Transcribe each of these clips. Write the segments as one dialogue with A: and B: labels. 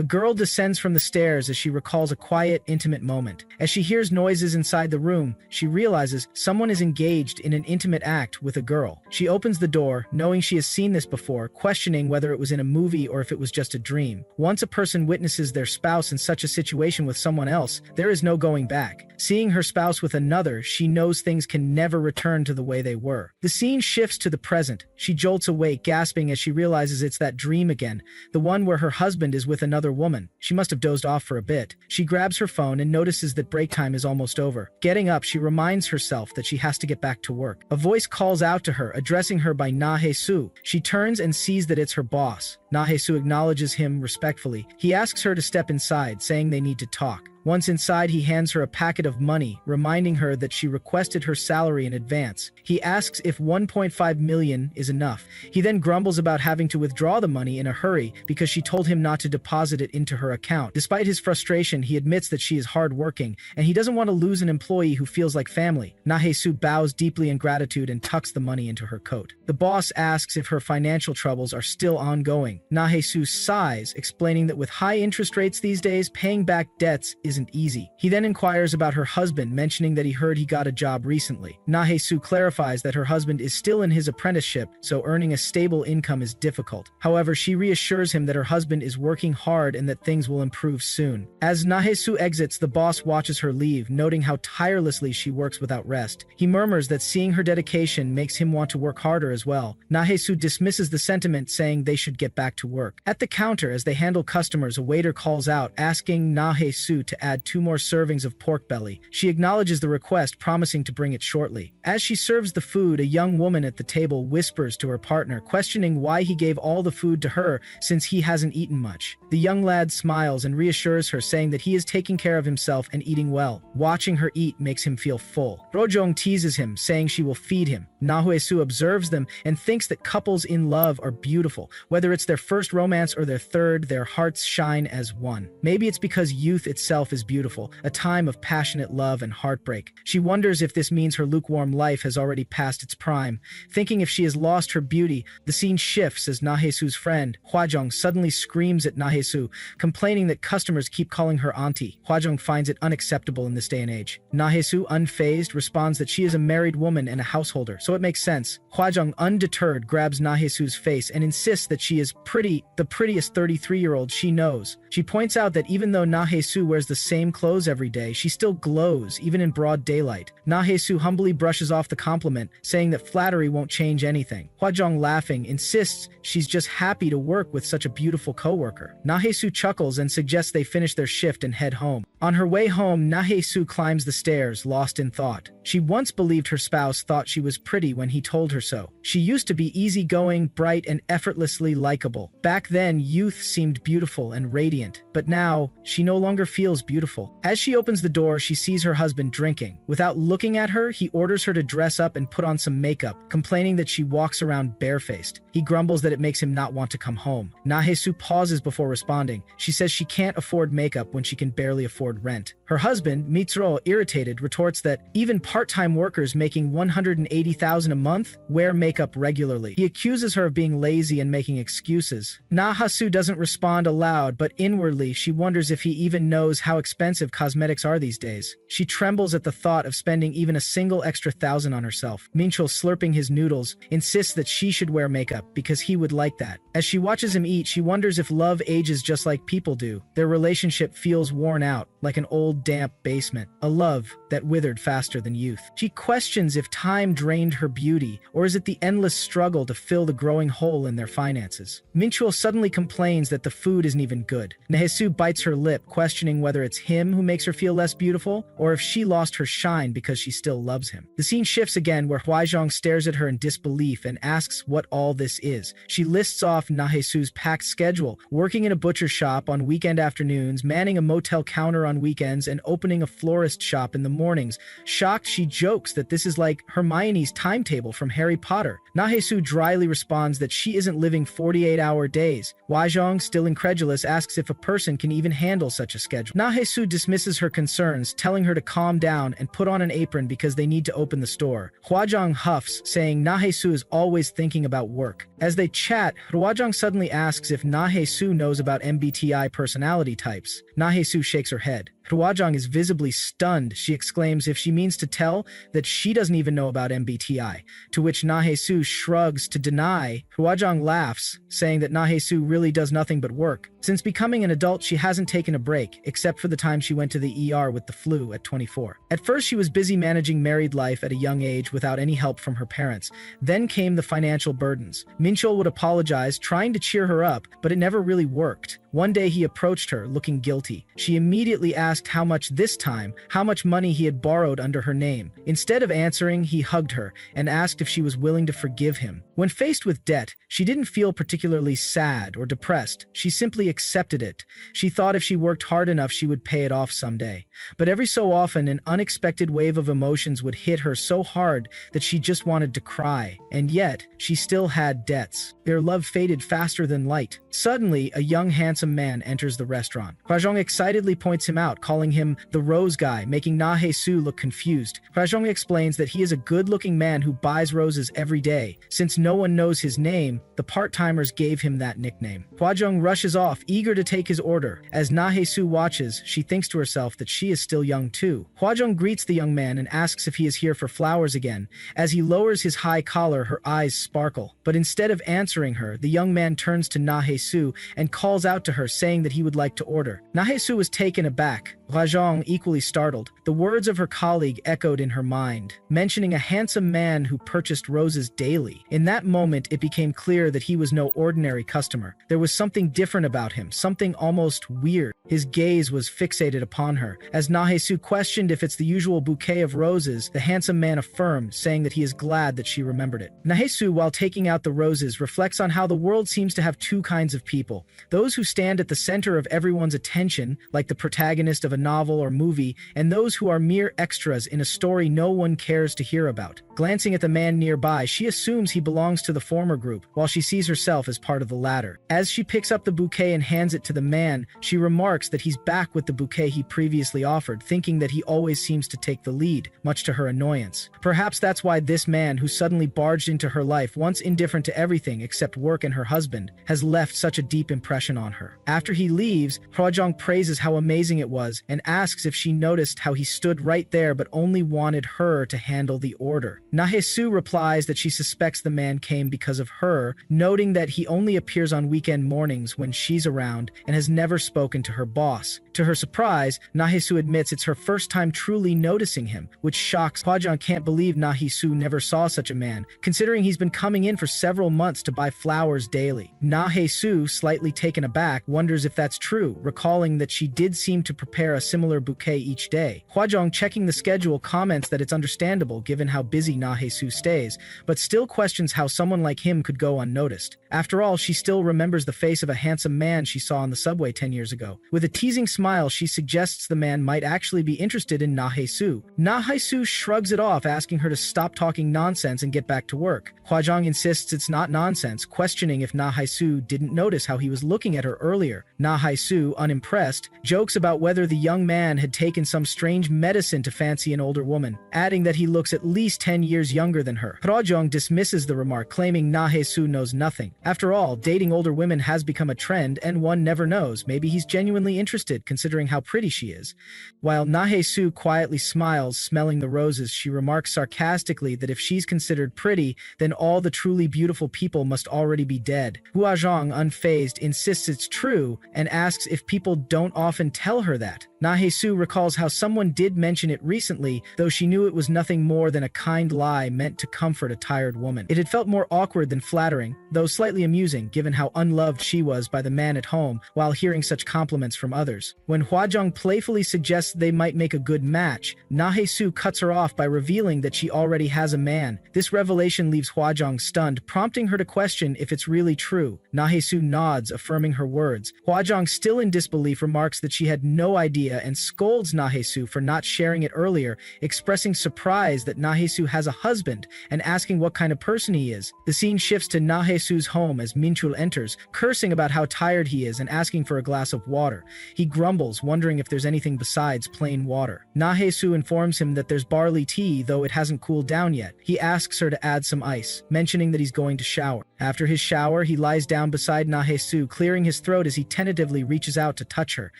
A: A girl descends from the stairs as she recalls a quiet, intimate moment. As she hears noises inside the room, she realizes someone is engaged in an intimate act with a girl. She opens the door, knowing she has seen this before, questioning whether it was in a movie or if it was just a dream. Once a person witnesses their spouse in such a situation with someone else, there is no going back. Seeing her spouse with another, she knows things can never return to the way they were. The scene shifts to the present. She jolts awake, gasping as she realizes it's that dream again, the one where her husband is with another woman. She must have dozed off for a bit. She grabs her phone and notices that break time is almost over. Getting up, she reminds herself that she has to get back to work. A voice calls out to her, addressing her by Na-Hae-Soo. She turns and sees that it's her boss. Na-Hae-Soo acknowledges him respectfully. He asks her to step inside, saying they need to talk. Once inside, he hands her a packet of money, reminding her that she requested her salary in advance. He asks if 1.5 million is enough. He then grumbles about having to withdraw the money in a hurry because she told him not to deposit it into her account. Despite his frustration, he admits that she is hardworking, and he doesn't want to lose an employee who feels like family. Na-Hae-Soo bows deeply in gratitude and tucks the money into her coat. The boss asks if her financial troubles are still ongoing. Na-Hae-Soo sighs, explaining that with high interest rates these days, paying back debts isn't easy. He then inquires about her husband, mentioning that he heard he got a job recently. Na-Hae-Soo clarifies that her husband is still in his apprenticeship, so earning a stable income is difficult. However, she reassures him that her husband is working hard and that things will improve soon. As Na-Hae-Soo exits, the boss watches her leave, noting how tirelessly she works without rest. He murmurs that seeing her dedication makes him want to work harder as well. Na-Hae-Soo dismisses the sentiment, saying they should get back to work. At the counter, as they handle customers, a waiter calls out, asking Na-Hae-Soo to add 2 more servings of pork belly. She acknowledges the request, promising to bring it shortly. As she serves the food, a young woman at the table whispers to her partner, questioning why he gave all the food to her since he hasn't eaten much. The young lad smiles and reassures her, saying that he is taking care of himself and eating well. Watching her eat makes him feel full. Rojong teases him, saying she will feed him. Na-Hae-Soo observes them and thinks that couples in love are beautiful. Whether it's their first romance or their third, their hearts shine as one. Maybe it's because youth itself is beautiful, a time of passionate love and heartbreak. She wonders if this means her lukewarm life has already passed its prime. Thinking if she has lost her beauty, the scene shifts as Na-Hae-Soo's friend, Hwajong, suddenly screams at Na-Hae-Soo, complaining that customers keep calling her auntie. Hwajong finds it unacceptable in this day and age. Na-Hae-Soo, unfazed, responds that she is a married woman and a householder, so it makes sense. Hwajong, undeterred, grabs Na-Hae-Soo's face and insists that she is pretty, the prettiest 33-year-old she knows. She points out that even though Na-Hae-Soo wears the same clothes every day, she still glows, even in broad daylight. Na-Hae-Soo humbly brushes off the compliment, saying that flattery won't change anything. Hwajong, laughing, insists she's just happy to work with such a beautiful coworker. Na-Hae-Soo chuckles and suggests they finish their shift and head home. On her way home, Na-Hae-Soo climbs the stairs, lost in thought. She once believed her spouse thought she was pretty when he told her so. She used to be easygoing, bright, and effortlessly likable. Back then, youth seemed beautiful and radiant, but now, she no longer feels beautiful. As she opens the door, she sees her husband drinking. Without looking at her, he orders her to dress up and put on some makeup, complaining that she walks around barefaced. He grumbles that it makes him not want to come home. Na-Hae-Soo pauses before responding. She says she can't afford makeup when she can barely afford rent. Her husband, Mitsuro, irritated, retorts that even part-time workers making $180,000 a month wear makeup regularly. He accuses her of being lazy and making excuses. Na-Hae-Soo doesn't respond aloud, but inwardly she wonders if he even knows how expensive cosmetics are these days. She trembles at the thought of spending even a single extra $1,000 on herself. Minchul, slurping his noodles, insists that she should wear makeup because he would like that. As she watches him eat, she wonders if love ages just like people do. Their relationship feels worn out, like an old damp basement, a love that withered faster than youth. She questions if time drained her beauty, or is it the endless struggle to fill the growing hole in their finances. Minchul suddenly complains that the food isn't even good. Na-Hae-Soo bites her lip, questioning whether it's him who makes her feel less beautiful, or if she lost her shine because she still loves him. The scene shifts again, where Hwajong stares at her in disbelief and asks what all this is. She lists off Na-Hae-Soo's packed schedule, working in a butcher shop on weekend afternoons, manning a motel counter on on weekends and opening a florist shop in the mornings. Shocked, she jokes that this is like Hermione's timetable from Harry Potter. Na-hae-soo dryly responds that she isn't living 48-hour days. Hwa-jong, still incredulous, asks if a person can even handle such a schedule. Na-hae-soo dismisses her concerns, telling her to calm down and put on an apron because they need to open the store. Hwa-jong huffs, saying Na-hae-soo is always thinking about work. As they chat, Hwa-jong suddenly asks if Na-hae-soo knows about MBTI personality types. Na-hae-soo shakes her head. Hwa-jong is visibly stunned. She exclaims if she means to tell that she doesn't even know about MBTI, to which Na-hae-soo shrugs to deny. Hwa-jong laughs, saying that Na-hae-soo really does nothing but work. Since becoming an adult, she hasn't taken a break, except for the time she went to the ER with the flu at 24. At first, she was busy managing married life at a young age without any help from her parents. Then came the financial burdens. Minchul would apologize, trying to cheer her up, but it never really worked. One day he approached her, looking guilty. She immediately asked how much this time, how much money he had borrowed under her name. Instead of answering, he hugged her and asked if she was willing to forgive him. When faced with debt, she didn't feel particularly sad or depressed. She simply accepted it. She thought if she worked hard enough, she would pay it off someday. But every so often, an unexpected wave of emotions would hit her so hard that she just wanted to cry. And yet, she still had debts. Their love faded faster than light. Suddenly, a young, handsome man enters the restaurant. Hwa-jong excitedly points him out, calling him the Rose Guy, making Na-hae-soo look confused. Hwa-jong explains that he is a good-looking man who buys roses every day. Since no one knows his name, the part-timers gave him that nickname. Hwa-jong rushes off, eager to take his order. As Na-hae-soo watches, she thinks to herself that she is still young too. Hwa-jong greets the young man and asks if he is here for flowers again. As he lowers his high collar, her eyes sparkle. But instead of answering her, the young man turns to Na-hae-soo and calls out to her, saying that he would like to order. Na-hae-soo was taken aback. Hwa-jong equally startled. The words of her colleague echoed in her mind, mentioning a handsome man who purchased roses daily. In that moment, it became clear that he was no ordinary customer. There was something different about him, something almost weird. His gaze was fixated upon her. As Na-hae-soo questioned if it's the usual bouquet of roses, the handsome man affirmed, saying that he is glad that she remembered it. Na-hae-soo, while taking out the roses, reflects on how the world seems to have two kinds of people. Those who stand at the center of everyone's attention, like the protagonist of a novel or movie, and those who are mere extras in a story no one cares to hear about. Glancing at the man nearby, she assumes he belongs to the former group, while she sees herself as part of the latter. As she picks up the bouquet and hands it to the man, she remarks that he's back with the bouquet he previously offered, thinking that he always seems to take the lead, much to her annoyance. Perhaps that's why this man, who suddenly barged into her life, once indifferent to everything except work and her husband, has left such a deep impression on her. After he leaves, Hwa-jong praises how amazing it was and asks if she noticed how he stood right there but only wanted her to handle the order. Na-hae-soo replies that she suspects the man came because of her, noting that he only appears on weekend mornings when she's around and has never spoken to her boss. To her surprise, Na-hae-soo admits it's her first time truly noticing him, which shocks Hwa-jong. Can't believe Na-hae-soo never saw such a man, considering he's been coming in for several months to buy flowers daily. Na-hae-soo, slightly taken aback, wonders if that's true, recalling that she did seem to prepare a similar bouquet each day. Hwa-jong, checking the schedule, comments that it's understandable given how busy Na-hae-soo stays, but still questions how someone like him could go unnoticed. After all, she still remembers the face of a handsome man she saw on the subway 10 years ago. With a teasing smile, she suggests the man might actually be interested in Na-hae-soo. Na-hae-soo shrugs it off, asking her to stop talking nonsense and get back to work. Hwa-jong insists it's not nonsense, questioning if Na-hae-soo didn't notice how he was looking at her earlier. Na-hae-soo, unimpressed, jokes about whether the young man had taken some strange medicine to fancy an older woman, adding that he looks at least 10 years younger than her. Hwa-jong dismisses the remark, claiming Na-hae-soo knows nothing. After all, dating older women has become a trend, and one never knows. Maybe he's genuinely interested, considering how pretty she is. While Na-hae-soo quietly smiles, smelling the roses, she remarks sarcastically that if she's considered pretty, then all the truly beautiful people must already be dead. Hwa-jong, unfazed, insists it's true, and asks if people don't often tell her that. Na-hae-soo recalls how someone did mention it recently, though she knew it was nothing more than a kind lie meant to comfort a tired woman. It had felt more awkward than flattering, though slightly amusing given how unloved she was by the man at home while hearing such compliments from others. When Hwa-jong playfully suggests they might make a good match, Na-hae-soo cuts her off by revealing that she already has a man. This revelation leaves Hwa-jong stunned, prompting her to question if it's really true. Na-hae-soo nods, affirming her words. Hwa-jong, still in disbelief, remarks that she had no idea idea and scolds Nahesu for not sharing it earlier, expressing surprise that Nahesu has a husband and asking what kind of person he is. The scene shifts to Nahesu's home as Minchul enters, cursing about how tired he is and asking for a glass of water. He grumbles, wondering if there's anything besides plain water. Nahesu informs him that there's barley tea, though it hasn't cooled down yet. He asks her to add some ice, mentioning that he's going to shower. After his shower, he lies down beside Nahesu, clearing his throat as he tentatively reaches out to touch her.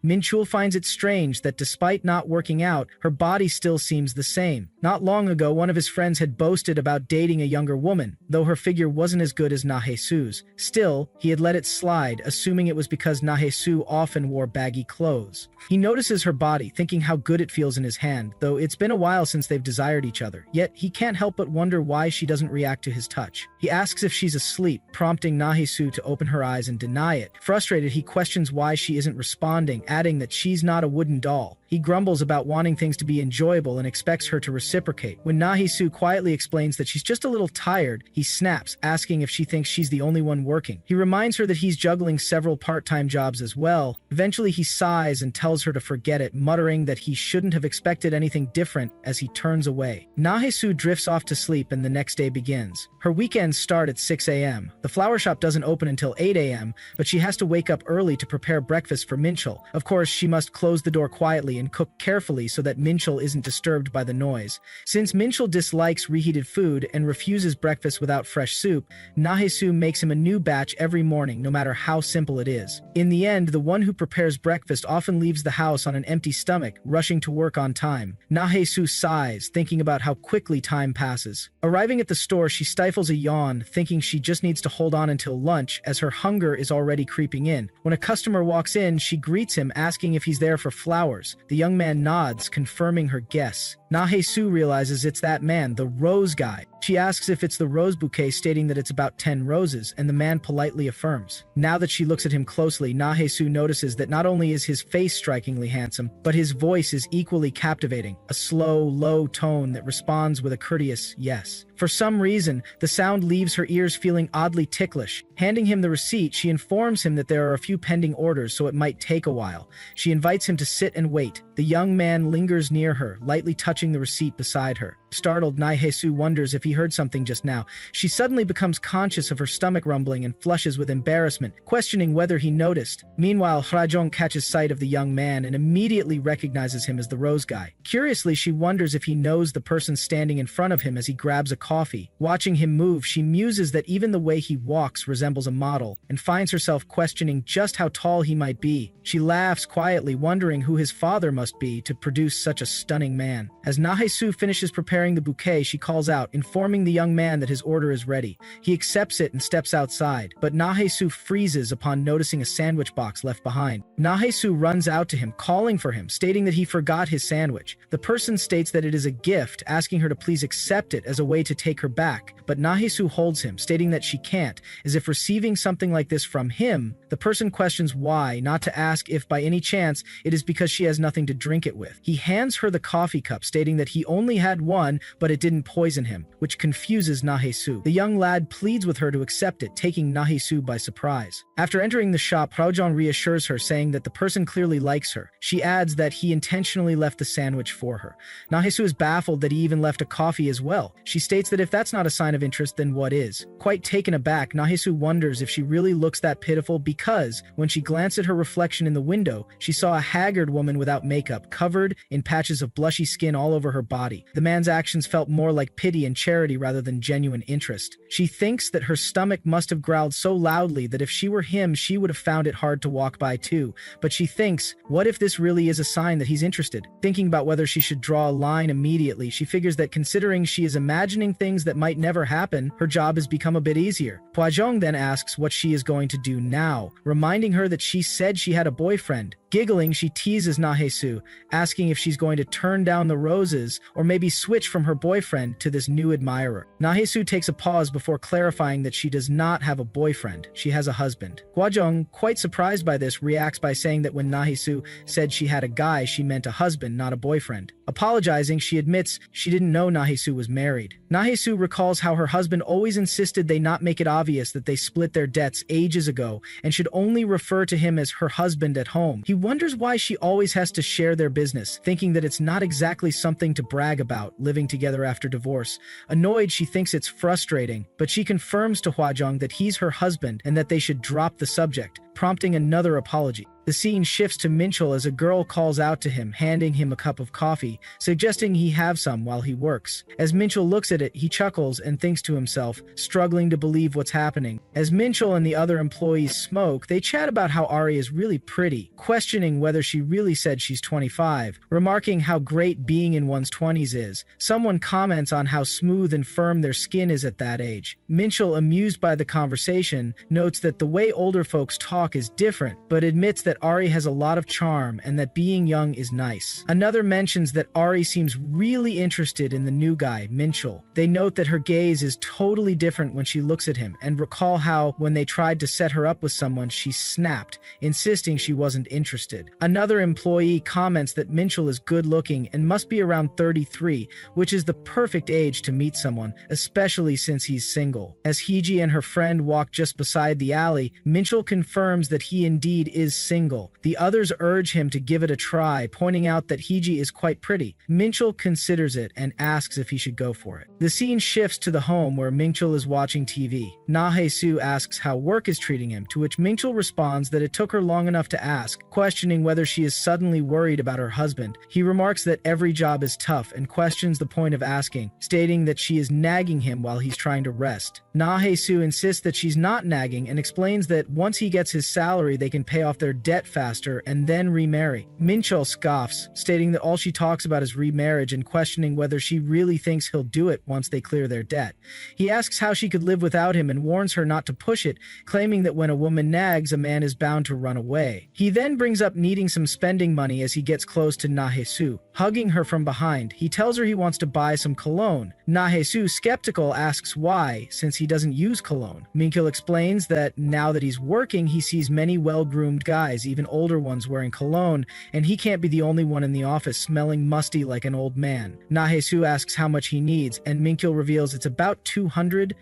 A: Minchul finds it strange that despite not working out, her body still seems the same. Not long ago, one of his friends had boasted about dating a younger woman, though her figure wasn't as good as Nahesu's. Still, he had let it slide, assuming it was because Nahesu often wore baggy clothes. He notices her body, thinking how good it feels in his hand, though it's been a while since they've desired each other. Yet, he can't help but wonder why she doesn't react to his touch. He asks if she's asleep, prompting Nahesu to open her eyes and deny it. Frustrated, he questions why she isn't responding, adding that she's not a wooden doll. He grumbles about wanting things to be enjoyable and expects her to reciprocate. When Nahesu quietly explains that she's just a little tired, he snaps, asking if she thinks she's the only one working. He reminds her that he's juggling several part-time jobs as well. Eventually, he sighs and tells her to forget it, muttering that he shouldn't have expected anything different as he turns away. Nahesu drifts off to sleep and the next day begins. Her weekends start at 6 a.m. The flower shop doesn't open until 8 a.m., but she has to wake up early to prepare breakfast for Minchul. Of course, she must close the door quietly and cook carefully so that Minchul isn't disturbed by the noise. Since Minchul dislikes reheated food and refuses breakfast without fresh soup, Nahesu makes him a new batch every morning, no matter how simple it is. In the end, the one who prepares breakfast often leaves the house on an empty stomach, rushing to work on time. Nahesu sighs, thinking about how quickly time passes. Arriving at the store, she stifles a yawn, thinking she just needs to hold on until lunch, as her hunger is already creeping in. When a customer walks in, she greets him, asking if he's there for flowers. The young man nods, confirming her guess. Nahesu realizes it's that man, the rose guy. She asks if it's the rose bouquet, stating that it's about 10 roses, and the man politely affirms. Now that she looks at him closely, Nahesu notices that not only is his face strikingly handsome, but his voice is equally captivating, a slow, low tone that responds with a courteous yes. For some reason, the sound leaves her ears feeling oddly ticklish. Handing him the receipt, she informs him that there are a few pending orders, so it might take a while. She invites him to sit and wait. The young man lingers near her, lightly touching the receipt beside her. Startled, Nahesu wonders if he heard something just now. She suddenly becomes conscious of her stomach rumbling and flushes with embarrassment, questioning whether he noticed. Meanwhile, Hwajong catches sight of the young man and immediately recognizes him as the rose guy. Curiously, she wonders if he knows the person standing in front of him as he grabs a coffee. Watching him move, she muses that even the way he walks resembles a model, and finds herself questioning just how tall he might be. She laughs quietly, wondering who his father must be to produce such a stunning man. As Nahesu finishes preparing the bouquet, she calls out, informing the young man that his order is ready. He accepts it and steps outside, but Nahesu freezes upon noticing a sandwich box left behind. Nahesu runs out to him, calling for him, stating that he forgot his sandwich. The person states that it is a gift, asking her to please accept it as a way to take her back, but Nahesu holds him, stating that she can't, as if receiving something like this from him. The person questions why, not to ask if by any chance it is because she has nothing to drink it with. He hands her the coffee cup, stating that he only had one, but it didn't poison him, which confuses Nahesu. The young lad pleads with her to accept it, taking Nahesu by surprise. After entering the shop, Hwajong reassures her, saying that the person clearly likes her. She adds that he intentionally left the sandwich for her. Nahesu is baffled that he even left a coffee as well. She states that if that's not a sign of interest, then what is? Quite taken aback, Nahesu wonders if she really looks that pitiful because, when she glanced at her reflection in the window, she saw a haggard woman without makeup, covered in patches of blushy skin all over her body. The man's actions felt more like pity and charity rather than genuine interest. She thinks that her stomach must have growled so loudly that if she were him, she would have found it hard to walk by too. But she thinks, what if this really is a sign that he's interested? Thinking about whether she should draw a line immediately, she figures that considering she is imagining things that might never happen, her job has become a bit easier. Hwajong then asks what she is going to do now, reminding her that she said she had a boyfriend. Giggling, she teases Nahesu, asking if she's going to turn down the roses or maybe switch from her boyfriend to this new admirer. Nahesu takes a pause before clarifying that she does not have a boyfriend, she has a husband. Hwajong, quite surprised by this, reacts by saying that when Nahesu said she had a guy, she meant a husband, not a boyfriend. Apologizing, she admits she didn't know Nahesu was married. Nahesu recalls how her husband always insisted they not make it obvious that they split their debts ages ago and should only refer to him as her husband at home. He wonders why she always has to share their business, thinking that it's not exactly something to brag about, living together after divorce. Annoyed, she thinks it's frustrating, but she confirms to Hwajong that he's her husband and that they should drop the subject, prompting another apology. The scene shifts to Minchul as a girl calls out to him, handing him a cup of coffee, suggesting he have some while he works. As Minchul looks at it, he chuckles and thinks to himself, struggling to believe what's happening. As Minchul and the other employees smoke, they chat about how Ari is really pretty, questioning whether she really said she's 25, remarking how great being in one's 20s is. Someone comments on how smooth and firm their skin is at that age. Minchul, amused by the conversation, notes that the way older folks talk is different, but admits that Ari has a lot of charm and that being young is nice. Another mentions that Ari seems really interested in the new guy, Minchul. They note that her gaze is totally different when she looks at him and recall how, when they tried to set her up with someone, she snapped, insisting she wasn't interested. Another employee comments that Minchul is good looking and must be around 33, which is the perfect age to meet someone, especially since he's single. As Heiji and her friend walk just beside the alley, Minchul confirms that he indeed is single. The others urge him to give it a try, pointing out that Heiji is quite pretty. Minchul considers it and asks if he should go for it. The scene shifts to the home where Minchul is watching TV. Na-hae-soo asks how work is treating him, to which Minchul responds that it took her long enough to ask, questioning whether she is suddenly worried about her husband. He remarks that every job is tough and questions the point of asking, stating that she is nagging him while he's trying to rest. Na-hae-soo insists that she's not nagging and explains that once he gets his salary, they can pay off their debt faster and then remarry. Minchul scoffs, stating that all she talks about is remarriage and questioning whether she really thinks he'll do it once they clear their debt. He asks how she could live without him and warns her not to push it, claiming that when a woman nags, a man is bound to run away. He then brings up needing some spending money as he gets close to Na-hae-soo. Hugging her from behind, he tells her he wants to buy some cologne. Na-hae-soo, skeptical, asks why, since he doesn't use cologne. Minchul explains that now that he's working, he sees many well-groomed guys, even older ones, wearing cologne, and he can't be the only one in the office smelling musty like an old man. Na-hae-soo asks how much he needs, and Minchul reveals it's about 200,000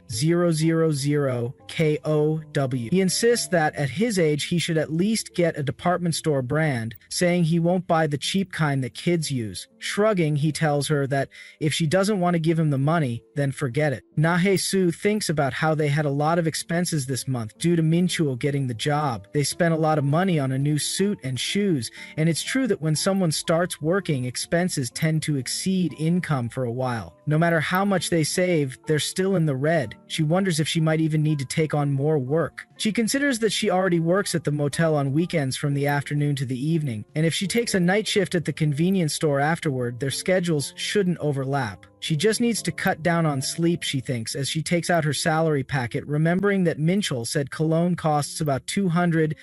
A: KOW. He insists that at his age he should at least get a department store brand, saying he won't buy the cheap kind that kids use. Shrugging, he tells her that if she doesn't want to give him the money, then forget it. Na-hae-soo thinks about how they had a lot of expenses this month due to Minchul getting the job. They spent a lot of money on a new suit and shoes, and it's true that when someone starts working, expenses tend to exceed income for a while. No matter how much they save, they're still in the red. She wonders if she might even need to take on more work. She considers that she already works at the motel on weekends from the afternoon to the evening, and if she takes a night shift at the convenience store afterward, their schedules shouldn't overlap. She just needs to cut down on sleep, she thinks, as she takes out her salary packet, remembering that Minchul said cologne costs about 200,000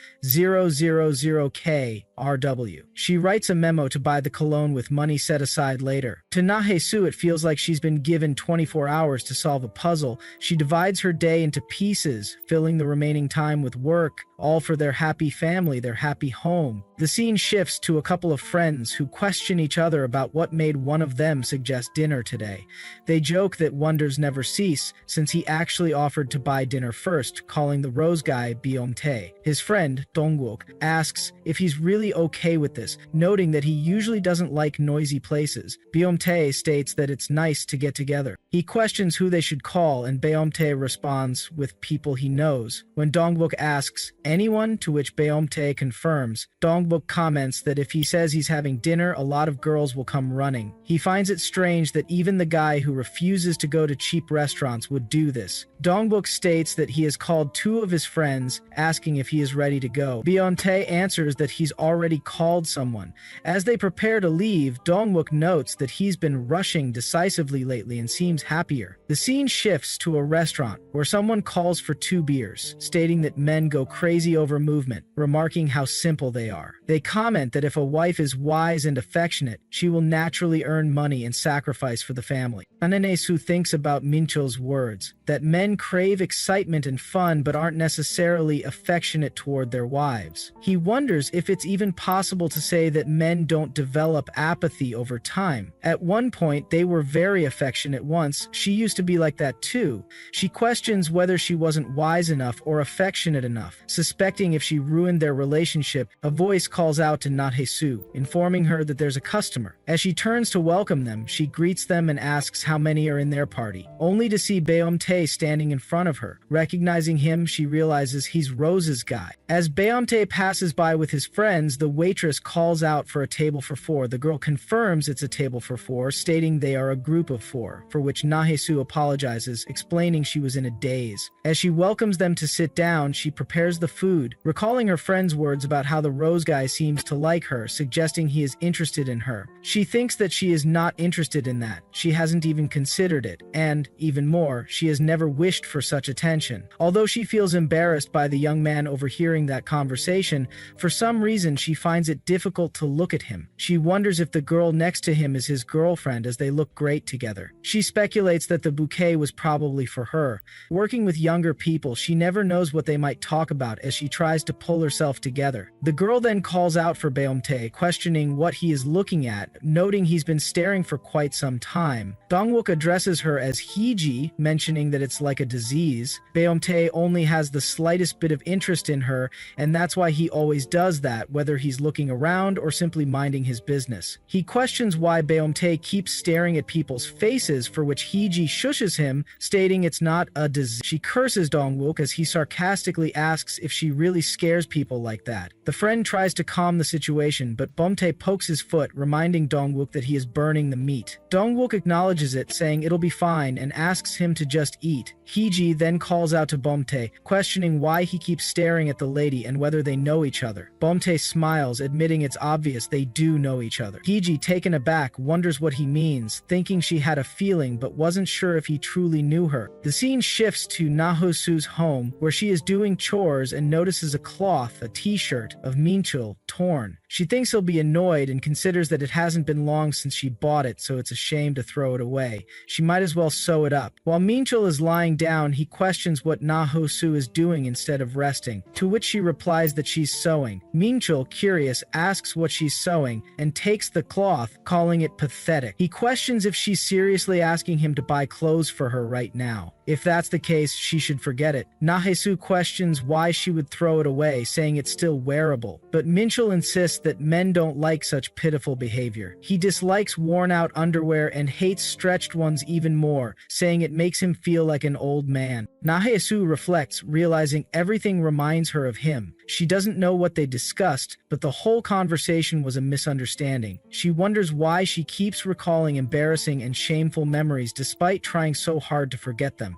A: RW. She writes a memo to buy the cologne with money set aside later. To Na-hae-soo, it feels like she's been given 24 hours to solve a puzzle. She divides her day into pieces, filling the remaining time with work, all for their happy family, their happy home. The scene shifts to a couple of friends who question each other about what made one of them suggest dinner today. They joke that wonders never cease, since he actually offered to buy dinner first, calling the rose guy Byung-tae. His friend, Dongwook, asks if he's really okay with this, noting that he usually doesn't like noisy places. Byung-tae states that it's nice to get together. He questions who they should call, and Byung-tae responds with people he knows. When Dongwook asks, anyone, to which Byung-tae confirms, Dongwook comments that if he says he's having dinner, a lot of girls will come running. He finds it strange that even the guy who refuses to go to cheap restaurants would do this. Dongwook states that he has called two of his friends, asking if he is ready to go. Byung-tae answers that he's already called someone. As they prepare to leave, Dongwook notes that he's been rushing decisively lately and seems happier. The scene shifts to a restaurant where someone calls for 2 beers, stating that men go crazy over movement, remarking how simple they are. They comment that if a wife is wise and affectionate, she will naturally earn money and sacrifice for the family. Ananesu thinks about Mincho's words, that men crave excitement and fun but aren't necessarily affectionate toward their wives. He wonders if it's even possible to say that men don't develop apathy over time. At one point, they were very affectionate once. She used to be like that too. She questions whether she wasn't wise enough or affectionate enough. Suspecting if she ruined their relationship, a voice calls out to Nahesu, informing her that there's a customer. As she turns to welcome them, she greets them and asks how many are in their party, only to see Beomte standing in front of her. Recognizing him, she realizes he's Rose's guy. As Beomte passes by with his friends, the waitress calls out for a table for 4. The girl confirms it's a table for 4, stating they are a group of 4, for which Nahesu apologizes, explaining she was in a daze. As she welcomes them to sit down, she prepares the food, recalling her friend's words about how the Rose guy seems to like her, suggesting he is interested in her. She thinks that she is not interested in that. She hasn't even considered it, and, even more, she has never wished for such attention. Although she feels embarrassed by the young man overhearing that conversation, for some reason she finds it difficult to look at him. She wonders if the girl next to him is his girlfriend, as they look great together. She speculates that the bouquet was probably for her. Working with younger people, she never knows what they might talk about as she tries to pull herself together. The girl then calls out for Beomte, questioning what he is looking at, noting he's been staring for quite some time. Dongwook addresses her as Hiji, mentioning that it's like a disease. Beomte only has the slightest bit of interest in her, and that's why he always does that, whether he's looking around or simply minding his business. He questions why Beomte keeps staring at people's faces, for which Hiji shushes him, stating it's not a disease. She curses Dongwook as he sarcastically asks if she really scares people like that. The friend tries to calm the situation, but Beomte pokes his foot, reminding Dongwook that he is burning the meat. Dongwook acknowledges it, saying it'll be fine, and asks him to just eat. Hiji then calls out to Beomte, questioning why he keeps staring at the lady and whether they know each other. Beomte smiles, admitting it's obvious they do know each other. Hiji, taken aback, wonders what he means, thinking she had a feeling but wasn't sure if he truly knew her. The scene shifts to Nahosu's home, where she is doing chores and notices a cloth, a t-shirt, of Minchul, torn. She thinks he'll be annoyed and considers that it hasn't been long since she bought it, so it's a shame to throw it away. She might as well sew it up. While Minchul is lying down, he questions what Nahosu is doing instead of resting, to which she replies that she's sewing. Minchul, curious, asks what she's sewing and takes the cloth, calling it pathetic. He questions if she's seriously asking him to buy clothes for her right now. If that's the case, she should forget it. Nahesu questions why she would throw it away, saying it's still wearable. But Minchul insists that men don't like such pitiful behavior. He dislikes worn-out underwear and hates stretched ones even more, saying it makes him feel like an old man. Nahesu reflects, realizing everything reminds her of him. She doesn't know what they discussed, but the whole conversation was a misunderstanding. She wonders why she keeps recalling embarrassing and shameful memories despite trying so hard to forget them.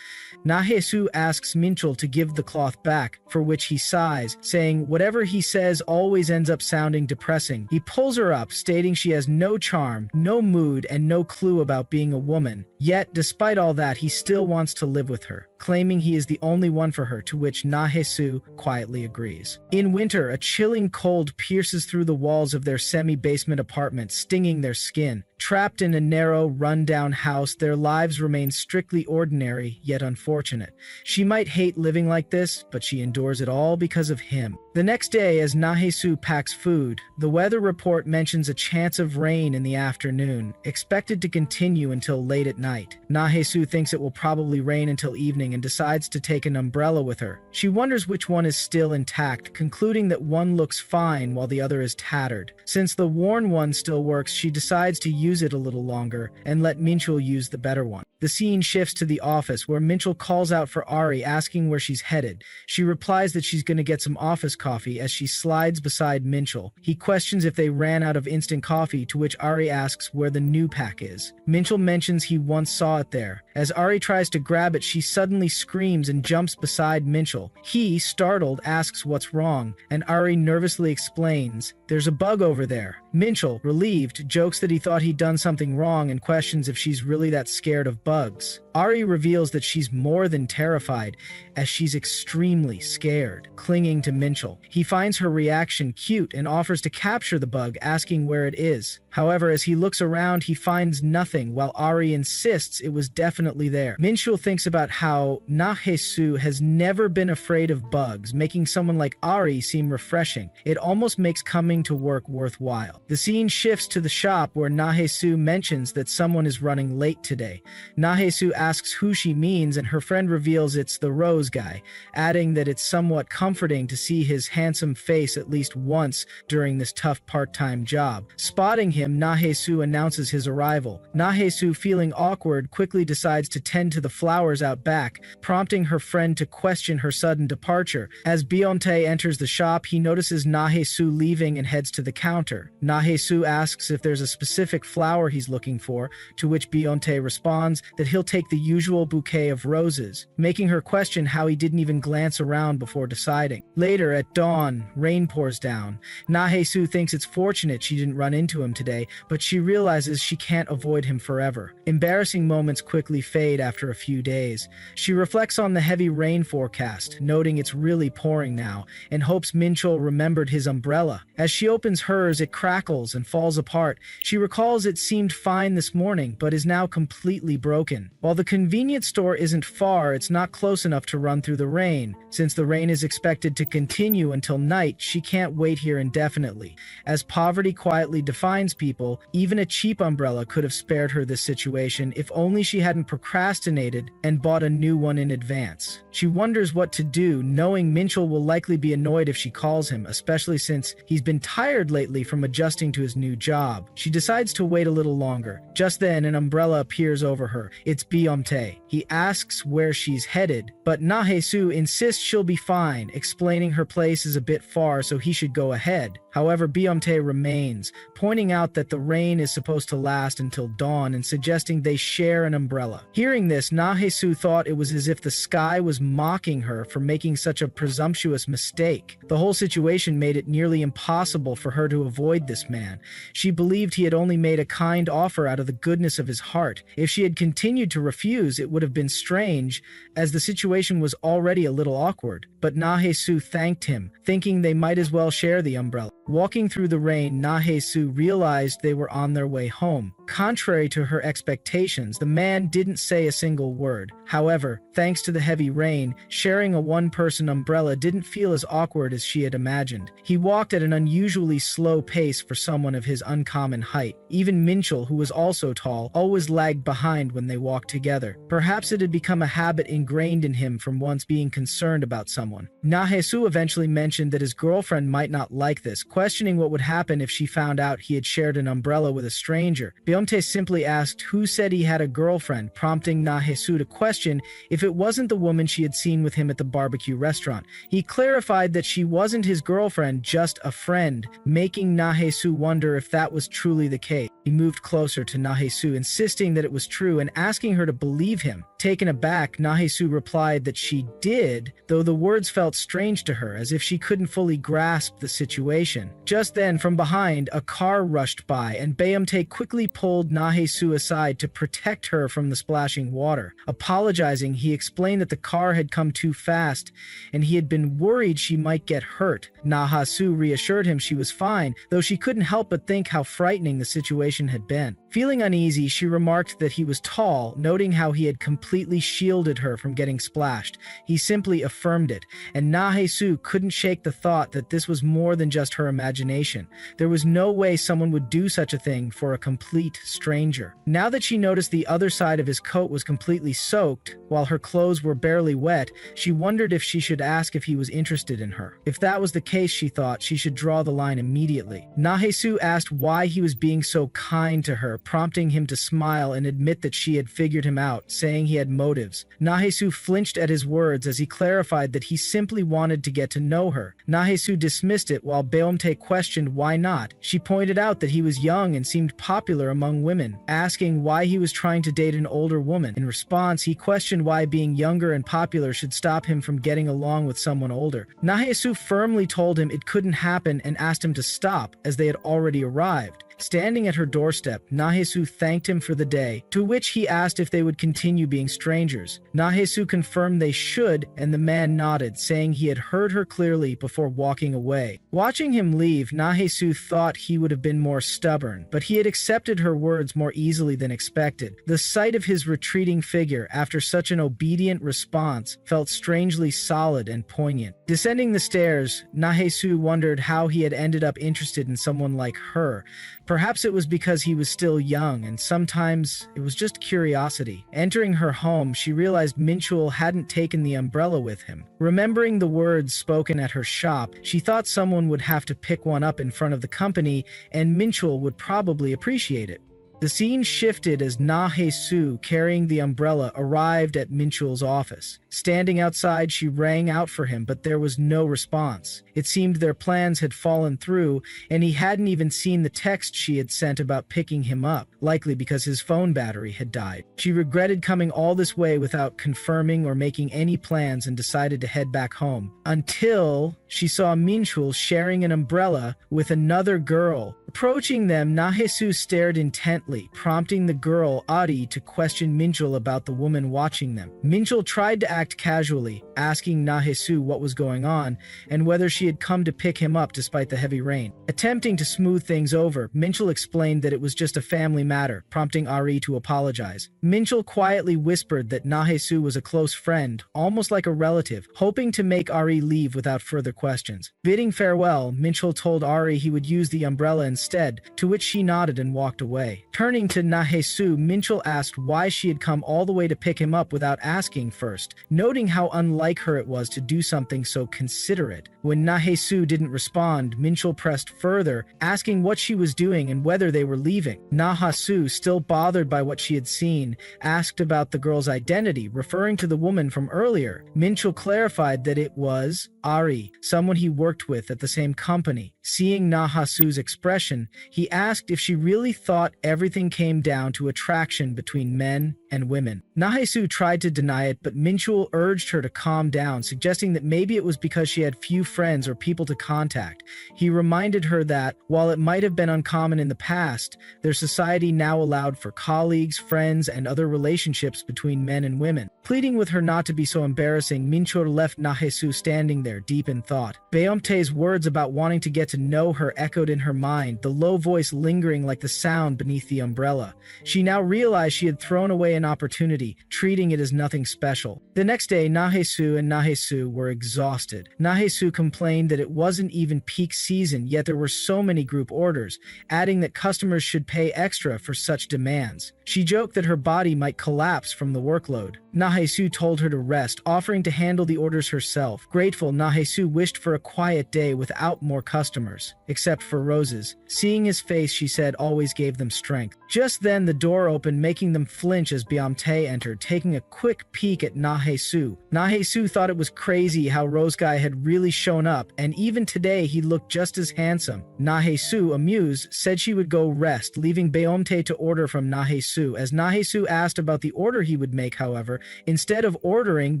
A: Nahesu asks Minchul to give the cloth back, for which he sighs, saying whatever he says always ends up sounding depressing. He pulls her up, stating she has no charm, no mood, and no clue about being a woman. Yet, despite all that, he still wants to live with her, claiming he is the only one for her, to which Nahesu quietly agrees. In winter, a chilling cold pierces through the walls of their semi-basement apartment, stinging their skin. Trapped in a narrow, run-down house, their lives remain strictly ordinary, yet unfortunate. She might hate living like this, but she endures it all because of him. The next day, as Nahesu packs food, the weather report mentions a chance of rain in the afternoon, expected to continue until late at night. Nahesu thinks it will probably rain until evening and decides to take an umbrella with her. She wonders which one is still intact, concluding that one looks fine while the other is tattered. Since the worn one still works, she decides to use it a little longer and let Minchul use the better one. The scene shifts to the office, where Minchul calls out for Ari, asking where she's headed. She replies that she's going to get some office coffee as she slides beside Minchul. He questions if they ran out of instant coffee, to which Ari asks where the new pack is. Minchul mentions he once saw it there, As Ari tries to grab it, she suddenly screams and jumps beside Minchel. He, startled, asks what's wrong, and Ari nervously explains, "There's a bug over there." Minchel, relieved, jokes that he thought he'd done something wrong and questions if she's really that scared of bugs. Ari reveals that she's more than terrified, as she's extremely scared, clinging to Minchel. He finds her reaction cute and offers to capture the bug, asking where it is. However, as he looks around, he finds nothing, while Ari insists it was definitely there. Minchel thinks about how Nahesu has never been afraid of bugs, making someone like Ari seem refreshing. It almost makes coming to work worthwhile. The scene shifts to the shop where Nahesu mentions that someone is running late today. Nahesu asks who she means, and her friend reveals it's the Rose guy, adding that it's somewhat comforting to see his handsome face at least once during this tough part-time job. Spotting him, Nahesu announces his arrival. Nahesu, feeling awkward, quickly decides to tend to the flowers out back, prompting her friend to question her sudden departure. As Bionte enters the shop, he notices Nahesu leaving and heads to the counter. Nahesu asks if there's a specific flower he's looking for, to which Bionte responds that he'll take the usual bouquet of roses, making her question how he didn't even glance around before deciding. Later, at dawn, rain pours down. Nahesu thinks it's fortunate she didn't run into him today, but she realizes she can't avoid him forever. Embarrassing moments quickly fade after a few days. She reflects on the heavy rain forecast, noting it's really pouring now, and hopes Minchel remembered his umbrella. As she opens hers, it crackles and falls apart. She recalls it seemed fine this morning, but is now completely broken. While the convenience store isn't far, it's not close enough to run through the rain. Since the rain is expected to continue until night, she can't wait here indefinitely. As poverty quietly defines people, even a cheap umbrella could have spared her this situation if only she hadn't procrastinated and bought a new one in advance. She wonders what to do, knowing Minchel will likely be annoyed if she calls him, especially since he's been tired lately from adjusting to his new job. She decides to wait a little longer. Just then, an umbrella appears over her. It's Bionte. He asks where she's headed, but Nahesu insists she'll be fine, explaining her place is a bit far so he should go ahead. However, Bionte remains, pointing out that the rain is supposed to last until dawn and suggesting they share an umbrella. Hearing this, Nahesu thought it was as if the sky was mocking her for making such a presumptuous mistake. The whole situation made it nearly impossible for her to avoid this man. She believed he had only made a kind offer out of the goodness of his heart. If she had continued to refuse, it would have been strange, as the situation was already a little awkward. But Nahesu thanked him, thinking they might as well share the umbrella. Walking through the rain, Nahesu realized they were on their way home. Contrary to her expectations, the man didn't say a single word. However, thanks to the heavy rain, sharing a one-person umbrella didn't feel as awkward as she had imagined. He walked at an unusually slow pace for someone of his uncommon height. Even Minchel, who was also tall, always lagged behind when they walked together. Perhaps it had become a habit ingrained in him from once being concerned about someone. Nahesu eventually mentioned that his girlfriend might not like this, questioning what would happen if she found out he had shared an umbrella with a stranger. Bionte simply asked who said he had a girlfriend, prompting Nahesu to question if it wasn't the woman she had seen with him at the barbecue restaurant. He clarified that she wasn't his girlfriend, just a friend, making Nahesu wonder if that was truly the case. He moved closer to Nahesu, insisting that it was true and asking her to believe him. Taken aback, Nahesu replied that she did, though the words felt strange to her, as if she couldn't fully grasp the situation. Just then, from behind, a car rushed by, and Bionte quickly pulled Nahesu aside to protect her from the splashing water. Apologizing, he explained that the car had come too fast, and he had been worried she might get hurt. Nahesu reassured him she was fine, though she couldn't help but think how frightening the situation had been. Feeling uneasy, she remarked that he was tall, noting how he had completely shielded her from getting splashed. He simply affirmed it, and Nahesu couldn't shake the thought that this was more than just her imagination. There was no way someone would do such a thing for a complete stranger. Now that she noticed the other side of his coat was completely soaked, while her clothes were barely wet, she wondered if she should ask if he was interested in her. If that was the case, she thought she should draw the line immediately. Nahesu asked why he was being so kind to her, prompting him to smile and admit that she had figured him out, saying he had motives. Nahesu flinched at his words as he clarified that he simply wanted to get to know her. Nahesu dismissed it while Beomte questioned why not. She pointed out that he was young and seemed popular among women, asking why he was trying to date an older woman. In response, he questioned why being younger and popular should stop him from getting along with someone older. Nahesu firmly told him it couldn't happen and asked him to stop, as they had already arrived. Standing at her doorstep, Nahesu thanked him for the day, to which he asked if they would continue being strangers. Nahesu confirmed they should, and the man nodded, saying he had heard her clearly before walking away. Watching him leave, Nahesu thought he would have been more stubborn, but he had accepted her words more easily than expected. The sight of his retreating figure after such an obedient response felt strangely solid and poignant. Descending the stairs, Nahesu wondered how he had ended up interested in someone like her. Perhaps it was because he was still young, and sometimes it was just curiosity. Entering her home, she realized Minchul hadn't taken the umbrella with him. Remembering the words spoken at her shop, she thought someone would have to pick one up in front of the company, and Minchul would probably appreciate it. The scene shifted as Nahesu, carrying the umbrella, arrived at Minchul's office. Standing outside, she rang out for him, but there was no response. It seemed their plans had fallen through, and he hadn't even seen the text she had sent about picking him up, likely because his phone battery had died. She regretted coming all this way without confirming or making any plans and decided to head back home, until she saw Minchul sharing an umbrella with another girl. Approaching them, Nahesu stared intently, prompting the girl, Adi, to question Minchul about the woman watching them. Minchul tried to act casually, asking Nahesu what was going on and whether she had come to pick him up despite the heavy rain. Attempting to smooth things over, Minchul explained that it was just a family matter, prompting Ari to apologize. Minchul quietly whispered that Nahesu was a close friend, almost like a relative, hoping to make Ari leave without further questions. Bidding farewell, Minchul told Ari he would use the umbrella instead, to which she nodded and walked away. Turning to Nahesu, Minchul asked why she had come all the way to pick him up without asking first, noting how unlike her it was to do something so considerate. When Nahesu didn't respond, Minchul pressed further, asking what she was doing and whether they were leaving. Nahesu, still bothered by what she had seen, asked about the girl's identity, referring to the woman from earlier. Minchul clarified that it was Ari, someone he worked with at the same company. Seeing Nahesu's expression, he asked if she really thought everything came down to attraction between men and women. Nahesu tried to deny it, but Minchul urged her to calm down, suggesting that maybe it was because she had few friends or people to contact. He reminded her that, while it might have been uncommon in the past, their society now allowed for colleagues, friends, and other relationships between men and women. Pleading with her not to be so embarrassing, Minchul left Nahesu standing there, deep in thought. Beomte's words about wanting to get to know her echoed in her mind, the low voice lingering like the sound beneath the umbrella. She now realized she had thrown away an opportunity, treating it as nothing special. The next day, Nahesu were exhausted. Nahesu complained that it wasn't even peak season, yet there were so many group orders, adding that customers should pay extra for such demands. She joked that her body might collapse from the workload. Nahesu told her to rest, offering to handle the orders herself. Grateful, Nahesu wished for a quiet day without more customers, except for Rose's. Seeing his face, she said, always gave them strength. Just then, the door opened, making them flinch as Beomte entered, taking a quick peek at Nahesu. Nahesu thought it was crazy how Rose Guy had really shown up, and even today he looked just as handsome. Nahesu, amused, said she would go rest, leaving Beomte to order from Nahesu. As Nahesu asked about the order he would make, however, instead of ordering,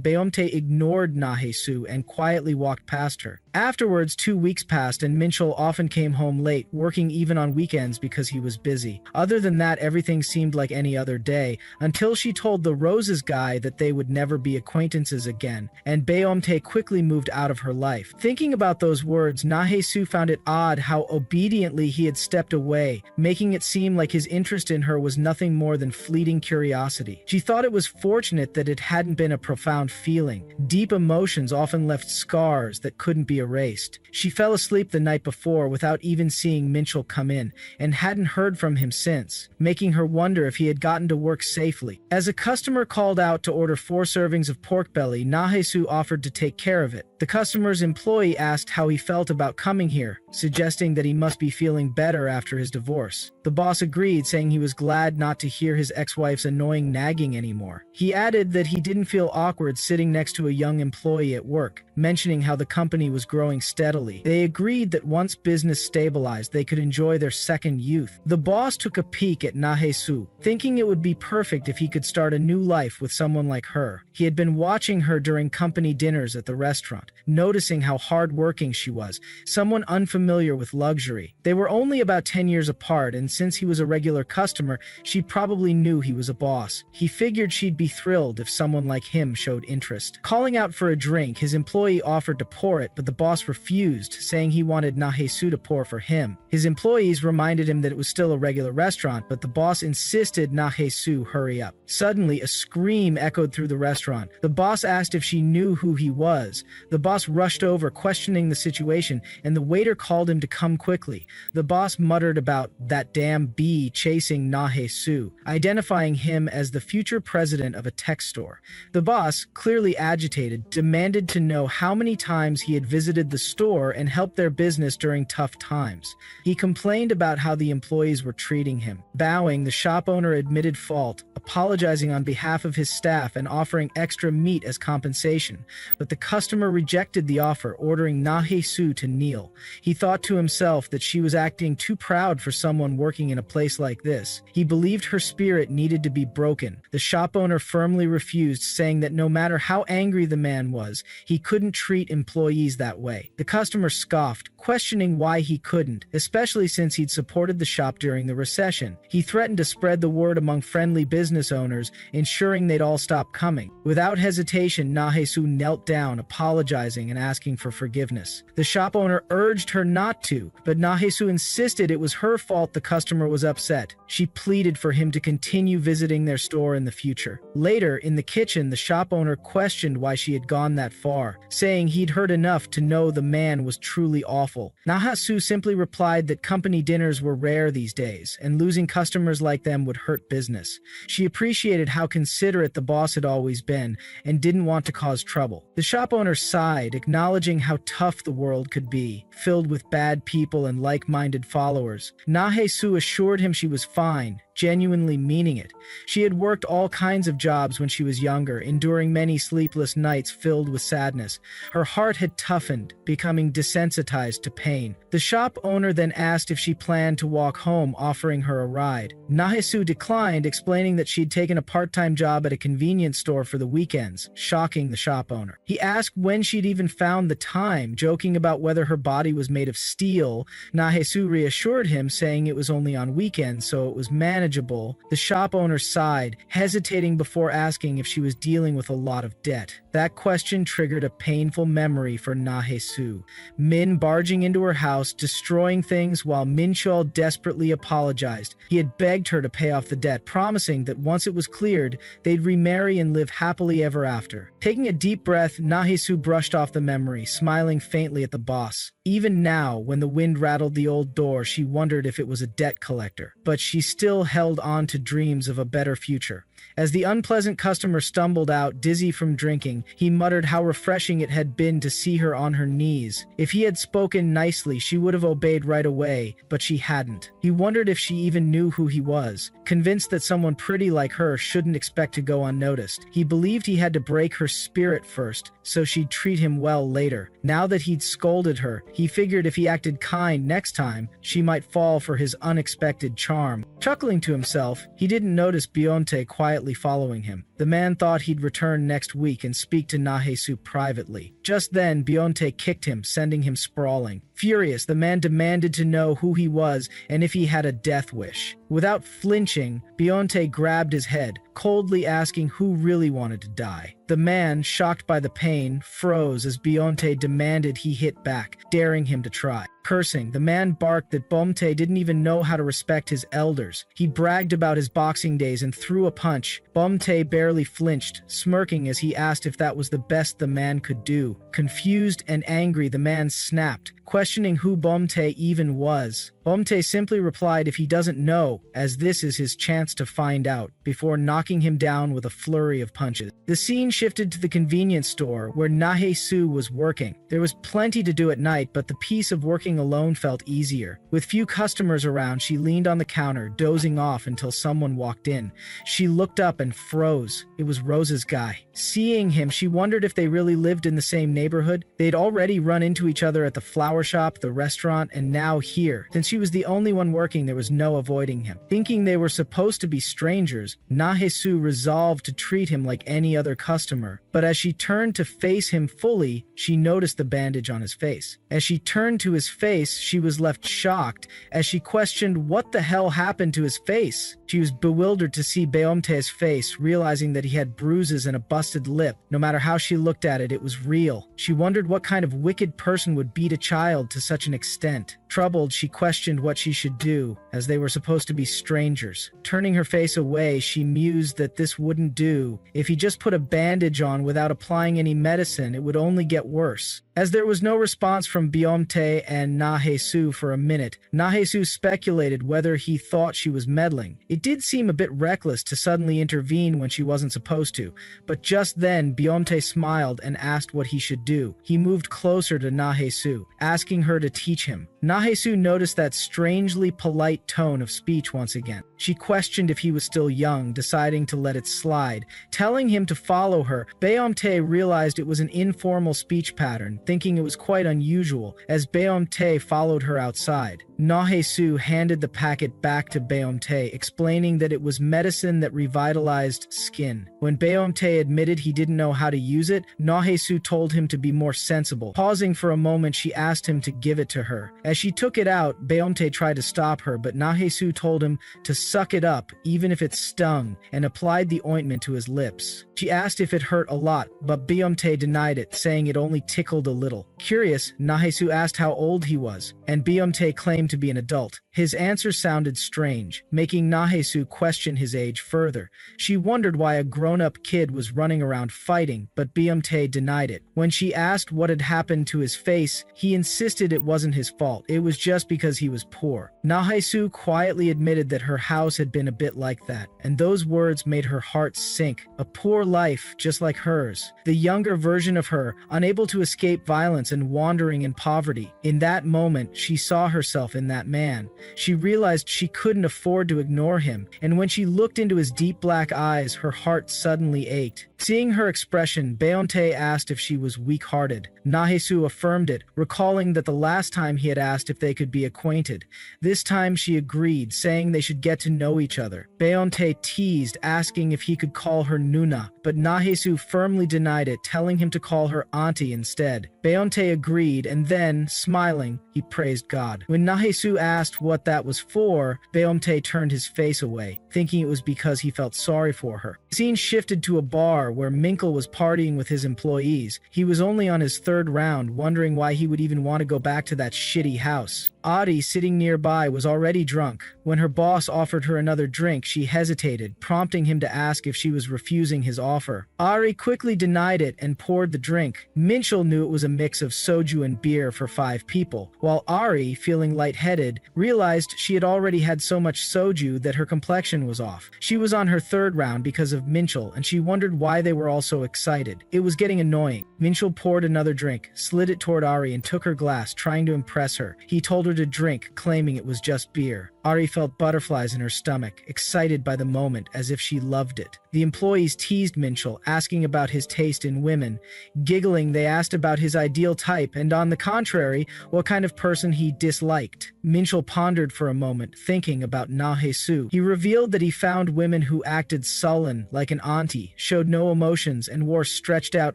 A: Beomte ignored Nahesu and quietly walked past her. Afterwards, 2 weeks passed, and Minchul often came home late, working even on weekends because he was busy. Other than that, everything seemed like any other day, until she told the Roses guy that they would never be acquaintances again, and Beomte quickly moved out of her life. Thinking about those words, Nahesu found it odd how obediently he had stepped away, making it seem like his interest in her was nothing more than fleeting curiosity. She thought it was fortunate that it hadn't been a profound feeling. Deep emotions often left scars that couldn't be erased. She fell asleep the night before without even seeing Minchul come in, and hadn't heard from him since, making her wonder if he had gotten to work safely. As a customer called out to order 4 servings of pork belly, Nahesu offered to take care of it. The customer's employee asked how he felt about coming here, suggesting that he must be feeling better after his divorce. The boss agreed, saying he was glad not to hear his ex-wife's annoying nagging anymore. He added that he didn't feel awkward sitting next to a young employee at work, mentioning how the company was growing steadily. They agreed that once business stabilized, they could enjoy their second youth. The boss took a peek at Nahesu, thinking it would be perfect if he could start a new life with someone like her. He had been watching her during company dinners at the restaurant, noticing how hardworking she was, someone unfamiliar with luxury. They were only about 10 years apart, and since he was a regular customer, she probably knew he was a boss. He figured she'd be thrilled if someone like him showed interest. Calling out for a drink, his employee offered to pour it, but the boss refused, saying he wanted Nahesu to pour for him. His employees reminded him that it was still a regular restaurant, but the boss insisted Nahesu hurry up. Suddenly, a scream echoed through the restaurant. The boss asked if she knew who he was. The boss rushed over, questioning the situation, and the waiter called him to come quickly. The boss muttered about that damn bee chasing Nahesu, identifying him as the future president of a tech store. The boss, clearly agitated, demanded to know how many times he had visited the store and helped their business during tough times. He complained about how the employees were treating him. Bowing, the shop owner admitted fault, apologizing on behalf of his staff and offering extra meat as compensation, but the customer rejected the offer, ordering Nahesu to kneel. He thought to himself that she was acting too proud for someone working in a place like this. He believed her spirit needed to be broken. The shop owner firmly refused, saying that no matter how angry the man was, he couldn't treat employees that way. The customer scoffed, questioning why he couldn't, especially since he'd supported the shop during the recession. He threatened to spread the word among friendly business owners, ensuring they'd all stop coming. Without hesitation, Nahesu knelt down, apologizing and asking for forgiveness. The shop owner urged her not to, but Nahesu insisted it was her fault the customer was upset. She pleaded for him to continue visiting their store in the future. Later, in the kitchen, the shop owner questioned why she had gone that far, saying he'd heard enough to know the man was truly awful. Nahesu simply replied that company dinners were rare these days, and losing customers like them would hurt business. She appreciated how considerate the boss had always been, and didn't want to cause trouble. The shop owner sighed, acknowledging how tough the world could be, filled with bad people and like-minded followers. Nahesu assured him she was fine, genuinely meaning it. She had worked all kinds of jobs when she was younger, enduring many sleepless nights filled with sadness. Her heart had toughened, becoming desensitized to pain. The shop owner then asked if she planned to walk home, offering her a ride. Nahesu declined, explaining that she'd taken a part-time job at a convenience store for the weekends, shocking the shop owner. He asked when she'd even found the time, joking about whether her body was made of steel. Nahesu reassured him, saying it was only on weekends, so it was manageable. The shop owner sighed, hesitating before asking if she was dealing with a lot of debt. That question triggered a painful memory for Nahesu. Min barging into her house, destroying things while Minchul desperately apologized. He had begged her to pay off the debt, promising that once it was cleared, they'd remarry and live happily ever after. Taking a deep breath, Nahesu brushed off the memory, smiling faintly at the boss. Even now, when the wind rattled the old door, she wondered if it was a debt collector. But she still held on to dreams of a better future. As the unpleasant customer stumbled out, dizzy from drinking, he muttered how refreshing it had been to see her on her knees. If he had spoken nicely, she would have obeyed right away, but she hadn't. He wondered if she even knew who he was, convinced that someone pretty like her shouldn't expect to go unnoticed. He believed he had to break her spirit first, so she'd treat him well later. Now that he'd scolded her, he figured if he acted kind next time, she might fall for his unexpected charm. Chuckling to himself, he didn't notice Bionte quietly following him. The man thought he'd return next week and speak to Nahesu privately. Just then, Bionte kicked him, sending him sprawling. Furious, the man demanded to know who he was and if he had a death wish. Without flinching, Bionte grabbed his head, coldly asking who really wanted to die. The man, shocked by the pain, froze as Bionte demanded he hit back, daring him to try. Cursing, the man barked that Bomtae didn't even know how to respect his elders. He bragged about his boxing days and threw a punch. Bomtae barely flinched, smirking as he asked if that was the best the man could do. Confused and angry, the man snapped, questioning who Bomtae even was. Bomtae simply replied if he doesn't know, as this is his chance to find out, before knocking him down with a flurry of punches. The scene shifted to the convenience store where Nahe-su was working. There was plenty to do at night, but the peace of working alone felt easier. With few customers around, she leaned on the counter, dozing off until someone walked in. She looked up and froze. It was Rose's guy. Seeing him, she wondered if they really lived in the same neighborhood. They'd already run into each other at the flower shop, the restaurant, and now here. Since she was the only one working, there was no avoiding him. Thinking they were supposed to be strangers, Nahe-su resolved to treat him like any other customer. But as she turned to face him fully, she noticed the bandage on his face. As she turned to his face, she was left shocked as she questioned what the hell happened to his face. She was bewildered to see Beomtae's face, realizing that he had bruises and a busted lip. No matter how she looked at it, it was real. She wondered what kind of wicked person would beat a child to such an extent. Troubled, she questioned what she should do, as they were supposed to be strangers. Turning her face away, she mused that this wouldn't do. If he just put a bandage on without applying any medicine, it would only get worse. As there was no response from Beomtae and Nahe-su for a minute, Nahe-su speculated whether he thought she was meddling. It did seem a bit reckless to suddenly intervene when she wasn't supposed to, but just then Beomtae smiled and asked what he should do. He moved closer to Nahe-su, asking her to teach him. Nahe-su noticed that strangely polite tone of speech once again. She questioned if he was still young, deciding to let it slide. Telling him to follow her, Beomtae realized it was an informal speech pattern, thinking it was quite unusual, as Beomtae followed her outside. Nahe-su handed the packet back to Beomtae, explaining that it was medicine that revitalized skin. When Beomtae admitted he didn't know how to use it, Nahe-su told him to be more sensible. Pausing for a moment, she asked him to give it to her. As she took it out, Beomtae tried to stop her, but Nahe-su told him to suck it up, even if it stung, and applied the ointment to his lips. She asked if it hurt a lot, but Beomtae denied it, saying it only tickled a little. Curious, Nahe-su asked how old he was, and Beomtae claimed to be an adult. His answer sounded strange, making Nahe-su question his age further. She wondered why a grown-up kid was running around fighting, but Beomtae denied it. When she asked what had happened to his face, he insisted it wasn't his fault. It was just because he was poor. Nahe-su quietly admitted that her house had been a bit like that, and those words made her heart sink. A poor life, just like hers. The younger version of her, unable to escape violence and wandering in poverty. In that moment, she saw herself in that man. She realized she couldn't afford to ignore him, and when she looked into his deep black eyes, her heart suddenly ached. Seeing her expression, Beomtae asked if she was weak-hearted. Nahe-su affirmed it, recalling that the last time he had asked if they could be acquainted. This time she agreed, saying they should get to know each other. Beomtae teased, asking if he could call her Nuna, but Nahe-su firmly denied it, telling him to call her Auntie instead. Beomtae agreed, and then, smiling, he praised God. When Nahe-su asked what that was for, Beomtae turned his face away, thinking it was because he felt sorry for her. The scene shifted to a bar where Minkle was partying with his employees. He was only on his third round, wondering why he would even want to go back to that shitty house. Adi, sitting nearby, was already drunk. When her boss offered her another drink, she hesitated, prompting him to ask if she was refusing his offer. Ari quickly denied it and poured the drink. Minchel knew it was a mix of soju and beer for 5 people, while Ari, feeling lightheaded, realized she had already had so much soju that her complexion was off. She was on her third round because of Minchel, and she wondered why they were all so excited. It was getting annoying. Minchel poured another drink, slid it toward Ari, and took her glass, trying to impress her. He told her to drink, claiming it was just beer. Ari felt butterflies in her stomach, excited by the moment as if she loved it. The employees teased Minchel, asking about his taste in women. Giggling, they asked about his ideal type and, on the contrary, what kind of person he disliked. Minchel pondered for a moment, thinking about Nahe-su. He revealed that he found women who acted sullen, like an auntie, showed no emotions, and wore stretched-out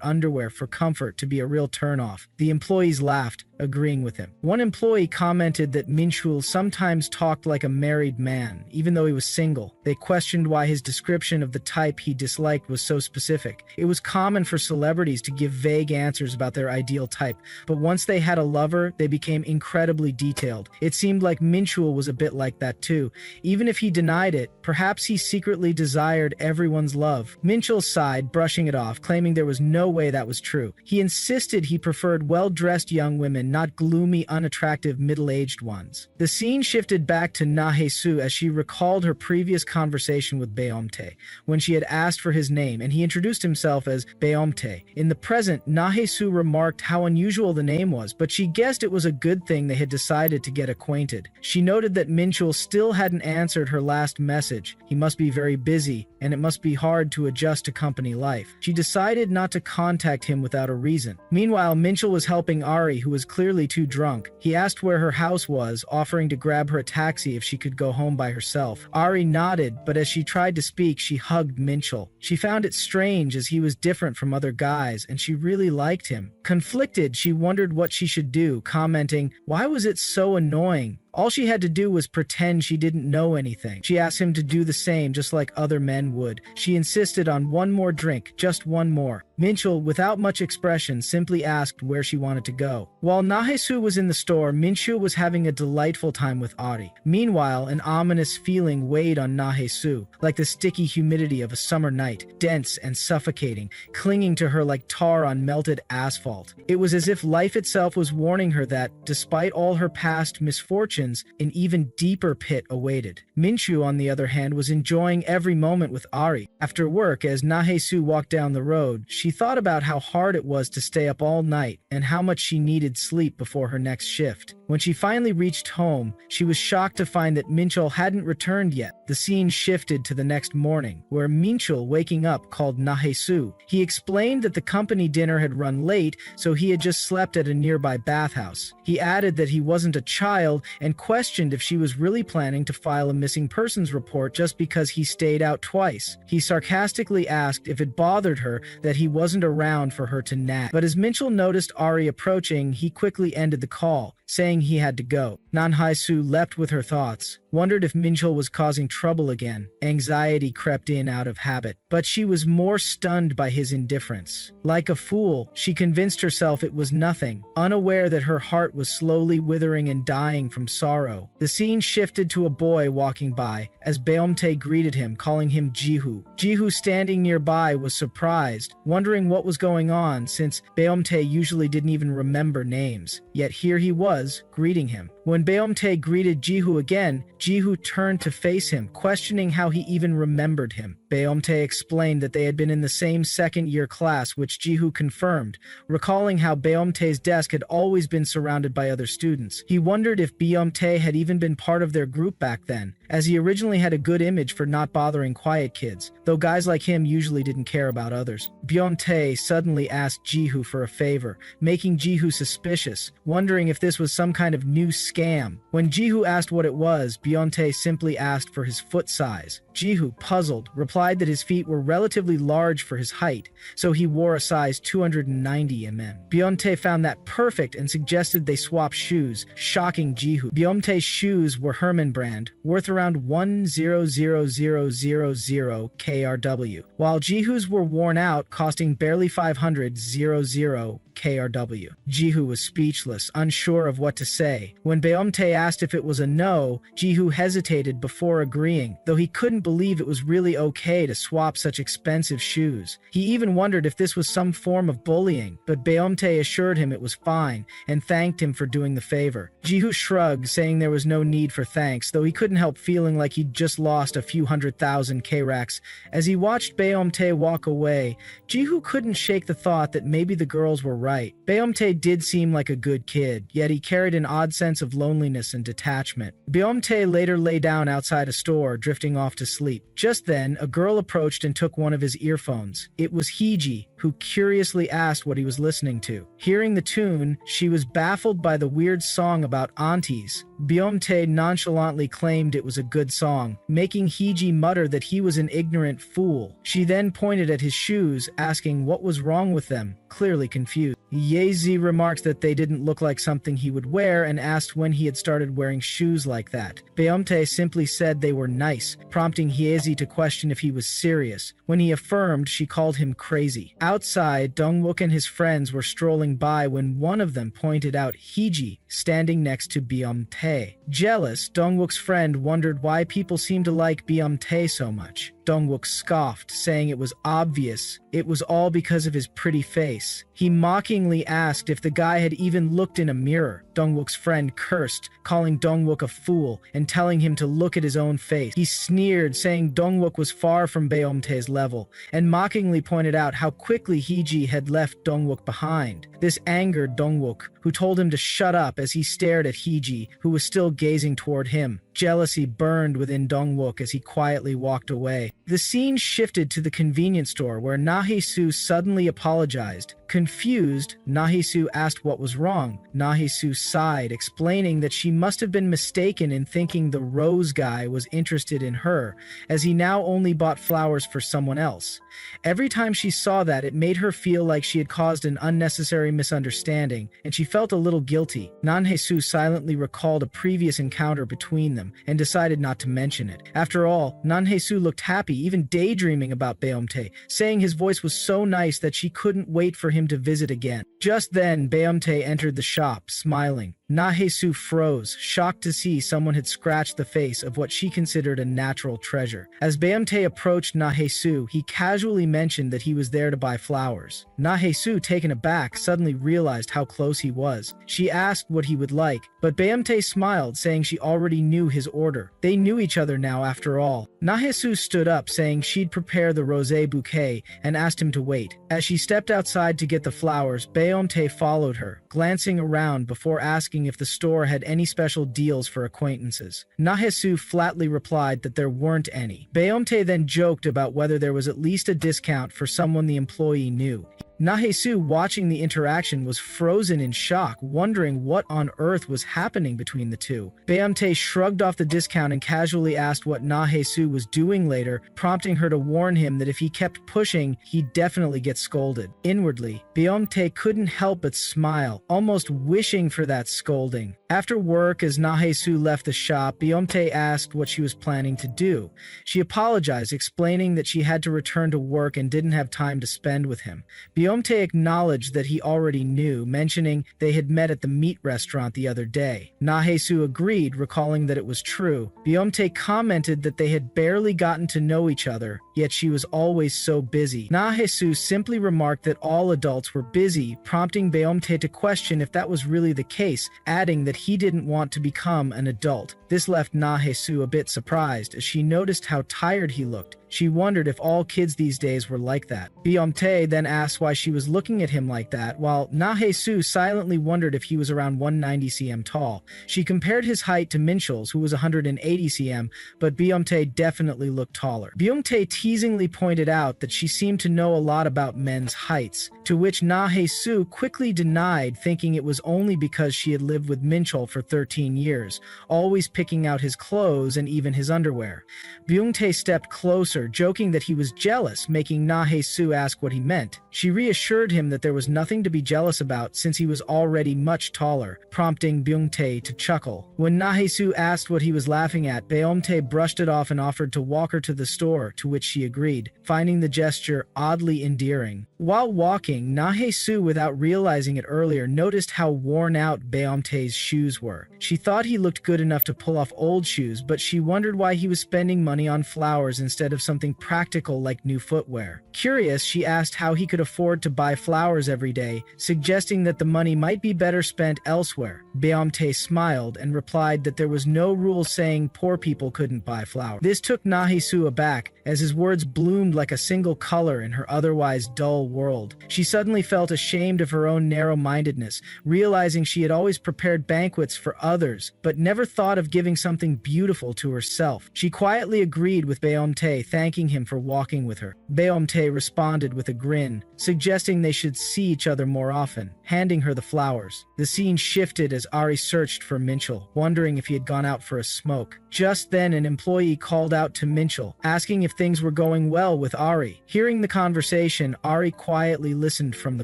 A: underwear for comfort to be a real turnoff. The employees laughed, agreeing with him. One employee commented commented that Minchul sometimes talked like a married man, even though he was single. They questioned why his description of the type he disliked was so specific. It was common for celebrities to give vague answers about their ideal type, but once they had a lover, they became incredibly detailed. It seemed like Minchul was a bit like that too. Even if he denied it, perhaps he secretly desired everyone's love. Minchul sighed, brushing it off, claiming there was no way that was true. He insisted he preferred well-dressed young women, not gloomy, unattractive, middle-aged ones. The scene shifted back to Nahesu as she recalled her previous conversation with Beomte, when she had asked for his name, and he introduced himself as Beomte. In the present, Nahesu remarked how unusual the name was, but she guessed it was a good thing they had decided to get acquainted. She noted that Minchul still hadn't answered her last message. He must be very busy, and it must be hard to adjust to company life. She decided not to contact him without a reason. Meanwhile, Minchul was helping Ari, who was clearly too drunk. He asked where her house was, offering to grab her a taxi if she could go home by herself. Ari nodded, but as she tried to speak, she hugged Minchul. She found it strange as he was different from other guys, and she really liked him. Conflicted, she wondered what she should do, commenting, "Why was it so annoying? All she had to do was pretend she didn't know anything." She asked him to do the same, just like other men would. She insisted on one more drink, just one more. Minchul, without much expression, simply asked where she wanted to go. While Nahesu was in the store, Minchul was having a delightful time with Ari. Meanwhile, an ominous feeling weighed on Nahesu, like the sticky humidity of a summer night, dense and suffocating, clinging to her like tar on melted asphalt. It was as if life itself was warning her that, despite all her past misfortunes, an even deeper pit awaited. Minchu, on the other hand, was enjoying every moment with Ari. After work, as Nahesu walked down the road, she thought about how hard it was to stay up all night and how much she needed sleep before her next shift. When she finally reached home, she was shocked to find that Minchul hadn't returned yet. The scene shifted to the next morning, where Minchul, waking up, called Nahesu. He explained that the company dinner had run late, so he had just slept at a nearby bathhouse. He added that he wasn't a child and questioned if she was really planning to file a missing persons report just because he stayed out twice. He sarcastically asked if it bothered her that he wasn't around for her to nag. But as Minchul noticed Ari approaching, he quickly ended the call, saying he had to go. Nahesu leapt with her thoughts, wondered if Minchul was causing trouble again. Anxiety crept in out of habit, but she was more stunned by his indifference. Like a fool, she convinced herself it was nothing, unaware that her heart was slowly withering and dying from sorrow. The scene shifted to a boy walking by, as Beomte greeted him, calling him Jihu. Jihu, standing nearby, was surprised, wondering what was going on since Beomte usually didn't even remember names. Yet here he was, greeting him. When Beomte greeted Jihu again, Jihu turned to face him, questioning how he even remembered him. Beomte explained that they had been in the same second-year class, which Jihu confirmed, recalling how Beomte's desk had always been surrounded by other students. He wondered if Beomte had even been part of their group back then, as he originally had a good image for not bothering quiet kids, though guys like him usually didn't care about others. Beomte suddenly asked Jihu for a favor, making Jihu suspicious, wondering if this was some kind of new scam. When Jihu asked what it was, Beomte simply asked for his foot size. Jihu, puzzled, replied that his feet were relatively large for his height, so he wore a size 290 mm. Beomte found that perfect and suggested they swap shoes, shocking Jihu. Beomte's shoes were Herman brand, worth around 100,000 KRW, while Jihu's were worn out, costing barely 500,000 KRW. Jihu was speechless, unsure of what to say. When Beomte asked if it was a no, Jihu hesitated before agreeing, though he couldn't believe it was really okay to swap such expensive shoes. He even wondered if this was some form of bullying, but Beomte assured him it was fine and thanked him for doing the favor. Jihu shrugged, saying there was no need for thanks, though he couldn't help feeling like he'd just lost a few 100,000 KRAX. As he watched Beomte walk away, Jihu couldn't shake the thought that maybe the girls were right. Beomte did seem like a good kid, yet he carried an odd sense of loneliness and detachment. Beomte later lay down outside a store, drifting off to sleep. Just then, a girl approached and took one of his earphones. It was Hiji, who curiously asked what he was listening to. Hearing the tune, she was baffled by the weird song about aunties. Beomte nonchalantly claimed it was a good song, making Hiji mutter that he was an ignorant fool. She then pointed at his shoes, asking what was wrong with them, clearly confused. Yaezi remarked that they didn't look like something he would wear and asked when he had started wearing shoes like that. Beomte simply said they were nice, prompting Yaezi to question if he was serious. When he affirmed, she called him crazy. Outside, Dongwook and his friends were strolling by when one of them pointed out Hiji standing next to Beomte. Jealous, Dongwook's friend wondered why people seemed to like Beomte so much. Dongwook scoffed, saying it was obvious it was all because of his pretty face. He mockingly asked if the guy had even looked in a mirror. Dongwook's friend cursed, calling Dongwook a fool and telling him to look at his own face. He sneered, saying Dongwook was far from Beomte's level, and mockingly pointed out how quickly Hiji had left Dongwook behind. This angered Dongwook, who told him to shut up as he stared at Hiji, who was still gazing toward him. Jealousy burned within Dongwook as he quietly walked away. The scene shifted to the convenience store where Nahesu suddenly apologized. Confused, Nahesu asked what was wrong. Nahesu sighed, explaining that she must have been mistaken in thinking the rose guy was interested in her, as he now only bought flowers for someone else. Every time she saw that, it made her feel like she had caused an unnecessary misunderstanding, and she felt a little guilty. Nahesu silently recalled a previous encounter between them and decided not to mention it. After all, Nahesu looked happy, even daydreaming about Beomte, saying his voice was so nice that she couldn't wait for him to visit again. Just then, Beomte entered the shop, smiling. Nahesu froze, shocked to see someone had scratched the face of what she considered a natural treasure. As Beomte approached Nahesu, he casually mentioned that he was there to buy flowers. Nahesu, taken aback, suddenly realized how close he was. She asked what he would like, but Beomte smiled, saying she already knew his order. They knew each other now, after all. Nahesu stood up, saying she'd prepare the rosé bouquet, and asked him to wait. As she stepped outside to get the flowers, Beomte followed her, glancing around before asking if the store had any special deals for acquaintances. Nahesu flatly replied that there weren't any. Beomte then joked about whether there was at least a discount for someone the employee knew. Nahesu, watching the interaction, was frozen in shock, wondering what on earth was happening between the two. Beomte shrugged off the discount and casually asked what Nahesu was doing later, prompting her to warn him that if he kept pushing, he'd definitely get scolded. Inwardly, Beomte couldn't help but smile, almost wishing for that scolding. After work, as Nahesu left the shop, Beomte asked what she was planning to do. She apologized, explaining that she had to return to work and didn't have time to spend with him. Beomte acknowledged that he already knew, mentioning they had met at the meat restaurant the other day. Nahesu agreed, recalling that it was true. Beomte commented that they had barely gotten to know each other, yet she was always so busy. Nahesu simply remarked that all adults were busy, prompting Beomte to question if that was really the case, adding that he didn't want to become an adult. This left Nahesu a bit surprised, as she noticed how tired he looked. She wondered if all kids these days were like that. Beomte then asked why she was looking at him like that, while Nahesu silently wondered if he was around 190 cm tall. She compared his height to Minchul's, who was 180 cm, but Beomte definitely looked taller. Beomte teasingly pointed out that she seemed to know a lot about men's heights, to which Nahesu quickly denied, thinking it was only because she had lived with Minchul for 13 years, always picking out his clothes and even his underwear. Beomte stepped closer, joking that he was jealous, making Nahesu ask what he meant. She reassured him that there was nothing to be jealous about since he was already much taller, prompting Beomte to chuckle. When Nahesu asked what he was laughing at, Beomte brushed it off and offered to walk her to the store, to which she agreed, finding the gesture oddly endearing. While walking, Nahesu, without realizing it earlier, noticed how worn out Beomte's shoes were. She thought he looked good enough to pull off old shoes, but she wondered why he was spending money on flowers instead of something practical like new footwear. Curious, she asked how he could afford to buy flowers every day, suggesting that the money might be better spent elsewhere. Beomte smiled and replied that there was no rule saying poor people couldn't buy flowers. This took Nahesu aback, as his words bloomed like a single color in her otherwise dull world. She suddenly felt ashamed of her own narrow-mindedness, realizing she had always prepared banquets for others, but never thought of giving something beautiful to herself. She quietly agreed with Beomte, thanking him for walking with her. Beomte responded with a grin, suggesting they should see each other more often, handing her the flowers. The scene shifted as Ari searched for Minchul, wondering if he had gone out for a smoke. Just then, an employee called out to Minchul, asking if if things were going well with Ari. Hearing the conversation, Ari quietly listened from the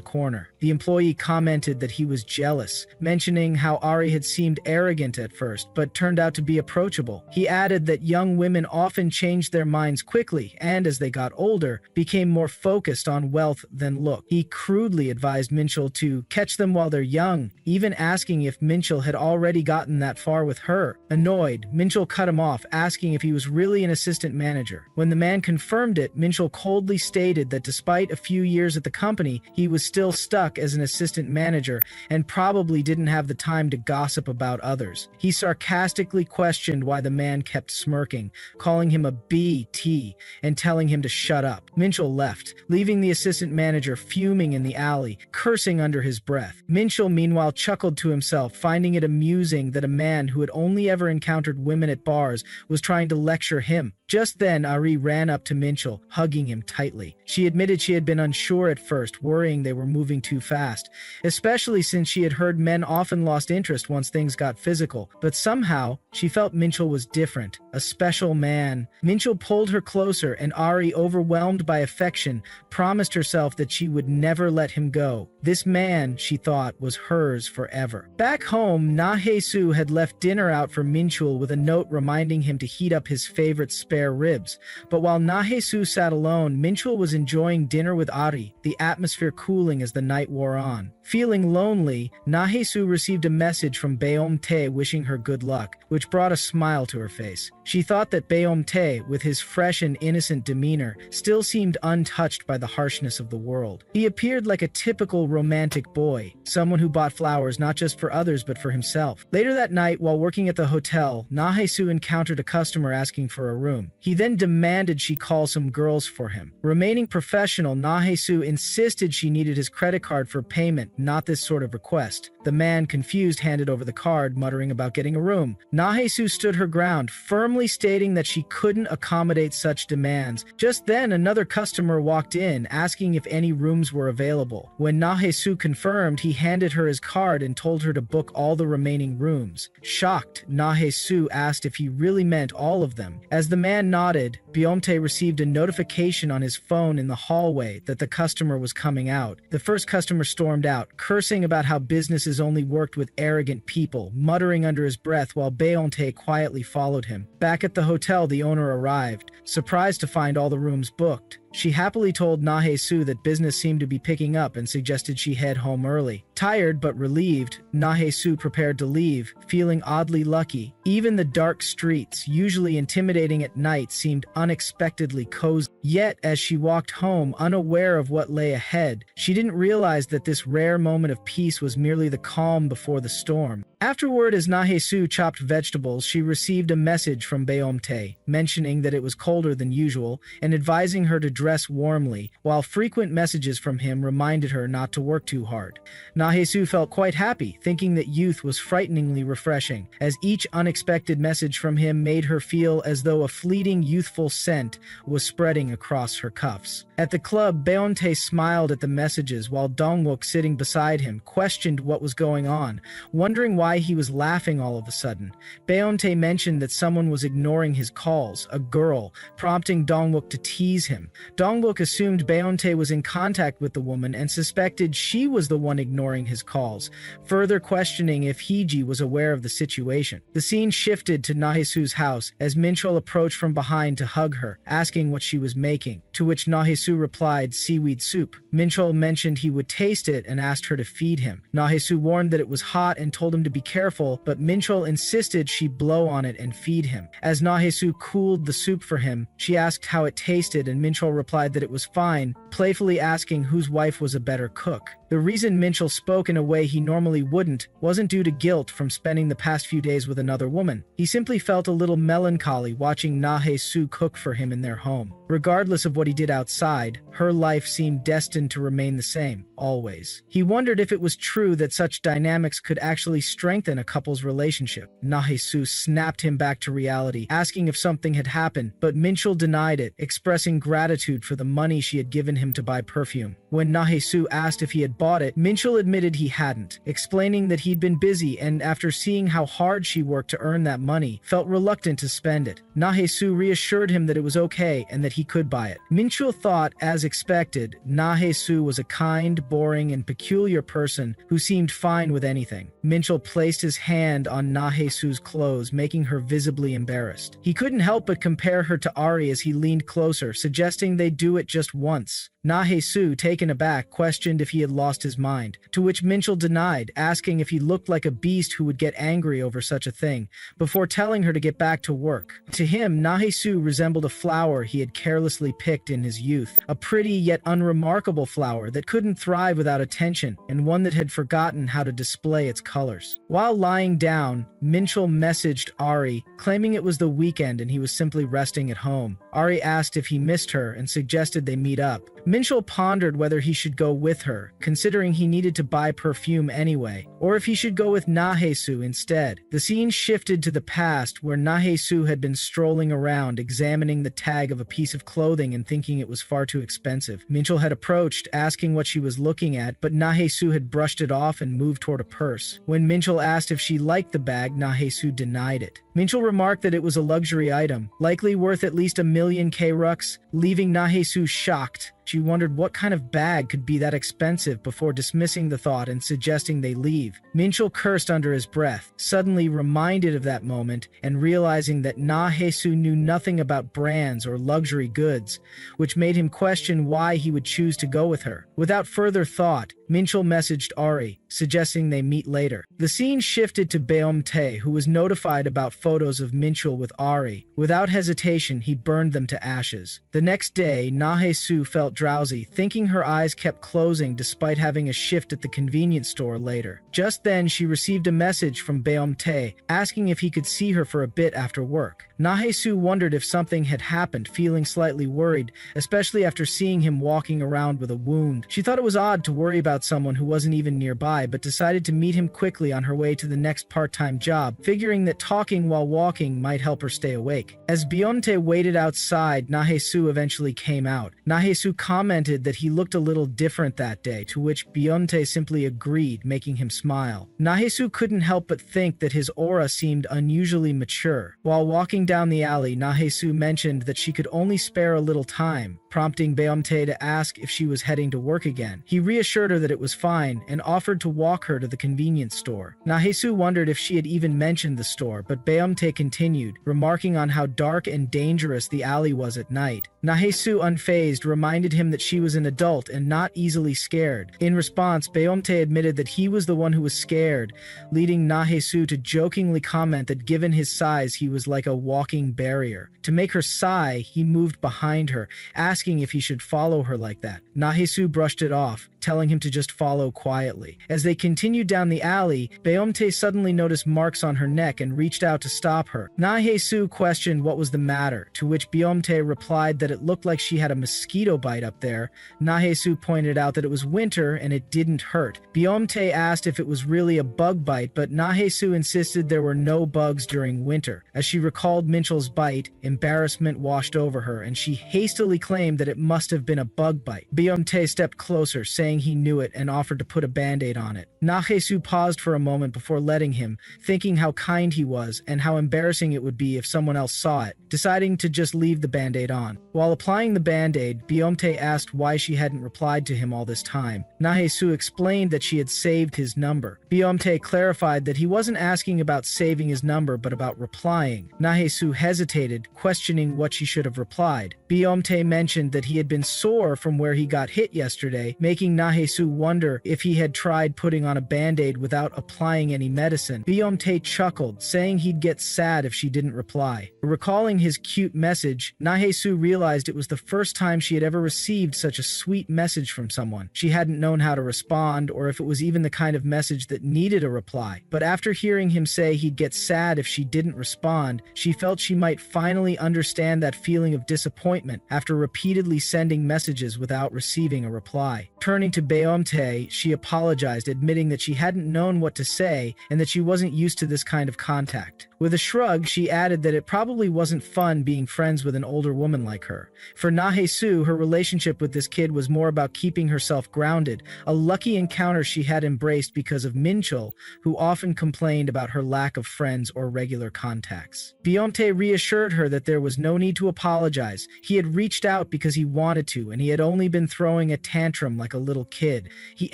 A: corner. The employee commented that he was jealous, mentioning how Ari had seemed arrogant at first, but turned out to be approachable. He added that young women often changed their minds quickly and, as they got older, became more focused on wealth than look. He crudely advised Minchul to catch them while they're young, even asking if Minchul had already gotten that far with her. Annoyed, Minchul cut him off, asking if he was really an assistant manager. When the man confirmed it, Minchul coldly stated that despite a few years at the company, he was still stuck as an assistant manager and probably didn't have the time to gossip about others. He sarcastically questioned why the man kept smirking, calling him a BT and telling him to shut up. Minchul left, leaving the assistant manager fuming in the alley, cursing under his breath. Minchul meanwhile chuckled to himself, finding it amusing that a man who had only ever encountered women at bars was trying to lecture him. Just then, Ari ran up to Minchul, hugging him tightly. She admitted she had been unsure at first, worrying they were moving too fast, especially since she had heard men often lost interest once things got physical. But somehow, she felt Minchul was different, a special man. Minchul pulled her closer, and Ari, overwhelmed by affection, promised herself that she would never let him go. This man, she thought, was hers forever. Back home, Na-Hae-Soo had left dinner out for Minchul with a note reminding him to heat up his favorite spare ribs. But while Na-Hae-Soo sat alone, Minchul was enjoying dinner with Ari, the atmosphere cooling as the night wore on. Feeling lonely, Na-Hae-Soo received a message from Baeom-tae wishing her good luck, which brought a smile to her face. She thought that Baeom-tae, with his fresh and innocent demeanor, still seemed untouched by the harshness of the world. He appeared like a typical romantic boy, someone who bought flowers not just for others but for himself. Later that night, while working at the hotel, Na-Hae-Soo encountered a customer asking for a room. He then demanded she call some girls for him. Remaining professional, Na-Hae-Soo insisted she needed his credit card for payment, not this sort of request. The man, confused, handed over the card, muttering about getting a room. Na-Hae-Soo stood her ground, firmly stating that she couldn't accommodate such demands. Just then, another customer walked in, asking if any rooms were available. When Na-Hae-Soo confirmed, he handed her his card and told her to book all the remaining rooms. Shocked, Na-Hae-Soo asked if he really meant all of them. As the man nodded, Baeom-tae received a notification on his phone in the hallway that the customer was coming out. The first customer stormed out, cursing about how businesses only worked with arrogant people, muttering under his breath while Baeom-tae quietly followed him. Back at the hotel, the owner arrived, surprised to find all the rooms booked. She happily told Na-Hae-Soo that business seemed to be picking up and suggested she head home early. Tired but relieved, Na-Hae-Soo prepared to leave, feeling oddly lucky. Even the dark streets, usually intimidating at night, seemed unexpectedly cozy. Yet, as she walked home, unaware of what lay ahead, she didn't realize that this rare moment of peace was merely the calm before the storm. Afterward, as Na-Hae-Soo chopped vegetables, she received a message from Baeom-tae, mentioning that it was colder than usual and advising her to dress warmly, while frequent messages from him reminded her not to work too hard. Na-Hae-Soo felt quite happy, thinking that youth was frighteningly refreshing, as each unexpected message from him made her feel as though a fleeting youthful scent was spreading across her cuffs. At the club, Baeom-tae smiled at the messages while Dongwook, sitting beside him, questioned what was going on, wondering why he was laughing all of a sudden. Baeom-tae mentioned that someone was ignoring his calls, a girl, prompting Dongwook to tease him. Dongwook assumed Baeom-tae was in contact with the woman and suspected she was the one ignoring his calls, further questioning if Heiji was aware of the situation. The scene shifted to Na-Hae-Soo's house as Minchul approached from behind to hug her, asking what she was making, to which Na-Hae-Soo replied, seaweed soup. Minchul mentioned he would taste it and asked her to feed him. Na-Hae-Soo warned that it was hot and told him to be careful, but Minchul insisted she blow on it and feed him. As Na-Hae-Soo cooled the soup for him, she asked how it tasted and Minchul replied that it was fine, playfully asking whose wife was a better cook. The reason Minchul spoke in a way he normally wouldn't wasn't due to guilt from spending the past few days with another woman. He simply felt a little melancholy watching Na-Hae-Soo cook for him in their home. Regardless of what he did outside, her life seemed destined to remain the same, always. He wondered if it was true that such dynamics could actually strengthen a couple's relationship. Na-Hae-Soo snapped him back to reality, asking if something had happened, but Minchul denied it, expressing gratitude for the money she had given him him to buy perfume. When Nahesu asked if he had bought it, Minchul admitted he hadn't, explaining that he'd been busy and after seeing how hard she worked to earn that money, felt reluctant to spend it. Nahesu reassured him that it was okay and that he could buy it. Minchul thought, as expected, Nahesu was a kind, boring, and peculiar person who seemed fine with anything. Minchul placed his hand on Nahesu's clothes, making her visibly embarrassed. He couldn't help but compare her to Ari as he leaned closer, suggesting they do it just once. Nahesu, taken aback, questioned if he had lost his mind, to which Minchul denied, asking if he looked like a beast who would get angry over such a thing, before telling her to get back to work. To him, Nahesu resembled a flower he had carelessly picked in his youth, a pretty yet unremarkable flower that couldn't thrive without attention, and one that had forgotten how to display its colors. While lying down, Minchul messaged Ari, claiming it was the weekend and he was simply resting at home. Ari asked if he missed her and suggested they meet up. Minchul pondered whether he should go with her, considering he needed to buy perfume anyway, or if he should go with Nahesu instead. The scene shifted to the past, where Nahesu had been strolling around, examining the tag of a piece of clothing and thinking it was far too expensive. Minchul had approached, asking what she was looking at, but Nahesu had brushed it off and moved toward a purse. When Minchul asked if she liked the bag, Nahesu denied it. Minchul remarked that it was a luxury item, likely worth at least 1,000,000 K-Ruks, leaving Nahesu shocked. She wondered what kind of bag could be that expensive before dismissing the thought and suggesting they leave. Minchul cursed under his breath, suddenly reminded of that moment and realizing that Nahesu knew nothing about brands or luxury goods, which made him question why he would choose to go with her. Without further thought, Minchul messaged Ari, suggesting they meet later. The scene shifted to Beomtae, who was notified about photos of Minchul with Ari. Without hesitation, he burned them to ashes. The next day, Nahesu felt drowsy, thinking her eyes kept closing despite having a shift at the convenience store later. Just then, she received a message from Beomtae, asking if he could see her for a bit after work. Nahesu wondered if something had happened, feeling slightly worried, especially after seeing him walking around with a wound. She thought it was odd to worry about someone who wasn't even nearby, but decided to meet him quickly on her way to the next part-time job, figuring that talking while walking might help her stay awake. As Beomtae waited outside, Nahesu eventually came out. Nahesu commented that he looked a little different that day, to which Beomtae simply agreed, making him smile. Nahesu couldn't help but think that his aura seemed unusually mature. While walking down the alley, Nahesu mentioned that she could only spare a little time, prompting Beomtae to ask if she was heading to work again. He reassured her that it was fine and offered to walk her to the convenience store. Nahesu wondered if she had even mentioned the store, but Beomtae continued, remarking on how dark and dangerous the alley was at night. Nahesu, unfazed, reminded him that she was an adult and not easily scared. In response, Beomtae admitted that he was the one who was scared, leading Nahesu to jokingly comment that given his size, he was like a walking barrier. To make her sigh, he moved behind her, asking if he should follow her like that. Nahesu brushed it off, telling him to just follow quietly. As they continued down the alley, Beomtae suddenly noticed marks on her neck and reached out to stop her. Nahesu questioned what was the matter, to which Beomtae replied that it looked like she had a mosquito bite up there. Nahesu pointed out that it was winter and it didn't hurt. Beomtae asked if it was really a bug bite, but Nahesu insisted there were no bugs during winter. As she recalled Minchul's bite, embarrassment washed over her, and she hastily claimed that it must have been a bug bite. Beomtae stepped closer, saying he knew it and offered to put a band-aid on it. Nahesu paused for a moment before letting him, thinking how kind he was and how embarrassing it would be if someone else saw it, deciding to just leave the band-aid on. While applying the band-aid, Beomtae asked why she hadn't replied to him all this time. Nahesu explained that she had saved his number. Beomtae clarified that he wasn't asking about saving his number but about replying. Nahesu hesitated, questioning what she should have replied. Beomtae mentioned that he had been sore from where he got hit yesterday, making Nahesu wonder if he had tried putting on a band-aid without applying any medicine. Beomtae chuckled, saying he'd get sad if she didn't reply. Recalling his cute message, Nahesu realized it was the first time she had ever received such a sweet message from someone. She hadn't known how to respond, or if it was even the kind of message that needed a reply. But after hearing him say he'd get sad if she didn't respond, she felt she might finally understand that feeling of disappointment after repeatedly sending messages without receiving a reply. Turning to Beomte, she apologized, admitting that she hadn't known what to say and that she wasn't used to this kind of contact. With a shrug, she added that it probably wasn't fun being friends with an older woman like her. For Nahesu, her relationship with this kid was more about keeping herself grounded, a lucky encounter she had embraced because of Minchul, who often complained about her lack of friends or regular contacts. Beomte reassured her that there was no need to apologize. He had reached out because he wanted to, and he had only been throwing a tantrum like a little kid. He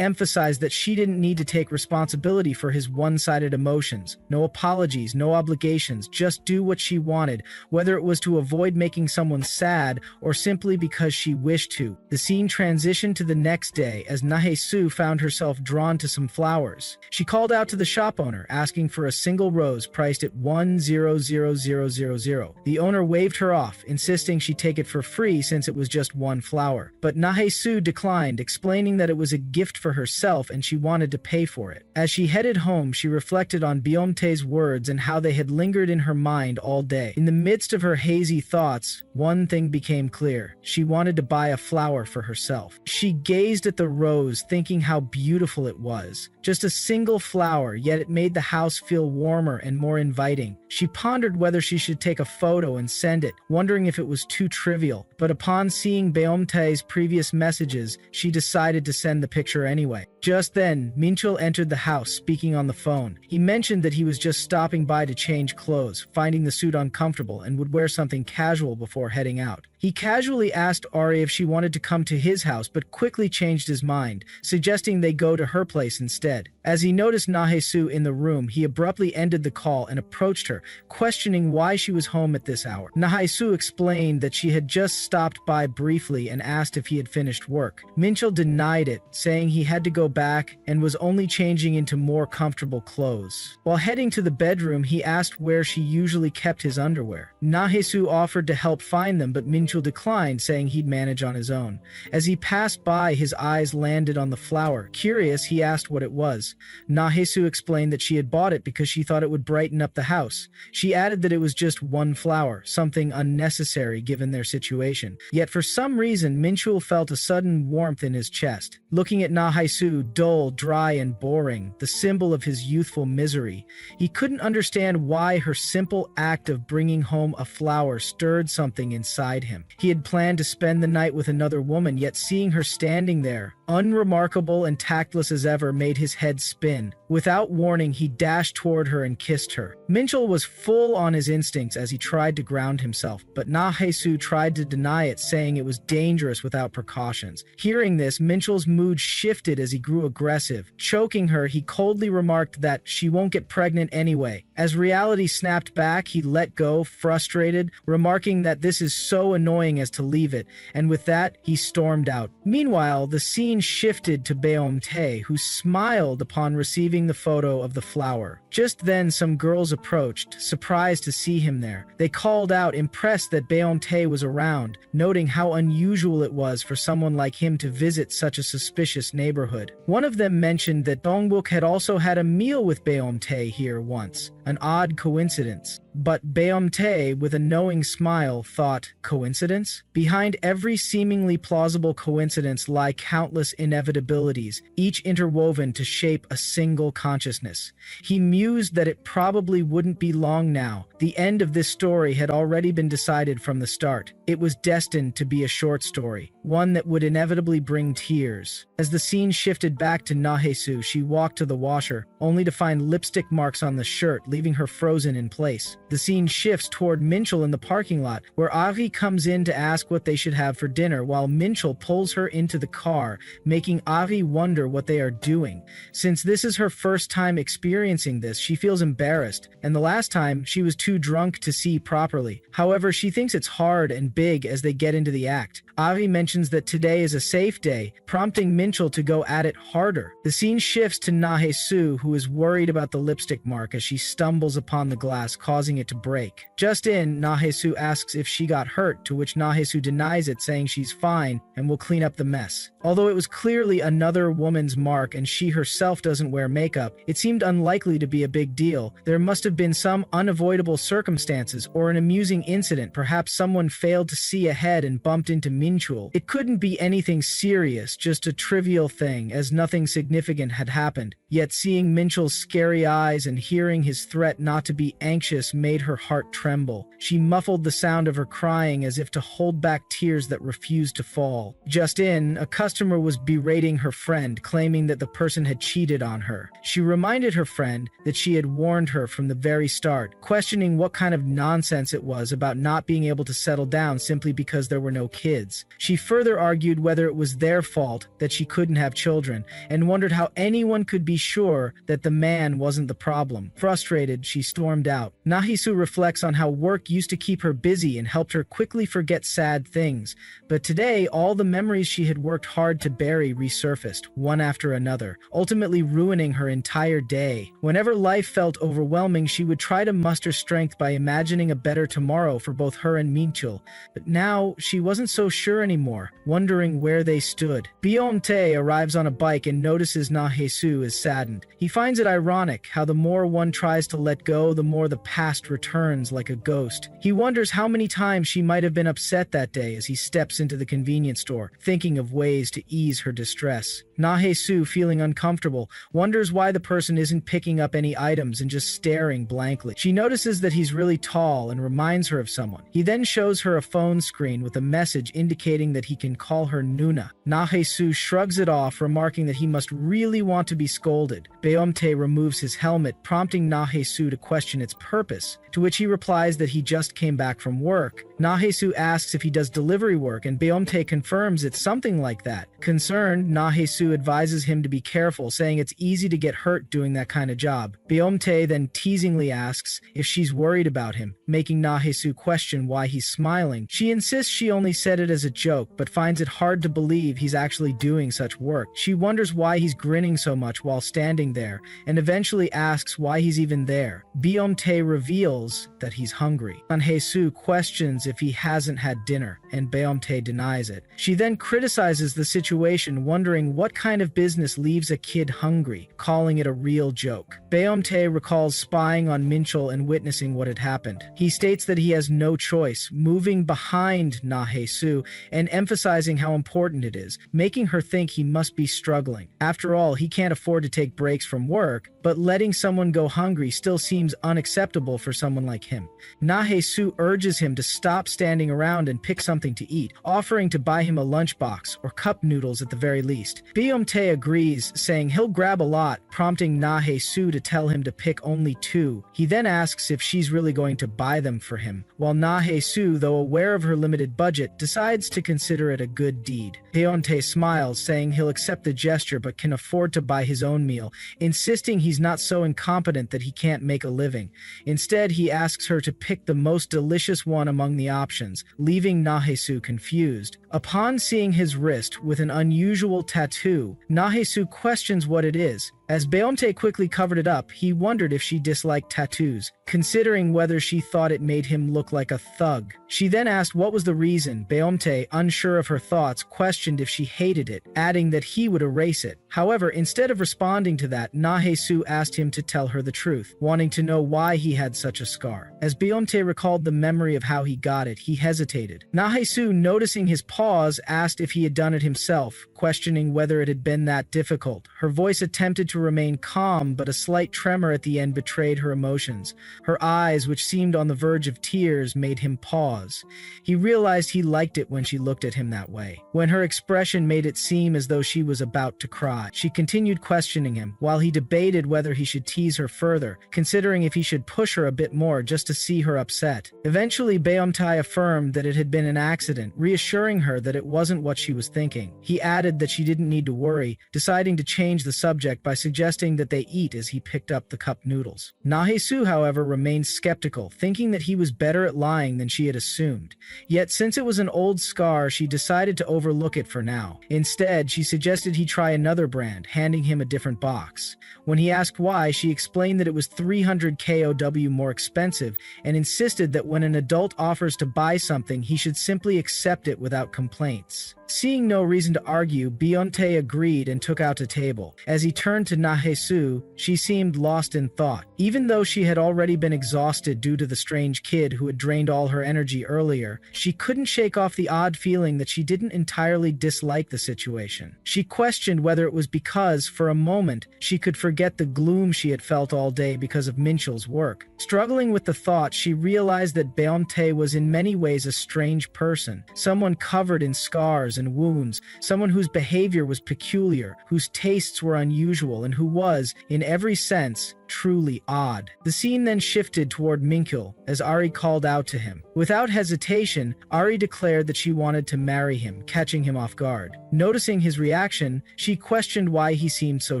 A: emphasized that she didn't need to take responsibility for his one-sided emotions. No apologies, no obligations, just do what she wanted, whether it was to avoid making someone sad or simply because she wished to. The scene transitioned to the next day as Nahesu found herself drawn to some flowers. She called out to the shop owner, asking for a single rose priced at 1,000,000. The owner waved her off, insisting she take it for free since it was just one flower. But Nahesu declined, explaining that it was a gift for herself and she wanted to pay for it. As she headed home, she reflected on Beomte's words and how they had lingered in her mind all day. In the midst of her hazy thoughts, one thing became clear. She wanted to buy a flower for herself. She gazed at the rose, thinking how beautiful it was. Just a single flower, yet it made the house feel warmer and more inviting. She pondered whether she should take a photo and send it, wondering if it was too trivial. But upon seeing Beomte's previous messages, she decided to send the picture anyway. Just then, Minchul entered the house, speaking on the phone. He mentioned that he was just stopping by to change clothes, finding the suit uncomfortable, and would wear something casual before heading out. He casually asked Ari if she wanted to come to his house, but quickly changed his mind, suggesting they go to her place instead. As he noticed Nahesu in the room, he abruptly ended the call and approached her, questioning why she was home at this hour. Nahesu explained that she had just stopped by briefly and asked if he had finished work. Minchul denied it, saying he had to go back and was only changing into more comfortable clothes. While heading to the bedroom, he asked where she usually kept his underwear. Nahesu offered to help find them, but Minchul declined, saying he'd manage on his own. As he passed by, his eyes landed on the flower. Curious, he asked what it was. Nahesu explained that she had bought it because she thought it would brighten up the house. She added that it was just one flower, something unnecessary given their situation. Yet for some reason, Minchul felt a sudden warmth in his chest. Looking at Nahesu, dull, dry, and boring, the symbol of his youthful misery, he couldn't understand why her simple act of bringing home a flower stirred something inside him. He had planned to spend the night with another woman, yet seeing her standing there, unremarkable and tactless as ever, made his head spin. Without warning, he dashed toward her and kissed her. Minchul was full on his instincts as he tried to ground himself, but Nahesu tried to deny it, saying it was dangerous without precautions. Hearing this, Minchul's mood shifted as he grew aggressive. Choking her, he coldly remarked that she won't get pregnant anyway. As reality snapped back, he let go, frustrated, remarking that this is so annoying as to leave it, and with that, he stormed out. Meanwhile, the scene shifted to Beomte, who smiled upon receiving the photo of the flower. Just then, some girls approached, surprised to see him there. They called out, impressed that Beomte was around, noting how unusual it was for someone like him to visit such a suspicious neighborhood. One of them mentioned that Dongbuk had also had a meal with Beomte here once, an odd coincidence. But Beomte, with a knowing smile, thought, coincidence? Behind every seemingly plausible coincidence lie countless inevitabilities, each interwoven to shape a single consciousness. He mused that it probably wouldn't be long now. The end of this story had already been decided from the start. It was destined to be a short story, one that would inevitably bring tears. As the scene shifted back to Nahesu, she walked to the washer, only to find lipstick marks on the shirt, leaving her frozen in place. The scene shifts toward Minchul in the parking lot, where Ari comes in to ask what they should have for dinner, while Minchul pulls her into the car, making Ari wonder what they are doing. Since this is her first time experiencing this, she feels embarrassed, and the last time, she was too drunk to see properly. However, she thinks it's hard and big as they get into the act. Ari mentions that today is a safe day, prompting Minchul to go at it harder. The scene shifts to Nahesu, who is worried about the lipstick mark as she stumbles upon the glass, causing it to break. Just in, Nahesu asks if she got hurt, to which Nahesu denies it, saying she's fine and will clean up the mess. Although it was clearly another woman's mark and she herself doesn't wear makeup, it seemed unlikely to be be a big deal. There must have been some unavoidable circumstances or an amusing incident. Perhaps someone failed to see ahead and bumped into Minchul. It couldn't be anything serious, just a trivial thing, as nothing significant had happened. Yet seeing Minchul's scary eyes and hearing his threat not to be anxious made her heart tremble. She muffled the sound of her crying as if to hold back tears that refused to fall. Just in, a customer was berating her friend, claiming that the person had cheated on her. She reminded her friend that she had warned her from the very start, questioning what kind of nonsense it was about not being able to settle down simply because there were no kids. She further argued whether it was their fault that she couldn't have children, and wondered how anyone could be sure that the man wasn't the problem. Frustrated, she stormed out. Nahisu reflects on how work used to keep her busy and helped her quickly forget sad things, but today all the memories she had worked hard to bury resurfaced, one after another, ultimately ruining her entire day. Whenever life felt overwhelming, she would try to muster strength by imagining a better tomorrow for both her and Minchul, but now she wasn't so sure anymore, wondering where they stood. Bionte arrives on a bike and notices Nahesu is saddened. He finds it ironic how the more one tries to let go, the more the past returns like a ghost. He wonders how many times she might have been upset that day as he steps into the convenience store, thinking of ways to ease her distress. Nahesu, feeling uncomfortable, wonders why the person isn't picking up any items and just staring blankly. She notices that he's really tall and reminds her of someone. He then shows her a phone screen with a message indicating that he can call her Nuna. Nahesu shrugs it off, remarking that he must really want to be scolded. Beomte removes his helmet, prompting Nahesu to question its purpose, to which he replies that he just came back from work. Nahesu asks if he does delivery work, and Beomte confirms it's something like that. Concerned, Nahesu advises him to be careful, saying it's easy to get hurt doing that kind of job. Beomte then teasingly asks if she's worried about him, making Nahesu question why he's smiling. She insists she only said it as a joke, but finds it hard to believe he's actually doing such work. She wonders why he's grinning so much while standing there, and eventually asks why he's even there. Beomte reveals that he's hungry. Nahesu questions if he hasn't had dinner, and Beomte denies it. She then criticizes the situation, wondering what kind of business leaves a kid hungry, calling it a real joke. Beomte recalls spying on Minchul and witnessing what had happened. He states that he has no choice, moving behind Nahesu and emphasizing how important it is, making her think he must be struggling. After all, he can't afford to take breaks from work, but letting someone go hungry still seems unacceptable for someone like him. Nahesu urges him to stop standing around and pick something to eat, offering to buy him a lunchbox or cup noodles at the very least. Beomte agrees, saying he'll grab a lot, prompting Nahesu to tell him to pick only 2. He then asks if she's really going to buy them for him, while Nahesu, though aware of her limited budget, decides to consider it a good deed. Beomte smiles, saying he'll accept the gesture but can afford to buy his own meal, insisting he's not so incompetent that he can't make a living. Instead, he asks her to pick the most delicious one among the options, leaving Nahesu confused. Upon seeing his wrist with an unusual tattoo, Nahesu questions what it is. As Beomte quickly covered it up, he wondered if she disliked tattoos, considering whether she thought it made him look like a thug. She then asked what was the reason. Beomte, unsure of her thoughts, questioned if she hated it, adding that he would erase it. However, instead of responding to that, Nahesu asked him to tell her the truth, wanting to know why he had such a scar. As Beomte recalled the memory of how he got it, he hesitated. Nahesu, noticing his pause, asked if he had done it himself, questioning whether it had been that difficult. Her voice attempted to remain calm, but a slight tremor at the end betrayed her emotions. Her eyes, which seemed on the verge of tears, made him pause. He realized he liked it when she looked at him that way. When her expression made it seem as though she was about to cry, she continued questioning him, while he debated whether he should tease her further, considering if he should push her a bit more just to see her upset. Eventually, Beomtai affirmed that it had been an accident, reassuring her that it wasn't what she was thinking. He added that she didn't need to worry, deciding to change the subject by suggesting that they eat as he picked up the cup noodles. Nahesu, however, remained skeptical, thinking that he was better at lying than she had assumed. Yet since it was an old scar, she decided to overlook it for now. Instead, she suggested he try another brand, handing him a different box. When he asked why, she explained that it was 300 KOW more expensive and insisted that when an adult offers to buy something, he should simply accept it without complaints. Seeing no reason to argue, Beyonce agreed and took out a table. As he turned to Nahesu, she seemed lost in thought. Even though she had already been exhausted due to the strange kid who had drained all her energy earlier, she couldn't shake off the odd feeling that she didn't entirely dislike the situation. She questioned whether it was because, for a moment, she could forget the gloom she had felt all day because of Minchel's work. Struggling with the thought, she realized that Beyonce was in many ways a strange person, someone covered in scars and wounds, someone whose behavior was peculiar, whose tastes were unusual, and who was, in every sense, truly odd. The scene then shifted toward Minkel as Ari called out to him. Without hesitation, Ari declared that she wanted to marry him, catching him off guard. Noticing his reaction, she questioned why he seemed so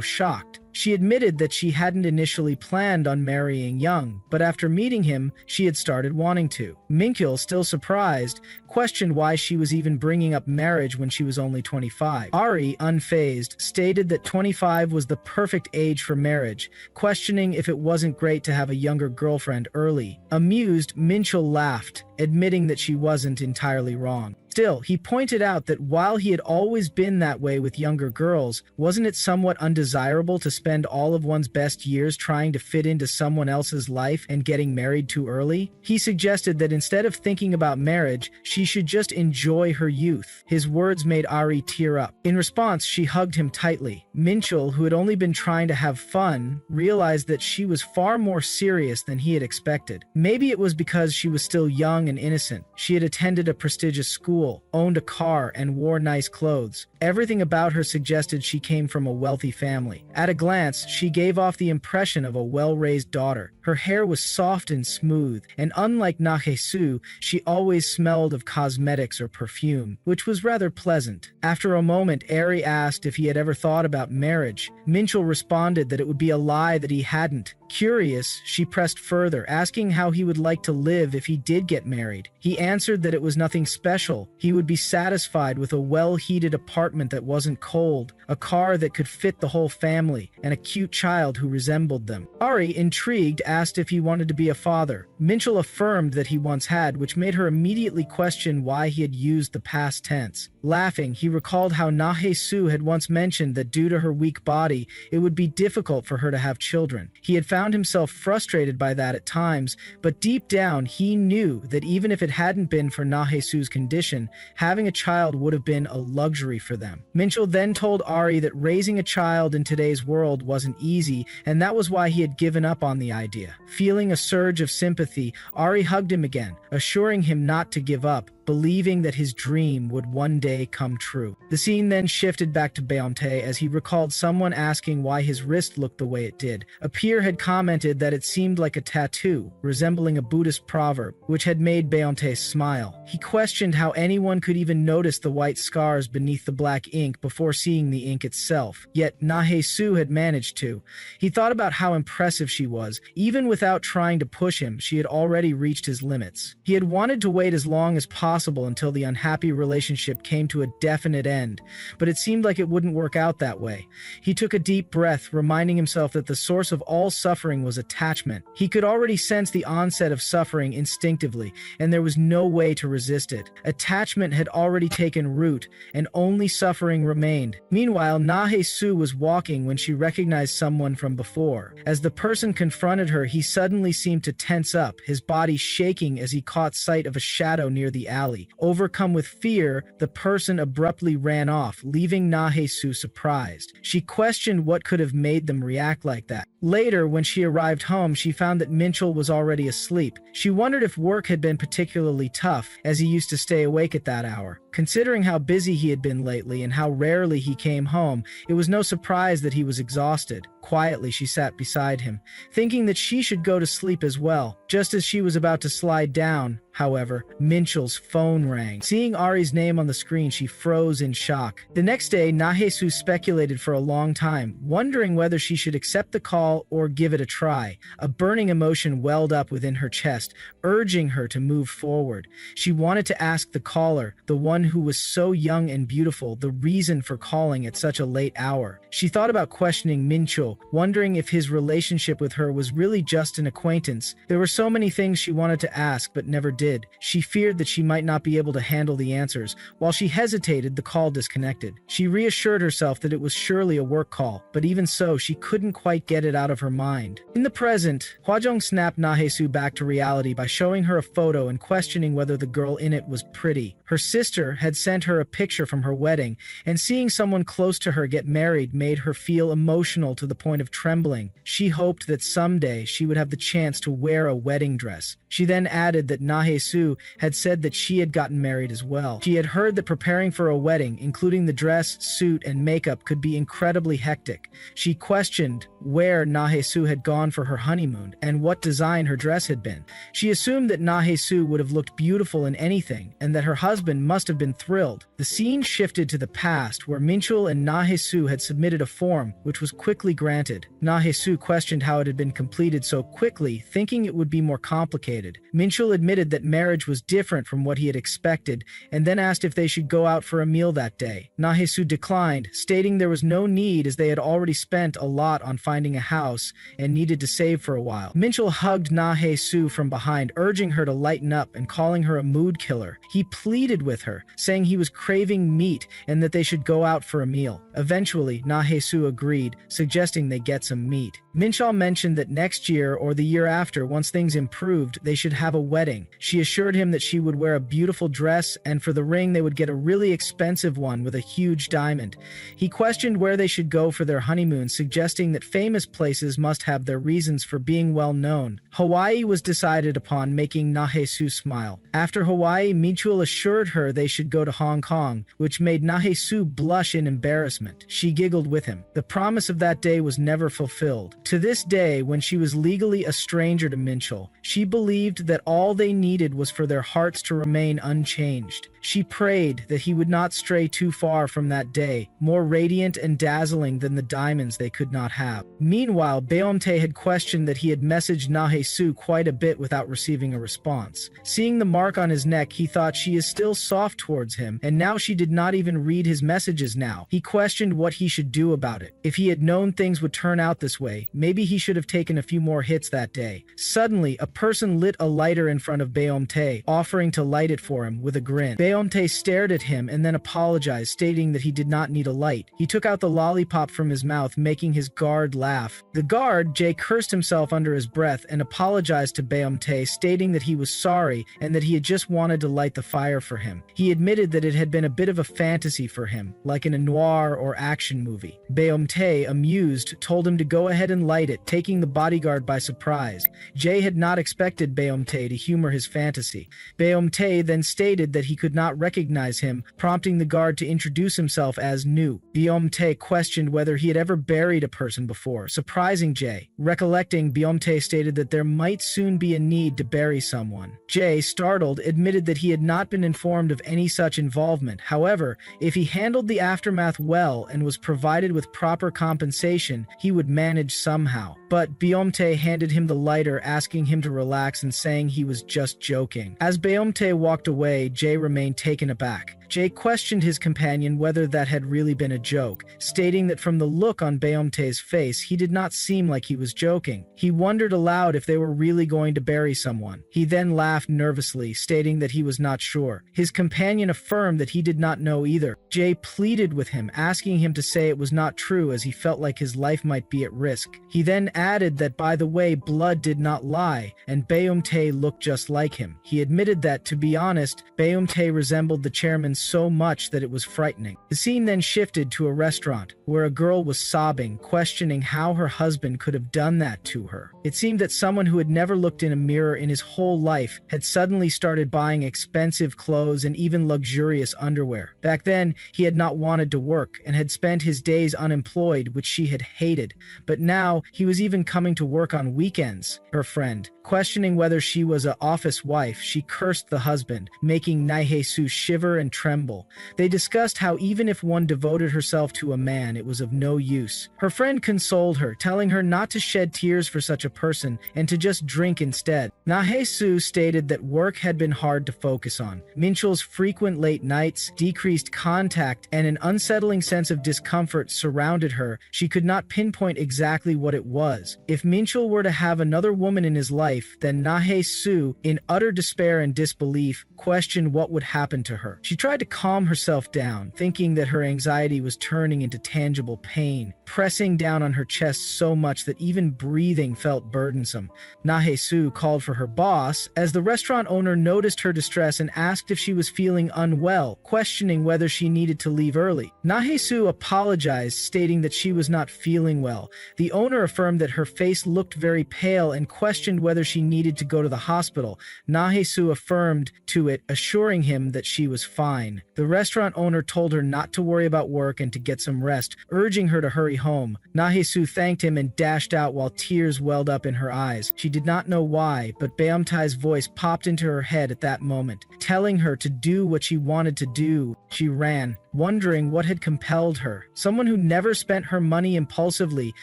A: shocked. She admitted that she hadn't initially planned on marrying Young, but after meeting him, she had started wanting to. Minkel, still surprised, questioned why she was even bringing up marriage when she was only 25. Ari, unfazed, stated that 25 was the perfect age for marriage, questioning if it wasn't great to have a younger girlfriend early. Amused, Minchel laughed, admitting that she wasn't entirely wrong. Still, he pointed out that while he had always been that way with younger girls, wasn't it somewhat undesirable to spend all of one's best years trying to fit into someone else's life and getting married too early? He suggested that instead of thinking about marriage, she should just enjoy her youth. His words made Ari tear up. In response, she hugged him tightly. Minchel, who had only been trying to have fun, realized that she was far more serious than he had expected. Maybe it was because she was still young and innocent. She had attended a prestigious school, owned a car, and wore nice clothes. Everything about her suggested she came from a wealthy family. At a glance, she gave off the impression of a well-raised daughter. Her hair was soft and smooth, and unlike Nahesu, she always smelled of cosmetics or perfume, which was rather pleasant. After a moment, Ari asked if he had ever thought about marriage. Minchel responded that it would be a lie that he hadn't. Curious, she pressed further, asking how he would like to live if he did get married. He answered that it was nothing special. He would be satisfied with a well-heated apartment that wasn't cold, a car that could fit the whole family, and a cute child who resembled them. Ari, intrigued, asked if he wanted to be a father. Minchel affirmed that he once had, which made her immediately question why he had used the past tense. Laughing, he recalled how Nahesu had once mentioned that due to her weak body, it would be difficult for her to have children. He had found himself frustrated by that at times, but deep down he knew that even if it hadn't been for Nahesu's condition, having a child would have been a luxury for them. Minchel then told Ari that raising a child in today's world wasn't easy, and that was why he had given up on the idea. Feeling a surge of sympathy, Ari hugged him again, assuring him not to give up, believing that his dream would one day come true. The scene then shifted back to Beyonce as he recalled someone asking why his wrist looked the way it did. A peer had commented that it seemed like a tattoo, resembling a Buddhist proverb, which had made Beyonce smile. He questioned how anyone could even notice the white scars beneath the black ink before seeing the ink itself, yet Nahesu had managed to. He thought about how impressive she was. Even without trying to push him, she had already reached his limits. He had wanted to wait as long as possible until the unhappy relationship came to a definite end, but it seemed like it wouldn't work out that way. He took a deep breath, reminding himself that the source of all suffering was attachment. He could already sense the onset of suffering instinctively, and there was no way to resist it. Attachment had already taken root, and only suffering remained. Meanwhile, Nahesu was walking when she recognized someone from before. As the person confronted her, he suddenly seemed to tense up, his body shaking as he caught sight of a shadow near the alley. Overcome with fear, the person abruptly ran off, leaving Nahesu surprised. She questioned what could have made them react like that. Later, when she arrived home, she found that Minchel was already asleep. She wondered if work had been particularly tough, as he used to stay awake at that hour. Considering how busy he had been lately and how rarely he came home, it was no surprise that he was exhausted. Quietly, she sat beside him, thinking that she should go to sleep as well. Just as she was about to slide down, however, Minchel's phone rang. Seeing Ari's name on the screen, she froze in shock. The next day, Nahesu speculated for a long time, wondering whether she should accept the call call or give it a try. A burning emotion welled up within her chest, urging her to move forward. She wanted to ask the caller, the one who was so young and beautiful, the reason for calling at such a late hour. She thought about questioning Minchul, wondering if his relationship with her was really just an acquaintance. There were so many things she wanted to ask but never did. She feared that she might not be able to handle the answers. While she hesitated, the call disconnected. She reassured herself that it was surely a work call, but even so, she couldn't quite get it out of her mind. In the present, Hwajong snapped Nahesu back to reality by showing her a photo and questioning whether the girl in it was pretty. Her sister had sent her a picture from her wedding, and seeing someone close to her get married made her feel emotional to the point of trembling. She hoped that someday she would have the chance to wear a wedding dress. She then added that Nahesu had said that she had gotten married as well. She had heard that preparing for a wedding, including the dress, suit, and makeup, could be incredibly hectic. She questioned where Nahesu had gone for her honeymoon and what design her dress had been. She assumed that Nahesu would have looked beautiful in anything and that her husband must have been thrilled. The scene shifted to the past, where Minchul and Nahesu had submitted a form, which was quickly granted. Nahesu questioned how it had been completed so quickly, thinking it would be more complicated. Minchul admitted that marriage was different from what he had expected, and then asked if they should go out for a meal that day. Nahesu declined, stating there was no need as they had already spent a lot on finding a house and needed to save for a while. Minchul hugged Nahesu from behind, urging her to lighten up and calling her a mood killer. He pleaded with her, saying he was craving meat and that they should go out for a meal. Eventually, Nahesu agreed, suggesting they get some meat. Minchul mentioned that next year or the year after, once things improved, they should have a wedding. She assured him that she would wear a beautiful dress, and for the ring they would get a really expensive one with a huge diamond. He questioned where they should go for their honeymoon, suggesting that famous places must have their reasons for being well known. Hawaii was decided upon, making Nahesu smile. After Hawaii, Minchul assured her they should go to Hong Kong, which made Nahesu blush in embarrassment. She giggled with him. The promise of that day was never fulfilled. To this day, when she was legally a stranger to Minchul, she believed that all they needed was for their hearts to remain unchanged. She prayed that he would not stray too far from that day, more radiant and dazzling than the diamonds they could not have. Meanwhile, Beomte had questioned that he had messaged Nahesu quite a bit without receiving a response. Seeing the mark on his neck, he thought she is still soft towards him, and now she did not even read his messages now. He questioned what he should do about it. If he had known things would turn out this way, maybe he should have taken a few more hits that day. Suddenly, a person lit a lighter in front of Beomte, offering to light it for him with a grin. Beomte stared at him and then apologized, stating that he did not need a light. He took out the lollipop from his mouth, making his guard laugh. The guard, Jay, cursed himself under his breath and apologized to Beomte, stating that he was sorry and that he had just wanted to light the fire for him. He admitted that it had been a bit of a fantasy for him, like in a noir or action movie. Beomte, amused, told him to go ahead and light it, taking the bodyguard by surprise. Jay had not expected Beomte to humor his fantasy. Beomte then stated that he could not recognize him, prompting the guard to introduce himself as new. Beomte questioned whether he had ever buried a person before, surprising Jay. Recollecting, Beomte stated that there might soon be a need to bury someone. Jay, startled, admitted that he had not been informed of any such involvement. However, if he handled the aftermath well and was provided with proper compensation, he would manage somehow. But Beomte handed him the lighter, asking him to relax and saying he was just joking. As Beomte walked away, Jay remained taken aback. Jay questioned his companion whether that had really been a joke, stating that from the look on Beomte's face, he did not seem like he was joking. He wondered aloud if they were really going to bury someone. He then laughed nervously, stating that he was not sure. His companion affirmed that he did not know either. Jay pleaded with him, asking him to say it was not true as he felt like his life might be at risk. He then added that, by the way, blood did not lie, and Beomte looked just like him. He admitted that, to be honest, Beomte resembled the chairman so much that it was frightening. The scene then shifted to a restaurant, where a girl was sobbing, questioning how her husband could have done that to her. It seemed that someone who had never looked in a mirror in his whole life had suddenly started buying expensive clothes and even luxurious underwear. Back then, he had not wanted to work and had spent his days unemployed, which she had hated. But now, he was even coming to work on weekends. Her friend, questioning whether she was an office wife, she cursed the husband, making Nahesu shiver and tremble tremble. They discussed how even if one devoted herself to a man, it was of no use. Her friend consoled her, telling her not to shed tears for such a person and to just drink instead. Nahe-soo stated that work had been hard to focus on. Minchul's frequent late nights, decreased contact, and an unsettling sense of discomfort surrounded her. She could not pinpoint exactly what it was. If Minchul were to have another woman in his life, then Nahe-soo, in utter despair and disbelief, questioned what would happen to her. She tried to calm herself down, thinking that her anxiety was turning into tangible pain, pressing down on her chest so much that even breathing felt burdensome. Nahe-soo called for her boss, as the restaurant owner noticed her distress and asked if she was feeling unwell, questioning whether she needed to leave early. Nahe-soo apologized, stating that she was not feeling well. The owner affirmed that her face looked very pale and questioned whether she needed to go to the hospital. Nahe-soo affirmed to it, assuring him that she was fine. The restaurant owner told her not to worry about work and to get some rest, urging her to hurry home. Nahe-soo thanked him and dashed out while tears welled up in her eyes. She did not know why, but Beomtai's voice popped into her head at that moment, telling her to do what she wanted to do. She ran, wondering what had compelled her, someone who never spent her money impulsively,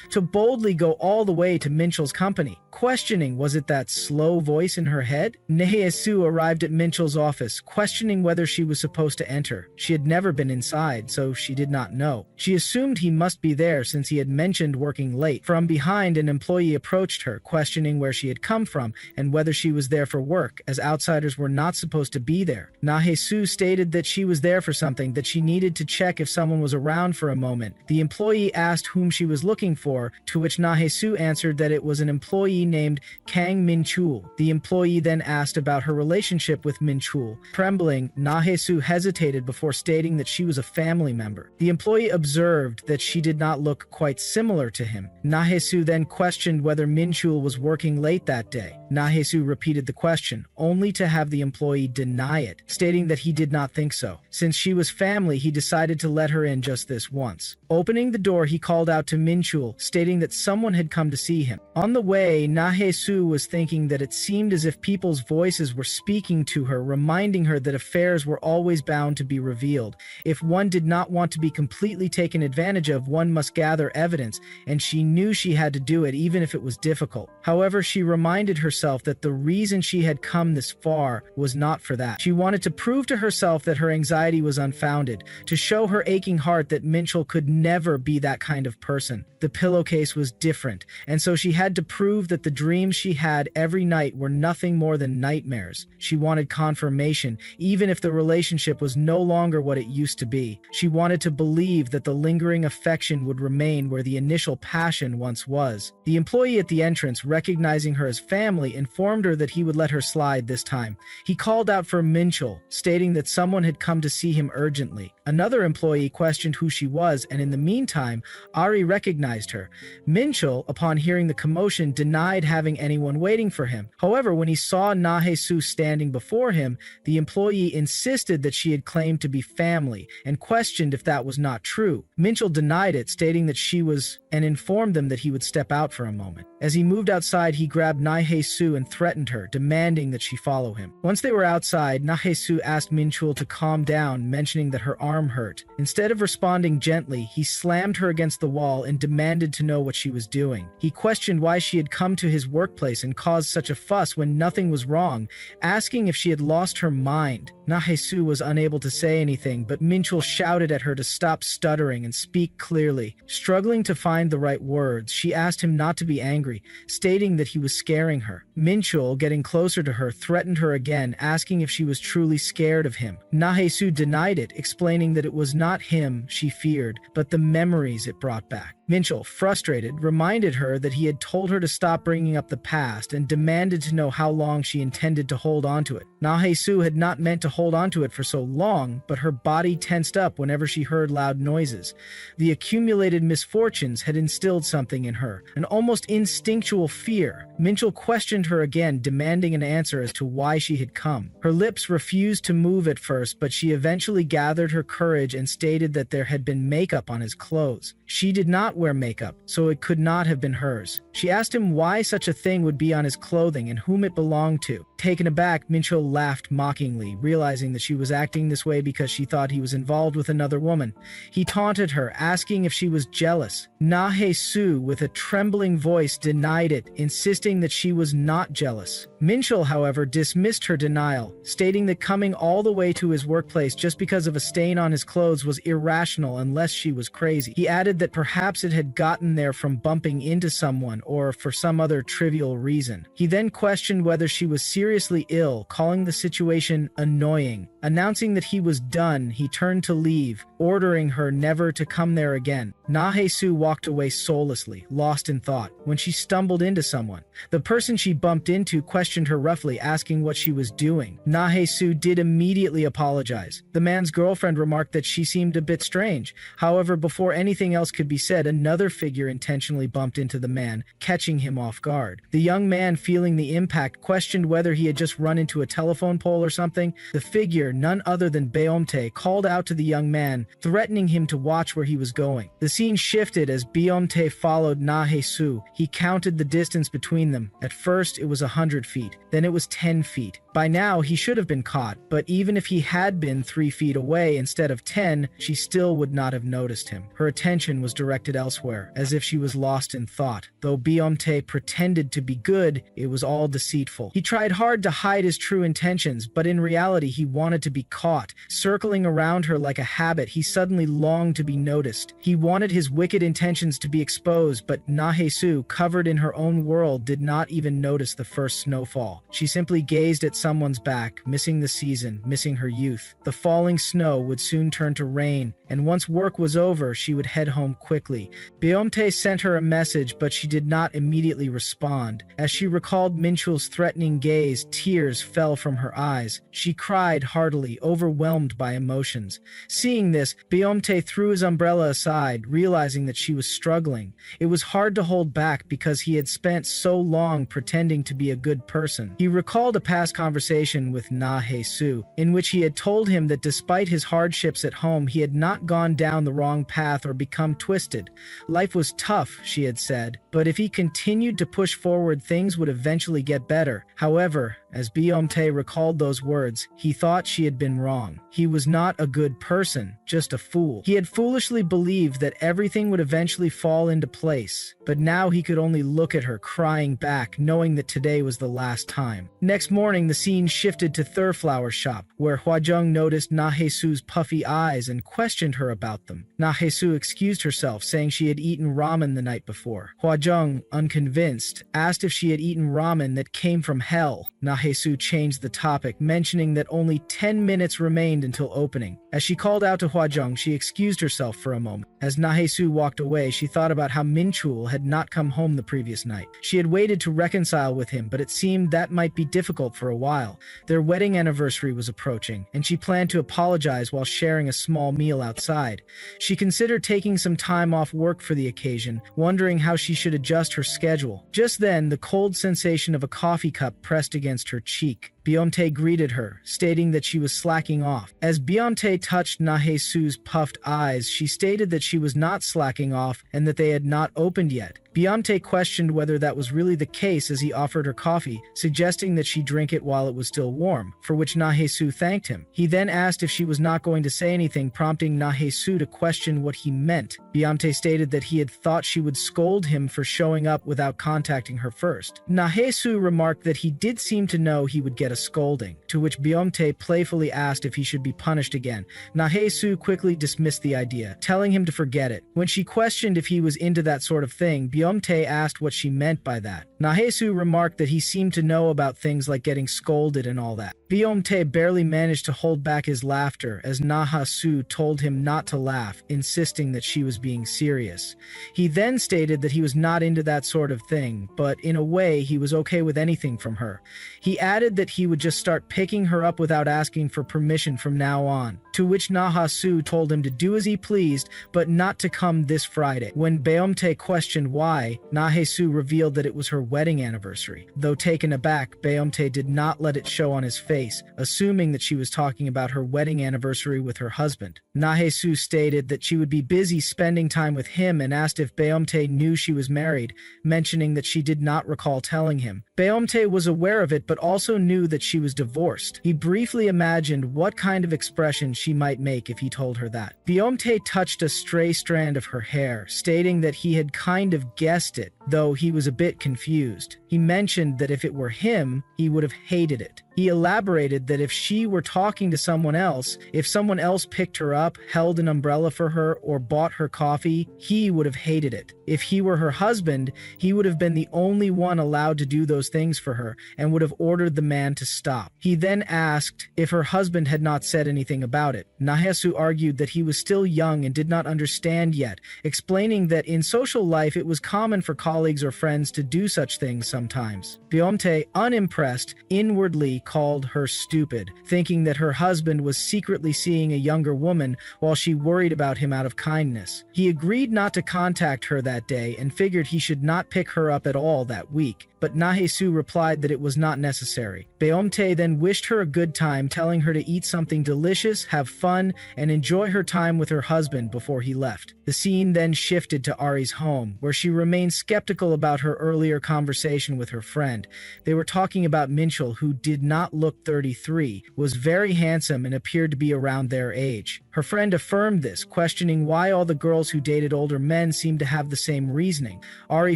A: to boldly go all the way to Minchul's company. Questioning, was it that slow voice in her head? Nahe-soo arrived at Minchul's office, questioning whether she was supposed to enter. She had never been inside, so she did not know. She assumed he must be there since he had mentioned working late. From behind, an employee approached her, questioning where she had come from and whether she was there for work, as outsiders were not supposed to be there. Nahe-soo stated that she was there for something, that she needed to check if someone was around for a moment. The employee asked whom she was looking for, to which Nahe-soo answered that it was an employee named Kang Min-chul. The employee then asked about her relationship with Min-chul. Trembling, Nahe-soo hesitated before stating that she was a family member. The employee observed that she did not look quite similar to him. Nahe-soo then questioned whether Min-chul was working late that day. Nahe-soo repeated the question, only to have the employee deny it, stating that he did not think so. Since she was family, he decided to let her in just this once. Opening the door, he called out to Min-chul, stating that someone had come to see him. On the way, Nahe-soo was thinking that it seemed as if people's voices were speaking to her, reminding her that affairs were always bound to be revealed. If one did not want to be completely taken advantage of, one must gather evidence, and she knew she had to do it even if it was difficult. However, she reminded herself that the reason she had come this far was not for that. She wanted to prove to herself that her anxiety was unfounded, to show her aching heart that Minchul could never be that kind of person. The pillowcase was different, and so she had to prove that the dreams she had every night were nothing more than nightmares. She wanted confirmation, even if the relationship was no longer what it used to be. She wanted to believe that the lingering affection would remain where the initial passion once was. The employee at the entrance, recognizing her as family, informed her that he would let her slide this time. He called out for Minchul, stating that someone had come to see him urgently. Another employee questioned who she was, and in the meantime, Ari recognized her. Minchul, upon hearing the commotion, denied having anyone waiting for him. However, when he saw Nahe-soo standing before him, the employee insisted that she had claimed to be family, and questioned if that was not true. Minchul denied it, stating that she was, and informed them that he would step out for a moment. As he moved outside, he grabbed Nahe-soo and threatened her, demanding that she follow him. Once they were outside, Nahe-soo asked Minchul to calm down, mentioning that her arm hurt. Instead of responding gently, he slammed her against the wall and demanded to know what she was doing. He questioned why she had come to his workplace and caused such a fuss when nothing was wrong, asking if she had lost her mind. Nahe-soo was unable to say anything, but Minchul shouted at her to stop stuttering and speak clearly. Struggling to find the right words, she asked him not to be angry, stating that he was scaring her. Minchul, getting closer to her, threatened her again, asking if she was truly scared of him. Nahe-soo denied it, explaining that it was not him she feared, but the memories it brought back. Minchul, frustrated, reminded her that he had told her to stop bringing up the past and demanded to know how long she intended to hold on to it. Nahe-soo had not meant to hold on to it for so long, but her body tensed up whenever she heard loud noises. The accumulated misfortunes had instilled something in her, an almost instinctual fear. Minchul questioned her again, demanding an answer as to why she had come. Her lips refused to move at first, but she eventually gathered her courage and stated that there had been makeup on his clothes. She did not wear makeup, so it could not have been hers. She asked him why such a thing would be on his clothing and whom it belonged to. Taken aback, Minchul laughed mockingly, realizing that she was acting this way because she thought he was involved with another woman. He taunted her, asking if she was jealous. Na-hee-soo, with a trembling voice, denied it, insisting that she was not jealous. Minchul, however, dismissed her denial, stating that coming all the way to his workplace just because of a stain on his clothes was irrational unless she was crazy. He added that perhaps it had gotten there from bumping into someone or for some other trivial reason. He then questioned whether she was seriously ill, calling the situation annoying. Announcing that he was done, he turned to leave, ordering her never to come there again. Na-hee-soo walked away soullessly, lost in thought, when she stumbled into someone. The person she bumped into questioned her roughly, asking what she was doing. Na-hee-soo did immediately apologize. The man's girlfriend remarked that she seemed a bit strange. However, before anything else could be said, another figure intentionally bumped into the man, catching him off guard. The young man, feeling the impact, questioned whether he had just run into a telephone pole or something. The figure, none other than Beomtae, called out to the young man, threatening him to watch where he was going. The scene shifted as Beomtae followed Na-hee-soo. He counted the distance between them. At first, it was 100 feet. Then it was 10 feet. By now, he should have been caught, but even if he had been 3 feet away instead of 10, she still would not have noticed him. Her attention was directed elsewhere, as if she was lost in thought. Though Beomtae pretended to be good, it was all deceitful. He tried hard to hide his true intentions, but in reality, he wanted to be caught. Circling around her like a habit, he suddenly longed to be noticed. He wanted his wicked intentions to be exposed, but Na-hee-soo, covered in her own world, did not even notice the first snowfall. She simply gazed at someone's back, missing the season, missing her youth. The falling snow would soon turn to rain, and once work was over, she would head home quickly. Beomtae sent her a message, but she did not immediately respond. As she recalled Minchul's threatening gaze, tears fell from her eyes. She cried heartily, overwhelmed by emotions. Seeing this, Beomtae threw his umbrella aside, realizing that she was struggling. It was hard to hold back because he had spent so long pretending to be a good person. He recalled a past conversation with Na-hee-soo, in which he had told him that despite his hardships at home, he had not gone down the wrong path or become twisted. Life was tough, she had said, but if he continued to push forward, things would eventually get better. However, as Beomtae recalled those words, he thought she had been wrong. He was not a good person, just a fool. He had foolishly believed that everything would eventually fall into place, but now he could only look at her crying back, knowing that today was the last time. Next morning, the scene shifted to Thurflower's shop, where Hwajung noticed Na-hee-soo's puffy eyes and questioned her about them. Na-hee-soo excused herself, saying she had eaten ramen the night before. Hwajung, unconvinced, asked if she had eaten ramen that came from hell. Na-hee-soo changed the topic, mentioning that only 10 minutes remained until opening. As she called out to Hwajung, she excused herself for a moment. As Na-hee-soo walked away, she thought about how Minchul had not come home the previous night. She had waited to reconcile with him, but it seemed that might be difficult for a while. Their wedding anniversary was approaching, and she planned to apologize while sharing a small meal outside. She considered taking some time off work for the occasion, wondering how she should adjust her schedule. Just then, the cold sensation of a coffee cup pressed against her cheek. Beomtae greeted her, stating that she was slacking off. As Beomtae touched Na-hee-soo's puffed eyes, she stated that she was not slacking off and that they had not opened yet. Beomtae questioned whether that was really the case as he offered her coffee, suggesting that she drink it while it was still warm, for which Na-hee-soo thanked him. He then asked if she was not going to say anything, prompting Na-hee-soo to question what he meant. Beomtae stated that he had thought she would scold him for showing up without contacting her first. Na-hee-soo remarked that he did seem to know he would get a scolding, to which Beomtae playfully asked if he should be punished again. Na-hee-soo quickly dismissed the idea, telling him to forget it. When she questioned if he was into that sort of thing, Beomtae asked what she meant by that. Na-hee-soo remarked that he seemed to know about things like getting scolded and all that. Beomtae barely managed to hold back his laughter as Na-hee-soo told him not to laugh, insisting that she was being serious. He then stated that he was not into that sort of thing, but in a way he was okay with anything from her. He added that he would just start picking her up without asking for permission from now on, to which Na-hee-soo told him to do as he pleased, but not to come this Friday. When Beomtae questioned why, Na-hee-soo revealed that it was her wedding anniversary. Though taken aback, Beomtae did not let it show on his face, assuming that she was talking about her wedding anniversary with her husband. Na-hee-soo stated that she would be busy spending time with him and asked if Beomtae knew she was married, mentioning that she did not recall telling him. Beomte was aware of it but also knew that she was divorced. He briefly imagined what kind of expression she might make if he told her that. Beomte touched a stray strand of her hair, stating that he had kind of guessed it, though he was a bit confused. He mentioned that if it were him, he would have hated it. He elaborated that if she were talking to someone else, if someone else picked her up, held an umbrella for her, or bought her coffee, he would have hated it. If he were her husband, he would have been the only one allowed to do those things for her and would have ordered the man to stop. He then asked if her husband had not said anything about it. Nahesu argued that he was still young and did not understand yet, explaining that in social life it was common for colleagues or friends to do such things sometimes. Beomte, unimpressed, inwardly called her stupid, thinking that her husband was secretly seeing a younger woman while she worried about him out of kindness. He agreed not to contact her that day and figured he should not pick her up at all that week, but Nahesu replied that it was not necessary. Beomte then wished her a good time, telling her to eat something delicious, have fun, and enjoy her time with her husband before he left. The scene then shifted to Ari's home, where she remained skeptical about her earlier conversation with her friend. They were talking about Minchul, who did not look 33, was very handsome, and appeared to be around their age. Her friend affirmed this, questioning why all the girls who dated older men seemed to have the same reasoning. Ari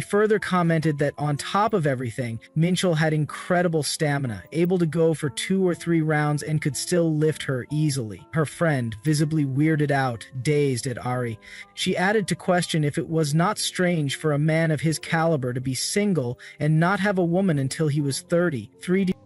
A: further commented that on top of everything, Minchul had incredible stamina, able to go for 2 or 3 rounds and could still lift her easily. Her friend, visibly weirded out, dazed at Ari. She added to question if it was not strange for a man of his caliber to be single and not have a woman until he was 30.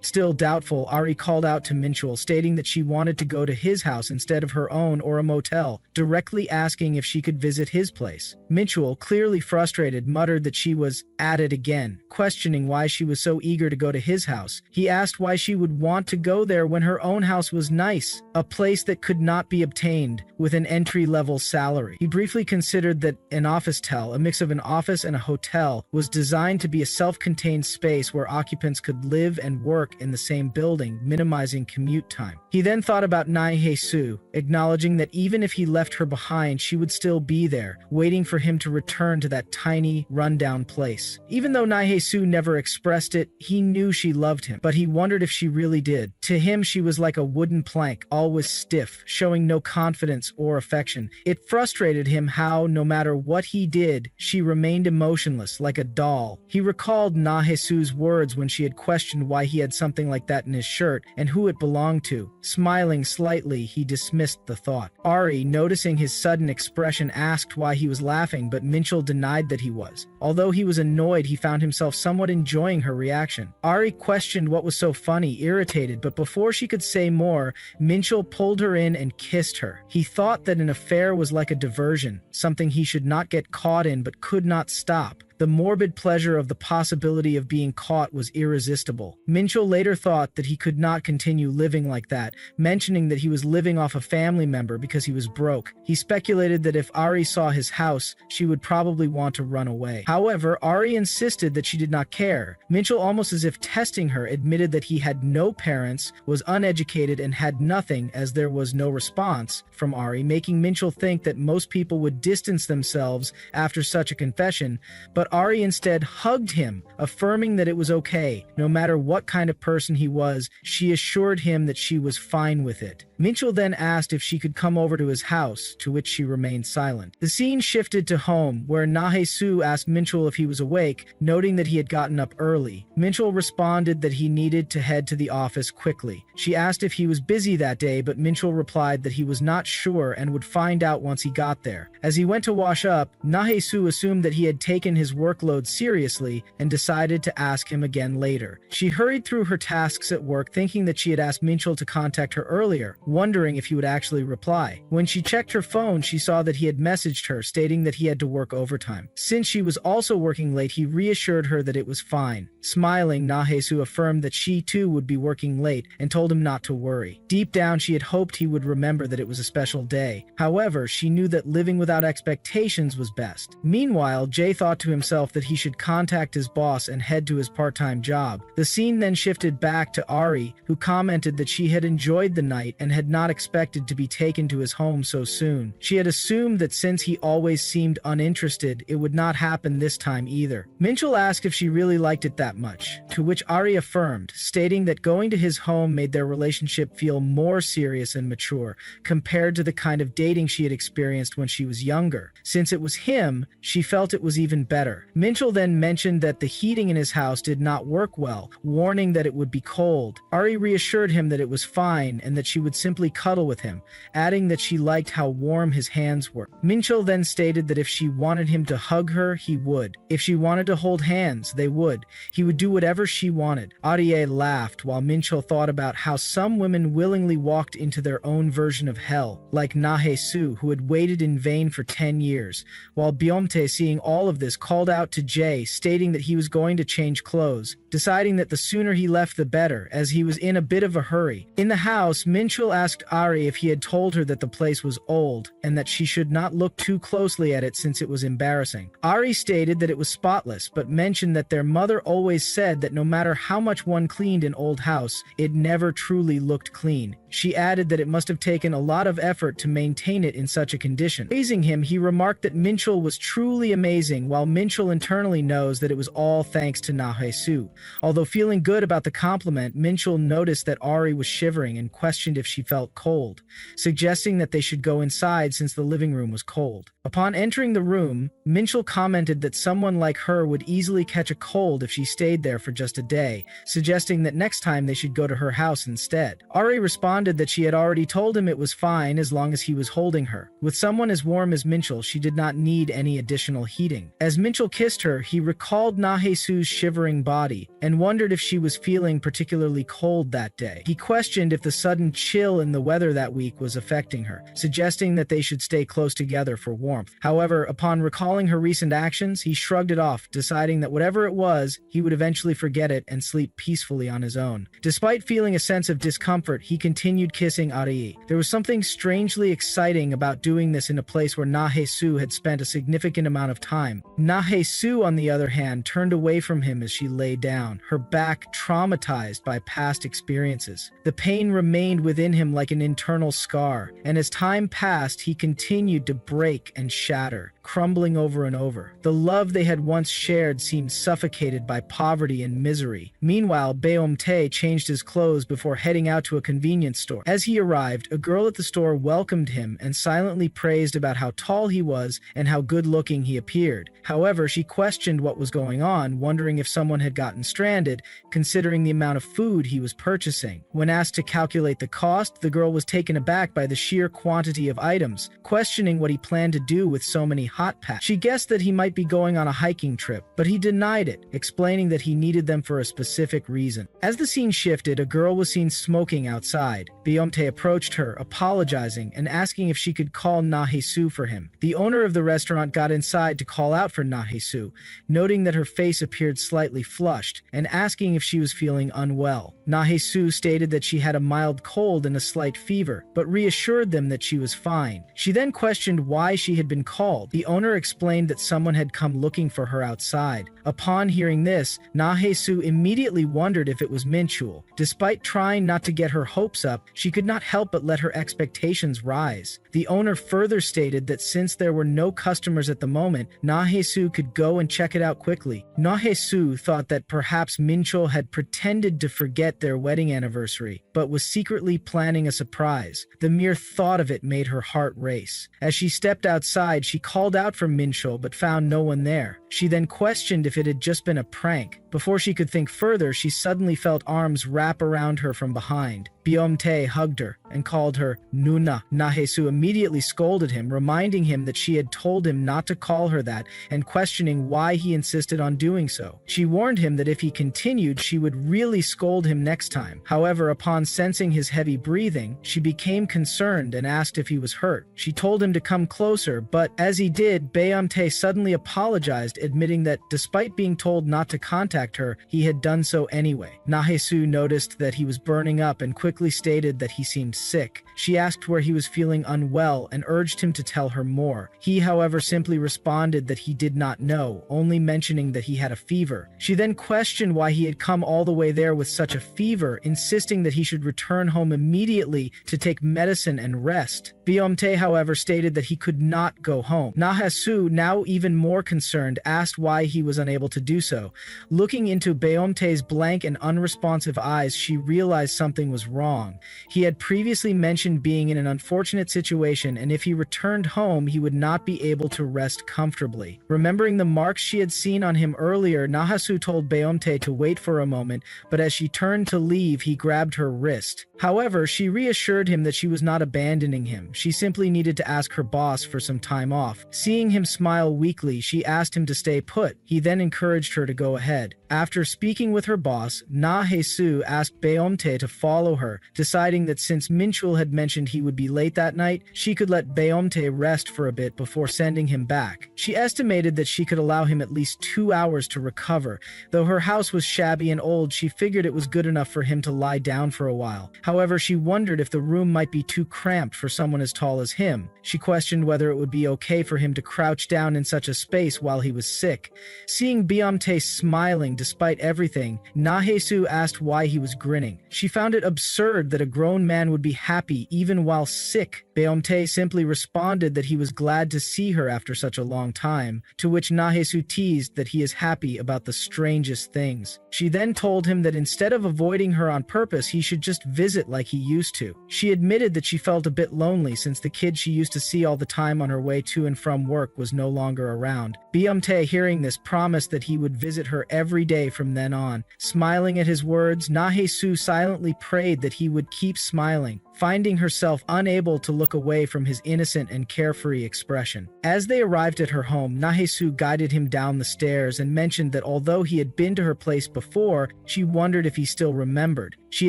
A: Still doubtful, Ari called out to Minchul, stating that she wanted to go to his house instead of her own or a motel, directly asking if she could visit his place. Minchul, clearly frustrated, muttered that she was at it again, questioning why she was so eager to go to his house. He asked why she would want to go there when her own house was nice, a place that could not be obtained with an entry-level salary. He briefly considered that an office-tel, a mix of an office and a hotel, was designed to be a self-contained space where occupants could live and work in the same building, minimizing commute time. He then thought about Nahesu, acknowledging that even if he left her behind, she would still be there, waiting for him to return to that tiny, rundown place. Even though Nahesu never expressed it, he knew she loved him, but he wondered if she really did. To him, she was like a wooden plank, always stiff, showing no confidence or affection. It frustrated him how, no matter what he did, she remained emotionless, like a doll. He recalled Nahesu's words when she had questioned why he had something like that in his shirt and who it belonged to. Smiling slightly, he dismissed the thought. Ari, noticing his sudden expression, asked why he was laughing, but Minchul denied that he was. Although he was annoyed, he found himself somewhat enjoying her reaction. Ari questioned what was so funny, irritated, but before she could say more, Minchul pulled her in and kissed her. He thought that an affair was like a diversion, something he should not get caught in but could not stop. The morbid pleasure of the possibility of being caught was irresistible. Minchul later thought that he could not continue living like that, mentioning that he was living off a family member because he was broke. He speculated that if Ari saw his house, she would probably want to run away. However, Ari insisted that she did not care. Minchul, almost as if testing her, admitted that he had no parents, was uneducated, and had nothing, as there was no response from Ari, making Minchul think that most people would distance themselves after such a confession, but Ari instead hugged him, affirming that it was okay. No matter what kind of person he was, she assured him that she was fine with it. Minchul then asked if she could come over to his house, to which she remained silent. The scene shifted to home, where Nahesu asked Minchul if he was awake, noting that he had gotten up early. Minchul responded that he needed to head to the office quickly. She asked if he was busy that day, but Minchul replied that he was not sure and would find out once he got there. As he went to wash up, Nahesu assumed that he had taken his workload seriously and decided to ask him again later. She hurried through her tasks at work, thinking that she had asked Minchul to contact her earlier, wondering if he would actually reply. When she checked her phone, she saw that he had messaged her, stating that he had to work overtime. Since she was also working late, he reassured her that it was fine. Smiling, Nahesu affirmed that she too would be working late and told him not to worry. Deep down, she had hoped he would remember that it was a special day. However, she knew that living without expectations was best. Meanwhile, Jay thought to himself that he should contact his boss and head to his part-time job. The scene then shifted back to Ari, who commented that she had enjoyed the night and had not expected to be taken to his home so soon. She had assumed that since he always seemed uninterested, it would not happen this time either. Minchul asked if she really liked it that much, to which Ari affirmed, stating that going to his home made their relationship feel more serious and mature compared to the kind of dating she had experienced when she was younger. Since it was him, she felt it was even better. Minchul then mentioned that the heating in his house did not work well, warning that it would be cold. Ari reassured him that it was fine and that she would simply cuddle with him, adding that she liked how warm his hands were. Minchul then stated that if she wanted him to hug her, he would. If she wanted to hold hands, they would. He would do whatever she wanted. Arie laughed while Minchul thought about how some women willingly walked into their own version of hell, like Nahe-su, who had waited in vain for 10 years, while Byomtae, seeing all of this, called out to Jae, stating that he was going to change clothes, deciding that the sooner he left the better, as he was in a bit of a hurry. In the house, Minchul asked Ari if he had told her that the place was old, and that she should not look too closely at it since it was embarrassing. Ari stated that it was spotless, but mentioned that their mother always said that no matter how much one cleaned an old house, it never truly looked clean. She added that it must have taken a lot of effort to maintain it in such a condition. Praising him, he remarked that Minchul was truly amazing, while Minchul internally knows that it was all thanks to Nahe-su. Although feeling good about the compliment, Minchul noticed that Ari was shivering and questioned if she felt cold, suggesting that they should go inside since the living room was cold. Upon entering the room, Minchul commented that someone like her would easily catch a cold if she stayed there for just a day, suggesting that next time they should go to her house instead. Ari responded that she had already told him it was fine as long as he was holding her. With someone as warm as Minchul, she did not need any additional heating. As Minchul kissed her, he recalled Nahe-su's shivering body and wondered if she was feeling particularly cold that day. He questioned if the sudden chill in the weather that week was affecting her, suggesting that they should stay close together for warmth. However, upon recalling her recent actions, he shrugged it off, deciding that whatever it was, he would eventually forget it and sleep peacefully on his own. Despite feeling a sense of discomfort, he continued kissing Arii. There was something strangely exciting about doing this in a place where Nahe-su had spent a significant amount of time. Nahe-su, on the other hand, turned away from him as she lay down, her back traumatized by past experiences. The pain remained within him like an internal scar, and as time passed, he continued to break and shatter, crumbling over and over. The love they had once shared seemed suffocated by poverty and misery. Meanwhile, Beomtae changed his clothes before heading out to a convenience store. As he arrived, a girl at the store welcomed him and silently praised about how tall he was and how good-looking he appeared. However, she questioned what was going on, wondering if someone had gotten stranded, considering the amount of food he was purchasing. When asked to calculate the cost, the girl was taken aback by the sheer quantity of items, questioning what he planned to do with so many hot packs. She guessed that he might be going on a hiking trip, but he denied it, explaining that he needed them for a specific reason. As the scene shifted, a girl was seen smoking outside. Beomtae approached her, apologizing and asking if she could call Nahe-su for him. The owner of the restaurant got inside to call out for Nahe-su, noting that her face appeared slightly flushed, and asking if she was feeling unwell. Nahe-su stated that she had a mild cold and a slight fever, but reassured them that she was fine. She then questioned why she had been called. The owner explained that someone had come looking for her outside. Upon hearing this, Nahe-su immediately wondered if it was Minchul. Despite trying not to get her hopes up, she could not help but let her expectations rise. The owner further stated that since there were no customers at the moment, Nahe-su could go and check it out quickly. Nahe-su thought that perhaps Minchul had pretended to forget their wedding anniversary, but was secretly planning a surprise. The mere thought of it made her heart race. As she stepped outside, she called out for Minchul but found no one there. She then questioned if it had just been a prank. Before she could think further, she suddenly felt arms wrap around her from behind. Beomtae hugged her and called her Nuna. Nahe-su immediately scolded him, reminding him that she had told him not to call her that and questioning why he insisted on doing so. She warned him that if he continued, she would really scold him next time. However, upon sensing his heavy breathing, she became concerned and asked if he was hurt. She told him to come closer, but as he did, Beomtae suddenly apologized, admitting that despite being told not to contact her, he had done so anyway. Nahe-su noticed that he was burning up and quickly quickly stated that he seemed sick. She asked where he was feeling unwell and urged him to tell her more. He, however, simply responded that he did not know, only mentioning that he had a fever. She then questioned why he had come all the way there with such a fever, insisting that he should return home immediately to take medicine and rest. Beomte, however, stated that he could not go home. Nahasu, now even more concerned, asked why he was unable to do so. Looking into Beomte's blank and unresponsive eyes, she realized something was wrong. He had previously mentioned being in an unfortunate situation, and if he returned home, he would not be able to rest comfortably. Remembering the marks she had seen on him earlier, Nahasu told Beomte to wait for a moment, but as she turned to leave, he grabbed her wrist. However, she reassured him that she was not abandoning him. She simply needed to ask her boss for some time off. Seeing him smile weakly, she asked him to stay put. He then encouraged her to go ahead. After speaking with her boss, Na-Hae-Soo asked Beomte to follow her, deciding that since Minchul had mentioned he would be late that night, she could let Beomte rest for a bit before sending him back. She estimated that she could allow him at least 2 hours to recover. Though her house was shabby and old, she figured it was good enough for him to lie down for a while. However, she wondered if the room might be too cramped for someone as tall as him. She questioned whether it would be okay for him to crouch down in such a space while he was sick. Seeing Beomte smiling despite everything, Na-Hae-Soo asked why he was grinning. She found it absurd that a grown man would be happy even while sick. Beomte simply responded that he was glad to see her after such a long time, to which Na-Hae-Soo teased that he is happy about the strangest things. She then told him that instead of avoiding her on purpose, he should just visit like he used to. She admitted that she felt a bit lonely since the kid she used to see all the time on her way to and from work was no longer around. Beomte, hearing this, promised that he would visit her every day from then on. Smiling at his words, Na-Hae-Soo silently prayed that he would keep smiling, finding herself unable to look away from his innocent and carefree expression. As they arrived at her home, Na-Hae-Soo guided him down the stairs and mentioned that although he had been to her place before, she wondered if he still remembered. She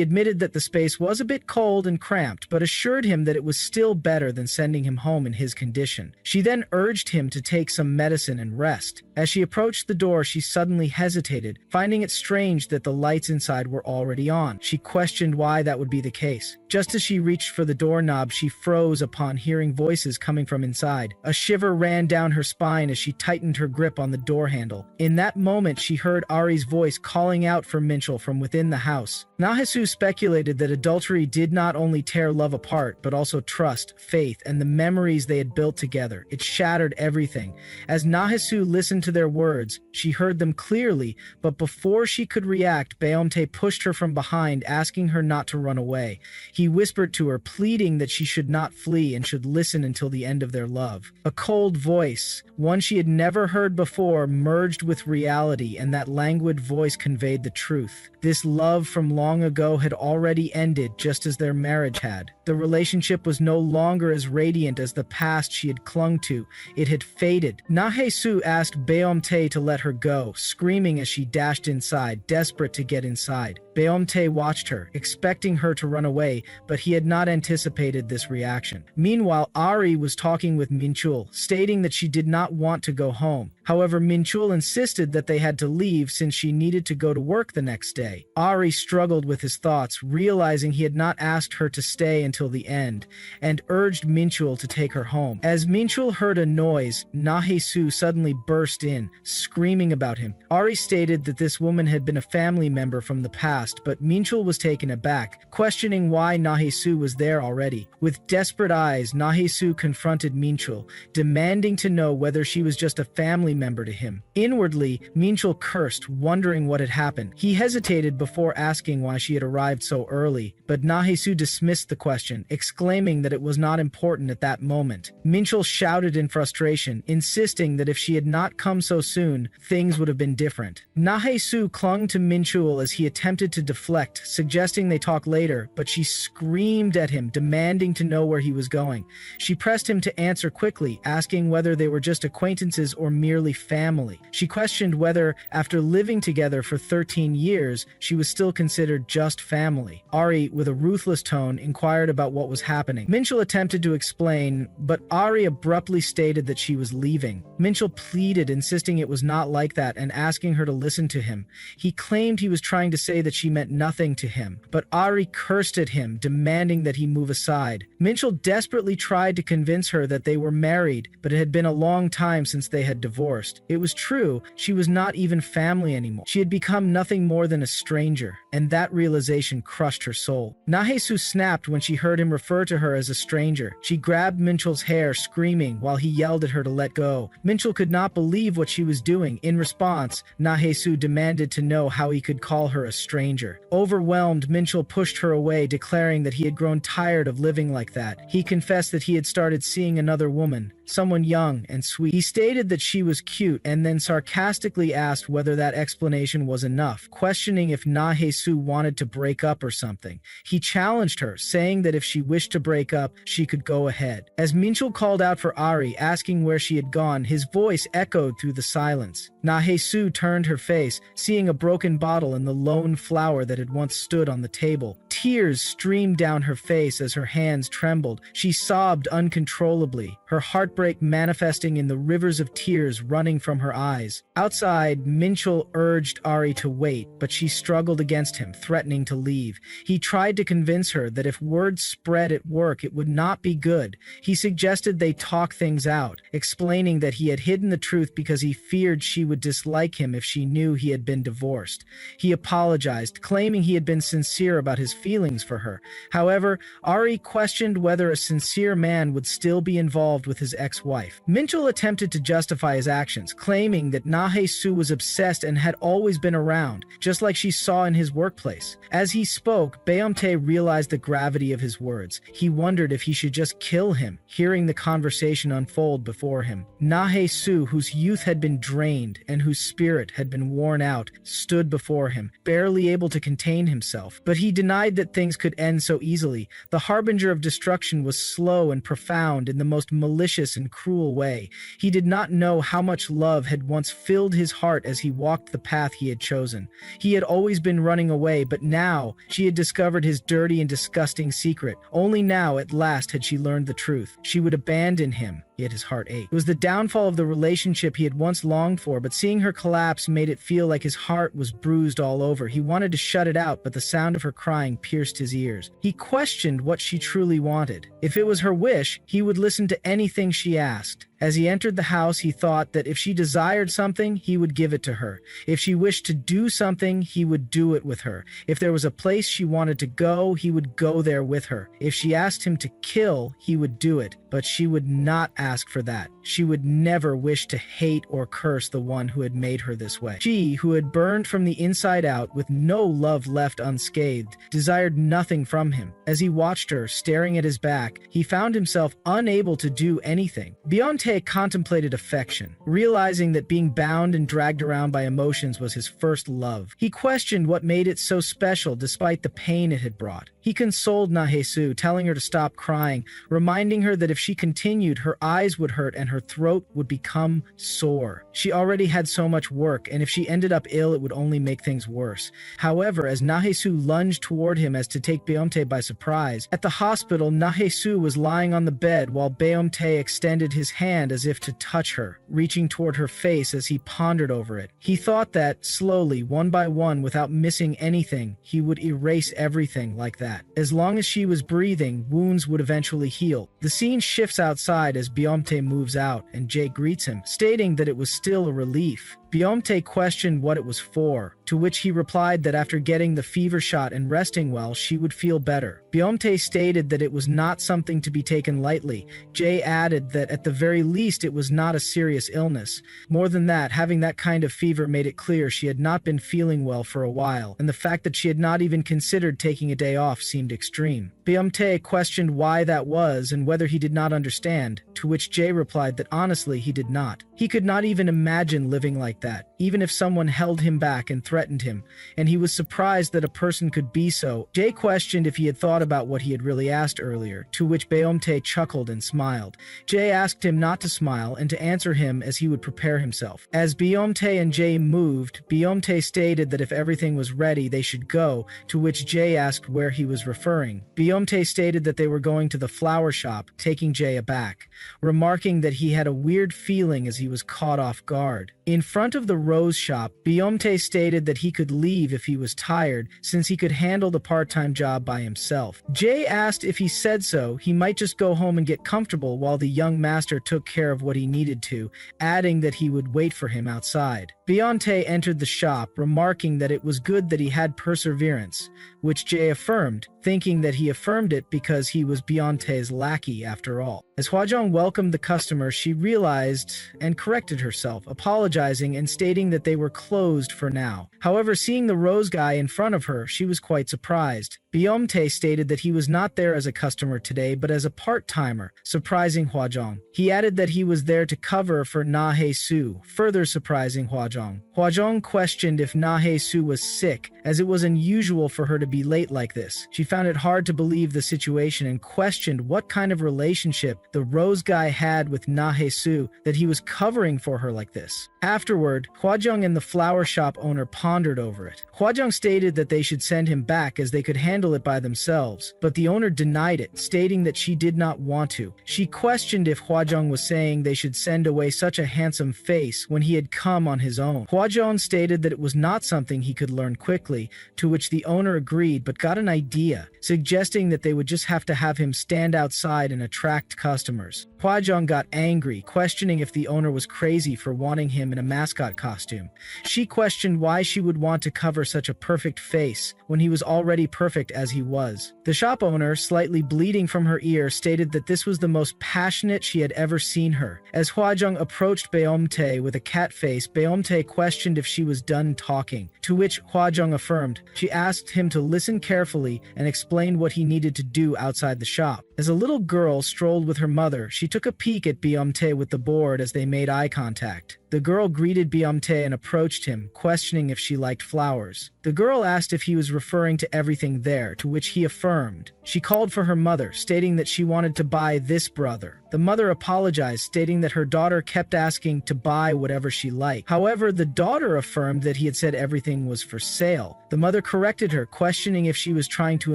A: admitted that the space was a bit cold and cramped, but assured him that it was still better than sending him home in his condition. She then urged him to take some medicine and rest. As she approached the door, she suddenly hesitated, finding it strange that the lights inside were already on. She questioned why that would be the case. Just as she reached for the doorknob, she froze upon hearing voices coming from inside. A shiver ran down her spine as she tightened her grip on the door handle. In that moment, she heard Ari's voice calling out for Minchul from within the house. Na-Hae-Soo speculated that adultery did not only tear love apart, but also trust, faith, and the memories they had built together. It shattered everything. As Na-Hae-Soo listened to their words, she heard them clearly, but before she could react, Beomte pushed her from behind, asking her not to run away. He whispered to her, pleading that she should not flee and should listen until the end of their love. A cold voice, one she had never heard before, merged with reality, and that languid voice conveyed the truth. This love from long ago had already ended, just as their marriage had. The relationship was no longer as radiant as the past she had clung to. It had faded. Na-Hae-Soo asked Beomte to let her go, screaming as she dashed inside, desperate to get inside. Beomte watched her, expecting her to run away, but he had not anticipated this reaction. Meanwhile, Ari was talking with Minchul, stating that she did not want to go home. However, Minchul insisted that they had to leave since she needed to go to work the next day. Ari struggled with his thoughts, realizing he had not asked her to stay until the end, and urged Minchul to take her home. As Minchul heard a noise, Na-Hae-Soo suddenly burst in, screaming about him. Ari stated that this woman had been a family member from the past, but Minchul was taken aback, questioning why Na-Hae-Soo was there already. With desperate eyes, Na-Hae-Soo confronted Minchul, demanding to know whether she was just a family member to him. Inwardly, Minchul cursed, wondering what had happened. He hesitated before asking why she had arrived so early, but Na-Hae-Soo dismissed the question, exclaiming that it was not important at that moment. Minchul shouted in frustration, insisting that if she had not come so soon, things would have been different. Na-Hae-Soo clung to Minchul as he attempted to deflect, suggesting they talk later, but she screamed at him, demanding to know where he was going. She pressed him to answer quickly, asking whether they were just acquaintances or merely family. She questioned whether, after living together for 13 years, she was still considered just family. Ari, with a ruthless tone, inquired about what was happening. Minchul attempted to explain, but Ari abruptly stated that she was leaving. Minchul pleaded, insisting it was not like that and asking her to listen to him. He claimed he was trying to say that she meant nothing to him, but Ari cursed at him, demanding that he move aside. Minchul desperately tried to convince her that they were married, but it had been a long time since they had divorced. It was true, she was not even family anymore. She had become nothing more than a stranger, and that realization crushed her soul. Nahesu snapped when she heard him refer to her as a stranger. She grabbed Minchul's hair, screaming, while he yelled at her to let go. Minchul could not believe what she was doing. In response, Nahesu demanded to know how he could call her a stranger. Overwhelmed, Minchul pushed her away, declaring that he had grown tired of living like that. He confessed that he had started seeing another woman, someone young and sweet. He stated that she was cute and then sarcastically asked whether that explanation was enough, questioning if Nahesu wanted to break up or something. He challenged her, saying that if she wished to break up, she could go ahead. As Minchul called out for Ari, asking where she had gone, his voice echoed through the silence. Nahesu turned her face, seeing a broken bottle and the lone flower that had once stood on the table. Tears streamed down her face as her hands trembled. She sobbed uncontrollably, her heartbreak manifesting in the rivers of tears running from her eyes. Outside, Minchul urged Ari to wait, but she struggled against him, threatening to leave. He tried to convince her that if word spread at work, it would not be good. He suggested they talk things out, explaining that he had hidden the truth because he feared she would dislike him if she knew he had been divorced. He apologized, claiming he had been sincere about his feelings for her. However, Ari questioned whether a sincere man would still be involved with his ex-wife. Minchul attempted to justify his actions, claiming that Nahesu was obsessed and had always been around, just like she saw in his workplace. As he spoke, Beomte realized the gravity of his words. He wondered if he should just kill him, hearing the conversation unfold before him. Nahesu, whose youth had been drained and whose spirit had been worn out, stood before him, barely able to contain himself. But he denied that things could end so easily. The harbinger of destruction was slow and profound in the most malicious and cruel way. He did not know how much love had once filled his heart as he walked the path he had chosen. He had always been running away, but now she had discovered his dirty and disgusting secret. Only now, at last, had she learned the truth. She would abandon him. Yet his heart ached. It was the downfall of the relationship he had once longed for, but seeing her collapse made it feel like his heart was bruised all over. He wanted to shut it out, but the sound of her crying pierced his ears. He questioned what she truly wanted. If it was her wish, he would listen to anything she asked. As he entered the house, he thought that if she desired something, he would give it to her. If she wished to do something, he would do it with her. If there was a place she wanted to go, he would go there with her. If she asked him to kill, he would do it. But she would not ask for that. She would never wish to hate or curse the one who had made her this way. She, who had burned from the inside out with no love left unscathed, desired nothing from him. As he watched her, staring at his back, he found himself unable to do anything. Beonte contemplated affection, realizing that being bound and dragged around by emotions was his first love. He questioned what made it so special despite the pain it had brought. He consoled Nahesu, telling her to stop crying, reminding her that if she continued, her eyes would hurt and her throat would become sore. She already had so much work, and if she ended up ill, it would only make things worse. However, as Nahesu lunged toward him as to take Beomte by surprise, at the hospital, Nahesu was lying on the bed while Beomte extended his hand as if to touch her, reaching toward her face as he pondered over it. He thought that, slowly, one by one, without missing anything, he would erase everything like that. As long as she was breathing, wounds would eventually heal. The scene shifts outside as Beomte moves out, and Jay greets him, stating that it was still a relief. Beomte questioned what it was for, to which he replied that after getting the fever shot and resting well, she would feel better. Beomte stated that it was not something to be taken lightly. Jay added that at the very least it was not a serious illness. More than that, having that kind of fever made it clear she had not been feeling well for a while, and the fact that she had not even considered taking a day off seemed extreme. Beomte questioned why that was and whether he did not understand, to which Jay replied that honestly he did not. He could not even imagine living like that. even if someone held him back and threatened him, and he was surprised that a person could be so. Jay questioned if he had thought about what he had really asked earlier, to which Beomtae chuckled and smiled. Jay asked him not to smile and to answer him as he would prepare himself. As Beomtae and Jay moved, Beomtae stated that if everything was ready, they should go, to which Jay asked where he was referring. Beomtae stated that they were going to the flower shop, taking Jay aback, remarking that he had a weird feeling as he was caught off guard. In front of the rose shop, Beomtae stated that he could leave if he was tired, since he could handle the part-time job by himself. Jay asked if he said so, he might just go home and get comfortable while the young master took care of what he needed to, adding that he would wait for him outside. Beomtae entered the shop, remarking that it was good that he had perseverance, which Jay affirmed, thinking that he affirmed it because he was Beomtae's lackey after all. As Hwajong welcomed the customer, she realized and corrected herself, apologizing and stating that they were closed for now. However, seeing the rose guy in front of her, she was quite surprised. Beomtae stated that he was not there as a customer today, but as a part-timer, surprising Hwajong. He added that he was there to cover for Na Hae-soo, further surprising Hwajong. Hwajong questioned if Na Hae-soo was sick, as it was unusual for her to be late like this. She found it hard to believe the situation and questioned what kind of relationship the rose guy had with Na Hae-soo that he was covering for her like this. Afterward, Hwajong and the flower shop owner pondered over it. Hwajong stated that they should send him back as they could handle it by themselves, but the owner denied it, stating that she did not want to. She questioned if Hwajong was saying they should send away such a handsome face when he had come on his own. Hwajong stated that it was not something he could learn quickly, to which the owner agreed but got an idea, suggesting that they would just have to have him stand outside and attract customers. Hwajong got angry, questioning if the owner was crazy for wanting him in a mascot costume. She questioned why she would want to cover such a perfect face when he was already perfect as he was. The shop owner, slightly bleeding from her ear, stated that this was the most passionate she had ever seen her. As Hwajong approached Beomtae with a cat face, Beomtae questioned if she was done talking, to which Hwajong affirmed. She asked him to listen carefully and explained what he needed to do outside the shop. As a little girl strolled with her mother, she took a peek at Beomtae with the board as they made eye contact. The girl greeted Beomtae and approached him, questioning if she liked flowers. The girl asked if he was referring to everything there, to which he affirmed. She called for her mother, stating that she wanted to buy this brother. The mother apologized, stating that her daughter kept asking to buy whatever she liked. However, the daughter affirmed that he had said everything was for sale. The mother corrected her, questioning if she was trying to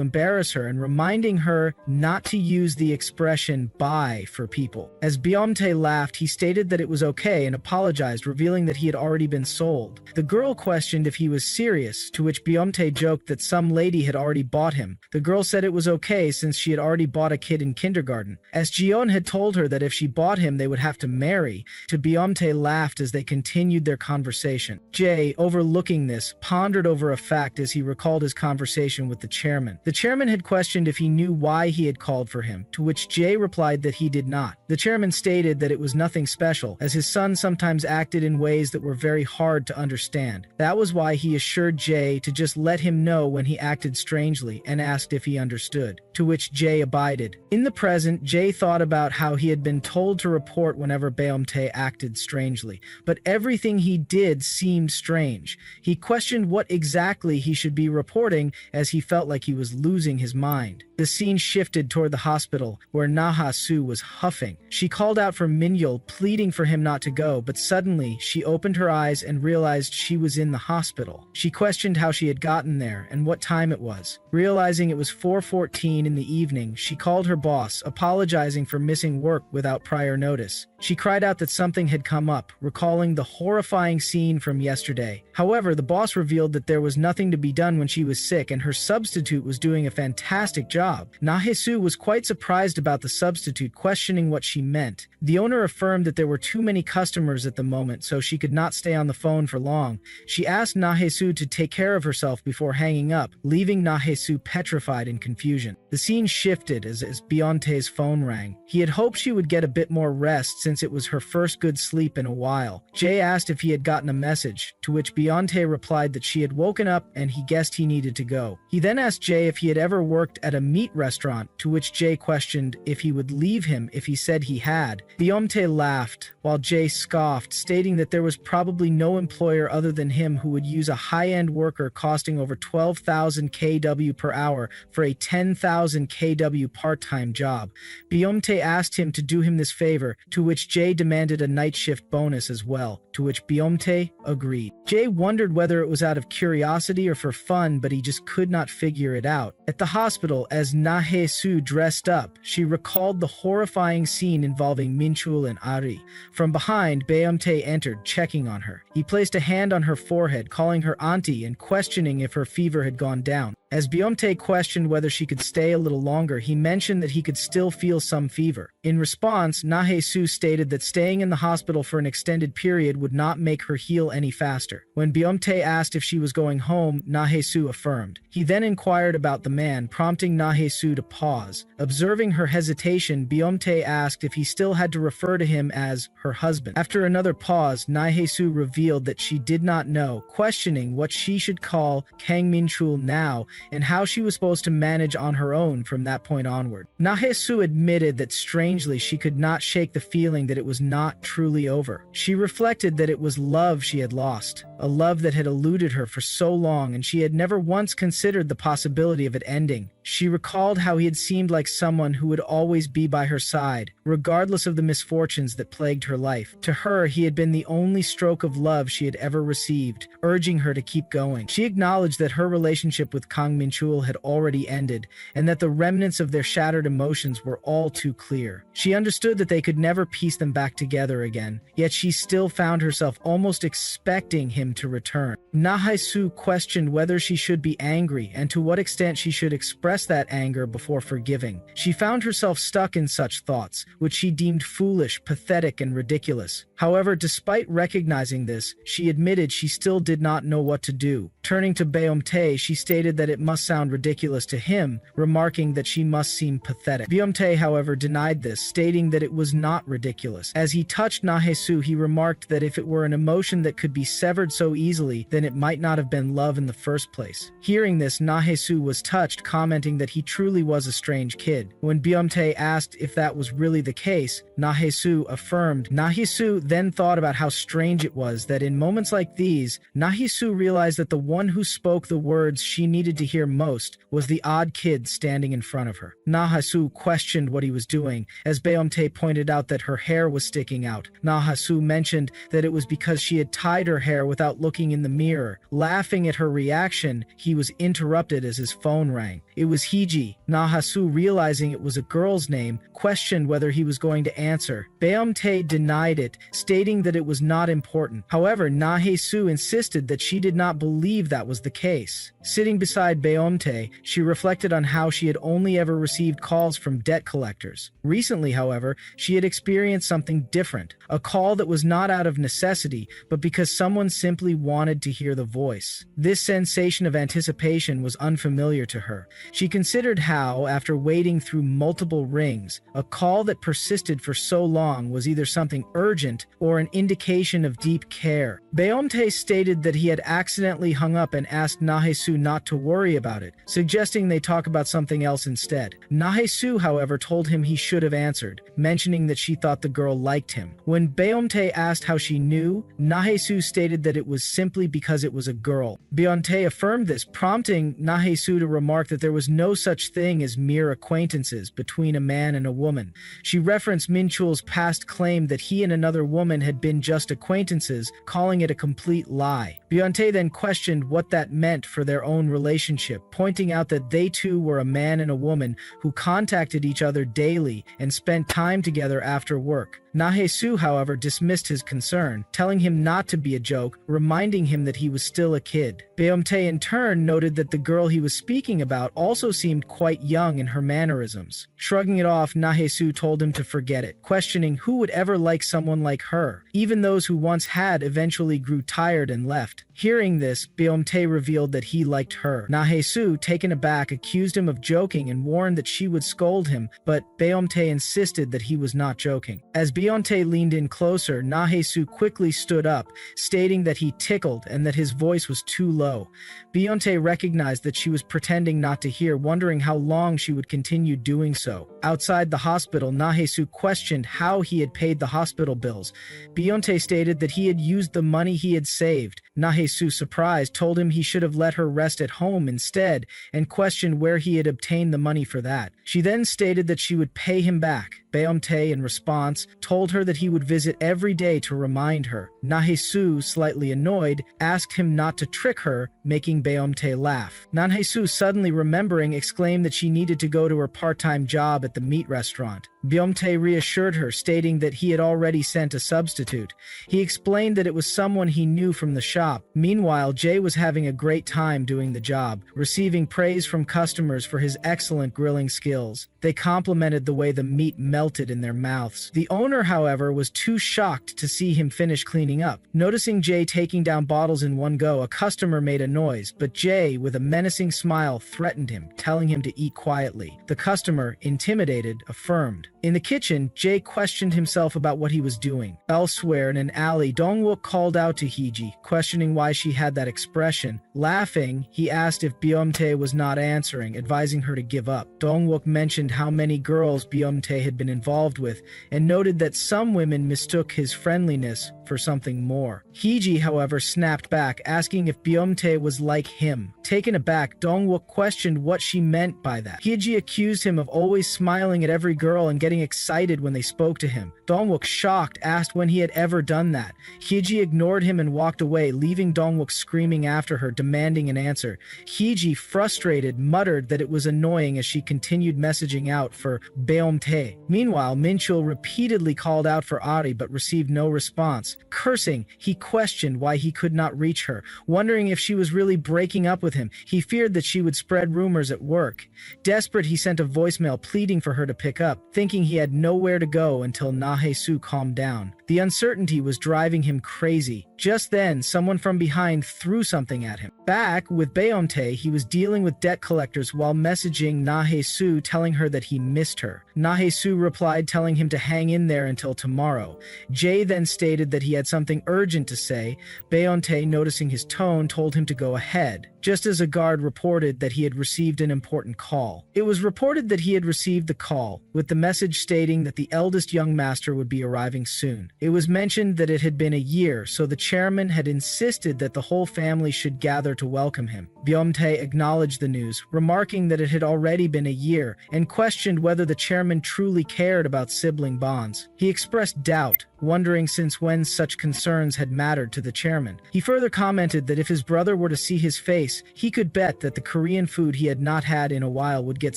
A: embarrass her and reminding her not to use the expression buy for people. As Beomtae laughed, he stated that it was okay and apologized, revealing that he had already been sold. The girl questioned if he was serious, to which Beomtae joked that some lady had already bought him. The girl said it was okay since she had already bought a kid in kindergarten. As Jiyeon had told her that if she bought him they would have to marry, Beomtae laughed as they continued their conversation. Jay, overlooking this, pondered over a fact as he recalled his conversation with the chairman. The chairman had questioned if he knew why he had called for him, to which Jay replied that he did not. The chairman stated that it was nothing special, as his son sometimes acted in ways that were very hard to understand. That was why he assured Jay to just let him know when he acted strangely and asked if he understood, to which Jay abided. In the present, Jay thought about how he had been told to report whenever Beomtae acted strangely, but everything he did seemed strange. He questioned what exactly he should be reporting as he felt like he was losing his mind. The scene shifted toward the hospital, where Na Ha-soo was huffing. She called out for Min-yeol, pleading for him not to go, but suddenly she opened her eyes and realized she was in the hospital. She questioned how she had gotten there and what time it was. Realizing it was 4:14 in the evening, she called her boss, apologizing for missing work without prior notice. She cried out that something had come up, recalling the horrifying scene from yesterday. However, the boss revealed that there was nothing to be done when she was sick and her substitute was doing a fantastic job. Na Hae-soo was quite surprised about the substitute, questioning what she meant. The owner affirmed that there were too many customers at the moment, so she could not stay on the phone for long. She asked Na Hae-soo to take care of herself before hanging up, leaving Na Hae-soo petrified in confusion. The scene shifted as Beomtae's phone rang. He had hoped she would get a bit more rest since it was her first good sleep in a while. Jay asked if he had gotten a message, to which Beomtae replied that she had woken up and he guessed he needed to go. He then asked Jay if he had ever worked at a meat restaurant, to which Jae questioned if he would leave him if he said he had. Beomtae laughed, while Jae scoffed, stating that there was probably no employer other than him who would use a high-end worker costing over 12,000 kW per hour for a 10,000 kW part-time job. Beomtae asked him to do him this favor, to which Jae demanded a night shift bonus as well, to which Beomtae agreed. Jae wondered whether it was out of curiosity or for fun, but he just could not figure it out. At the hospital, as Na-hae-soo dressed up, she recalled the horrifying scene involving Minchul and Ari. From behind, Beomtae entered, checking on her. He placed a hand on her forehead, calling her auntie and questioning if her fever had gone down. As Beomtae questioned whether she could stay a little longer, he mentioned that he could still feel some fever. In response, Na-hae-soo stated that staying in the hospital for an extended period would not make her heal any faster. When Beomtae asked if she was going home, Na-hae-soo affirmed. He then inquired about the man, prompting Na-hae-soo to pause. Observing her hesitation, Beomtae asked if he still had to refer to him as her husband. After another pause, Na-hae-soo revealed that she did not know, questioning what she should call Kang Minchul now, and how she was supposed to manage on her own from that point onward. Na-hae-soo admitted that strangely she could not shake the feeling that it was not truly over. She reflected that it was love she had lost, a love that had eluded her for so long, and she had never once considered the possibility of it ending. She recalled how he had seemed like someone who would always be by her side, regardless of the misfortunes that plagued her life. To her, he had been the only stroke of love she had ever received, urging her to keep going. She acknowledged that her relationship with Kang Minchul had already ended, and that the remnants of their shattered emotions were all too clear. She understood that they could never piece them back together again, yet she still found herself almost expecting him to return. Na-hae-soo questioned whether she should be angry and to what extent she should express that anger before forgiving. She found herself stuck in such thoughts, which she deemed foolish, pathetic, and ridiculous. However, despite recognizing this, she admitted she still did not know what to do. Turning to Beomtae, she stated that it must sound ridiculous to him, remarking that she must seem pathetic. Beomtae, however, denied this, stating that it was not ridiculous. As he touched Na-hae-soo, he remarked that if it were an emotion that could be severed so easily, then it might not have been love in the first place. Hearing this, Na-hae-soo was touched, commenting that he truly was a strange kid. When Beomtae asked if that was really the case, Na-hae-soo affirmed. Na-hae-soo then thought about how strange it was that in moments like these, Na-hae-soo realized that the one who spoke the words she needed to hear most was the odd kid standing in front of her. Na-hae-soo questioned what he was doing, as Beomtae pointed out that her hair was sticking out. Na-hae-soo mentioned that it was because she had tied her hair without looking in the mirror. Laughing at her reaction, he was interrupted as his phone rang. It was Hiji. Na-hae-soo, realizing it was a girl's name, questioned whether he was going to answer. Beomtae denied it, stating that it was not important. However, Na-hae-soo insisted that she did not believe that was the case. Sitting beside Beomtae, she reflected on how she had only ever received calls from debt collectors. Recently, however, she had experienced something different, a call that was not out of necessity, but because someone simply wanted to hear the voice. This sensation of anticipation was unfamiliar to her. She considered how, after waiting through multiple rings, a call that persisted for so long was either something urgent or an indication of deep care. Beomtae stated that he had accidentally hung up and asked Na-hae-soo not to worry about it, suggesting they talk about something else instead. Na-hae-soo, however, told him he should have answered, mentioning that she thought the girl liked him. When Beomtae asked how she knew, Na-hae-soo stated that it was simply because it was a girl. Beomtae affirmed this, prompting Na-hae-soo to remark that there was no such thing as mere acquaintances between a man and a woman. She referenced Minchul's past claim that he and another woman had been just acquaintances, calling it a complete lie. Beomtae then questioned what that meant for their own relationship, pointing out that they two were a man and a woman who contacted each other daily and spent time together after work. Na-hae-soo, however, dismissed his concern, telling him not to be a joke, reminding him that he was still a kid. Beomtae in turn noted that the girl he was speaking about also seemed quite young in her mannerisms. Shrugging it off, Na-hae-soo told him to forget it, questioning who would ever like someone like her. Even those who once had eventually grew tired and left. Hearing this, Beomtae revealed that he liked her. Na-hae-soo, taken aback, accused him of joking and warned that she would scold him, but Beomtae insisted that he was not joking. As Beyonce leaned in closer, Nahesu quickly stood up, stating that he tickled and that his voice was too low. Beyonce recognized that she was pretending not to hear, wondering how long she would continue doing so. Outside the hospital, Nahesu questioned how he had paid the hospital bills. Beyonce stated that he had used the money he had saved. Nahesu, surprised, told him he should have let her rest at home instead and questioned where he had obtained the money for that. She then stated that she would pay him back. Beomte, in response, told her that he would visit every day to remind her. Nahesu, slightly annoyed, asked him not to trick her, making Beomte laugh. Nahesu, suddenly remembering, exclaimed that she needed to go to her part-time job at the meat restaurant. Beomte reassured her, stating that he had already sent a substitute. He explained that it was someone he knew from the shop. Meanwhile, Jay was having a great time doing the job, receiving praise from customers for his excellent grilling skills. They complimented the way the meat melted in their mouths. The owner, however, was too shocked to see him finish cleaning up. Noticing Jay taking down bottles in one go, a customer made a noise, but Jay, with a menacing smile, threatened him, telling him to eat quietly. The customer, intimidated, affirmed. In the kitchen, Jay questioned himself about what he was doing. Elsewhere in an alley, Dongwook called out to Hiji, questioning why she had that expression. Laughing, he asked if Beomte was not answering, advising her to give up. Dongwook mentioned how many girls Beomte had been involved with, and noted that some women mistook his friendliness for something more. Hiji, however, snapped back, asking if Beomte was like him. Taken aback, Dongwook questioned what she meant by that. Hiji accused him of always smiling at every girl and getting excited when they spoke to him. Dongwook, shocked, asked when he had ever done that. Hiji ignored him and walked away, leaving Dongwook screaming after her, demanding an answer. Hiji, frustrated, muttered that it was annoying as she continued messaging out for Beomte. Meanwhile, Minchul repeatedly called out for Ari but received no response. Cursing, he questioned why he could not reach her, wondering if she was really breaking up with him. He feared that she would spread rumors at work. Desperate, he sent a voicemail pleading for her to pick up, thinking he had nowhere to go until Nahesu calmed down. The uncertainty was driving him crazy. Just then, someone from behind threw something at him. Back with Beomte, he was dealing with debt collectors while messaging Nahesu, telling her that he missed her. Nahesu replied, telling him to hang in there until tomorrow. Jay then stated that he had something urgent to say. Beomte, noticing his tone, told him to go ahead, just as a guard reported that he had received an important call. It was reported that he had received the call, with the message stating that the eldest young master would be arriving soon. It was mentioned that it had been a year, so the chairman had insisted that the whole family should gather to welcome him. Beomte acknowledged the news, remarking that it had already been a year, and questioned whether the chairman truly cared about sibling bonds. He expressed doubt, wondering since when such concerns had mattered to the chairman. He further commented that if his brother were to see his face, he could bet that the Korean food he had not had in a while would get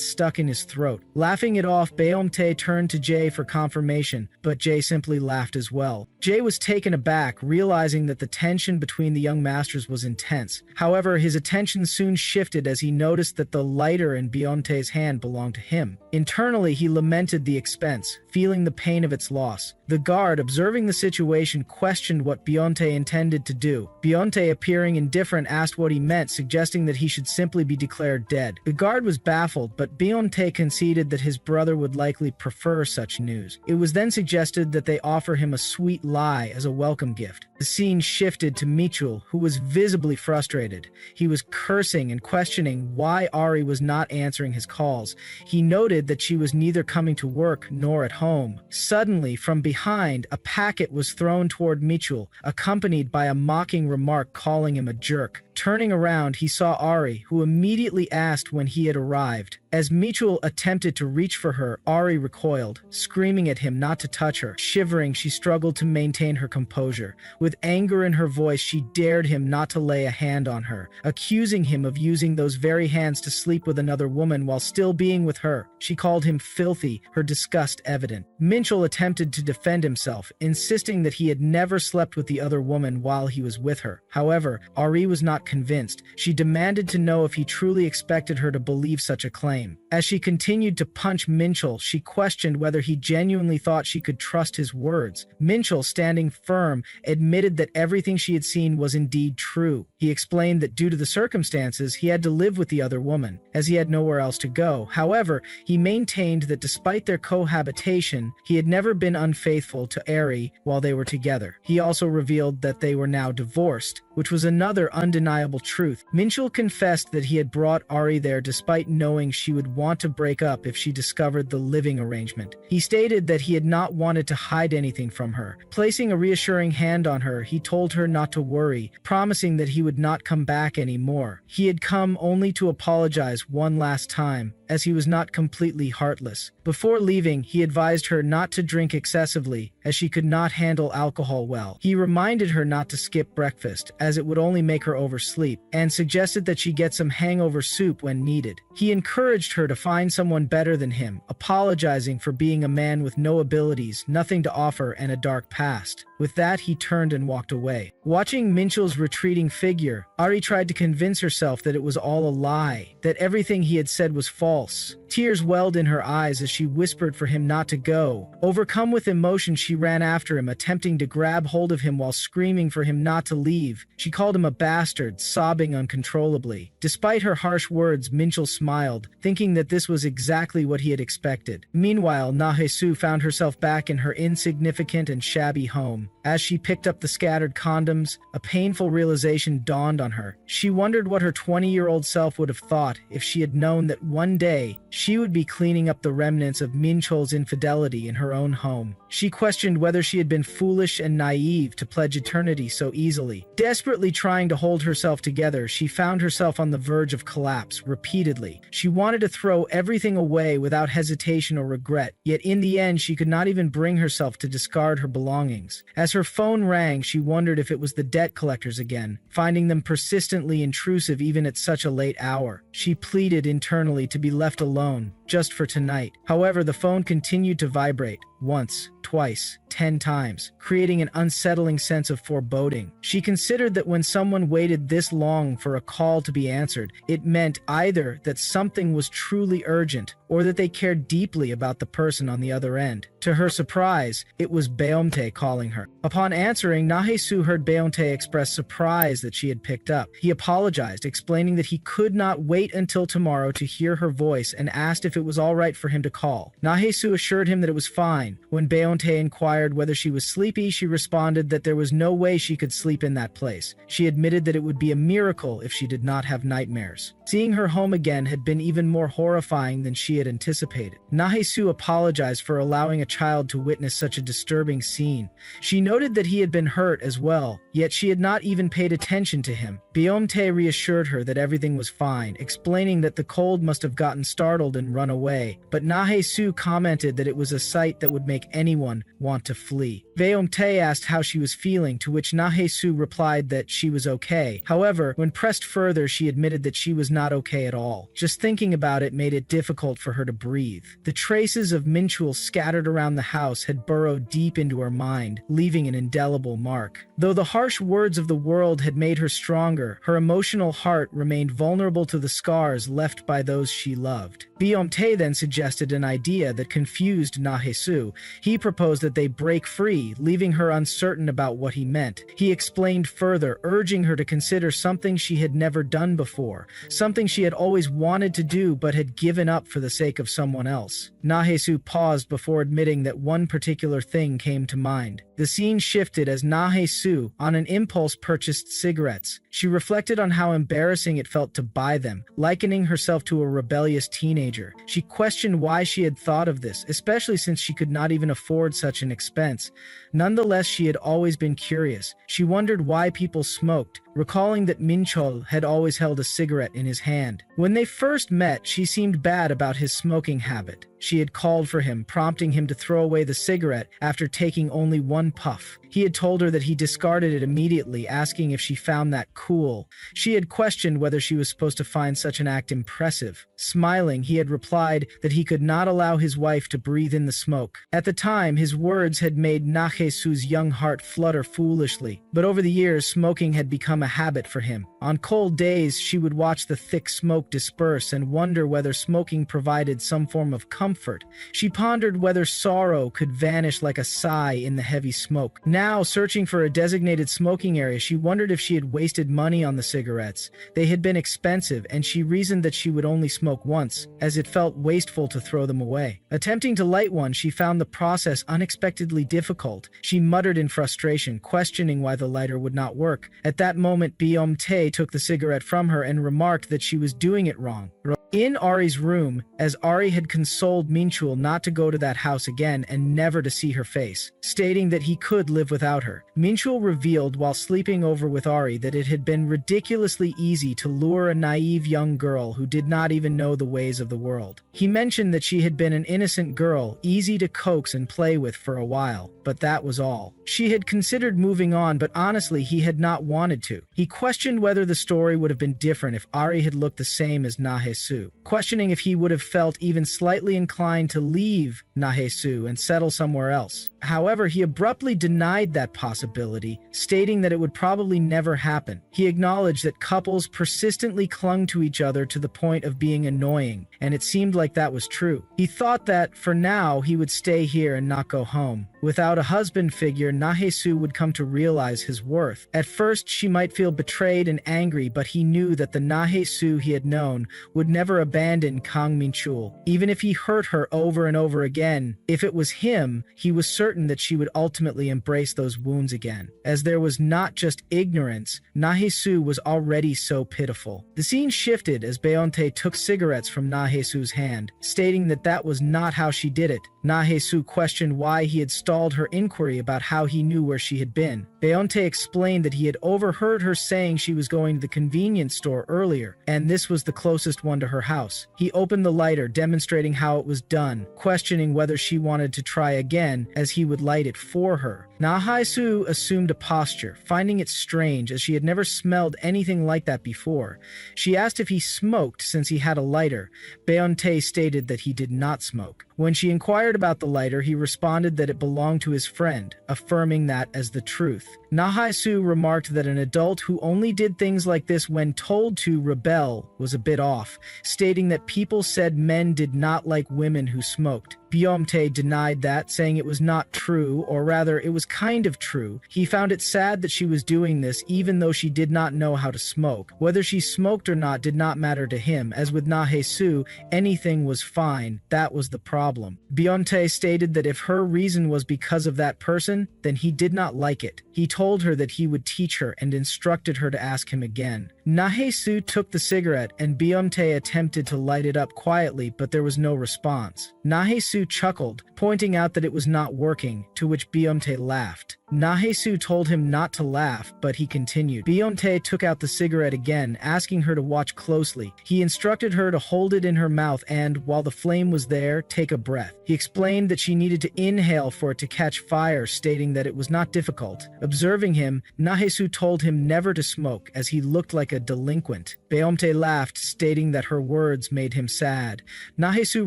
A: stuck in his throat. Laughing it off, Beomte turned to Jay for confirmation, but Jay simply laughed as well. Jay was taken aback, realizing that the tension between the young masters was intense. However, his attention soon shifted as he noticed that the lighter in Beomte's hand belonged to him. Internally, he lamented the expense, feeling the pain of its loss. The guard, observing the situation, questioned what Beomte intended to do. Beomte, appearing indifferent, asked what he meant, suggesting that he should simply be declared dead. The guard was baffled, but Beomte conceded that his brother would likely prefer such news. It was then suggested that they offer him a sweet lie as a welcome gift. The scene shifted to Michul, who was visibly frustrated. He was cursing and questioning why Ari was not answering his calls. He noted that she was neither coming to work nor at home. Suddenly, from behind, a packet was thrown toward Michul, accompanied by a mocking remark calling him a jerk. Turning around, he saw Ari, who immediately asked when he had arrived. As Michul attempted to reach for her, Ari recoiled, screaming at him not to touch her. Shivering, she struggled to maintain her composure. With anger in her voice, she dared him not to lay a hand on her, accusing him of using those very hands to sleep with another woman while still being with her. She called him filthy, her disgust evident. Minchul attempted to defend himself, insisting that he had never slept with the other woman while he was with her. However, Ari was not convinced. She demanded to know if he truly expected her to believe such a claim. As she continued to punch Minchul, she questioned whether he genuinely thought she could trust his words. Minchul, standing firm, admitted that everything she had seen was indeed true. He explained that due to the circumstances, he had to live with the other woman, as he had nowhere else to go. However, he maintained that despite their cohabitation, he had never been unfaithful to Ari while they were together. He also revealed that they were now divorced, which was another undeniable truth. Minchul confessed that he had brought Ari there despite knowing she would want to break up if she discovered the living arrangement. He stated that he had not wanted to hide anything from her. Placing a reassuring hand on her, he told her not to worry, promising that he would not come back anymore. He had come only to apologize one last time, as he was not completely heartless. Before leaving, he advised her not to drink excessively, as she could not handle alcohol well. He reminded her not to skip breakfast, as it would only make her oversleep, and suggested that she get some hangover soup when needed. He encouraged her to find someone better than him, apologizing for being a man with no abilities, nothing to offer, and a dark past. With that, he turned and walked away. Watching Minchul's retreating figure, Ari tried to convince herself that it was all a lie, that everything he had said was false. Tears welled in her eyes as she whispered for him not to go. Overcome with emotion, she ran after him, attempting to grab hold of him while screaming for him not to leave. She called him a bastard, sobbing uncontrollably. Despite her harsh words, Minchul smiled, thinking that this was exactly what he had expected. Meanwhile, Nahesu found herself back in her insignificant and shabby home. As she picked up the scattered condoms, a painful realization dawned on her. She wondered what her 20-year-old self would have thought if she had known that one day she would be cleaning up the remnants of Minchul's infidelity in her own home. She questioned whether she had been foolish and naive to pledge eternity so easily. Desperately trying to hold herself together, she found herself on the verge of collapse repeatedly. She wanted to throw everything away without hesitation or regret, yet in the end she could not even bring herself to discard her belongings. As her phone rang, she wondered if it was the debt collectors again, finding them persistently intrusive even at such a late hour. She pleaded internally to be left alone, just for tonight. However, the phone continued to vibrate, once, twice, 10 times, creating an unsettling sense of foreboding. She considered that when someone waited this long for a call to be answered, it meant either that something was truly urgent or that they cared deeply about the person on the other end. To her surprise, it was Beomte calling her. Upon answering, Nahesu heard Beomte express surprise that she had picked up. He apologized, explaining that he could not wait until tomorrow to hear her voice and asked if it was all right for him to call. Nahesu assured him that it was fine. When Beomte inquired whether she was sleepy, she responded that there was no way she could sleep in that place. She admitted that it would be a miracle if she did not have nightmares. Seeing her home again had been even more horrifying than she had anticipated. Nahesu apologized for allowing a child to witness such a disturbing scene. She noted that he had been hurt as well, yet she had not even paid attention to him. Beomte reassured her that everything was fine, explaining that the cold must have gotten startled and run away, but Nahesu commented that it was a sight that would make anyone want to flee. Beomte asked how she was feeling, to which Nahesu replied that she was okay. However, when pressed further, she admitted that she was not okay at all. Just thinking about it made it difficult for her to breathe. The traces of Minchul scattered around the house had burrowed deep into her mind, leaving an indelible mark. Though the harsh words of the world had made her stronger, her emotional heart remained vulnerable to the scars left by those she loved. Beomte then suggested an idea that confused Nahesu. He proposed that they break free, leaving her uncertain about what he meant. He explained further, urging her to consider something she had never done before, something she had always wanted to do but had given up for the sake of someone else. Nahesu paused before admitting that one particular thing came to mind. The scene shifted as Nahesu, on an impulse, purchased cigarettes. She reflected on how embarrassing it felt to buy them, likening herself to a rebellious teenager. She questioned why she had thought of this, especially since she could not even afford such an expense. Nonetheless, she had always been curious. She wondered why people smoked, recalling that Minchul had always held a cigarette in his hand. When they first met, she seemed bad about his smoking habit. She had called for him, prompting him to throw away the cigarette after taking only one puff. He had told her that he discarded it immediately, asking if she found that cool. She had questioned whether she was supposed to find such an act impressive. Smiling, he had replied that he could not allow his wife to breathe in the smoke. At the time, his words had made Nahesu's young heart flutter foolishly, but over the years, smoking had become become a habit for him. On cold days, she would watch the thick smoke disperse and wonder whether smoking provided some form of comfort. She pondered whether sorrow could vanish like a sigh in the heavy smoke. Now, searching for a designated smoking area, she wondered if she had wasted money on the cigarettes. They had been expensive, and she reasoned that she would only smoke once, as it felt wasteful to throw them away. Attempting to light one, she found the process unexpectedly difficult. She muttered in frustration, questioning why the lighter would not work. At that moment, Byung-tae took the cigarette from her and remarked that she was doing it wrong. In Ari's room, as Ari had consoled Minchul not to go to that house again and never to see her face, stating that he could live without her, Minchul revealed while sleeping over with Ari that it had been ridiculously easy to lure a naive young girl who did not even know the ways of the world. He mentioned that she had been an innocent girl, easy to coax and play with for a while, but that was all. She had considered moving on, but honestly, he had not wanted to. He questioned whether the story would have been different if Ari had looked the same as Nahesu, questioning if he would have felt even slightly inclined to leave Nahesu and settle somewhere else. However, he abruptly denied that possibility, stating that it would probably never happen. He acknowledged that couples persistently clung to each other to the point of being annoying, and it seemed like that was true. He thought that, for now, he would stay here and not go home. Without a husband figure, Nahesu would come to realize his worth. At first, she might feel betrayed and angry, but he knew that the Nahesu he had known would never abandon Kang Minchul. Even if he hurt her over and over again, if it was him, he was certain that she would ultimately embrace those wounds again. As there was not just ignorance, Nahesu was already so pitiful. The scene shifted as Beonte took cigarettes from Nahesu's hand, stating that that was not how she did it. Nahesu questioned why he had stalled her inquiry about how he knew where she had been. Beonte explained that he had overheard her saying she was going to the convenience store earlier, and this was the closest one to her house. He opened the lighter, demonstrating how it was done, questioning whether she wanted to try again, as he would light it for her. Nahesu assumed a posture, finding it strange as she had never smelled anything like that before. She asked if he smoked since he had a lighter. Beonte stated that he did not smoke. When she inquired about the lighter, he responded that it belonged to his friend, affirming that as the truth. Nahesu remarked that an adult who only did things like this when told to rebel was a bit off, stating that people said men did not like women who smoked. Byomte denied that, saying it was not true, or rather, it was kind of true. He found it sad that she was doing this even though she did not know how to smoke. Whether she smoked or not did not matter to him. As with Nahesu, anything was fine. That was the problem. Byomte stated that if her reason was because of that person, then he did not like it. He told her that he would teach her and instructed her to ask him again. Nahesu took the cigarette and Byomte attempted to light it up quietly, but there was no response. Nahesu chuckled, pointing out that it was not working, to which Byomte laughed. Nahesu told him not to laugh, but he continued. Byomte took out the cigarette again, asking her to watch closely. He instructed her to hold it in her mouth and, while the flame was there, take a breath. He explained that she needed to inhale for it to catch fire, stating that it was not difficult. Observing him, Nahesu told him never to smoke, as he looked like a delinquent. Byomte laughed, stating that her words made him sad. Nahesu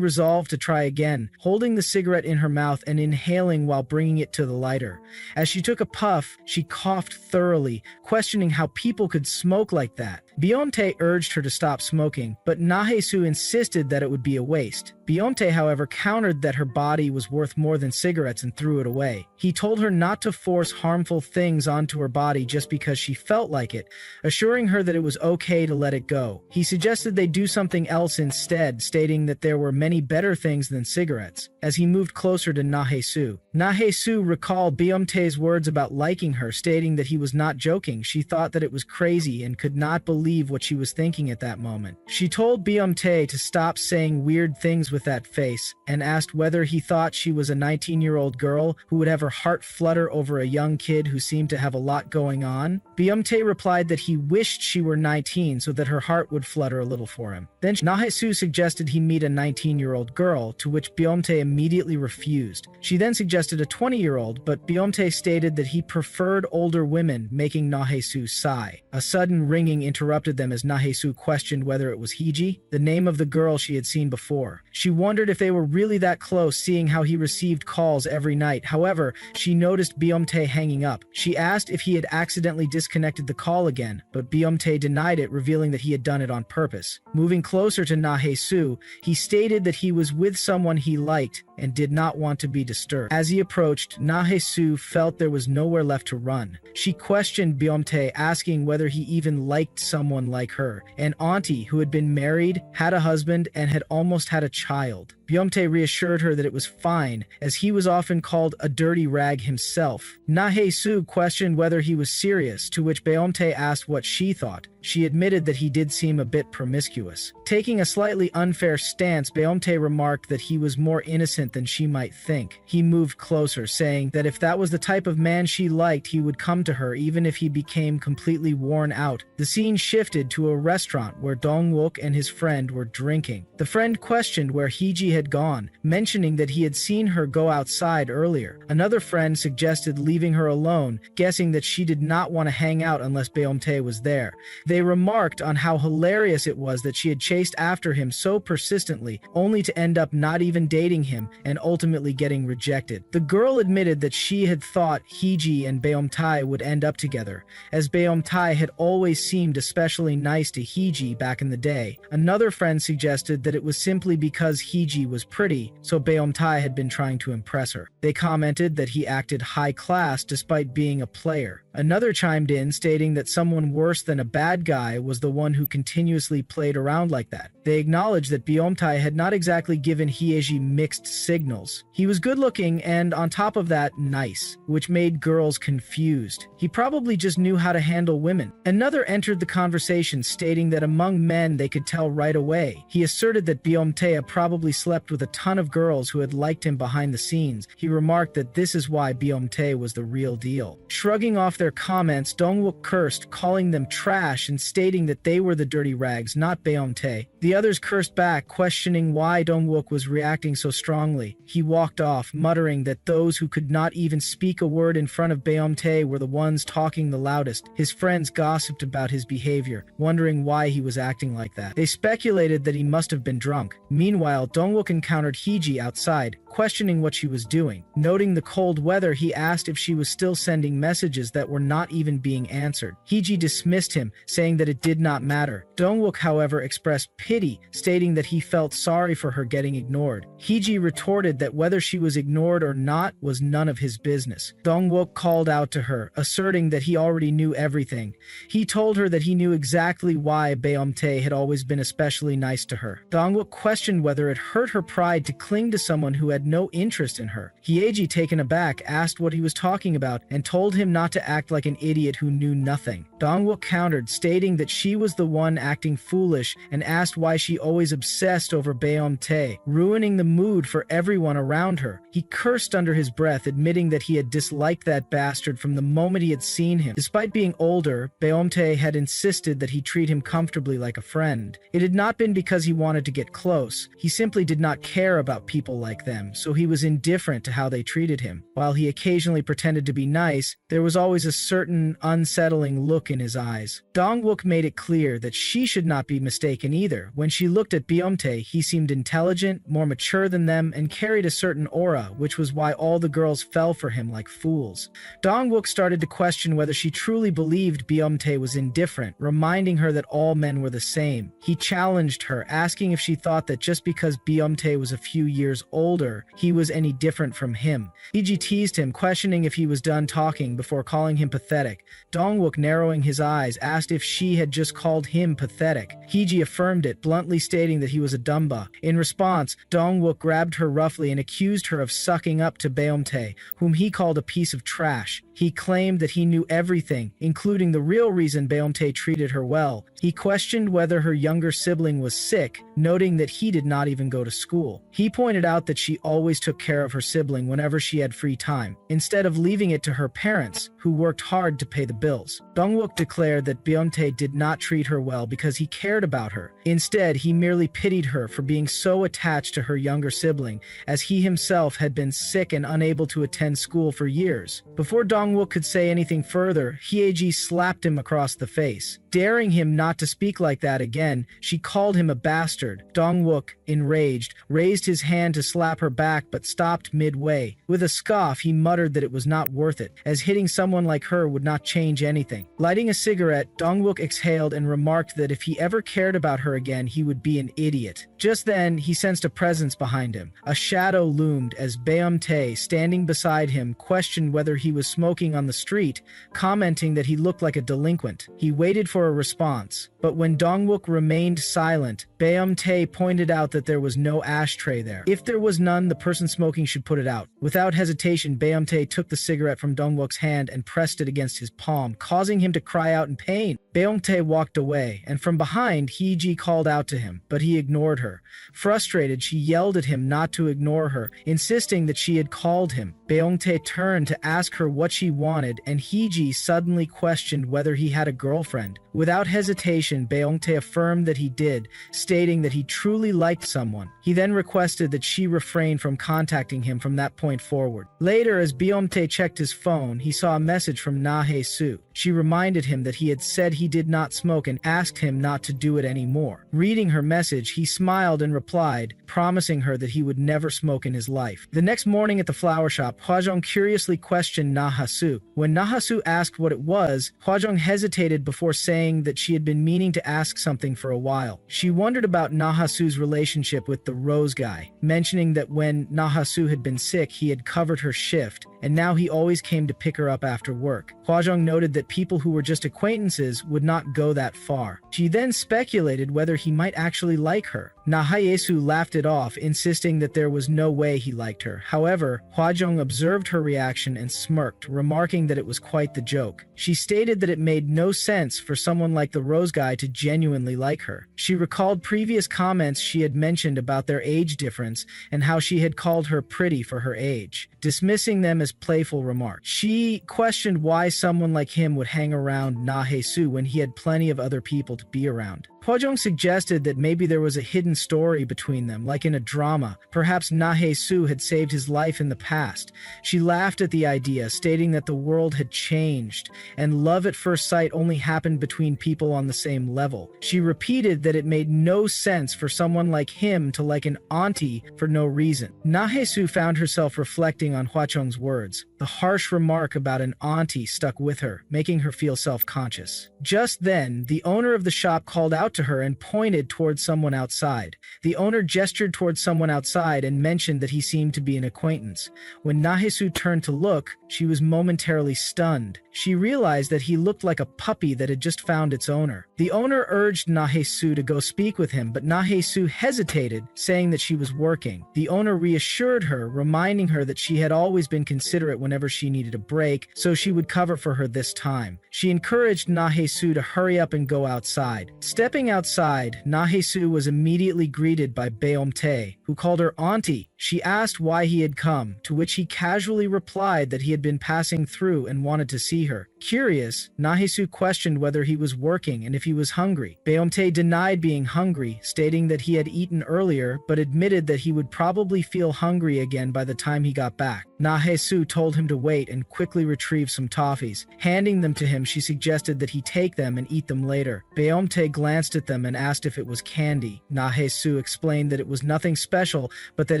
A: resolved to try again, holding the cigarette in her mouth and inhaling while bringing it to the lighter. As she took a puff, she coughed thoroughly, questioning how people could smoke like that. Byomte urged her to stop smoking, but Nahesu insisted that it would be a waste. Byomte, however, countered that her body was worth more than cigarettes and threw it away. He told her not to force harmful things onto her body just because she felt like it, assuring her that it was okay to let it go. He suggested they do something else instead, stating that there were many better things than cigarettes. As he moved closer to Nahesu, Nahesu recalled Byomte's words about liking her, stating that he was not joking. She thought that it was crazy and could not believe what she was thinking at that moment. She told Byomte to stop saying weird things with that face, and asked whether he thought she was a 19-year-old girl who would have her heart flutter over a young kid who seemed to have a lot going on. Byomte replied that he wished she were 19 so that her heart would flutter a little for him. Then Nahesu suggested he meet a 19-year-old girl, to which Byomte immediately refused. She then suggested a 20-year-old, but Byomte stated that he preferred older women, making Nahesu sigh. A sudden ringing interrupted interrupted them as Nahesu questioned whether it was Hiji, the name of the girl she had seen before. She wondered if they were really that close, seeing how he received calls every night. However, she noticed Byomtae hanging up. She asked if he had accidentally disconnected the call again, but Byomtae denied it, revealing that he had done it on purpose. Moving closer to Nahesu, he stated that he was with someone he liked and did not want to be disturbed. As he approached, Nahesu felt there was nowhere left to run. She questioned Byomtae, asking whether he even liked someone like her, an auntie who had been married, had a husband, and had almost had a child. Byomtae reassured her that it was fine, as he was often called a dirty rag himself. Nahesu questioned whether he was serious, to which Byomtae asked what she thought. She admitted that he did seem a bit promiscuous. Taking a slightly unfair stance, Byomtae remarked that he was more innocent than she might think. He moved closer, saying that if that was the type of man she liked, he would come to her even if he became completely worn out. The scene shifted to a restaurant where Dongwook and his friend were drinking. The friend questioned where Hiji had gone, mentioning that he had seen her go outside earlier. Another friend suggested leaving her alone, guessing that she did not want to hang out unless Byomtae was there. They remarked on how hilarious it was that she had chased after him so persistently, only to end up not even dating him and ultimately getting rejected. The girl admitted that she had thought Hiji and Byomtae would end up together, as Byomtae had always seemed especially nice to Hiji back in the day. Another friend suggested that it was simply because Hiji was pretty, so Byomtae had been trying to impress her. They commented that he acted high class despite being a player. Another chimed in, stating that someone worse than a bad guy was the one who continuously played around like that. They acknowledged that Byomtae had not exactly given Hieji mixed signals. He was good looking and, on top of that, nice, which made girls confused. He probably just knew how to handle women. Another entered the conversation, stating that among men they could tell right away. He asserted that Byomtae probably slept with a ton of girls who had liked him behind the scenes. He remarked that this is why Byomtae was the real deal. Shrugging off their comments, Dongwook cursed, calling them trash and stating that they were the dirty rags, not Byomtae. The others cursed back, questioning why Dongwook was reacting so strongly. He walked off, muttering that those who could not even speak a word in front of Byomtae were the ones talking the loudest. His friends gossiped about his behavior, wondering why he was acting like that. They speculated that he must have been drunk. Meanwhile, Dongwook encountered Hiji outside, questioning what she was doing. Noting the cold weather, he asked if she was still sending messages that were not even being answered. Hiji dismissed him, saying that it did not matter. Dongwook, however, expressed pity, stating that he felt sorry for her getting ignored. Hiji retorted that whether she was ignored or not was none of his business. Dongwook called out to her, asserting that he already knew everything. He told her that he knew exactly why Byomtae had always been especially nice to her. Dongwook questioned whether it hurt her pride to cling to someone who had no interest in her. Hieji, taken aback, asked what he was talking about and told him not to act like an idiot who knew nothing. Dongwook countered, stating that she was the one acting foolish, and asked why she always obsessed over Byomtae, ruining the mood for everyone around her. He cursed under his breath, admitting that he had disliked that bastard from the moment he had seen him. Despite being older, Byomtae had insisted that he treat him comfortably like a friend. It had not been because he wanted to get close. He simply did not care about people like them, so he was indifferent to how they treated him. While he occasionally pretended to be nice, there was always a certain unsettling look in his eyes. Dongwook made it clear that she should not be mistaken either. When she looked at Byomtae, he seemed intelligent, more mature than them, and carried a certain aura, which was why all the girls fell for him like fools. Dongwook started to question whether she truly believed Byomtae was indifferent, reminding her that all men were the same. He challenged her, asking if she thought that just because Byomtae was a few years older, he was any different from him. Hiji teased him, questioning if he was done talking before calling him pathetic. Dongwook, narrowing his eyes, asked if she had just called him pathetic. Hiji affirmed it, bluntly stating that he was a dumba. In response, Dongwook grabbed her roughly and accused her of sucking up to Byomtae, whom he called a piece of trash. He claimed that he knew everything, including the real reason Byomtae treated her well. He questioned whether her younger sibling was sick, noting that he did not even go to school. He pointed out that she always took care of her sibling whenever she had free time, instead of leaving it to her parents, who worked hard to pay the bills. Dongwook declared that Beomtae did not treat her well because he cared about her. Instead, he merely pitied her for being so attached to her younger sibling, as he himself had been sick and unable to attend school for years. Before Dongwook could say anything further, Hyeji slapped him across the face. Daring him not to speak like that again, she called him a bastard. Dongwook, enraged, raised his hand to slap her back but stopped midway. With a scoff, he muttered that it was not worth it, as hitting someone like her would not change anything. Lighting a cigarette, Dongwook exhaled and remarked that if he ever cared about her again, he would be an idiot. Just then, he sensed a presence behind him. A shadow loomed as Beomtae, standing beside him, questioned whether he was smoking on the street, commenting that he looked like a delinquent. He waited for a response, but when Dongwook remained silent, Beomtae pointed out that there was no ashtray there. If there was none, the person smoking should put it out. Without hesitation, Beomtae took the cigarette from Dongwook's hand and pressed it against his palm, causing him to cry out in pain. Beomtae walked away, and from behind, Hyeji called out to him, but he ignored her. Frustrated, she yelled at him not to ignore her, insisting that she had called him. Beomtae turned to ask her what she wanted, and Hyeji suddenly questioned whether he had a girlfriend. Without hesitation, Beomtae affirmed that he did, stating that he truly liked someone. He then requested that she refrain from contacting him from that point forward. Later, as Beomtae checked his phone, he saw a message from Nahae-su. She reminded him that he had said he did not smoke and asked him not to do it anymore. Reading her message, he smiled and replied, promising her that he would never smoke in his life. The next morning at the flower shop, Hwajong curiously questioned Nahasu. When Nahasu asked what it was, Hwajong hesitated before saying that she had been meaning to ask something for a while. She wondered about Nahasu's relationship with the Rose guy, mentioning that when Nahasu had been sick, he had covered her shift, and now he always came to pick her up after work. Hwajong noted that people who were just acquaintances would not go that far. She then speculated whether he might actually like her. Nahayesu laughed it off, insisting that there was no way he liked her. However, Hwajong observed her reaction and smirked, remarking that it was quite the joke. She stated that it made no sense for someone like the Rose guy to genuinely like her. She recalled previous comments she had mentioned about their age difference and how she had called her pretty for her age, dismissing them as playful remarks. She questioned why someone like him would hang around Nahae-su when he had plenty of other people to be around. Hwajong suggested that maybe there was a hidden story between them, like in a drama. Perhaps Nahae-su had saved his life in the past. She laughed at the idea, stating that the world had changed, and love at first sight only happened between people on the same level. She repeated that it made no sense for someone like him to like an auntie for no reason. Nahae-su found herself reflecting on Hwajong's words. The harsh remark about an auntie stuck with her, making her feel self-conscious. Just then, the owner of the shop called out to her and pointed towards someone outside. The owner gestured towards someone outside and mentioned that he seemed to be an acquaintance. When Nahae-su turned to look, she was momentarily stunned. She realized that he looked like a puppy that had just found its owner. The owner urged Nahae-su to go speak with him, but Nahae-su hesitated, saying that she was working. The owner reassured her, reminding her that she had always been considerate whenever she needed a break, so she would cover for her this time. She encouraged Nahae-su to hurry up and go outside. Stepping outside, Nahae-su was immediately greeted by Beomtae, who called her auntie. She asked why he had come, to which he casually replied that he had been passing through and wanted to see her. Curious, Nahae-su questioned whether he was working and if he was hungry. Beomtae denied being hungry, stating that he had eaten earlier, but admitted that he would probably feel hungry again by the time he got back. Nahae-su told him to wait and quickly retrieve some toffees. Handing them to him, she suggested that he take them and eat them later. Beomtae glanced at them and asked if it was candy. Nahae-su explained that it was nothing special, but that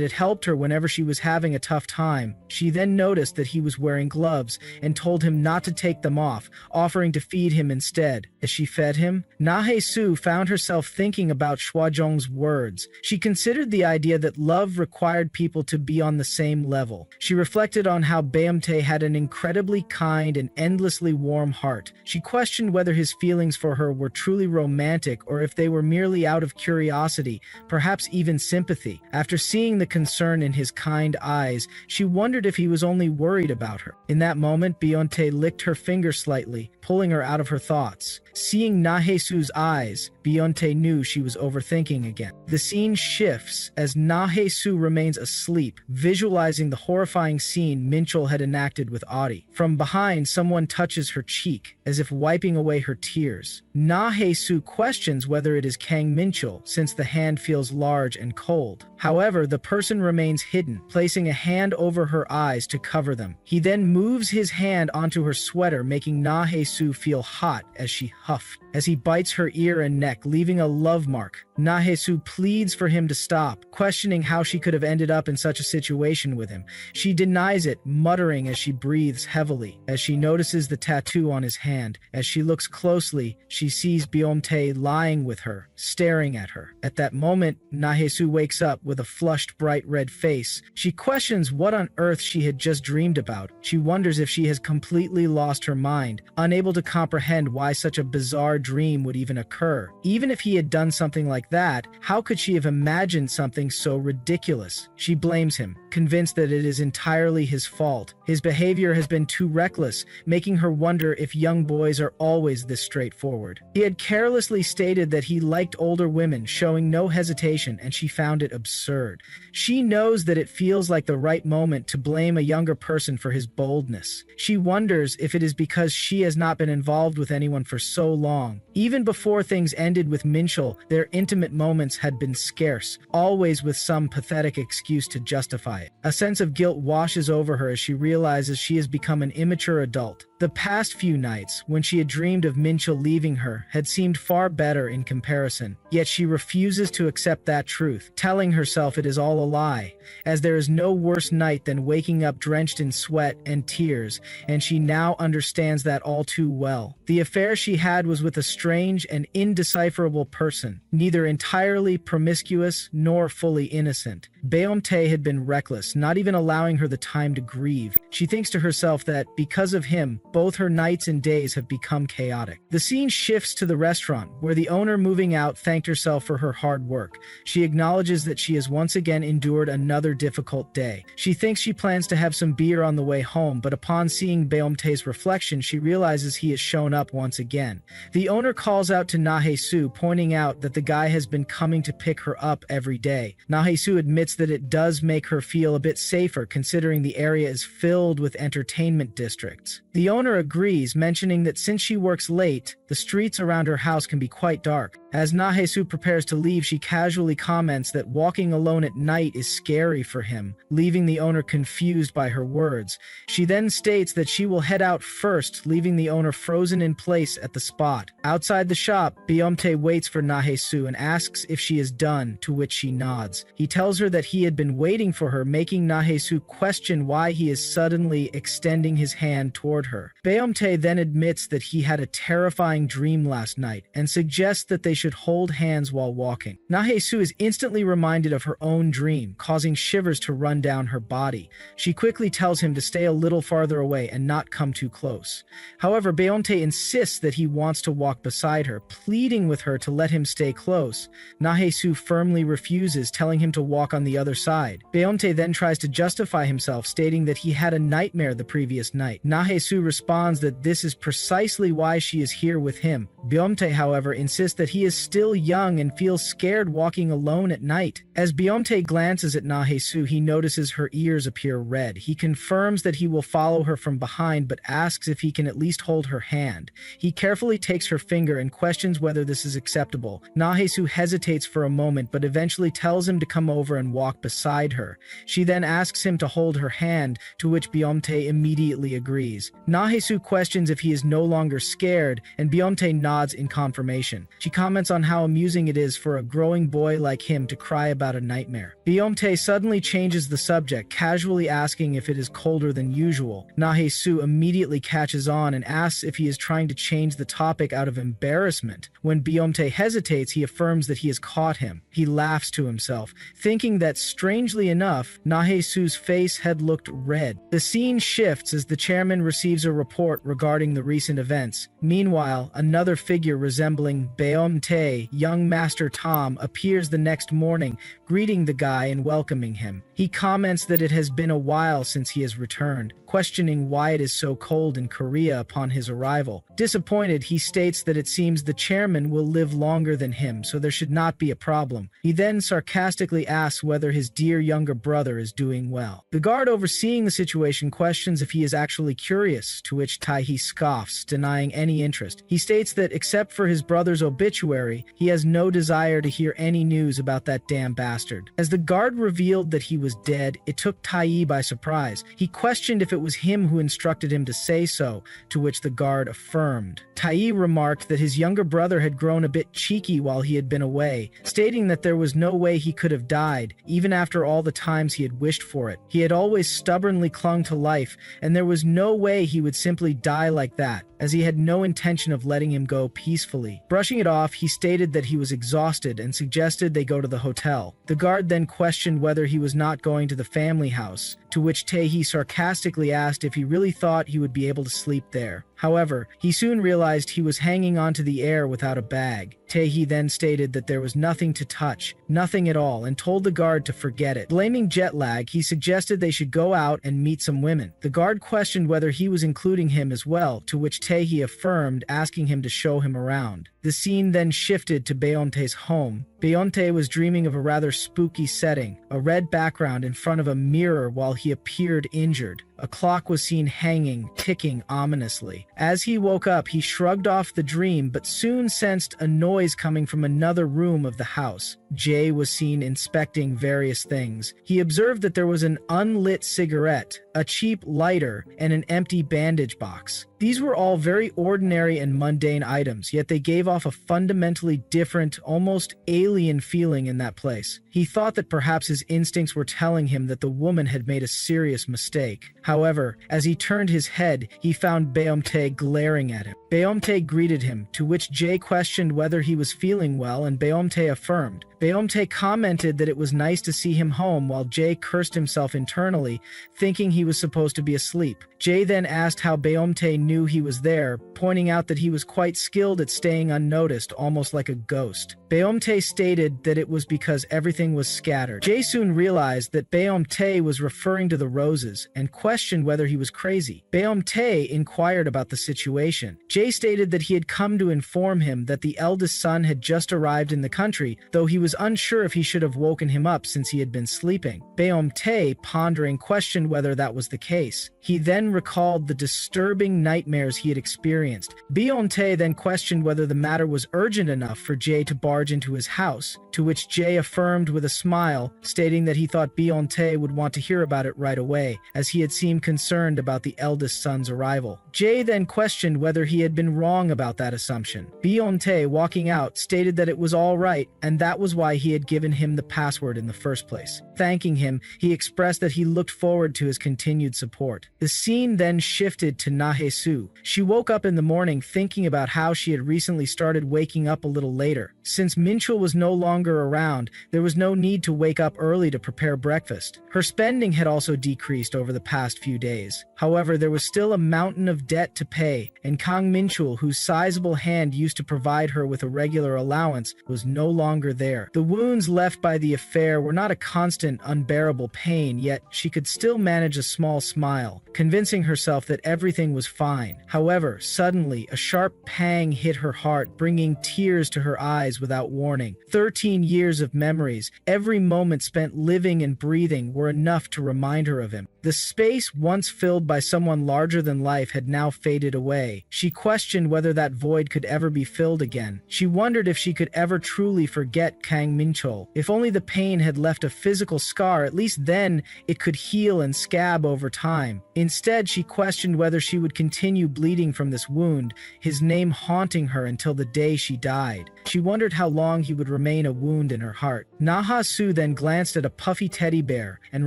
A: it helped her whenever she was having a tough time. She then noticed that he was wearing gloves and told him not to take them off, offering to feed him instead. As she fed him, Nahae-su found herself thinking about Hwajong's words. She considered the idea that love required people to be on the same level. She reflected on how Beomtae had an incredibly kind and endlessly warm heart. She questioned whether his feelings for her were truly romantic or if they were merely out of curiosity, perhaps even sympathy. After seeing the concern in his kind eyes, she wondered if he was only worried about her. In that moment, Beomtae licked her finger slightly, pulling her out of her thoughts. Seeing Nahesu's eyes, Beyonce knew she was overthinking again. The scene shifts as Nahesu remains asleep, visualizing the horrifying scene Minchul had enacted with Audie. From behind, someone touches her cheek, as if wiping away her tears. Nahesu questions whether it is Kang Minchul, since the hand feels large and cold. However, the person remains hidden, placing a hand over her eyes to cover them. He then moves his hand onto her sweater, making Nahesu feel hot as she huffed. As he bites her ear and neck, leaving a love mark, Nahesu pleads for him to stop, questioning how she could have ended up in such a situation with him. She denies it, muttering as she breathes heavily. As she notices the tattoo on his hand, as she looks closely, she sees Beyonce lying with her, staring at her. At that moment, Nahesu wakes up with a flushed, bright red face. She questions what on earth she had just dreamed about. She wonders if she has completely lost her mind, unable to comprehend why such a bizarre dream would even occur. Even if he had done something like that, how could she have imagined something so ridiculous? She blames him, convinced that it is entirely his fault. His behavior has been too reckless, making her wonder if young boys are always this straightforward. He had carelessly stated that he liked older women, showing no hesitation, and she found it absurd. She knows that it feels like the right moment to blame a younger person for his boldness. She wonders if it is because she has not been involved with anyone for so long. Even before things ended with Minchul, their intimate moments had been scarce, always with some pathetic excuse to justify it. A sense of guilt washes over her as she realizes she has become an immature adult. The past few nights, when she had dreamed of Minchul leaving her, had seemed far better in comparison. Yet she refuses to accept that truth, telling herself it is all a lie, as there is no worse night than waking up drenched in sweat and tears, and she now understands that all too well. The affair she had was with a strange and indecipherable person, neither entirely promiscuous nor fully innocent. Beyonce had been reckless, not even allowing her the time to grieve. She thinks to herself that, because of him, both her nights and days have become chaotic. The scene shifts to the restaurant, where the owner moving out thanked herself for her hard work. She acknowledges that she has once again endured another difficult day. She thinks she plans to have some beer on the way home, but upon seeing Beyonce's reflection, she realizes he has shown up once again. The owner calls out to Nahesu, pointing out that the guy has been coming to pick her up every day. Nahesu admits that it does make her feel a bit safer, considering the area is filled with entertainment districts. The owner agrees, mentioning that since she works late, the streets around her house can be quite dark. As Nahesu prepares to leave, she casually comments that walking alone at night is scary for him, leaving the owner confused by her words. She then states that she will head out first, leaving the owner frozen in place at the spot. Outside the shop, Beyonce waits for Nahesu and asks if she is done, to which she nods. He tells her that he had been waiting for her, making Nahesu question why he is suddenly extending his hand toward her. Beyonce then admits that he had a terrifying dream last night and suggests that they should hold hands while walking. Nahesu is instantly reminded of her own dream, causing shivers to run down her body. She quickly tells him to stay a little farther away and not come too close. However, Beyonce insists that he wants to walk beside her, pleading with her to let him stay close. Nahesu firmly refuses, telling him to walk on the other side. Beyonce then tries to justify himself, stating that he had a nightmare the previous night. Nahesu responds that this is precisely why she is here with him. Beyonce, however, insists that he is still young and feels scared walking alone at night. As Beyonce glances at Nahesu, he notices her ears appear red. He confirms that he will follow her from behind, but asks if he can at least hold her hand. He carefully takes her finger and questions whether this is acceptable. Nahesu hesitates for a moment, but eventually tells him to come over and walk beside her. She then asks him to hold her hand, to which Beyonce immediately agrees. Nahesu questions if he is no longer scared, and Beyonce nods in confirmation. She comments on how amusing it is for a growing boy like him to cry about a nightmare. Beyonce suddenly changes the subject, casually asking if it is colder than usual. Nahesu immediately catches on and asks if he is trying to change the topic out of embarrassment. When Beyonce hesitates, he affirms that he has caught him. He laughs to himself, thinking that, strangely enough, Nahesu's face had looked red. The scene shifts as the chairman receives a report regarding the recent events. Meanwhile, Meanwhile, another figure resembling Beomtae, young Master Tom, appears the next morning, greeting the guy and welcoming him. He comments that it has been a while since he has returned, questioning why it is so cold in Korea upon his arrival. Disappointed, he states that it seems the chairman will live longer than him, so there should not be a problem. He then sarcastically asks whether his dear younger brother is doing well. The guard overseeing the situation questions if he is actually curious, to which Tae-hee scoffs, denying any interest. He states that except for his brother's obituary, he has no desire to hear any news about that damn bastard. As the guard revealed that he was dead, it took Tae-hee by surprise. He questioned if it was him who instructed him to say so, to which the guard affirmed. Tae-hee remarked that his younger brother had grown a bit cheeky while he had been away, stating that there was no way he could have died, even after all the times he had wished for it. He had always stubbornly clung to life, and there was no way he would simply die like that, as he had no intention of letting him go peacefully. Brushing it off, he stated that he was exhausted and suggested they go to the hotel. The guard then questioned whether he was not going to the family house, to which Tae-hee sarcastically asked if he really thought he would be able to sleep there. However, he soon realized he was hanging onto the air without a bag. Tae-hee then stated that there was nothing to touch, nothing at all, and told the guard to forget it. Blaming jet lag, he suggested they should go out and meet some women. The guard questioned whether he was including him as well, to which Tae-hee affirmed, asking him to show him around. The scene then shifted to Beomtae's home. Beomtae was dreaming of a rather spooky setting, a red background in front of a mirror while he appeared injured. A clock was seen hanging, ticking ominously. As he woke up, he shrugged off the dream but soon sensed a noise coming from another room of the house. Jay was seen inspecting various things. He observed that there was an unlit cigarette, a cheap lighter, and an empty bandage box. These were all very ordinary and mundane items, yet they gave off a fundamentally different, almost alien feeling in that place. He thought that perhaps his instincts were telling him that the woman had made a serious mistake. However, as he turned his head, he found Beomtae glaring at him. Beomtae greeted him, to which Jay questioned whether he was feeling well, and Beomtae affirmed. Beomtae commented that it was nice to see him home, while Jay cursed himself internally, thinking he was supposed to be asleep. Jay then asked how Beomtae knew he was there, pointing out that he was quite skilled at staying unnoticed, almost like a ghost. Beomtae stated that it was because everything was scattered. Jay soon realized that Beomtae was referring to the roses, and questioned whether he was crazy. Beomtae inquired about the situation. Jay stated that he had come to inform him that the eldest son had just arrived in the country, though he was unsure if he should have woken him up since he had been sleeping. Beomtae, pondering, questioned whether that was the case. He then recalled the disturbing nightmares he had experienced. Beomtae then questioned whether the matter was urgent enough for Jay to barge into his house, to which Jay affirmed with a smile, stating that he thought Beomtae would want to hear about it right away, as he had seemed concerned about the eldest son's arrival. Jay then questioned whether he had been wrong about that assumption. Beomtae, walking out, stated that it was all right, and that was why he had given him the password in the first place. Thanking him, he expressed that he looked forward to his continued support. The scene then shifted to Nahe-soo. She woke up in the morning thinking about how she had recently started waking up a little later. Since Minchul was no longer around, there was no need to wake up early to prepare breakfast. Her spending had also decreased over the past few days. However, there was still a mountain of debt to pay, and Kang Minchul, whose sizable hand used to provide her with a regular allowance, was no longer there. The wounds left by the affair were not a constant, unbearable pain, yet she could still manage a small smile, convincing herself that everything was fine. However, suddenly, a sharp pang hit her heart, bringing tears to her eyes without warning. 13 years of memories, every moment spent living and breathing, were enough to remind her of him. The space once filled by someone larger than life had now faded away. She questioned whether that void could ever be filled again. She wondered if she could ever truly forget Kang Minchul. If only the pain had left a physical scar, at least then it could heal and scab over time. Instead, she questioned whether she would continue bleeding from this wound, his name haunting her until the day she died. She wondered how long he would remain a wound in her heart. Nahe-soo then glanced at a puffy teddy bear and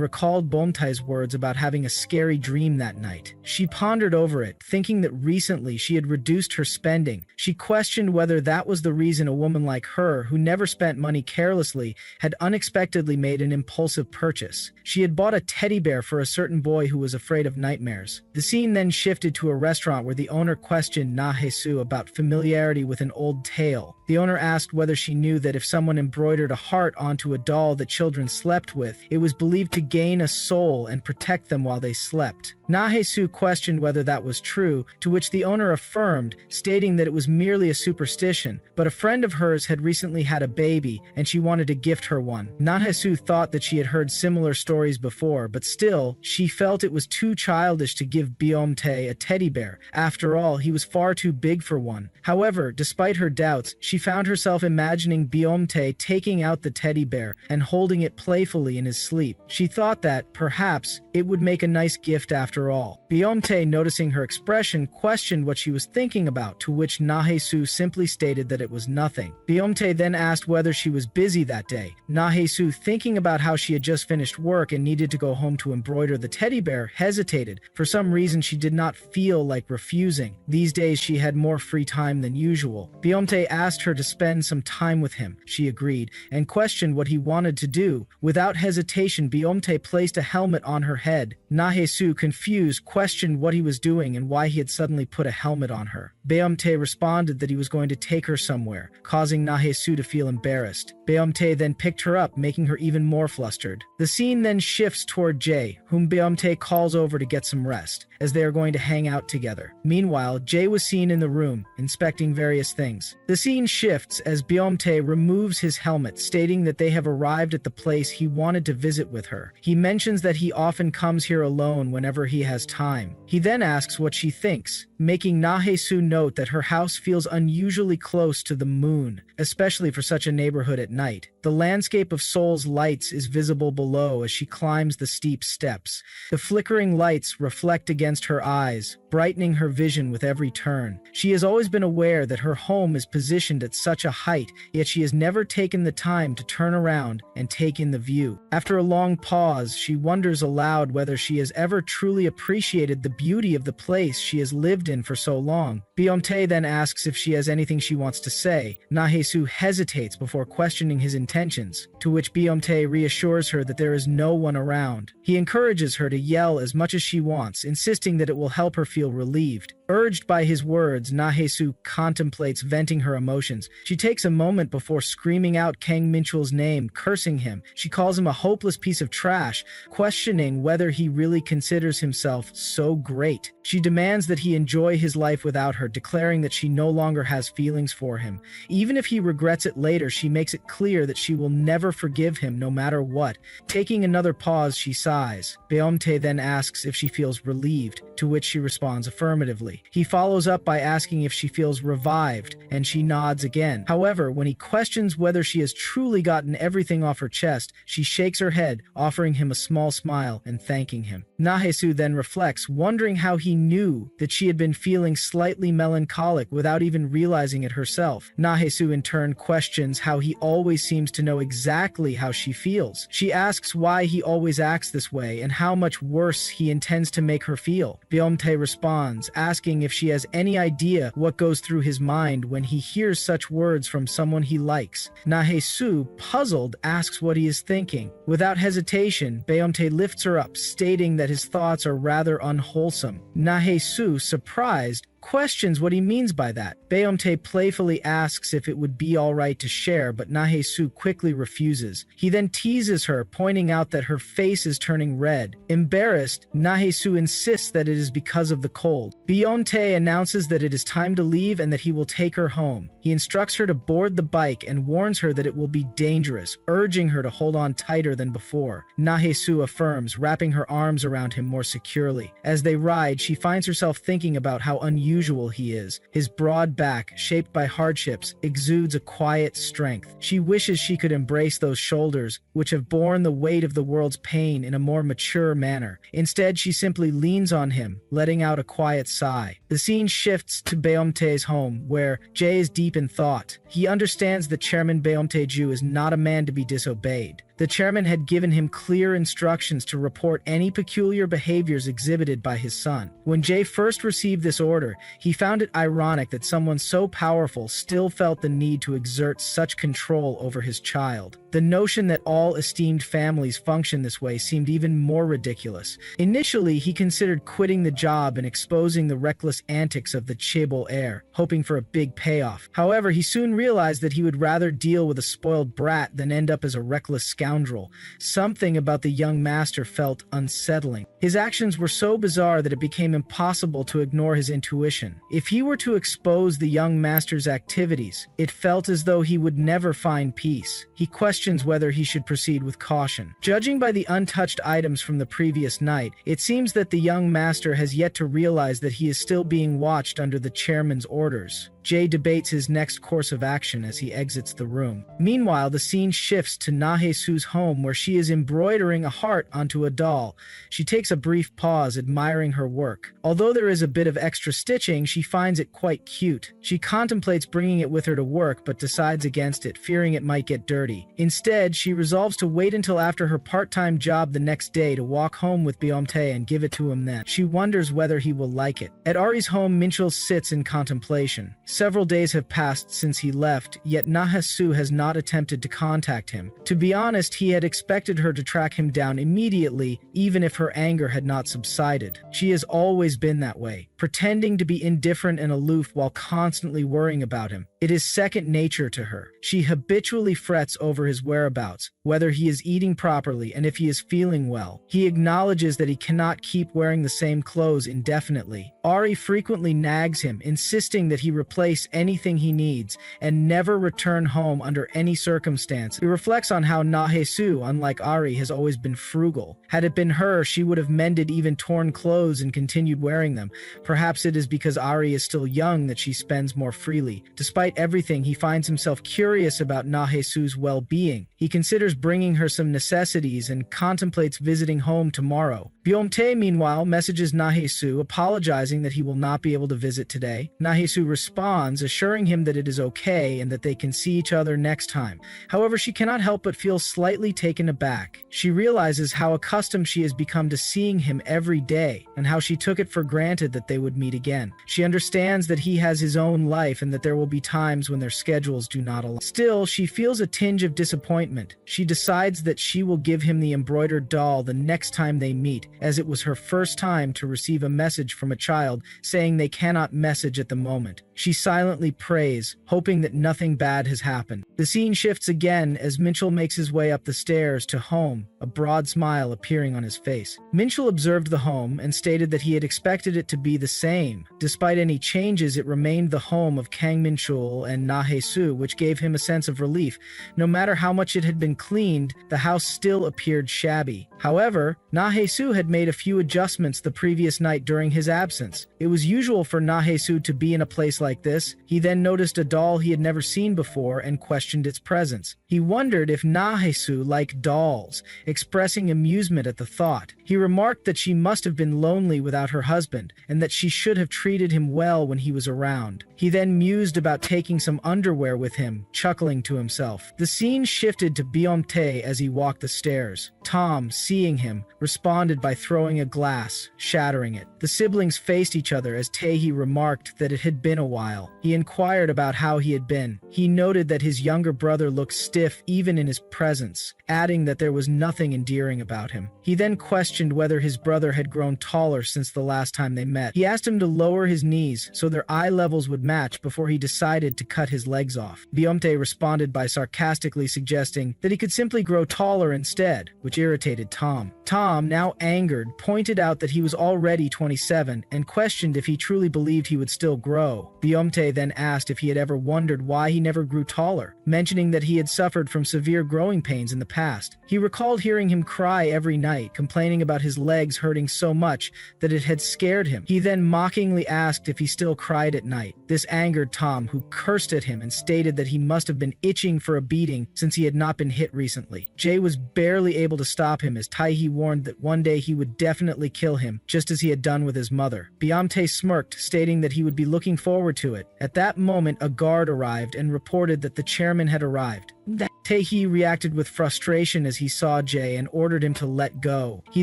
A: recalled Beomtae's words about about having a scary dream that night. She pondered over it, thinking that recently she had reduced her spending. She questioned whether that was the reason a woman like her, who never spent money carelessly, had unexpectedly made an impulsive purchase. She had bought a teddy bear for a certain boy who was afraid of nightmares. The scene then shifted to a restaurant where the owner questioned Na-Hae-soo about familiarity with an old tale. The owner asked whether she knew that if someone embroidered a heart onto a doll that children slept with, it was believed to gain a soul and protect them while they slept. Na-Hae-soo questioned whether that was true, to which the owner affirmed, stating that it was merely a superstition, but a friend of hers had recently had a baby, and she wanted to gift her one. Na-Hae-soo thought that she had heard similar stories before, but still, she felt it was too childish to give Beomtae a teddy bear. After all, he was far too big for one. However, despite her doubts, she found herself imagining Beomtae taking out the teddy bear and holding it playfully in his sleep. She thought that, perhaps, it would make a nice gift after all. Beomtae, noticing her expression, questioned what she was thinking about, to which Na-Hae-soo simply stated that it was nothing. Beomtae then asked whether she was busy that day. Na-Hae-soo, thinking about how she had just finished work and needed to go home to embroider the teddy bear, hesitated. For some reason, she did not feel like refusing. These days, she had more free time than usual. Beomtae asked her to spend some time with him. She agreed, and questioned what he wanted to do. Without hesitation, Beomtae placed a helmet on her head. Na-Hae-soo, confused, questioned what he was doing and why he had suddenly put a helmet on her. Beomtae responded that he was going to take her somewhere, causing Na-Hae-soo to feel embarrassed. Beomtae then picked her up, making her even more flustered. The scene then shifts toward Jae, whom Beomtae calls over to get some rest, as they are going to hang out together. Meanwhile, Jae was seen in the room, inspecting various things. The scene shifts as Beomtae removes his helmet, stating that they have arrived at the place he wanted to visit with her. He mentions that he often comes here alone whenever he has time. He then asks what she thinks, making Na-Hae-soo note that her house feels unusually close to the moon, especially for such a neighborhood at night. The landscape of Seoul's lights is visible below as she climbs the steep steps. The flickering lights reflect against her eyes, brightening her vision with every turn. She has always been aware that her home is positioned at such a height, yet she has never taken the time to turn around and take in the view. After a long pause, she wonders aloud whether she has ever truly appreciated the beauty of the place she has lived in for so long. Beomtae then asks if she has anything she wants to say. Na-Hae-soo hesitates before questioning his intentions, to which Beomtae reassures her that there is no one around. He encourages her to yell as much as she wants, insisting that it will help her feel relieved. Urged by his words, Na-Hae-soo contemplates venting her emotions. She takes a moment before screaming out Kang Min-chul's name, cursing him. She calls him a hopeless piece of trash, questioning whether he really considers himself so great. She demands that he enjoy his life without her, declaring that she no longer has feelings for him. Even if he regrets it later, she makes it clear that she will never forgive him no matter what. Taking another pause, she sighs. Beomtae then asks if she feels relieved, to which she responds affirmatively. He follows up by asking if she feels revived, and she nods again. However, when he questions whether she has truly gotten everything off her chest, she shakes her head, offering him a small smile and thanking him. Na-Hae-soo then reflects, wondering how he knew that she had been feeling slightly melancholic without even realizing it herself. Na-Hae-soo in turn questions how he always seems to know exactly how she feels. She asks why he always acts this way and how much worse he intends to make her feel. Beomtae responds, asking if she has any idea what goes through his mind when he hears such words from someone he likes. Na-Hae-soo, puzzled, asks what he is thinking. Without hesitation, Beomtae lifts her up, stating that his thoughts are rather unwholesome. Na-Hae-soo, surprised, questions what he means by that. Beomtae playfully asks if it would be alright to share, but Na-Hae-soo quickly refuses. He then teases her, pointing out that her face is turning red. Embarrassed, Na-Hae-soo insists that it is because of the cold. Beomtae announces that it is time to leave and that he will take her home. He instructs her to board the bike and warns her that it will be dangerous, urging her to hold on tighter than before. Na-Hae-soo affirms, wrapping her arms around him more securely. As they ride, she finds herself thinking about how unusual he is. His broad back, shaped by hardships, exudes a quiet strength. She wishes she could embrace those shoulders, which have borne the weight of the world's pain in a more mature manner. Instead, she simply leans on him, letting out a quiet sigh. The scene shifts to Beomtae's home, where Jae is deep in thought. He understands that Chairman Beomtae-ju is not a man to be disobeyed. The chairman had given him clear instructions to report any peculiar behaviors exhibited by his son. When Jay first received this order, he found it ironic that someone so powerful still felt the need to exert such control over his child. The notion that all esteemed families function this way seemed even more ridiculous. Initially, he considered quitting the job and exposing the reckless antics of the chaebol heir, hoping for a big payoff. However, he soon realized that he would rather deal with a spoiled brat than end up as a reckless scoundrel. Something about the young master felt unsettling. His actions were so bizarre that it became impossible to ignore his intuition. If he were to expose the young master's activities, it felt as though he would never find peace. He questions whether he should proceed with caution. Judging by the untouched items from the previous night, it seems that the young master has yet to realize that he is still being watched under the chairman's orders. Jay debates his next course of action as he exits the room. Meanwhile, the scene shifts to Na-Hae-Soo's home where she is embroidering a heart onto a doll. She takes a brief pause, admiring her work. Although there is a bit of extra stitching, she finds it quite cute. She contemplates bringing it with her to work, but decides against it, fearing it might get dirty. Instead, she resolves to wait until after her part-time job the next day to walk home with Byom-tae and give it to him then. She wonders whether he will like it. At Ari's home, Minchul sits in contemplation. Several days have passed since he left, yet Na-Hae-Soo has not attempted to contact him. To be honest, he had expected her to track him down immediately, even if her anger had not subsided. She has always been that way, pretending to be indifferent and aloof while constantly worrying about him. It is second nature to her. She habitually frets over his whereabouts, whether he is eating properly and if he is feeling well. He acknowledges that he cannot keep wearing the same clothes indefinitely. Ari frequently nags him, insisting that he replace anything he needs and never return home under any circumstance. He reflects on how Na-Hae-Soo, unlike Ari, has always been frugal. Had it been her, she would have mended even torn clothes and continued wearing them. Perhaps it is because Ari is still young that she spends more freely. Despite everything, he finds himself curious about Na-Hae-Soo's well-being. He considers bringing her some necessities and contemplates visiting home tomorrow. Byom-tae, meanwhile, messages Na-Hae-Soo, apologizing that he will not be able to visit today. Na-Hae-Soo responds, assuring him that it is okay and that they can see each other next time. However, she cannot help but feel slightly taken aback. She realizes how accustomed she has become to seeing him every day, and how she took it for granted that they would meet again. She understands that he has his own life and that there will be times when their schedules do not align. Still, she feels a tinge of disappointment. She decides that she will give him the embroidered doll the next time they meet, as it was her first time to receive a message from a child saying they cannot message at the moment. She silently prays, hoping that nothing bad has happened. The scene shifts again as Minchul makes his way up the stairs to home, a broad smile appearing on his face. Minchul observed the home and stated that he had expected it to be the same. Despite any changes, it remained the home of Kang Minchul and Na-Hae-Soo, which gave him a sense of relief. No matter how much it had been cleaned, the house still appeared shabby. However, Na-Hae-Soo had made a few adjustments the previous night during his absence. It was usual for Na-Hae-Soo to be in a place like this. He then noticed a doll he had never seen before and questioned its presence. He wondered if Na-Hae-Soo liked dolls, expressing amusement at the thought. He remarked that she must have been lonely without her husband, and that she should have treated him well when he was around. He then mused about taking some underwear with him, chuckling to himself. The scene shifted to Byom-tae as he walked the stairs. Tom, seeing him, responded by throwing a glass, shattering it. The siblings faced each other as Tae-hee remarked that it had been a while. He inquired about how he had been. He noted that his younger brother looked stiff even in his presence, adding that there was nothing endearing about him. He then questioned whether his brother had grown taller since the last time they met. He asked him to lower his knees so their eye levels would match before he decided to cut his legs off. Byom-tae responded by sarcastically suggesting that he could simply grow taller instead, which irritated Tom. Tom, now angered, pointed out that he was already 27 and questioned if he truly believed he would still grow. Byom-tae then asked if he had ever wondered why he never grew taller, mentioning that he had suffered from severe growing pains in the past. He recalled hearing him cry every night, complaining about his legs hurting so much that it had scared him. He then mockingly asked if he still cried at night. This angered Tom, who cursed at him and stated that he must have been itching for a beating since he had not been hit recently. Jay was barely able to stop him as Tae-hee warned that one day he would definitely kill him, just as he had done with his mother. Byom-tae smirked, stating that he would be looking forward to it. At that moment, a guard arrived and reported that the chairman had arrived. That Tae-hee reacted with frustration as he saw Jae and ordered him to let go. He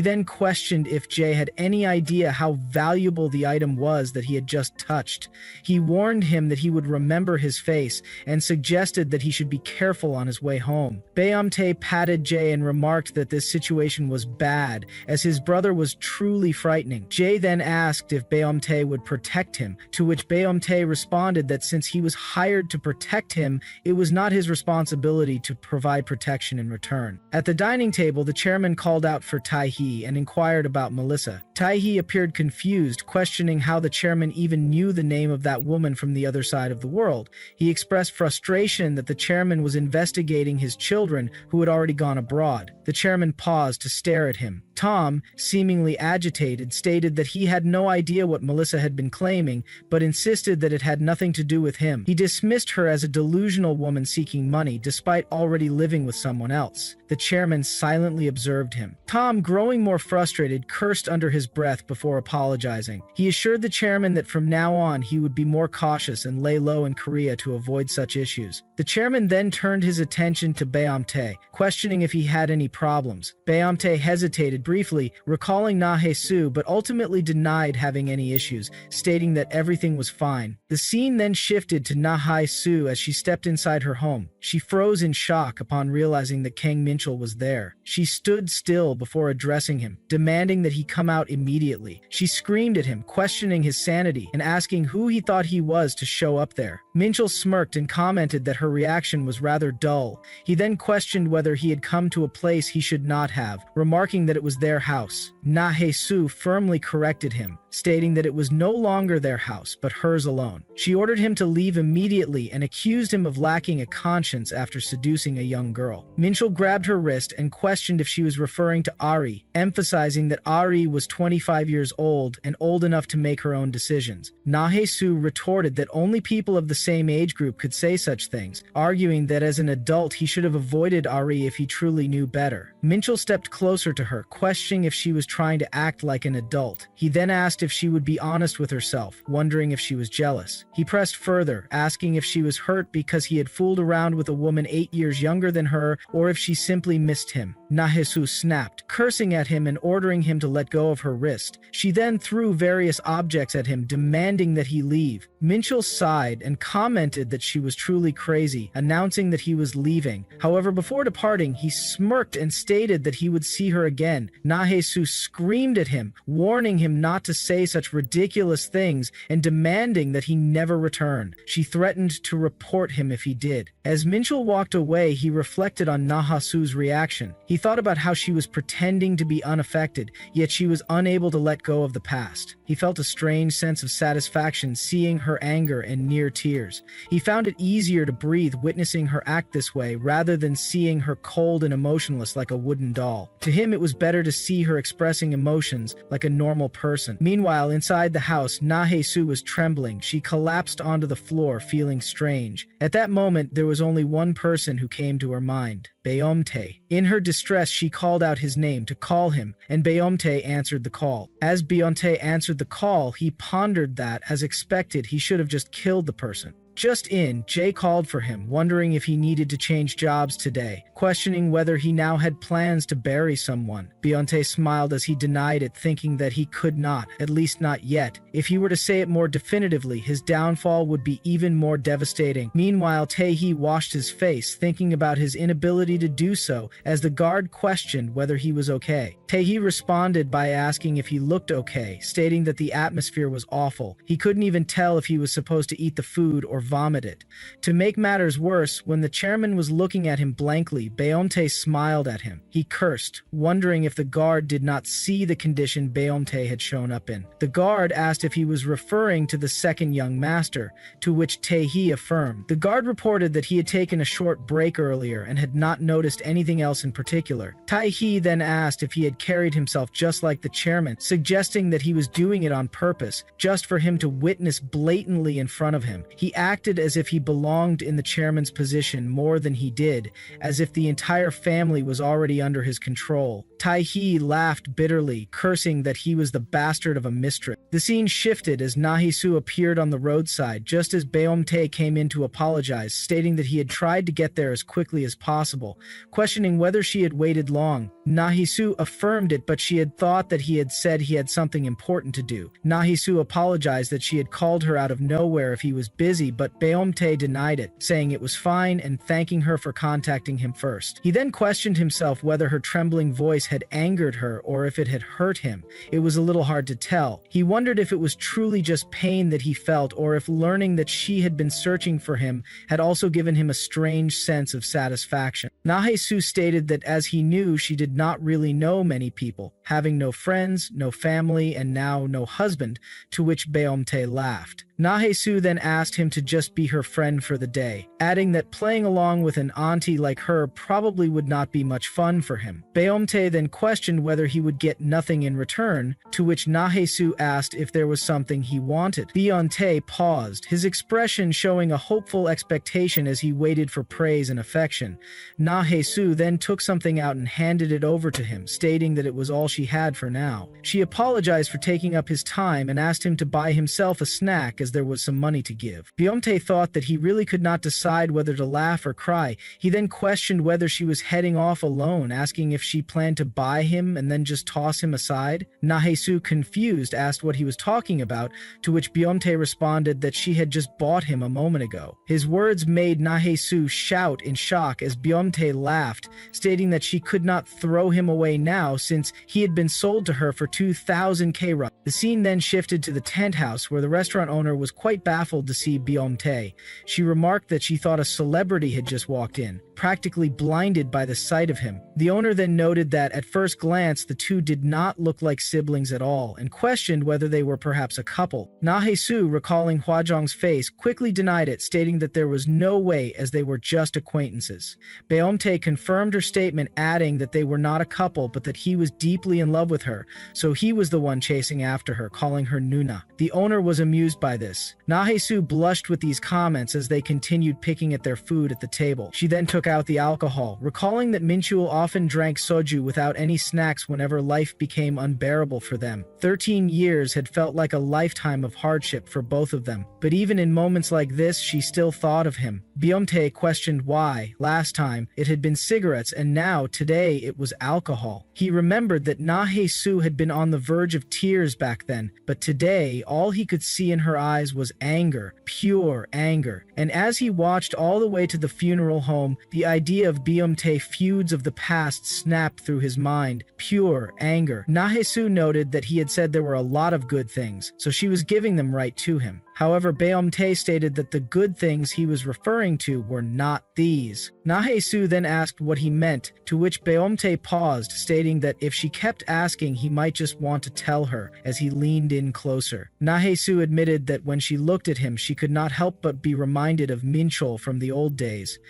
A: then questioned if Jae had any idea how valuable the item was that he had just touched. He warned him that he would remember his face and suggested that he should be careful on his way home. Baeom-tae patted Jae and remarked that this situation was bad, as his brother was truly frightening. Jae then asked if Baeom-tae would protect him, to which Baeom-tae responded that since he was hired to protect him, it was not his responsibility to provide protection in return. At the dining table, the chairman called out for Tae-hee and inquired about Melissa. Tae-hee appeared confused, questioning how the chairman even knew the name of that woman from the other side of the world. He expressed frustration that the chairman was investigating his children who had already gone abroad. The chairman paused to stare at him. Tom, seemingly agitated, stated that he had no idea what Melissa had been claiming, but insisted that it had nothing to do with him. He dismissed her as a delusional woman seeking money, despite already living with someone else. The chairman silently observed him. Tom, growing more frustrated, cursed under his breath before apologizing. He assured the chairman that from now on he would be more cautious and lay low in Korea to avoid such issues. The chairman then turned his attention to Baeom-tae, questioning if he had any problems. Baeom-tae hesitated briefly, recalling Na-hae-soo, but ultimately denied having any issues, stating that everything was fine. The scene then shifted to Na-hae-soo as she stepped inside her home. She froze in shock upon realizing that Kang Minchul was there. She stood still before addressing him, demanding that he come out immediately. She screamed at him, questioning his sanity and asking who he thought he was to show up there. Minchul smirked and commented that her reaction was rather dull. He then questioned whether he had come to a place he should not have, remarking that it was their house. Na-hae-soo firmly corrected him, stating that it was no longer their house, but hers alone. She ordered him to leave immediately and accused him of lacking a conscience after seducing a young girl. Minchul grabbed her wrist and questioned if she was referring to Ari, emphasizing that Ari was 25 years old and old enough to make her own decisions. Na-hae-soo retorted that only people of the same age group could say such things, arguing that as an adult he should have avoided Ari if he truly knew better. Minchul stepped closer to her, questioning if she was trying to act like an adult. He then asked if she would be honest with herself, wondering if she was jealous. He pressed further, asking if she was hurt because he had fooled around with a woman 8 years younger than her, or if she simply missed him. Na-hae-soo snapped, cursing at him and ordering him to let go of her wrist. She then threw various objects at him, demanding that he leave. Minchul sighed and commented that she was truly crazy, announcing that he was leaving. However, before departing, he smirked and stated that he would see her again. Na-hae-soo screamed at him, warning him not to say such ridiculous things and demanding that he never return. She threatened to report him if he did. As Minchul walked away, he reflected on Na-hae-soo's reaction. He thought about how she was pretending to be unaffected, yet she was unable to let go of the past. He felt a strange sense of satisfaction seeing her anger and near tears. He found it easier to breathe witnessing her act this way rather than seeing her cold and emotionless like a wooden doll. To him, it was better to see her expressing emotions like a normal person. Meanwhile, inside the house, Na-hae-soo was trembling. She collapsed onto the floor, feeling strange. At that moment, there was only one person who came to her mind: Baeom-tae. In her distress, she called out his name to call him, and Baeom-tae answered the call. As Baeom-tae answered the call, he pondered that, as expected, he should have just killed the person. Just in, Jae called for him, wondering if he needed to change jobs today, questioning whether he now had plans to bury someone. Baeom-tae smiled as he denied it, thinking that he could not, at least not yet. If he were to say it more definitively, his downfall would be even more devastating. Meanwhile, Tae-hee washed his face, thinking about his inability to do so, as the guard questioned whether he was okay. Tae-hee responded by asking if he looked okay, stating that the atmosphere was awful. He couldn't even tell if he was supposed to eat the food or vomit it. To make matters worse, when the chairman was looking at him blankly, Baeom-tae smiled at him. He cursed, wondering if the guard did not see the condition Baeom-tae had shown up in. The guard asked if he was referring to the second young master, to which Tae-hee affirmed. The guard reported that he had taken a short break earlier and had not noticed anything else in particular. Tae-hee then asked if he had carried himself just like the chairman, suggesting that he was doing it on purpose, just for him to witness blatantly in front of him. He acted as if he belonged in the chairman's position more than he did, as if the entire family was already under his control. Tai-hee laughed bitterly, cursing that he was the bastard of a mistress. The scene shifted as Na-hee-soo appeared on the roadside just as Beom-tae came in to apologize, stating that he had tried to get there as quickly as possible. Questioning whether she had waited long, Na-hee-soo affirmed it, but she had thought that he had said he had something important to do. Na-hee-soo apologized that she had called her out of nowhere if he was busy, but Beom-tae denied it, saying it was fine and thanking her for contacting him first. He then questioned himself whether her trembling voice had angered her or if it had hurt him. It was a little hard to tell. He wondered if it was truly just pain that he felt or if learning that she had been searching for him had also given him a strange sense of satisfaction. Na-hee-soo stated that as he knew, she did not really know many people, having no friends, no family, and now no husband, to which Beom-tae laughed. Na-hee-soo then asked him to just be her friend for the day, adding that playing along with an auntie like her probably would not be much fun for him. Beom-tae then questioned whether he would get nothing in return, to which Na-hee-soo asked if there was something he wanted. Beom-tae paused, his expression showing a hopeful expectation as he waited for praise and affection. Na-hee-soo then took something out and handed it over to him, stating that it was all she had for now. She apologized for taking up his time and asked him to buy himself a snack as there was some money to give. Beom-tae thought that he really could not decide whether to laugh or cry. He then questioned whether she was heading off alone, asking if she planned to buy him and then just toss him aside. Na-hee-soo, confused, asked what he was talking about, to which Beom-tae responded that she had just bought him a moment ago. His words made Na-hee-soo shout in shock as Beom-tae laughed, stating that she could not throw him away now since he had been sold to her for 2,000 K-rup. The scene then shifted to the tent house where the restaurant owner was quite baffled to see Beom-tae. She remarked that she thought a celebrity had just walked in, practically blinded by the sight of him. The owner then noted that at first glance the two did not look like siblings at all and questioned whether they were perhaps a couple. Na-hee-soo, recalling Hwajong's face, quickly denied it, stating that there was no way as they were just acquaintances. Beom-tae confirmed her statement, adding that they were not a couple but that he was deeply in love with her, so he was the one chasing after her, calling her Nuna. The owner was amused by this. Na-hee-soo blushed with these comments as they continued picking at their food at the table. She then took out the alcohol, recalling that Minchul often drank soju without any snacks whenever life became unbearable for them. 13 years had felt like a lifetime of hardship for both of them, but even in moments like this, she still thought of him. Beom-tae questioned why, last time, it had been cigarettes and now, today, it was alcohol. He remembered that Na-hee-soo had been on the verge of tears back then, but today, all he could see in her eyes was anger, pure anger. And as he watched all the way to the funeral home, the idea of Beom-tae feuds of the past snapped through his mind. Pure anger. Na-hee-soo noted that he had said there were a lot of good things, so she was giving them right to him. However, Beom-tae stated that the good things he was referring to were not these. Na-hee-soo then asked what he meant, to which Beom-tae paused, stating that if she kept asking, he might just want to tell her, as he leaned in closer. Na-hee-soo admitted that when she looked at him, she could not help but be reminded of Minchul from the old days.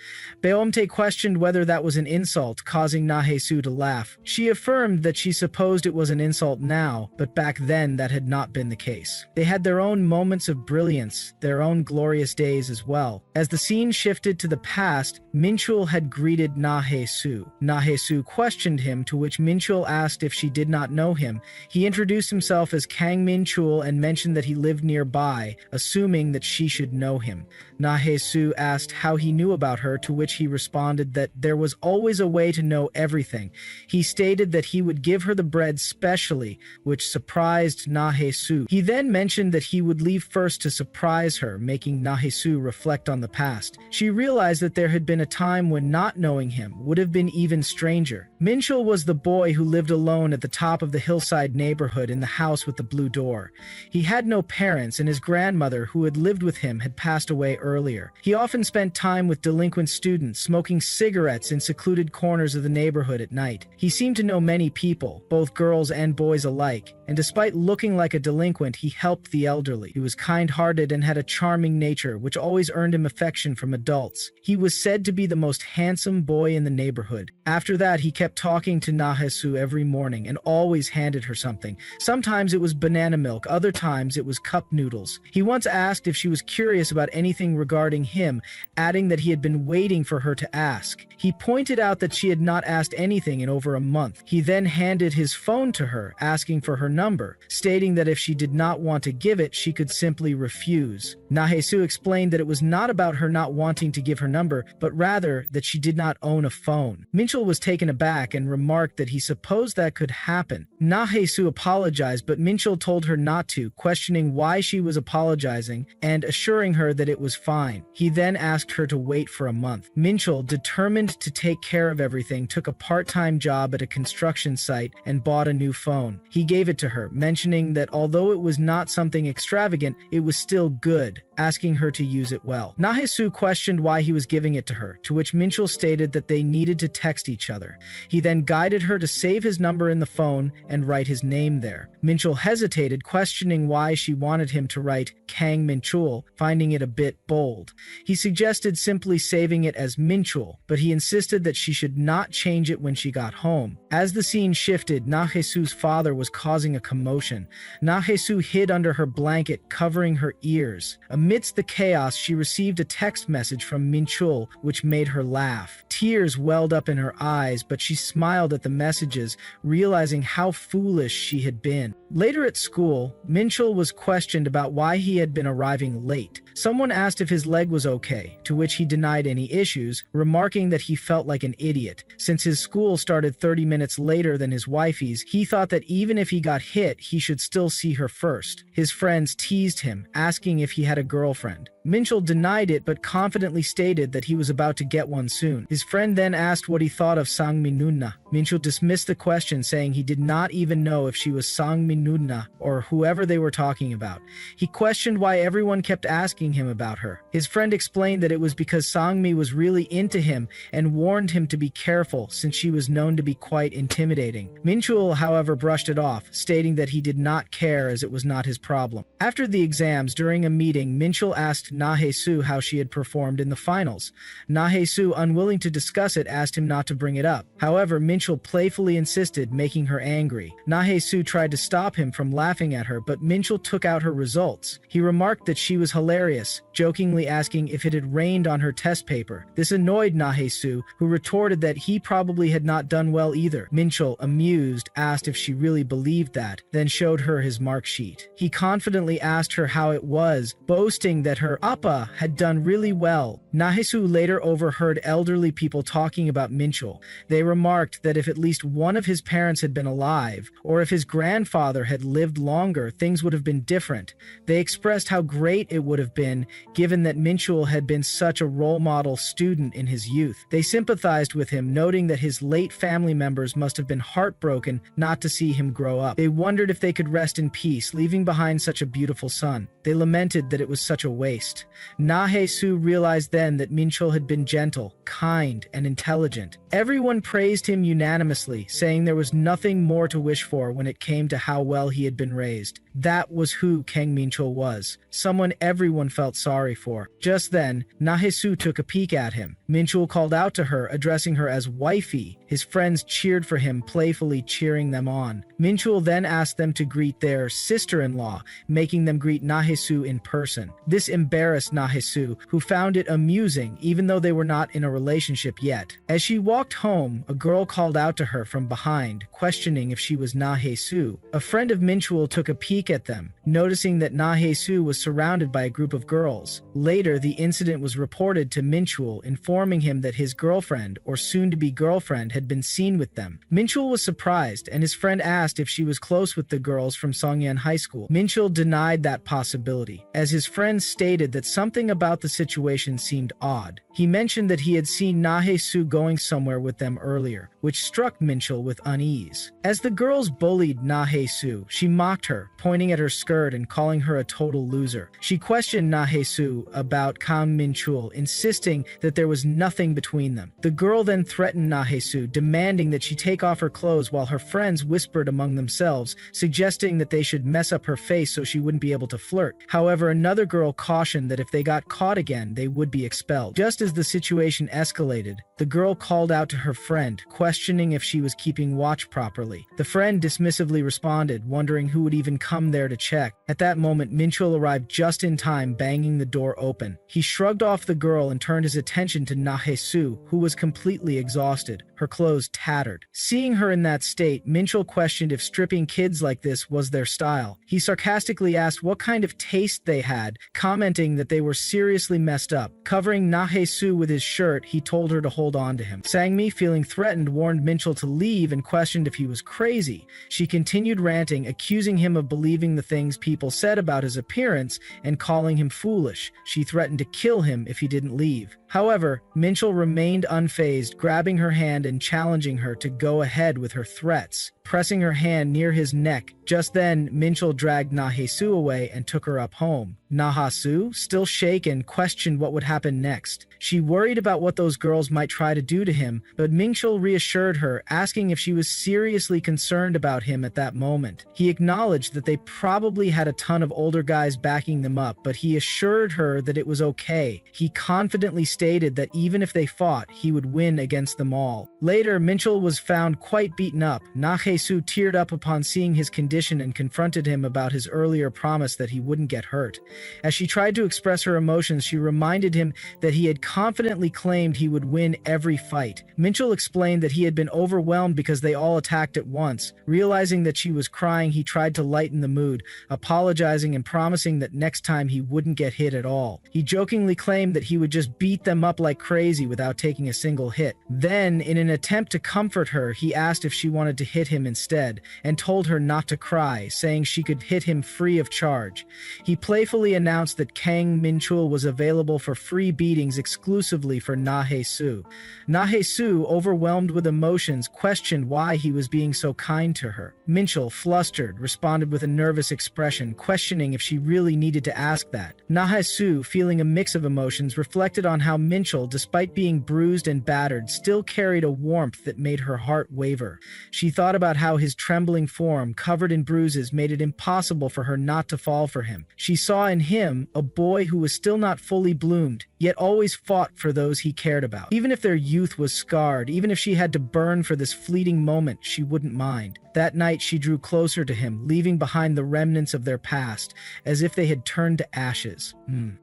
A: Beom-tae questioned whether that was an insult, causing Na-hee-soo to laugh. She affirmed that she supposed it was an insult now, but back then that had not been the case. They had their own moments of brilliance, their own glorious days as well. As the scene shifted to the past, Minchul had greeted Na-hee-soo. Na-hee-soo questioned him, to which Minchul asked if she did not know him. He introduced himself as Kang Minchul and mentioned that he lived nearby, assuming that she should know him. Na-hee-soo asked how he knew about her, to which he responded that there was always a way to know everything. He stated that he would give her the bread specially, which surprised Na-hee-soo. He then mentioned that he would leave first to surprise her, making Na-hee-soo reflect on the past. She realized that there had been a time when not knowing him would have been even stranger. Minchul was the boy who lived alone at the top of the hillside neighborhood in the house with the blue door. He had no parents, and his grandmother, who had lived with him, had passed away earlier. He often spent time with delinquent students, smoking cigarettes in secluded corners of the neighborhood at night. He seemed to know many people, both girls and boys alike, and despite looking like a delinquent, he helped the elderly. He was kind-hearted kind-hearted and had a charming nature, which always earned him affection from adults. He was said to be the most handsome boy in the neighborhood. After that, he kept talking to Nahesu every morning and always handed her something. Sometimes it was banana milk, other times it was cup noodles. He once asked if she was curious about anything regarding him, adding that he had been waiting for her to ask. He pointed out that she had not asked anything in over a month. He then handed his phone to her, asking for her number, stating that if she did not want to give it, she could simply refuse. Nahesu explained that it was not about her not wanting to give her number, but rather that she did not own a phone. Minchul was taken aback and remarked that he supposed that could happen. Nahesu apologized, but Minchul told her not to, questioning why she was apologizing and assuring her that it was fine. He then asked her to wait for a month. Minchul, determined to take care of everything, took a part-time job at a construction site and bought a new phone. He gave it to her, mentioning that although it was not something extravagant, it was still good, asking her to use it well. Nahesu questioned why he was giving it to her, to which Minchul stated that they needed to text each other. He then guided her to save his number in the phone and write his name there. Minchul hesitated, questioning why she wanted him to write Kang Minchul, finding it a bit bold. He suggested simply saving it as Minchul, but he insisted that she should not change it when she got home. As the scene shifted, Nahesu's father was causing a commotion. Nahesu hid under her blanket, covering her ears. Amidst the chaos, she received a text message from Minchul, which made her laugh. Tears welled up in her eyes, but she smiled at the messages, realizing how foolish she had been. Later at school, Minchul was questioned about why he had been arriving late. Someone asked if his leg was okay, to which he denied any issues, remarking that he felt like an idiot. Since his school started 30 minutes later than his wifey's, he thought that even if he got hit, he should still see her first. His friends teased him, asking if he had a girlfriend. Minchul denied it, but confidently stated that he was about to get one soon. His friend then asked what he thought of Sang Minunna. Minchul dismissed the question, saying he did not even know if she was Sang Minunna or whoever they were talking about. He questioned why everyone kept asking him about her. His friend explained that it was because Sangmi was really into him and warned him to be careful since she was known to be quite intimidating. Minchul, however, brushed it off, stating that he did not care as it was not his problem. After the exams, during a meeting, Minchul asked Nahesu how she had performed in the finals. Nahesu, unwilling to discuss it, asked him not to bring it up. However, Minchul playfully insisted, making her angry. Nahesu tried to stop him from laughing at her, but Minchul took out her results. He remarked that she was hilarious, jokingly asking if it had rained on her test paper. This annoyed Nahesu, who retorted that he probably had not done well either. Minchul, amused, asked if she really believed that, then showed her his mark sheet. He confidently asked her how it was, boasting that her appa had done really well. Nahesu later overheard elderly people talking about Minchul. They remarked that if at least one of his parents had been alive, or if his grandfather had lived longer, things would have been different. They expressed how great it would have been, given that Minchul had been such a role model student in his youth. They sympathized with him, noting that his late family members must have been heartbroken not to see him grow up. They wondered if they could rest in peace, leaving behind such a beautiful son. They lamented that it was such a waste. Nahesu realized then that Minchul had been gentle, kind, and intelligent. Everyone praised him unanimously, saying there was nothing more to wish for when it came to how well he had been raised. That was who Kang Minchul was, someone everyone felt sorry for. Just then, Nahesu took a peek at him. Minchul called out to her, addressing her as wifey. His friends cheered for him, playfully cheering them on. Minchul then asked them to greet their sister-in-law, making them greet Nahesu in person. This embarrassed Nahesu, who found it amusing even though they were not in a relationship yet. As she walked home, a girl called out to her from behind, questioning if she was Nahesu. A friend of Minchul took a peek at them, noticing that Nahesu was surrounded by a group of girls. Later, the incident was reported to Minchul, informing him that his girlfriend, or soon-to-be girlfriend, had been seen with them. Minchul was surprised, and his friend asked if she was close with the girls from Songyan High School. Minchul denied that possibility, as his friend stated that something about the situation seemed odd. He mentioned that he had seen Nahesu going somewhere with them earlier, which struck Minchul with unease. As the girls bullied Nahesu, she mocked her, pointing at her skirt and calling her a total loser. She questioned Nahesu about Kang Minchul, insisting that there was nothing between them. The girl then threatened Nahesu, demanding that she take off her clothes while her friends whispered among themselves, suggesting that they should mess up her face so she wouldn't be able to flirt. However, another girl cautioned that if they got caught again, they would be expelled. Just as the situation escalated, the girl called out to her friend, questioning if she was keeping watch properly. The friend dismissively responded, wondering who would even come there to check. At that moment, Minchul arrived just in time, banging the door open. He shrugged off the girl and turned his attention to Nahesu, who was completely exhausted, her clothes tattered. Seeing her in that state, Minchul questioned if stripping kids like this was their style. He sarcastically asked what kind of taste they had, commenting that they were seriously messed up. Covering Nahesu with his shirt, he told her to hold on to him. Sangmi, feeling threatened, warned Minchul to leave and questioned if he was crazy. She continued ranting, accusing him of believing the things people said about his appearance and calling him foolish. She threatened to kill him if he didn't leave. However, Minchul remained unfazed, grabbing her hand and challenging her to go ahead with her threats, pressing her hand near his neck. Just then, Minchul dragged Nahesu away and took her up home. Nahesu, still shaken, questioned what would happen next. She worried about what those girls might try to do to him, but Minchul reassured her, asking if she was seriously concerned about him at that moment. He acknowledged that they probably had a ton of older guys backing them up, but he assured her that it was okay. He confidently stated that even if they fought, he would win against them all. Later, Minchul was found quite beaten up. Nahesu teared up upon seeing his condition and confronted him about his earlier promise that he wouldn't get hurt. As she tried to express her emotions, she reminded him that he had confidently claimed he would win every fight. Minchul explained that he had been overwhelmed because they all attacked at once. Realizing that she was crying, he tried to lighten the mood, apologizing and promising that next time he wouldn't get hit at all. He jokingly claimed that he would just beat them up like crazy without taking a single hit. Then, in an attempt to comfort her, he asked if she wanted to hit him instead, and told her not to cry, saying she could hit him free of charge. He playfully announced that Kang Minchul was available for free beatings exclusively for Nahesu. Nahesu, overwhelmed with emotions, questioned why he was being so kind to her. Minchul, flustered, responded with a nervous expression, questioning if she really needed to ask that. Nahesu, feeling a mix of emotions, reflected on how Minchul, despite being bruised and battered, still carried a warmth that made her heart waver. She thought about how his trembling form, covered in bruises, made it impossible for her not to fall for him. She saw in him a boy who was still not fully bloomed, yet always fought for those he cared about. Even if their youth was scarred, even if she had to burn for this fleeting moment, she wouldn't mind. That night she drew closer to him, leaving behind the remnants of their past, as if they had turned to ashes.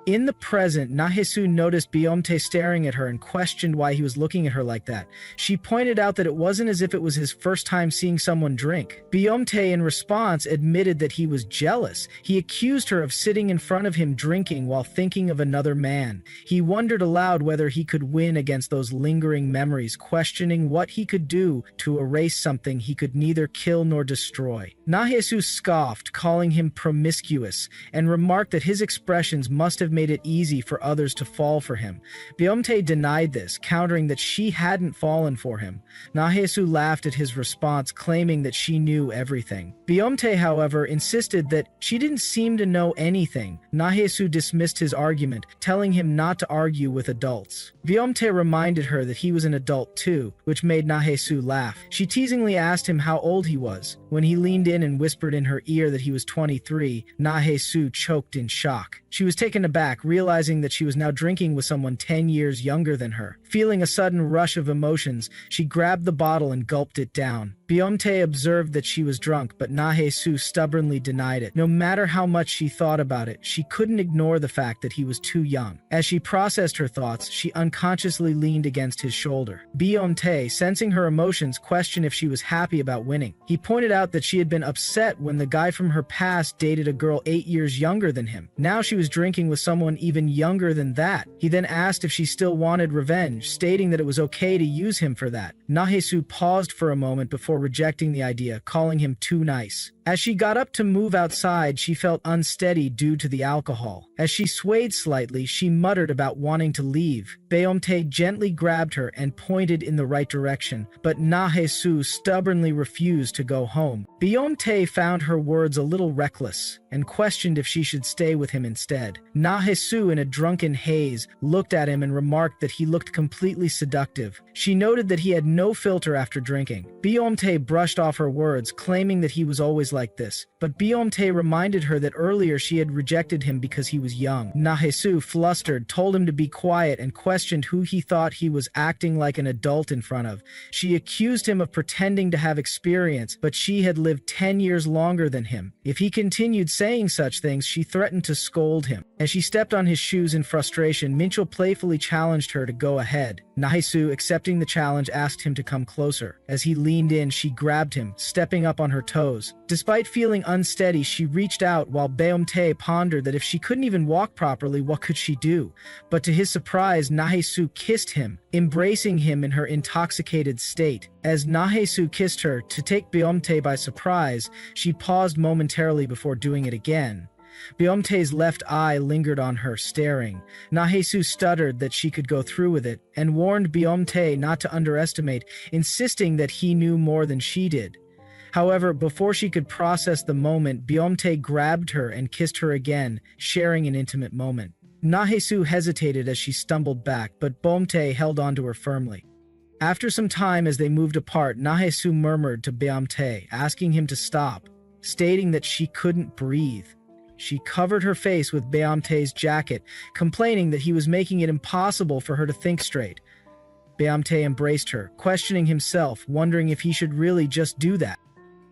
A: In the present, Nahesu noticed Biomte staring at her and questioned why he was looking at her like that. She pointed out that it wasn't as if it was his first time seeing someone drink. Biomte, in response, admitted that he was jealous. He accused her of sitting in front of him drinking while thinking of another man. He wondered aloud whether he could win against those lingering memories, questioning what he could do to erase something he could neither kill nor destroy. Nahesu scoffed, calling him promiscuous, and remarked that his expressions must have made it easy for others to fall for him. Biomte denied this, countering that she hadn't fallen for him. Nahesu laughed at his response, claiming that she knew everything. Biomte, however, insisted that she didn't seem to know anything. Nahesu dismissed his argument, telling him not to argue with adults. Biomte reminded her that he was an adult too, which made Nahesu laugh. She teasingly asked him how old he was. When he leaned in and whispered in her ear that he was 23, Nahesu choked in shock. She was taken aback, realizing that she was now drinking with someone 10 years younger than her. Feeling a sudden rush of emotions, she grabbed the bottle and gulped it down. Biomte observed that she was drunk, but Nahesu stubbornly denied it. No matter how much she thought about it, she couldn't ignore the fact that he was too young. As she processed her thoughts, she unconsciously leaned against his shoulder. Biomte, sensing her emotions, questioned if she was happy about winning. He pointed out that she had been upset when the guy from her past dated a girl 8 years younger than him. Now she was drinking with someone even younger than that. He then asked if she still wanted revenge, stating that it was okay to use him for that. Nahesu paused for a moment before rejecting the idea, calling him too nice. As she got up to move outside, she felt unsteady due to the alcohol. As she swayed slightly, she muttered about wanting to leave. Beomtae gently grabbed her and pointed in the right direction, but Na-hee-soo stubbornly refused to go home. Beomtae found her words a little reckless and questioned if she should stay with him instead. Na-hee-soo, in a drunken haze, looked at him and remarked that he looked completely seductive. She noted that he had no filter after drinking. Beomtae brushed off her words, claiming that he was always like this, but Beomtae reminded her that earlier she had rejected him because he was young. Na-hee-soo, flustered, told him to be quiet and questioned who he thought he was acting like an adult in front of. She accused him of pretending to have experience, but she had lived 10 years longer than him. If he continued saying such things, she threatened to scold him. As she stepped on his shoes in frustration, Minchul playfully challenged her to go ahead. Na-hee-soo, accepting the challenge, asked him to come closer. As he leaned in, she grabbed him, stepping up on her toes. Despite feeling unsteady, she reached out while Beomtae pondered that if she couldn't even walk properly, what could she do? But to his surprise, Na-hee-soo kissed him, embracing him in her intoxicated state. As Na-hee-soo kissed her, to take Beomtae by surprise, she paused momentarily before doing it again. Beomtae's left eye lingered on her, staring. Na-hee-soo stuttered that she could go through with it, and warned Beomtae not to underestimate, insisting that he knew more than she did. However, before she could process the moment, Beomtae grabbed her and kissed her again, sharing an intimate moment. Na-hee-soo hesitated as she stumbled back, but Beomtae held onto her firmly. After some time as they moved apart, Na-hee-soo murmured to Beomtae, asking him to stop, stating that she couldn't breathe. She covered her face with Beomtae's jacket, complaining that he was making it impossible for her to think straight. Beomtae embraced her, questioning himself, wondering if he should really just do that.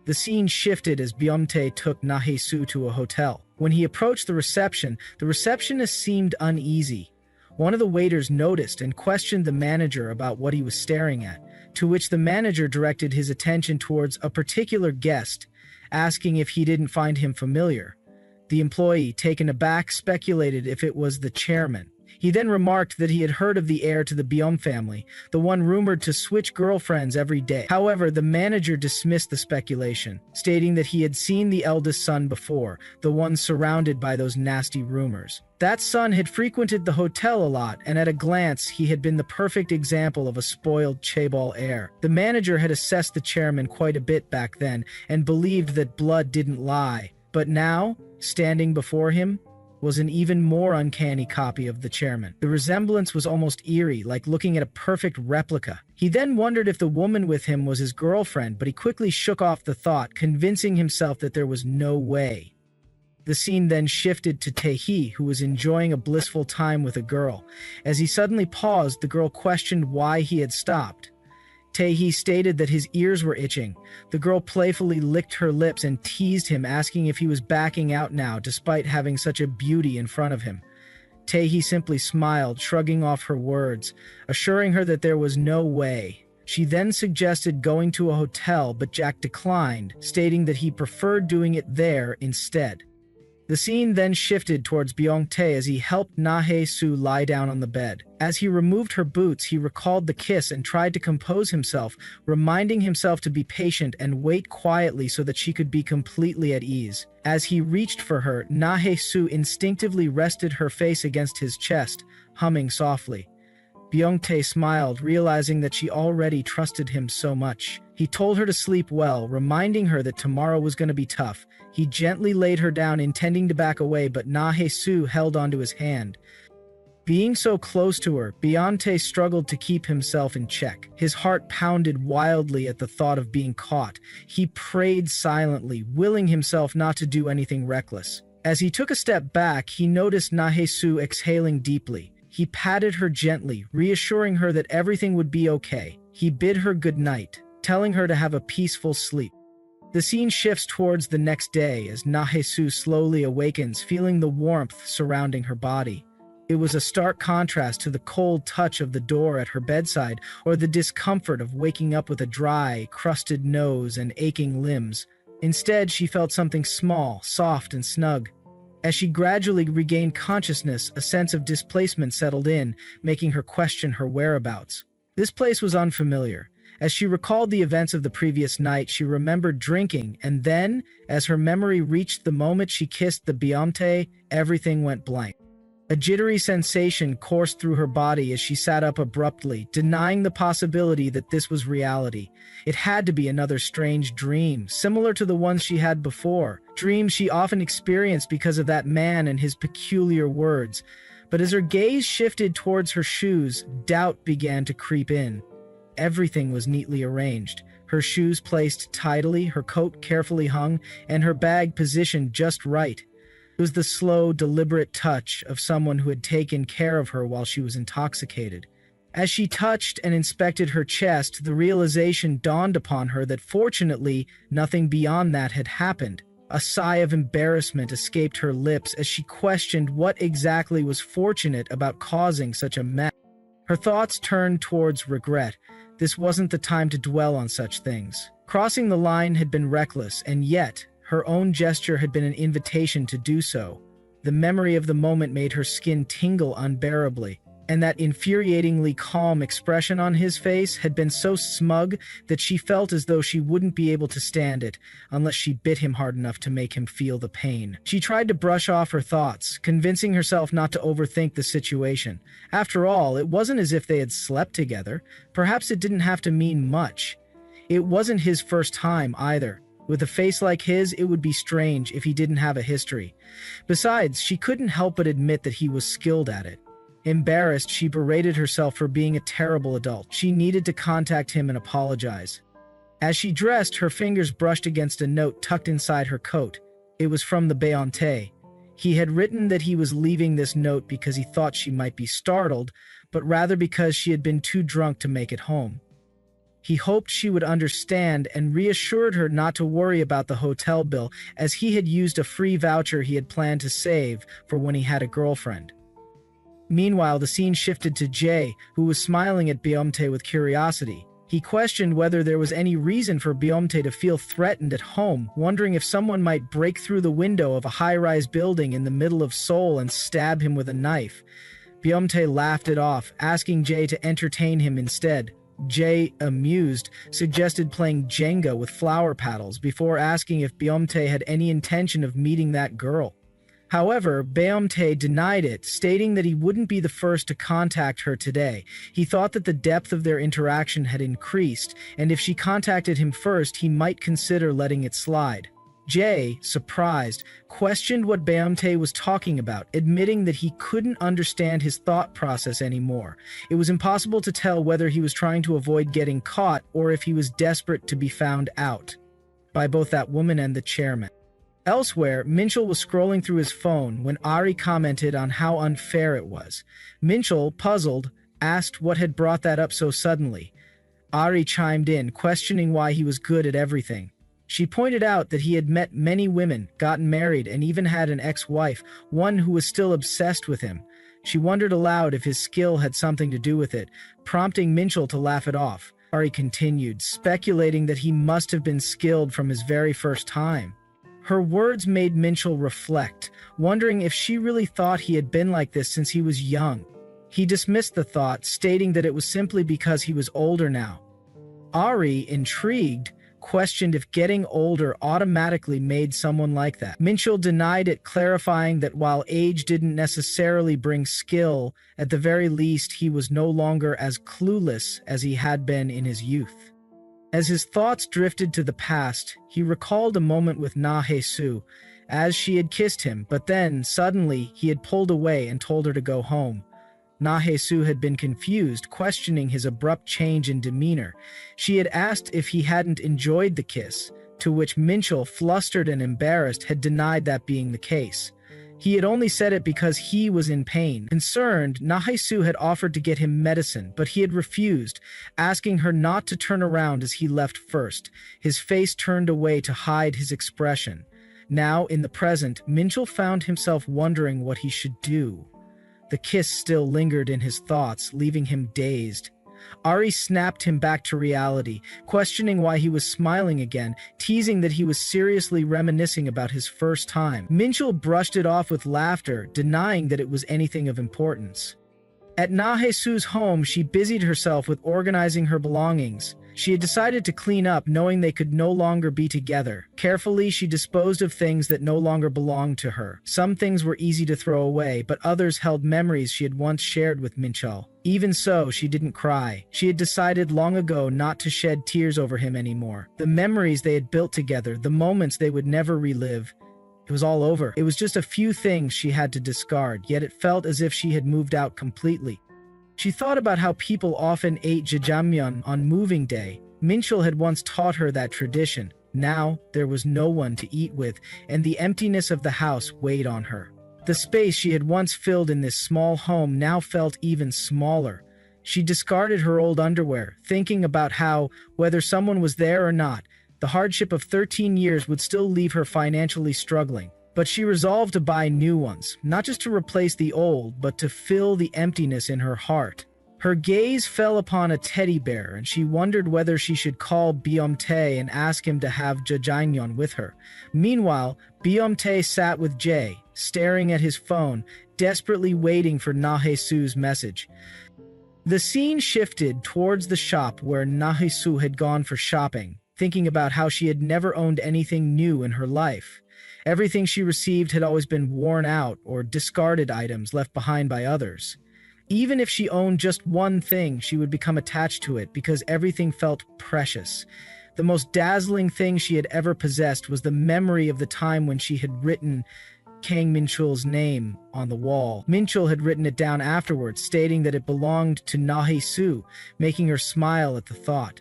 A: The scene shifted as Beomtae took Na-hee-soo to a hotel. When he approached the receptionist seemed uneasy. One of the waiters noticed and questioned the manager about what he was staring at, to which the manager directed his attention towards a particular guest, asking if he didn't find him familiar. The employee, taken aback, speculated if it was the chairman. He then remarked that he had heard of the heir to the Beom family, the one rumored to switch girlfriends every day. However, the manager dismissed the speculation, stating that he had seen the eldest son before, the one surrounded by those nasty rumors. That son had frequented the hotel a lot, and at a glance, he had been the perfect example of a spoiled chaebol heir. The manager had assessed the chairman quite a bit back then, and believed that blood didn't lie. But now, standing before him, was an even more uncanny copy of the chairman. The resemblance was almost eerie, like looking at a perfect replica. He then wondered if the woman with him was his girlfriend, but he quickly shook off the thought, convincing himself that there was no way. The scene then shifted to Tae-hee, who was enjoying a blissful time with a girl. As he suddenly paused, the girl questioned why he had stopped. Tae-hee stated that his ears were itching. The girl playfully licked her lips and teased him, asking if he was backing out now, despite having such a beauty in front of him. Tae-hee simply smiled, shrugging off her words, assuring her that there was no way. She then suggested going to a hotel, but Jack declined, stating that he preferred doing it there instead. The scene then shifted towards Beomtae as he helped Na-hee-soo lie down on the bed. As he removed her boots, he recalled the kiss and tried to compose himself, reminding himself to be patient and wait quietly so that she could be completely at ease. As he reached for her, Na-hee-soo instinctively rested her face against his chest, humming softly. Beomtae smiled, realizing that she already trusted him so much. He told her to sleep well, reminding her that tomorrow was going to be tough. He gently laid her down, intending to back away, but Na-hee-soo held onto his hand. Being so close to her, Beomtae struggled to keep himself in check. His heart pounded wildly at the thought of being caught. He prayed silently, willing himself not to do anything reckless. As he took a step back, he noticed Na-hee-soo exhaling deeply. He patted her gently, reassuring her that everything would be okay. He bid her good night, telling her to have a peaceful sleep. The scene shifts towards the next day as Na-hee-soo slowly awakens, feeling the warmth surrounding her body. It was a stark contrast to the cold touch of the door at her bedside or the discomfort of waking up with a dry, crusted nose and aching limbs. Instead, she felt something small, soft, and snug. As she gradually regained consciousness, a sense of displacement settled in, making her question her whereabouts. This place was unfamiliar. As she recalled the events of the previous night, she remembered drinking, and then, as her memory reached the moment she kissed the Beomte, everything went blank. A jittery sensation coursed through her body as she sat up abruptly, denying the possibility that this was reality. It had to be another strange dream, similar to the ones she had before, dreams she often experienced because of that man and his peculiar words. But as her gaze shifted towards her shoes, doubt began to creep in. Everything was neatly arranged, her shoes placed tidily, her coat carefully hung, and her bag positioned just right. It was the slow, deliberate touch of someone who had taken care of her while she was intoxicated. As she touched and inspected her chest, the realization dawned upon her that fortunately, nothing beyond that had happened. A sigh of embarrassment escaped her lips as she questioned what exactly was fortunate about causing such a mess. Her thoughts turned towards regret. This wasn't the time to dwell on such things. Crossing the line had been reckless, and yet, her own gesture had been an invitation to do so. The memory of the moment made her skin tingle unbearably, and that infuriatingly calm expression on his face had been so smug that she felt as though she wouldn't be able to stand it unless she bit him hard enough to make him feel the pain. She tried to brush off her thoughts, convincing herself not to overthink the situation. After all, it wasn't as if they had slept together. Perhaps it didn't have to mean much. It wasn't his first time either. With a face like his, it would be strange if he didn't have a history. Besides, she couldn't help but admit that he was skilled at it. Embarrassed, she berated herself for being a terrible adult. She needed to contact him and apologize. As she dressed, her fingers brushed against a note tucked inside her coat. It was from the Beomte. He had written that he was leaving this note because he thought she might be startled, but rather because she had been too drunk to make it home. He hoped she would understand and reassured her not to worry about the hotel bill, as he had used a free voucher he had planned to save for when he had a girlfriend. Meanwhile, the scene shifted to Jay, who was smiling at Beomte with curiosity. He questioned whether there was any reason for Beomte to feel threatened at home, wondering if someone might break through the window of a high-rise building in the middle of Seoul and stab him with a knife. Beomte laughed it off, asking Jay to entertain him instead. Jay, amused, suggested playing Jenga with flower petals before asking if Beomte had any intention of meeting that girl. However, Beomte denied it, stating that he wouldn't be the first to contact her today. He thought that the depth of their interaction had increased, and if she contacted him first, he might consider letting it slide. Jay, surprised, questioned what Beomte was talking about, admitting that he couldn't understand his thought process anymore. It was impossible to tell whether he was trying to avoid getting caught or if he was desperate to be found out by both that woman and the chairman. Elsewhere, Minchul was scrolling through his phone when Ari commented on how unfair it was. Minchul, puzzled, asked what had brought that up so suddenly. Ari chimed in, questioning why he was good at everything. She pointed out that he had met many women, gotten married, and even had an ex-wife, one who was still obsessed with him. She wondered aloud if his skill had something to do with it, prompting Minchul to laugh it off. Ari continued, speculating that he must have been skilled from his very first time. Her words made Minchul reflect, wondering if she really thought he had been like this since he was young. He dismissed the thought, stating that it was simply because he was older now. Ari, intrigued, questioned if getting older automatically made someone like that. Minchul denied it, clarifying that while age didn't necessarily bring skill, at the very least he was no longer as clueless as he had been in his youth. As his thoughts drifted to the past, he recalled a moment with Na-Hae-Soo, as she had kissed him, but then, suddenly, he had pulled away and told her to go home. Na-Hae-Soo had been confused, questioning his abrupt change in demeanor. She had asked if he hadn't enjoyed the kiss, to which Minchul, flustered and embarrassed, had denied that being the case. He had only said it because he was in pain. Concerned, Na-Hae-Soo had offered to get him medicine, but he had refused, asking her not to turn around as he left first. His face turned away to hide his expression. Now, in the present, Minchul found himself wondering what he should do. The kiss still lingered in his thoughts, leaving him dazed. Ari snapped him back to reality, questioning why he was smiling again, teasing that he was seriously reminiscing about his first time. Minchul brushed it off with laughter, denying that it was anything of importance. At Na-Hae-Soo's home, she busied herself with organizing her belongings. She had decided to clean up, knowing they could no longer be together. Carefully, she disposed of things that no longer belonged to her. Some things were easy to throw away, but others held memories she had once shared with Minchul. Even so, she didn't cry. She had decided long ago not to shed tears over him anymore. The memories they had built together, the moments they would never relive, it was all over. It was just a few things she had to discard, yet it felt as if she had moved out completely. She thought about how people often ate jjajangmyeon on moving day. Minchul had once taught her that tradition. Now, there was no one to eat with, and the emptiness of the house weighed on her. The space she had once filled in this small home now felt even smaller. She discarded her old underwear, thinking about how, whether someone was there or not, the hardship of 13 years would still leave her financially struggling. But she resolved to buy new ones, not just to replace the old, but to fill the emptiness in her heart. Her gaze fell upon a teddy bear, and she wondered whether she should call Byomtae and ask him to have jjajangmyeon with her. Meanwhile, Byomtae sat with Jae, staring at his phone, desperately waiting for Nahae-soo's message. The scene shifted towards the shop where Nahae-soo had gone for shopping, thinking about how she had never owned anything new in her life. Everything she received had always been worn out or discarded items left behind by others. Even if she owned just one thing, she would become attached to it because everything felt precious. The most dazzling thing she had ever possessed was the memory of the time when she had written Kang Minchul's name on the wall. Minchul had written it down afterwards, stating that it belonged to Nahae-soo, making her smile at the thought.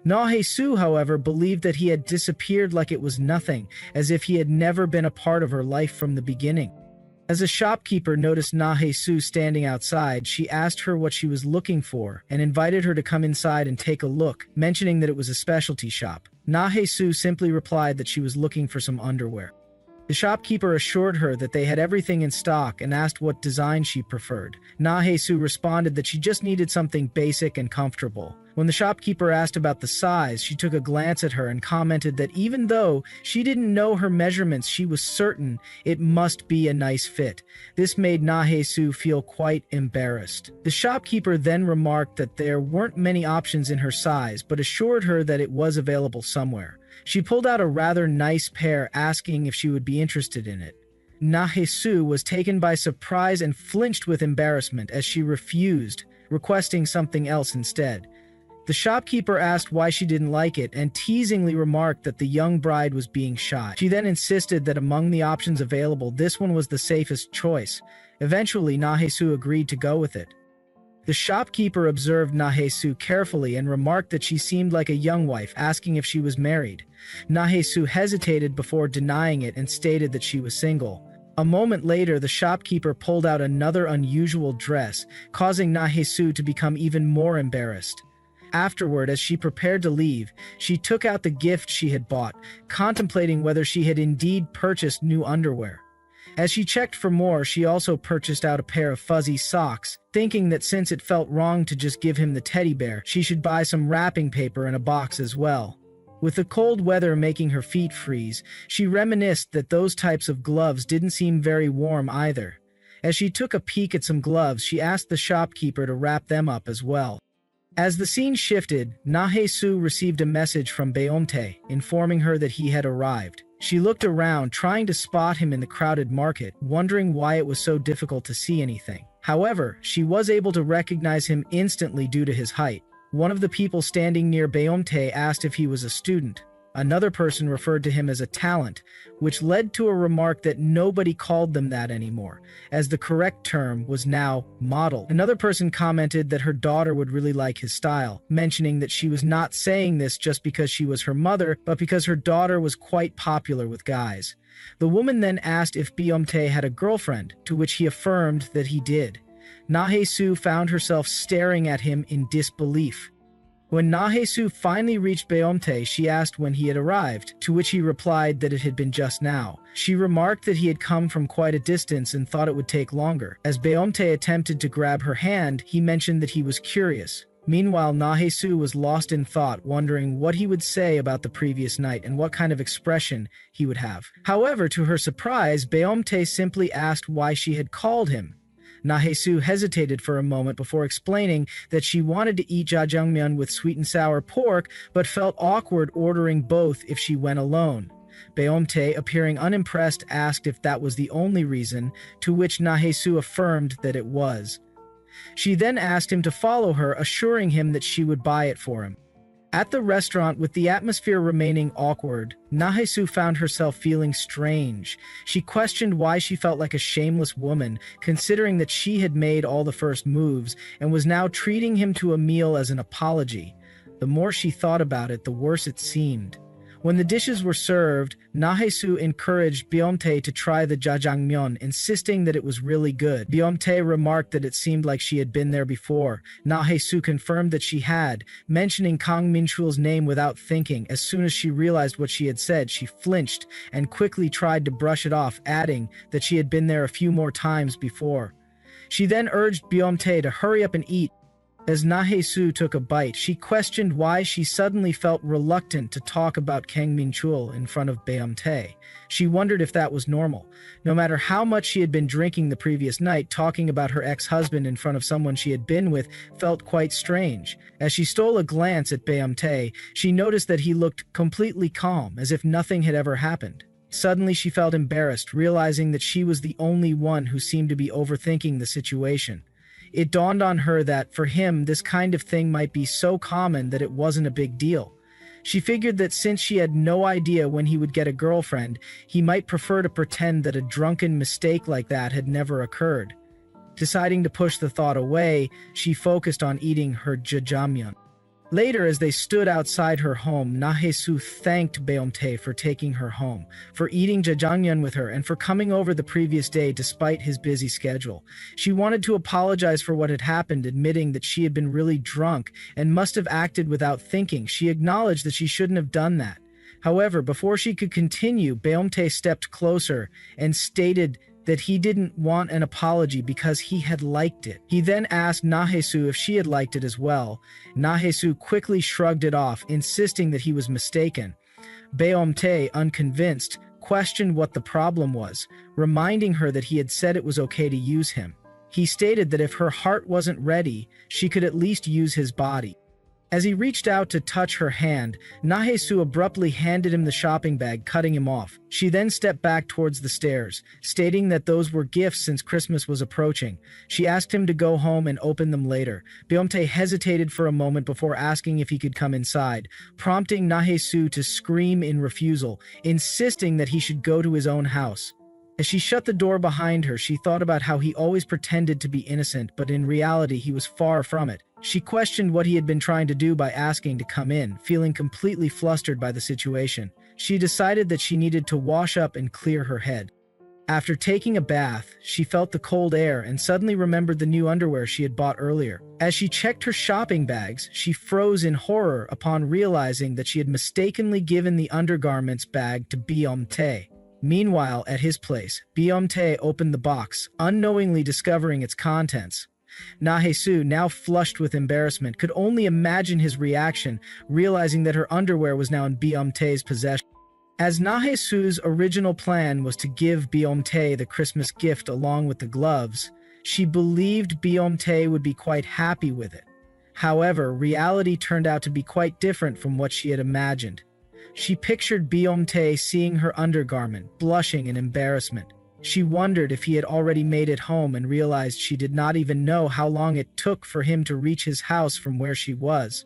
A: Nahae-soo, however, believed that he had disappeared like it was nothing, as if he had never been a part of her life from the beginning. As a shopkeeper noticed Nahae-soo standing outside, she asked her what she was looking for and invited her to come inside and take a look, mentioning that it was a specialty shop. Nahae-soo simply replied that she was looking for some underwear. The shopkeeper assured her that they had everything in stock and asked what design she preferred. Nahae-soo responded that she just needed something basic and comfortable. When the shopkeeper asked about the size, she took a glance at her and commented that even though she didn't know her measurements, she was certain it must be a nice fit. This made Nahae-soo feel quite embarrassed. The shopkeeper then remarked that there weren't many options in her size, but assured her that it was available somewhere. She pulled out a rather nice pair, asking if she would be interested in it. Nahae-soo was taken by surprise and flinched with embarrassment as she refused, requesting something else instead. The shopkeeper asked why she didn't like it and teasingly remarked that the young bride was being shy. She then insisted that among the options available, this one was the safest choice. Eventually, Nahae-soo agreed to go with it. The shopkeeper observed Nahae-soo carefully and remarked that she seemed like a young wife, asking if she was married. Nahae-soo hesitated before denying it and stated that she was single. A moment later, the shopkeeper pulled out another unusual dress, causing Nahae-soo to become even more embarrassed. Afterward, as she prepared to leave, she took out the gift she had bought, contemplating whether she had indeed purchased new underwear. As she checked for more, she also purchased out a pair of fuzzy socks, thinking that since it felt wrong to just give him the teddy bear, she should buy some wrapping paper and a box as well. With the cold weather making her feet freeze, she reminisced that those types of gloves didn't seem very warm either. As she took a peek at some gloves, she asked the shopkeeper to wrap them up as well. As the scene shifted, Nahae-soo received a message from Byomtae, informing her that he had arrived. She looked around, trying to spot him in the crowded market, wondering why it was so difficult to see anything. However, she was able to recognize him instantly due to his height. One of the people standing near Byomtae asked if he was a student. Another person referred to him as a talent, which led to a remark that nobody called them that anymore, as the correct term was now model. Another person commented that her daughter would really like his style, mentioning that she was not saying this just because she was her mother, but because her daughter was quite popular with guys. The woman then asked if Byomtae had a girlfriend, to which he affirmed that he did. Nahae-soo found herself staring at him in disbelief. When Nahae-soo finally reached Byomtae, she asked when he had arrived, to which he replied that it had been just now. She remarked that he had come from quite a distance and thought it would take longer. As Byomtae attempted to grab her hand, he mentioned that he was curious. Meanwhile, Nahae-soo was lost in thought, wondering what he would say about the previous night and what kind of expression he would have. However, to her surprise, Byomtae simply asked why she had called him. Nahesu hesitated for a moment before explaining that she wanted to eat jjajangmyeon with sweet and sour pork, but felt awkward ordering both if she went alone. Beomtae, appearing unimpressed, asked if that was the only reason, to which Nahesu affirmed that it was. She then asked him to follow her, assuring him that she would buy it for him. At the restaurant, with the atmosphere remaining awkward, Nahesu found herself feeling strange. She questioned why she felt like a shameless woman, considering that she had made all the first moves and was now treating him to a meal as an apology. The more she thought about it, the worse it seemed. When the dishes were served, Nahesu encouraged Beomtae to try the jjajangmyeon, insisting that it was really good. Beomtae remarked that it seemed like she had been there before. Nahesu confirmed that she had, mentioning Kang Minchul's name without thinking. As soon as she realized what she had said, she flinched and quickly tried to brush it off, adding that she had been there a few more times before. She then urged Beomtae to hurry up and eat. As Nahesu took a bite, she questioned why she suddenly felt reluctant to talk about Kang Minchul in front of Beomtae. She wondered if that was normal. No matter how much she had been drinking the previous night, talking about her ex-husband in front of someone she had been with felt quite strange. As she stole a glance at Beomtae, she noticed that he looked completely calm, as if nothing had ever happened. Suddenly she felt embarrassed, realizing that she was the only one who seemed to be overthinking the situation. It dawned on her that, for him, this kind of thing might be so common that it wasn't a big deal. She figured that since she had no idea when he would get a girlfriend, he might prefer to pretend that a drunken mistake like that had never occurred. Deciding to push the thought away, she focused on eating her jjajangmyeon. Later, as they stood outside her home, Nahesu thanked Beomtae for taking her home, for eating jjajangmyeon with her, and for coming over the previous day despite his busy schedule. She wanted to apologize for what had happened, admitting that she had been really drunk and must have acted without thinking. She acknowledged that she shouldn't have done that. However, before she could continue, Beomtae stepped closer and stated that he didn't want an apology because he had liked it. He then asked Nahesu if she had liked it as well. Nahesu quickly shrugged it off, insisting that he was mistaken. Beomtae, unconvinced, questioned what the problem was, reminding her that he had said it was okay to use him. He stated that if her heart wasn't ready, she could at least use his body. As he reached out to touch her hand, Nahesu abruptly handed him the shopping bag, cutting him off. She then stepped back towards the stairs, stating that those were gifts since Christmas was approaching. She asked him to go home and open them later. Beomtae hesitated for a moment before asking if he could come inside, prompting Nahesu to scream in refusal, insisting that he should go to his own house. As she shut the door behind her, she thought about how he always pretended to be innocent, but in reality he was far from it. She questioned what he had been trying to do by asking to come in, feeling completely flustered by the situation. She decided that she needed to wash up and clear her head. After taking a bath, she felt the cold air and suddenly remembered the new underwear she had bought earlier. As she checked her shopping bags, she froze in horror upon realizing that she had mistakenly given the undergarments bag to Beomtae. Meanwhile, at his place, Beomtae opened the box, unknowingly discovering its contents. Nahesu, now flushed with embarrassment, could only imagine his reaction, realizing that her underwear was now in Beomtae's possession. As Nahesu's original plan was to give Beomtae the Christmas gift along with the gloves, she believed Beomtae would be quite happy with it. However, reality turned out to be quite different from what she had imagined. She pictured Beomtae seeing her undergarment, blushing in embarrassment. She wondered if he had already made it home and realized she did not even know how long it took for him to reach his house from where she was.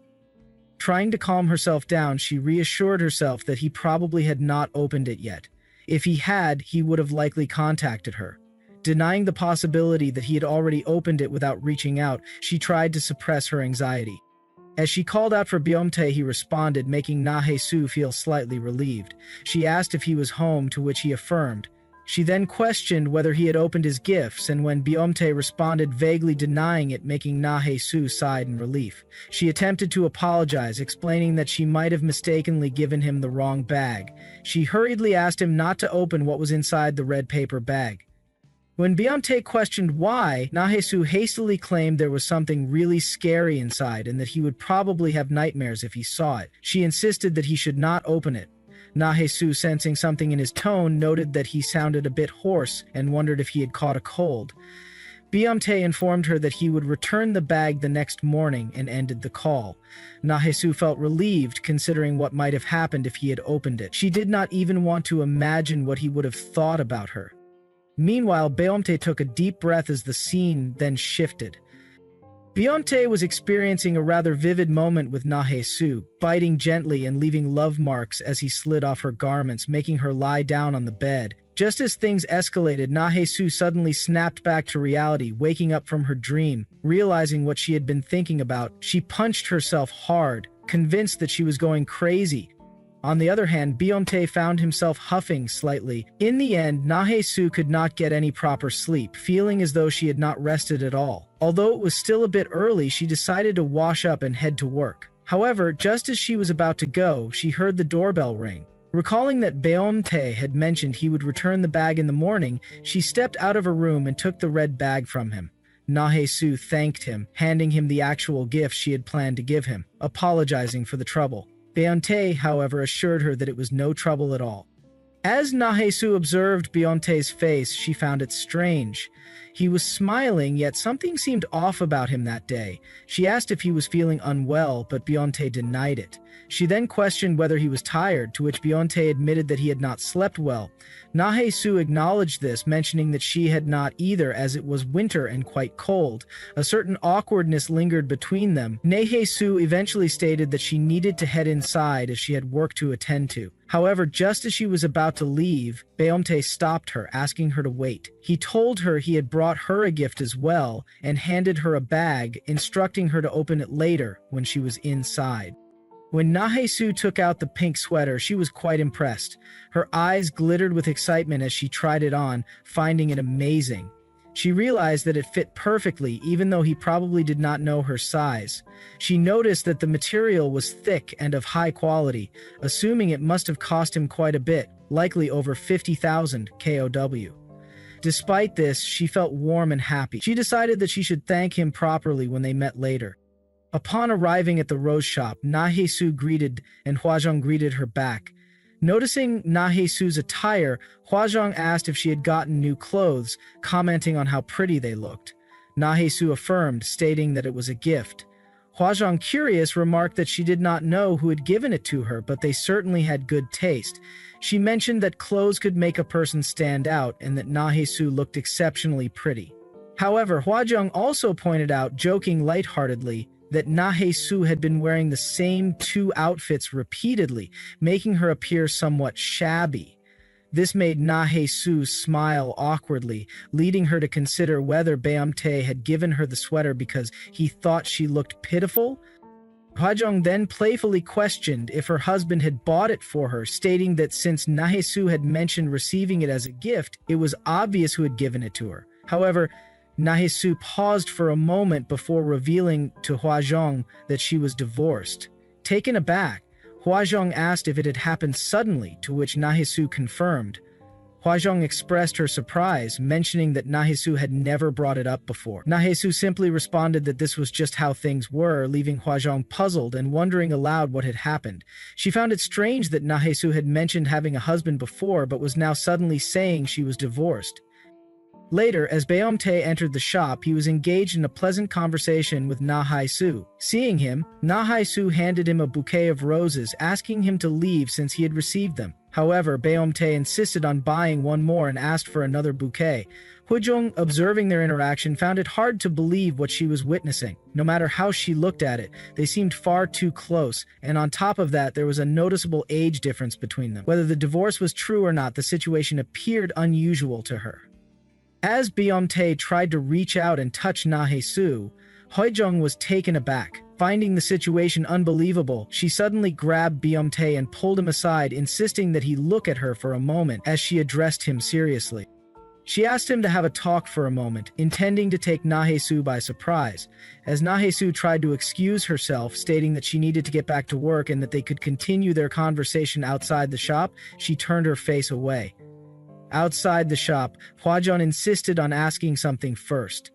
A: Trying to calm herself down, she reassured herself that he probably had not opened it yet. If he had, he would have likely contacted her. Denying the possibility that he had already opened it without reaching out, she tried to suppress her anxiety. As she called out for Beomtae, he responded, making Nahesu feel slightly relieved. She asked if he was home, to which he affirmed. She then questioned whether he had opened his gifts, and when Beomtae responded, vaguely denying it, making Nahesu sigh in relief. She attempted to apologize, explaining that she might have mistakenly given him the wrong bag. She hurriedly asked him not to open what was inside the red paper bag. When Beomtae questioned why, Nahesu hastily claimed there was something really scary inside and that he would probably have nightmares if he saw it. She insisted that he should not open it. Nahesu, sensing something in his tone, noted that he sounded a bit hoarse and wondered if he had caught a cold. Beomtae informed her that he would return the bag the next morning and ended the call. Nahesu felt relieved considering what might have happened if he had opened it. She did not even want to imagine what he would have thought about her. Meanwhile, Beomtae took a deep breath as the scene then shifted. Beomtae was experiencing a rather vivid moment with Nahesu, biting gently and leaving love marks as he slid off her garments, making her lie down on the bed. Just as things escalated, Nahesu suddenly snapped back to reality, waking up from her dream. Realizing what she had been thinking about, she punched herself hard, convinced that she was going crazy. On the other hand, Beomtae found himself huffing slightly. In the end, Nahesu could not get any proper sleep, feeling as though she had not rested at all. Although it was still a bit early, she decided to wash up and head to work. However, just as she was about to go, she heard the doorbell ring. Recalling that Beomtae had mentioned he would return the bag in the morning, she stepped out of her room and took the red bag from him. Nahesu thanked him, handing him the actual gift she had planned to give him, apologizing for the trouble. Beomtae, however, assured her that it was no trouble at all. As Nahesu observed Beomtae's face, she found it strange. He was smiling, yet something seemed off about him that day. She asked if he was feeling unwell, but Beomtae denied it. She then questioned whether he was tired, to which Beomtae admitted that he had not slept well. Nahesu acknowledged this, mentioning that she had not either, as it was winter and quite cold. A certain awkwardness lingered between them. Nahesu eventually stated that she needed to head inside as she had work to attend to. However, just as she was about to leave, Beomtae stopped her, asking her to wait. He told her he had brought her a gift as well, and handed her a bag, instructing her to open it later when she was inside. When Nahesu took out the pink sweater, she was quite impressed. Her eyes glittered with excitement as she tried it on, finding it amazing. She realized that it fit perfectly, even though he probably did not know her size. She noticed that the material was thick and of high quality, assuming it must have cost him quite a bit, likely over 50,000 KOW. Despite this, she felt warm and happy. She decided that she should thank him properly when they met later. Upon arriving at the rose shop, Nahesu greeted and Huazhong greeted her back. Noticing Nahesu's attire, Huazhong asked if she had gotten new clothes, commenting on how pretty they looked. Nahesu affirmed, stating that it was a gift. Huazhong, curious, remarked that she did not know who had given it to her, but they certainly had good taste. She mentioned that clothes could make a person stand out and that Nahesu looked exceptionally pretty. However, Huazhong also pointed out, joking lightheartedly, that Nahesu had been wearing the same two outfits repeatedly, making her appear somewhat shabby. This made Nahesu smile awkwardly, leading her to consider whether Beomtae had given her the sweater because he thought she looked pitiful. Huazhong then playfully questioned if her husband had bought it for her, stating that since Nahesu had mentioned receiving it as a gift, it was obvious who had given it to her. However, Nahesu paused for a moment before revealing to Huazhong that she was divorced. Taken aback, Huazhong asked if it had happened suddenly, to which Nahesu confirmed. Huazhong expressed her surprise, mentioning that Nahesu had never brought it up before. Nahesu simply responded that this was just how things were, leaving Huazhong puzzled and wondering aloud what had happened. She found it strange that Nahesu had mentioned having a husband before, but was now suddenly saying she was divorced. Later, as Beomtae entered the shop, he was engaged in a pleasant conversation with Nahesu. Seeing him, Nahesu handed him a bouquet of roses, asking him to leave since he had received them. However, Beomtae insisted on buying one more and asked for another bouquet. Huazhong, observing their interaction, found it hard to believe what she was witnessing. No matter how she looked at it, they seemed far too close, and on top of that, there was a noticeable age difference between them. Whether the divorce was true or not, the situation appeared unusual to her. As Beomtae tried to reach out and touch Nahesu, Huazhong was taken aback. Finding the situation unbelievable, she suddenly grabbed Beomtae and pulled him aside, insisting that he look at her for a moment as she addressed him seriously. She asked him to have a talk for a moment, intending to take Nahesu by surprise. As Nahesu tried to excuse herself, stating that she needed to get back to work and that they could continue their conversation outside the shop, she turned her face away. Outside the shop, Huazhong insisted on asking something first.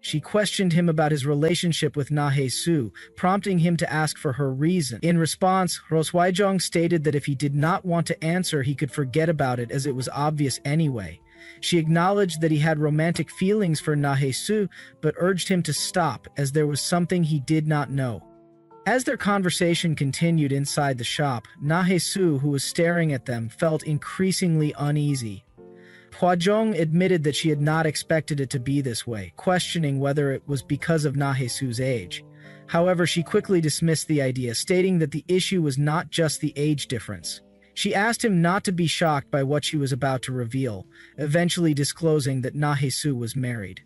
A: She questioned him about his relationship with Nahesu, prompting him to ask for her reason. In response, Huazhong stated that if he did not want to answer, he could forget about it as it was obvious anyway. She acknowledged that he had romantic feelings for Nahesu, but urged him to stop as there was something he did not know. As their conversation continued inside the shop, Nahesu, who was staring at them, felt increasingly uneasy. Hwajong admitted that she had not expected it to be this way, questioning whether it was because of Nahesu's age. However, she quickly dismissed the idea, stating that the issue was not just the age difference. She asked him not to be shocked by what she was about to reveal, eventually disclosing that Nahesu was married.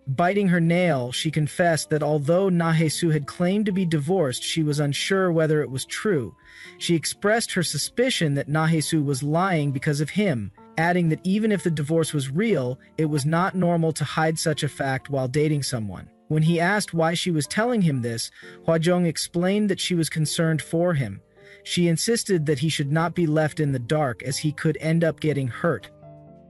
A: Biting her nail, she confessed that although Nahesu had claimed to be divorced, she was unsure whether it was true. She expressed her suspicion that Nahesu was lying because of him, adding that even if the divorce was real, it was not normal to hide such a fact while dating someone. When he asked why she was telling him this, Hwajong explained that she was concerned for him. She insisted that he should not be left in the dark as he could end up getting hurt.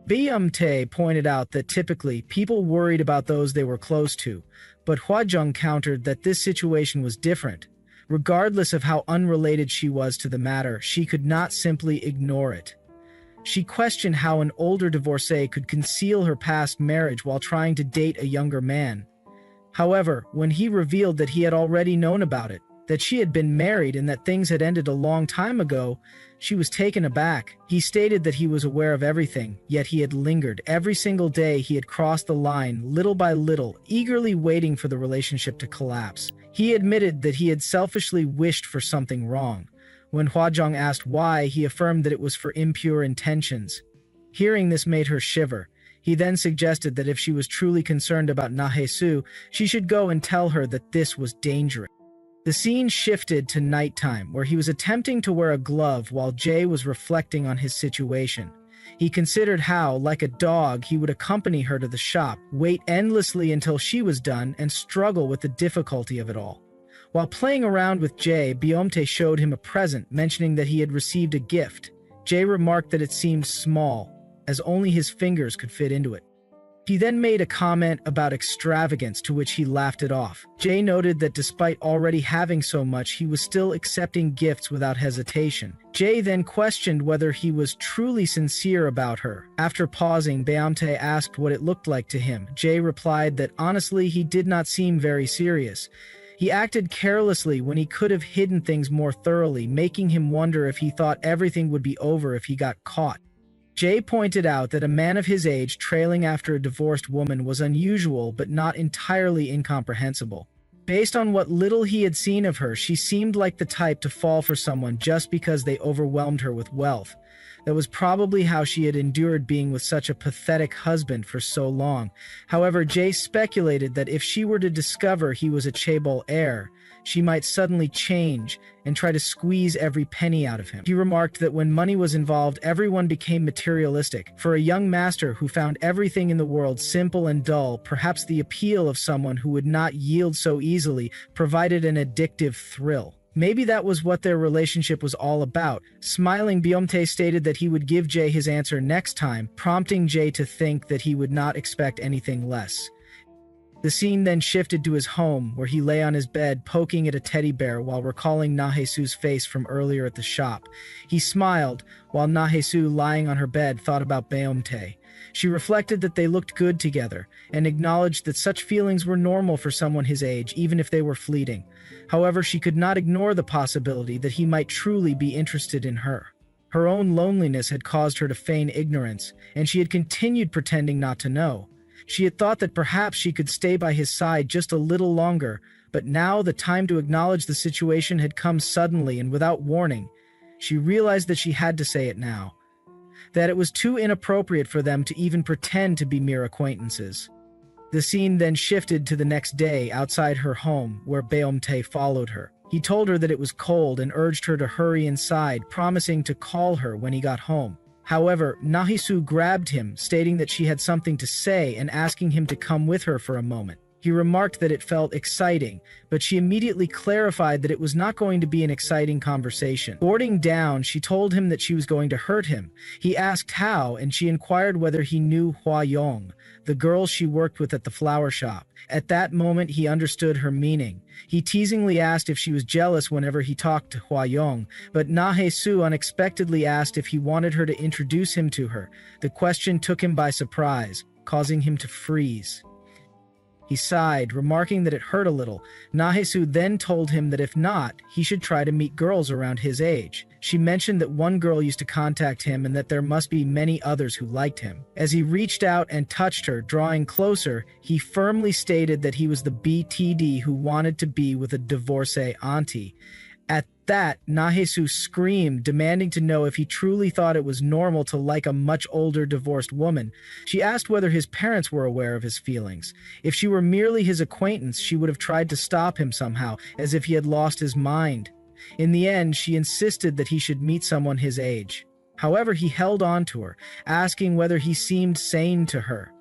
A: Byung-tae pointed out that typically people worried about those they were close to, but Hwajong countered that this situation was different. Regardless of how unrelated she was to the matter, she could not simply ignore it. She questioned how an older divorcee could conceal her past marriage while trying to date a younger man. However, when he revealed that he had already known about it, that she had been married and that things had ended a long time ago, she was taken aback. He stated that he was aware of everything, yet he had lingered. Every single day he had crossed the line, little by little, eagerly waiting for the relationship to collapse. He admitted that he had selfishly wished for something wrong. When Hwajong asked why, he affirmed that it was for impure intentions. Hearing this made her shiver. He then suggested that if she was truly concerned about Nahesu, she should go and tell her that this was dangerous. The scene shifted to nighttime, where he was attempting to wear a glove while Jae was reflecting on his situation. He considered how, like a dog, he would accompany her to the shop, wait endlessly until she was done, and struggle with the difficulty of it all. While playing around with Jae, Byung-tae showed him a present, mentioning that he had received a gift. Jae remarked that it seemed small, as only his fingers could fit into it. He then made a comment about extravagance, to which he laughed it off. Jae noted that despite already having so much, he was still accepting gifts without hesitation. Jae then questioned whether he was truly sincere about her. After pausing, Byung-tae asked what it looked like to him. Jae replied that honestly he did not seem very serious. He acted carelessly when he could have hidden things more thoroughly, making him wonder if he thought everything would be over if he got caught. Jae pointed out that a man of his age trailing after a divorced woman was unusual but not entirely incomprehensible. Based on what little he had seen of her, she seemed like the type to fall for someone just because they overwhelmed her with wealth. That was probably how she had endured being with such a pathetic husband for so long. However, Jae speculated that if she were to discover he was a chaebol heir, she might suddenly change and try to squeeze every penny out of him. He remarked that when money was involved, everyone became materialistic. For a young master who found everything in the world simple and dull, perhaps the appeal of someone who would not yield so easily provided an addictive thrill. Maybe that was what their relationship was all about. Smiling, Byung-tae stated that he would give Jae his answer next time, prompting Jae to think that he would not expect anything less. The scene then shifted to his home, where he lay on his bed poking at a teddy bear while recalling Nahesu's face from earlier at the shop. He smiled, while Nahesu, lying on her bed, thought about Byung-tae. She reflected that they looked good together, and acknowledged that such feelings were normal for someone his age, even if they were fleeting. However, she could not ignore the possibility that he might truly be interested in her. Her own loneliness had caused her to feign ignorance, and she had continued pretending not to know. She had thought that perhaps she could stay by his side just a little longer, but now the time to acknowledge the situation had come suddenly and without warning. She realized that she had to say it now, that it was too inappropriate for them to even pretend to be mere acquaintances. The scene then shifted to the next day outside her home, where Byung-tae followed her. He told her that it was cold and urged her to hurry inside, promising to call her when he got home. However, Nahesu grabbed him, stating that she had something to say and asking him to come with her for a moment. He remarked that it felt exciting, but she immediately clarified that it was not going to be an exciting conversation. Boarding down, she told him that she was going to hurt him. He asked how, and she inquired whether he knew Hua Yong, the girl she worked with at the flower shop. At that moment, he understood her meaning. He teasingly asked if she was jealous whenever he talked to Hua Yong, but Na-Hee-Soo unexpectedly asked if he wanted her to introduce him to her. The question took him by surprise, causing him to freeze. He sighed, remarking that it hurt a little. Na-Hee-Soo then told him that if not, he should try to meet girls around his age. She mentioned that one girl used to contact him and that there must be many others who liked him. As he reached out and touched her, drawing closer, he firmly stated that he was the BTD who wanted to be with a divorcee auntie. At that, Na-Hee-Soo screamed, demanding to know if he truly thought it was normal to like a much older divorced woman. She asked whether his parents were aware of his feelings. If she were merely his acquaintance, she would have tried to stop him somehow, as if he had lost his mind. In the end, she insisted that he should meet someone his age. However, he held on to her, asking whether he seemed sane to her.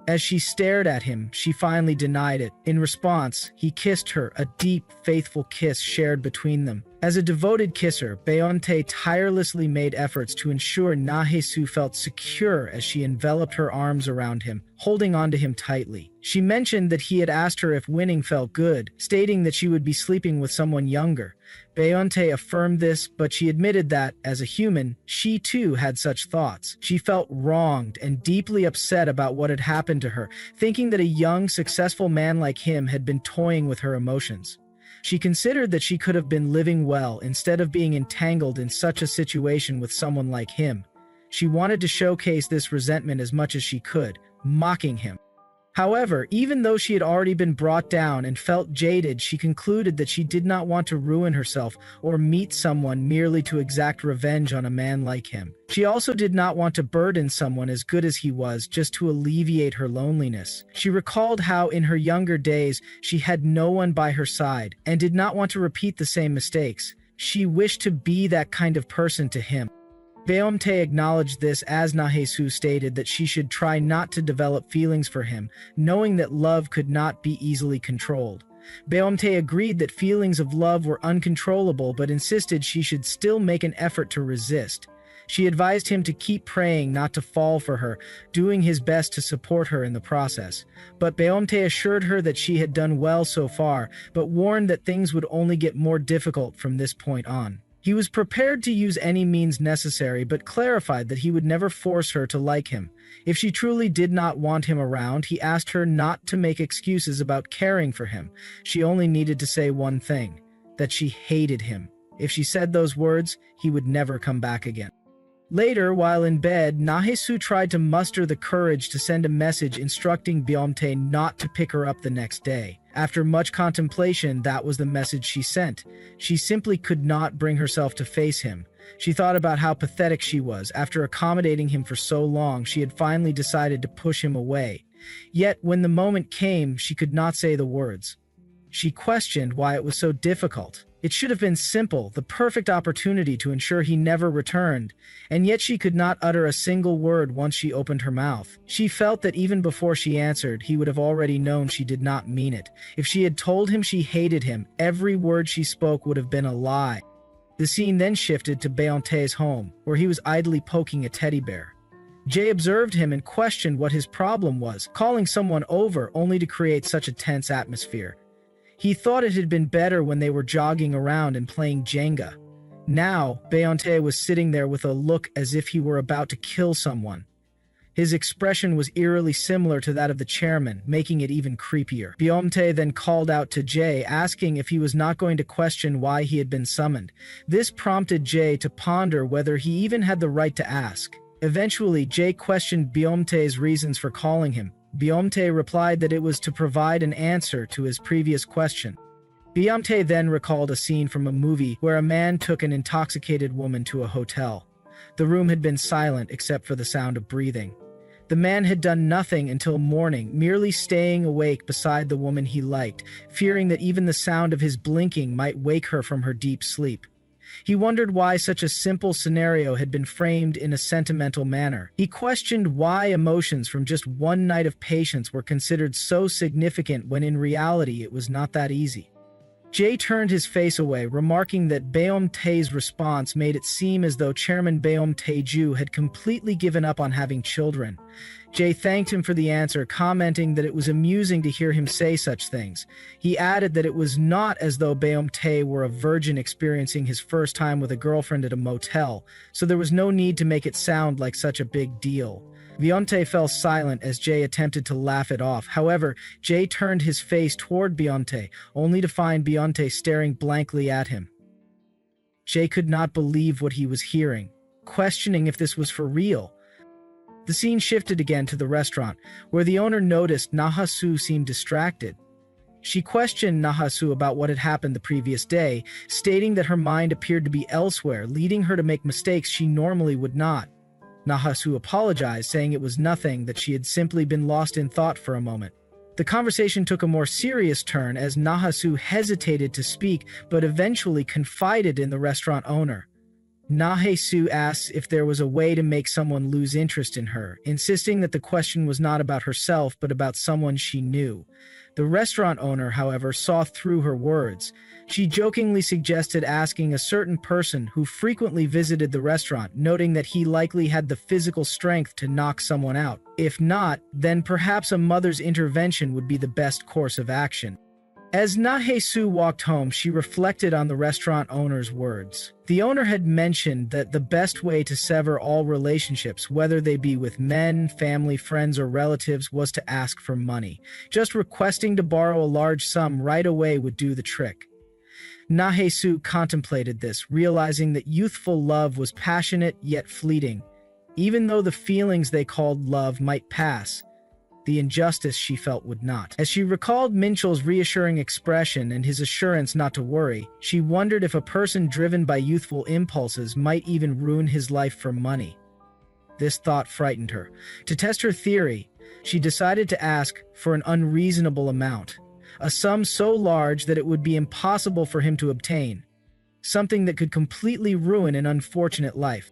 A: As she stared at him, she finally denied it. In response, he kissed her, a deep, faithful kiss shared between them. As a devoted kisser, Beonte tirelessly made efforts to ensure Na-Hee-Soo felt secure as she enveloped her arms around him, holding onto him tightly. She mentioned that he had asked her if winning felt good, stating that she would be sleeping with someone younger. Beonte affirmed this, but she admitted that, as a human, she too had such thoughts. She felt wronged and deeply upset about what had happened to her, thinking that a young, successful man like him had been toying with her emotions. She considered that she could have been living well instead of being entangled in such a situation with someone like him. She wanted to showcase this resentment as much as she could, mocking him. However, even though she had already been brought down and felt jaded, she concluded that she did not want to ruin herself or meet someone merely to exact revenge on a man like him. She also did not want to burden someone as good as he was just to alleviate her loneliness. She recalled how in her younger days she had no one by her side and did not want to repeat the same mistakes. She wished to be that kind of person to him. Beomte acknowledged this as Na-Hee-Soo stated that she should try not to develop feelings for him, knowing that love could not be easily controlled. Beomte agreed that feelings of love were uncontrollable but insisted she should still make an effort to resist. She advised him to keep praying not to fall for her, doing his best to support her in the process. But Beomte assured her that she had done well so far, but warned that things would only get more difficult from this point on. He was prepared to use any means necessary, but clarified that he would never force her to like him. If she truly did not want him around, he asked her not to make excuses about caring for him. She only needed to say one thing, that she hated him. If she said those words, he would never come back again. Later, while in bed, Na-Hee-Soo tried to muster the courage to send a message instructing Beomte not to pick her up the next day. After much contemplation, that was the message she sent. She simply could not bring herself to face him. She thought about how pathetic she was. After accommodating him for so long, she had finally decided to push him away. Yet, when the moment came, she could not say the words. She questioned why it was so difficult. It should have been simple, the perfect opportunity to ensure he never returned, and yet she could not utter a single word once she opened her mouth. She felt that even before she answered, he would have already known she did not mean it. If she had told him she hated him, every word she spoke would have been a lie. The scene then shifted to Beonte's home, where he was idly poking a teddy bear. Jay observed him and questioned what his problem was, calling someone over only to create such a tense atmosphere. He thought it had been better when they were jogging around and playing Jenga. Now, Beonte was sitting there with a look as if he were about to kill someone. His expression was eerily similar to that of the chairman, making it even creepier. Beomte then called out to Jay, asking if he was not going to question why he had been summoned. This prompted Jay to ponder whether he even had the right to ask. Eventually, Jay questioned Beomte's reasons for calling him. Beomte replied that it was to provide an answer to his previous question. Beomte then recalled a scene from a movie where a man took an intoxicated woman to a hotel. The room had been silent except for the sound of breathing. The man had done nothing until morning, merely staying awake beside the woman he liked, fearing that even the sound of his blinking might wake her from her deep sleep. He wondered why such a simple scenario had been framed in a sentimental manner. He questioned why emotions from just one night of patience were considered so significant when in reality it was not that easy. Jay turned his face away, remarking that Baeom Tae's response made it seem as though Chairman Baeom Tae-ju had completely given up on having children. Jay thanked him for the answer, commenting that it was amusing to hear him say such things. He added that it was not as though Baeom Tae were a virgin experiencing his first time with a girlfriend at a motel, so there was no need to make it sound like such a big deal. Beyonce fell silent as Jay attempted to laugh it off. However, Jay turned his face toward Beyonce, only to find Beyonce staring blankly at him. Jay could not believe what he was hearing, questioning if this was for real. The scene shifted again to the restaurant, where the owner noticed Nahasu seemed distracted. She questioned Nahasu about what had happened the previous day, stating that her mind appeared to be elsewhere, leading her to make mistakes she normally would not. Nahasu apologized, saying it was nothing, that she had simply been lost in thought for a moment. The conversation took a more serious turn as Nahasu hesitated to speak, but eventually confided in the restaurant owner. Nahasu asked if there was a way to make someone lose interest in her, insisting that the question was not about herself but about someone she knew. The restaurant owner, however, saw through her words. She jokingly suggested asking a certain person who frequently visited the restaurant, noting that he likely had the physical strength to knock someone out. If not, then perhaps a mother's intervention would be the best course of action. As Nahasu walked home, she reflected on the restaurant owner's words. The owner had mentioned that the best way to sever all relationships, whether they be with men, family, friends, or relatives, was to ask for money. Just requesting to borrow a large sum right away would do the trick. Nahasu contemplated this, realizing that youthful love was passionate yet fleeting. Even though the feelings they called love might pass, the injustice she felt would not. As she recalled Minchel's reassuring expression and his assurance not to worry, she wondered if a person driven by youthful impulses might even ruin his life for money. This thought frightened her. To test her theory, she decided to ask for an unreasonable amount, a sum so large that it would be impossible for him to obtain, something that could completely ruin an unfortunate life.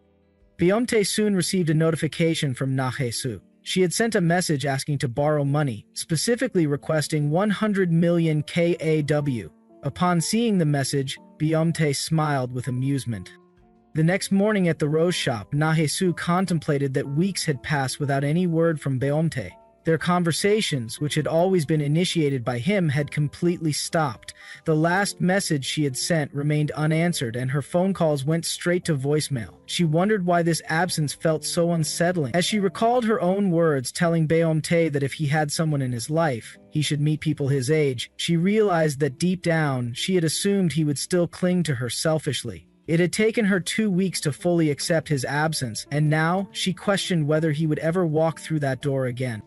A: Beyonce soon received a notification from Nahasu. She had sent a message asking to borrow money, specifically requesting 100 million KAW. Upon seeing the message, Beyonce smiled with amusement. The next morning at the rose shop, Nahasu contemplated that weeks had passed without any word from Beyonce. Their conversations, which had always been initiated by him, had completely stopped. The last message she had sent remained unanswered, and her phone calls went straight to voicemail. She wondered why this absence felt so unsettling. As she recalled her own words telling Baeom Tae that if he had someone in his life, he should meet people his age, she realized that deep down, she had assumed he would still cling to her selfishly. It had taken her 2 weeks to fully accept his absence, and now she questioned whether he would ever walk through that door again.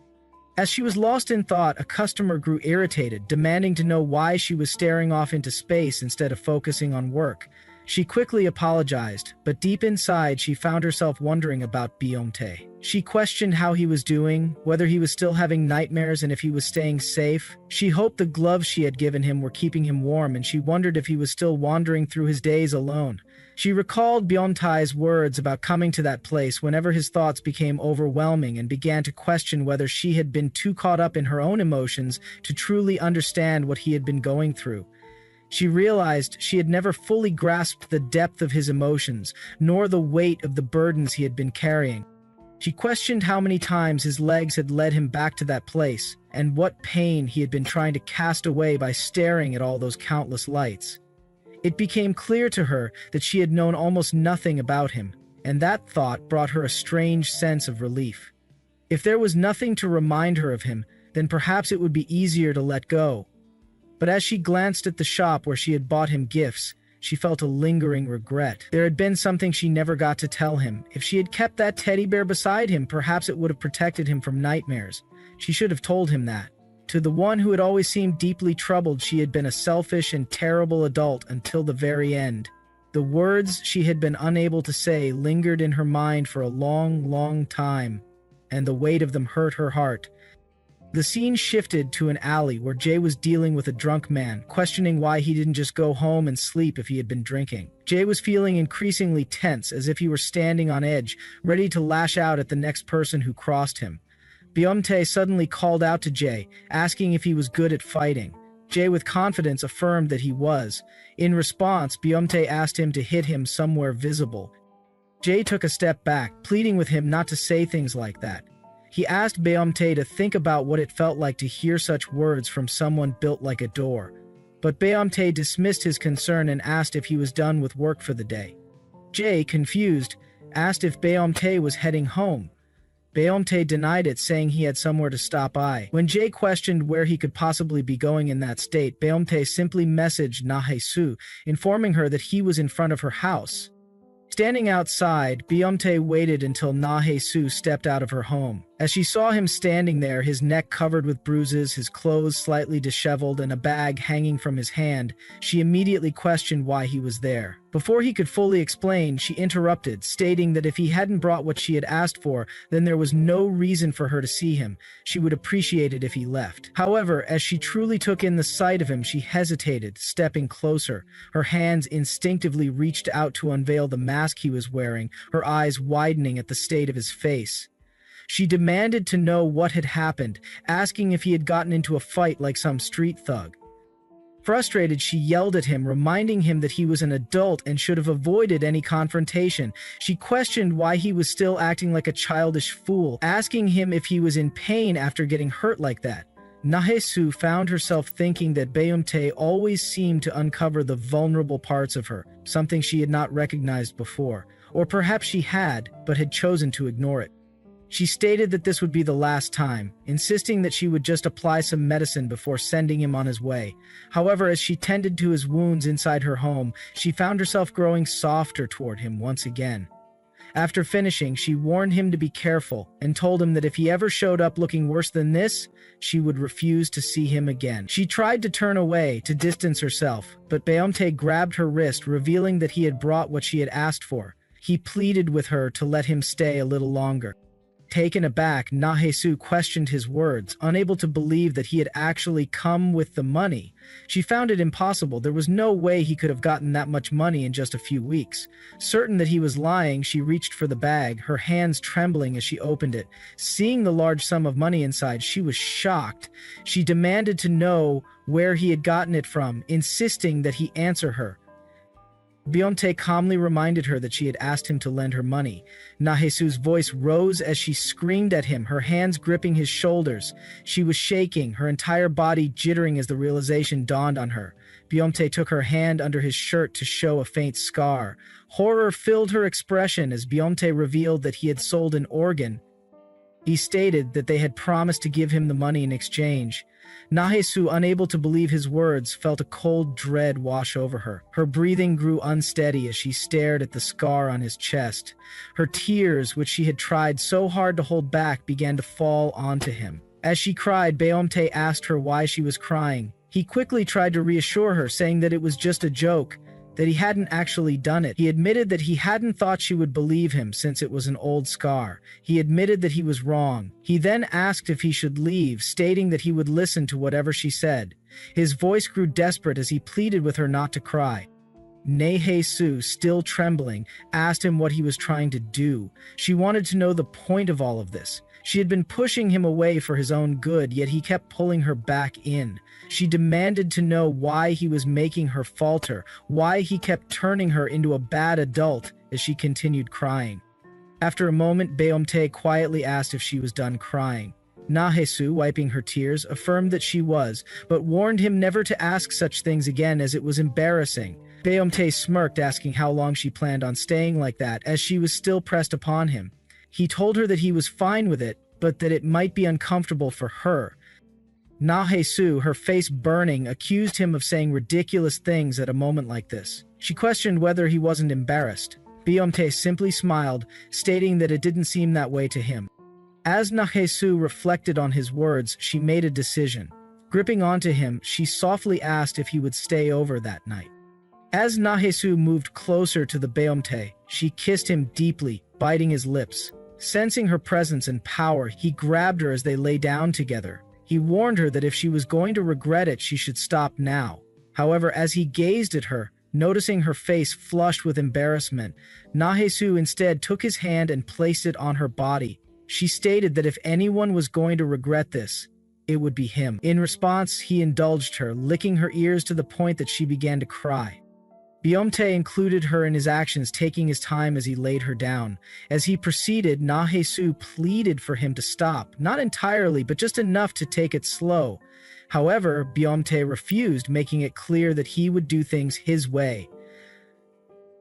A: As she was lost in thought, a customer grew irritated, demanding to know why she was staring off into space instead of focusing on work. She quickly apologized, but deep inside she found herself wondering about Baeom Tae. She questioned how he was doing, whether he was still having nightmares, and if he was staying safe. She hoped the gloves she had given him were keeping him warm, and she wondered if he was still wandering through his days alone. She recalled Baeom Tae's words about coming to that place whenever his thoughts became overwhelming, and began to question whether she had been too caught up in her own emotions to truly understand what he had been going through. She realized she had never fully grasped the depth of his emotions, nor the weight of the burdens he had been carrying. She questioned how many times his legs had led him back to that place, and what pain he had been trying to cast away by staring at all those countless lights. It became clear to her that she had known almost nothing about him, and that thought brought her a strange sense of relief. If there was nothing to remind her of him, then perhaps it would be easier to let go. But as she glanced at the shop where she had bought him gifts, she felt a lingering regret. There had been something she never got to tell him. If she had kept that teddy bear beside him, perhaps it would have protected him from nightmares. She should have told him that. To the one who had always seemed deeply troubled, she had been a selfish and terrible adult until the very end. The words she had been unable to say lingered in her mind for a long, long time, and the weight of them hurt her heart. The scene shifted to an alley where Jay was dealing with a drunk man, questioning why he didn't just go home and sleep if he had been drinking. Jay was feeling increasingly tense, as if he were standing on edge, ready to lash out at the next person who crossed him. Byung-tae suddenly called out to Jay, asking if he was good at fighting. Jay with confidence affirmed that he was. In response, Byung-tae asked him to hit him somewhere visible. Jay took a step back, pleading with him not to say things like that. He asked Byung-tae to think about what it felt like to hear such words from someone built like a door. But Byung-tae dismissed his concern and asked if he was done with work for the day. Jay, confused, asked if Byung-tae was heading home. Byung-tae denied it, saying he had somewhere to stop by. When Jay questioned where he could possibly be going in that state, Byung-tae simply messaged Na-hae-soo, informing her that he was in front of her house. Standing outside, Byung-tae waited until Na-hae-soo stepped out of her home. As she saw him standing there, his neck covered with bruises, his clothes slightly disheveled, and a bag hanging from his hand, she immediately questioned why he was there. Before he could fully explain, she interrupted, stating that if he hadn't brought what she had asked for, then there was no reason for her to see him. She would appreciate it if he left. However, as she truly took in the sight of him, she hesitated, stepping closer. Her hands instinctively reached out to unveil the mask he was wearing, her eyes widening at the state of his face. She demanded to know what had happened, asking if he had gotten into a fight like some street thug. Frustrated, she yelled at him, reminding him that he was an adult and should have avoided any confrontation. She questioned why he was still acting like a childish fool, asking him if he was in pain after getting hurt like that. Na-hae-soo found herself thinking that Byung-tae always seemed to uncover the vulnerable parts of her, something she had not recognized before. Or perhaps she had, but had chosen to ignore it. She stated that this would be the last time, insisting that she would just apply some medicine before sending him on his way. However, as she tended to his wounds inside her home, she found herself growing softer toward him once again. After finishing, she warned him to be careful and told him that if he ever showed up looking worse than this, she would refuse to see him again. She tried to turn away to distance herself, but Byung-tae grabbed her wrist, revealing that he had brought what she had asked for. He pleaded with her to let him stay a little longer. Taken aback, Na-hae-soo questioned his words, unable to believe that he had actually come with the money. She found it impossible. There was no way he could have gotten that much money in just a few weeks. Certain that he was lying, she reached for the bag, her hands trembling as she opened it. Seeing the large sum of money inside, she was shocked. She demanded to know where he had gotten it from, insisting that he answer her. Byung-tae calmly reminded her that she had asked him to lend her money. Na-hae-soo's voice rose as she screamed at him, her hands gripping his shoulders. She was shaking, her entire body jittering as the realization dawned on her. Byung-tae took her hand under his shirt to show a faint scar. Horror filled her expression as Byung-tae revealed that he had sold an organ. He stated that they had promised to give him the money in exchange. Na-hae-soo, unable to believe his words, felt a cold dread wash over her. Her breathing grew unsteady as she stared at the scar on his chest. Her tears, which she had tried so hard to hold back, began to fall onto him. As she cried, Byung-tae asked her why she was crying. He quickly tried to reassure her, saying that it was just a joke, that he hadn't actually done it. He admitted that he hadn't thought she would believe him since it was an old scar. He admitted that he was wrong. He then asked if he should leave, stating that he would listen to whatever she said. His voice grew desperate as he pleaded with her not to cry. Na-hae-soo, still trembling, asked him what he was trying to do. She wanted to know the point of all of this. She had been pushing him away for his own good, yet he kept pulling her back in. She demanded to know why he was making her falter, why he kept turning her into a bad adult as she continued crying. After a moment, Byung-tae quietly asked if she was done crying. Na-hae-soo, wiping her tears, affirmed that she was, but warned him never to ask such things again as it was embarrassing. Byung-tae smirked, asking how long she planned on staying like that, as she was still pressed upon him. He told her that he was fine with it, but that it might be uncomfortable for her. Na-hae-soo, her face burning, accused him of saying ridiculous things at a moment like this. She questioned whether he wasn't embarrassed. Byung-tae simply smiled, stating that it didn't seem that way to him. As Na-hae-soo reflected on his words, she made a decision. Gripping onto him, she softly asked if he would stay over that night. As Na-hae-soo moved closer to the Byung-tae, she kissed him deeply, biting his lips. Sensing her presence and power, he grabbed her as they lay down together. He warned her that if she was going to regret it, she should stop now. However, as he gazed at her, noticing her face flushed with embarrassment, Nahesu instead took his hand and placed it on her body. She stated that if anyone was going to regret this, it would be him. In response, he indulged her, licking her ears to the point that she began to cry. Beomte included her in his actions, taking his time as he laid her down. As he proceeded, Nahesu pleaded for him to stop, not entirely, but just enough to take it slow. However, Beomte refused, making it clear that he would do things his way.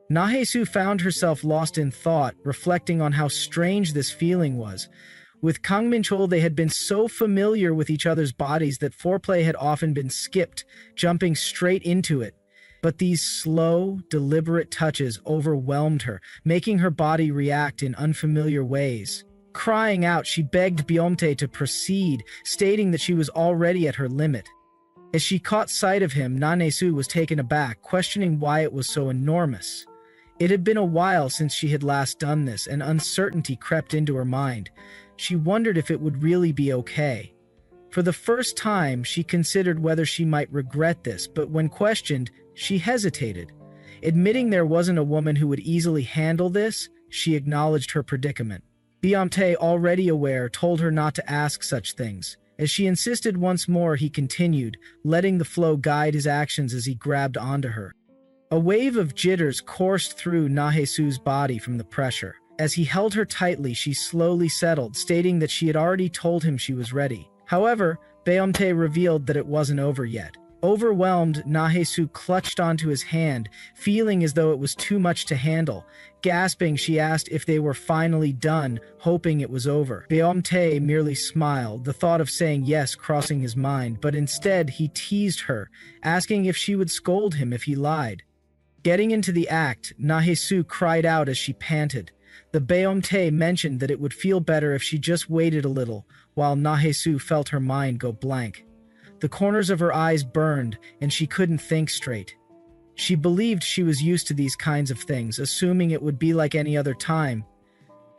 A: Nahesu found herself lost in thought, reflecting on how strange this feeling was. With Kang Minchul, they had been so familiar with each other's bodies that foreplay had often been skipped, jumping straight into it. But these slow, deliberate touches overwhelmed her, making her body react in unfamiliar ways. Crying out, she begged Beomte to proceed, stating that she was already at her limit. As she caught sight of him, Nahesu was taken aback, questioning why it was so enormous. It had been a while since she had last done this, and uncertainty crept into her mind. She wondered if it would really be okay. For the first time, she considered whether she might regret this, but when questioned, she hesitated. Admitting there wasn't a woman who would easily handle this, she acknowledged her predicament. Beomte, already aware, told her not to ask such things. As she insisted once more, he continued, letting the flow guide his actions as he grabbed onto her. A wave of jitters coursed through Nahesu's body from the pressure. As he held her tightly, she slowly settled, stating that she had already told him she was ready. However, Beomte revealed that it wasn't over yet. Overwhelmed, Nahesu clutched onto his hand, feeling as though it was too much to handle. Gasping, she asked if they were finally done, hoping it was over. Beomte merely smiled, the thought of saying yes crossing his mind, but instead he teased her, asking if she would scold him if he lied. Getting into the act, Nahesu cried out as she panted. The Beomte mentioned that it would feel better if she just waited a little, while Nahesu felt her mind go blank. The corners of her eyes burned, and she couldn't think straight. She believed she was used to these kinds of things, assuming it would be like any other time.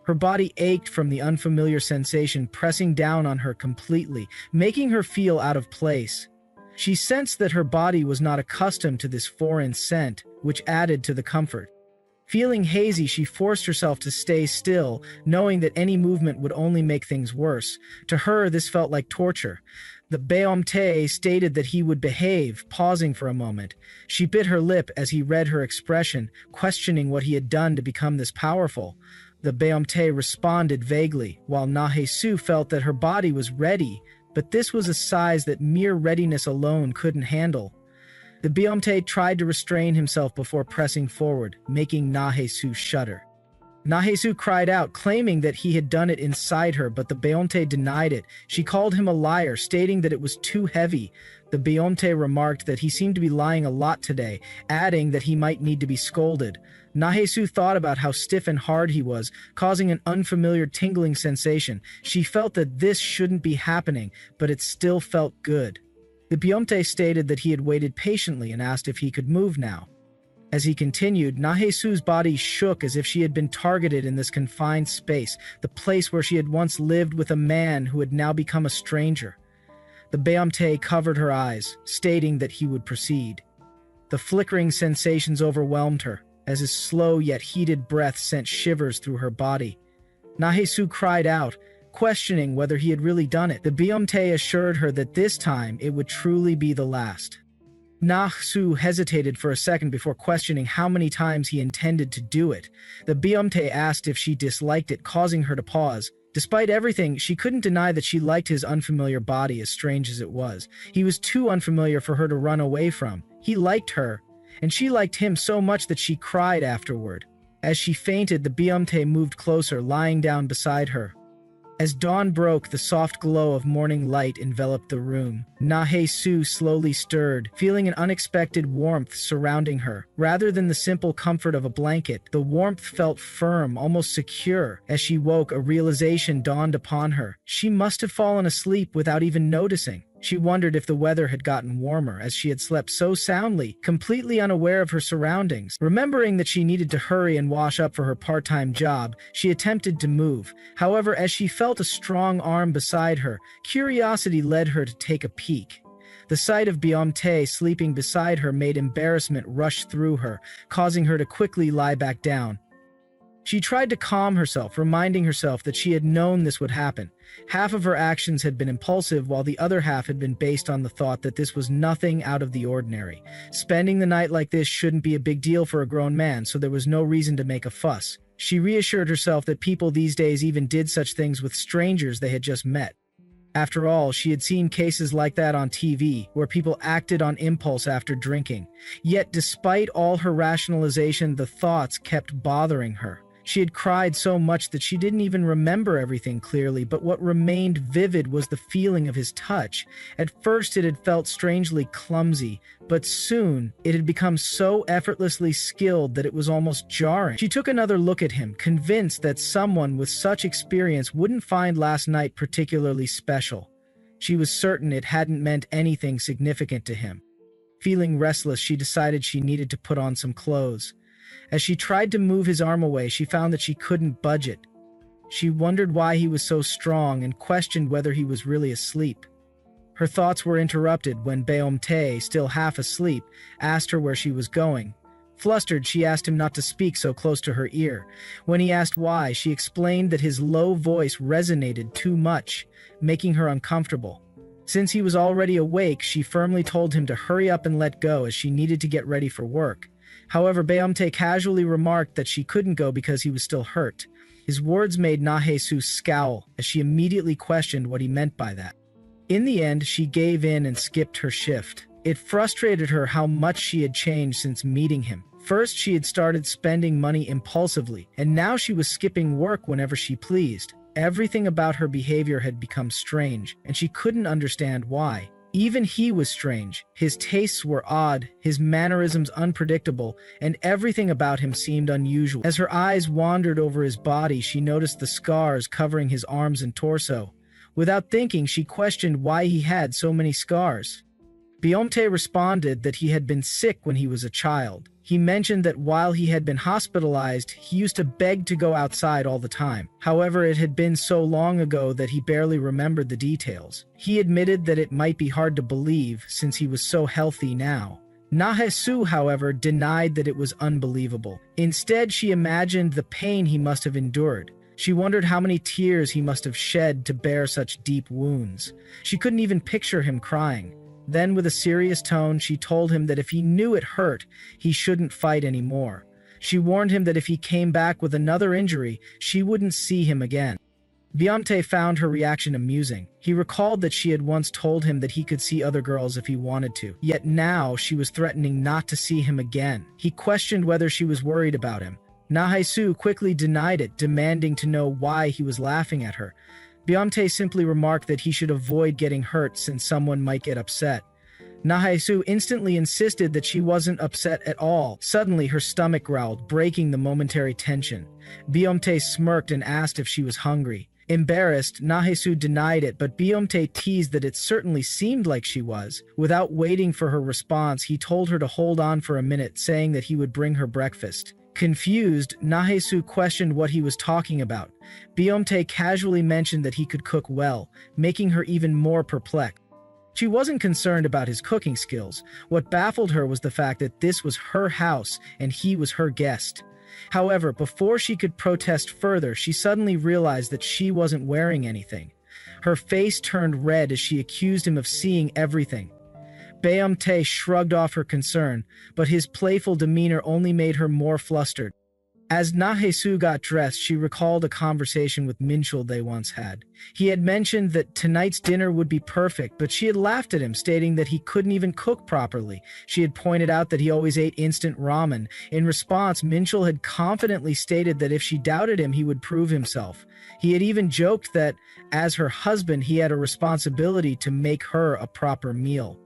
A: Her body ached from the unfamiliar sensation pressing down on her completely, making her feel out of place. She sensed that her body was not accustomed to this foreign scent, which added to the comfort. Feeling hazy, she forced herself to stay still, knowing that any movement would only make things worse. To her, this felt like torture. The Beomte stated that he would behave, pausing for a moment. She bit her lip as he read her expression, questioning what he had done to become this powerful. The Beomte responded vaguely, while Nahesu felt that her body was ready, but this was a size that mere readiness alone couldn't handle. The Beomte tried to restrain himself before pressing forward, making Nahesu shudder. Nahesu cried out, claiming that he had done it inside her, but the Beomte denied it. She called him a liar, stating that it was too heavy. The Beomte remarked that he seemed to be lying a lot today, adding that he might need to be scolded. Nahesu thought about how stiff and hard he was, causing an unfamiliar tingling sensation. She felt that this shouldn't be happening, but it still felt good. The Beomte stated that he had waited patiently and asked if he could move now. As he continued, Nahesu's body shook as if she had been targeted in this confined space, the place where she had once lived with a man who had now become a stranger. The Beomte covered her eyes, stating that he would proceed. The flickering sensations overwhelmed her, as his slow yet heated breath sent shivers through her body. Nahesu cried out, questioning whether he had really done it. The Beomte assured her that this time it would truly be the last. Nahesu hesitated for a second before questioning how many times he intended to do it. The Beomte asked if she disliked it, causing her to pause. Despite everything, she couldn't deny that she liked his unfamiliar body, as strange as it was. He was too unfamiliar for her to run away from. He liked her, and she liked him so much that she cried afterward. As she fainted, the Beomte moved closer, lying down beside her. As dawn broke, the soft glow of morning light enveloped the room. Nahesu slowly stirred, feeling an unexpected warmth surrounding her. Rather than the simple comfort of a blanket, the warmth felt firm, almost secure. As she woke, a realization dawned upon her. She must have fallen asleep without even noticing. She wondered if the weather had gotten warmer, as she had slept so soundly, completely unaware of her surroundings. Remembering that she needed to hurry and wash up for her part-time job, she attempted to move. However, as she felt a strong arm beside her, curiosity led her to take a peek. The sight of Beomte sleeping beside her made embarrassment rush through her, causing her to quickly lie back down. She tried to calm herself, reminding herself that she had known this would happen. Half of her actions had been impulsive, while the other half had been based on the thought that this was nothing out of the ordinary. Spending the night like this shouldn't be a big deal for a grown man, so there was no reason to make a fuss. She reassured herself that people these days even did such things with strangers they had just met. After all, she had seen cases like that on TV, where people acted on impulse after drinking. Yet, despite all her rationalization, the thoughts kept bothering her. She had cried so much that she didn't even remember everything clearly, but what remained vivid was the feeling of his touch. At first it had felt strangely clumsy, but soon it had become so effortlessly skilled that it was almost jarring. She took another look at him, convinced that someone with such experience wouldn't find last night particularly special. She was certain it hadn't meant anything significant to him. Feeling restless, she decided she needed to put on some clothes. As she tried to move his arm away, she found that she couldn't budge it. She wondered why he was so strong and questioned whether he was really asleep. Her thoughts were interrupted when Beomte, still half asleep, asked her where she was going. Flustered, she asked him not to speak so close to her ear. When he asked why, she explained that his low voice resonated too much, making her uncomfortable. Since he was already awake, she firmly told him to hurry up and let go, as she needed to get ready for work. However, Beomte casually remarked that she couldn't go because he was still hurt. His words made Nahesu scowl, as she immediately questioned what he meant by that. In the end, she gave in and skipped her shift. It frustrated her how much she had changed since meeting him. First, she had started spending money impulsively, and now she was skipping work whenever she pleased. Everything about her behavior had become strange, and she couldn't understand why. Even he was strange. His tastes were odd, his mannerisms unpredictable, and everything about him seemed unusual. As her eyes wandered over his body, she noticed the scars covering his arms and torso. Without thinking, she questioned why he had so many scars. Beomte responded that he had been sick when he was a child. He mentioned that while he had been hospitalized, he used to beg to go outside all the time. However, it had been so long ago that he barely remembered the details. He admitted that it might be hard to believe since he was so healthy now. Nahesu, however, denied that it was unbelievable. Instead, she imagined the pain he must have endured. She wondered how many tears he must have shed to bear such deep wounds. She couldn't even picture him crying. Then, with a serious tone, she told him that if he knew it hurt, he shouldn't fight anymore. She warned him that if he came back with another injury, she wouldn't see him again. Beomte found her reaction amusing. He recalled that she had once told him that he could see other girls if he wanted to, yet now she was threatening not to see him again. He questioned whether she was worried about him. Nahesu quickly denied it, demanding to know why he was laughing at her. Beomte simply remarked that he should avoid getting hurt since someone might get upset. Nahesu instantly insisted that she wasn't upset at all. Suddenly, her stomach growled, breaking the momentary tension. Beomte smirked and asked if she was hungry. Embarrassed, Nahesu denied it, but Beomte teased that it certainly seemed like she was. Without waiting for her response, he told her to hold on for a minute, saying that he would bring her breakfast. Confused, Nahesu questioned what he was talking about. Beomte casually mentioned that he could cook well, making her even more perplexed. She wasn't concerned about his cooking skills. What baffled her was the fact that this was her house and he was her guest. However, before she could protest further, she suddenly realized that she wasn't wearing anything. Her face turned red as she accused him of seeing everything. Beomte shrugged off her concern, but his playful demeanor only made her more flustered. As Nahesu got dressed, she recalled a conversation with Minchul they once had. He had mentioned that tonight's dinner would be perfect, but she had laughed at him, stating that he couldn't even cook properly. She had pointed out that he always ate instant ramen. In response, Minchul had confidently stated that if she doubted him, he would prove himself. He had even joked that, as her husband, he had a responsibility to make her a proper meal.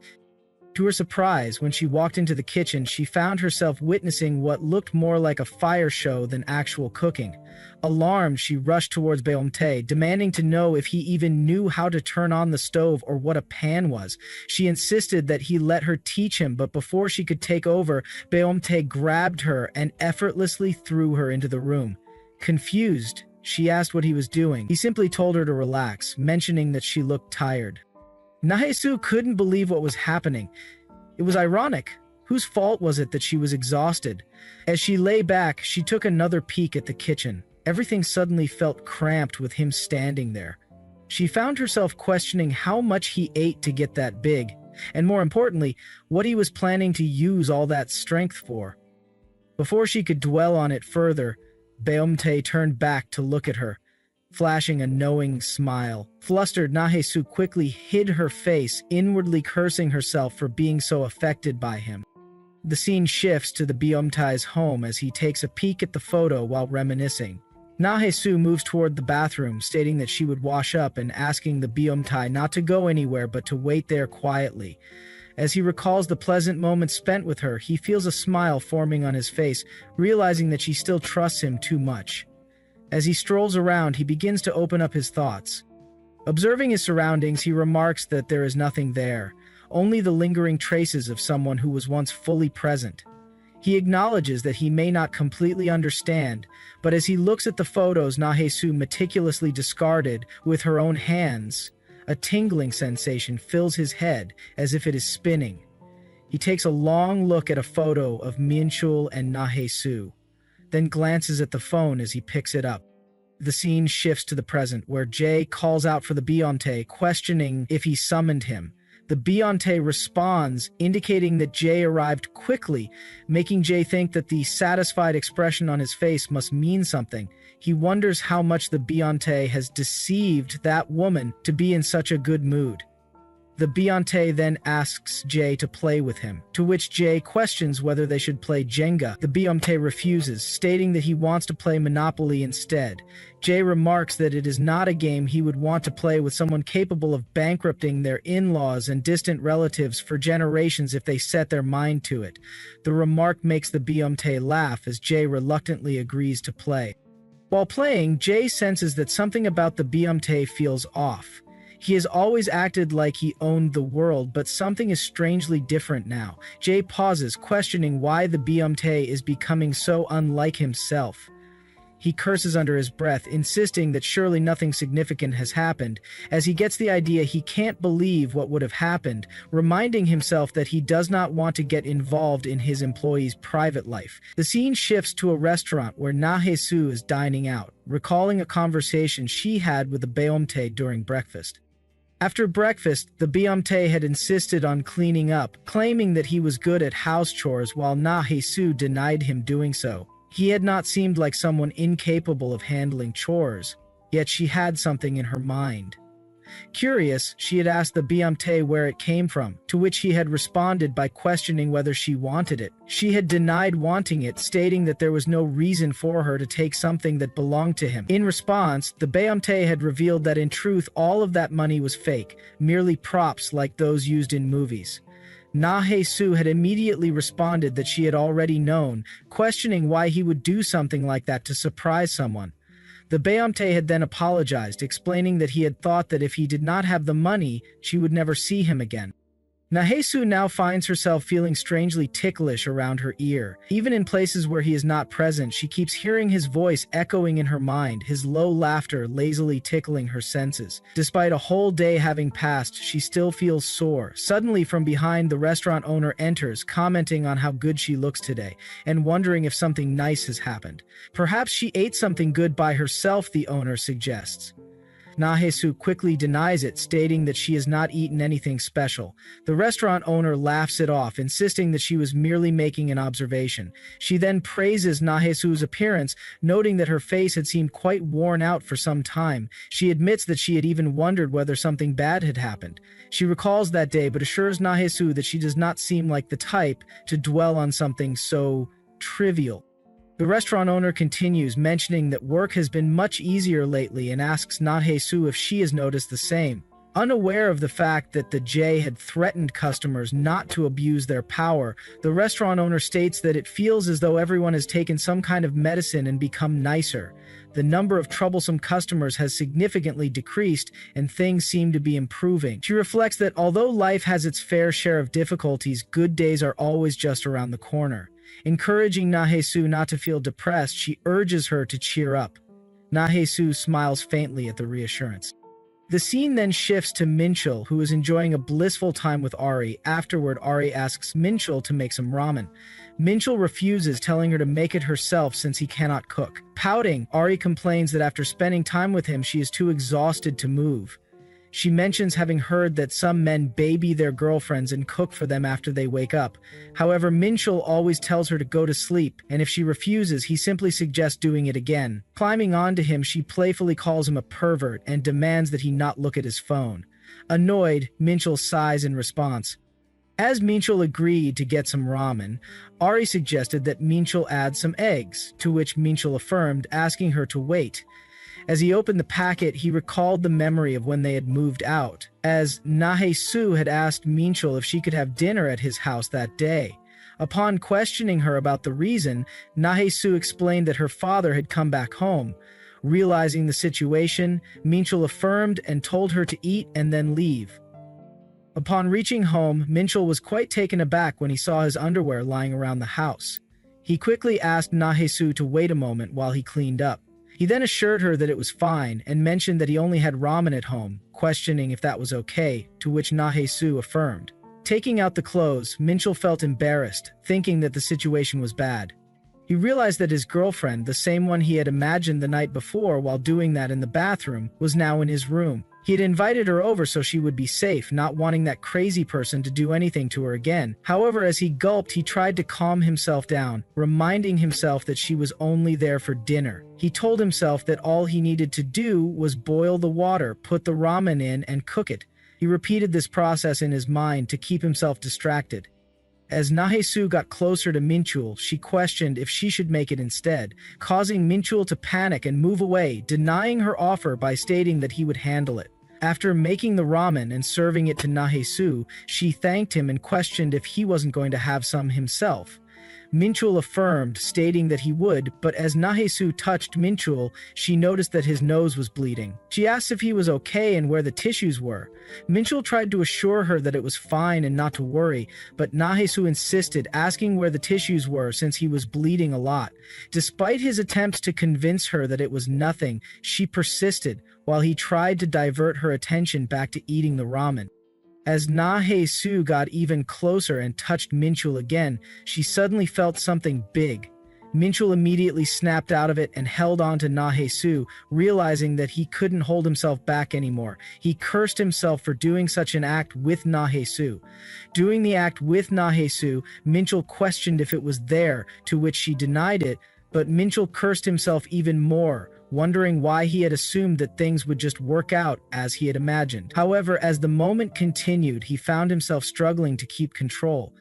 A: To her surprise, when she walked into the kitchen, she found herself witnessing what looked more like a fire show than actual cooking. Alarmed, she rushed towards Beomtae, demanding to know if he even knew how to turn on the stove or what a pan was. She insisted that he let her teach him, but before she could take over, Beomtae grabbed her and effortlessly threw her into the room. Confused, she asked what he was doing. He simply told her to relax, mentioning that she looked tired. Nahesu couldn't believe what was happening. It was ironic. Whose fault was it that she was exhausted? As she lay back, she took another peek at the kitchen. Everything suddenly felt cramped with him standing there. She found herself questioning how much he ate to get that big, and more importantly, what he was planning to use all that strength for. Before she could dwell on it further, Beomtae turned back to look at her, flashing a knowing smile. Flustered, Nahesu quickly hid her face, inwardly cursing herself for being so affected by him. The scene shifts to the Beomtae's home as he takes a peek at the photo while reminiscing. Nahesu moves toward the bathroom, stating that she would wash up and asking the Beomtae not to go anywhere but to wait there quietly. As he recalls the pleasant moments spent with her, he feels a smile forming on his face, realizing that she still trusts him too much. As he strolls around, he begins to open up his thoughts. Observing his surroundings, he remarks that there is nothing there, only the lingering traces of someone who was once fully present. He acknowledges that he may not completely understand, but as he looks at the photos Nahesu meticulously discarded with her own hands, a tingling sensation fills his head as if it is spinning. He takes a long look at a photo of Minchul and Nahesu, then glances at the phone as he picks it up. The scene shifts to the present, where Jay calls out for the Beomtae, questioning if he summoned him. The Beomtae responds, indicating that Jay arrived quickly, making Jay think that the satisfied expression on his face must mean something. He wonders how much the Beomtae has deceived that woman to be in such a good mood. The Beomtae then asks Jay to play with him, to which Jay questions whether they should play Jenga. The Beomtae refuses, stating that he wants to play Monopoly instead. Jay remarks that it is not a game he would want to play with someone capable of bankrupting their in-laws and distant relatives for generations if they set their mind to it. The remark makes the Beomtae laugh as Jay reluctantly agrees to play. While playing, Jay senses that something about the Beomtae feels off. He has always acted like he owned the world, but something is strangely different now. Jay pauses, questioning why the Beomtae is becoming so unlike himself. He curses under his breath, insisting that surely nothing significant has happened, as he gets the idea he can't believe what would have happened, reminding himself that he does not want to get involved in his employee's private life. The scene shifts to a restaurant where Nahesu is dining out, recalling a conversation she had with the Beomtae during breakfast. After breakfast, the Beomtae had insisted on cleaning up, claiming that he was good at house chores while Nahesu denied him doing so. He had not seemed like someone incapable of handling chores, yet she had something in her mind. Curious, she had asked the Beomtae where it came from, to which he had responded by questioning whether she wanted it. She had denied wanting it, stating that there was no reason for her to take something that belonged to him. In response, the Beomtae had revealed that in truth all of that money was fake, merely props like those used in movies. Nahesu had immediately responded that she had already known, questioning why he would do something like that to surprise someone. The Beomtae had then apologized, explaining that he had thought that if he did not have the money, she would never see him again. Nahesu now finds herself feeling strangely ticklish around her ear. Even in places where he is not present, she keeps hearing his voice echoing in her mind, his low laughter lazily tickling her senses. Despite a whole day having passed, she still feels sore. Suddenly, from behind, the restaurant owner enters, commenting on how good she looks today, and wondering if something nice has happened. Perhaps she ate something good by herself, the owner suggests. Nahesu quickly denies it, stating that she has not eaten anything special. The restaurant owner laughs it off, insisting that she was merely making an observation. She then praises Nahesu's appearance, noting that her face had seemed quite worn out for some time. She admits that she had even wondered whether something bad had happened. She recalls that day, but assures Nahesu that she does not seem like the type to dwell on something so trivial. The restaurant owner continues, mentioning that work has been much easier lately, and asks Nahesu if she has noticed the same. Unaware of the fact that the J had threatened customers not to abuse their power, the restaurant owner states that it feels as though everyone has taken some kind of medicine and become nicer. The number of troublesome customers has significantly decreased, and things seem to be improving. She reflects that although life has its fair share of difficulties, good days are always just around the corner. Encouraging Nahesu not to feel depressed, she urges her to cheer up. Nahesu smiles faintly at the reassurance. The scene then shifts to Minchul, who is enjoying a blissful time with Ari. Afterward, Ari asks Minchul to make some ramen. Minchul refuses, telling her to make it herself since he cannot cook. Pouting, Ari complains that after spending time with him, she is too exhausted to move. She mentions having heard that some men baby their girlfriends and cook for them after they wake up. However, Minchul always tells her to go to sleep, and if she refuses, he simply suggests doing it again. Climbing onto him, she playfully calls him a pervert and demands that he not look at his phone. Annoyed, Minchul sighs in response. As Minchul agreed to get some ramen, Ari suggested that Minchul add some eggs, to which Minchul affirmed, asking her to wait. As he opened the packet, he recalled the memory of when they had moved out, as Nahesu had asked Minchul if she could have dinner at his house that day. Upon questioning her about the reason, Nahesu explained that her father had come back home. Realizing the situation, Minchul affirmed and told her to eat and then leave. Upon reaching home, Minchul was quite taken aback when he saw his underwear lying around the house. He quickly asked Nahesu to wait a moment while he cleaned up. He then assured her that it was fine and mentioned that he only had ramen at home, questioning if that was okay, to which Nahesu affirmed. Taking out the clothes, Minchul felt embarrassed, thinking that the situation was bad. He realized that his girlfriend, the same one he had imagined the night before while doing that in the bathroom, was now in his room. He had invited her over so she would be safe, not wanting that crazy person to do anything to her again. However, as he gulped, he tried to calm himself down, reminding himself that she was only there for dinner. He told himself that all he needed to do was boil the water, put the ramen in, and cook it. He repeated this process in his mind to keep himself distracted. As Nahesu got closer to Minchul, she questioned if she should make it instead, causing Minchul to panic and move away, denying her offer by stating that he would handle it. After making the ramen and serving it to Nahesu, she thanked him and questioned if he wasn't going to have some himself. Minchul affirmed, stating that he would, but as Nahesu touched Minchul, she noticed that his nose was bleeding. She asked if he was okay and where the tissues were. Minchul tried to assure her that it was fine and not to worry, but Nahesu insisted, asking where the tissues were since he was bleeding a lot. Despite his attempts to convince her that it was nothing, she persisted, while he tried to divert her attention back to eating the ramen. As Nahesu got even closer and touched Minchul again, she suddenly felt something big. Minchul immediately snapped out of it and held on to Nahesu, realizing that he couldn't hold himself back anymore. He cursed himself for doing such an act with Nahesu. Doing the act with Nahesu, Minchul questioned if it was there, to which she denied it, but Minchul cursed himself even more, wondering why he had assumed that things would just work out as he had imagined. However, as the moment continued, he found himself struggling to keep control.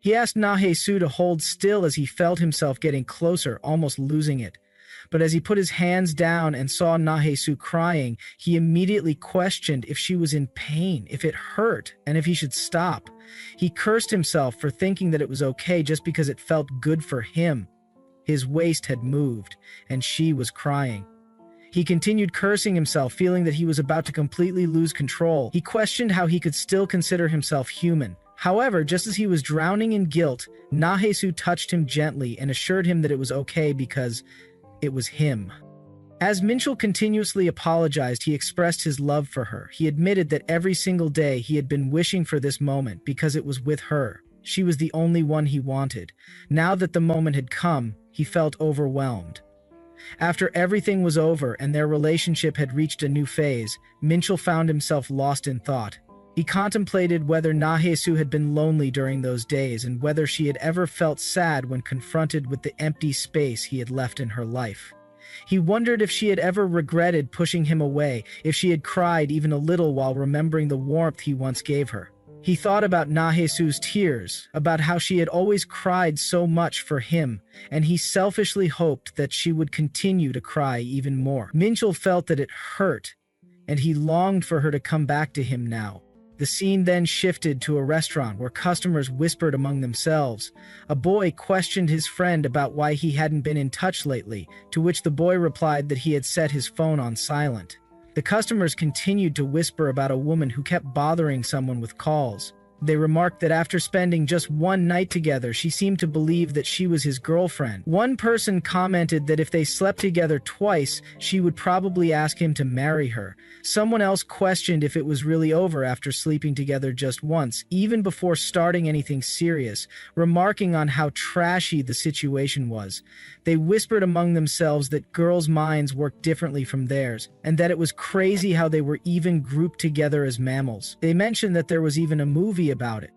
A: He asked Nahesu to hold still as he felt himself getting closer, almost losing it. But as he put his hands down and saw Nahesu crying, he immediately questioned if she was in pain, if it hurt, and if he should stop. He cursed himself for thinking that it was okay just because it felt good for him. His waist had moved, and she was crying. He continued cursing himself, feeling that he was about to completely lose control. He questioned how he could still consider himself human. However, just as he was drowning in guilt, Nahesu touched him gently and assured him that it was okay because it was him. As Minchul continuously apologized, he expressed his love for her. He admitted that every single day he had been wishing for this moment because it was with her. She was the only one he wanted. Now that the moment had come, he felt overwhelmed. After everything was over and their relationship had reached a new phase, Minchul found himself lost in thought. He contemplated whether Nahesu had been lonely during those days and whether she had ever felt sad when confronted with the empty space he had left in her life. He wondered if she had ever regretted pushing him away, if she had cried even a little while remembering the warmth he once gave her. He thought about Nahesu's tears, about how she had always cried so much for him, and he selfishly hoped that she would continue to cry even more. Minchul felt that it hurt. and he longed for her to come back to him now. The scene then shifted to a restaurant where customers whispered among themselves. A boy questioned his friend about why he hadn't been in touch lately, to which the boy replied that he had set his phone on silent. The customers continued to whisper about a woman who kept bothering someone with calls. They remarked that after spending just one night together, she seemed to believe that she was his girlfriend. One person commented that if they slept together twice, she would probably ask him to marry her. Someone else questioned if it was really over after sleeping together just once, even before starting anything serious, remarking on how trashy the situation was. They whispered among themselves that girls' minds worked differently from theirs, and that it was crazy how they were even grouped together as mammals. They mentioned that there was even a movie about it.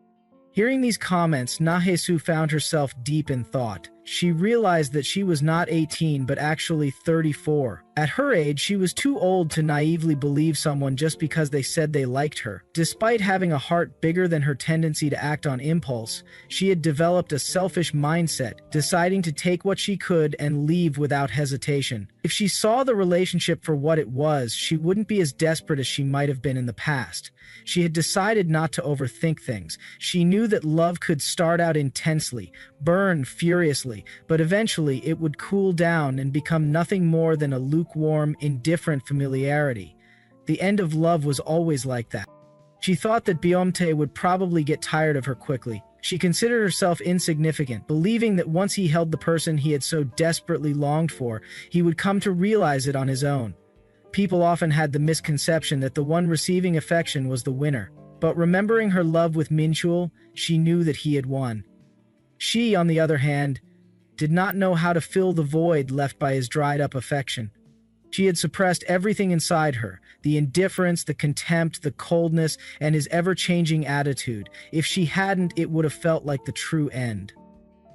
A: Hearing these comments, Nahesu found herself deep in thought. She realized that she was not 18 but actually 34. At her age, she was too old to naively believe someone just because they said they liked her. Despite having a heart bigger than her tendency to act on impulse, she had developed a selfish mindset, deciding to take what she could and leave without hesitation. If she saw the relationship for what it was, she wouldn't be as desperate as she might have been in the past. She had decided not to overthink things. She knew that love could start out intensely, burn furiously, but eventually it would cool down and become nothing more than a lukewarm, indifferent familiarity. The end of love was always like that. She thought that Beomte would probably get tired of her quickly. She considered herself insignificant, believing that once he held the person he had so desperately longed for, he would come to realize it on his own. People often had the misconception that the one receiving affection was the winner, but remembering her love with Minchul, she knew that he had won. She, on the other hand, did not know how to fill the void left by his dried-up affection. She had suppressed everything inside her, the indifference, the contempt, the coldness, and his ever-changing attitude. If she hadn't, it would have felt like the true end.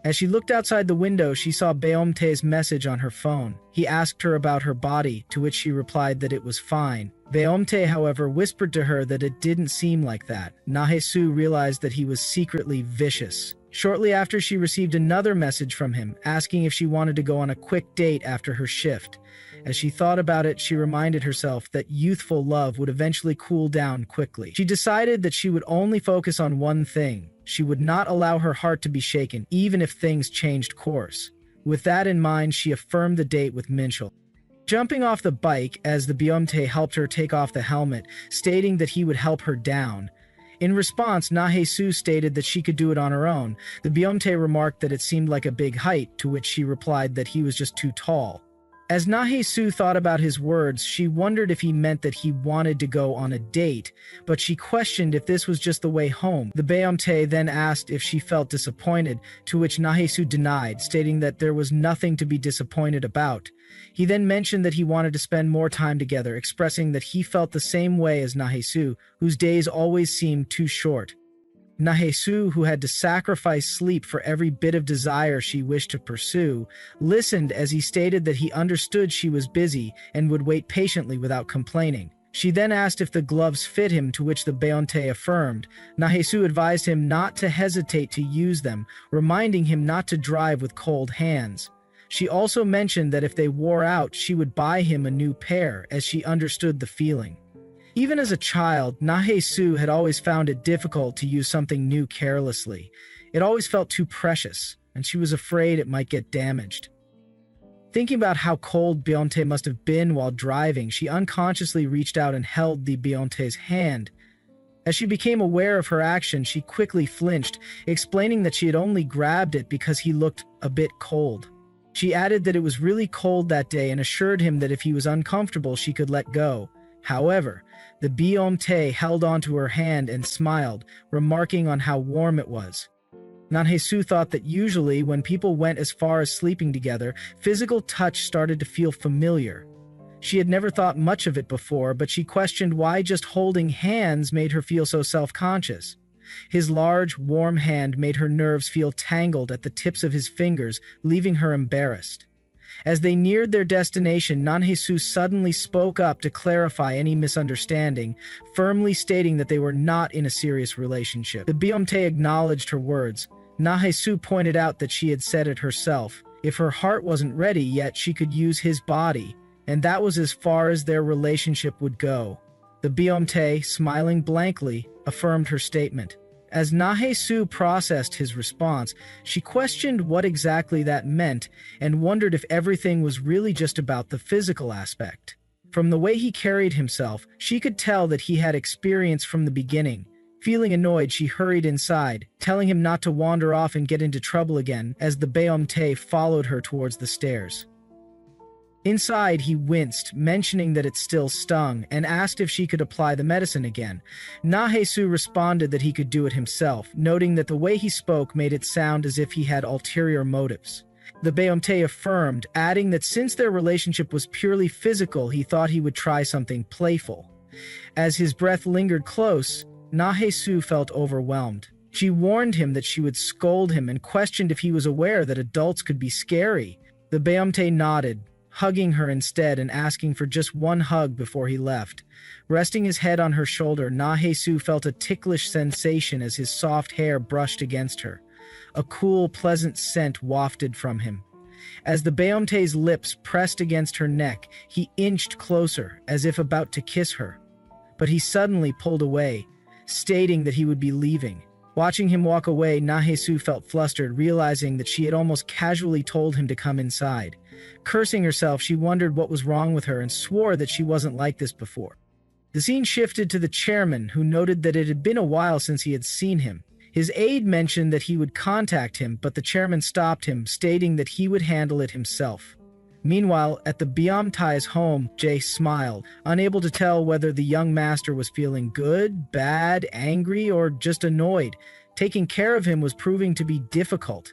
A: As she looked outside the window, she saw Beomte's message on her phone. He asked her about her body, to which she replied that it was fine. Beomte, however, whispered to her that it didn't seem like that. Nahesu realized that he was secretly vicious. Shortly after, she received another message from him, asking if she wanted to go on a quick date after her shift. As she thought about it, she reminded herself that youthful love would eventually cool down quickly. She decided that she would only focus on one thing. She would not allow her heart to be shaken, even if things changed course. With that in mind, she affirmed the date with Minchul. Jumping off the bike as the Beomte helped her take off the helmet, stating that he would help her down. In response, Nahesu stated that she could do it on her own. The Beomte remarked that it seemed like a big height, to which she replied that he was just too tall. As Nahesu thought about his words, she wondered if he meant that he wanted to go on a date, but she questioned if this was just the way home. The Beomte then asked if she felt disappointed, to which Nahesu denied, stating that there was nothing to be disappointed about. He then mentioned that he wanted to spend more time together, expressing that he felt the same way as Nahesu, whose days always seemed too short. Nahesu, who had to sacrifice sleep for every bit of desire she wished to pursue, listened as he stated that he understood she was busy and would wait patiently without complaining. She then asked if the gloves fit him, to which the Beomte affirmed. Nahesu advised him not to hesitate to use them, reminding him not to drive with cold hands. She also mentioned that if they wore out, she would buy him a new pair, as she understood the feeling. Even as a child, Nahesu had always found it difficult to use something new carelessly. It always felt too precious, and she was afraid it might get damaged. Thinking about how cold Beomte must have been while driving, she unconsciously reached out and held the Beomte's hand. As she became aware of her action, she quickly flinched, explaining that she had only grabbed it because he looked a bit cold. She added that it was really cold that day and assured him that if he was uncomfortable, she could let go. However, the Beomte held onto her hand and smiled, remarking on how warm it was. Nahesu thought that usually when people went as far as sleeping together, physical touch started to feel familiar. She had never thought much of it before, but she questioned why just holding hands made her feel so self-conscious. His large, warm hand made her nerves feel tangled at the tips of his fingers, leaving her embarrassed. As they neared their destination, Nahesu suddenly spoke up to clarify any misunderstanding, firmly stating that they were not in a serious relationship. The Beomte acknowledged her words. Nahesu pointed out that she had said it herself. If her heart wasn't ready yet, she could use his body, and that was as far as their relationship would go. The Beomte, smiling blankly, affirmed her statement. As Nahe-su processed his response, she questioned what exactly that meant and wondered if everything was really just about the physical aspect. From the way he carried himself, she could tell that he had experience from the beginning. Feeling annoyed, she hurried inside, telling him not to wander off and get into trouble again as the Beomte followed her towards the stairs. Inside, he winced, mentioning that it still stung, and asked if she could apply the medicine again. Nahe-su responded that he could do it himself, noting that the way he spoke made it sound as if he had ulterior motives. The Beomte affirmed, adding that since their relationship was purely physical, he thought he would try something playful. As his breath lingered close, Nahe-su felt overwhelmed. She warned him that she would scold him and questioned if he was aware that adults could be scary. The Beomte nodded, hugging her instead and asking for just one hug before he left. Resting his head on her shoulder, Nahe-su felt a ticklish sensation as his soft hair brushed against her. A cool, pleasant scent wafted from him. As the Beomte's lips pressed against her neck, he inched closer, as if about to kiss her. But he suddenly pulled away, stating that he would be leaving. Watching him walk away, Nahe-su felt flustered, realizing that she had almost casually told him to come inside. Cursing herself, she wondered what was wrong with her and swore that she wasn't like this before. The scene shifted to the chairman, who noted that it had been a while since he had seen him. His aide mentioned that he would contact him, but the chairman stopped him, stating that he would handle it himself. Meanwhile, at the Beomte's home, Jay smiled, unable to tell whether the young master was feeling good, bad, angry, or just annoyed. Taking care of him was proving to be difficult.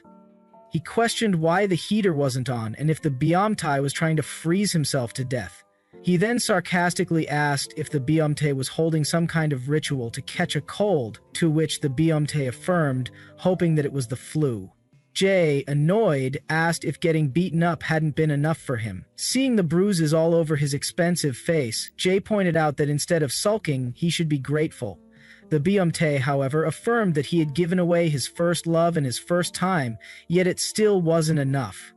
A: He questioned why the heater wasn't on and if the Beomte was trying to freeze himself to death. He then sarcastically asked if the Beomte was holding some kind of ritual to catch a cold, to which the Beomte affirmed, hoping that it was the flu. Jay, annoyed, asked if getting beaten up hadn't been enough for him. Seeing the bruises all over his expensive face, Jay pointed out that instead of sulking, he should be grateful. The Beomte, however, affirmed that he had given away his first love and his first time, yet it still wasn't enough.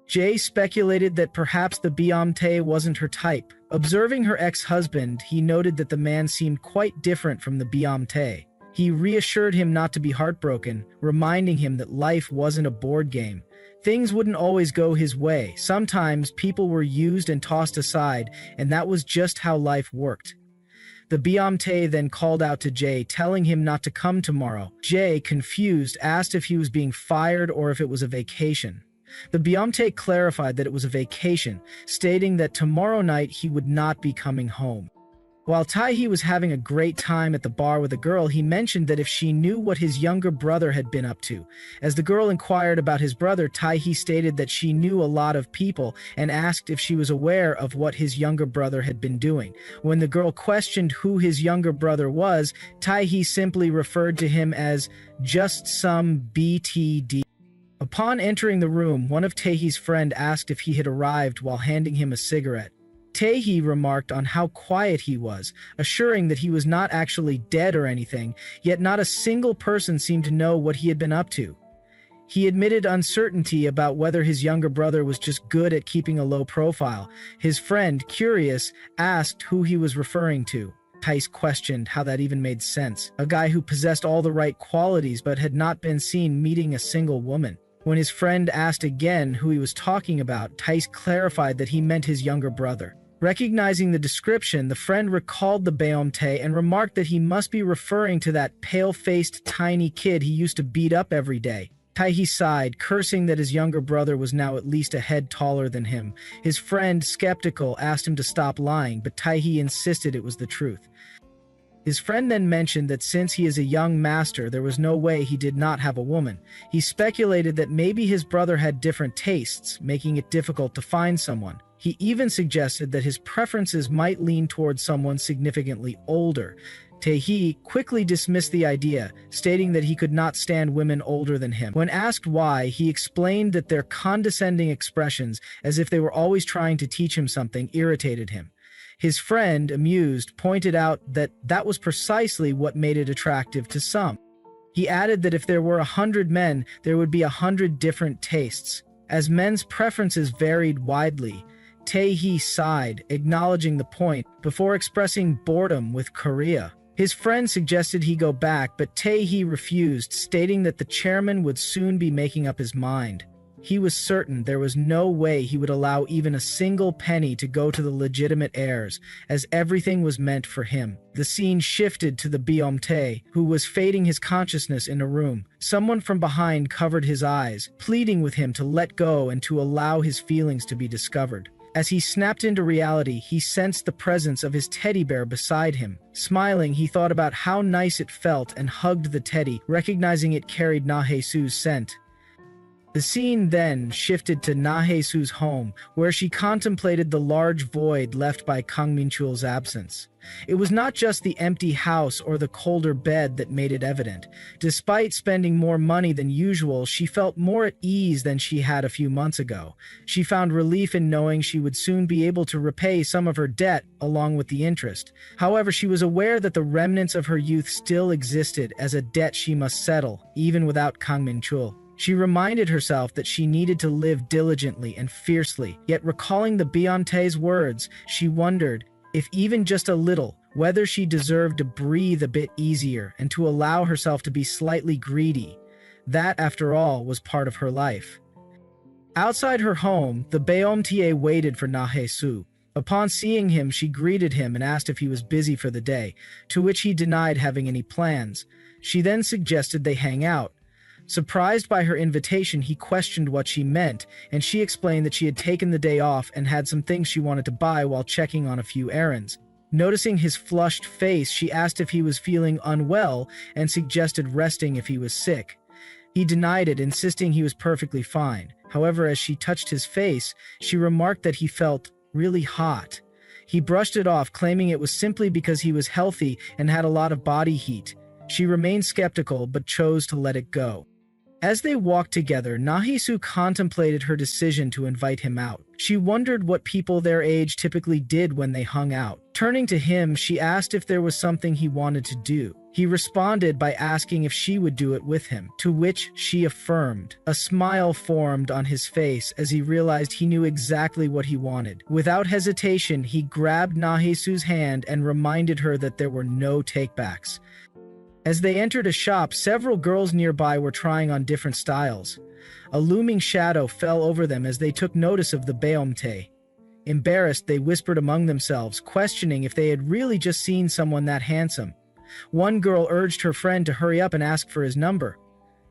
A: Jay speculated that perhaps the Beomte wasn't her type. Observing her ex-husband, he noted that the man seemed quite different from the Beomte. He reassured him not to be heartbroken, reminding him that life wasn't a board game. Things wouldn't always go his way. Sometimes people were used and tossed aside, and that was just how life worked. The Beomte then called out to Jay, telling him not to come tomorrow. Jay, confused, asked if he was being fired or if it was a vacation. The Beomte clarified that it was a vacation, stating that tomorrow night he would not be coming home. While Taehi was having a great time at the bar with a girl, he mentioned that if she knew what his younger brother had been up to. As the girl inquired about his brother, Taehi stated that she knew a lot of people and asked if she was aware of what his younger brother had been doing. When the girl questioned who his younger brother was, Taehi simply referred to him as just some BTD. Upon entering the room, one of Taehi's friend asked if he had arrived while handing him a cigarette. Taehi remarked on how quiet he was, assuring that he was not actually dead or anything, yet not a single person seemed to know what he had been up to. He admitted uncertainty about whether his younger brother was just good at keeping a low profile. His friend, curious, asked who he was referring to. Tice questioned how that even made sense. A guy who possessed all the right qualities but had not been seen meeting a single woman. When his friend asked again who he was talking about, Tice clarified that he meant his younger brother. Recognizing the description, the friend recalled the Beomte and remarked that he must be referring to that pale-faced, tiny kid he used to beat up every day. Taehi sighed, cursing that his younger brother was now at least a head taller than him. His friend, skeptical, asked him to stop lying, but Taehi insisted it was the truth. His friend then mentioned that since he is a young master, there was no way he did not have a woman. He speculated that maybe his brother had different tastes, making it difficult to find someone. He even suggested that his preferences might lean towards someone significantly older. Taehi quickly dismissed the idea, stating that he could not stand women older than him. When asked why, he explained that their condescending expressions, as if they were always trying to teach him something, irritated him. His friend, amused, pointed out that that was precisely what made it attractive to some. He added that if there were 100 men, there would be 100 different tastes. As men's preferences varied widely, Tae-hee sighed, acknowledging the point, before expressing boredom with Korea. His friend suggested he go back, but Tae-hee refused, stating that the chairman would soon be making up his mind. He was certain there was no way he would allow even a single penny to go to the legitimate heirs, as everything was meant for him. The scene shifted to the Beomtae, who was fading his consciousness in a room. Someone from behind covered his eyes, pleading with him to let go and to allow his feelings to be discovered. As he snapped into reality, he sensed the presence of his teddy bear beside him. Smiling, he thought about how nice it felt and hugged the teddy, recognizing it carried Na-hae-soo's scent. The scene then shifted to Na-hae-soo's home, where she contemplated the large void left by Kang Min-chul's absence. It was not just the empty house or the colder bed that made it evident. Despite spending more money than usual, she felt more at ease than she had a few months ago. She found relief in knowing she would soon be able to repay some of her debt, along with the interest. However, she was aware that the remnants of her youth still existed as a debt she must settle, even without Kang Min-chul. She reminded herself that she needed to live diligently and fiercely, yet recalling the Beomtae's words, she wondered, if even just a little, whether she deserved to breathe a bit easier and to allow herself to be slightly greedy. That, after all, was part of her life. Outside her home, the Beomtae waited for Na-hae-soo. Upon seeing him, she greeted him and asked if he was busy for the day, to which he denied having any plans. She then suggested they hang out. Surprised by her invitation, he questioned what she meant, and she explained that she had taken the day off and had some things she wanted to buy while checking on a few errands. Noticing his flushed face, she asked if he was feeling unwell and suggested resting if he was sick. He denied it, insisting he was perfectly fine. However, as she touched his face, she remarked that he felt really hot. He brushed it off, claiming it was simply because he was healthy and had a lot of body heat. She remained skeptical, but chose to let it go. As they walked together, Na-hae-soo contemplated her decision to invite him out. She wondered what people their age typically did when they hung out. Turning to him, she asked if there was something he wanted to do. He responded by asking if she would do it with him, to which she affirmed. A smile formed on his face as he realized he knew exactly what he wanted. Without hesitation, he grabbed Na-hae-soo's hand and reminded her that there were no takebacks. As they entered a shop, several girls nearby were trying on different styles. A looming shadow fell over them as they took notice of the Beomtae. Embarrassed, they whispered among themselves, questioning if they had really just seen someone that handsome. One girl urged her friend to hurry up and ask for his number.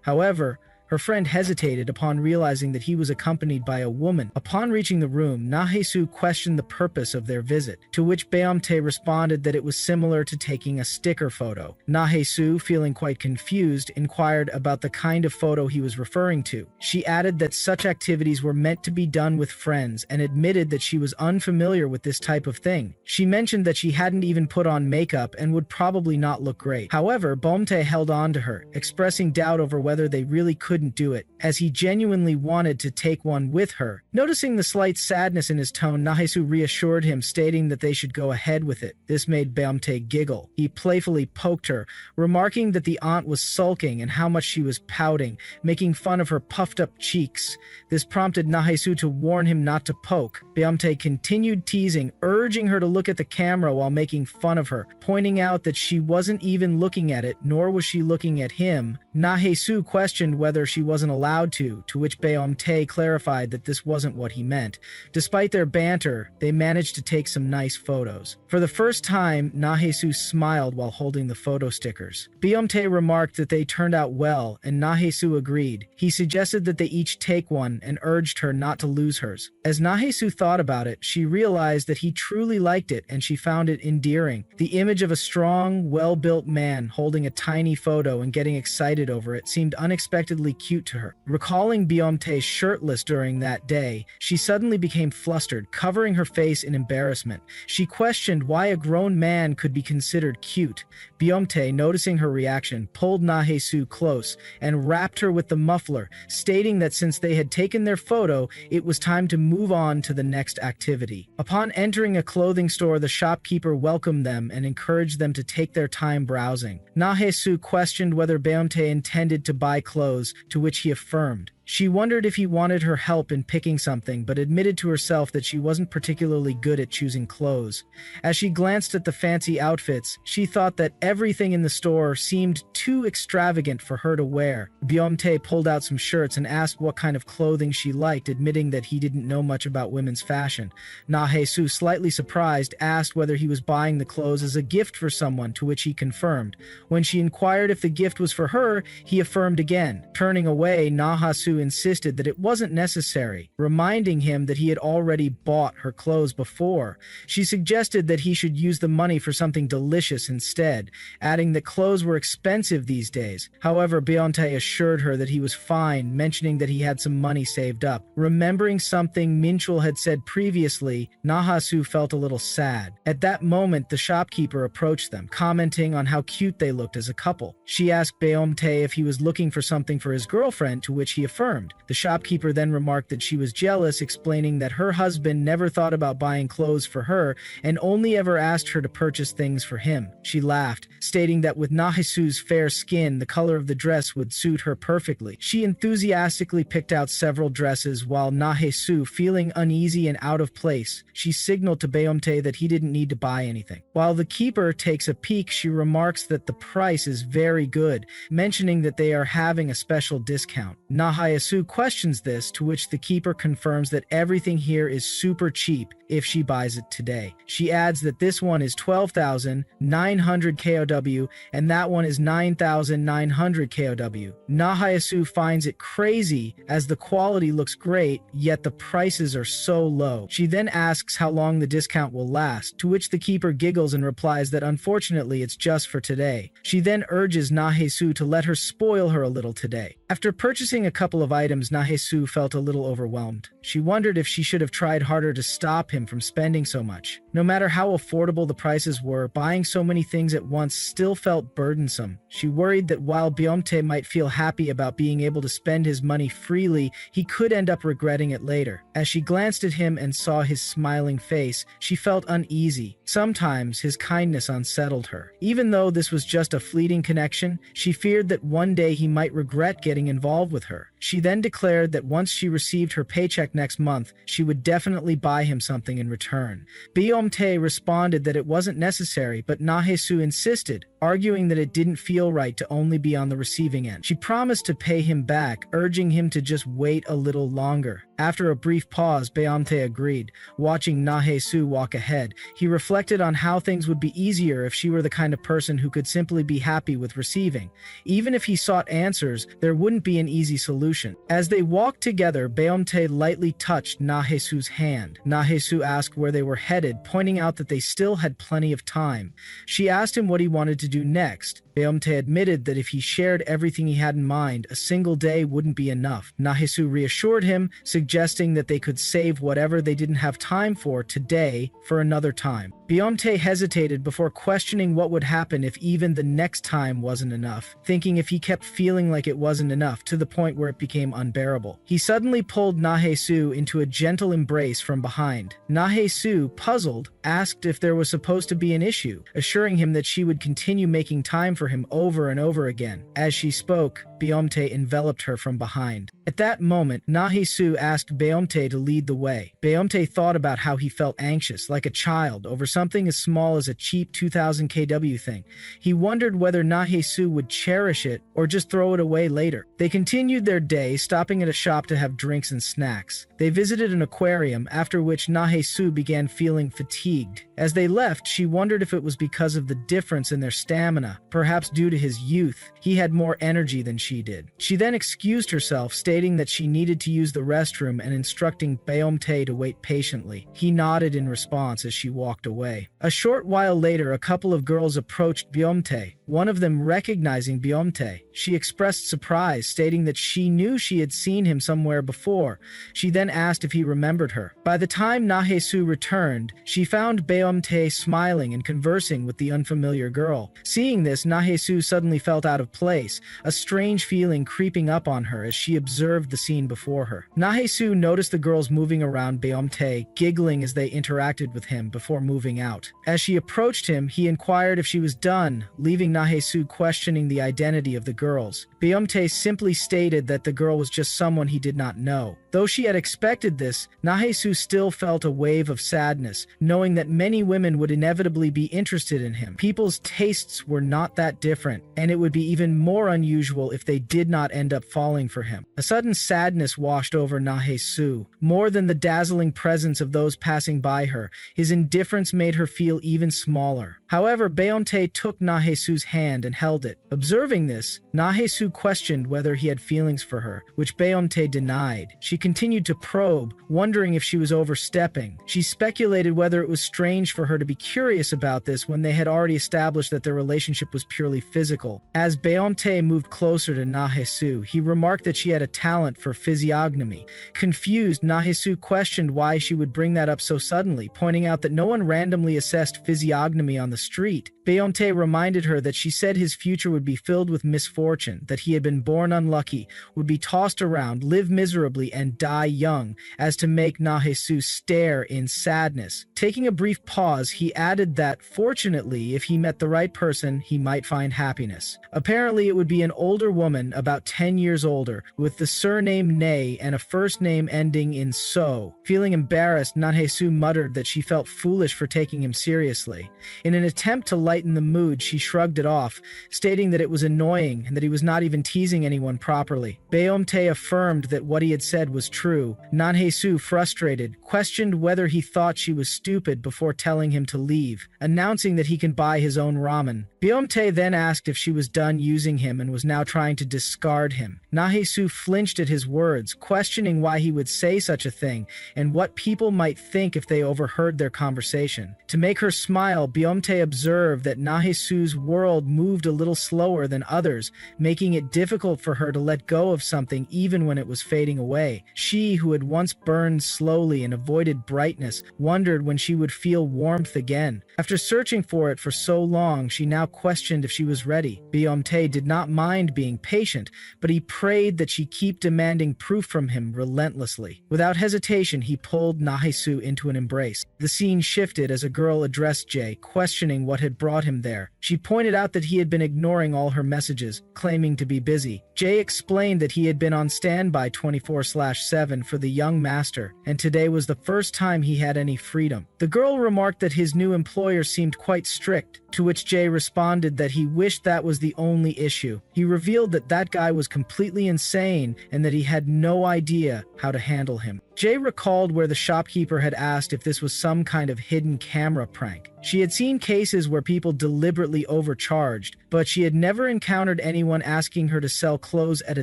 A: However, her friend hesitated upon realizing that he was accompanied by a woman. Upon reaching the room, Na-hae-soo questioned the purpose of their visit, to which Beomtae responded that it was similar to taking a sticker photo. Na-hae-soo, feeling quite confused, inquired about the kind of photo he was referring to. She added that such activities were meant to be done with friends and admitted that she was unfamiliar with this type of thing. She mentioned that she hadn't even put on makeup and would probably not look great. However, Beomtae held on to her, expressing doubt over whether they really couldn't do it, as he genuinely wanted to take one with her. Noticing the slight sadness in his tone, Na-hae-soo reassured him, stating that they should go ahead with it. This made Beomtae giggle. He playfully poked her, remarking that the aunt was sulking and how much she was pouting, making fun of her puffed-up cheeks. This prompted Na-hae-soo to warn him not to poke. Beomtae continued teasing, urging her to look at the camera while making fun of her, pointing out that she wasn't even looking at it, nor was she looking at him. Na-hae-soo questioned whether she wasn't allowed to which Beomtae clarified that this wasn't what he meant. Despite their banter, they managed to take some nice photos. For the first time, Na-hae-soo smiled while holding the photo stickers. Beomtae remarked that they turned out well, and Na-hae-soo agreed. He suggested that they each take one and urged her not to lose hers. As Na-hae-soo thought about it, she realized that he truly liked it and she found it endearing. The image of a strong, well-built man holding a tiny photo and getting excited over it seemed unexpectedly cute to her. Recalling Beomtae shirtless during that day, she suddenly became flustered, covering her face in embarrassment. She questioned why a grown man could be considered cute. Beomtae, noticing her reaction, pulled Na-hae-soo close and wrapped her with the muffler, stating that since they had taken their photo, it was time to move on to the next activity. Upon entering a clothing store, the shopkeeper welcomed them and encouraged them to take their time browsing. Na-hae-soo questioned whether Beomtae intended to buy clothes, to which he affirmed. She wondered if he wanted her help in picking something, but admitted to herself that she wasn't particularly good at choosing clothes. As she glanced at the fancy outfits, she thought that everything in the store seemed too extravagant for her to wear. Byomtae pulled out some shirts and asked what kind of clothing she liked, admitting that he didn't know much about women's fashion. Na-hae-soo, slightly surprised, asked whether he was buying the clothes as a gift for someone, to which he confirmed. When she inquired if the gift was for her, he affirmed again. Turning away, Na-ha-soo insisted that it wasn't necessary, reminding him that he had already bought her clothes before. She suggested that he should use the money for something delicious instead, adding that clothes were expensive these days. However, Byomtae assured her that he was fine, mentioning that he had some money saved up. Remembering something Minchul had said previously, Na-ha-soo felt a little sad. At that moment, the shopkeeper approached them, commenting on how cute they looked as a couple. She asked Byomtae if he was looking for something for his girlfriend, to which he affirmed. The shopkeeper then remarked that she was jealous, explaining that her husband never thought about buying clothes for her and only ever asked her to purchase things for him. She laughed, stating that with Na-hae-soo's fair skin, the color of the dress would suit her perfectly. She enthusiastically picked out several dresses, while Na-hae-soo, feeling uneasy and out of place, she signaled to Byomtae that he didn't need to buy anything. While the keeper takes a peek, she remarks that the price is very good, mentioning that they are having a special discount. Na-hae-soo questions this, to which the keeper confirms that everything here is super cheap if she buys it today. She adds that this one is 12,900 KOW and that one is 9,900 KOW. Na-hae-soo finds it crazy as the quality looks great, yet the prices are so low. She then asks how long the discount will last, to which the keeper giggles and replies that unfortunately it's just for today. She then urges Na-hae-soo to let her spoil her a little today. After purchasing a couple of items, Na-hae-soo felt a little overwhelmed. She wondered if she should have tried harder to stop him from spending so much. No matter how affordable the prices were, buying so many things at once still felt burdensome. She worried that while Byomtae might feel happy about being able to spend his money freely, he could end up regretting it later. As she glanced at him and saw his smiling face, she felt uneasy. Sometimes his kindness unsettled her. Even though this was just a fleeting connection, she feared that one day he might regret getting involved with her. She then declared that once she received her paycheck next month, she would definitely buy him something in return. Byomtae responded that it wasn't necessary, but Na-hae-soo insisted, arguing that it didn't feel right to only be on the receiving end. She promised to pay him back, urging him to just wait a little longer. After a brief pause, Byomtae agreed. Watching Na-hae-soo walk ahead, he reflected on how things would be easier if she were the kind of person who could simply be happy with receiving. Even if he sought answers, there wouldn't be an easy solution. As they walked together, Byomtae lightly touched Na-hae-soo's hand. Na-hae-soo asked where they were headed, pointing out that they still had plenty of time. She asked him what he wanted to do next. Byomtae admitted that if he shared everything he had in mind, a single day wouldn't be enough. Na-hae-soo reassured him, suggesting that they could save whatever they didn't have time for today for another time. Byomtae hesitated before questioning what would happen if even the next time wasn't enough, thinking if he kept feeling like it wasn't enough to the point where it became unbearable. He suddenly pulled Na-hae-soo into a gentle embrace from behind. Na-hae-soo, puzzled, asked if there was supposed to be an issue, assuring him that she would continue making time for him over and over again. As she spoke, Byomtae enveloped her from behind. At that moment, Na-hae-soo asked Byomtae to lead the way. Byomtae thought about how he felt anxious, like a child, over something as small as a cheap 2000 KW thing. He wondered whether Na-hae-soo would cherish it or just throw it away later. They continued their day, stopping at a shop to have drinks and snacks. They visited an aquarium, after which Na-hae-soo began feeling fatigued. As they left, she wondered if it was because of the difference in their stamina, perhaps due to his youth. He had more energy than she did. She then excused herself, stating that she needed to use the restroom and instructing Byomtae to wait patiently. He nodded in response as she walked away. A short while later, a couple of girls approached Byomtae, one of them recognizing Byomtae. She expressed surprise, stating that she knew she had seen him somewhere before. She then asked if he remembered her. By the time Na-hae-soo returned, she found Byomtae smiling and conversing with the unfamiliar girl. Seeing this, Na-hae-soo suddenly felt out of place, a strange feeling creeping up on her as she observed observed the scene before her. Nahesu noticed the girls moving around Beomtae, giggling as they interacted with him before moving out. As she approached him, he inquired if she was done, leaving Nahesu questioning the identity of the girls. Beomtae simply stated that the girl was just someone he did not know. Though she had expected this, Nahesu still felt a wave of sadness, knowing that many women would inevitably be interested in him. People's tastes were not that different, and it would be even more unusual if they did not end up falling for him. A sudden sadness washed over Nahesu. More than the dazzling presence of those passing by her, his indifference made her feel even smaller. However, Beomtae took Nahesu's hand and held it. Observing this, Nahesu questioned whether he had feelings for her, which Beomtae denied. She continued to probe, wondering if she was overstepping. She speculated whether it was strange for her to be curious about this when they had already established that their relationship was purely physical. As Beomtae moved closer to Nahesu, he remarked that she had a talent for physiognomy. Confused, Nahesu questioned why she would bring that up so suddenly, pointing out that no one randomly assessed physiognomy on the street. Beomtae reminded her that she said his future would be filled with misfortune, that he had been born unlucky, would be tossed around, live miserably, and die young, as to make Nahesu stare in sadness. Taking a brief pause, he added that, fortunately, if he met the right person, he might find happiness. Apparently, it would be an older woman, about 10 years older, with the surname Ne and a first name ending in So. Feeling embarrassed, Nahesu muttered that she felt foolish for taking him seriously. In an attempt to lighten the mood, she shrugged it off, stating that it was annoying and that he was not even teasing anyone properly. Beomtae affirmed that what he had said was true. Nahesu, frustrated, questioned whether he thought she was stupid before telling him to leave, announcing that he can buy his own ramen. Beomtae then asked if she was done using him and was now trying to discard him. Nahesu flinched at his words, questioning why he would say such a thing and what people might think if they overheard their conversation. To make her smile, Beomtae observed that Nahesu's world moved a little slower than others, making it difficult for her to let go of something even when it was fading away. She, who had once burned slowly and avoided brightness, wondered when she would feel warmth again. After searching for it for so long, she now questioned if she was ready. Beomtae did not mind being patient, but he prayed that she keep demanding proof from him relentlessly. Without hesitation, he pulled Nahesu into an embrace. The scene shifted as a girl addressed Jay, questioning what had brought him there. She pointed out that he had been ignoring all her messages, claiming to be busy. Jay explained that he had been on standby 24/7 for the young master, and today was the first time he had any freedom. The girl remarked that his new employer seemed quite strict, to which Jay responded that he wished that was the only issue. He revealed that that guy was completely insane and that he had no idea how to handle him. Jay recalled where the shopkeeper had asked if this was some kind of hidden camera prank. She had seen cases where people deliberately overcharged, but she had never encountered anyone asking her to sell clothes at a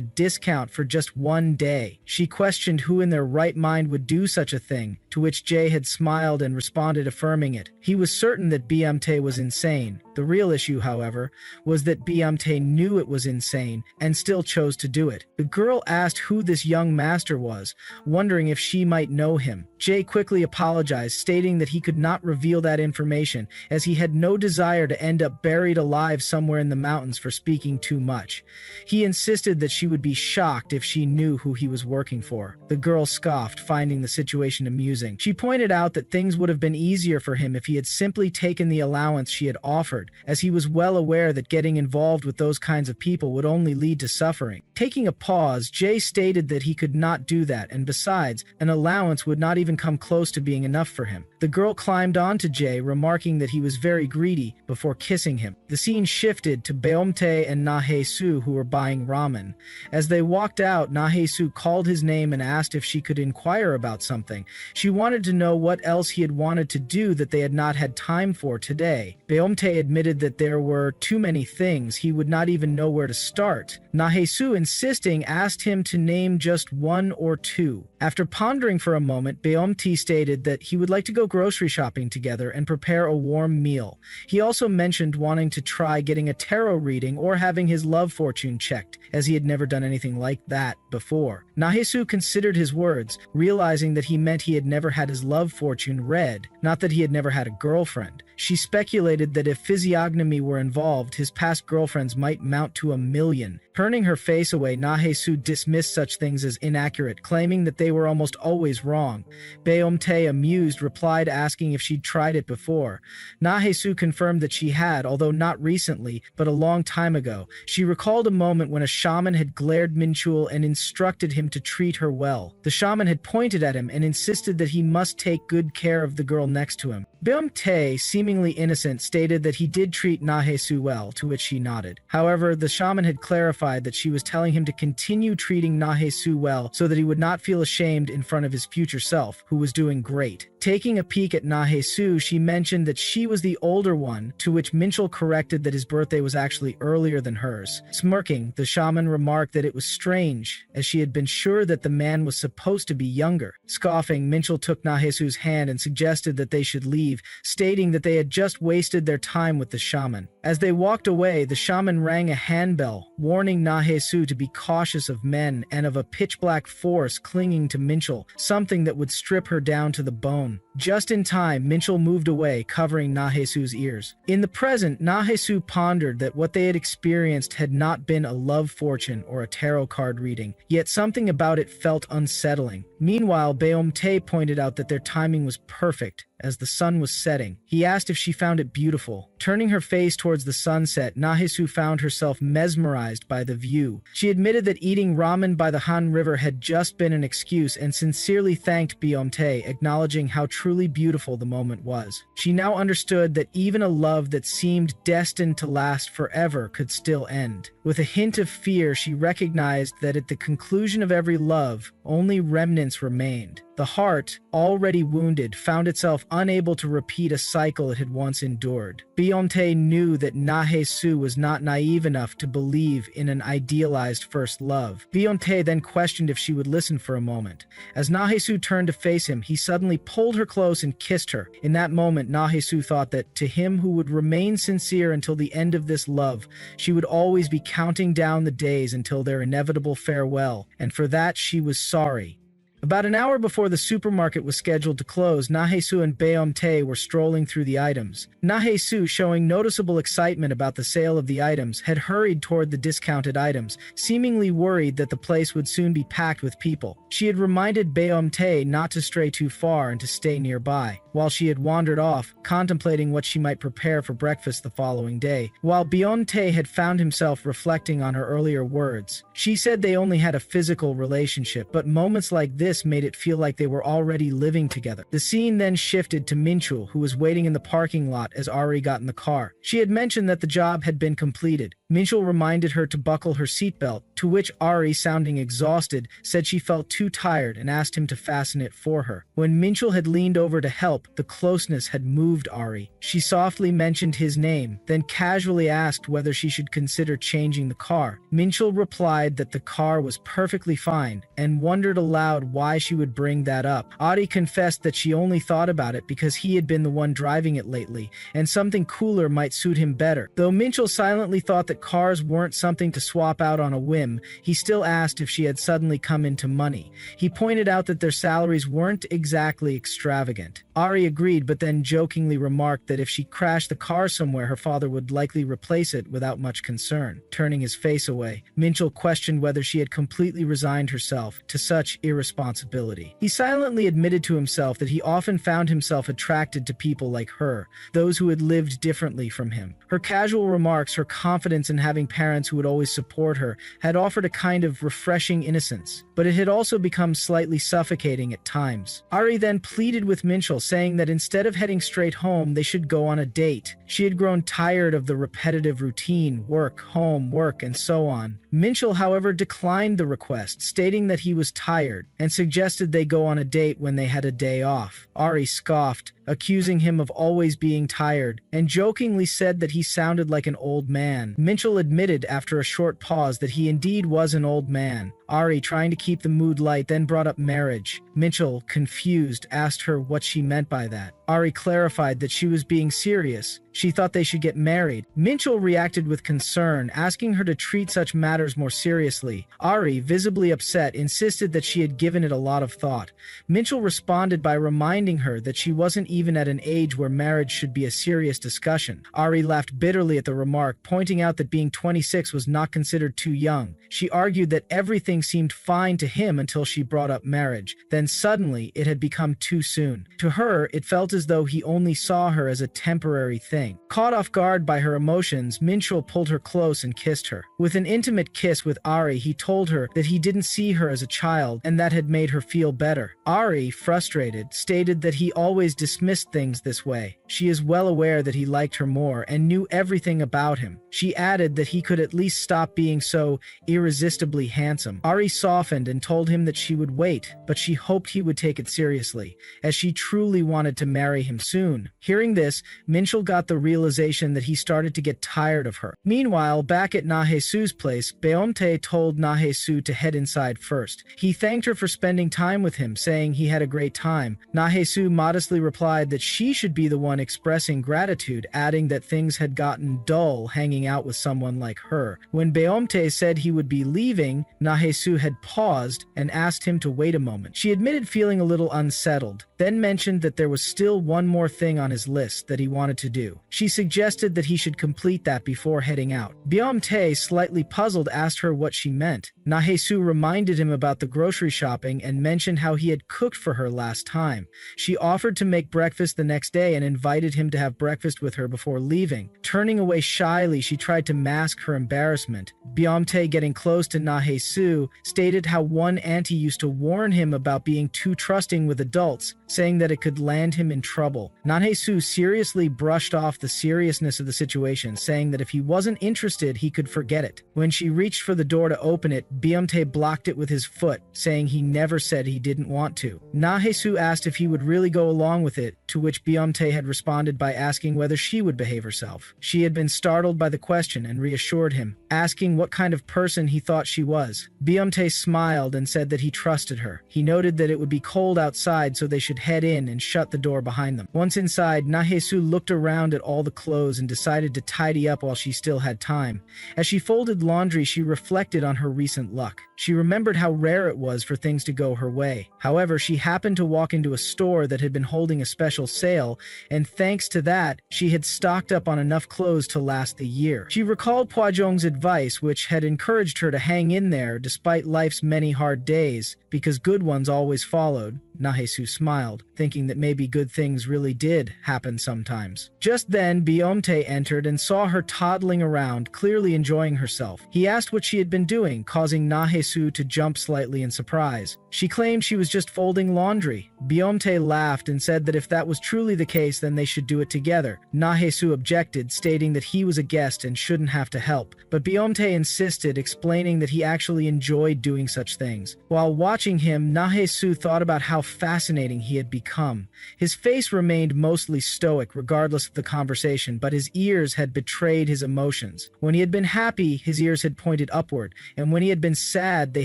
A: discount for just one day. She questioned who in their right mind would do such a thing, to which Jay had smiled and responded affirming it. He was certain that Beomtae was insane. The real issue, however, was that Beomtae knew it was insane and still chose to do it. The girl asked who this young master was, wondering if she might know him. Jay quickly apologized, stating that he could not reveal that information, as he had no desire to end up buried alive somewhere in the mountains for speaking too much. He insisted that she would be shocked if she knew who he was working for. The girl scoffed, finding the situation amusing. She pointed out that things would have been easier for him if he had simply taken the allowance she had offered, as he was well aware that getting involved with those kinds of people would only lead to suffering. Taking a pause, Jay stated that he could not do that, and besides, an allowance would not even come close to being enough for him. The girl climbed onto Jay, remarking that he was very greedy, before kissing him. The scene shifted to Beomtae and Nahesu, who were buying ramen. As they walked out, Nahesu called his name and asked if she could inquire about something. She wanted to know what else he had wanted to do that they had not had time for today. Beomtae admitted that there were too many things, he would not even know where to start. Nahesu, insisting, asked him to name just one or two. After pondering for a moment, Beomte stated that he would like to go grocery shopping together and prepare a warm meal. He also mentioned wanting to try getting a tarot reading or having his love fortune checked, as he had never done anything like that before. Nahesu considered his words, realizing that he meant he had never had his love fortune read, not that he had never had a girlfriend. She speculated that if physiognomy were involved, his past girlfriends might mount to 1,000,000. Turning her face away, Nahesu dismissed such things as inaccurate, claiming that they were almost always wrong. Beomte, amused, replied asking if she'd tried it before. Nahesu confirmed that she had, although not recently, but a long time ago. She recalled a moment when a shaman had glared Minchul and instructed him to treat her well. The shaman had pointed at him and insisted that he must take good care of the girl next to him. Beomte, seemingly innocent, stated that he did treat Nahesu well, to which she nodded. However, the shaman had clarified that she was telling him to continue treating Nahesu well so that he would not feel ashamed in front of his future self, who was doing great. Taking a peek at Nahesu, she mentioned that she was the older one, to which Minchul corrected that his birthday was actually earlier than hers. Smirking, the shaman remarked that it was strange, as she had been sure that the man was supposed to be younger. Scoffing, Minchul took Nahesu's hand and suggested that they should leave, stating that they had just wasted their time with the shaman. As they walked away, the shaman rang a handbell, warning Nahesu to be cautious of men and of a pitch-black force clinging to Minchul, something that would strip her down to the bone. Just in time, Minchul moved away, covering Nahesu's ears. In the present, Nahesu pondered that what they had experienced had not been a love fortune or a tarot card reading, yet something about it felt unsettling. Meanwhile, Beomte pointed out that their timing was perfect, as the sun was setting. He asked if she found it beautiful. Turning her face towards the sunset, Nahesu found herself mesmerized by the view. She admitted that eating ramen by the Han River had just been an excuse and sincerely thanked Beomte, acknowledging how truly beautiful the moment was. She now understood that even a love that seemed destined to last forever could still end. With a hint of fear, she recognized that at the conclusion of every love, only remnants remained. The heart, already wounded, found itself unable to repeat a cycle it had once endured. Beomte knew that Nahesu was not naive enough to believe in an idealized first love. Beomte then questioned if she would listen for a moment. As Nahesu turned to face him, he suddenly pulled her close and kissed her. In that moment, Nahesu thought that to him who would remain sincere until the end of this love, she would always be counting down the days until their inevitable farewell, and for that she was sorry. About an hour before the supermarket was scheduled to close, Nahesu and Beomte were strolling through the items. Nahesu, showing noticeable excitement about the sale of the items, had hurried toward the discounted items, seemingly worried that the place would soon be packed with people. She had reminded Beomte not to stray too far and to stay nearby, while she had wandered off, contemplating what she might prepare for breakfast the following day. While Beomte had found himself reflecting on her earlier words, she said they only had a physical relationship, but moments like this made it feel like they were already living together. The scene then shifted to Minchul, who was waiting in the parking lot as Ari got in the car. She had mentioned that the job had been completed. Minchul reminded her to buckle her seatbelt, to which Ari, sounding exhausted, said she felt too tired and asked him to fasten it for her. When Minchul had leaned over to help, the closeness had moved Ari. She softly mentioned his name, then casually asked whether she should consider changing the car. Minchul replied that the car was perfectly fine, and wondered aloud why she would bring that up. Ari confessed that she only thought about it because he had been the one driving it lately, and something cooler might suit him better. Though Minchul silently thought that cars weren't something to swap out on a whim, he still asked if she had suddenly come into money. He pointed out that their salaries weren't exactly extravagant. Ari agreed, but then jokingly remarked that if she crashed the car somewhere, her father would likely replace it without much concern. Turning his face away, Minchul questioned whether she had completely resigned herself to such irresponsibility. He silently admitted to himself that he often found himself attracted to people like her, those who had lived differently from him. Her casual remarks, her confidence in having parents who would always support her, had offered a kind of refreshing innocence, but it had also become slightly suffocating at times. Ari then pleaded with Minchul, saying that instead of heading straight home, they should go on a date. She had grown tired of the repetitive routine, work, home, work, and so on. Minchul, however, declined the request, stating that he was tired, and suggested they go on a date when they had a day off. Ari scoffed, accusing him of always being tired, and jokingly said that he sounded like an old man. Minchul admitted after a short pause that he indeed was an old man. Ari, trying to keep the mood light, then brought up marriage. Minchul, confused, asked her what she meant by that. Ari clarified that she was being serious. She thought they should get married. Minchul reacted with concern, asking her to treat such matters more seriously. Ari, visibly upset, insisted that she had given it a lot of thought. Minchul responded by reminding her that she wasn't even at an age where marriage should be a serious discussion. Ari laughed bitterly at the remark, pointing out that being 26 was not considered too young. She argued that everything seemed fine to him until she brought up marriage. Then suddenly, it had become too soon. To her, it felt as though he only saw her as a temporary thing. Caught off guard by her emotions, Minchul pulled her close and kissed her. With an intimate kiss with Ari, he told her that he didn't see her as a child, and that had made her feel better. Ari, frustrated, stated that he always dismissed things this way. She is well aware that he liked her more and knew everything about him. She added that he could at least stop being so irresistibly handsome. Ari softened and told him that she would wait, but she hoped he would take it seriously, as she truly wanted to marry him soon. Hearing this, Minchul got the realization that he started to get tired of her. Meanwhile, back at Nahesu's place, Beomte told Nahesu to head inside first. He thanked her for spending time with him, saying he had a great time. Nahesu modestly replied that she should be the one expressing gratitude, adding that things had gotten dull hanging out with someone like her. When Beomte said he would be leaving, Nahesu had paused and asked him to wait a moment. She admitted feeling a little unsettled, then mentioned that there was still one more thing on his list that he wanted to do. She suggested that he should complete that before heading out. Beomte, slightly puzzled, asked her what she meant. Nahesu reminded him about the grocery shopping and mentioned how he had cooked for her last time. She offered to make breakfast the next day and invited him to have breakfast with her before leaving. Turning away shyly, she tried to mask her embarrassment. Beomte, getting close to Nahesu, stated how one auntie used to warn him about being too trusting with adults, saying that it could land him in trouble. Nahesu seriously brushed off the seriousness of the situation, saying that if he wasn't interested, he could forget it. When she reached for the door to open it, Beomte blocked it with his foot, saying he never said he didn't want to. Nahesu asked if he would really go along with it, to which Beomte had responded by asking whether she would behave herself. She had been startled by the question and reassured him, asking what kind of person he thought she was. Beomte smiled and said that he trusted her. He noted that it would be cold outside, so they should head in and shut the door behind them. Once inside, Nahesu looked around at all the clothes and decided to tidy up while she still had time. As she folded laundry, she reflected on her recent luck. She remembered how rare it was for things to go her way. However, she happened to walk into a store that had been holding a special sale, and thanks to that, she had stocked up on enough clothes to last the year. She recalled Poijong's advice, which had encouraged her to hang in there despite life's many hard days, because good ones always followed. Nahesu smiled, thinking that maybe good things really did happen sometimes. Just then, Beomte entered and saw her toddling around, clearly enjoying herself. He asked what she had been doing, causing Nahesu to jump slightly in surprise. She claimed she was just folding laundry. Beomte laughed and said that if that was truly the case, then they should do it together. Nahesu objected, stating that he was a guest and shouldn't have to help. But Beomte insisted, explaining that he actually enjoyed doing such things. While watching him, Nahesu thought about how fascinating he had become. His face remained mostly stoic regardless of the conversation, but his ears had betrayed his emotions. When he had been happy, his ears had pointed upward, and when he had been sad, they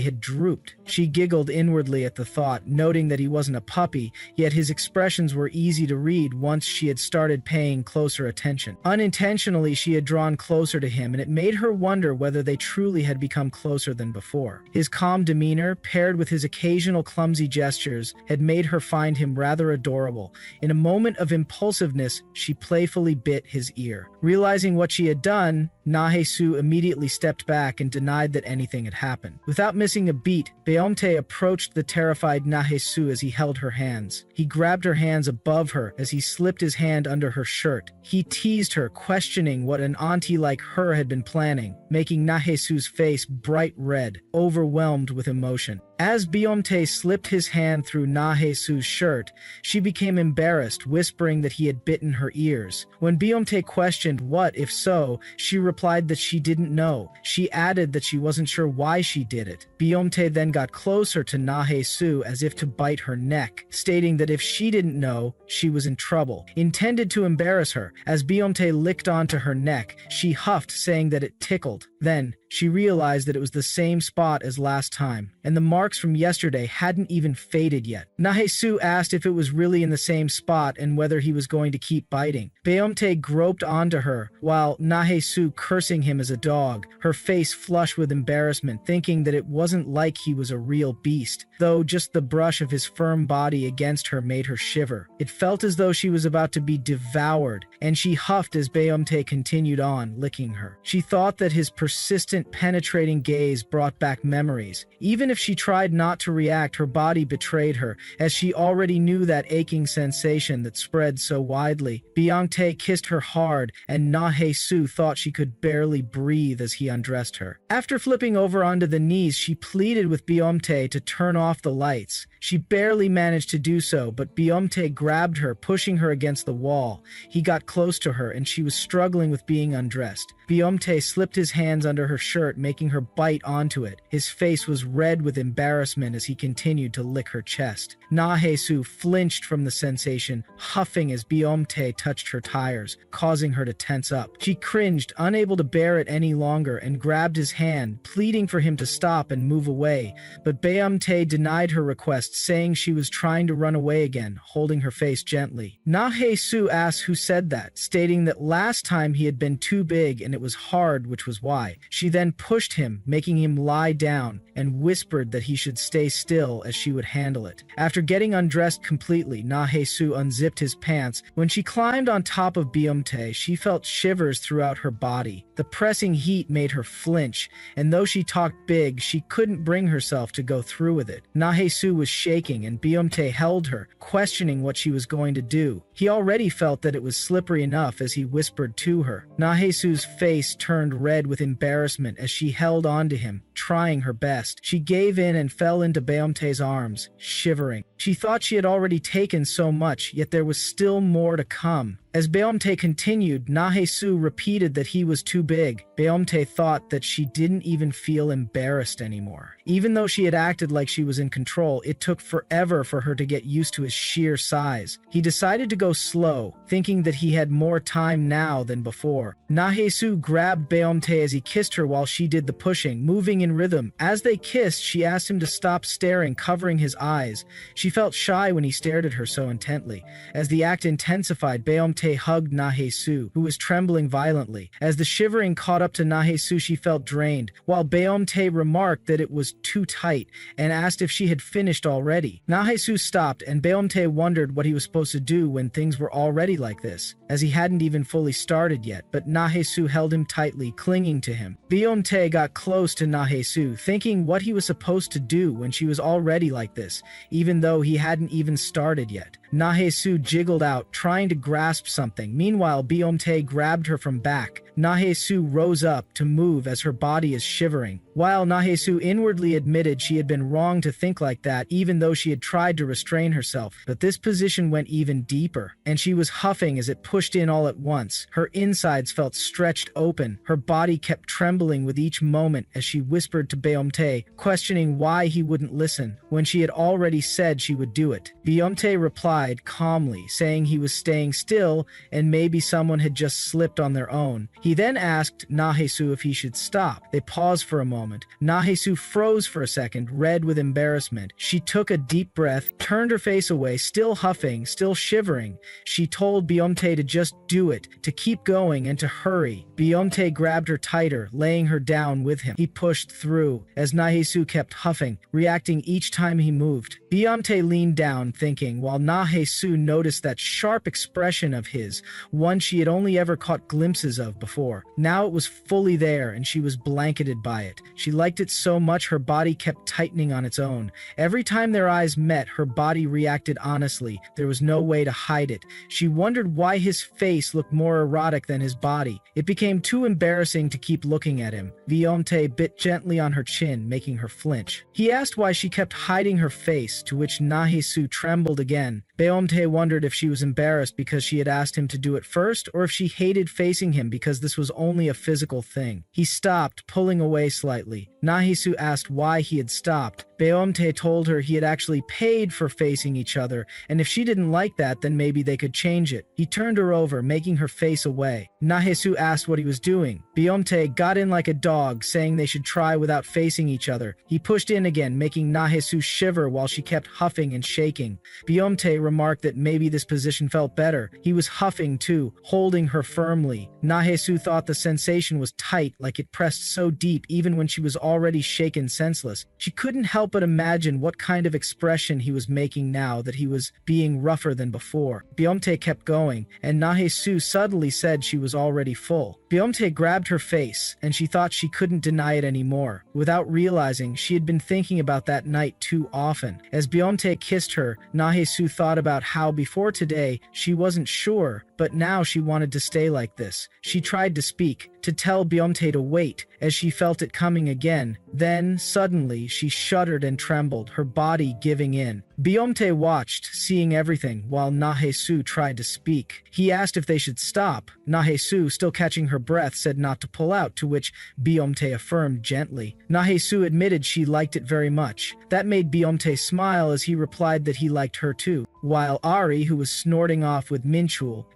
A: had drooped. She giggled inwardly at the thought, noting that he wasn't a puppy, yet his expressions were easy to read once she had started paying closer attention. Unintentionally, she had drawn closer to him, and it made her wonder whether they truly had become closer than before. His calm demeanor, paired with his occasional clumsy gestures, had made her find him rather adorable. In a moment of impulsiveness, she playfully bit his ear. Realizing what she had done, Nahesu immediately stepped back and denied that anything had happened. Without missing a beat, Beomte approached the terrified Nahesu as he held her hands. He grabbed her hands above her as he slipped his hand under her shirt. He teased her, questioning what an auntie like her had been planning, making Nahesu's face bright red, overwhelmed with emotion. As Beomte slipped his hand through Nahesu's shirt, she became embarrassed, whispering that he had bitten her ears. When Beomte questioned what, if so, she replied that she didn't know. She added that she wasn't sure why she did it. Beomte then got closer to Nahe-su as if to bite her neck, stating that if she didn't know, she was in trouble, intended to embarrass her. As Beomte licked onto her neck, she huffed, saying that it tickled. Then, she realized that it was the same spot as last time, and the marks from yesterday hadn't even faded yet. Nahe-su asked if it was really in the same spot and whether he was going to keep biting. Beomte groped onto her, while Nahe-su cursing him as a dog, her face flushed with embarrassment, thinking that it wasn't like he was a real beast, though just the brush of his firm body against her made her shiver. It felt as though she was about to be devoured, and she huffed as Beomte continued on, licking her. She thought that his persistent, penetrating gaze brought back memories. Even if she tried not to react, her body betrayed her, as she already knew that aching sensation that spread so widely. Beomte kissed her hard, and Nahe-su thought she could barely breathe as he undressed her. After flipping over onto the knees, she pleaded with Beomte to turn off the lights. She barely managed to do so, but Beomte grabbed her, pushing her against the wall. He got close to her, and she was struggling with being undressed. Beomte slipped his hands under her shirt, making her bite onto it. His face was red with embarrassment as he continued to lick her chest. Nahe-su flinched from the sensation, huffing as Beomte touched her tires, causing her to tense up. She cringed, unable to bear it any longer, and grabbed his hand, pleading for him to stop and move away. But Beomte denied her request, saying she was trying to run away again, holding her face gently. Nahe-su asked who said that, stating that last time he had been too big and it was hard, which was why. She then pushed him, making him lie down, and whispered that he should stay still as she would handle it. After getting undressed completely, Nahe-su unzipped his pants. When she climbed on top of Beomte, she felt shivers throughout her body. The pressing heat made her flinch, and though she talked big, she couldn't bring herself to go through with it. Nahe-su was shaking, and Beomte held her, questioning what she was going to do. He already felt that it was slippery enough as he whispered to her. Nahe-su's face turned red with embarrassment as she held on to him, trying her best. She gave in and fell into Beomte's arms, shivering. She thought she had already taken so much, yet there was still more to come. As Beomte continued, Nahe-su repeated that he was too big. Beomte thought that she didn't even feel embarrassed anymore. Even though she had acted like she was in control, it took forever for her to get used to his sheer size. He decided to go slow, thinking that he had more time now than before. Nahe-su grabbed Beomte as he kissed her while she did the pushing, moving in rhythm. As they kissed, she asked him to stop staring, covering his eyes. She felt shy when he stared at her so intently. As the act intensified, Beomte hugged Nahe-su, who was trembling violently. As the shivering caught up to Nahe-su, she felt drained, while Beomte remarked that it was too tight and asked if she had finished already. Nahe-su stopped, and Beomte wondered what he was supposed to do when things were already like this, as he hadn't even fully started yet, but Nahe-su held him tightly, clinging to him. Beomte got close to Nahe-su, thinking what he was supposed to do when she was already like this, even though he hadn't even started yet. Nahe-su jiggled out, trying to grasp something. Meanwhile, Beomte grabbed her from back. Nahe-su rose up to move as her body is shivering. While Nahe-su inwardly admitted she had been wrong to think like that, even though she had tried to restrain herself, but this position went even deeper, and she was huffing as it pushed in all at once. Her insides felt stretched open. Her body kept trembling with each moment as she whispered to Beomte, questioning why he wouldn't listen, when she had already said she would do it. Beomte replied calmly, saying he was staying still and maybe someone had just slipped on their own. He then asked Nahe-su if he should stop. They paused for a moment. Nahe-su froze for a second, red with embarrassment. She took a deep breath, turned her face away, still huffing, still shivering. She told Beomte to just do it, to keep going and to hurry. Beomte grabbed her tighter, laying her down with him. He pushed through, as Nahe-su kept huffing, reacting each time he moved. Beomte leaned down, thinking, while Nahe-su noticed that sharp expression of his, one she had only ever caught glimpses of before. Now it was fully there, and she was blanketed by it. She liked it so much her body kept tightening on its own. Every time their eyes met, her body reacted honestly. There was no way to hide it. She wondered why his face looked more erotic than his body. It became too embarrassing to keep looking at him. Beomte bit gently on her chin, making her flinch. He asked why she kept hiding her face, to which Nahe-su trembled again. Beomtae wondered if she was embarrassed because she had asked him to do it first, or if she hated facing him because this was only a physical thing. He stopped, pulling away slightly. Nahesu asked why he had stopped. Beomtae told her he had actually paid for facing each other, and if she didn't like that, then maybe they could change it. He turned her over, making her face away. Nahesu asked what he was doing. Beomtae got in like a dog, saying they should try without facing each other. He pushed in again, making Nahesu shiver while she kept huffing and shaking. Beomtae remarked that maybe this position felt better. He was huffing too, holding her firmly. Nahesu thought the sensation was tight, like it pressed so deep even when she was already shaken senseless. She couldn't help but imagine what kind of expression he was making now that he was being rougher than before. Beomtae kept going, and Nahesu suddenly said she was already full. Beomtae grabbed her face, and she thought she couldn't deny it anymore. Without realizing, she had been thinking about that night too often. As Beomtae kissed her, Nahesu thought about how before today she wasn't sure, but now she wanted to stay like this. She tried to speak, to tell Beomtae to wait, as she felt it coming again. Then, suddenly, she shuddered and trembled, her body giving in. Beomtae watched, seeing everything, while Nahesu tried to speak. He asked if they should stop. Nahesu, still catching her breath, said not to pull out, to which Beomtae affirmed gently. Nahesu admitted she liked it very much. That made Beomtae smile as he replied that he liked her too. While Ari, who was snorting off with Minchul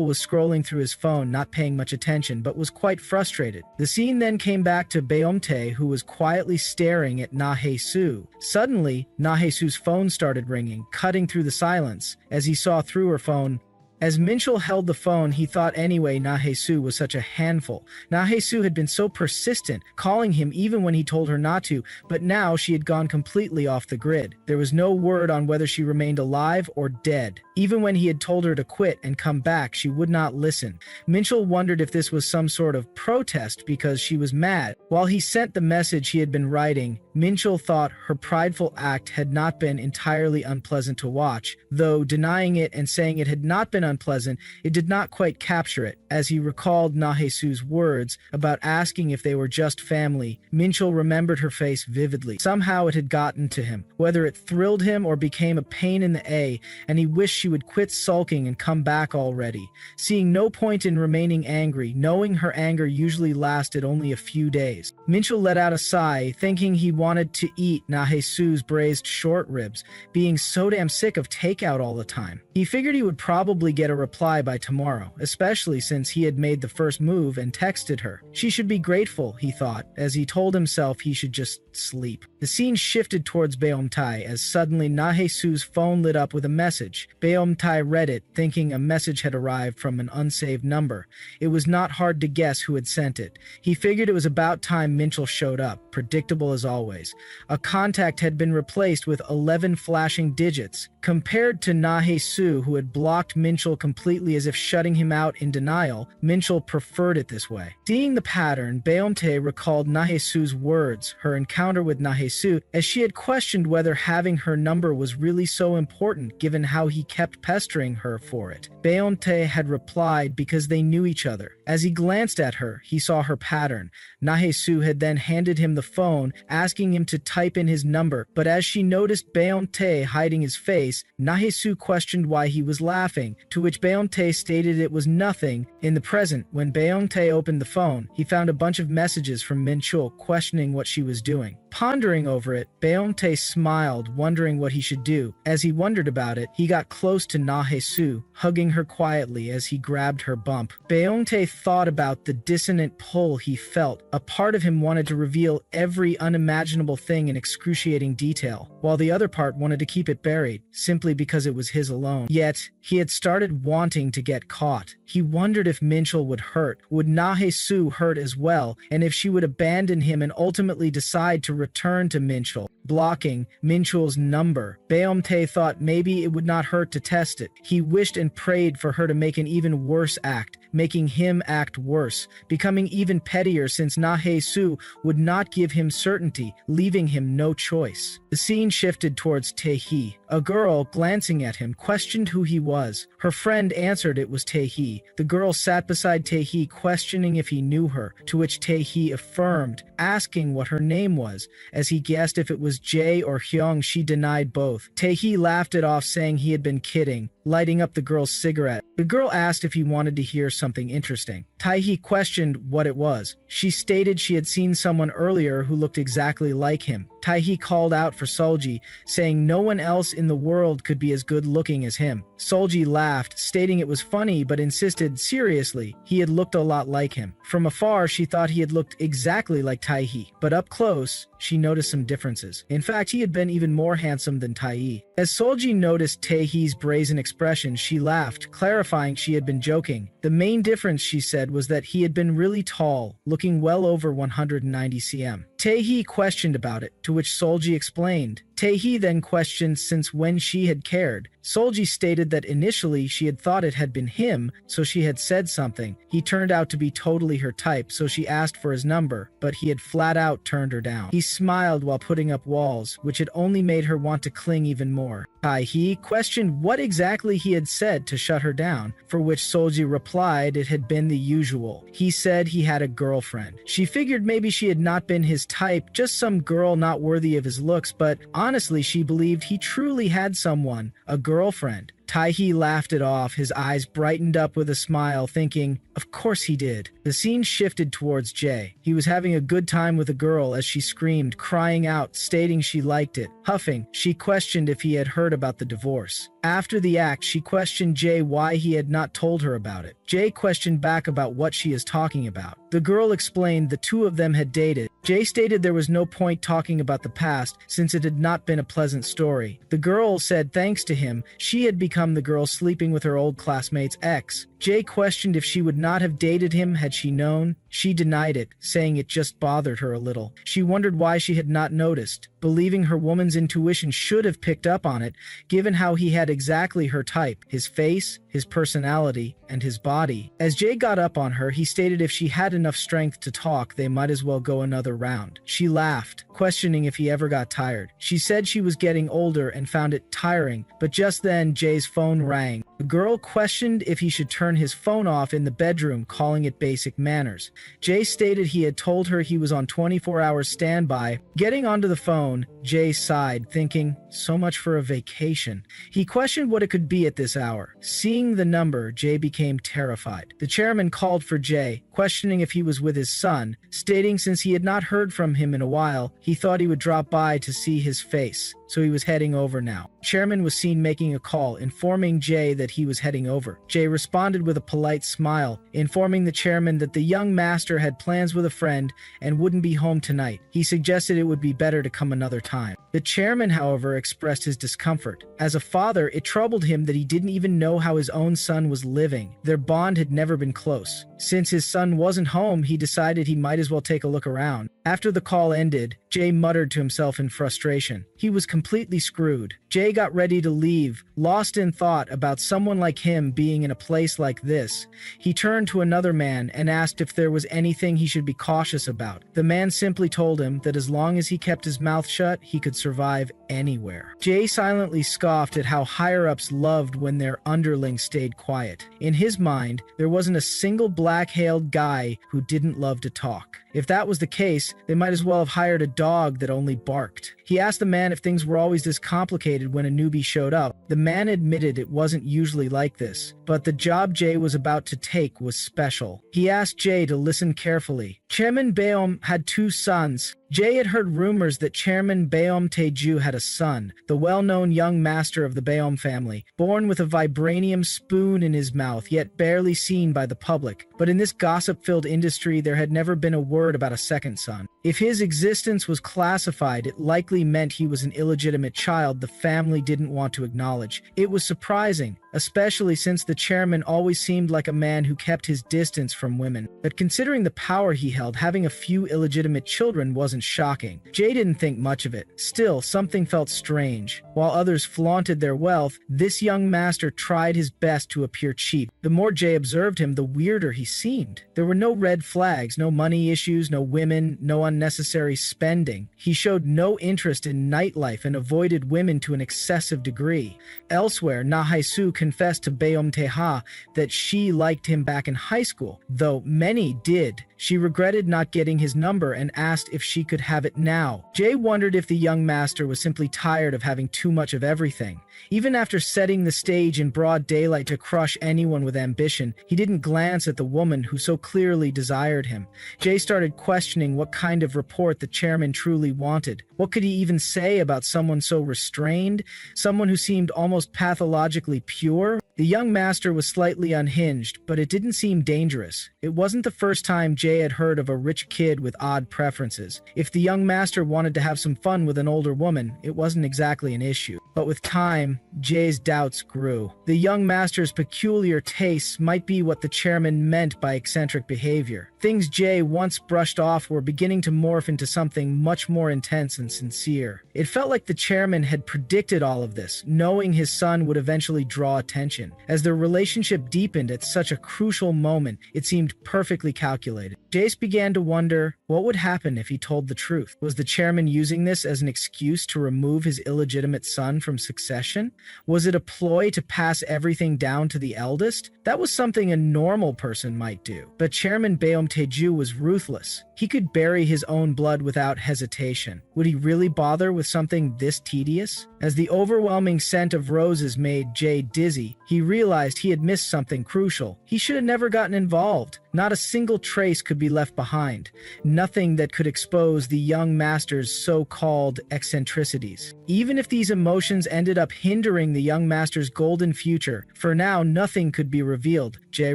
A: was scrolling through his phone, not paying much attention, but was quite frustrated. The scene then came back to Beomtae, who was quietly staring at Nahesu. Suddenly, Nahesu's phone started ringing, cutting through the silence. As he saw through her phone, as Minchul held the phone, he thought anyway Nahesu was such a handful. Nahesu had been so persistent, calling him even when he told her not to, but now she had gone completely off the grid. There was no word on whether she remained alive or dead. Even when he had told her to quit and come back, she would not listen. Minchul wondered if this was some sort of protest because she was mad. While he sent the message he had been writing, Minchul thought her prideful act had not been entirely unpleasant to watch, though denying it and saying it had not been unpleasant, it did not quite capture it. As he recalled Nahesu's words about asking if they were just family, Minchul remembered her face vividly. Somehow it had gotten to him, whether it thrilled him or became a pain in the A, and he wished she would quit sulking and come back already. Seeing no point in remaining angry, knowing her anger usually lasted only a few days. Minchul let out a sigh, thinking he wanted to eat Nahesu's braised short ribs, being so damn sick of takeout all the time. He figured he would probably get a reply by tomorrow, especially since he had made the first move and texted her. She should be grateful, he thought, as he told himself he should just sleep. The scene shifted towards Beomtae as suddenly Nahesu's phone lit up with a message. Beomtae read it, thinking a message had arrived from an unsaved number. It was not hard to guess who had sent it. He figured it was about time Minchul showed up, predictable as always. A contact had been replaced with 11 flashing digits. Compared to Nahesu, who had blocked Minchul completely as if shutting him out in denial, Minchul preferred it this way. Seeing the pattern, Beomtae recalled Nahesu's words, her encounter with Nahesu, as she had questioned whether having her number was really so important given how he kept pestering her for it. Beomtae had replied because they knew each other. As he glanced at her, he saw her pattern. Nahesu had then handed him the phone, asking him to type in his number, but as she noticed Beomtae hiding his face, Nahesu questioned why he was laughing, to which Beomtae stated it was nothing. In the present, when Beomtae opened the phone, he found a bunch of messages from Minchul questioning what she was doing. Pondering over it, Beomtae smiled, wondering what he should do. As he wondered about it, he got close to Nahesu, hugging her quietly as he grabbed her bump. Beomtae thought about the dissonant pull he felt. A part of him wanted to reveal every unimaginable thing in excruciating detail, while the other part wanted to keep it buried, simply because it was his alone. Yet, he had started wanting to get caught. He wondered if Minchul would hurt. Would Nahesu hurt as well, and if she would abandon him and ultimately decide to return to Minchul, blocking Minchul's number. Beomtae thought maybe it would not hurt to test it. He wished and prayed for her to make an even worse act, making him act worse, becoming even pettier since Nahe-su would not give him certainty, leaving him no choice. The scene shifted towards Tae-hee. A girl, glancing at him, questioned who he was. Her friend answered it was Tae-hee. The girl sat beside Tae-hee, questioning if he knew her, to which Tae-hee affirmed, asking what her name was. As he guessed if it was Jae or Hyung, she denied both. Tae-hee laughed it off, saying he had been kidding, lighting up the girl's cigarette. The girl asked if he wanted to hear something interesting. Tae-hee questioned what it was. She stated she had seen someone earlier who looked exactly like him. Tae-hee called out for Solji, saying no one else in the world could be as good looking as him. Solji laughed, stating it was funny, but insisted seriously he had looked a lot like him. From afar, she thought he had looked exactly like Tae-hee, but up close, she noticed some differences. In fact, he had been even more handsome than Tae-hee. As Solji noticed Tae-hee's brazen expression, she laughed, clarifying she had been joking. The main difference, she said, was that he had been really tall, looking well over 190 cm. Tae-hee questioned about it, to which Solji explained. Tae-hee then questioned since when she had cared. Solji stated that initially she had thought it had been him, so she had said something. He turned out to be totally her type, so she asked for his number, but he had flat out turned her down. He smiled while putting up walls, which had only made her want to cling even more. Tae-hee questioned what exactly he had said to shut her down, for which Solji replied it had been the usual. He said he had a girlfriend. She figured maybe she had not been his type, just some girl not worthy of his looks, but honestly she believed he truly had someone, a girlfriend. Tae-hee laughed it off, his eyes brightened up with a smile, thinking, of course he did. The scene shifted towards Jae. He was having a good time with a girl as she screamed, crying out, stating she liked it. Huffing, she questioned if he had heard about the divorce. After the act, she questioned Jae why he had not told her about it. Jae questioned back about what she is talking about. The girl explained the two of them had dated. Jae stated there was no point talking about the past since it had not been a pleasant story. The girl said thanks to him, she had become the girl sleeping with her old classmate's ex. Jae questioned if she would not have dated him had she known. She denied it, saying it just bothered her a little. She wondered why she had not noticed, believing her woman's intuition should have picked up on it, given how he had exactly her type, his face, his personality, and his body. As Jae got up on her, he stated if she had enough strength to talk, they might as well go another round. She laughed, questioning if he ever got tired. She said she was getting older and found it tiring, but just then Jae's phone rang. The girl questioned if he should turn his phone off in the bedroom, calling it basic manners. Jae stated he had told her he was on 24-hour standby. Getting onto the phone, Jae sighed, thinking, so much for a vacation. He questioned what it could be at this hour. Seeing the number, Jae became terrified. The chairman called for Jae, questioning if he was with his son, stating since he had not heard from him in a while, he thought he would drop by to see his face, so he was heading over now. Chairman was seen making a call, informing Jae that he was heading over. Jae responded with a polite smile, informing the chairman that the young master had plans with a friend and wouldn't be home tonight. He suggested it would be better to come another time. The chairman, however, expressed his discomfort. As a father, it troubled him that he didn't even know how his own son was living. Their bond had never been close. Since his son wasn't home, he decided he might as well take a look around. After the call ended, Jae muttered to himself in frustration. He was completely screwed. Jae got ready to leave, lost in thought about someone like him being in a place like this. He turned to another man and asked if there was anything he should be cautious about. The man simply told him that as long as he kept his mouth shut, he could survive anywhere. Jae silently scoffed at how higher-ups loved when their underlings stayed quiet. In his mind, there wasn't a single black-hailed guy who didn't love to talk. If that was the case, they might as well have hired a dog that only barked. He asked the man if things were always this complicated when a newbie showed up. The man admitted it wasn't usually like this, but the job Jae was about to take was special. He asked Jae to listen carefully. Chairman Baeom had 2 sons. Jae had heard rumors that Chairman Baeom Taeju had a son, the well-known young master of the Baeom family, born with a vibranium spoon in his mouth, yet barely seen by the public. But in this gossip-filled industry, there had never been a word about a second son. If his existence was classified, it likely meant he was an illegitimate child the family didn't want to acknowledge. It was surprising, especially since the chairman always seemed like a man who kept his distance from women. But considering the power he held, having a few illegitimate children wasn't shocking. Jay didn't think much of it. Still, something felt strange. While others flaunted their wealth, this young master tried his best to appear cheap. The more Jay observed him, the weirder he seemed. There were no red flags, no money issues, no women, no unnecessary spending. He showed no interest in nightlife and avoided women to an excessive degree. Elsewhere, Nahaisu confessed to Beomteha that she liked him back in high school, though many did. She regretted not getting his number and asked if she could have it now. Jay wondered if the young master was simply tired of having too much of everything. Even after setting the stage in broad daylight to crush anyone with ambition, he didn't glance at the woman who so clearly desired him. Jay started questioning what kind of report the chairman truly wanted. What could he even say about someone so restrained? Someone who seemed almost pathologically pure? The young master was slightly unhinged, but it didn't seem dangerous. It wasn't the first time Jay had heard of a rich kid with odd preferences. If the young master wanted to have some fun with an older woman, it wasn't exactly an issue. But with time, Jay's doubts grew. The young master's peculiar tastes might be what the chairman meant by eccentric behavior. Things Jay once brushed off were beginning to morph into something much more intense and sincere. It felt like the chairman had predicted all of this, knowing his son would eventually draw attention. As their relationship deepened at such a crucial moment, it seemed perfectly calculated. Jace began to wonder what would happen if he told the truth. Was the chairman using this as an excuse to remove his illegitimate son from succession? Was it a ploy to pass everything down to the eldest? That was something a normal person might do. But Chairman Beom Teju was ruthless. He could bury his own blood without hesitation. Would he really bother with something this tedious? As the overwhelming scent of roses made Jay dizzy, he realized he had missed something crucial. He should have never gotten involved. Not a single trace could be left behind. Nothing that could expose the young master's so-called eccentricities. Even if these emotions ended up hindering the young master's golden future, for now nothing could be revealed, Jay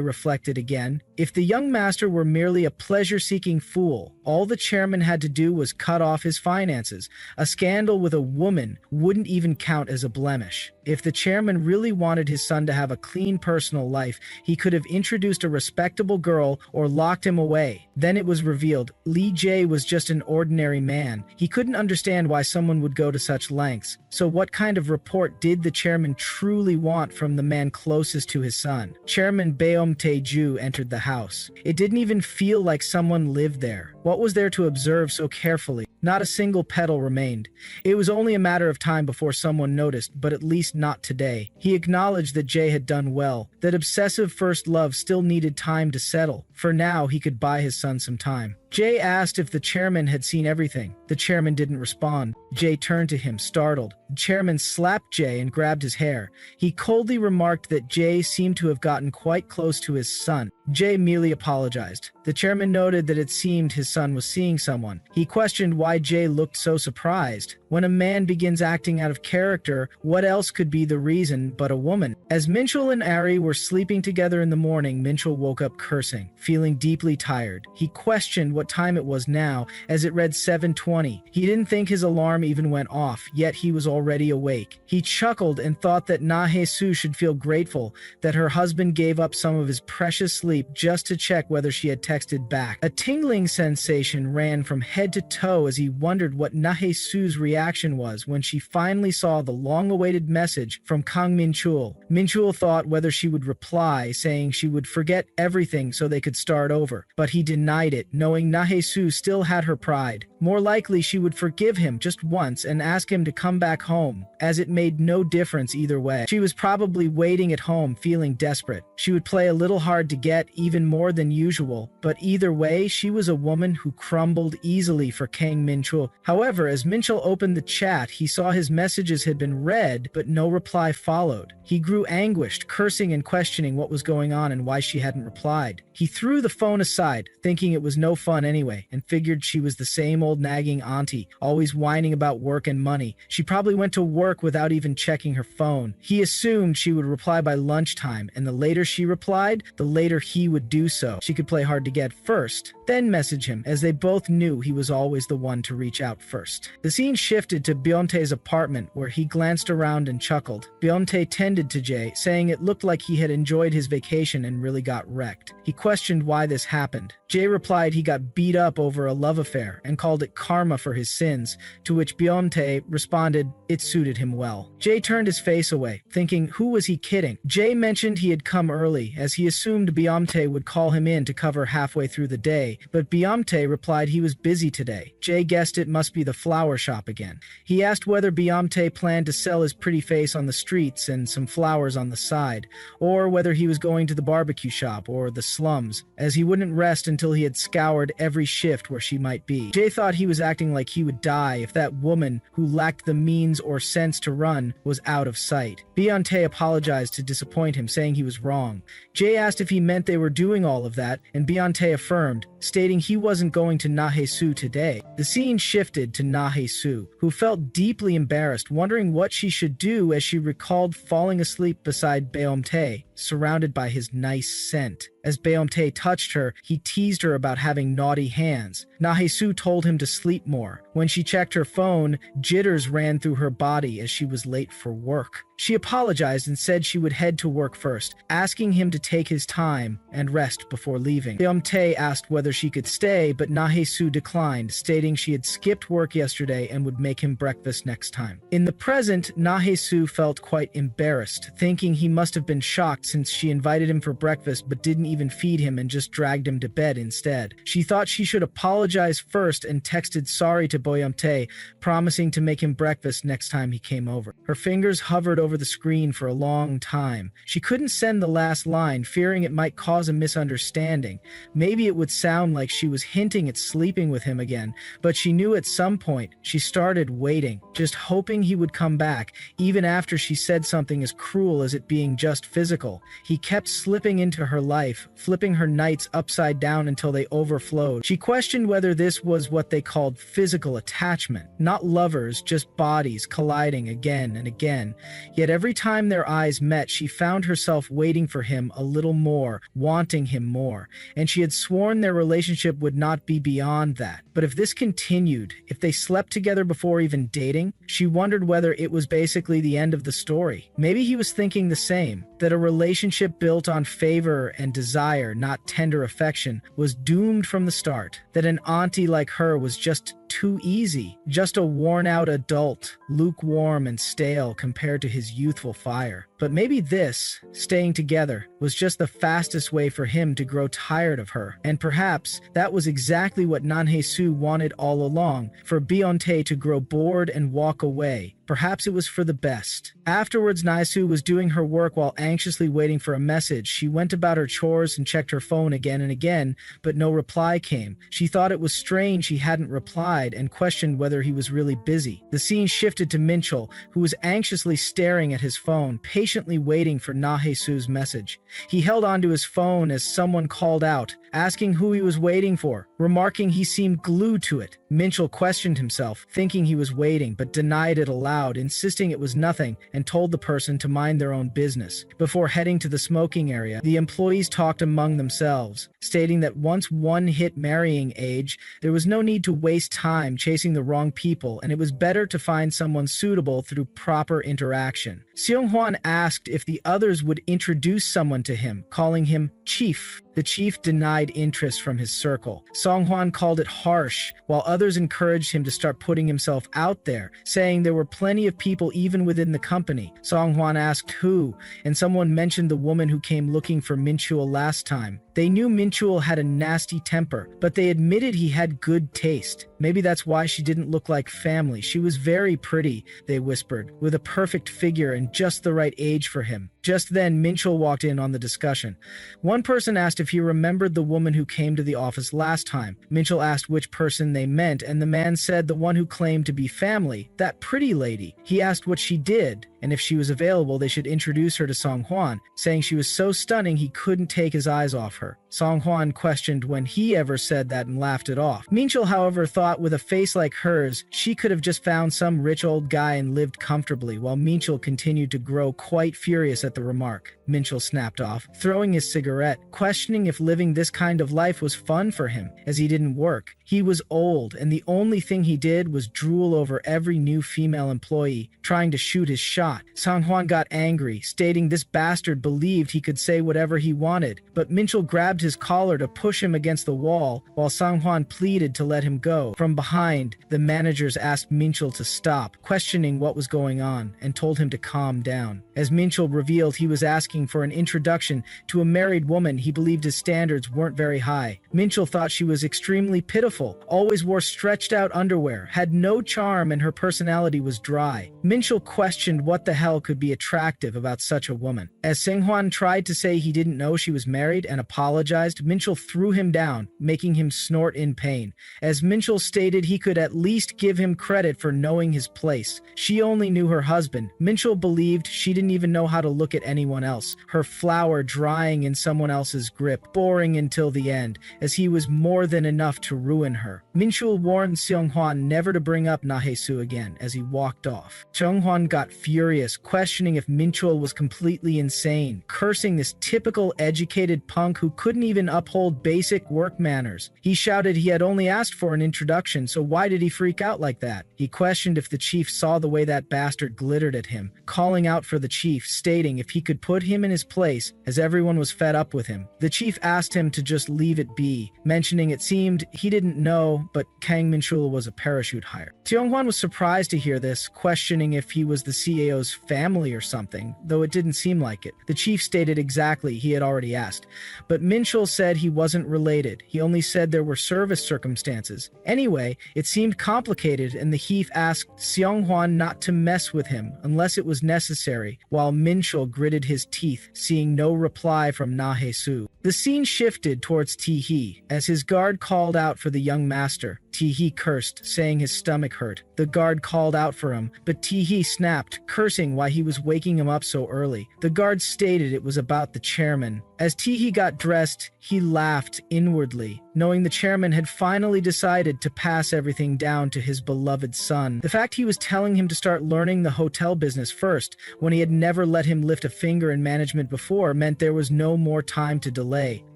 A: reflected again. If the young master were merely a pleasure-seeking fool, all the chairman had to do was cut off his finances. A scandal with a woman wouldn't even count as a blemish. If the chairman really wanted his son to have a clean personal life, he could have introduced a respectable girl or locked him away. Then it was revealed Lee Jae was just an ordinary man. He couldn't understand why someone would go to such lengths. So what kind of report did the chairman truly want from the man closest to his son? Chairman Beom Tae-ju entered the house. It didn't even feel like someone lived there. What was there to observe so carefully? Not a single petal remained. It was only a matter of time before someone noticed, but at least not today. He acknowledged that Jay had done well, that obsessive first love still needed time to settle. For now, he could buy his son some time. Jay asked if the chairman had seen everything. The chairman didn't respond. Jay turned to him, startled. The chairman slapped Jay and grabbed his hair. He coldly remarked that Jay seemed to have gotten quite close to his son. Jay merely apologized. The chairman noted that it seemed his son was seeing someone. He questioned why Jay looked so surprised. When a man begins acting out of character, what else could be the reason but a woman? As Minchul and Ari were sleeping together in the morning, Minchul woke up cursing, feeling deeply tired. He questioned what time it was now, as it read 7:20. He didn't think his alarm even went off, yet he was already awake. He chuckled and thought that Na-Hee-Su should feel grateful that her husband gave up some of his precious sleep just to check whether she had texted back. A tingling sensation ran from head to toe as he wondered what Na-Hee-Su's reaction was when she finally saw the long-awaited message from Kang Minchul. Minchul thought whether she would reply, saying she would forget everything so they could start over, but he denied it, knowing Na-Hee-Su still had her pride. More likely she would forgive him just once and ask him to come back home, as it made no difference either way. She was probably waiting at home, feeling desperate. She would play a little hard to get, even more than usual, but either way, she was a woman who crumbled easily for Kang Minchul. However, as Minchul opened the chat, he saw his messages had been read, but no reply followed. He grew anguished, cursing and questioning what was going on and why she hadn't replied. He threw the phone aside, thinking it was no fun anyway, and figured she was the same old nagging auntie, always whining about work and money. She probably went to work without even checking her phone. He assumed she would reply by lunchtime, and the later she replied, the later he would do so. She could play hard to get first, then message him, as they both knew he was always the one to reach out first. The scene shifted to Byeontae's apartment, where he glanced around and chuckled. Byeontae tended to Jae, saying it looked like he had enjoyed his vacation and really got wrecked. He questioned why this happened. Jae replied he got beat up over a love affair and called it karma for his sins, to which Byeontae responded it suited him well. Jae turned his face away, thinking who was he kidding? Jae mentioned he had come early, as he assumed Byeontae would call him in to cover halfway through the day, but Byeontae replied he was busy today. Jae guessed it must be the flower shop again. He asked whether Byeontae planned to sell his pretty face on the streets and some flowers on the side, or whether he was going to the barbecue shop or the slums, as he wouldn't rest until he had scoured every shift where she might be. Jae thought he was acting like he would die if that woman, who lacked the means or sense to run, was out of sight. Byeontae apologized to disappoint him, saying he was wrong. Jae asked if he meant they were doing all of that, and Byeontae affirmed, stating he wasn't going to Nahae-soo today. The scene shifted to Nahae-soo, who felt deeply embarrassed, wondering what she should do as she recalled falling asleep beside Byeontae, surrounded by his nice scent. As Byeontae touched her, he teased her about having naughty hands. Nahae-soo told him to sleep more. When she checked her phone, jitters ran through her body as she was late for work. She apologized and said she would head to work first, asking him to take his time and rest before leaving. Byeontae asked whether she could stay, but Nahae-soo declined, stating she had skipped work yesterday and would make him breakfast next time. In the present, Nahae-soo felt quite embarrassed, thinking he must have been shocked since she invited him for breakfast but didn't even feed him and just dragged him to bed instead. She thought she should apologize first and texted sorry to Byeontae, promising to make him breakfast next time he came over. Her fingers hovered over the screen for a long time. She couldn't send the last line, fearing it might cause a misunderstanding. Maybe it would sound like she was hinting at sleeping with him again, but she knew at some point she started waiting, just hoping he would come back, even after she said something as cruel as it being just physical. He kept slipping into her life, flipping her nights upside down until they overflowed. She questioned whether this was what they called physical attachment, not lovers, just bodies colliding again and again. Yet every time their eyes met, she found herself waiting for him a little more, wanting him more, and she had sworn their relationship would not be beyond that. But if this continued, if they slept together before even dating, she wondered whether it was basically the end of the story. Maybe he was thinking the same, that a relationship built on favor and desire, not tender affection, was doomed from the start, that an auntie like her was just too easy, just a worn-out adult, lukewarm and stale compared to his youthful fire. But maybe this, staying together, was just the fastest way for him to grow tired of her, and perhaps that was exactly what Nahae-soo wanted all along, for Byeontae to grow bored and walk away. Perhaps it was for the best. Afterwards, Nahae-soo was doing her work while anxiously waiting for a message. She went about her chores and checked her phone again and again, but no reply came. She thought it was strange he hadn't replied and questioned whether he was really busy. The scene shifted to Minchul, who was anxiously staring at his phone, patiently waiting for Nahae-soo's message. He held onto his phone as someone called out, asking who he was waiting for, remarking he seemed glued to it. Minchul questioned himself, thinking he was waiting, but denied it aloud, insisting it was nothing, and told the person to mind their own business. Before heading to the smoking area, the employees talked among themselves, stating that once one hit marrying age, there was no need to waste time chasing the wrong people, and it was better to find someone suitable through proper interaction. Seong-hwan asked if the others would introduce someone to him, calling him Chief. The chief denied interest from his circle. Song-hwan called it harsh, while others encouraged him to start putting himself out there, saying there were plenty of people even within the company. Song-hwan asked who, and someone mentioned the woman who came looking for Minchul last time. They knew Minchul had a nasty temper, but they admitted he had good taste. Maybe that's why she didn't look like family. She was very pretty, they whispered, with a perfect figure and just the right age for him. Just then, Minchul walked in on the discussion. One person asked if he remembered the woman who came to the office last time. Minchul asked which person they meant, and the man said the one who claimed to be family, that pretty lady. He asked what she did, and if she was available, they should introduce her to Song-hwan, saying she was so stunning he couldn't take his eyes off her. Song-hwan questioned when he ever said that and laughed it off. Minchul, however, thought thought with a face like hers, she could have just found some rich old guy and lived comfortably, while Minchul continued to grow quite furious at the remark. Minchul snapped off, throwing his cigarette, questioning if living this kind of life was fun for him, as he didn't work. He was old, and the only thing he did was drool over every new female employee, trying to shoot his shot. Sang-hwan got angry, stating this bastard believed he could say whatever he wanted, but Minchul grabbed his collar to push him against the wall, while Sang-hwan pleaded to let him go. From behind, the managers asked Minchul to stop, questioning what was going on, and told him to calm down. As Minchul revealed he was asking for an introduction to a married woman he believed his standards weren't very high. Minchul thought she was extremely pitiful, always wore stretched out underwear, had no charm, and her personality was dry. Minchul questioned what the hell could be attractive about such a woman. As Sang-hwan tried to say he didn't know she was married and apologized, Minchul threw him down, making him snort in pain. As Minchul stated he could at least give him credit for knowing his place. She only knew her husband. Minchul believed she didn't even know how to look at anyone else, her flower drying in someone else's grip, boring until the end, as he was more than enough to ruin her. Minchul warned Seonghwan never to bring up Nahae-soo again as he walked off. Seonghwan got furious, questioning if Minchul was completely insane, cursing this typical educated punk who couldn't even uphold basic work manners. He shouted he had only asked for an introduction, so why did he freak out like that? He questioned if the chief saw the way that bastard glittered at him, calling out for the chief, stating if he could put him in his place, as everyone was fed up with him. The chief asked him to just leave it be, mentioning it seemed he didn't know, but Kang Minchul was a parachute hire. Seonghwan was surprised to hear this, questioning if he was the CAO's family or something, though it didn't seem like it. The chief stated exactly he had already asked, but Minchul said he wasn't related. He only said there were service circumstances. Anyway, it seemed complicated, and the chief asked Seonghwan not to mess with him unless it was necessary, while Minchul gritted his teeth, seeing no reply from Nahae-soo. The scene shifted towards Tee-hee, as his guard called out for the young master. Tee-hee cursed, saying his stomach hurt. The guard called out for him, but Tee-hee snapped, cursing why he was waking him up so early. The guard stated it was about the chairman. As Tee-hee got dressed, he laughed inwardly, knowing the chairman had finally decided to pass everything down to his beloved son. The fact he was telling him to start learning the hotel business first, when he had never let him lift a finger in management before, meant there was no more time to delay.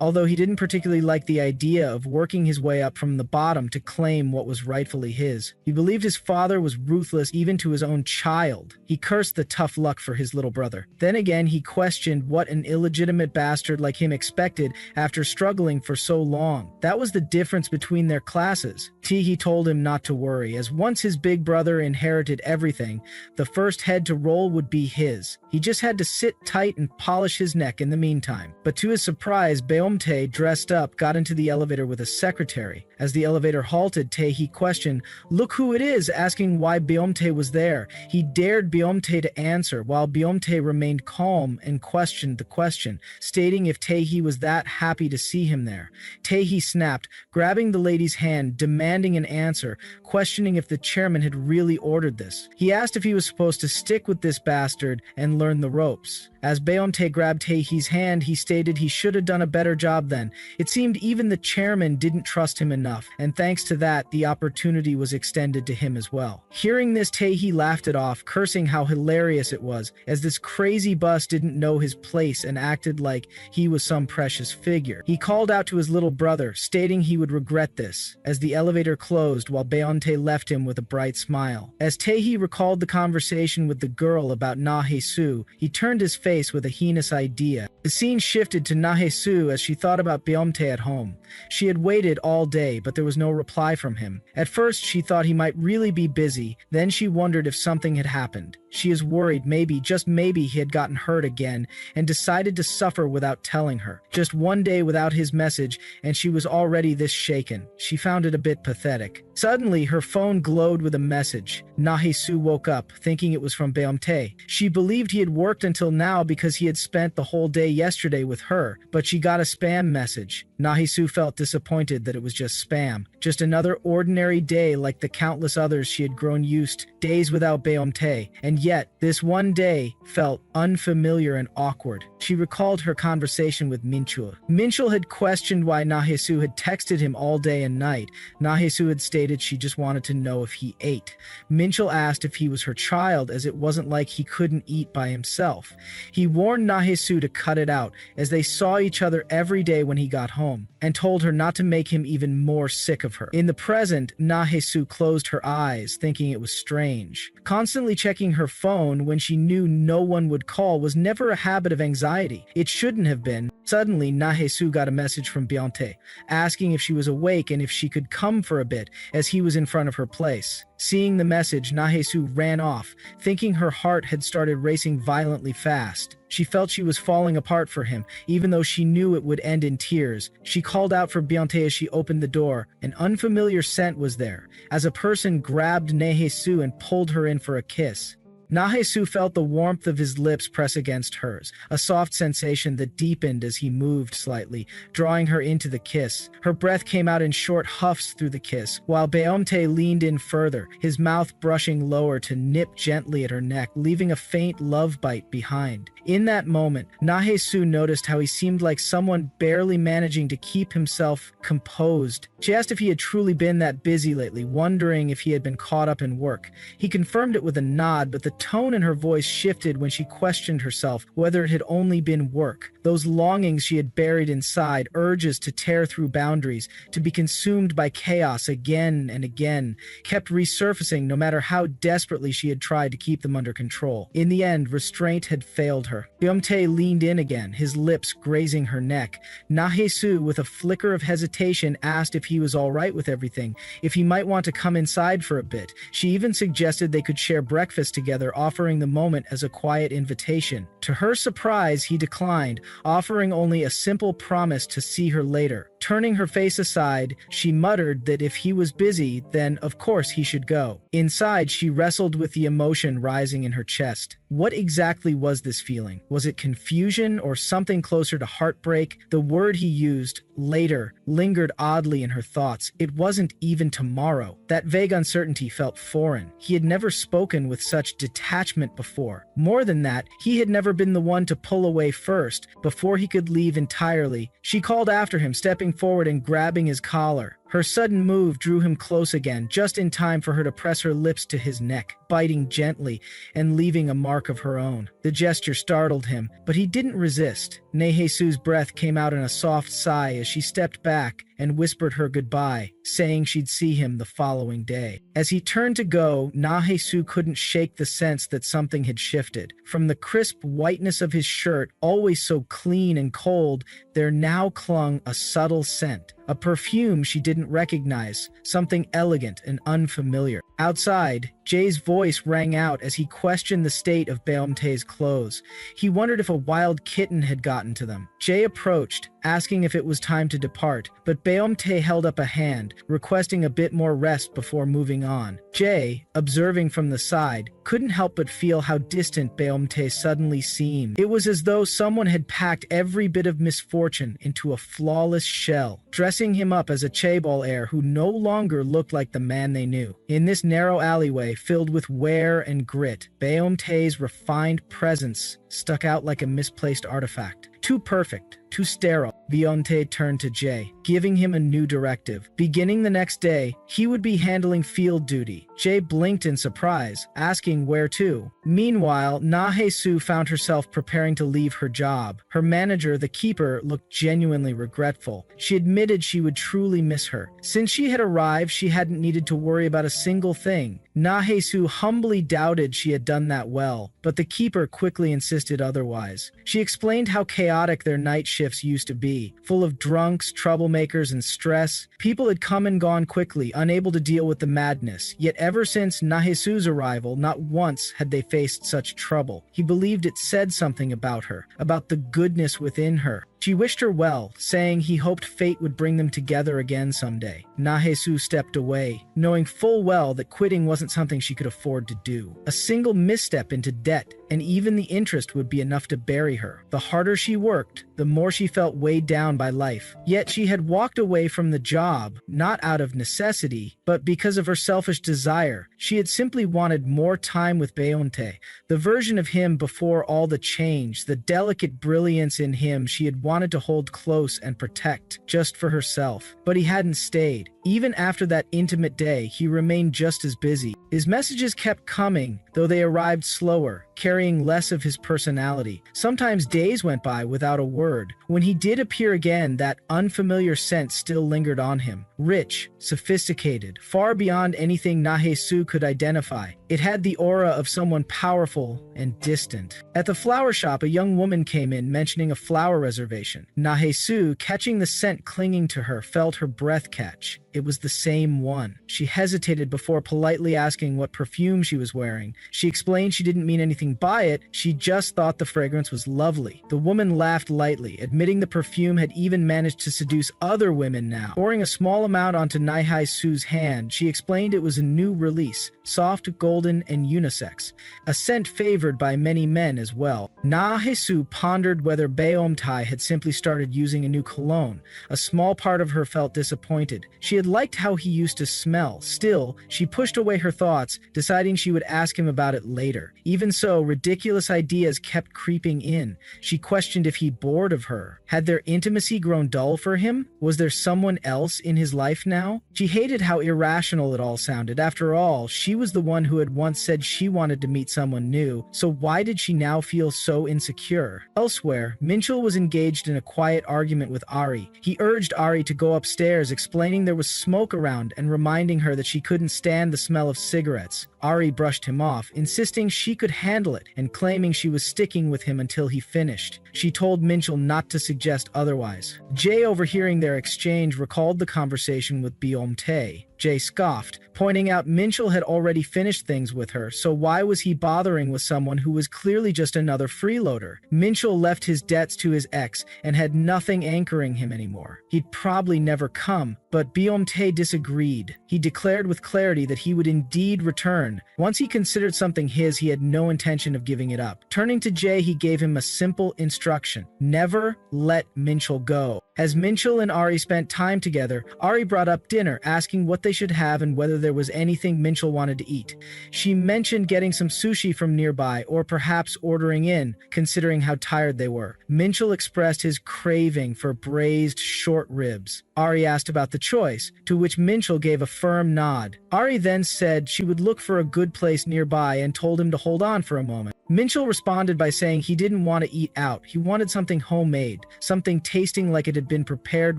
A: Although he didn't particularly like the idea of working his way up from the bottom to claim what was rightfully his. He believed his father was ruthless even to his own child. He cursed the tough luck for his little brother. Then again, he questioned what an illegitimate bastard like him expected after struggling for so long. That was the difference between their classes. Tee-hee told him not to worry, as once his big brother inherited everything, the first head to roll would be his. He just had to sit tight and polish his neck in the meantime. But to his surprise, Beomtae, dressed up, got into the elevator with a secretary. As the elevator halted, Tae-hee questioned, "Look who it is," asking why Beomtae was there. He dared Beomtae to answer, while Beomtae remained calm and questioned the question, stating if Tae-hee was that happy to see him there. Tae-hee snapped, grabbing the lady's hand, demanding an answer, questioning if the chairman had really ordered this. He asked if he was supposed to stick with this bastard and learn the ropes. As Beomtae grabbed Tae-hee's hand, he stated he should have done a better job then. It seemed even the chairman didn't trust him enough, and thanks to that, the opportunity was extended to him as well. Hearing this, Tae-hee laughed it off, cursing how hilarious it was, as this crazy bus didn't know his place and acted like he was some precious figure. He called out to his little brother, stating he would regret this, as the elevator closed while Beomtae left him with a bright smile. As Tae-hee recalled the conversation with the girl about Nahae-soo, he turned his face with a heinous idea. The scene shifted to Nahae-soo as she thought about Beomtae at home. She had waited all day, but there was no reply from him. At first, she thought he might really be busy. Then she wondered if something had happened. She is worried maybe, just maybe, he had gotten hurt again and decided to suffer without telling her. Just one day without his message, and she was already this shaken. She found it a bit pathetic. Suddenly, her phone glowed with a message. Nahae-soo woke up, thinking it was from Beomtae. She believed he had worked until now because he had spent the whole day yesterday with her, but she got a spam message. Nahae-soo felt disappointed that it was just spam. Just another ordinary day like the countless others she had grown used, days without Beomtae, and yet this one day felt unfamiliar and awkward. She recalled her conversation with Minchul. Minchul had questioned why Nahae-soo had texted him all day and night. Nahae-soo had stated stated she just wanted to know if he ate. Minchel asked if he was her child, as it wasn't like he couldn't eat by himself. He warned Nahesu to cut it out, as they saw each other every day when he got home, and told her not to make him even more sick of her. In the present, Nahesu closed her eyes, thinking it was strange. Constantly checking her phone when she knew no one would call was never a habit of anxiety. It shouldn't have been. Suddenly, Nahesu got a message from Bionte, asking if she was awake and if she could come for a bit, as he was in front of her place. Seeing the message, Nahesu ran off, thinking her heart had started racing violently fast. She felt she was falling apart for him, even though she knew it would end in tears. She called out for Bionte as she opened the door. An unfamiliar scent was there, as a person grabbed Nahesu and pulled her in for a kiss. Nahesu felt the warmth of his lips press against hers, a soft sensation that deepened as he moved slightly, drawing her into the kiss. Her breath came out in short huffs through the kiss, while Beomte leaned in further, his mouth brushing lower to nip gently at her neck, leaving a faint love bite behind. In that moment, Nahesu noticed how he seemed like someone barely managing to keep himself composed. She asked if he had truly been that busy lately, wondering if he had been caught up in work. He confirmed it with a nod, but the tone in her voice shifted when she questioned herself whether it had only been work. Those longings she had buried inside, urges to tear through boundaries, to be consumed by chaos again and again, kept resurfacing no matter how desperately she had tried to keep them under control. In the end, restraint had failed her. Beomte leaned in again, his lips grazing her neck. Nahesu, with a flicker of hesitation, asked if he was all right with everything, if he might want to come inside for a bit. She even suggested they could share breakfast together, offering the moment as a quiet invitation. To her surprise, he declined, offering only a simple promise to see her later. Turning her face aside, she muttered that if he was busy, then of course he should go. Inside, she wrestled with the emotion rising in her chest. What exactly was this feeling? Was it confusion or something closer to heartbreak? The word he used, later, lingered oddly in her thoughts. It wasn't even tomorrow. That vague uncertainty felt foreign. He had never spoken with such detachment before. More than that, he had never been the one to pull away first, before he could leave entirely. She called after him, stepping forward and grabbing his collar. Her sudden move drew him close again, just in time for her to press her lips to his neck, biting gently and leaving a mark of her own. The gesture startled him, but he didn't resist. Nahesu's breath came out in a soft sigh as she stepped back and whispered her goodbye, saying she'd see him the following day. As he turned to go, Nahesu couldn't shake the sense that something had shifted. From the crisp whiteness of his shirt, always so clean and cold, there now clung a subtle scent. A perfume she didn't recognize, something elegant and unfamiliar. Outside, Jay's voice rang out as he questioned the state of Beomte's clothes. He wondered if a wild kitten had gotten to them. Jay approached, asking if it was time to depart, but Beomte held up a hand, requesting a bit more rest before moving on. Jay, observing from the side, couldn't help but feel how distant Beomte suddenly seemed. It was as though someone had packed every bit of misfortune into a flawless shell, dressing him up as a chaebol heir who no longer looked like the man they knew. In this narrow alleyway filled with wear and grit, Beomte's refined presence stuck out like a misplaced artifact. Too perfect, too sterile. Beomte turned to Jay, giving him a new directive. Beginning the next day, he would be handling field duty. Jay blinked in surprise, asking where to. Meanwhile, Nahesu found herself preparing to leave her job. Her manager, the keeper, looked genuinely regretful. She admitted she would truly miss her. Since she had arrived, she hadn't needed to worry about a single thing. Nahesu humbly doubted she had done that well, but the keeper quickly insisted otherwise. She explained how chaotic their night shifts used to be, full of drunks, troublemakers, and stress. People had come and gone quickly, unable to deal with the madness. Yet ever since Nahesu's arrival, not once had they faced such trouble. He believed it said something about her, about the goodness within her. She wished her well, saying he hoped fate would bring them together again someday. Nahesu stepped away, knowing full well that quitting wasn't something she could afford to do. A single misstep into debt, and even the interest would be enough to bury her. The harder she worked, the more she felt weighed down by life. Yet she had walked away from the job, not out of necessity, but because of her selfish desire. She had simply wanted more time with Beomte, the version of him before all the change, the delicate brilliance in him she had wanted wanted to hold close and protect, just for herself. But he hadn't stayed. Even after that intimate day, he remained just as busy. His messages kept coming, though they arrived slower, carrying less of his personality. Sometimes days went by without a word. When he did appear again, that unfamiliar scent still lingered on him. Rich, sophisticated, far beyond anything Nahesu could identify. It had the aura of someone powerful and distant. At the flower shop, a young woman came in mentioning a flower reservation. Nahesu, catching the scent clinging to her, felt her breath catch. It was the same one. She hesitated before politely asking what perfume she was wearing. She explained she didn't mean anything by it, she just thought the fragrance was lovely. The woman laughed lightly, admitting the perfume had even managed to seduce other women now. Pouring a small amount onto Nahesu's hand, she explained it was a new release, soft, golden, and unisex, a scent favored by many men as well. Nahesu pondered whether Beomtai had simply started using a new cologne. A small part of her felt disappointed. She had liked how he used to smell. Still, she pushed away her thoughts, deciding she would ask him about it later. Even so, ridiculous ideas kept creeping in. She questioned if he bored of her. Had their intimacy grown dull for him? Was there someone else in his life now? She hated how irrational it all sounded. After all, she was the one who had once said she wanted to meet someone new, so why did she now feel so insecure? Elsewhere, Minchul was engaged in a quiet argument with Ari. He urged Ari to go upstairs, explaining there was smoke around and reminding her that she couldn't stand the smell of cigarettes. Ari brushed him off, insisting she could handle it and claiming she was sticking with him until he finished. She told Minchul not to suggest otherwise. Jay, overhearing their exchange, recalled the conversation with Beomtae. Jay scoffed, pointing out Minchul had already finished things with her, so why was he bothering with someone who was clearly just another freeloader? Minchul left his debts to his ex and had nothing anchoring him anymore. He'd probably never come, but Beomtae disagreed. He declared with clarity that he would indeed return. Once he considered something his, he had no intention of giving it up. Turning to Jay, he gave him a simple instruction: never let Minchul go. As Minchul and Ari spent time together, Ari brought up dinner, asking what they should have and whether there was anything Minchul wanted to eat. She mentioned getting some sushi from nearby, or perhaps ordering in, considering how tired they were. Minchul expressed his craving for braised short ribs. Ari asked about the choice, to which Minchul gave a firm nod. Ari then said she would look for a good place nearby and told him to hold on for a moment. Minchul responded by saying he didn't want to eat out. He wanted something homemade, something tasting like it had been prepared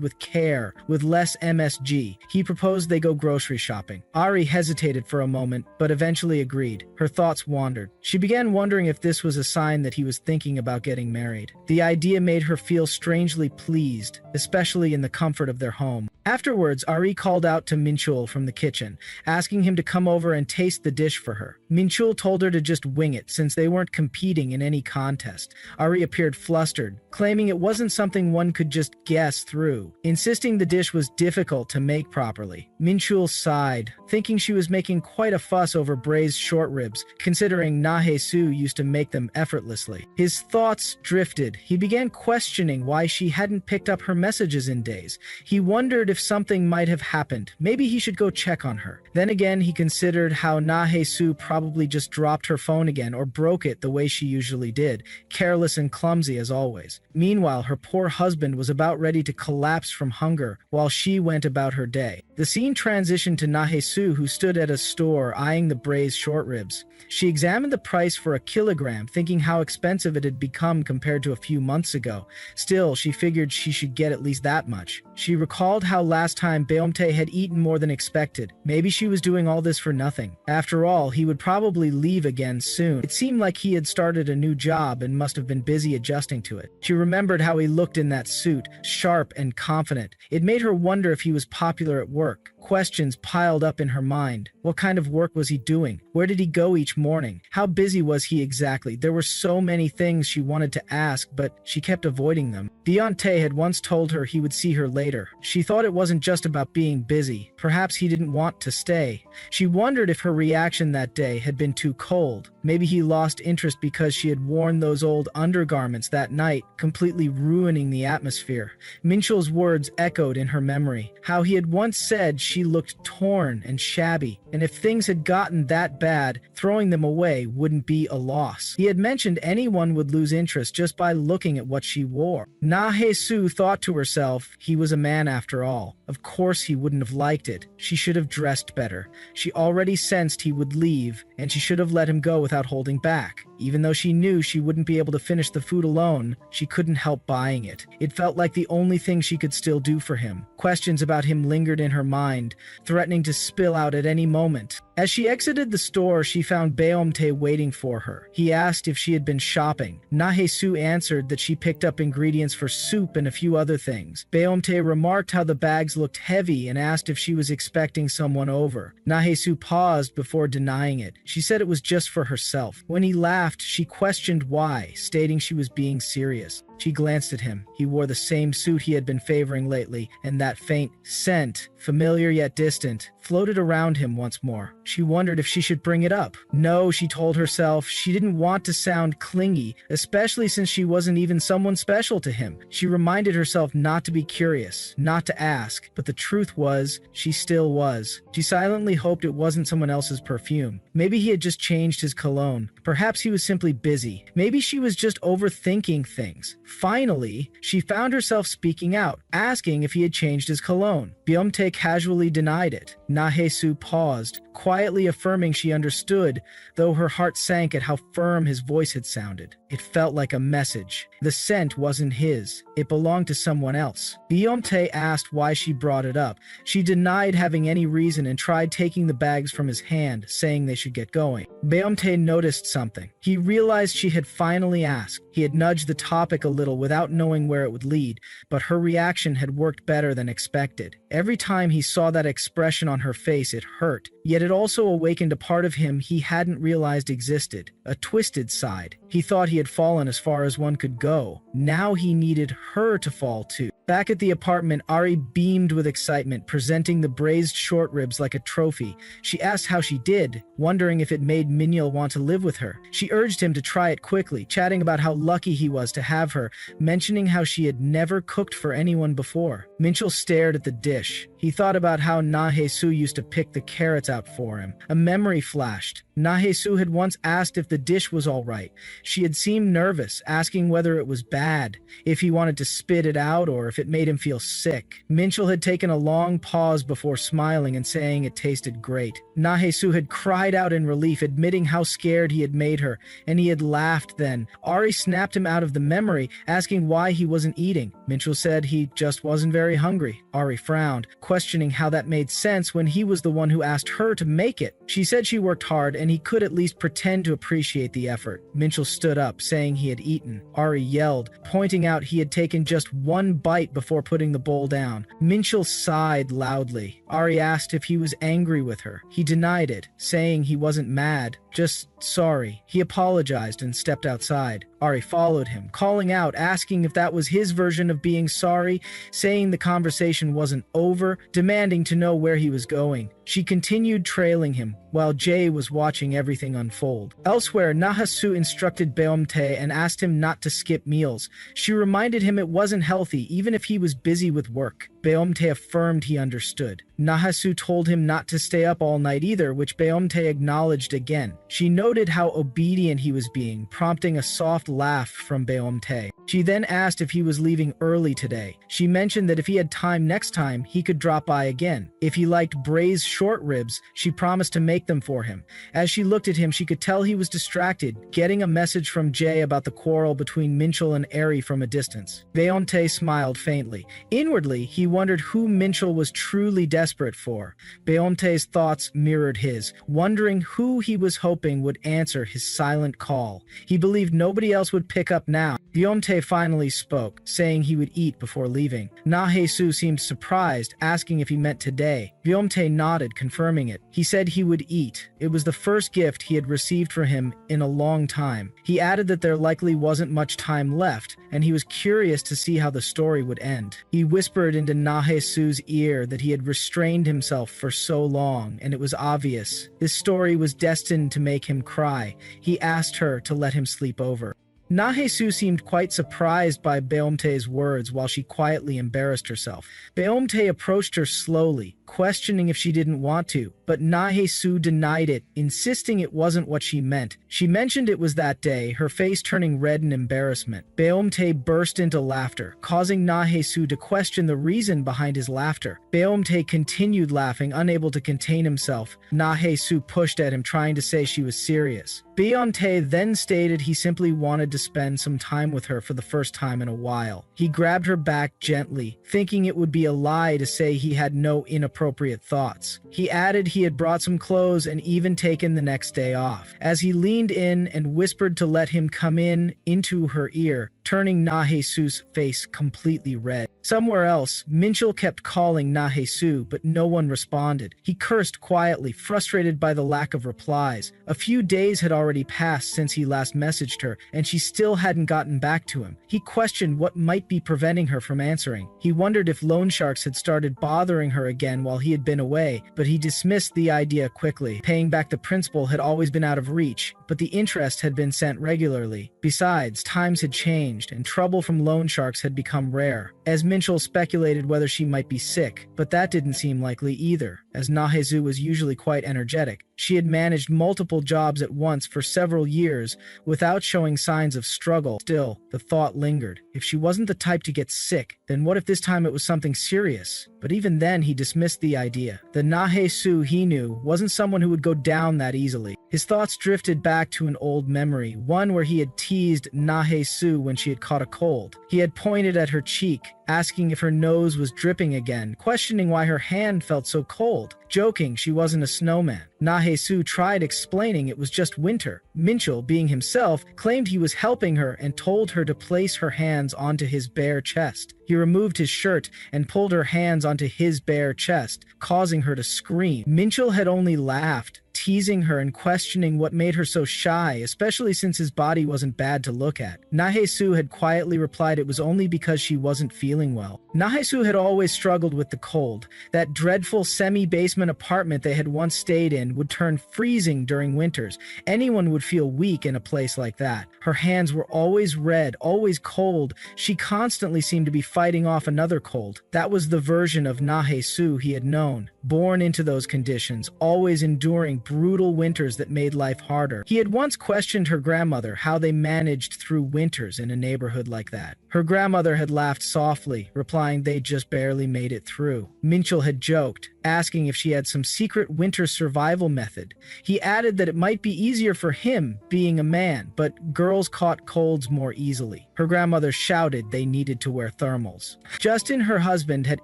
A: with care, with less MSG. He proposed they go grocery shopping. Ari hesitated for a moment, but eventually agreed. Her thoughts wandered. She began wondering if this was a sign that he was thinking about getting married. The idea made her feel strangely pleased, especially in the comfort of their home. Afterwards, Ari called out to Minchul from the kitchen, asking him to come over and taste the dish for her. Minchul told her to just wing it, since they weren't competing in any contest. Ari appeared flustered, claiming it wasn't something one could just guess through, insisting the dish was difficult to make properly. Minchul sighed, thinking she was making quite a fuss over braised short ribs, considering Nahesu used to make them effortlessly. His thoughts drifted. He began questioning why she hadn't picked up her messages in days. He wondered if something might have happened. Maybe he should go check on her. Then again, he considered how Nahesu probably just dropped her phone again or broke it the way she usually did, careless and clumsy as always. Meanwhile, her poor husband was about ready to collapse from hunger while she went about her day. The scene transitioned to Nahesu, who stood at a store eyeing the braised short ribs. She examined the price for a kilogram, thinking how expensive it had become compared to a few months ago. Still, she figured she should get at least that much. She recalled how last time Beomtae had eaten more than expected. Maybe she was doing all this for nothing. After all, he would probably leave again soon. It seemed like he had started a new job and must have been busy adjusting to it. She remembered how he looked in that suit, sharp and confident. It made her wonder if he was popular at work. Questions piled up in her mind. What kind of work was he doing? Where did he go each morning? How busy was he exactly? There were so many things she wanted to ask, but she kept avoiding them. Beomtae had once told her he would see her later. She thought it wasn't just about being busy. Perhaps he didn't want to stay. She wondered if her reaction that day had been too cold. Maybe he lost interest because she had worn those old undergarments that night, completely ruining the atmosphere. Minchul's words echoed in her memory. How he had once said she she looked torn and shabby, and if things had gotten that bad, throwing them away wouldn't be a loss. He had mentioned anyone would lose interest just by looking at what she wore. Na-hee-soo thought to herself, he was a man after all. Of course he wouldn't have liked it. She should have dressed better. She already sensed he would leave, and she should have let him go without holding back. Even though she knew she wouldn't be able to finish the food alone, she couldn't help buying it. It felt like the only thing she could still do for him. Questions about him lingered in her mind, threatening to spill out at any moment. As she exited the store, she found Beomtae waiting for her. He asked if she had been shopping. Na-hee-soo answered that she picked up ingredients for soup and a few other things. Beomtae remarked how the bags looked heavy and asked if she was expecting someone over. Na-hee-soo paused before denying it. She said it was just for herself. When he laughed, she questioned why, stating she was being serious. She glanced at him. He wore the same suit he had been favoring lately, and that faint scent, familiar yet distant, floated around him once more. She wondered if she should bring it up. No, she told herself, she didn't want to sound clingy, especially since she wasn't even someone special to him. She reminded herself not to be curious, not to ask, but the truth was, she still was. She silently hoped it wasn't someone else's perfume. Maybe he had just changed his cologne. Perhaps he was simply busy. Maybe she was just overthinking things. Finally, she found herself speaking out, asking if he had changed his cologne. Beomtae casually denied it. Na-hee-soo paused, quietly affirming she understood, though her heart sank at how firm his voice had sounded. It felt like a message. The scent wasn't his. It belonged to someone else. Beomtae asked why she brought it up. She denied having any reason and tried taking the bags from his hand, saying they should get going. Beomtae noticed something. He realized she had finally asked. He had nudged the topic a little without knowing where it would lead, but her reaction had worked better than expected. Every time he saw that expression on her face, it hurt. Yet it also awakened a part of him he hadn't realized existed, a twisted side. He thought he had fallen as far as one could go. Now he needed her to fall too. Back at the apartment, Ari beamed with excitement, presenting the braised short ribs like a trophy. She asked how she did, wondering if it made Minhyul want to live with her. She urged him to try it quickly, chatting about how lucky he was to have her, mentioning how she had never cooked for anyone before. Minhyul stared at the dish. He thought about how Na-hee-soo used to pick the carrots out for him. A memory flashed. Na-hee-soo had once asked if the dish was all right. She had seemed nervous, asking whether it was bad, if he wanted to spit it out, or if it made him feel sick. Minhyul had taken a long pause before smiling and saying it tasted great. Na-hee-soo had cried out in relief, admitting how scared he had made her, and he had laughed then. Ari snapped him out of the memory, asking why he wasn't eating. Minhyul said he just wasn't very hungry. Ari frowned, questioning how that made sense when he was the one who asked her to make it. She said she worked hard and he could at least pretend to appreciate the effort. Minhyul stood up, saying he had eaten. Ari yelled, pointing out he had taken just one bite before putting the bowl down. Minhyul sighed loudly. Ari asked if he was angry with her. He denied it, saying he wasn't mad, just sorry. He apologized and stepped outside. Ari followed him, calling out, asking if that was his version of being sorry, saying the conversation wasn't over, demanding to know where he was going. She continued trailing him, while Jay was watching everything unfold. Elsewhere, Na-hee-soo instructed Beomtae and asked him not to skip meals. She reminded him it wasn't healthy, even if he was busy with work. Beomtae affirmed he understood. Na-hee-soo told him not to stay up all night either, which Beomtae acknowledged again. She noted how obedient he was being, prompting a soft laugh from Beomtae. She then asked if he was leaving early today. She mentioned that if he had time next time, he could drop by again. If he liked braised short ribs, she promised to make them for him. As she looked at him, she could tell he was distracted, getting a message from Jay about the quarrel between Minhyul and Ari from a distance. Beomtae smiled faintly. Inwardly, he wondered who Minhyul was truly desperate for. Beomtae's thoughts mirrored his, wondering who he was hoping would answer his silent call. He believed nobody else would pick up now. Beomtae finally spoke, saying he would eat before leaving. Na-hee-soo seemed surprised, asking if he meant today. Beomtae nodded, confirming it. He said he would eat. It was the first gift he had received for him in a long time. He added that there likely wasn't much time left, and he was curious to see how the story would end. He whispered into Na-hee-soo's ear that he had restrained himself for so long, and it was obvious. This story was destined to make him cry. He asked her to let him sleep over. Na-hee-soo seemed quite surprised by Beomtae's words while she quietly embarrassed herself. Beomtae approached her slowly, questioning if she didn't want to, but Nahe-su denied it, insisting it wasn't what she meant. She mentioned it was that day, her face turning red in embarrassment. Beomtae burst into laughter, causing Nahe-su to question the reason behind his laughter. Beomtae continued laughing, unable to contain himself. Nahe-su pushed at him, trying to say she was serious. Beomtae then stated he simply wanted to spend some time with her for the first time in a while. He grabbed her back gently, thinking it would be a lie to say he had no inappropriate thoughts. He added he had brought some clothes and even taken the next day off. As he leaned in and whispered to let him come into her ear, turning Nahe-su's face completely red. Somewhere else, Minchul kept calling Nahe-su, but no one responded. He cursed quietly, frustrated by the lack of replies. A few days had already passed since he last messaged her, and she still hadn't gotten back to him. He questioned what might be preventing her from answering. He wondered if loan sharks had started bothering her again while he had been away, but he dismissed the idea quickly. Paying back the principal had always been out of reach, but the interest had been sent regularly. Besides, times had changed, and trouble from loan sharks had become rare. As Minchul speculated whether she might be sick, but that didn't seem likely either, as Nahe-su was usually quite energetic. She had managed multiple jobs at once for several years without showing signs of struggle. Still, the thought lingered. If she wasn't the type to get sick, then what if this time it was something serious? But even then, he dismissed the idea. The Nahe-su he knew wasn't someone who would go down that easily. His thoughts drifted back to an old memory, one where he had teased Nahe-su when she had caught a cold. He had pointed at her cheek, asking if her nose was dripping again, questioning why her hand felt so cold, joking she wasn't a snowman. Nahe-su tried explaining it was just winter. Minchul, being himself, claimed he was helping her and told her to place her hands onto his bare chest. He removed his shirt and pulled her hands onto his bare chest, causing her to scream. Minchul had only laughed, teasing her and questioning what made her so shy, especially since his body wasn't bad to look at. Nahe-su had quietly replied it was only because she wasn't feeling well. Nahe-su had always struggled with the cold. That dreadful semi-basement apartment they had once stayed in would turn freezing during winters. Anyone would feel weak in a place like that. Her hands were always red, always cold. She constantly seemed to be fighting off another cold. That was the version of Nahe-su he had known. Born into those conditions, always enduring brutal winters that made life harder. He had once questioned her grandmother how they managed through winters in a neighborhood like that. Her grandmother had laughed softly, replying they just barely made it through. Minchul had joked, asking if she had some secret winter survival method. He added that it might be easier for him, being a man, but girls caught colds more easily. Her grandmother shouted they needed to wear thermals. Justin, her husband, had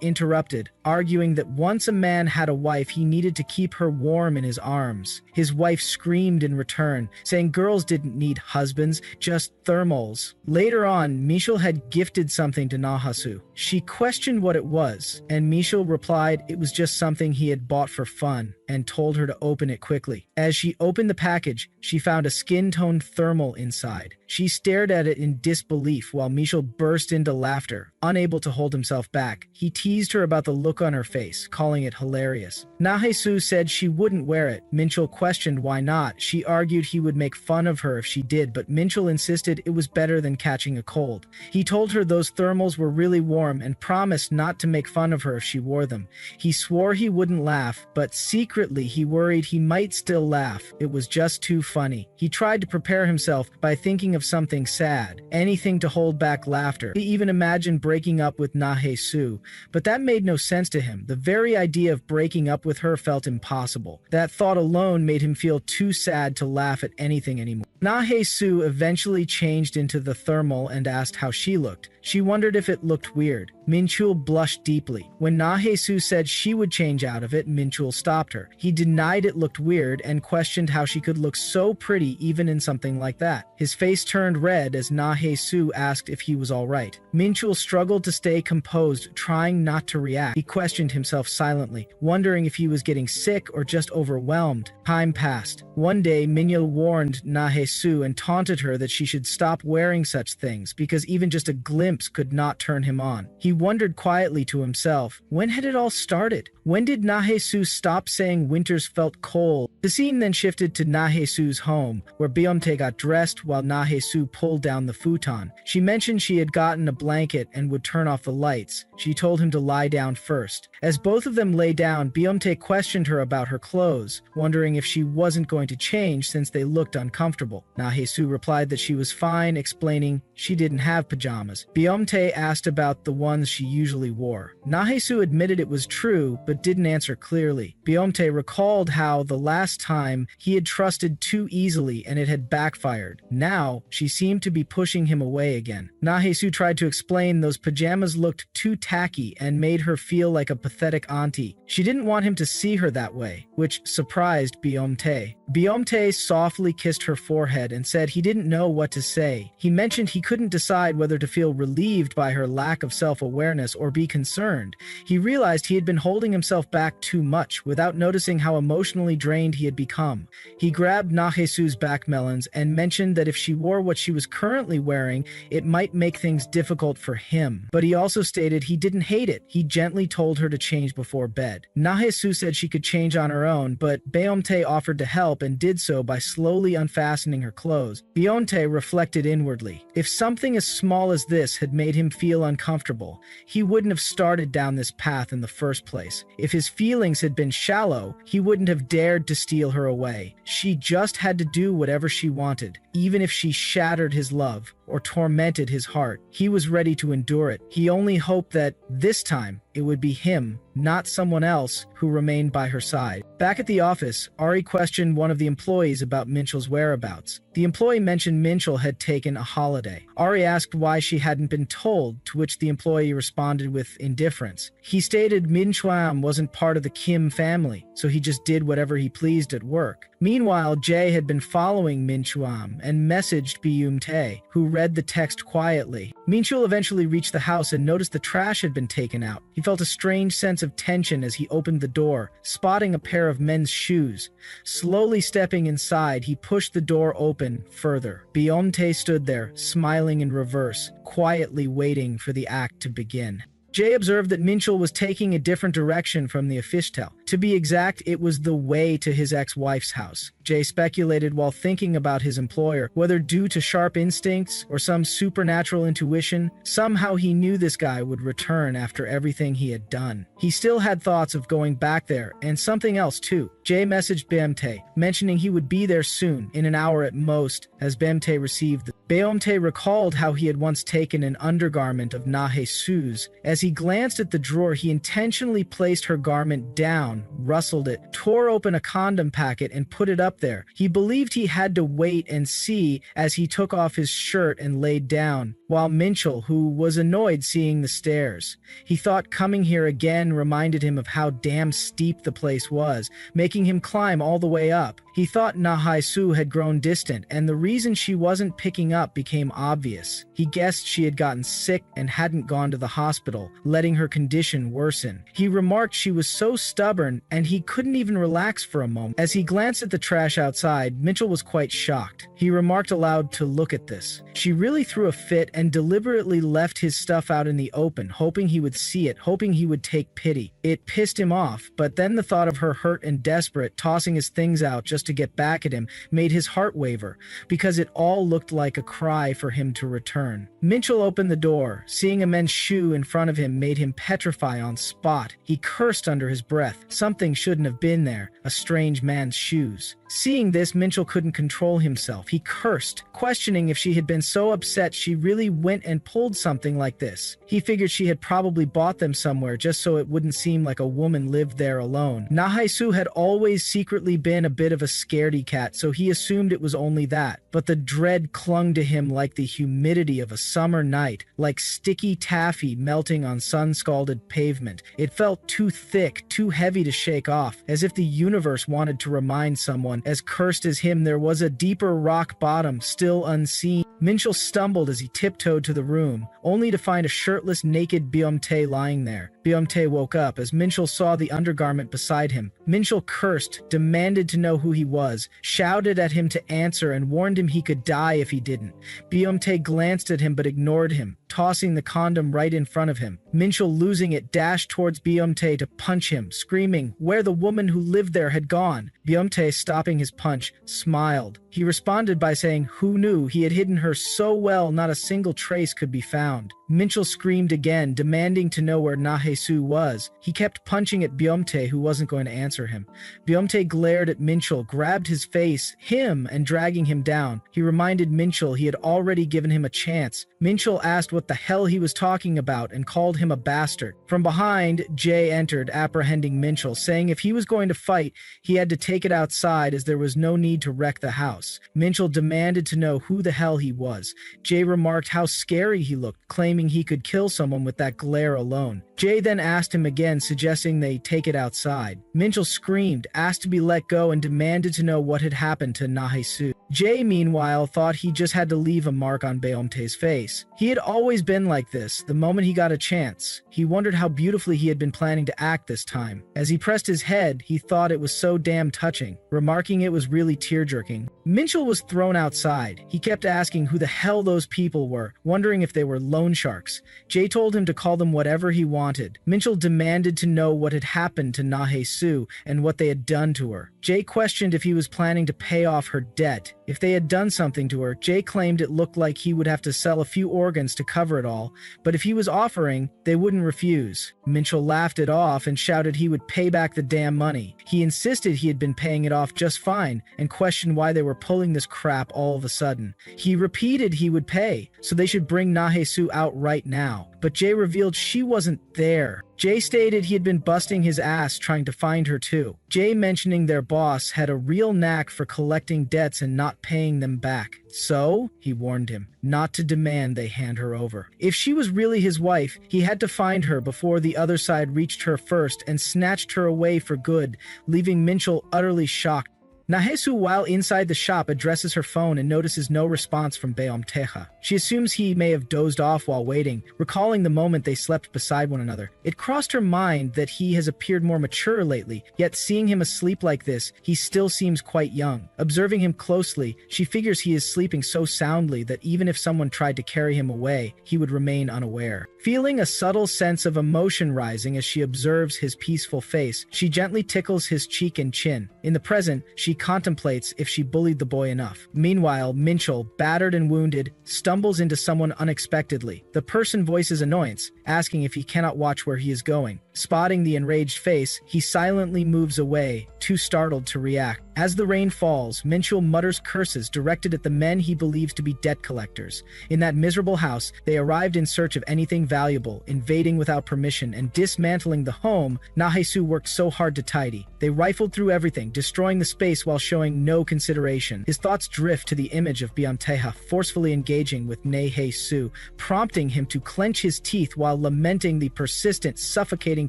A: interrupted, arguing that once a man had a wife, he needed to keep her warm in his arms. His wife screamed in return, saying girls didn't need husbands, just thermals. Later on, Minchul had gifted something to Nahe-su. She questioned what it was, and Minchul replied it was just something he had bought for fun, and told her to open it quickly. As she opened the package, she found a skin-toned thermal inside. She stared at it in disbelief while Minchul burst into laughter, unable to hold himself back. He teased her about the look on her face, calling it hilarious. Nahe-su said she wouldn't wear it. Minchul questioned why not. She argued he would make fun of her if she did, but Minchul insisted it was better than catching a cold. He told her those thermals were really warm and promised not to make fun of her if she wore them. He swore he wouldn't laugh, but secretly he worried he might still laugh. It was just too funny. He tried to prepare himself by thinking of something sad, anything to hold back laughter. He even imagined breaking up with Nahe-su, but that made no sense to him. The very idea of breaking up with her felt impossible. That thought alone made him feel too sad to laugh at anything anymore. Nahe-su eventually changed into the thermal and asked how she looked. She wondered if it looked weird. Minchul blushed deeply. When Nahe-su said she would change out of it, Minchul stopped her. He denied it looked weird and questioned how she could look so pretty even in something like that. His face turned red as Nahe-su asked if he was alright. Minchul struggled to stay composed, trying not to react. He questioned himself silently, wondering if he was getting sick or just overwhelmed. Time passed. One day, Minchul warned Nahe-su and taunted her that she should stop wearing such things because even just a glimpse could not turn him on. He wondered quietly to himself, when had it all started? When did Nahe-su stop saying winters felt cold? The scene then shifted to Nahe-su's home, where Beomtae got dressed while Nahe Nahe-su pulled down the futon. She mentioned she had gotten a blanket and would turn off the lights. She told him to lie down first. As both of them lay down, Beomtae questioned her about her clothes, wondering if she wasn't going to change since they looked uncomfortable. Nahe-su replied that she was fine, explaining she didn't have pajamas. Beomtae asked about the ones she usually wore. Nahe-su admitted it was true, but didn't answer clearly. Beomtae recalled how the last time he had trusted too easily and it had backfired. Now, she seemed to be pushing him away again. Nahe-su tried to explain those pajamas looked too tacky and made her feel like a pathetic auntie. She didn't want him to see her that way, which surprised Beomtae. Beomtae softly kissed her forehead and said he didn't know what to say. He mentioned he couldn't decide whether to feel relieved by her lack of self-awareness or be concerned. He realized he had been holding himself back too much without noticing how emotionally drained he had become. He grabbed Nahe-su's back melons and mentioned that if she wore what she was currently wearing, it might make things difficult for him. But he also stated he didn't hate it. He gently told her to change before bed. Nahe-su said she could change on her own, but Beomtae offered to help and did so by slowly unfastening her clothes. Beomtae reflected inwardly. If something as small as this had made him feel uncomfortable, he wouldn't have started down this path in the first place. If his feelings had been shallow, he wouldn't have dared to steal her away. She just had to do whatever she wanted, even if she shattered his love or tormented his heart. He was ready to endure it. He only hoped that this time it would be him, not someone else, who remained by her side. Back at the office, Ari questioned one of the employees about Minchul's whereabouts. The employee mentioned Minchul had taken a holiday. Ari asked why she hadn't been told, to which the employee responded with indifference. He stated Minchul wasn't part of the Kim family, so he just did whatever he pleased at work. Meanwhile, Jay had been following Minchul and messaged Beomtae, who read the text quietly. Minchul eventually reached the house and noticed the trash had been taken out. He felt a strange sense of tension as he opened the door, spotting a pair of men's shoes. Slowly stepping inside, he pushed the door open further. Beomtae stood there, smiling in reverse, quietly waiting for the act to begin. Jay observed that Minchul was taking a different direction from the official. To be exact, it was the way to his ex-wife's house. Jay speculated while thinking about his employer, whether due to sharp instincts or some supernatural intuition, somehow he knew this guy would return after everything he had done. He still had thoughts of going back there, and something else too. Jay messaged Beomtae, mentioning he would be there soon, in an hour at most, as Beomtae received the. Beomtae recalled how he had once taken an undergarment of Nahe-su's. As he glanced at the drawer, he intentionally placed her garment down, rustled it, tore open a condom packet, and put it up there. He believed he had to wait and see as he took off his shirt and laid down, while Minchul, who was annoyed seeing the stairs. He thought coming here again reminded him of how damn steep the place was, making him climb all the way up. He thought Nahe-su had grown distant, and the reason she wasn't picking up became obvious. He guessed she had gotten sick and hadn't gone to the hospital, letting her condition worsen. He remarked she was so stubborn, and he couldn't even relax for a moment. As he glanced at the trash outside, Minchul was quite shocked. He remarked aloud to look at this. She really threw a fit and deliberately left his stuff out in the open, hoping he would see it, hoping he would take pity. It pissed him off, but then the thought of her hurt and desperate, tossing his things out just to get back at him, made his heart waver, because it all looked like a cry for him to return. Minchul opened the door. Seeing a men's shoe in front of him made him petrify on spot. He cursed under his breath. Something shouldn't have been there, a strange man's shoes. Seeing this, Minchul couldn't control himself. He cursed, questioning if she had been so upset she really went and pulled something like this. He figured she had probably bought them somewhere just so it wouldn't seem like a woman lived there alone. Nahe-su had always secretly been a bit of a scaredy cat, so he assumed it was only that. But the dread clung to him like the humidity of a summer night, like sticky taffy melting on sun-scalded pavement. It felt too thick, too heavy to shake off, as if the universe wanted to remind someone, as cursed as him, there was a deeper rock bottom still unseen. Minchul stumbled as he tiptoed to the room, only to find a shirtless, naked Beomtae lying there. Beomtae woke up as Minchul saw the undergarment beside him. Minchul cursed, demanded to know who he was, shouted at him to answer, and warned him he could die if he didn't. Beomtae glanced at him but ignored him. tossing the condom right in front of him. Minchul, losing it, dashed towards Byumtae to punch him, screaming where the woman who lived there had gone. Byumtae, stopping his punch, smiled. He responded by saying who knew, he had hidden her so well not a single trace could be found. Minchul screamed again, demanding to know where Nahesu was. He kept punching at Byumtae, who wasn't going to answer him. Byumtae glared at Minchul, grabbed his face, and dragging him down. He reminded Minchul he had already given him a chance. Minchul asked what the hell he was talking about and called him a bastard. From behind, Jay entered, apprehending Minchul, saying if he was going to fight, he had to take it outside as there was no need to wreck the house. Minchul demanded to know who the hell he was. Jay remarked how scary he looked, claiming he could kill someone with that glare alone. Jay then asked him again, suggesting they take it outside. Minchul screamed, asked to be let go, and demanded to know what had happened to Nahesu. Jay, meanwhile, thought he just had to leave a mark on Byumtae's face. He had always been like this, the moment he got a chance. He wondered how beautifully he had been planning to act this time. As he pressed his head, he thought it was so damn touching, remarking it was really tear-jerking. Minchul was thrown outside. He kept asking who the hell those people were, wondering if they were loan sharks. Jay told him to call them whatever he wanted. Minchul demanded to know what had happened to Nahesu and what they had done to her. Jay questioned if he was planning to pay off her debt. If they had done something to her, Jay claimed it looked like he would have to sell a few organs to cover it all, but if he was offering, they wouldn't refuse. Minchul laughed it off and shouted he would pay back the damn money. He insisted he had been paying it off just fine and questioned why they were pulling this crap all of a sudden. He repeated he would pay, so they should bring Nahesu out right now. But Jay revealed she wasn't there. Jay stated he had been busting his ass trying to find her too. Jay mentioning their boss had a real knack for collecting debts and not paying them back. So, he warned him, not to demand they hand her over. If she was really his wife, he had to find her before the other side reached her first and snatched her away for good, leaving Minchul utterly shocked. Nahesu, while inside the shop, addresses her phone and notices no response from Byumtae. She assumes he may have dozed off while waiting, recalling the moment they slept beside one another. It crossed her mind that he has appeared more mature lately, yet seeing him asleep like this, he still seems quite young. Observing him closely, she figures he is sleeping so soundly that even if someone tried to carry him away, he would remain unaware. Feeling a subtle sense of emotion rising as she observes his peaceful face, she gently tickles his cheek and chin. In the present, she contemplates if she bullied the boy enough. Meanwhile, Minchul, battered and wounded, stumbles into someone unexpectedly. The person voices annoyance, asking if he cannot watch where he is going. Spotting the enraged face, he silently moves away, too startled to react. As the rain falls, Minchul mutters curses directed at the men he believes to be debt collectors. In that miserable house, they arrived in search of anything valuable, invading without permission and dismantling the home Nahesu worked so hard to tidy. They rifled through everything, destroying the space while showing no consideration. His thoughts drift to the image of Byumtae forcefully engaging with Nahesu, prompting him to clench his teeth while lamenting the persistent, suffocating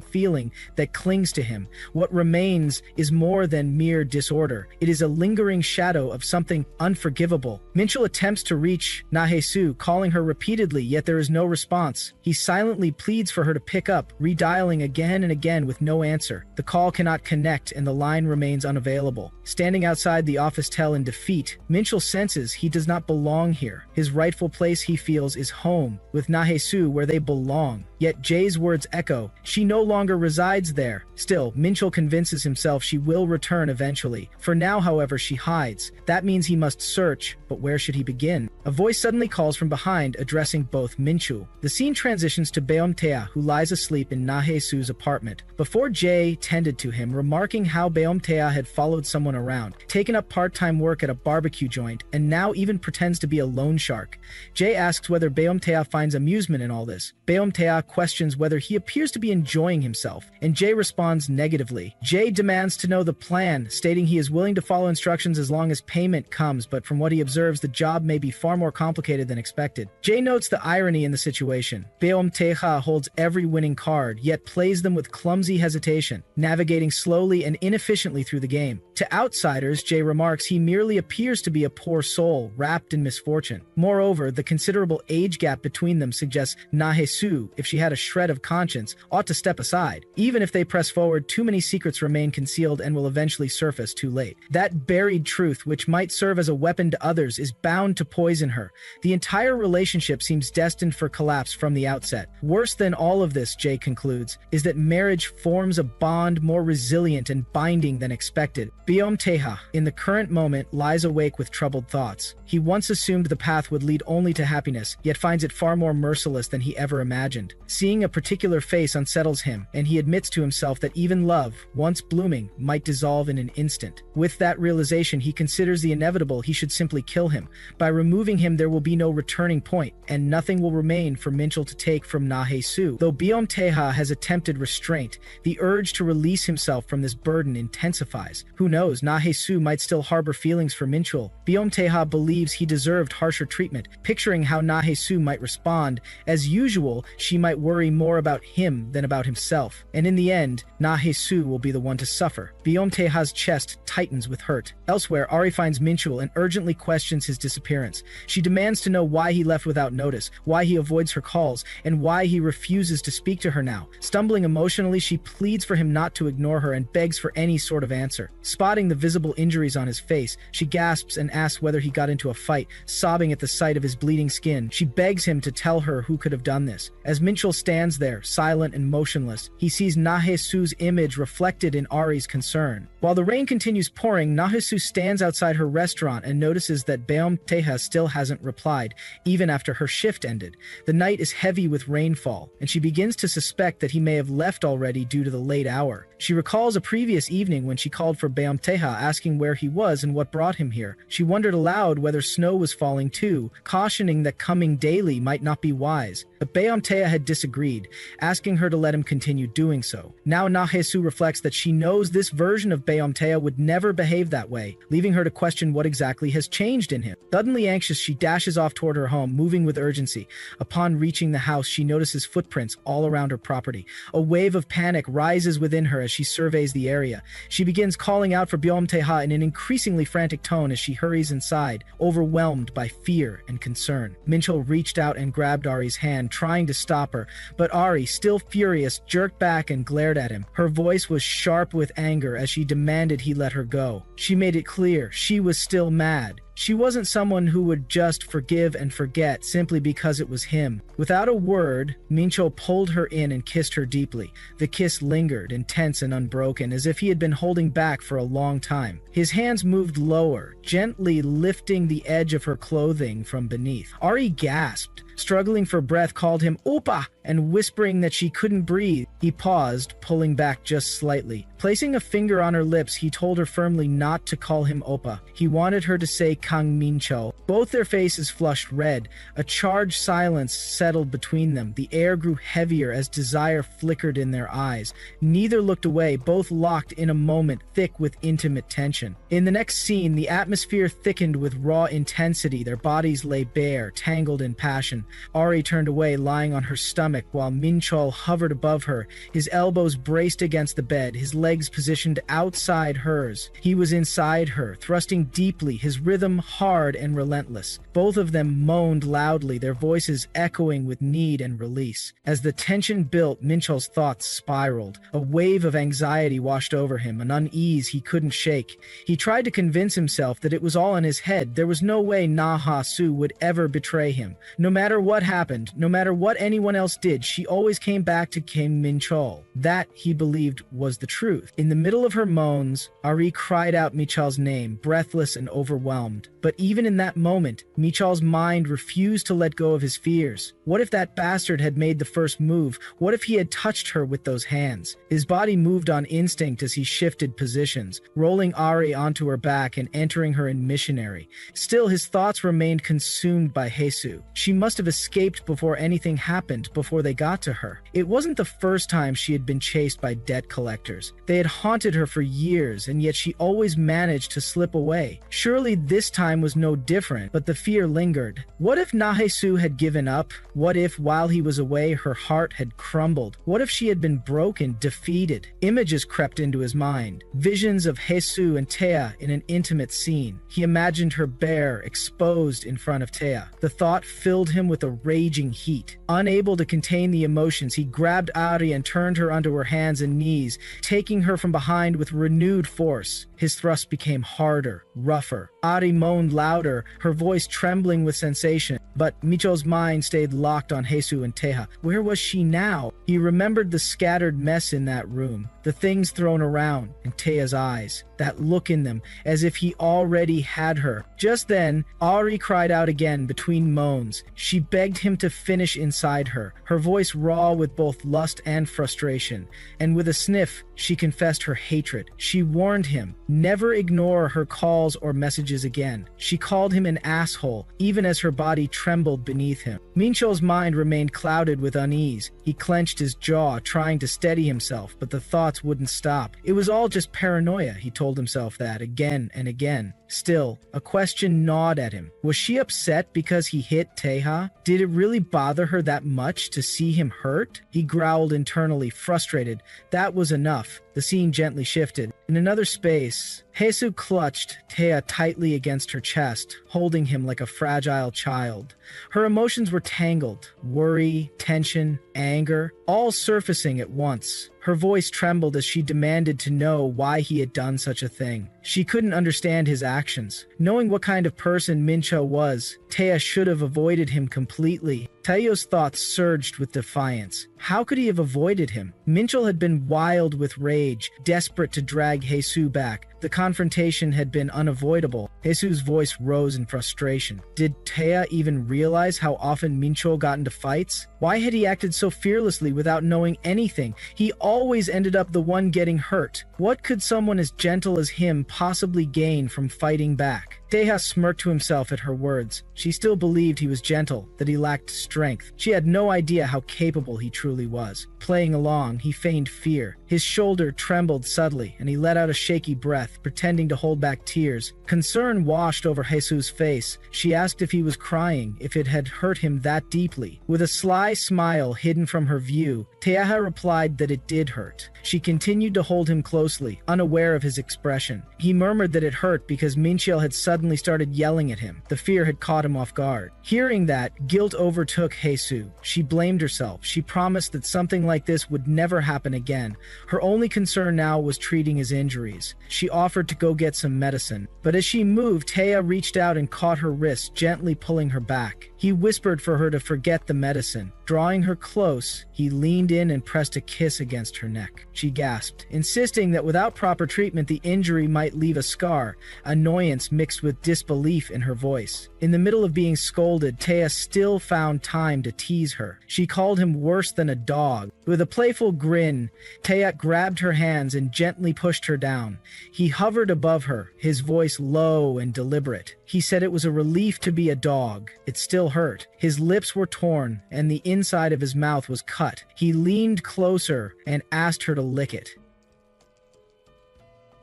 A: feeling that clings to him. What remains is more than mere disorder. It is a lingering shadow of something unforgivable. Minchul attempts to reach Nahesu, calling her repeatedly, yet there is no response. He silently pleads for her to pick up, redialing again and again with no answer. The call cannot connect and the line remains unavailable. Standing outside the office tel in defeat, Minchul senses he does not belong here. His rightful place, he feels, is home, with Nahesu where they belong. Yet Jay's words echo, she no longer resides there. Still, Minchul convinces himself she will return eventually. For now, however, she hides. That means he must search, but where should he begin? A voice suddenly calls from behind, addressing both Minchul. The scene transitions to Byumtae, who lies asleep in Nahesu's apartment. Before Jay tended to him, remarking how Byumtae had followed someone around, taken up part-time work at a barbecue joint, and now even pretends to be a loan shark. Jay asks whether Byumtae finds amusement in all this. Byumtae questions whether he appears to be enjoying himself, and Jay responds negatively. Jay demands to know the plan, stating he is willing to follow instructions as long as payment comes, but from what he observes, the job may be far more complicated than expected. Jay notes the irony in the situation. Byumtae holds every winning card, yet plays them with clumsy hesitation, navigating slowly and inefficiently through the game. To outsiders, Jay remarks he merely appears to be a poor soul, wrapped in misfortune. Moreover, the considerable age gap between them suggests Nahesu, if she had a shred of conscience, ought to step aside. Even if they press forward, too many secrets remain concealed and will eventually surface too late. late. That buried truth, which might serve as a weapon to others, is bound to poison her. The entire relationship seems destined for collapse from the outset. Worse than all of this, Jay concludes, is that marriage forms a bond more resilient and binding than expected. Teha, in the current moment, lies awake with troubled thoughts. He once assumed the path would lead only to happiness, yet finds it far more merciless than he ever imagined. Seeing a particular face unsettles him, and he admits to himself that even love, once blooming, might dissolve in an instant. With that realization, he considers the inevitable. He should simply kill him. By removing him, there will be no returning point, and nothing will remain for Minchul to take from Nahesu. Though Teha has attempted restraint, the urge to release himself from this burden intensifies. Who knows, Nahesu might still harbor feelings for Minchul. Teha believes he deserved harsher treatment, picturing how Nahesu might respond. As usual, she might worry more about him than about himself, and in the end, Nahesu will be the one to suffer. Teha's chest tightens with hurt. Elsewhere, Ari finds Minchul and urgently questions his disappearance. She demands to know why he left without notice, why he avoids her calls, and why he refuses to speak to her now. Stumbling emotionally, she pleads for him not to ignore her and begs for any sort of answer. Spotting the visible injuries on his face, she gasps and asks whether he got into a fight, sobbing at the sight of his bleeding skin. She begs him to tell her who could have done this. As Minchul stands there, silent and motionless, he sees Nahesu's image reflected in Ari's concern. While the rain continues pouring, Nahesu stands outside her restaurant and notices that Teha still hasn't replied, even after her shift ended. The night is heavy with rainfall, and she begins to suspect that he may have left already due to the late hour. She recalls a previous evening when she called for Teha, asking where he was and what brought him here. She wondered aloud whether snow was falling too, cautioning that coming daily might not be wise. But Teha had disagreed, asking her to let him continue doing so. Now Nahesu reflects that she knows this version of Teha would never behave that way, leaving her to question what exactly has changed in him. Suddenly anxious, she dashes off toward her home, moving with urgency. Upon reaching the house, she notices footprints all around her property. A wave of panic rises within her as she surveys the area. She begins calling out for Teha in an increasingly frantic tone as she hurries inside, overwhelmed by fear and concern. Minchul reached out and grabbed Ari's hand, trying to stop her, but Ari, still furious, jerked back and glared at him. Her voice was sharp with anger as she demanded he let her go. She made it clear she was still mad. She wasn't someone who would just forgive and forget simply because it was him. Without a word, Minchul pulled her in and kissed her deeply. The kiss lingered, intense and unbroken, as if he had been holding back for a long time. His hands moved lower, gently lifting the edge of her clothing from beneath. Ari gasped, struggling for breath, called him Opa, and whispering that she couldn't breathe. He paused, pulling back just slightly. Placing a finger on her lips, he told her firmly not to call him Opa. He wanted her to say Kang Minchul. Both their faces flushed red. A charged silence settled between them. The air grew heavier as desire flickered in their eyes. Neither looked away, both locked in a moment thick with intimate tension. In the next scene, the atmosphere thickened with raw intensity. Their bodies lay bare, tangled in passion. Ari turned away, lying on her stomach, while Minchul hovered above her, his elbows braced against the bed, his legs positioned outside hers. He was inside her, thrusting deeply, his rhythm hard and relentless. Both of them moaned loudly, their voices echoing with need and release. As the tension built, Minchul's thoughts spiraled. A wave of anxiety washed over him, an unease he couldn't shake. He tried to convince himself that it was all in his head. There was no way Nahesu would ever betray him. No matter what happened, no matter what anyone else did, she always came back to King Minchul. That, he believed, was the truth. In the middle of her moans, Ari cried out Minchul's name, breathless and overwhelmed. But even in that moment, Minchul's mind refused to let go of his fears. What if that bastard had made the first move? What if he had touched her with those hands? His body moved on instinct as he shifted positions, rolling Ari onto her back and entering her in missionary. Still, his thoughts remained consumed by Hesu. She must have escaped before anything happened, before they got to her. It wasn't the first time she had been chased by debt collectors. They had haunted her for years, and yet she always managed to slip away. Surely this time time was no different, but the fear lingered. What if Nahesu had given up? What if, while he was away, her heart had crumbled? What if she had been broken, defeated? Images crept into his mind. Visions of Hesu and Taya in an intimate scene. He imagined her bare, exposed in front of Taya. The thought filled him with a raging heat. Unable to contain the emotions, he grabbed Ari and turned her onto her hands and knees, taking her from behind with renewed force. His thrust became harder, rougher. Ari moaned louder, her voice trembling with sensation. But Micho's mind stayed locked on Hesu and Teha. Where was she now? He remembered the scattered mess in that room, the things thrown around, and Tea's eyes, that look in them, as if he already had her. Just then, Ari cried out again between moans. She begged him to finish inside her, her voice raw with both lust and frustration. And with a sniff, she confessed her hatred. She warned him, never ignore her calls or messages again. She called him an asshole, even as her body trembled beneath him. Mincho's mind remained clouded with unease. He clenched his jaw, trying to steady himself, but the thoughts wouldn't stop. It was all just paranoia, he told himself that again and again. Still, a question gnawed at him. Was she upset because he hit Teha? Did it really bother her that much to see him hurt? He growled internally, frustrated. That was enough. The scene gently shifted. In another space, Hesu clutched Teha tightly against her chest, holding him like a fragile child. Her emotions were tangled. Worry, tension, anger, all surfacing at once. Her voice trembled as she demanded to know why he had done such a thing. She couldn't understand his actions. Knowing what kind of person Mincho was, Teha should have avoided him completely. Tayo's thoughts surged with defiance. How could he have avoided him? Mincho had been wild with rage, desperate to drag Hesu back. The confrontation had been unavoidable. Hesu's voice rose in frustration. Did Teha even realize how often Mincho got into fights? Why had he acted so fearlessly without knowing anything? He always ended up the one getting hurt. What could someone as gentle as him possibly gain from fighting back? Teha smirked to himself at her words. She still believed he was gentle, that he lacked strength. She had no idea how capable he truly was. Playing along, he feigned fear. His shoulder trembled subtly, and he let out a shaky breath, pretending to hold back tears. Concern washed over Hesu's face. She asked if he was crying, if it had hurt him that deeply. With a sly smile hidden from her view, Teha replied that it did hurt. She continued to hold him closely, unaware of his expression. He murmured that it hurt because Mincho had suddenly started yelling at him. The fear had caught him off guard. Hearing that, guilt overtook Hesu. She blamed herself. She promised that something like this would never happen again. Her only concern now was treating his injuries. She offered to go get some medicine. But as she moved, Teha reached out and caught her wrist, gently pulling her back. He whispered for her to forget the medicine. Drawing her close, he leaned in and pressed a kiss against her neck. She gasped, insisting that without proper treatment the injury might leave a scar, annoyance mixed with disbelief in her voice. In the middle of being scolded, Teha still found time to tease her. She called him worse than a dog. With a playful grin, Teha grabbed her hands and gently pushed her down. He hovered above her, his voice low and deliberate. He said it was a relief to be a dog. It still hurt. His lips were torn, and the inside of his mouth was cut. He leaned closer and asked her to lick it.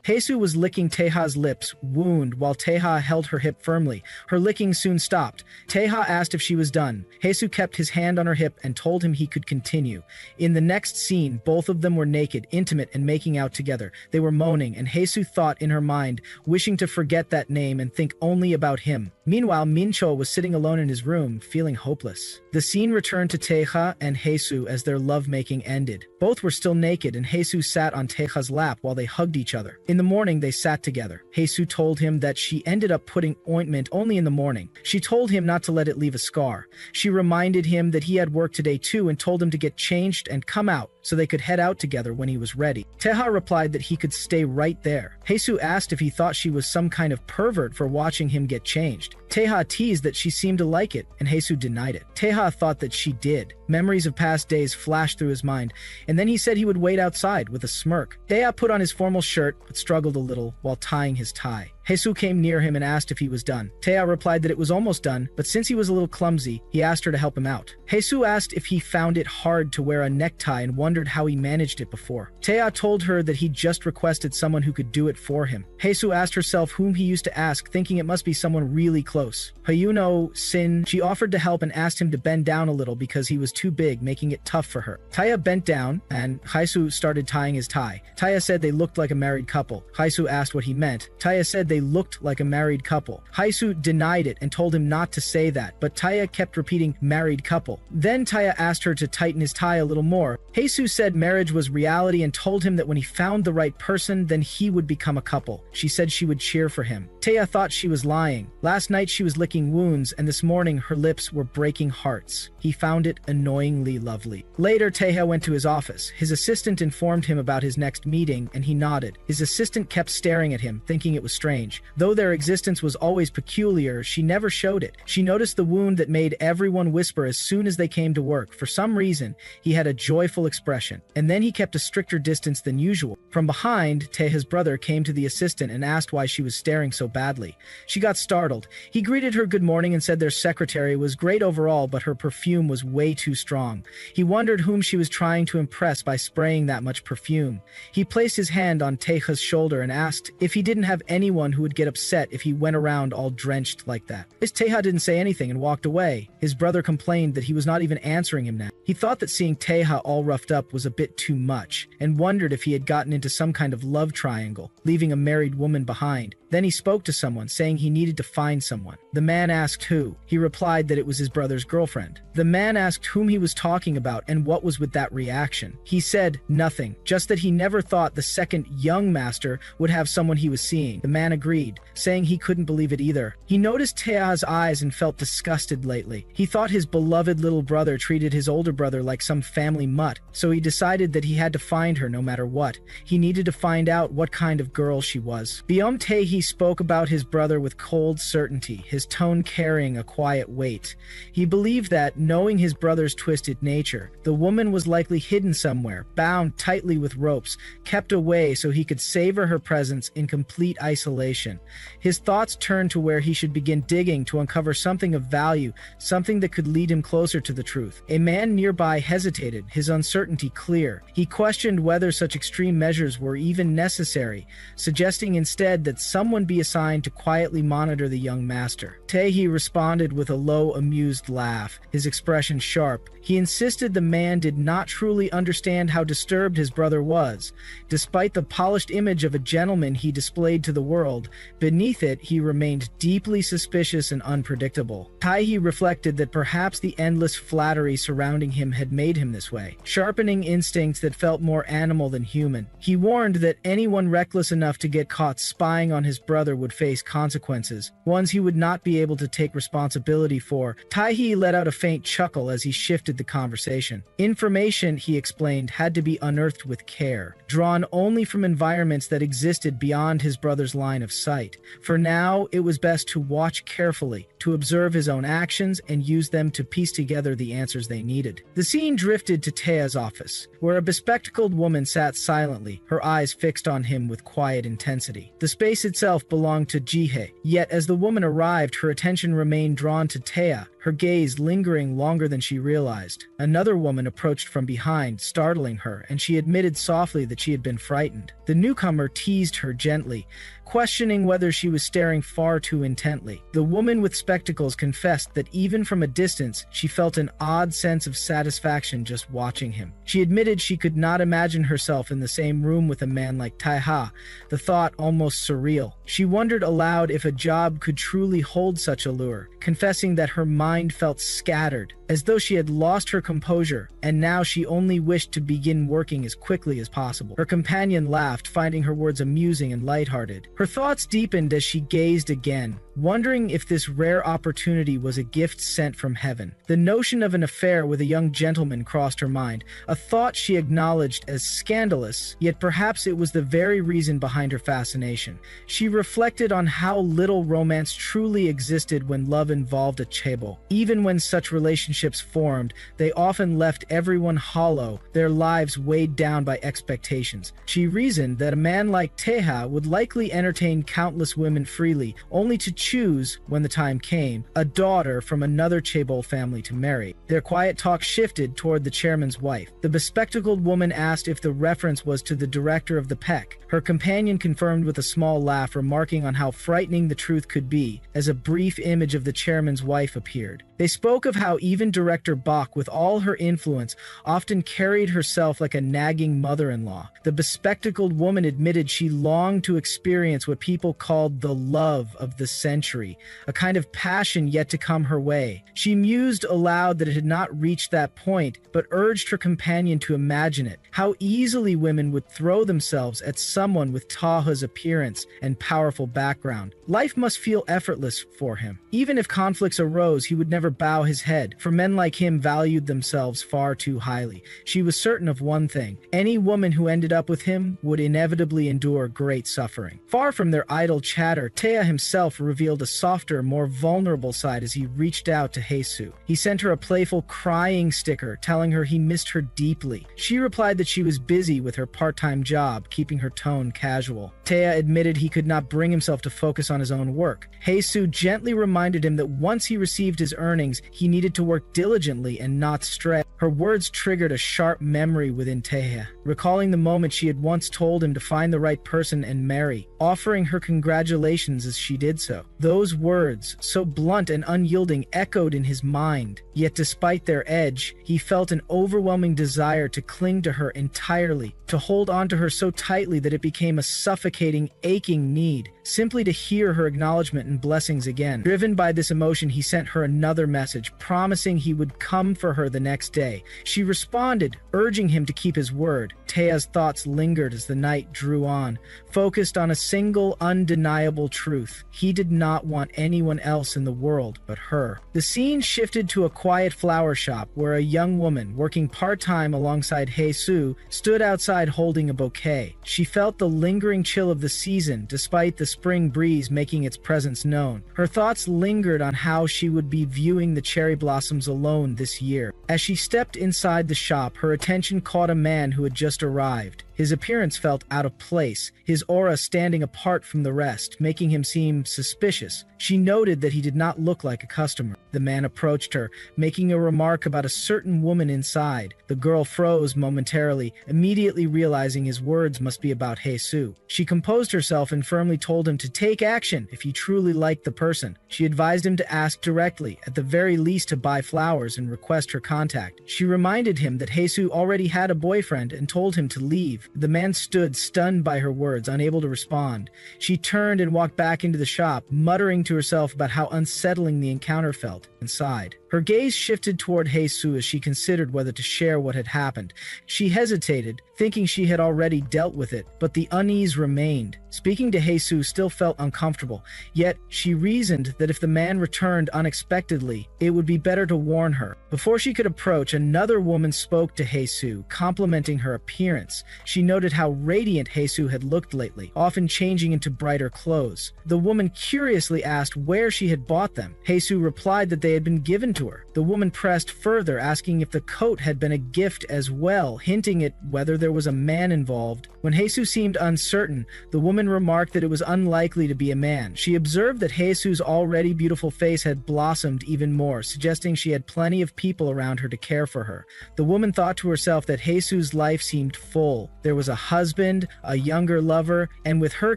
A: Hesu was licking Teha's lips, wound, while Teha held her hip firmly. Her licking soon stopped. Teha asked if she was done. Hesu kept his hand on her hip and told him he could continue. In the next scene, both of them were naked, intimate, and making out together. They were moaning, and Hesu thought in her mind, wishing to forget that name and think only about him. Meanwhile, Mincho was sitting alone in his room, feeling hopeless. The scene returned to Teha and Hesu as their lovemaking ended. Both were still naked, and Hesu sat on Teha's lap while they hugged each other. In the morning, they sat together. Hesu told him that she ended up putting ointment only in the morning. She told him not to let it leave a scar. She reminded him that he had work today too and told him to get changed and come out so they could head out together when he was ready. Teha replied that he could stay right there. Hesu asked if he thought she was some kind of pervert for watching him get changed. Teha teased that she seemed to like it, and Hesu denied it. Teha thought that she did. Memories of past days flashed through his mind, and then he said he would wait outside with a smirk. Teha put on his formal shirt, but struggled a little while tying his tie. Jesus came near him and asked if he was done. Taya replied that it was almost done, but since he was a little clumsy, he asked her to help him out. Jesus asked if he found it hard to wear a necktie and wondered how he managed it before. Taya told her that he just requested someone who could do it for him. Jesus asked herself whom he used to ask, thinking it must be someone really close. Hayuno Sin, she offered to help and asked him to bend down a little because he was too big, making it tough for her. Taya bent down, and Jesus started tying his tie. Taya said they looked like a married couple. Jesus asked what he meant. Taya said they looked like a married couple. Jesus denied it and told him not to say that, but Taya kept repeating married couple. Then Taya asked her to tighten his tie a little more. Jesus said marriage was reality and told him that when he found the right person, then he would become a couple. She said she would cheer for him. Taya thought she was lying. Last night she was licking wounds, and this morning her lips were breaking hearts. He found it annoyingly lovely. Later, Taya went to his office. His assistant informed him about his next meeting, and he nodded. His assistant kept staring at him, thinking it was strange. Though their existence was always peculiar, she never showed it. She noticed the wound that made everyone whisper as soon as they came to work. For some reason, he had a joyful expression, and then he kept a stricter distance than usual. From behind, Taya's brother came to the assistant and asked why she was staring so badly. She got startled. He greeted her good morning and said their secretary was great overall, but her perfume was way too strong. He wondered whom she was trying to impress by spraying that much perfume. He placed his hand on Taya's shoulder and asked if he didn't have anyone who would get upset if he went around all drenched like that. Taya didn't say anything and walked away. His brother complained that he was not even answering him now. He thought that seeing Taya all roughed up was a bit too much, and wondered if he had gotten into some kind of love triangle, leaving a married woman behind. Then he spoke to someone, saying he needed to find someone. The man asked who. He replied that it was his brother's girlfriend. The man asked whom he was talking about and what was with that reaction. He said nothing, just that he never thought the second young master would have someone he was seeing. The man agreed, saying he couldn't believe it either. He noticed Taya's eyes and felt disgusted lately. He thought his beloved little brother treated his older brother like some family mutt, so he decided that he had to find her no matter what. He needed to find out what kind of girl she was. Tae he spoke about his brother with cold certainty, his tone carrying a quiet weight. He believed that, knowing his brother's twisted nature, the woman was likely hidden somewhere, bound tightly with ropes, kept away so he could savor her presence in complete isolation. His thoughts turned to where he should begin digging to uncover something of value, something that could lead him closer to the truth. A man nearby hesitated, his uncertainty clear. He questioned whether such extreme measures were even necessary, suggesting instead that someone be assigned to quietly monitor the young master. Tae responded with a low, amused laugh, his expression sharp. He insisted the man did not truly understand how disturbed his brother was. Despite the polished image of a gentleman he displayed to the world, beneath it he remained deeply suspicious and unpredictable. Tae reflected that perhaps the endless flattery surrounding him had made him this way, sharpening instincts that felt more animal than human. He warned that anyone reckless enough to get caught spying on his brother would face consequences, ones he would not be able to take responsibility for. Tae let out a faint chuckle as he shifted the conversation. Information, he explained, had to be unearthed with care, drawn only from environments that existed beyond his brother's line of sight. For now, it was best to watch carefully, to observe his own actions and use them to piece together the answers they needed. The scene drifted to Taea's office, where a bespectacled woman sat silently, her eyes fixed on him with quiet intensity. The space itself belonged to Jihei, yet as the woman arrived, her attention remained drawn to Taea, her gaze lingering longer than she realized. Another woman approached from behind, startling her, and she admitted softly that she had been frightened. The newcomer teased her gently, questioning whether she was staring far too intently. The woman with spectacles confessed that even from a distance, she felt an odd sense of satisfaction just watching him. She admitted she could not imagine herself in the same room with a man like Taiha, the thought almost surreal. She wondered aloud if a job could truly hold such allure, confessing that her mind felt scattered, as though she had lost her composure, and now she only wished to begin working as quickly as possible. Her companion laughed, finding her words amusing and lighthearted. Her thoughts deepened as she gazed again, wondering if this rare opportunity was a gift sent from heaven. The notion of an affair with a young gentleman crossed her mind, a thought she acknowledged as scandalous, yet perhaps it was the very reason behind her fascination. She reflected on how little romance truly existed when love involved a chaebol. Even when such relationships formed, they often left everyone hollow, their lives weighed down by expectations. She reasoned that a man like Taeha would likely entertain countless women freely, only to choose, when the time came, a daughter from another chaebol family to marry. Their quiet talk shifted toward the chairman's wife. The bespectacled woman asked if the reference was to the director of the Peck. Her companion confirmed with a small laugh, remarking on how frightening the truth could be, as a brief image of the chairman's wife appeared. They spoke of how even Director Bach, with all her influence, often carried herself like a nagging mother-in-law. The bespectacled woman admitted she longed to experience what people called the love of the century, a kind of passion yet to come her way. She mused aloud that it had not reached that point, but urged her companion to imagine it, how easily women would throw themselves at someone with Taha's appearance and powerful background. Life must feel effortless for him. Even if conflicts arose, he would never bow his head, for men like him valued themselves far too highly. She was certain of one thing: any woman who ended up with him would inevitably endure great suffering. Far from their idle chatter, Taeha himself revealed a softer, more vulnerable side as he reached out to Haesu. He sent her a playful crying sticker, telling her he missed her deeply. She replied that she was busy with her part-time job, keeping her tone casual. Taeha admitted he could not bring himself to focus on his own work. Haesu gently reminded him that once he received his earnings, he needed to work diligently and not stray. Her words triggered a sharp memory within Taeha, recalling the moment she had once told him to find the right person and marry, offering her congratulations as she did so. Those words, so blunt and unyielding, echoed in his mind. Yet despite their edge, he felt an overwhelming desire to cling to her entirely, to hold on to her so tightly that it became a suffocating, aching need, simply to hear her acknowledgement and blessings again. Driven by this emotion, he sent her another message, promising he would come for her the next day. She responded, urging him to keep his word. Taeha's thoughts lingered as the night drew on, focused on a single, undeniable truth. He did not want anyone else in the world but her. The scene shifted to a quiet flower shop where a young woman, working part-time alongside Haesu, stood outside holding a bouquet. She felt the lingering chill of the season, despite the spring breeze making its presence known. Her thoughts lingered on how she would be viewing the cherry blossoms alone this year. As she stepped inside the shop, her attention caught a man who had just arrived. His appearance felt out of place, his aura standing apart from the rest, making him seem suspicious. She noted that he did not look like a customer. The man approached her, making a remark about a certain woman inside. The girl froze momentarily, immediately realizing his words must be about Haesu. She composed herself and firmly told him to take action if he truly liked the person. She advised him to ask directly, at the very least to buy flowers and request her contact. She reminded him that Haesu already had a boyfriend and told him to leave. The man stood, stunned by her words, unable to respond. She turned and walked back into the shop, muttering to herself about how unsettling the encounter felt, and sighed. Her gaze shifted toward Haesu as she considered whether to share what had happened. She hesitated, thinking she had already dealt with it, but the unease remained. Speaking to Haesu still felt uncomfortable, yet she reasoned that if the man returned unexpectedly, it would be better to warn her. Before she could approach, another woman spoke to Haesu, complimenting her appearance. She noted how radiant Haesu had looked lately, often changing into brighter clothes. The woman curiously asked where she had bought them. Haesu replied that they had been given to her. The woman pressed further, asking if the coat had been a gift as well, hinting at whether there was a man involved. When Haesu seemed uncertain, the woman remarked that it was unlikely to be a man. She observed that Haesu's already beautiful face had blossomed even more, suggesting she had plenty of people around her to care for her. The woman thought to herself that Haesu's life seemed full. There was a husband, a younger lover, and with her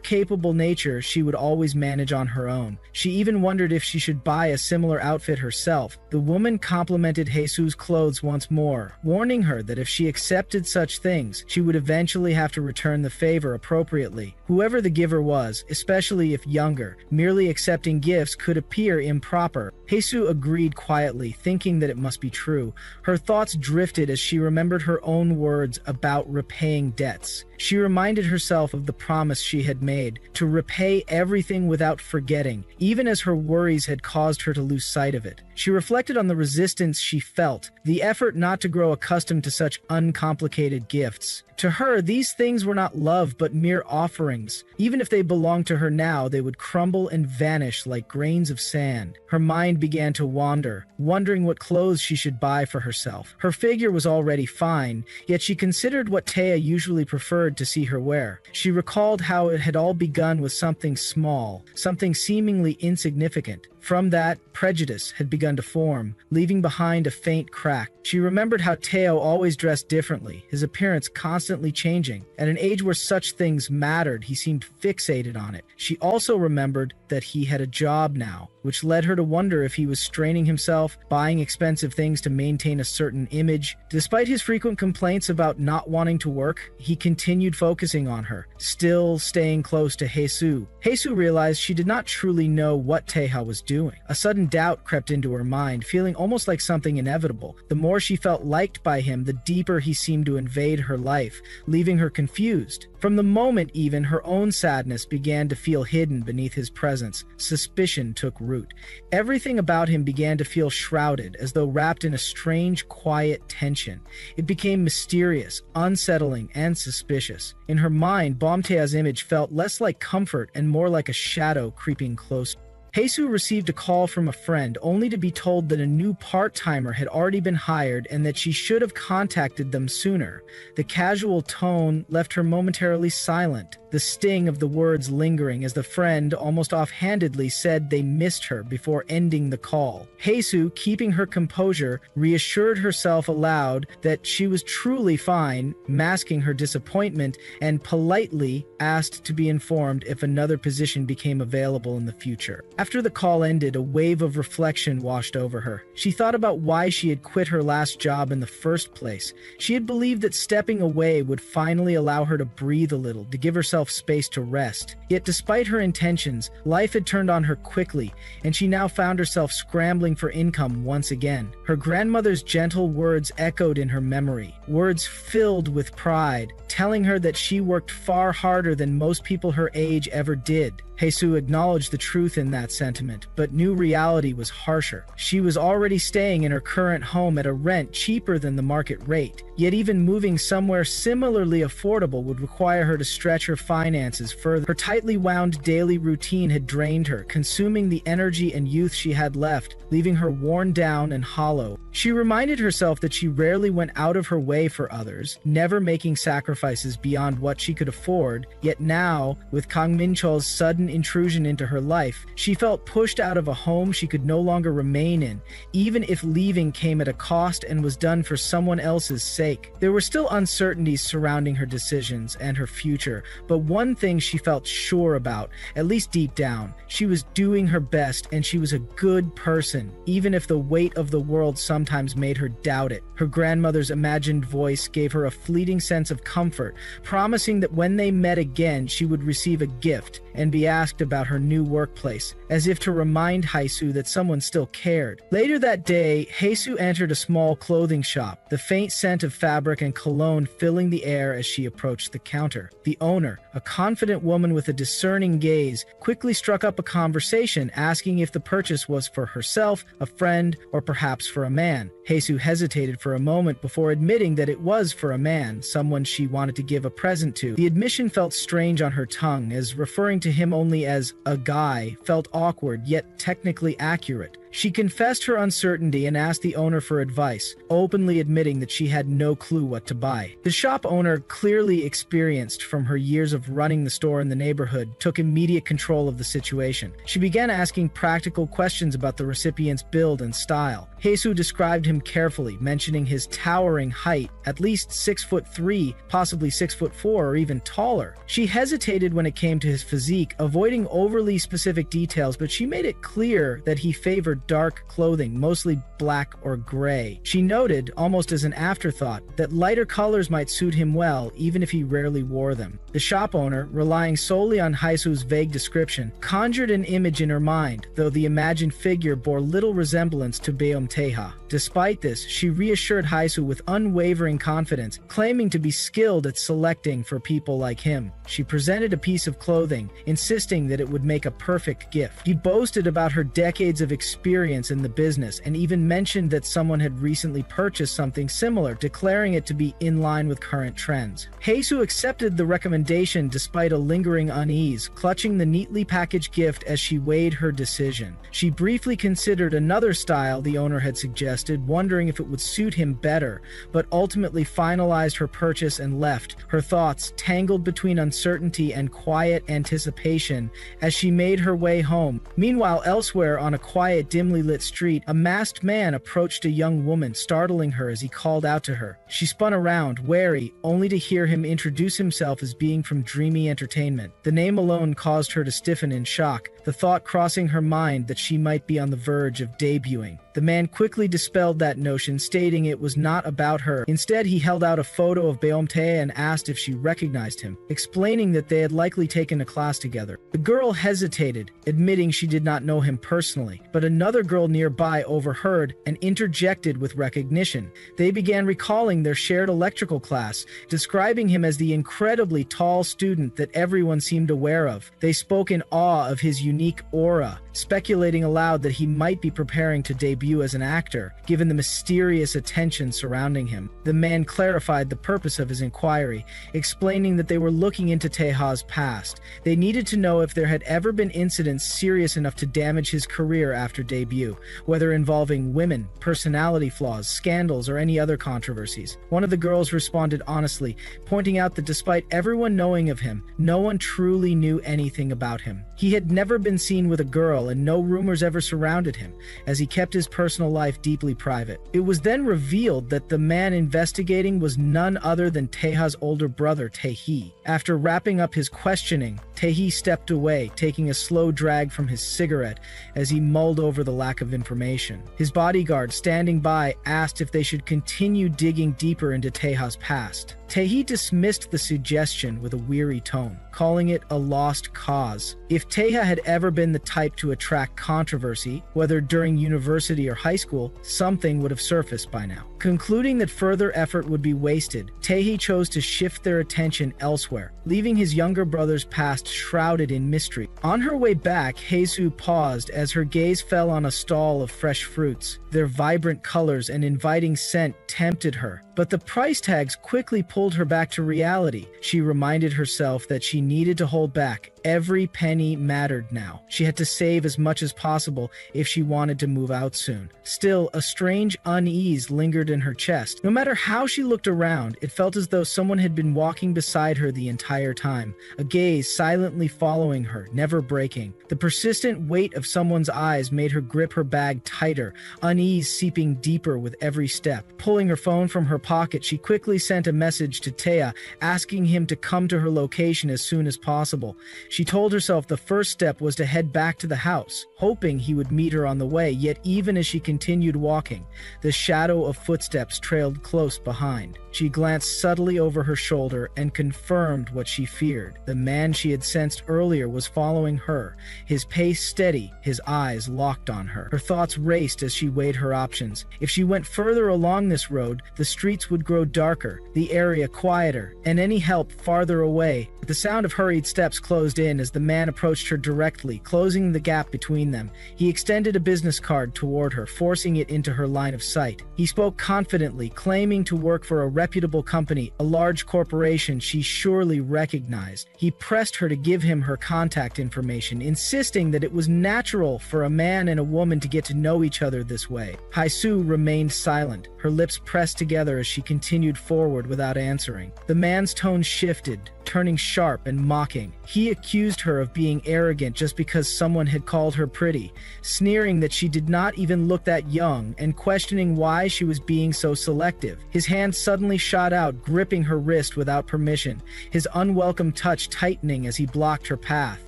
A: capable nature, she would always manage on her own. She even wondered if she should buy a similar outfit herself. The woman complimented Haesu's clothes once more, warning her that if she accepted such things, she would eventually have to return the favor appropriately. Whoever the giver was, especially if younger, merely accepting gifts could appear improper. Haesu agreed quietly, thinking that it must be true. Her thoughts drifted as she remembered her own words about repaying debts. She reminded herself of the promise she had made, to repay everything without forgetting, even as her worries had caused her to lose sight of it. She reflected on the resistance she felt, the effort not to grow accustomed to such uncomplicated gifts. To her, these things were not love but mere offerings. Even if they belonged to her now, they would crumble and vanish like grains of sand. Her mind began to wander, wondering what clothes she should buy for herself. Her figure was already fine, yet she considered what Taya usually preferred to see her wear. She recalled how it had all begun with something small, something seemingly insignificant. From that, prejudice had begun to form, leaving behind a faint crack. She remembered how Teo always dressed differently, his appearance constantly changing. At an age where such things mattered, he seemed fixated on it. She also remembered that he had a job now, which led her to wonder if he was straining himself, buying expensive things to maintain a certain image. Despite his frequent complaints about not wanting to work, he continued focusing on her, still staying close to Hesu. Hesu realized she did not truly know what Teha was doing. A sudden doubt crept into her mind, feeling almost like something inevitable. The more she felt liked by him, the deeper he seemed to invade her life, leaving her confused. From the moment even, her own sadness began to feel hidden beneath his presence. Suspicion took root. Everything about him began to feel shrouded, as though wrapped in a strange, quiet tension. It became mysterious, unsettling, and suspicious. In her mind, Bomtea's image felt less like comfort and more like a shadow creeping close. Hesu received a call from a friend, only to be told that a new part-timer had already been hired and that she should have contacted them sooner. The casual tone left her momentarily silent, the sting of the words lingering as the friend almost offhandedly said they missed her before ending the call. Hesu, keeping her composure, reassured herself aloud that she was truly fine, masking her disappointment, and politely asked to be informed if another position became available in the future. After the call ended, a wave of reflection washed over her. She thought about why she had quit her last job in the first place. She had believed that stepping away would finally allow her to breathe a little, to give herself space to rest. Yet despite her intentions, life had turned on her quickly, and she now found herself scrambling for income once again. Her grandmother's gentle words echoed in her memory, words filled with pride, telling her that she worked far harder than most people her age ever did. Hesu acknowledged the truth in that sentiment, but new reality was harsher. She was already staying in her current home at a rent cheaper than the market rate, yet even moving somewhere similarly affordable would require her to stretch her finances further. Her tightly wound daily routine had drained her, consuming the energy and youth she had left, leaving her worn down and hollow. She reminded herself that she rarely went out of her way for others, never making sacrifices beyond what she could afford, yet now, with Kang Min-cheol's sudden intrusion into her life, she felt pushed out of a home she could no longer remain in, even if leaving came at a cost and was done for someone else's sake. There were still uncertainties surrounding her decisions and her future, but one thing she felt sure about, at least deep down: she was doing her best and she was a good person, even if the weight of the world sometimes made her doubt it. Her grandmother's imagined voice gave her a fleeting sense of comfort, promising that when they met again she would receive a gift and be asked about her new workplace, as if to remind Hesu that someone still cared. Later that day, Hesu entered a small clothing shop, the faint scent of fabric and cologne filling the air as she approached the counter. The owner, a confident woman with a discerning gaze, quickly struck up a conversation, asking if the purchase was for herself, a friend, or perhaps for a man. Hesu hesitated for a moment before admitting that it was for a man, someone she wanted to give a present to. The admission felt strange on her tongue, as referring to him only as a guy felt awkward yet technically accurate. She confessed her uncertainty and asked the owner for advice, openly admitting that she had no clue what to buy. The shop owner, clearly experienced from her years of running the store in the neighborhood, took immediate control of the situation. She began asking practical questions about the recipient's build and style. Hesu described him carefully, mentioning his towering height, at least 6'3", possibly 6'4", or even taller. She hesitated when it came to his physique, avoiding overly specific details, but she made it clear that he favored dark clothing, mostly black or gray. She noted, almost as an afterthought, that lighter colors might suit him well, even if he rarely wore them. The shop owner, relying solely on Heisu's vague description, conjured an image in her mind, though the imagined figure bore little resemblance to Beomteha. Despite this, she reassured Heisu with unwavering confidence, claiming to be skilled at selecting for people like him. She presented a piece of clothing, insisting that it would make a perfect gift. She boasted about her decades of experience experience in the business and even mentioned that someone had recently purchased something similar, declaring it to be in line with current trends. Haesu accepted the recommendation despite a lingering unease, clutching the neatly packaged gift as she weighed her decision. She briefly considered another style the owner had suggested, wondering if it would suit him better, but ultimately finalized her purchase and left, her thoughts tangled between uncertainty and quiet anticipation as she made her way home. Meanwhile, elsewhere on a quiet, dimly lit street, a masked man approached a young woman, startling her as he called out to her. She spun around, wary, only to hear him introduce himself as being from Dreamy Entertainment. The name alone caused her to stiffen in shock, the thought crossing her mind that she might be on the verge of debuting. The man quickly dispelled that notion, stating it was not about her. Instead, he held out a photo of Beomtae and asked if she recognized him, explaining that they had likely taken a class together. The girl hesitated, admitting she did not know him personally, but another girl nearby overheard and interjected with recognition. They began recalling their shared electrical class, describing him as the incredibly tall student that everyone seemed aware of. They spoke in awe of his unique aura, speculating aloud that he might be preparing to debut as an actor, given the mysterious attention surrounding him. The man clarified the purpose of his inquiry, explaining that they were looking into Taeha's past. They needed to know if there had ever been incidents serious enough to damage his career after debut, whether involving women, personality flaws, scandals, or any other controversies. One of the girls responded honestly, pointing out that despite everyone knowing of him, no one truly knew anything about him. He had never been seen with a girl, and no rumors ever surrounded him, as he kept his personal life deeply private. It was then revealed that the man investigating was none other than Taeha's older brother, Taehi. After wrapping up his questioning, Taehi stepped away, taking a slow drag from his cigarette as he mulled over the lack of information. His bodyguard, standing by, asked if they should continue digging deeper into Taeha's past. Taehi dismissed the suggestion with a weary tone, calling it a lost cause. If Taeha had ever been the type to attract controversy, whether during university or high school, something would have surfaced by now. Concluding that further effort would be wasted, Taehi chose to shift their attention elsewhere, leaving his younger brother's past shrouded in mystery. On her way back, Haesu paused as her gaze fell on a stall of fresh fruits. Their vibrant colors and inviting scent tempted her, but the price tags quickly pulled her back to reality. She reminded herself that she needed to hold back. Every penny mattered now. She had to save as much as possible if she wanted to move out soon. Still, a strange unease lingered in her chest. No matter how she looked around, it felt as though someone had been walking beside her the entire time, a gaze silently following her, never breaking. The persistent weight of someone's eyes made her grip her bag tighter, unease seeping deeper with every step. Pulling her phone from her pocket, she quickly sent a message to Taeha, asking him to come to her location as soon as possible. She told herself the first step was to head back to the house, hoping he would meet her on the way, yet even as she continued walking, the shadow of footsteps trailed close behind. She glanced subtly over her shoulder and confirmed what she feared. The man she had sensed earlier was following her, his pace steady, his eyes locked on her. Her thoughts raced as she weighed her options. If she went further along this road, the streets would grow darker, the area quieter, and any help farther away. The sound of hurried steps closed in as the man approached her directly, closing the gap between them. He extended a business card toward her, forcing it into her line of sight. He spoke confidently, claiming to work for a reputable company, a large corporation she surely recognized. He pressed her to give him her contact information, insisting that it was natural for a man and a woman to get to know each other this way. Haesu remained silent, her lips pressed together as she continued forward without answering. The man's tone shifted, turning sharp and mocking. He accused her of being arrogant just because someone had called her pretty, sneering that she did not even look that young, and questioning why she was being so selective. His hand suddenly shot out, gripping her wrist without permission, his unwelcome touch tightening as he blocked her path.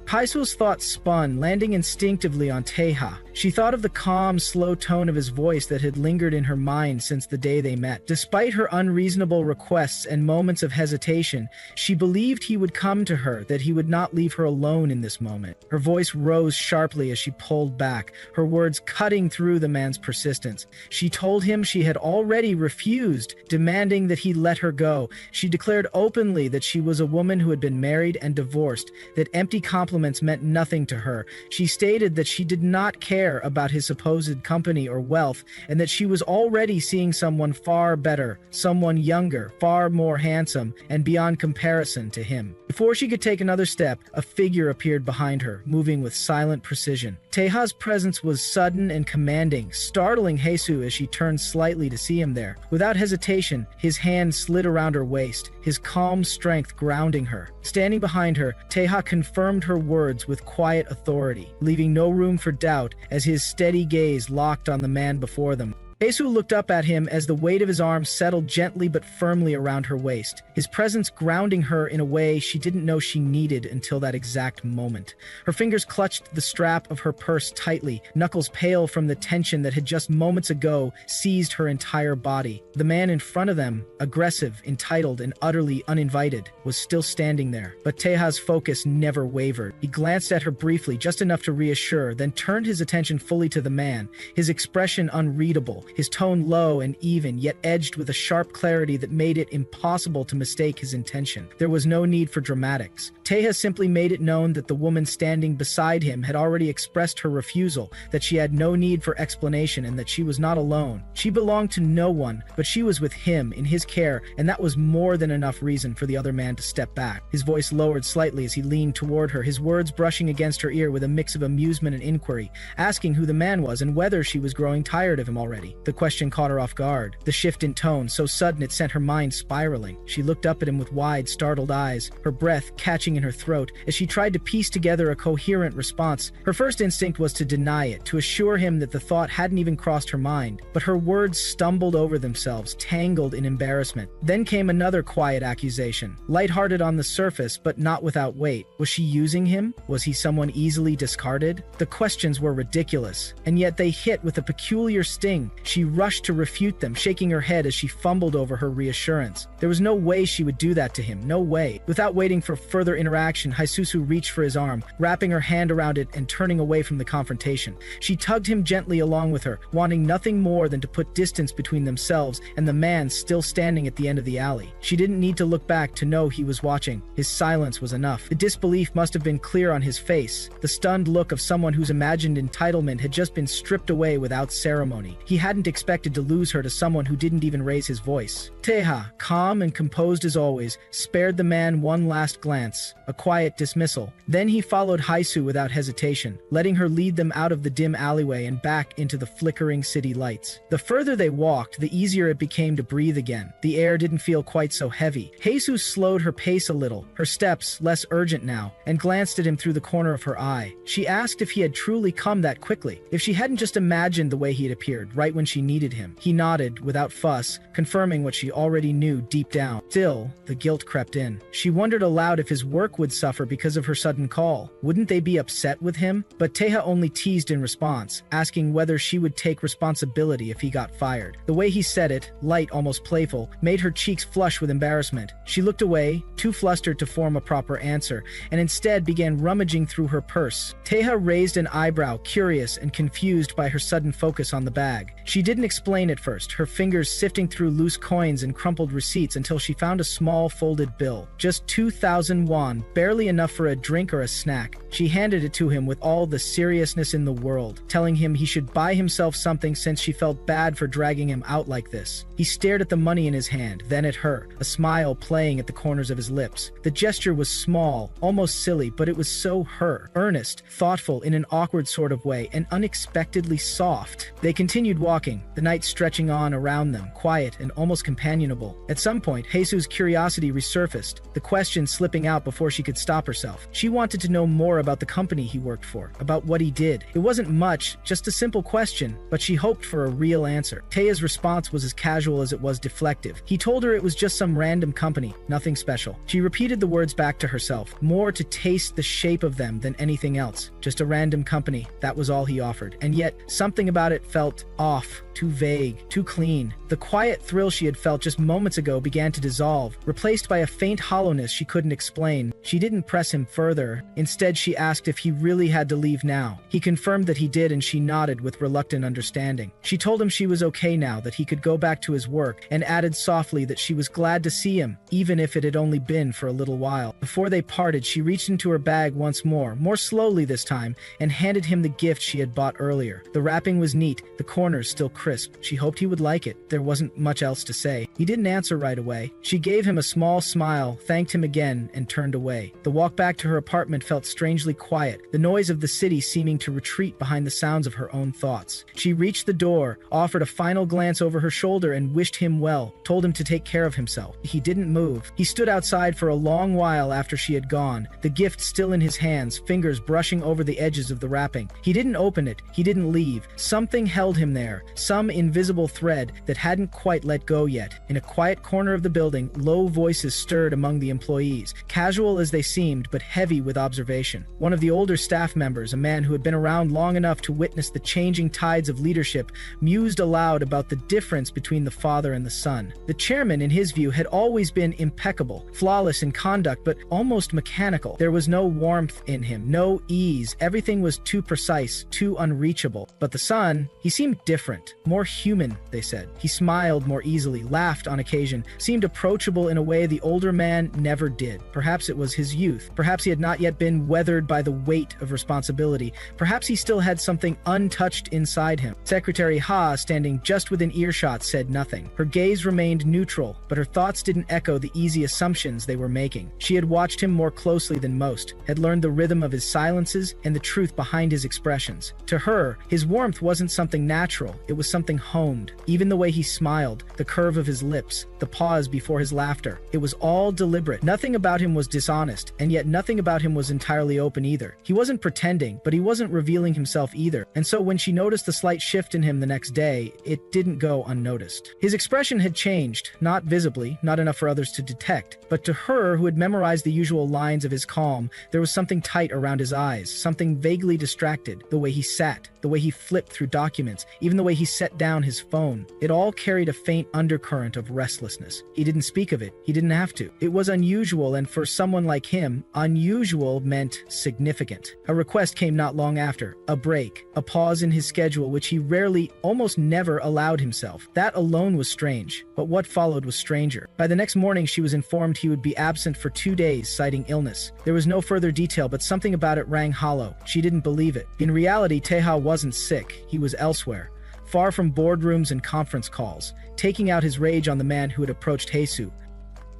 A: Haesu's thoughts spun, landing instinctively on Taeha. She thought of the calm, slow tone of his voice that had lingered in her mind since the day they met. Despite her unreasonable requests and moments of hesitation, she believed he would come to her, that he would not leave her alone in this moment. Her voice rose sharply as she pulled back, her words cutting through the man's persistence. She told him she had already refused, demanding that he let her go. She declared openly that she was a woman who had been married and divorced, that empty compliments meant nothing to her. She stated that she did not care about his supposed company or wealth, and that she was already seeing someone far better, someone younger, far more handsome, and beyond comparison to him. Before she could take another step, a figure appeared behind her, moving with silent precision. Teja's presence was sudden and commanding, startling Jesus as she turned slightly to see him there. Without hesitation, his hand slid around her waist, his calm strength grounding her. Standing behind her, Teja confirmed her words with quiet authority, leaving no room for doubt as his steady gaze locked on the man before them. Jesus looked up at him as the weight of his arms settled gently but firmly around her waist, his presence grounding her in a way she didn't know she needed until that exact moment. Her fingers clutched the strap of her purse tightly, knuckles pale from the tension that had just moments ago seized her entire body. The man in front of them, aggressive, entitled, and utterly uninvited, was still standing there, but Teja's focus never wavered. He glanced at her briefly, just enough to reassure, then turned his attention fully to the man, his expression unreadable, his tone low and even, yet edged with a sharp clarity that made it impossible to mistake his intention. There was no need for dramatics. Teja simply made it known that the woman standing beside him had already expressed her refusal, that she had no need for explanation, and that she was not alone. She belonged to no one, but she was with him, in his care, and that was more than enough reason for the other man to step back. His voice lowered slightly as he leaned toward her, his words brushing against her ear with a mix of amusement and inquiry, asking who the man was and whether she was growing tired of him already. The question caught her off guard. The shift in tone, so sudden it sent her mind spiraling. She looked up at him with wide, startled eyes, her breath catching in her throat as she tried to piece together a coherent response. Her first instinct was to deny it, to assure him that the thought hadn't even crossed her mind, but her words stumbled over themselves, tangled in embarrassment. Then came another quiet accusation, lighthearted on the surface, but not without weight. Was she using him? Was he someone easily discarded? The questions were ridiculous, and yet they hit with a peculiar sting. She rushed to refute them, shaking her head as she fumbled over her reassurance. There was no way she would do that to him, no way. Without waiting for further interaction, Jesus reached for his arm, wrapping her hand around it and turning away from the confrontation. She tugged him gently along with her, wanting nothing more than to put distance between themselves and the man still standing at the end of the alley. She didn't need to look back to know he was watching. His silence was enough. The disbelief must have been clear on his face, the stunned look of someone whose imagined entitlement had just been stripped away without ceremony. He hadn't expected to lose her to someone who didn't even raise his voice. Teja, calm and composed as always, spared the man one last glance, a quiet dismissal. Then he followed Jesus without hesitation, letting her lead them out of the dim alleyway and back into the flickering city lights. The further they walked, the easier it became to breathe again. The air didn't feel quite so heavy. Jesus slowed her pace a little, her steps less urgent now, and glanced at him through the corner of her eye. She asked if he had truly come that quickly, if she hadn't just imagined the way he had appeared right when she needed him. He nodded, without fuss, confirming what she already knew deep down. Still, the guilt crept in. She wondered aloud if his work would suffer because of her sudden call. Wouldn't they be upset with him? But Teja only teased in response, asking whether she would take responsibility if he got fired. The way he said it, light, almost playful, made her cheeks flush with embarrassment. She looked away, too flustered to form a proper answer, and instead began rummaging through her purse. Teja raised an eyebrow, curious and confused by her sudden focus on the bag. She didn't explain at first, her fingers sifting through loose coins and crumpled receipts until she found a small folded bill. Just 2,000 won, barely enough for a drink or a snack. She handed it to him with all the seriousness in the world, telling him he should buy himself something since she felt bad for dragging him out like this. He stared at the money in his hand, then at her, a smile playing at the corners of his lips. The gesture was small, almost silly, but it was so her. Earnest, thoughtful in an awkward sort of way, and unexpectedly soft. They continued walking, the night stretching on around them, quiet and almost companionable. At some point, Jesus' curiosity resurfaced, the question slipping out before she could stop herself. She wanted to know more about the company he worked for, about what he did. It wasn't much, just a simple question, but she hoped for a real answer. Teja's response was as casual as it was deflective. He told her it was just some random company, nothing special. She repeated the words back to herself, more to taste the shape of them than anything else. Just a random company, that was all he offered. And yet, something about it felt off, off, too vague, too clean. The quiet thrill she had felt just moments ago began to dissolve, replaced by a faint hollowness she couldn't explain. She didn't press him further. Instead, she asked if he really had to leave now. He confirmed that he did, and she nodded with reluctant understanding. She told him she was okay now, that he could go back to his work, and added softly that she was glad to see him, even if it had only been for a little while. Before they parted, she reached into her bag once more slowly this time, and handed him the gift she had bought earlier. The wrapping was neat, the corners still crisp. She hoped he would like it. There wasn't much else to say. He didn't answer right away. She gave him a small smile, thanked him again, and turned away. The walk back to her apartment felt strangely quiet, the noise of the city seeming to retreat behind the sounds of her own thoughts. She reached the door, offered a final glance over her shoulder, and wished him well, told him to take care of himself. He didn't move. He stood outside for a long while after she had gone, the gift still in his hands, fingers brushing over the edges of the wrapping. He didn't open it. He didn't leave. Something held him there, some invisible thread that hadn't quite let go yet. In a quiet corner of the building, low voices stirred among the employees, casual as they seemed, but heavy with observation. One of the older staff members, a man who had been around long enough to witness the changing tides of leadership, mused aloud about the difference between the father and the son. The chairman, in his view, had always been impeccable, flawless in conduct, but almost mechanical. There was no warmth in him, no ease. Everything was too precise, too unreachable. But the son, he seemed different, more human, they said. He smiled more easily, laughed on occasion, seemed approachable in a way the older man never did. Perhaps it was his youth. Perhaps he had not yet been weathered by the weight of responsibility. Perhaps he still had something untouched inside him. Secretary Ha, standing just within earshot, said nothing. Her gaze remained neutral, but her thoughts didn't echo the easy assumptions they were making. She had watched him more closely than most, had learned the rhythm of his silences and the truth behind his expressions. To her, his warmth wasn't something natural, it was something honed. Even the way he smiled, the curve of his lips, the pause before his laughter. It was all deliberate. Nothing about him was dishonest, and yet nothing about him was entirely open either. He wasn't pretending, but he wasn't revealing himself either. And so when she noticed the slight shift in him the next day, it didn't go unnoticed. His expression had changed, not visibly, not enough for others to detect, but to her, who had memorized the usual lines of his calm, there was something tight around his eyes, something vaguely distracted. The way he sat, the way he flipped through documents, even the way he set down his phone. It all carried a faint undercurrent of restlessness. He didn't speak of it. He didn't have to. It was unusual, and for someone like him, unusual meant significant. A request came not long after. A break. A pause in his schedule, which he rarely, almost never allowed himself. That alone was strange, but what followed was stranger. By the next morning, she was informed he would be absent for 2 days, citing illness. There was no further detail, but something about it rang hollow. She didn't believe it. In reality, Taeha wasn't sick. He was elsewhere, far from boardrooms and conference calls, taking out his rage on the man who had approached Haesu.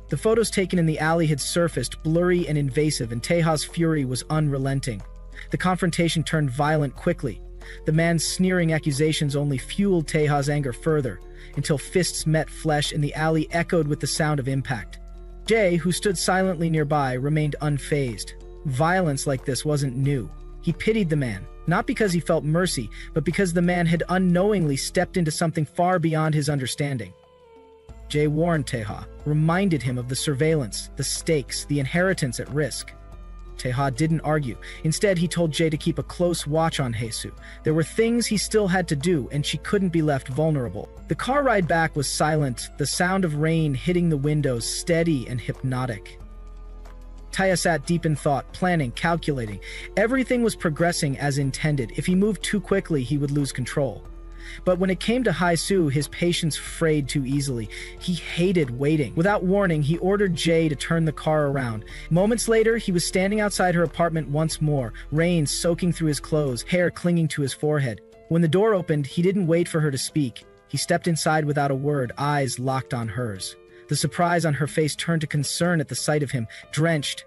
A: The photos taken in the alley had surfaced, blurry and invasive, and Taeha's fury was unrelenting. The confrontation turned violent quickly. The man's sneering accusations only fueled Taeha's anger further, until fists met flesh and the alley echoed with the sound of impact. Jay, who stood silently nearby, remained unfazed. Violence like this wasn't new. He pitied the man, not because he felt mercy, but because the man had unknowingly stepped into something far beyond his understanding. Jay warned Taeha, reminded him of the surveillance, the stakes, the inheritance at risk. Taeha didn't argue. Instead, he told Jay to keep a close watch on Haesu. There were things he still had to do, and she couldn't be left vulnerable. The car ride back was silent, the sound of rain hitting the windows steady and hypnotic. Taeha sat deep in thought, planning, calculating. Everything was progressing as intended. If he moved too quickly, he would lose control. But when it came to Haesu, his patience frayed too easily. He hated waiting. Without warning, he ordered Jay to turn the car around. Moments later, he was standing outside her apartment once more, rain soaking through his clothes, hair clinging to his forehead. When the door opened, he didn't wait for her to speak. He stepped inside without a word, eyes locked on hers. The surprise on her face turned to concern at the sight of him, drenched.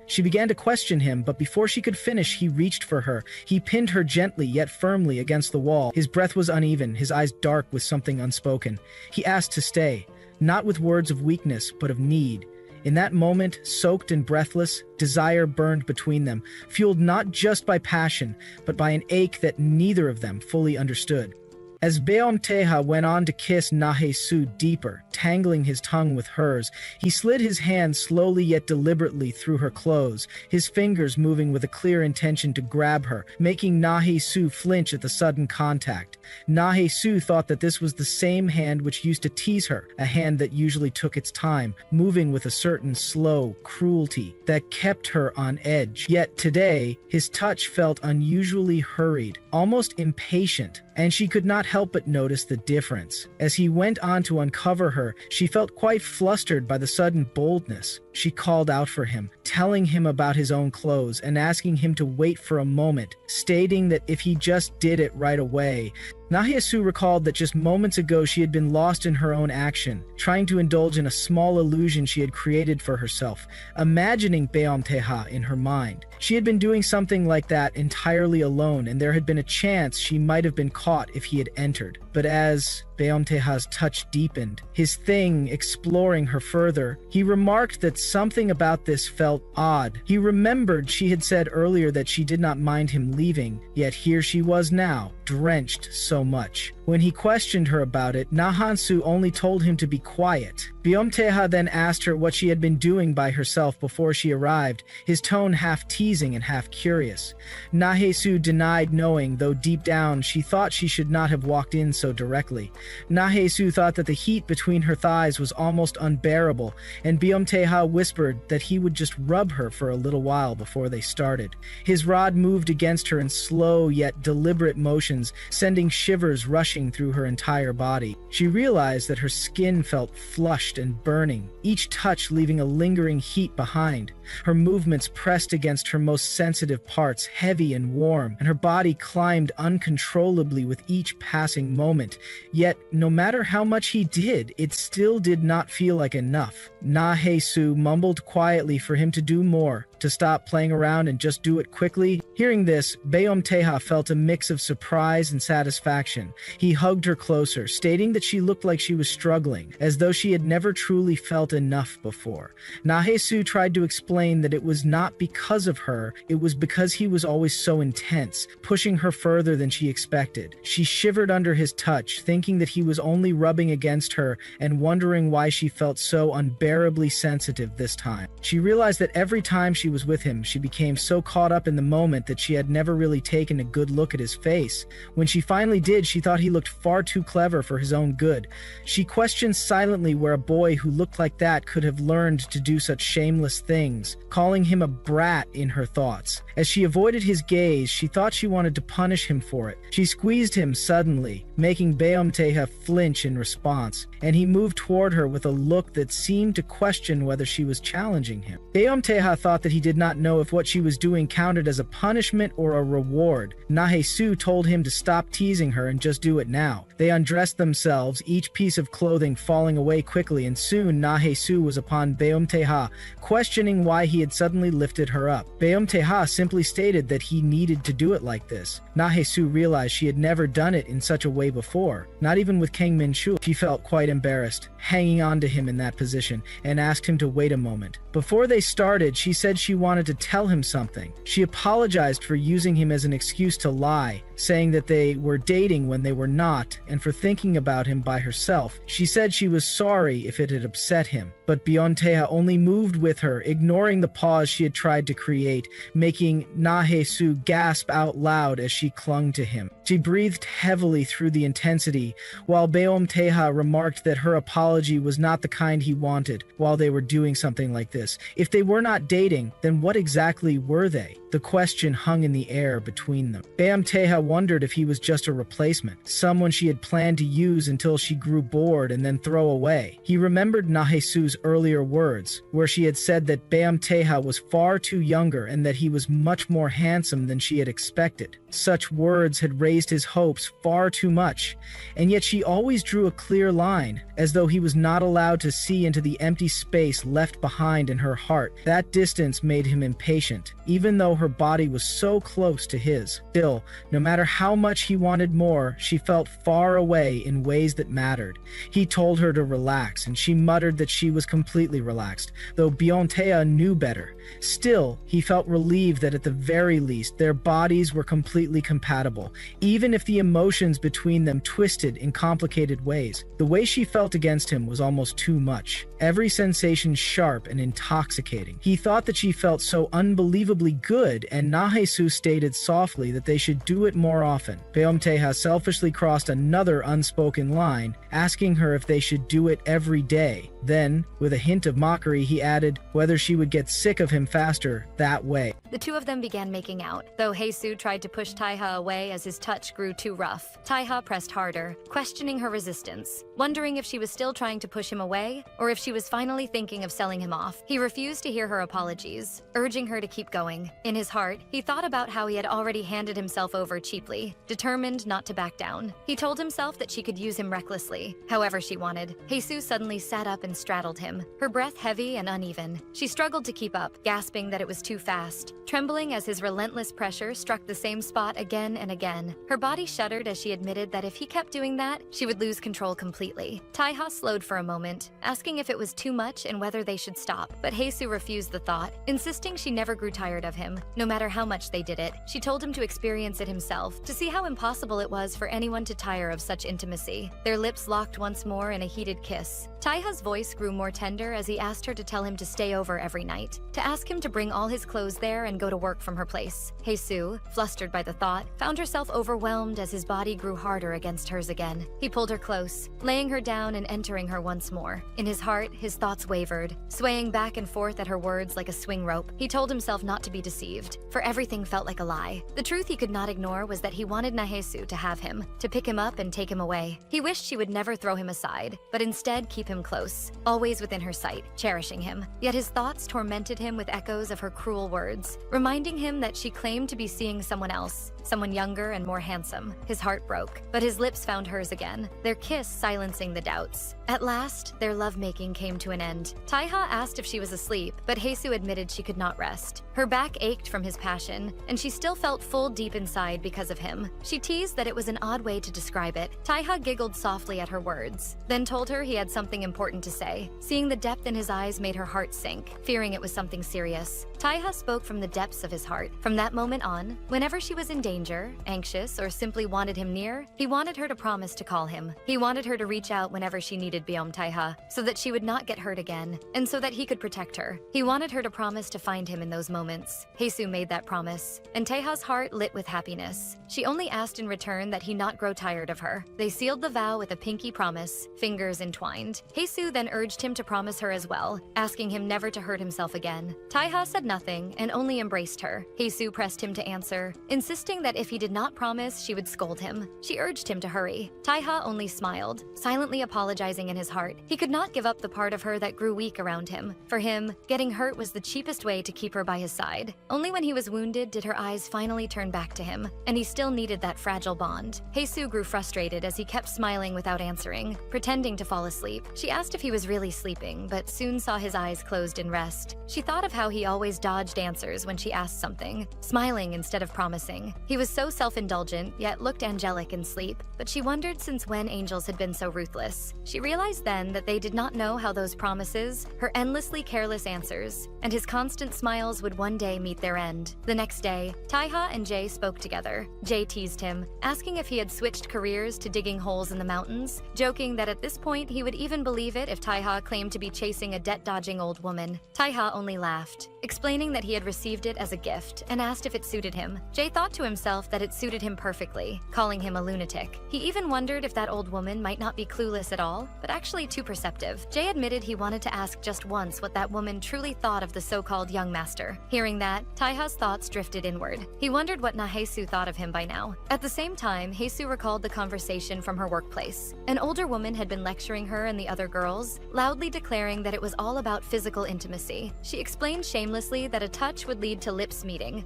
A: She began to question him, but before she could finish, he reached for her. He pinned her gently yet firmly against the wall. His breath was uneven, his eyes dark with something unspoken. He asked to stay, not with words of weakness, but of need. In that moment, soaked and breathless, desire burned between them, fueled not just by passion, but by an ache that neither of them fully understood. As Beom Taeha went on to kiss Nahae-su deeper, tangling his tongue with hers, he slid his hand slowly yet deliberately through her clothes, his fingers moving with a clear intention to grab her, making Nahae-su flinch at the sudden contact. Nahe-su thought that this was the same hand which used to tease her, a hand that usually took its time, moving with a certain slow cruelty that kept her on edge. Yet today, his touch felt unusually hurried, almost impatient, and she could not help but notice the difference. As he went on to uncover her, she felt quite flustered by the sudden boldness. She called out for him, telling him about his own clothes and asking him to wait for a moment, stating that if he just did it right away. Nahe-su recalled that just moments ago she had been lost in her own action, trying to indulge in a small illusion she had created for herself, imagining Beomteha in her mind. She had been doing something like that entirely alone, and there had been a chance she might have been caught if he had entered. But as Beomteha's touch deepened, his thing exploring her further, he remarked that something about this felt odd. He remembered she had said earlier that she did not mind him leaving, yet here she was now, drenched so much. When he questioned her about it, Nahansu only told him to be quiet. Beomteha then asked her what she had been doing by herself before she arrived, his tone half teasing and half curious. Nahe-su denied knowing, though deep down she thought she should not have walked in so directly. Nahe-su thought that the heat between her thighs was almost unbearable, and Beomteha whispered that he would just rub her for a little while before they started. His rod moved against her in slow yet deliberate motions, sending shivers rushing through her entire body. She realized that her skin felt flushed and burning, each touch leaving a lingering heat behind. Her movements pressed against her most sensitive parts, heavy and warm, and her body climbed uncontrollably with each passing moment. Yet, no matter how much he did, it still did not feel like enough. Nahe-su mumbled quietly for him to do more, to stop playing around and just do it quickly. Hearing this, Beomteha felt a mix of surprise and satisfaction. He hugged her closer, stating that she looked like she was struggling, as though she had never truly felt enough before. Nahe-su tried to explain that it was not because of her, it was because he was always so intense, pushing her further than she expected. She shivered under his touch, thinking that he was only rubbing against her and wondering why she felt so unbearably sensitive this time. She realized that every time she was with him, she became so caught up in the moment that she had never really taken a good look at his face. When she finally did, she thought he looked far too clever for his own good. She questioned silently where a boy who looked like that could have learned to do such shameless things, calling him a brat in her thoughts. As she avoided his gaze, she thought she wanted to punish him for it. She squeezed him suddenly, making Beomteha flinch in response, and he moved toward her with a look that seemed to question whether she was challenging him. Beomteha thought that he did not know if what she was doing counted as a punishment or a reward. Nahe-su told him to stop teasing her and just do it now. They undressed themselves, each piece of clothing falling away quickly, and soon Nahe-su was upon Beomteha, questioning why he had suddenly lifted her up. Beomteha simply stated that he needed to do it like this. Nahe-su realized she had never done it in such a way before, not even with Kang Min-shu. She felt quite embarrassed, hanging on to him in that position, and asked him to wait a moment. Before they started, she said she wanted to tell him something. She apologized for using him as an excuse to lie, saying that they were dating when they were not, and for thinking about him by herself. She said she was sorry if it had upset him, but Beomteha only moved with her, ignoring the pause she had tried to create, making Nahe-su gasp out loud as she clung to him. She breathed heavily through the intensity, while Beomteha remarked that her apology was not the kind he wanted while they were doing something like this. If they were not dating, then what exactly were they? The question hung in the air between them. Beomteha wondered if he was just a replacement, someone she had planned to use until she grew bored and then throw away. He remembered Nahe-su's earlier words, where she had said that Beomteha was far too younger and that he was much more handsome than she had expected. Such words had raised his hopes far too much, and yet she always drew a clear line, as though he was not allowed to see into the empty space left behind in her heart. That distance made him impatient, even though her body was so close to his. Still, no matter how much he wanted more, she felt far away in ways that mattered. He told her to relax, and she muttered that she was completely relaxed, though Beomteha knew better. Still, he felt relieved that at the very least, their bodies were completely compatible, even if the emotions between them twisted in complicated ways. The way she felt against him was almost too much. every sensation sharp and intoxicating. He thought that she felt so unbelievably good, and Nahesu stated softly that they should do it more often. Beomteha selfishly crossed another unspoken line, asking her if they should do it every day. Then, with a hint of mockery, he added whether she would get sick of him faster that way.
B: The two of them began making out, though Haesu tried to push Taiha away as his touch grew too rough. Taiha pressed harder, questioning her resistance, wondering if she was still trying to push him away or if she was finally thinking of selling him off. He refused to hear her apologies, urging her to keep going. In his heart, he thought about how he had already handed himself over cheaply, determined not to back down. He told himself that she could use him recklessly, however she wanted. Haesu suddenly sat up and straddled him, her breath heavy and uneven. She struggled to keep up, gasping that it was too fast, trembling as his relentless pressure struck the same spot again and again. Her body shuddered as she admitted that if he kept doing that, she would lose control completely. Taiha slowed for a moment, asking if it was too much and whether they should stop, but Haesu refused the thought, insisting she never grew tired of him, no matter how much they did it. She told him to experience it himself, to see how impossible it was for anyone to tire of such intimacy. Their lips locked once more in a heated kiss. Taiha's voice grew more tender as he asked her to tell him to stay over every night, to ask him to bring all his clothes there and go to work from her place. Haesu, flustered by the thought, found herself overwhelmed as his body grew harder against hers again. He pulled her close, laying her down and entering her once more. In his heart, his thoughts wavered, swaying back and forth at her words like a swing rope. He told himself not to be deceived, for everything felt like a lie. The truth he could not ignore was that he wanted Nahesu to have him, to pick him up and take him away. He wished she would never throw him aside, but instead keep him close, always within her sight, cherishing him. Yet his thoughts tormented him with echoes of her cruel words, reminding him that she claimed to be seeing someone else, someone younger and more handsome. His heart broke, but his lips found hers again, their kiss silencing the doubts. At last, their lovemaking came to an end. Taiha asked if she was asleep, but Haesu admitted she could not rest. Her back ached from his passion, and she still felt full deep inside because of him. She teased that it was an odd way to describe it. Taiha giggled softly at her words, then told her he had something important to say. Seeing the depth in his eyes made her heart sink, fearing it was something serious. Taiha spoke from the depths of his heart. From that moment on, whenever she was in danger, anxious, or simply wanted him near, he wanted her to promise to call him. He wanted her to reach out whenever she needed Taiha, so that she would not get hurt again, and so that he could protect her. He wanted her to promise to find him in those moments. Haesu made that promise, and Taiha's heart lit with happiness. She only asked in return that he not grow tired of her. They sealed the vow with a pinky promise, fingers entwined. Haesu then urged him to promise her as well, asking him never to hurt himself again. Taiha said nothing and only embraced her. Haesu pressed him to answer, insisting that if he did not promise, she would scold him. She urged him to hurry. Taiha only smiled, silently apologizing in his heart. He could not give up the part of her that grew weak around him. For him, getting hurt was the cheapest way to keep her by his side. Only when he was wounded did her eyes finally turn back to him, and he still needed that fragile bond. Haesu grew frustrated as he kept smiling without answering, pretending to fall asleep. She asked if he was really sleeping, but soon saw his eyes closed in rest. She thought of how he always dodged answers when she asked something, smiling instead of promising. He was so self-indulgent, yet looked angelic in sleep, but she wondered since when angels had been so ruthless. She realized then that they did not know how those promises, her endlessly careless answers, and his constant smiles would one day meet their end. The next day, Taiha and Jay spoke together. Jay teased him, asking if he had switched careers to digging holes in the mountains, joking that at this point he would even believe it if Taiha claimed to be chasing a debt-dodging old woman. Taiha only laughed, explaining that he had received it as a gift and asked if it suited him. Jay thought to himself that it suited him perfectly, calling him a lunatic. He even wondered if that old woman might not be clueless at all, but actually too perceptive. Jay admitted he wanted to ask just once what that woman truly thought of the so-called young master. Hearing that, Taiha's thoughts drifted inward. He wondered what Nahesu thought of him by now. At the same time, Haesu recalled the conversation from her workplace. An older woman had been lecturing her and the other girls, loudly declaring that it was all about physical intimacy. She explained shamelessly that a touch would lead to lips meeting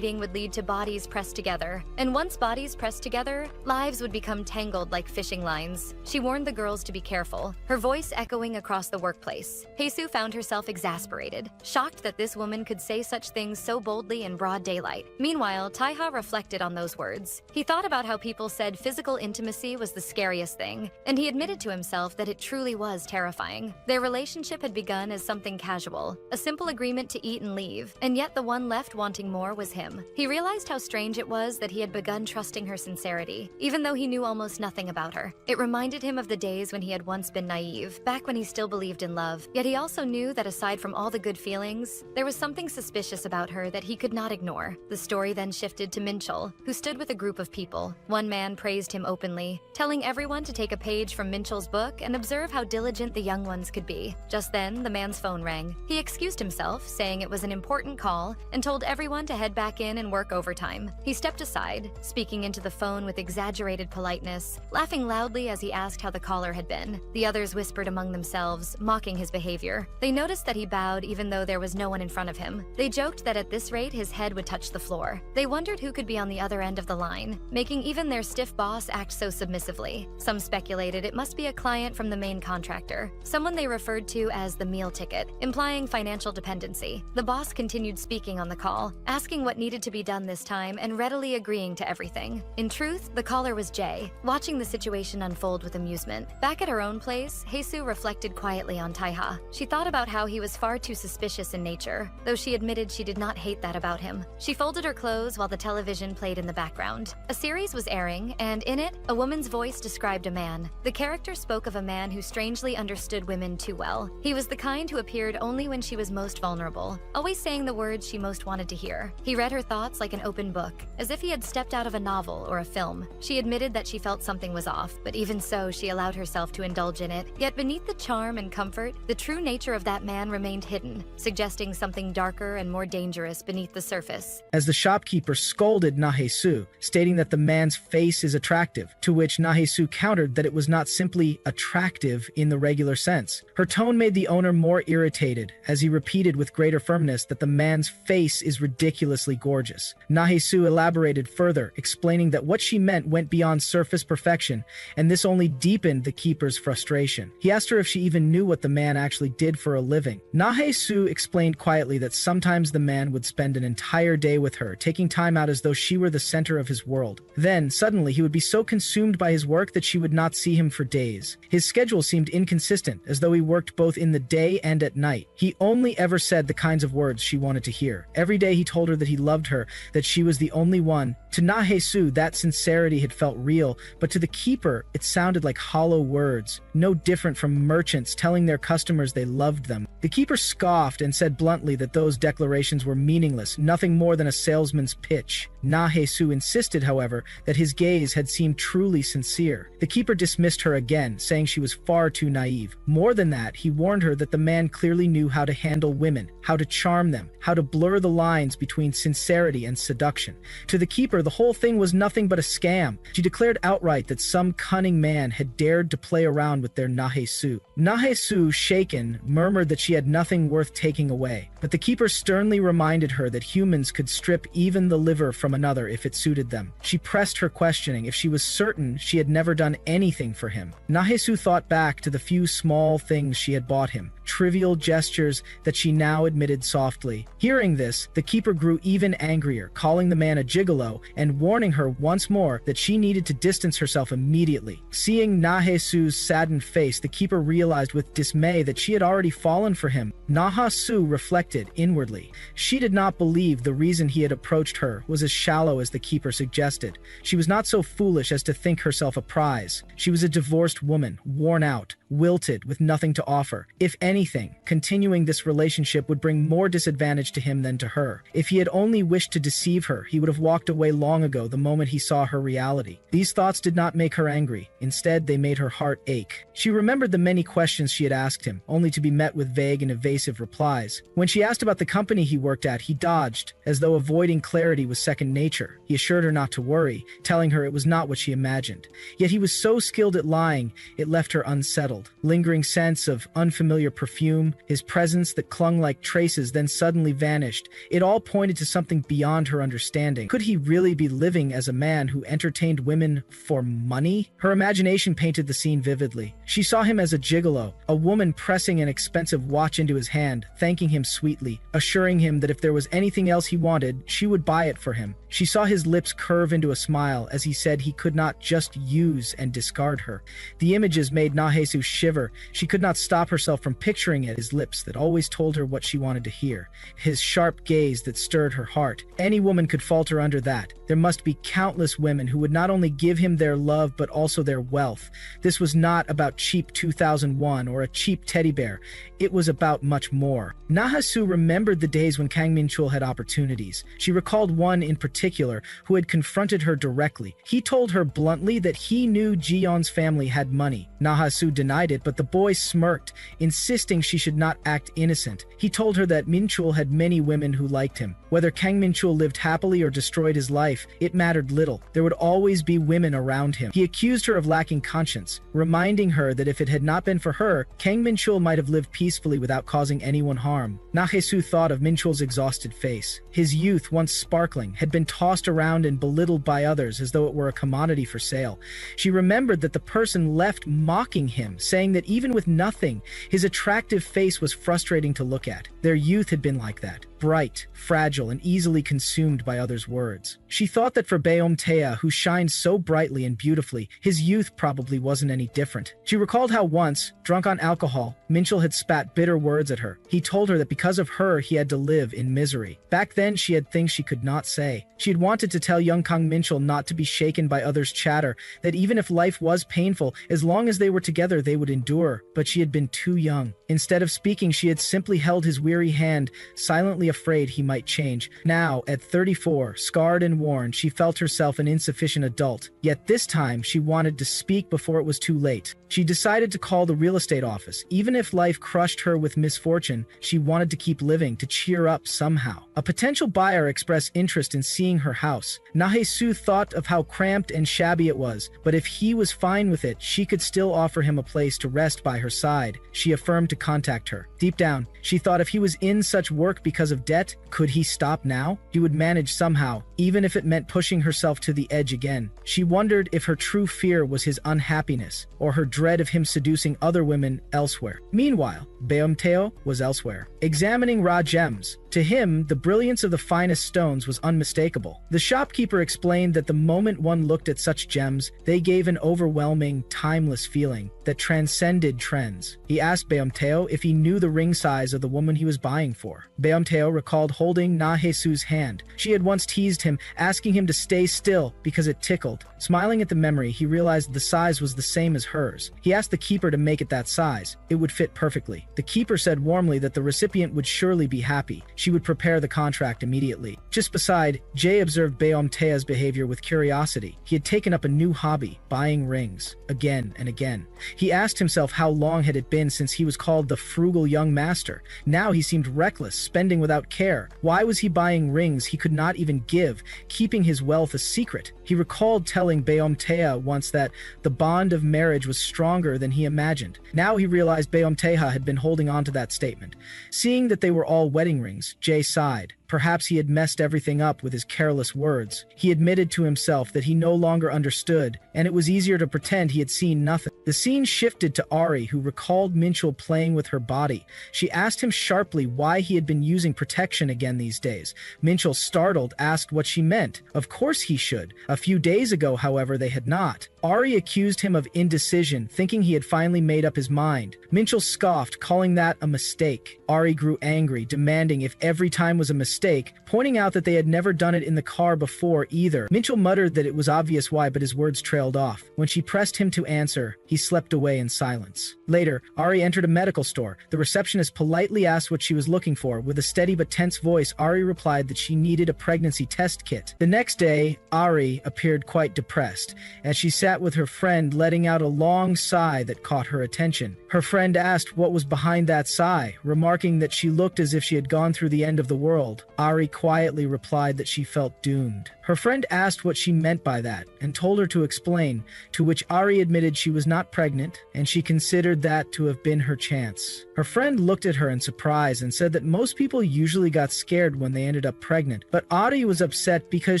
B: would lead to bodies pressed together, and once bodies pressed together, lives would become tangled like fishing lines. She warned the girls to be careful, her voice echoing across the workplace. Haesu found herself exasperated, shocked that this woman could say such things so boldly in broad daylight. Meanwhile, Taiha reflected on those words. He thought about how people said physical intimacy was the scariest thing, and he admitted to himself that it truly was terrifying. Their relationship had begun as something casual, a simple agreement to eat and leave, and yet the one left wanting more was him. He realized how strange it was that he had begun trusting her sincerity, even though he knew almost nothing about her. It reminded him of the days when he had once been naive, back when he still believed in love, yet he also knew that aside from all the good feelings, there was something suspicious about her that he could not ignore. The story then shifted to Minchul, who stood with a group of people. One man praised him openly, telling everyone to take a page from Minchul's book and observe how diligent the young ones could be. Just then, the man's phone rang. He excused himself, saying it was an important call, and told everyone to head back in and work overtime. He stepped aside, speaking into the phone with exaggerated politeness, laughing loudly as he asked how the caller had been. The others whispered among themselves, mocking his behavior. They noticed that he bowed even though there was no one in front of him. They joked that at this rate his head would touch the floor. They wondered who could be on the other end of the line, making even their stiff boss act so submissively. Some speculated it must be a client from the main contractor, someone they referred to as the meal ticket, implying financial dependency. The boss continued speaking on the call, asking what needed to be done this time and readily agreeing to everything. In truth, the caller was Jay, watching the situation unfold with amusement. Back at her own place, Haesu reflected quietly on Taiha. She thought about how he was far too suspicious in nature, though she admitted she did not hate that about him. She folded her clothes while the television played in the background. A series was airing, and in it, a woman's voice described a man. The character spoke of a man who strangely understood women too well. He was the kind who appeared only when she was most vulnerable, always saying the words she most wanted to hear. He read her thoughts like an open book, as if he had stepped out of a novel or a film. She admitted that she felt something was off, but even so, she allowed herself to indulge in it. Yet beneath the charm and comfort, the true nature of that man remained hidden, suggesting something darker and more dangerous beneath the surface.
A: As the shopkeeper scolded Nahesu, stating that the man's face is attractive, to which Nahesu countered that it was not simply attractive in the regular sense. Her tone made the owner more irritated, as he repeated with greater firmness that the man's face is ridiculously gorgeous. Nahesu elaborated further, explaining that what she meant went beyond surface perfection, and this only deepened the keeper's frustration. He asked her if she even knew what the man actually did for a living. Nahesu explained quietly that sometimes the man would spend an entire day with her, taking time out as though she were the center of his world. Then, suddenly, he would be so consumed by his work that she would not see him for days. His schedule seemed inconsistent, as though he worked both in the day and at night. He only ever said the kinds of words she wanted to hear. Every day he told her that he loved her, that she was the only one. To Nahesu, that sincerity had felt real, but to the keeper, it sounded like hollow words, no different from merchants telling their customers they loved them. The keeper scoffed and said bluntly that those declarations were meaningless, nothing more than a salesman's pitch. Nahesu insisted, however, that his gaze had seemed truly sincere. The keeper dismissed her again, saying she was far too naive. More than that, he warned her that the man clearly knew how to handle women, how to charm them, how to blur the lines between sincerity and seduction. To the keeper, the whole thing was nothing but a scam. She declared outright that some cunning man had dared to play around with their Nahesu. Nahesu, shaken, murmured that she had nothing worth taking away, but the keeper sternly reminded her that humans could strip even the liver from another if it suited them. She pressed her questioning if she was certain she had never done anything for him. Nahesu thought back to the few small things she had bought him, trivial gestures that she now admitted softly. Hearing this, the keeper grew even angrier, calling the man a gigolo and warning her once more that she needed to distance herself immediately. Seeing Nahesu's saddened face, the keeper realized with dismay that she had already fallen for him. Nahesu reflected inwardly. She did not believe the reason he had approached her was as shallow as the keeper suggested. She was not so foolish as to think herself a prize. She was a divorced woman, worn out, wilted, with nothing to offer. If anything, continuing this relationship would bring more disadvantage to him than to her. If he had only wished to deceive her, he would have walked away long ago the moment he saw her reality. These thoughts did not make her angry. Instead, they made her heart ache. She remembered the many questions she had asked him, only to be met with vague and evasive replies. When she asked about the company he worked at, he dodged, as though avoiding clarity was second nature. He assured her not to worry, telling her it was not what she imagined. Yet he was so skilled at lying, it left her unsettled. Lingering sense of unfamiliar perfume, his presence that clung like traces then suddenly vanished. It all pointed to something beyond her understanding. Could he really be living as a man who entertained women for money? Her imagination painted the scene vividly. She saw him as a gigolo, a woman pressing an expensive watch into his hand, thanking him sweetly, assuring him that if there was anything else he wanted, she would buy it for him. She saw his lips curve into a smile as he said he could not just use and discard her. The images made Nahesu shiver. She could not stop herself from picturing at his lips that always told her what she wanted to hear, his sharp gaze that stirred her heart. Any woman could falter under that. There must be countless women who would not only give him their love but also their wealth. This was not about cheap 2001 or a cheap teddy bear. It was about much more. Nahasu remembered the days when Kang Min-chul had opportunities. She recalled one in particular who had confronted her directly. He told her bluntly that he knew Ji-yeon's family had money. Nahasu denied it, but the boy smirked, insisting she should not act innocent. He told her that Min-chul had many women who liked him. Whether Kang Min-chul lived happily or destroyed his life, it mattered little. There would always be women around him. He accused her of lacking conscience, reminding her that if it had not been for her, Kang Min-chul might have lived peacefully without causing anyone harm. Nahesu thought of Min-chul's exhausted face. His youth, once sparkling, had been tossed around and belittled by others as though it were a commodity for sale. She remembered that the person left mocking him, saying that even with nothing, his attractive face was frustrating to look at. Their youth had been like that. Bright, fragile, and easily consumed by others' words. She thought that for Beomtea, who shined so brightly and beautifully, his youth probably wasn't any different. She recalled how once, drunk on alcohol, Min-chul had spat bitter words at her. He told her that because of her, he had to live in misery. Back then, she had things she could not say. She had wanted to tell young Kang Min-chul not to be shaken by others' chatter, that even if life was painful, as long as they were together, they would endure. But she had been too young. Instead of speaking, she had simply held his weary hand, silently afraid he might change. Now, at 34, scarred and worn, she felt herself an insufficient adult. Yet this time, she wanted to speak before it was too late. She decided to call the real estate office. Even if life crushed her with misfortune, she wanted to keep living, to cheer up somehow. A potential buyer expressed interest in seeing her house. Nahesu thought of how cramped and shabby it was, but if he was fine with it, she could still offer him a place to rest by her side. She affirmed to contact her. Deep down, she thought if he was in such work because of debt, could he stop now? He would manage somehow, even if it meant pushing herself to the edge again. She wondered if her true fear was his unhappiness, or her dread of him seducing other women elsewhere. Meanwhile, Beomteo was elsewhere, examining raw gems. To him, the brilliance of the finest stones was unmistakable. The shopkeeper explained that the moment one looked at such gems, they gave an overwhelming, timeless feeling that transcended trends. He asked Beomteo if he knew the ring size of the woman he was buying for. Beomteo recalled holding Nahesu's hand. She had once teased him, asking him to stay still because it tickled. Smiling at the memory, he realized the size was the same as hers. He asked the keeper to make it that size. It would fit perfectly. The keeper said warmly that the recipient would surely be happy. She would prepare the contract immediately. Just beside, Jay observed Beomtea's behavior with curiosity. He had taken up a new hobby, buying rings, again and again. He asked himself how long had it been since he was called the frugal young master. Now he seemed reckless, spending without care. Why was he buying rings he could not even give, keeping his wealth a secret? He recalled telling Beomtea once that the bond of marriage was stronger than he imagined. Now he realized Beomtea had been holding on to that statement. Seeing that they were all wedding rings, Jay sighed. Perhaps he had messed everything up with his careless words. He admitted to himself that he no longer understood, and it was easier to pretend he had seen nothing. The scene shifted to Ari, who recalled Min-chul playing with her body. She asked him sharply why he had been using protection again these days. Min-chul, startled, asked what she meant. Of course he should. A few days ago, however, they had not. Ari accused him of indecision, thinking he had finally made up his mind. Min-chul scoffed, calling that a mistake. Ari grew angry, demanding if every time was a mistake, pointing out that they had never done it in the car before either. Min-chul muttered that it was obvious why, but his words trailed off. When she pressed him to answer, he slept away in silence. Later, Ari entered a medical store. The receptionist politely asked what she was looking for. With a steady but tense voice, Ari replied that she needed a pregnancy test kit. The next day, Ari appeared quite depressed, as she sat with her friend, letting out a long sigh that caught her attention. Her friend asked what was behind that sigh, remarking that she looked as if she had gone through the end of the world. Ari quietly replied that she felt doomed. Her friend asked what she meant by that, and told her to explain, to which Ari admitted she was not pregnant, and she considered that to have been her chance. Her friend looked at her in surprise and said that most people usually got scared when they ended up pregnant, but Ari was upset because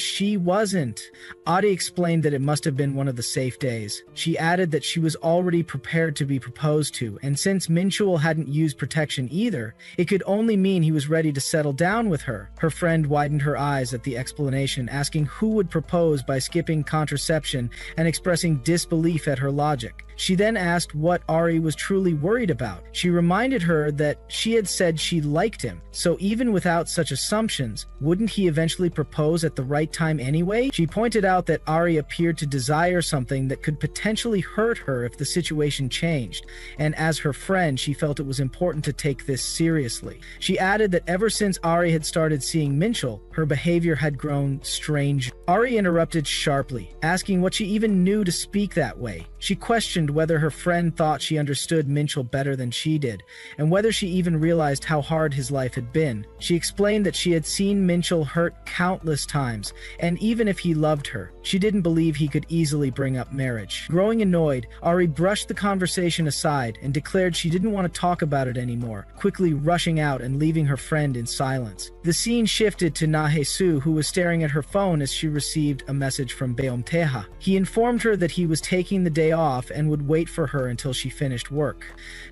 A: she wasn't. Ari explained that it must have been one of the safe days. She added that she was already prepared to be proposed to, and since Min-chul hadn't used protection either, it could only mean he was ready to settle down with her. Her friend widened her eyes at the explanation, asking who would propose by skipping contraception and expressing disbelief at her logic. She then asked what Ari was truly worried about. She reminded her that she had said she liked him, so even without such assumptions, wouldn't he eventually propose at the right time anyway? She pointed out that Ari appeared to desire something that could potentially hurt her if the situation changed, and as her friend, she felt it was important to take this seriously. She added that ever since Ari had started seeing Minchul, her behavior had grown strange. Ari interrupted sharply, asking what she even knew to speak that way. She questioned whether her friend thought she understood Minchul better than she did, and whether she even realized how hard his life had been. She explained that she had seen Minchul hurt countless times, and even if he loved her, she didn't believe he could easily bring up marriage. Growing annoyed, Ari brushed the conversation aside and declared she didn't want to talk about it anymore, quickly rushing out and leaving her friend in silence. The scene shifted to Nahesu, who was staring at her phone as she received a message from Beomteha. He informed her that he was taking the day off and would wait for her until she finished work.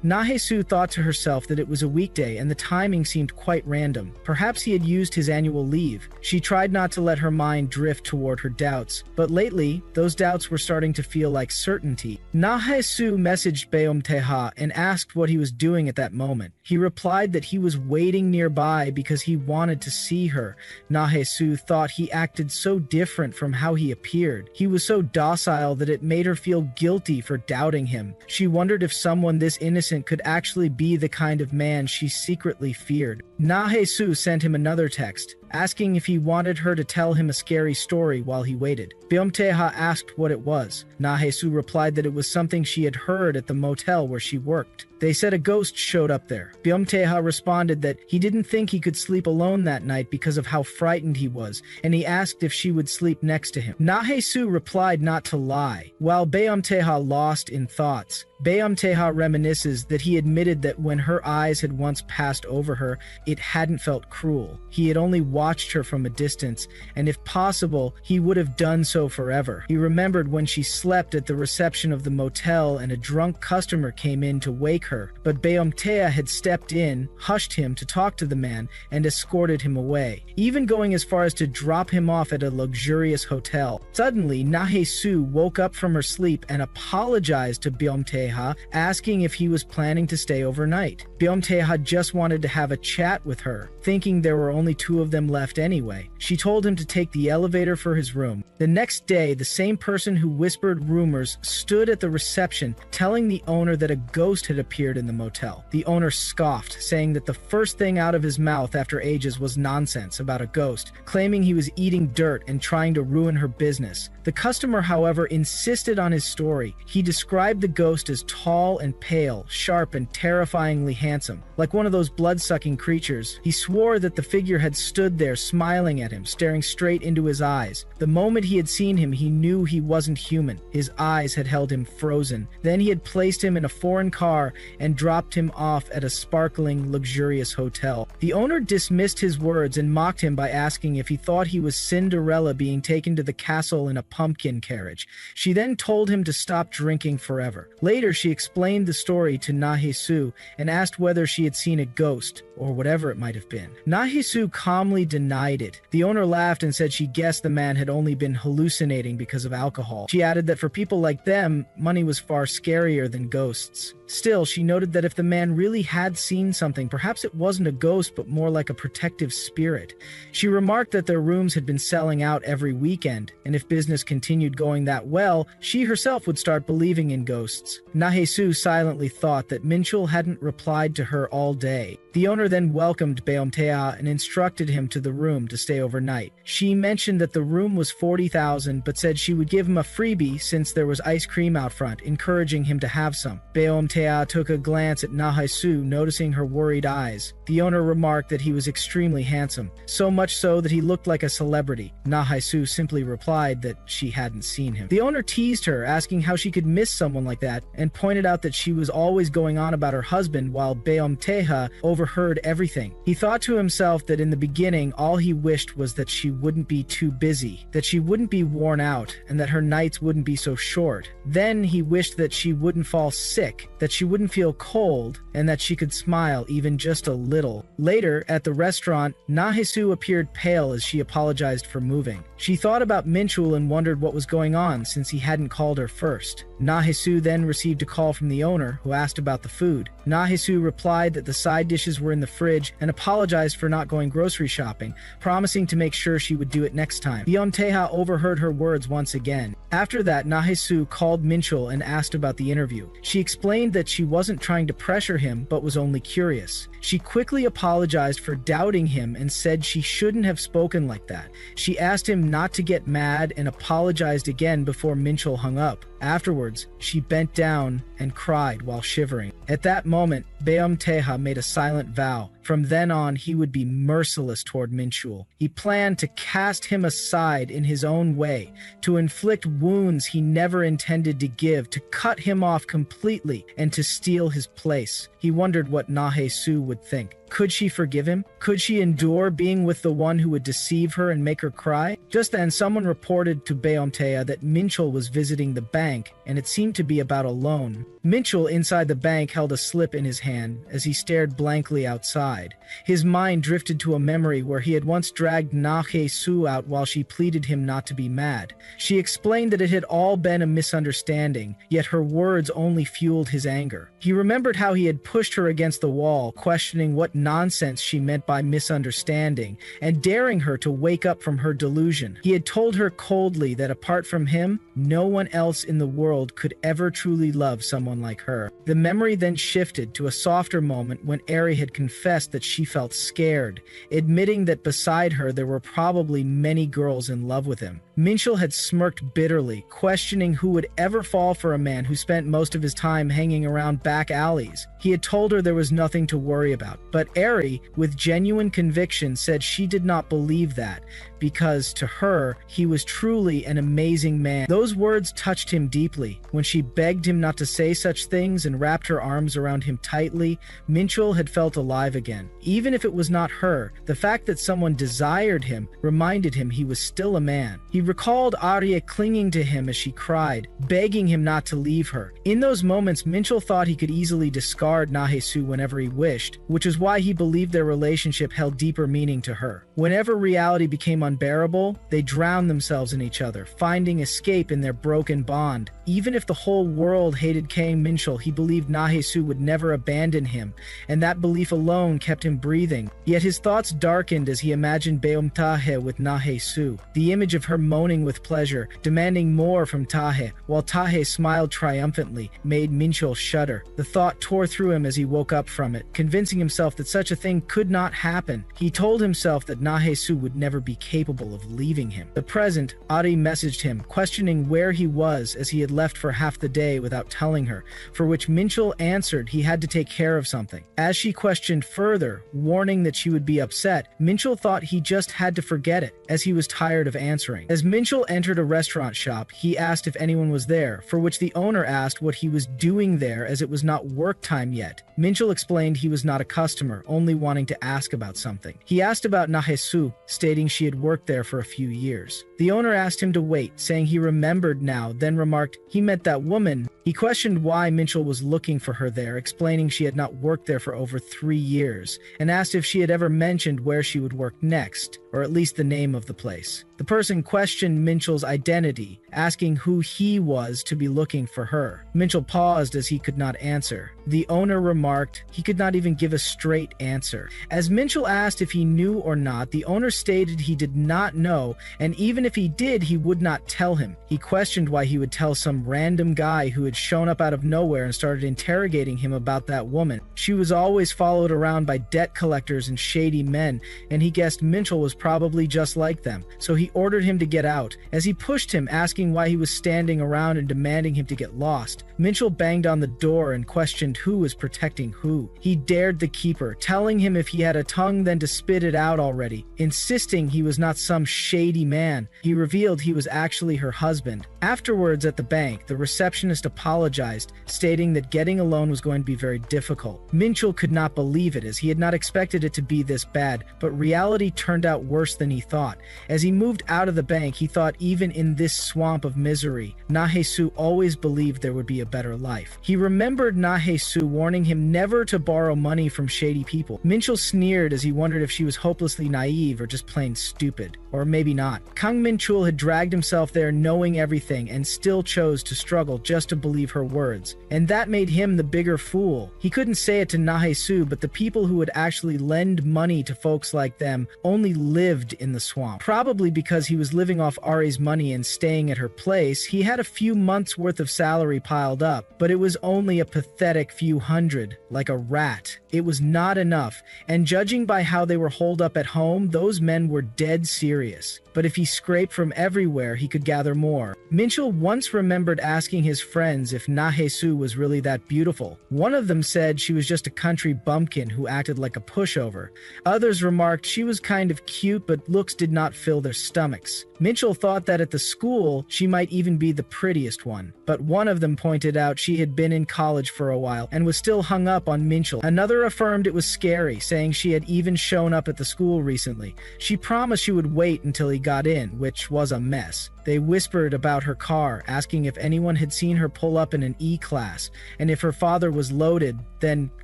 A: Nahesu thought to herself that it was a weekday and the timing seemed quite random. Perhaps he had used his annual leave. She tried not to let her mind drift toward her doubts, but lately, those doubts were starting to feel like certainty. Nahesu messaged Beomteha and asked what he was doing at that moment. He replied that he was waiting nearby because he wanted to see her. Nahesu thought he acted so different from how he appeared. He was so docile that it made her feel guilty for doubting him. She wondered if someone this innocent could actually be the kind of man she secretly feared. Nahesu sent him another text, asking if he wanted her to tell him a scary story while he waited. Beomteha asked what it was. Nahesu replied that it was something she had heard at the motel where she worked. They said a ghost showed up there. Beomteha responded that he didn't think he could sleep alone that night because of how frightened he was, and he asked if she would sleep next to him. Nahesu replied not to lie, while Beomteha lost in thoughts. Beomteha reminisces that he admitted that when her eyes had once passed over her, it hadn't felt cruel. He had only watched her from a distance, and if possible, he would have done so forever. He remembered when she slept at the reception of the motel and a drunk customer came in to wake her, but Beomteha had stepped in, hushed him to talk to the man, and escorted him away, even going as far as to drop him off at a luxurious hotel. Suddenly, Nahesu woke up from her sleep and apologized to Beomteha, asking if he was planning to stay overnight. Beomteha just wanted to have a chat with her, thinking there were only two of them left anyway. She told him to take the elevator for his room. The next day, the same person who whispered rumors stood at the reception, telling the owner that a ghost had appeared in the motel. The owner scoffed, saying that the first thing out of his mouth after ages was nonsense about a ghost, claiming he was eating dirt and trying to ruin her business. The customer, however, insisted on his story. He described the ghost as tall and pale, sharp and terrifyingly handsome, like one of those blood-sucking creatures. He swore that the figure had stood there smiling at him, staring straight into his eyes. The moment he had seen him, he knew he wasn't human. His eyes had held him frozen. Then he had placed him in a foreign car and dropped him off at a sparkling, luxurious hotel. The owner dismissed his words and mocked him by asking if he thought he was Cinderella being taken to the castle in a pumpkin carriage. She then told him to stop drinking forever. Later, she explained the story to Nahesu and asked whether she had seen a ghost, or whatever it might have been. Nahesu calmly denied it. The owner laughed and said she guessed the man had only been hallucinating because of alcohol. She added that for people like them, money was far scarier than ghosts. Still, she noted that if the man really had seen something, perhaps it wasn't a ghost but more like a protective spirit. She remarked that their rooms had been selling out every weekend, and if business continued going that well, she herself would start believing in ghosts. Nahesu silently thought that Minchul hadn't replied to her all day. The owner then welcomed Beomteha and instructed him to the room to stay overnight. She mentioned that the room was 40,000 but said she would give him a freebie since there was ice cream out front, encouraging him to have some. Beomteha took a glance at Nahesu, noticing her worried eyes. The owner remarked that he was extremely handsome, so much so that he looked like a celebrity. Nahesu simply replied that she hadn't seen him. The owner teased her, asking how she could miss someone like that, and pointed out that she was always going on about her husband while Beomteha overheard everything. He thought to himself that in the beginning all he wished was that she wouldn't be too busy, that she wouldn't be worn out, and that her nights wouldn't be so short. Then he wished that she wouldn't fall sick, that she wouldn't feel cold, and that she could smile even just a little. Later, at the restaurant, Nahesu appeared pale as she apologized for moving. She thought about Minchul and wondered what was going on since he hadn't called her first. Nahesu then received received a call from the owner, who asked about the food. Na-hee-soo replied that the side dishes were in the fridge and apologized for not going grocery shopping, promising to make sure she would do it next time. Beom-tae-ha overheard her words once again. After that, Na-hee-soo called Minchul and asked about the interview. She explained that she wasn't trying to pressure him, but was only curious. She quickly apologized for doubting him and said she shouldn't have spoken like that. She asked him not to get mad and apologized again before Minchul hung up. Afterwards, she bent down and cried while shivering. At that moment, Beom-tae-ha made a silent vow. From then on, he would be merciless toward Minchul. He planned to cast him aside in his own way, to inflict wounds he never intended to give, to cut him off completely, and to steal his place. He wondered what Na-hee-soo would think. Could she forgive him? Could she endure being with the one who would deceive her and make her cry? Just then, someone reported to Beom-tae-ha that Minchul was visiting the bank, and it seemed to be about a loan. Minchul inside the bank held a slip in his hand as he stared blankly outside. His mind drifted to a memory where he had once dragged Na-hee-soo out while she pleaded him not to be mad. She explained that it had all been a misunderstanding, yet her words only fueled his anger. He remembered how he had pushed her against the wall, questioning what nonsense she meant by misunderstanding, and daring her to wake up from her delusion. He had told her coldly that apart from him, no one else in the world could ever truly love someone like her. The memory then shifted to a softer moment when Eri had confessed that she felt scared, admitting that beside her there were probably many girls in love with him. Minchul had smirked bitterly, questioning who would ever fall for a man who spent most of his time hanging around back alleys. He had told her there was nothing to worry about, but Eri, with genuine conviction, said she did not believe that, because to her, he was truly an amazing man. Those words touched him deeply. When she begged him not to say such things and wrapped her arms around him tightly, Minchul had felt alive again. Even if it was not her, the fact that someone desired him reminded him he was still a man. He recalled Arya clinging to him as she cried, begging him not to leave her. In those moments, Minchul thought he could easily discard Na-hee-soo whenever he wished, which is why he believed their relationship held deeper meaning to her. Whenever reality became unbearable, they drowned themselves in each other, finding escape in their broken bond. Even if the whole world hated Kang Minchul, he believed Na-hee-soo would never abandon him, and that belief alone kept him breathing. Yet his thoughts darkened as he imagined Beom-tae-ha with Na-hee-soo. The image of her moaning with pleasure, demanding more from Tae, while Tae smiled triumphantly, made Minchul shudder. The thought tore through him as he woke up from it, convincing himself that such a thing could not happen. He told himself that Na-hee-soo would never be capable of leaving him. The present, Ari messaged him, questioning where he was as he had left for half the day without telling her, for which Minchul answered he had to take care of something. As she questioned further, warning that she would be upset, Minchul thought he just had to forget it, as he was tired of answering. As Minchul entered a restaurant shop, he asked if anyone was there, for which the owner asked what he was doing there as it was not work time yet. Minchul explained he was not a customer, only wanting to ask about something. He asked about Na-hee-soo, stating she had worked there for a few years. The owner asked him to wait, saying he remembered now, then remarked he meant that woman. He questioned why Minchul was looking for her there, explaining she had not worked there for over 3 years, and asked if she had ever mentioned where she would work next, or at least the name of the place. The person questioned Minchul's identity, asking who he was to be looking for her. Minchul paused as he could not answer. The owner remarked he could not even give a straight answer. As Minchul asked if he knew or not, the owner stated he did not know, and even if he did, he would not tell him. He questioned why he would tell some random guy who had shown up out of nowhere and started interrogating him about that woman. She was always followed around by debt collectors and shady men, and he guessed Minchul was probably just like them, so he ordered him to get out. As he pushed him, asking why he was standing around and demanding him to get lost, Minchul banged on the door and questioned who was protecting who. He dared the keeper, telling him if he had a tongue then to spit it out already, insisting he was not some shady man. He revealed he was actually her husband. Afterwards at the bank, the receptionist apologized, stating that getting a loan was going to be very difficult. Minchul could not believe it, as he had not expected it to be this bad, but reality turned out worse than he thought. As he moved out of the bank, he thought even in this swamp of misery, Na-hee-soo always believed there would be a better life. He remembered Na-hee-soo warning him never to borrow money from shady people. Minchul sneered as he wondered if she was hopelessly naive or just plain stupid. Or maybe not. Kang Minchul had dragged himself there knowing everything and still chose to struggle just to believe believe her words, and that made him the bigger fool. He couldn't say it to Nahesu, but the people who would actually lend money to folks like them only lived in the swamp. Probably because he was living off Ari's money and staying at her place, he had a few months' worth of salary piled up, but it was only a pathetic few hundred, like a rat. It was not enough, and judging by how they were holed up at home, those men were dead serious. But if he scraped from everywhere, he could gather more. Minchul once remembered asking his friends if Nahesu was really that beautiful. One of them said she was just a country bumpkin who acted like a pushover. Others remarked she was kind of cute, but looks did not fill their stomachs. Minchul thought that at the school, she might even be the prettiest one. But one of them pointed out she had been in college for a while and was still hung up on Minchul. Another affirmed it was scary, saying she had even shown up at the school recently. She promised she would wait until he got in, which was a mess. They whispered about her car, asking if anyone had seen her pull up in an E-class, and if her father was loaded, then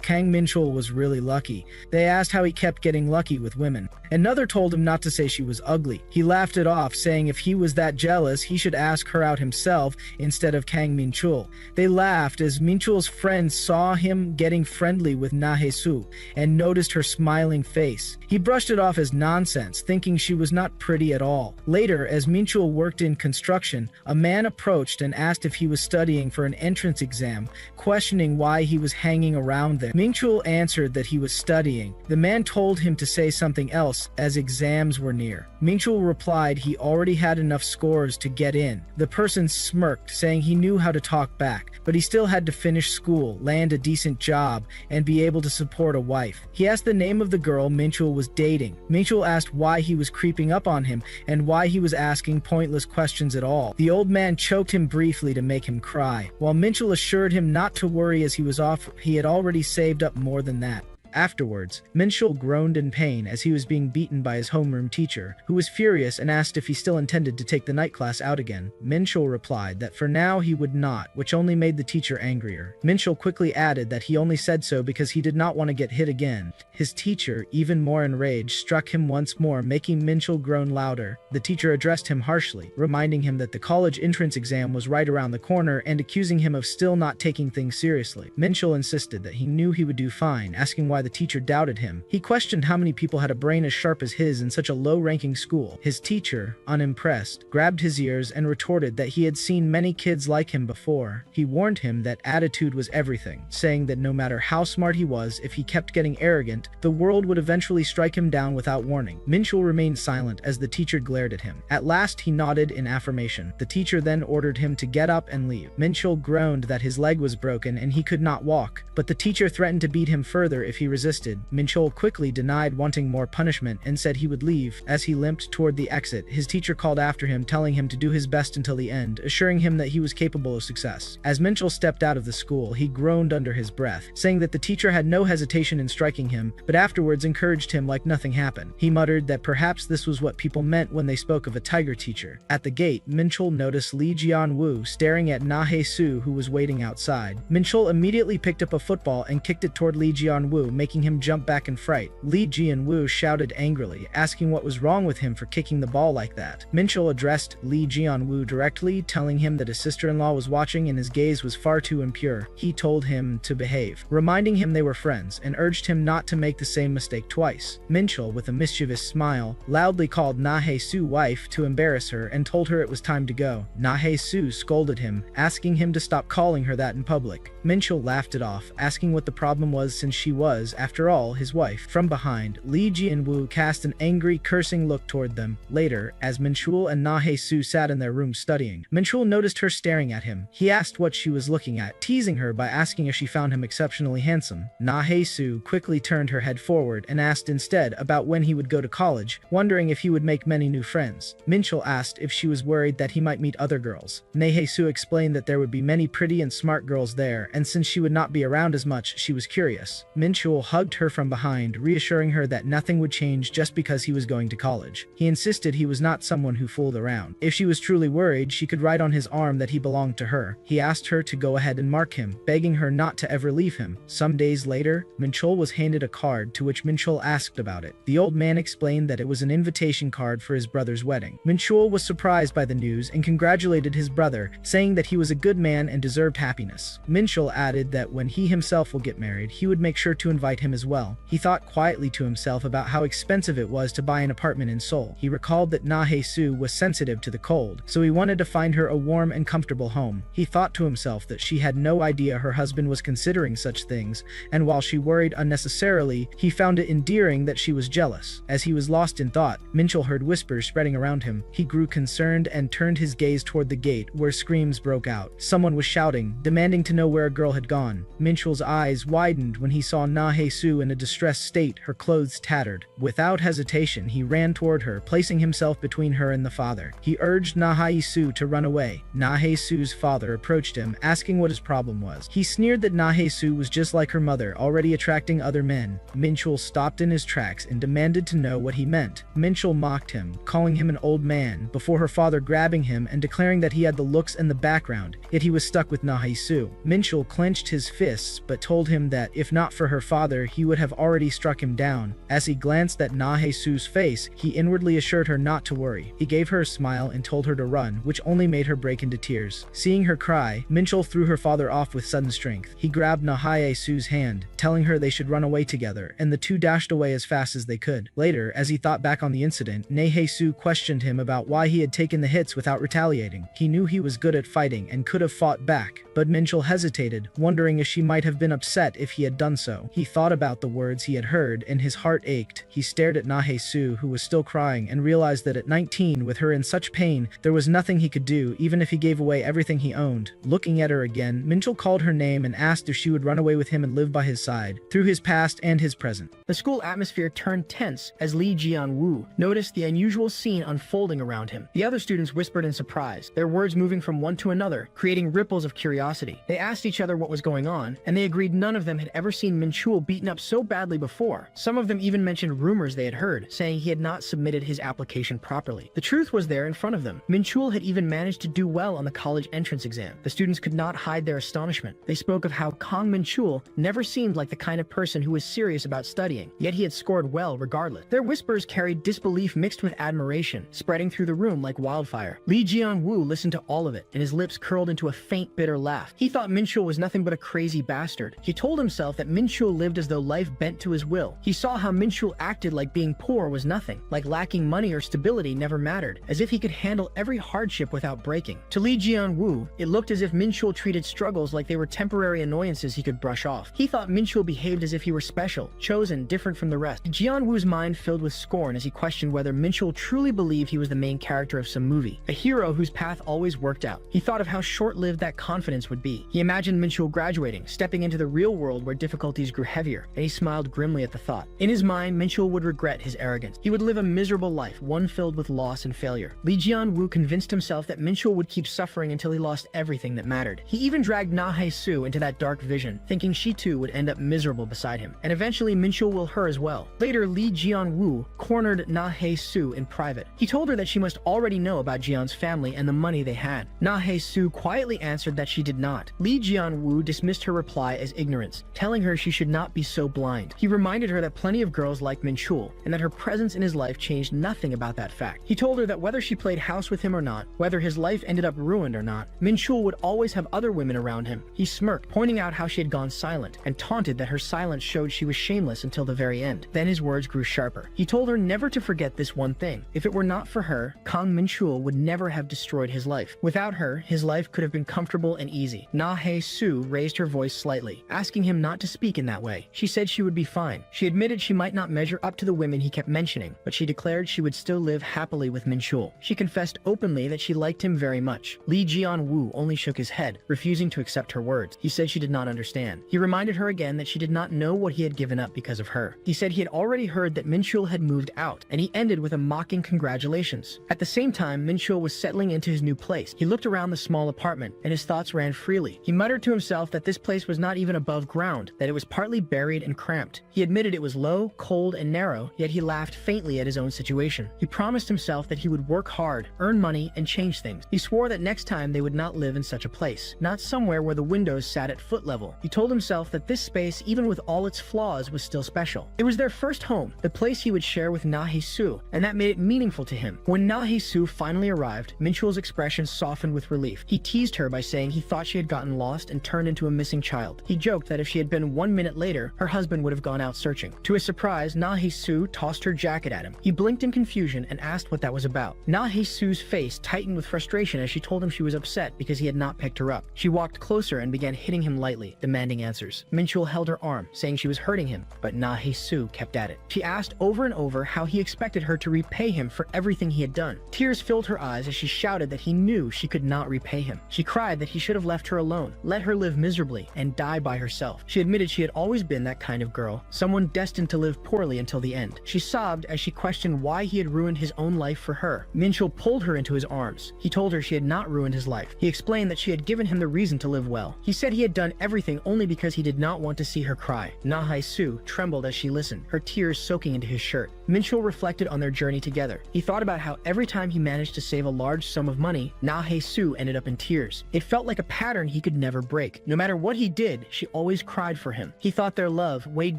A: Kang Minchul was really lucky. They asked how he kept getting lucky with women. Another told him not to say she was ugly. He laughed it off, saying if he was that jealous, he should ask her out himself instead of Kang Minchul. They laughed as Minchul's friends saw him getting friendly with Nahesu and noticed her smiling face. He brushed it off as nonsense, thinking she was not pretty at all. Later, as Minchul worked in construction, a man approached and asked if he was studying for an entrance exam, questioning why he was hanging around there. Minchul answered that he was studying. The man told him to say something else as exams were near. Minchul replied he already had enough scores to get in. The person smirked, saying he knew how to talk back, but he still had to finish school, land a decent job, and be able to support a wife. He asked the name of the girl Minchul was dating. Minchul asked why he was creeping up on him and why he was asking pointless questions at all. The old man choked him briefly to make him cry, while Minchul assured him not to worry as he had already saved up more than that. Afterwards, Minchul groaned in pain as he was being beaten by his homeroom teacher, who was furious and asked if he still intended to take the night class out again. Minchul replied that for now he would not, which only made the teacher angrier. Minchul quickly added that he only said so because he did not want to get hit again. His teacher, even more enraged, struck him once more, making Minchul groan louder. The teacher addressed him harshly, reminding him that the college entrance exam was right around the corner and accusing him of still not taking things seriously. Minchul insisted that he knew he would do fine, asking why the teacher doubted him. He questioned how many people had a brain as sharp as his in such a low-ranking school. His teacher, unimpressed, grabbed his ears and retorted that he had seen many kids like him before. He warned him that attitude was everything, saying that no matter how smart he was, if he kept getting arrogant, the world would eventually strike him down without warning. Minchul remained silent as the teacher glared at him. At last he nodded in affirmation. The teacher then ordered him to get up and leave. Minchul groaned that his leg was broken and he could not walk, but the teacher threatened to beat him further if he resisted. Minchul quickly denied wanting more punishment and said he would leave. As he limped toward the exit, his teacher called after him, telling him to do his best until the end, assuring him that he was capable of success. As Minchul stepped out of the school, he groaned under his breath, saying that the teacher had no hesitation in striking him, but afterwards encouraged him like nothing happened. He muttered that perhaps this was what people meant when they spoke of a tiger teacher. At the gate, Minchul noticed Li Jianwu staring at Nahesu, who was waiting outside. Minchul immediately picked up a football and kicked it toward Li Jianwu, making him jump back in fright. Li Jianwu shouted angrily, asking what was wrong with him for kicking the ball like that. Minchul addressed Li Jianwu directly, telling him that his sister-in-law was watching and his gaze was far too impure. He told him to behave, reminding him they were friends, and urged him not to make the same mistake twice. Minchul, with a mischievous smile, loudly called Nahesu wife to embarrass her and told her it was time to go. Nahesu scolded him, asking him to stop calling her that in public. Minchul laughed it off, asking what the problem was since she was, after all, his wife. From behind, Li Jianwu cast an angry, cursing look toward them. Later, as Minchul and Nahesu sat in their room studying, Minchul noticed her staring at him. He asked what she was looking at, teasing her by asking if she found him exceptionally handsome. Nahesu quickly turned her head forward and asked instead about when he would go to college, wondering if he would make many new friends. Minchul asked if she was worried that he might meet other girls. Nahesu explained that there would be many pretty and smart girls there, and since she would not be around as much, she was curious. Minchul Minchul hugged her from behind, reassuring her that nothing would change just because he was going to college. He insisted he was not someone who fooled around. If she was truly worried, she could write on his arm that he belonged to her. He asked her to go ahead and mark him, begging her not to ever leave him. Some days later, Minchul was handed a card, to which Minchul asked about it. The old man explained that it was an invitation card for his brother's wedding. Minchul was surprised by the news and congratulated his brother, saying that he was a good man and deserved happiness. Minchul added that when he himself will get married, he would make sure to invite him as well. He thought quietly to himself about how expensive it was to buy an apartment in Seoul. He recalled that Na-hae-soo was sensitive to the cold, so he wanted to find her a warm and comfortable home. He thought to himself that she had no idea her husband was considering such things, and while she worried unnecessarily, he found it endearing that she was jealous. As he was lost in thought, Minchul heard whispers spreading around him. He grew concerned and turned his gaze toward the gate, where screams broke out. Someone was shouting, demanding to know where a girl had gone. Minchul's eyes widened when he saw Na-hae-soo in a distressed state, her clothes tattered. Without hesitation, he ran toward her, placing himself between her and the father. He urged Na-hae-soo to run away. Na-hae-soo's father approached him, asking what his problem was. He sneered that Na-hae-soo was just like her mother, already attracting other men. Minchul stopped in his tracks and demanded to know what he meant. Minchul mocked him, calling him an old man, before her father grabbing him and declaring that he had the looks and the background, yet he was stuck with Na-hae-soo. Minchul clenched his fists, but told him that if not for her father, he would have already struck him down. As he glanced at Na-hae-soo's face, he inwardly assured her not to worry. He gave her a smile and told her to run, which only made her break into tears. Seeing her cry, Minchul threw her father off with sudden strength. He grabbed Na-hae-soo's hand, telling her they should run away together, and the two dashed away as fast as they could. Later, as he thought back on the incident, Na-hae-soo questioned him about why he had taken the hits without retaliating. He knew he was good at fighting and could have fought back, but Minchul hesitated, wondering if she might have been upset if he had done so. He thought about the words he had heard, and his heart ached. He stared at Na-hae-soo, who was still crying, and realized that at 19, with her in such pain, there was nothing he could do, even if he gave away everything he owned. Looking at her again, Minchul called her name and asked if she would run away with him and live by his side, through his past and his present.
C: The school atmosphere turned tense as Lee Jian-woo noticed the unusual scene unfolding around him. The other students whispered in surprise, their words moving from one to another, creating ripples of curiosity. They asked each other what was going on, and they agreed none of them had ever seen Minchul beaten up so badly before. Some of them even mentioned rumors they had heard, saying he had not submitted his application properly. The truth was there in front of them. Minchul had even managed to do well on the college entrance exam. The students could not hide their astonishment. They spoke of how Kang Minchul never seemed like the kind of person who was serious about studying, yet he had scored well regardless. Their whispers carried disbelief mixed with admiration, spreading through the room like wildfire. Lee Jian-woo listened to all of it, and his lips curled into a faint, bitter laugh. He thought Minchul was nothing but a crazy bastard. He told himself that Minchul lived as though life bent to his will. He saw how Minchul acted like being poor was nothing, like lacking money or stability never mattered, as if he could handle every hardship without breaking. To Lee Jian-woo, it looked as if Minchul treated struggles like they were temporary annoyances he could brush off. He thought Minchul behaved as if he were special, chosen, different from the rest. Jian-woo's mind filled with scorn as he questioned whether Minchul truly believed he was the main character of some movie, a hero whose path always worked out. He thought of how short-lived that confidence would be. He imagined Minchul graduating, stepping into the real world where difficulties grew heavier, and he smiled grimly at the thought. In his mind, Minchul would regret his arrogance. He would live a miserable life, one filled with loss and failure. Lee Jian-woo convinced himself that Minchul would keep suffering until he lost everything that mattered. He even dragged Na-hae-soo into that dark vision, thinking she too would end up miserable beside him, and eventually Minchul will her as well. Later, Lee Jian-woo cornered Na-hae-soo in private. He told her that she must already know about Jian's family and the money they had. Na-hae-soo quietly answered that she did not. Lee Jian-woo dismissed her reply as ignorance, telling her she should not be so blind. He reminded her that plenty of girls liked Minchul, and that her presence in his life changed nothing about that fact. He told her that whether she played house with him or not, whether his life ended up ruined or not, Minchul would always have other women around him. He smirked, pointing out how she had gone silent, and taunted that her silence showed she was shameless until the very end. Then his words grew sharper. He told her never to forget this one thing. If it were not for her, Kang Minchul would never have destroyed his life. Without her, his life could have been comfortable and easy. Na-hae-soo raised her voice slightly, asking him not to speak in that way. She said she would be fine. She admitted she might not measure up to the women he kept mentioning, but she declared she would still live happily with Minchul. She confessed openly that she liked him very much. Lee Jian-woo only shook his head, refusing to accept her words. He said she did not understand. He reminded her again that she did not know what he had given up because of her. He said he had already heard that Minchul had moved out, and he ended with a mocking congratulations. At the same time, Minchul was settling into his new place. He looked around the small apartment, and his thoughts ran freely. He muttered to himself that this place was not even above ground, that it was partly buried and cramped. He admitted it was low, cold, and narrow, yet he laughed faintly at his own situation. He promised himself that he would work hard, earn money, and change things. He swore that next time they would not live in such a place, not somewhere where the windows sat at foot level. He told himself that this space, even with all its flaws, was still special. It was their first home, the place he would share with Na-Hae-soo, and that made it meaningful to him. When Na-Hae-soo finally arrived, Minchul's expression softened with relief. He teased her by saying he thought she had gotten lost and turned into a missing child. He joked that if she had been 1 minute later, her husband would have gone out searching. To his surprise, Na-Hae-soo tossed her jacket at him. He blinked in confusion and asked what that was about. Na-Hae-soo's face tightened with frustration as she told him she was upset because he had not picked her up. She walked closer and began hitting him lightly, demanding answers. Minchul held her arm, saying she was hurting him, but Na-Hae-soo kept at it. She asked over and over how he expected her to repay him for everything he had done. Tears filled her eyes as she shouted that he knew she could not repay him. She cried that he should have left her alone, let her live miserably, and die by herself. She admitted she had always been that kind of girl, someone destined to live poorly until the end. She sobbed as she questioned why he had ruined his own life for her. Minchul pulled her into his arms. He told her she had not ruined his life. He explained that she had given him the reason to live well. He said he had done everything only because he did not want to see her cry. Na-Hae-soo trembled as she listened, her tears soaking into his shirt. Minchul reflected on their journey together. He thought about how every time he managed to save a large sum of money, Na-Hae-soo ended up in tears. It felt like a pattern he could never break. No matter what he did, she always cried for him. He thought their love, weighed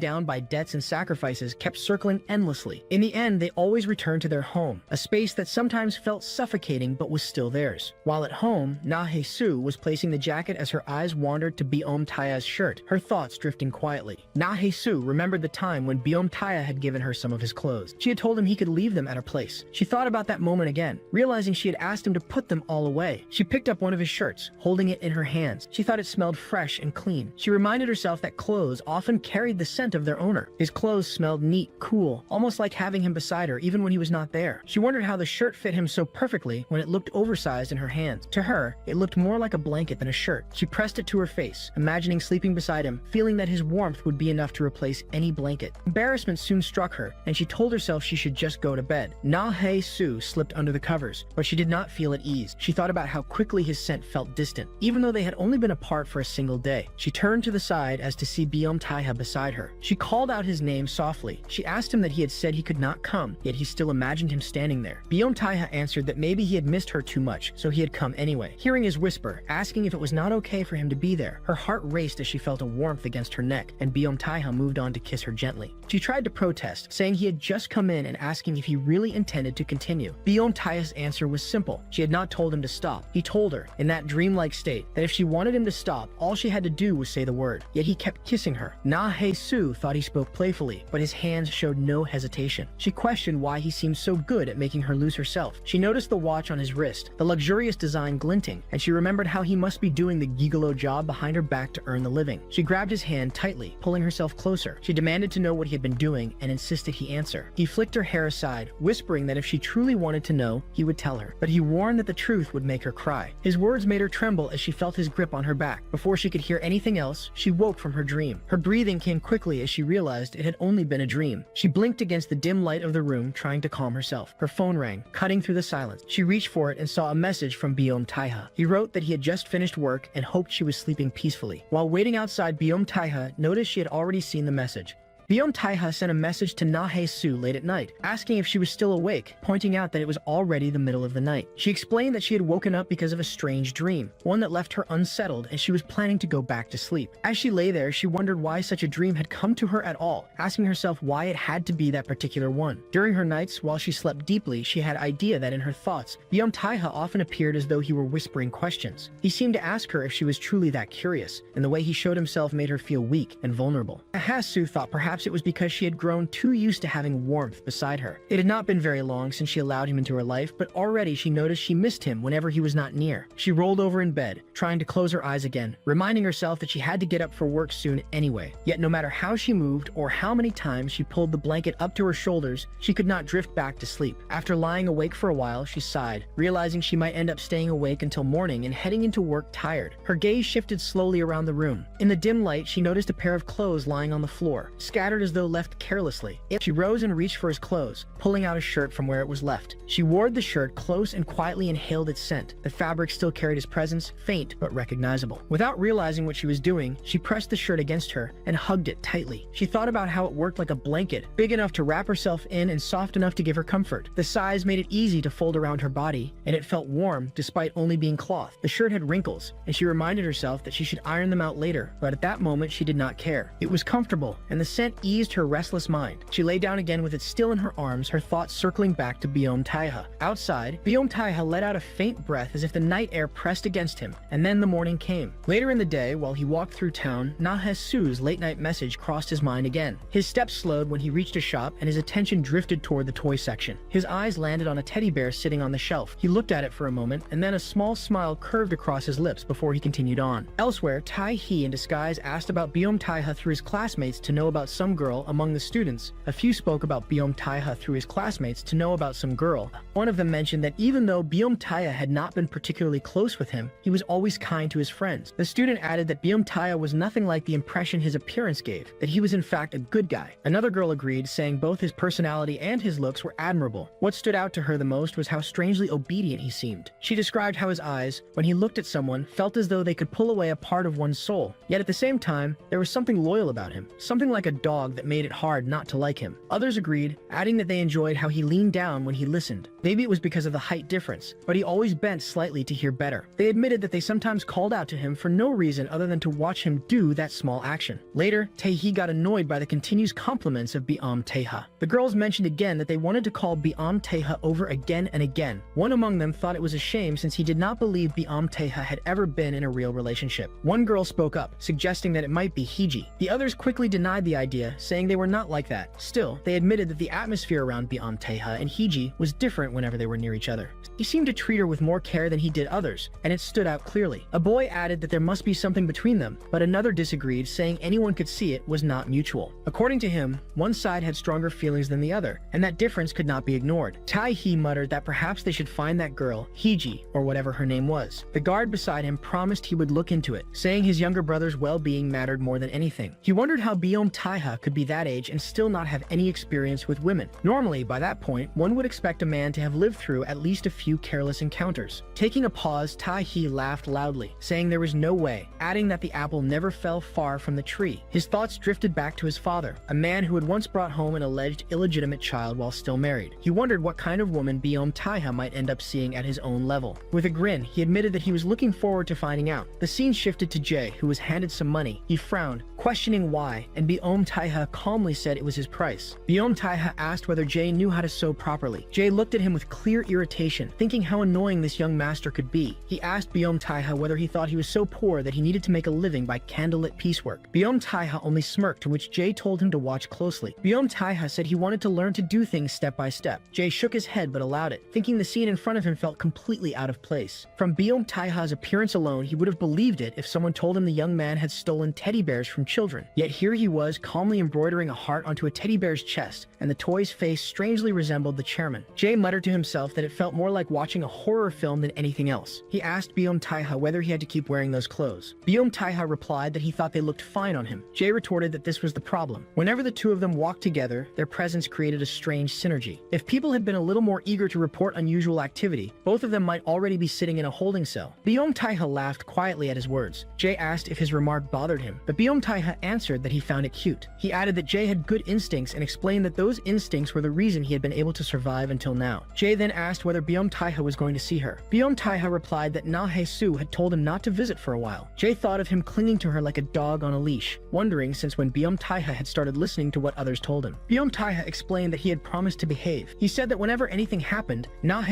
C: down by debts and sacrifices, kept circling endlessly. In the end, they always returned to their home, a space that sometimes felt suffocating but was still theirs. While at home, Na-Hae-soo was placing the jacket as her eyes wandered to Beom-tae's shirt, her thoughts drifting quietly. Na-Hae-soo remembered the time when Beom-tae had given her some of his clothes. She had told him he could leave them at her place. She thought about that moment again, realizing she had asked him to put them all away. She picked up one of his shirts, holding it in her hands. She thought it smelled fresh and clean. She reminded herself that clothes often carried the scent of their owner. His clothes smelled neat, cool, almost like having him beside her even when he was not there. She wondered how the shirt fit him so perfectly when it looked oversized in her hands. To her, it looked more like a blanket than a shirt. She pressed it to her face, imagining sleeping beside him, feeling that his warmth would be enough to replace any blanket. Embarrassment soon struck her, and she told herself she should just go to bed. Na-Hae-soo slipped under the covers, but she did not feel at ease. She thought about how quickly his scent felt distant, even though they had only been apart for a single day. She turned to the side as to see Beom-tae beside her. She called out his name softly. She asked him that he had said he could not come, yet he still imagined him standing there. Beom-tae answered that maybe he had missed her too much, so he had come anyway. Hearing his whisper, asking if it was not okay for him to be there, her heart raced as she felt a warmth against her neck, and Beom-tae moved on to kiss her gently. She tried to protest, saying he had just come in and asking if he really intended to continue. Beom-tae's answer was simple. She had not told him to stop. He told her, in that dreamlike state, that if she wanted him to stop, all she had to do was say the word. Yet he kept kissing her. Na-Hae-soo thought he spoke playfully, but his hands showed no hesitation. She questioned why he seemed so good at making her lose herself. She noticed the watch on his wrist, the luxurious design glinting, and she remembered how he must be doing the gigolo job behind her back to earn the living. She grabbed his hand tightly, pulling herself closer. She demanded to know what he had been doing and insisted he answer. He flicked her hair aside, whispering that if she truly wanted to know, he would tell her, but he warned that the truth would make her cry. His words made her tremble as she felt his grip on her back. Before she could hear anything else, she woke from her dream. Her breathing came quickly as she realized it had only been a dream. She blinked against the dim light of the room, trying to calm herself. Her phone rang, cutting through the silence. She reached for it and saw a message from Beom-tae. He wrote that he had just finished work and hoped she was sleeping peacefully. While waiting outside, Beom-tae noticed she had already seen the message. Beom-tae sent a message to Na-Hae-soo late at night, asking if she was still awake, pointing out that it was already the middle of the night. She explained that she had woken up because of a strange dream, one that left her unsettled, and she was planning to go back to sleep. As she lay there, she wondered why such a dream had come to her at all, asking herself why it had to be that particular one. During her nights, while she slept deeply, she had idea that in her thoughts, Beom-tae often appeared as though he were whispering questions. He seemed to ask her if she was truly that curious, and the way he showed himself made her feel weak and vulnerable. Na-Hae-soo thought perhaps it was because she had grown too used to having warmth beside her. It had not been very long since she allowed him into her life, but already she noticed she missed him whenever he was not near. She rolled over in bed, trying to close her eyes again, reminding herself that she had to get up for work soon anyway. Yet no matter how she moved or how many times she pulled the blanket up to her shoulders, she could not drift back to sleep. After lying awake for a while, she sighed, realizing she might end up staying awake until morning and heading into work tired. Her gaze shifted slowly around the room. In the dim light, she noticed a pair of clothes lying on the floor, scattered scattered as though left carelessly. She rose and reached for his clothes, pulling out a shirt from where it was left. She wore the shirt close and quietly inhaled its scent. The fabric still carried his presence, faint but recognizable. Without realizing what she was doing, she pressed the shirt against her and hugged it tightly. She thought about how it worked like a blanket, big enough to wrap herself in and soft enough to give her comfort. The size made it easy to fold around her body, and it felt warm despite only being cloth. The shirt had wrinkles, and she reminded herself that she should iron them out later, but at that moment she did not care. It was comfortable, and the scent eased her restless mind. She lay down again with it still in her arms, her thoughts circling back to Biom Taiha. Outside, Biom Taiha let out a faint breath as if the night air pressed against him, and then the morning came. Later in the day, while he walked through town, Su's late-night message crossed his mind again. His steps slowed when he reached a shop, and his attention drifted toward the toy section. His eyes landed on a teddy bear sitting on the shelf. He looked at it for a moment, and then a small smile curved across his lips before he continued on. Elsewhere, Tai He in disguise asked about Biom Taiha through his classmates to know about some girl among the students. A few spoke about Biom Taiha through his classmates to know about some girl. One of them mentioned that even though Biom Taiha had not been particularly close with him, he was always kind to his friends. The student added that Biom Taiha was nothing like the impression his appearance gave, that he was in fact a good guy. Another girl agreed, saying both his personality and his looks were admirable. What stood out to her the most was how strangely obedient he seemed. She described how his eyes, when he looked at someone, felt as though they could pull away a part of one's soul. Yet at the same time, there was something loyal about him, something like a dog that made it hard not to like him. Others agreed, adding that they enjoyed how he leaned down when he listened. Maybe it was because of the height difference, but he always bent slightly to hear better. They admitted that they sometimes called out to him for no reason other than to watch him do that small action. Later, Taehi got annoyed by the continuous compliments of Biom Taeha. The girls mentioned again that they wanted to call Biom Taeha over again and again. One among them thought it was a shame since he did not believe Biom Taeha had ever been in a real relationship. One girl spoke up, suggesting that it might be Hiji. The others quickly denied the idea, saying they were not like that. Still, they admitted that the atmosphere around Biom Taeha and Hiji was different whenever they were near each other. He seemed to treat her with more care than he did others, and it stood out clearly. A boy added that there must be something between them, but another disagreed, saying anyone could see it was not mutual. According to him, one side had stronger feelings than the other, and that difference could not be ignored. Tai-hee muttered that perhaps they should find that girl, Hiji, or whatever her name was. The guard beside him promised he would look into it, saying his younger brother's well-being mattered more than anything. He wondered how Biom Taiha could be that age and still not have any experience with women. Normally, by that point, one would expect a man to have lived through at least a few careless encounters. Taking a pause, Tai-hee laughed loudly, saying there was no way, adding that the apple never fell far from the tree. His thoughts drifted back to his father, a man who had once brought home an alleged illegitimate child while still married. He wondered what kind of woman Biom Taiha might end up seeing at his own level. With a grin, he admitted that he was looking forward to finding out. The scene shifted to Jay, who was handed some money. He frowned, questioning why, and Biom Taiha calmly said it was his price. Biom Taiha asked whether Jay knew how to sew properly. Jay looked at him with clear irritation, thinking how annoying this young master could be. He asked Biom Taiha whether he thought he was so poor that he needed to make a living by candlelit piecework. Biom Taiha only smirked, to which Jay told him to watch closely. Biom Taiha said he wanted to learn to do things step by step. Jay shook his head but allowed it, thinking the scene in front of him felt completely out of place. From Biom Taiha's appearance alone, he would have believed it if someone told him the young man had stolen teddy bears from children. Yet here he was, calmly embroidering a heart onto a teddy bear's chest, and the toy's face strangely resembled the chairman. Jay muttered to himself that it felt more like watching a horror film than anything else. He asked Biom Taiha whether he had to keep wearing those clothes. Biom Taiha replied that he thought they looked fine on him. Jay retorted that this was the problem. Whenever the two of them walked together, their presence created a strange synergy. If people had been a little more eager to report unusual activity, both of them might already be sitting in a holding cell. Biom Taiha laughed quietly at his words. Jay asked if his remark bothered him, but Biom Taiha answered that he found it cute. He added that Jay had good instincts and explained that those instincts were the reason he had been able to survive until now. Jay then asked whether Biom Taiha was going to see her. Biom Taiha replied that Su had told him not to visit for a while. Jay thought of him clinging to her like a dog on a leash, wondering since when Biom Taiha had started listening to what others told him. Biom Taiha explained that he had promised to behave. He said that whenever anything happened,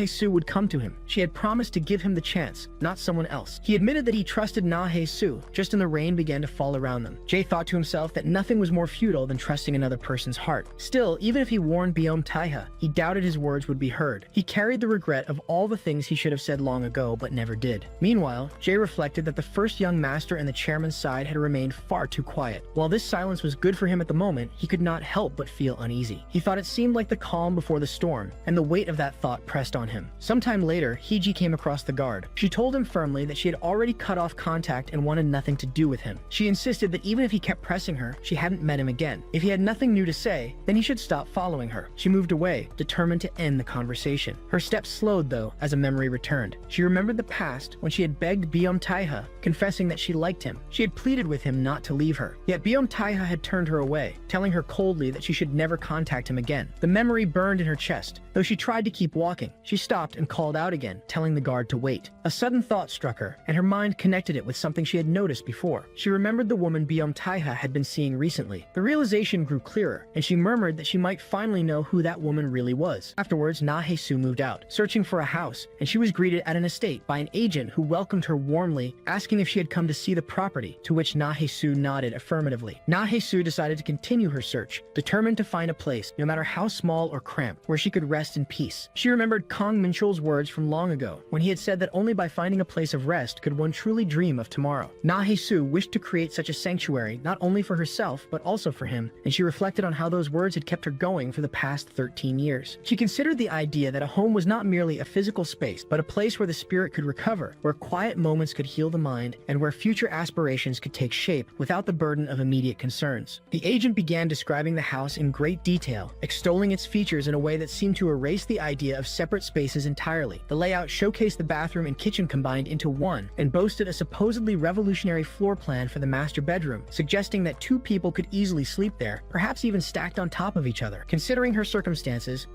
C: Su would come to him. She had promised to give him the chance, not someone else. He admitted that he trusted Su, just when the rain began to fall around them. Jay thought to himself that nothing was more futile than trusting another person's heart. Still, even if he warned Biom Taiha, he doubted his words would be heard. He carried the regret of all the things he should have said long ago but never did. Meanwhile, Jay reflected that the first young master and the chairman's side had remained far too quiet. While this silence was good for him at the moment, he could not help but feel uneasy. He thought it seemed like the calm before the storm, and the weight of that thought pressed on him. Sometime later, Hiji came across the guard. She told him firmly that she had already cut off contact and wanted nothing to do with him. She insisted that even if if he kept pressing her, she hadn't met him again. If he had nothing new to say, then he should stop following her. She moved away, determined to end the conversation. Her steps slowed, though, as a memory returned. She remembered the past when she had begged Taiha, confessing that she liked him. She had pleaded with him not to leave her. Yet Taiha had turned her away, telling her coldly that she should never contact him again. The memory burned in her chest. Though she tried to keep walking, she stopped and called out again, telling the guard to wait. A sudden thought struck her, and her mind connected it with something she had noticed before. She remembered the woman Taiha had been seeing recently. The realization grew clearer, and she murmured that she might finally know who that woman really was. Afterwards, Su moved out, searching for a house, and she was greeted at an estate by an agent who welcomed her warmly, asking if she had come to see the property, to which Su nodded affirmatively. Su decided to continue her search, determined to find a place, no matter how small or cramped, where she could rest in peace. She remembered Kong Minchul's words from long ago, when he had said that only by finding a place of rest could one truly dream of tomorrow. Su wished to create such a sanctuary not only for herself, but also for him, and she reflected on how those words had kept her going for the past 13 years. She considered the idea that a home was not merely a physical space, but a place where the spirit could recover, where quiet moments could heal the mind, and where future aspirations could take shape without the burden of immediate concerns. The agent began describing the house in great detail, extolling its features in a way that seemed to erase the idea of separate spaces entirely. The layout showcased the bathroom and kitchen combined into one, and boasted a supposedly revolutionary floor plan for the master bedroom, suggesting that two people could easily sleep there, perhaps even stacked on top of each other. Considering her circumstances,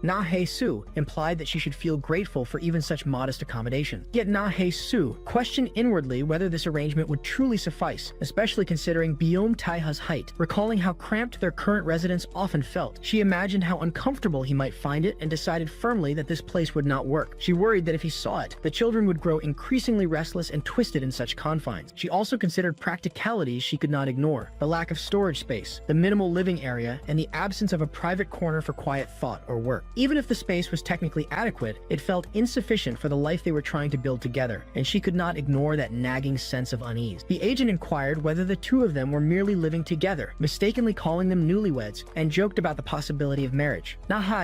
C: Su implied that she should feel grateful for even such modest accommodation. Yet Su questioned inwardly whether this arrangement would truly suffice, especially considering Taiha's height. Recalling how cramped their current residence often felt, she imagined how uncomfortable he might find it and decided firmly that this place would not work. She worried that if he saw it, the children would grow increasingly restless and twisted in such confines. She also considered practicalities she could not ignore: the lack of storage space, the minimal living area, and the absence of a private corner for quiet thought or work. Even if the space was technically adequate, it felt insufficient for the life they were trying to build together, and she could not ignore that nagging sense of unease. The agent inquired whether the two of them were merely living together, mistakenly calling them newlyweds, and joked about the possibility of marriage.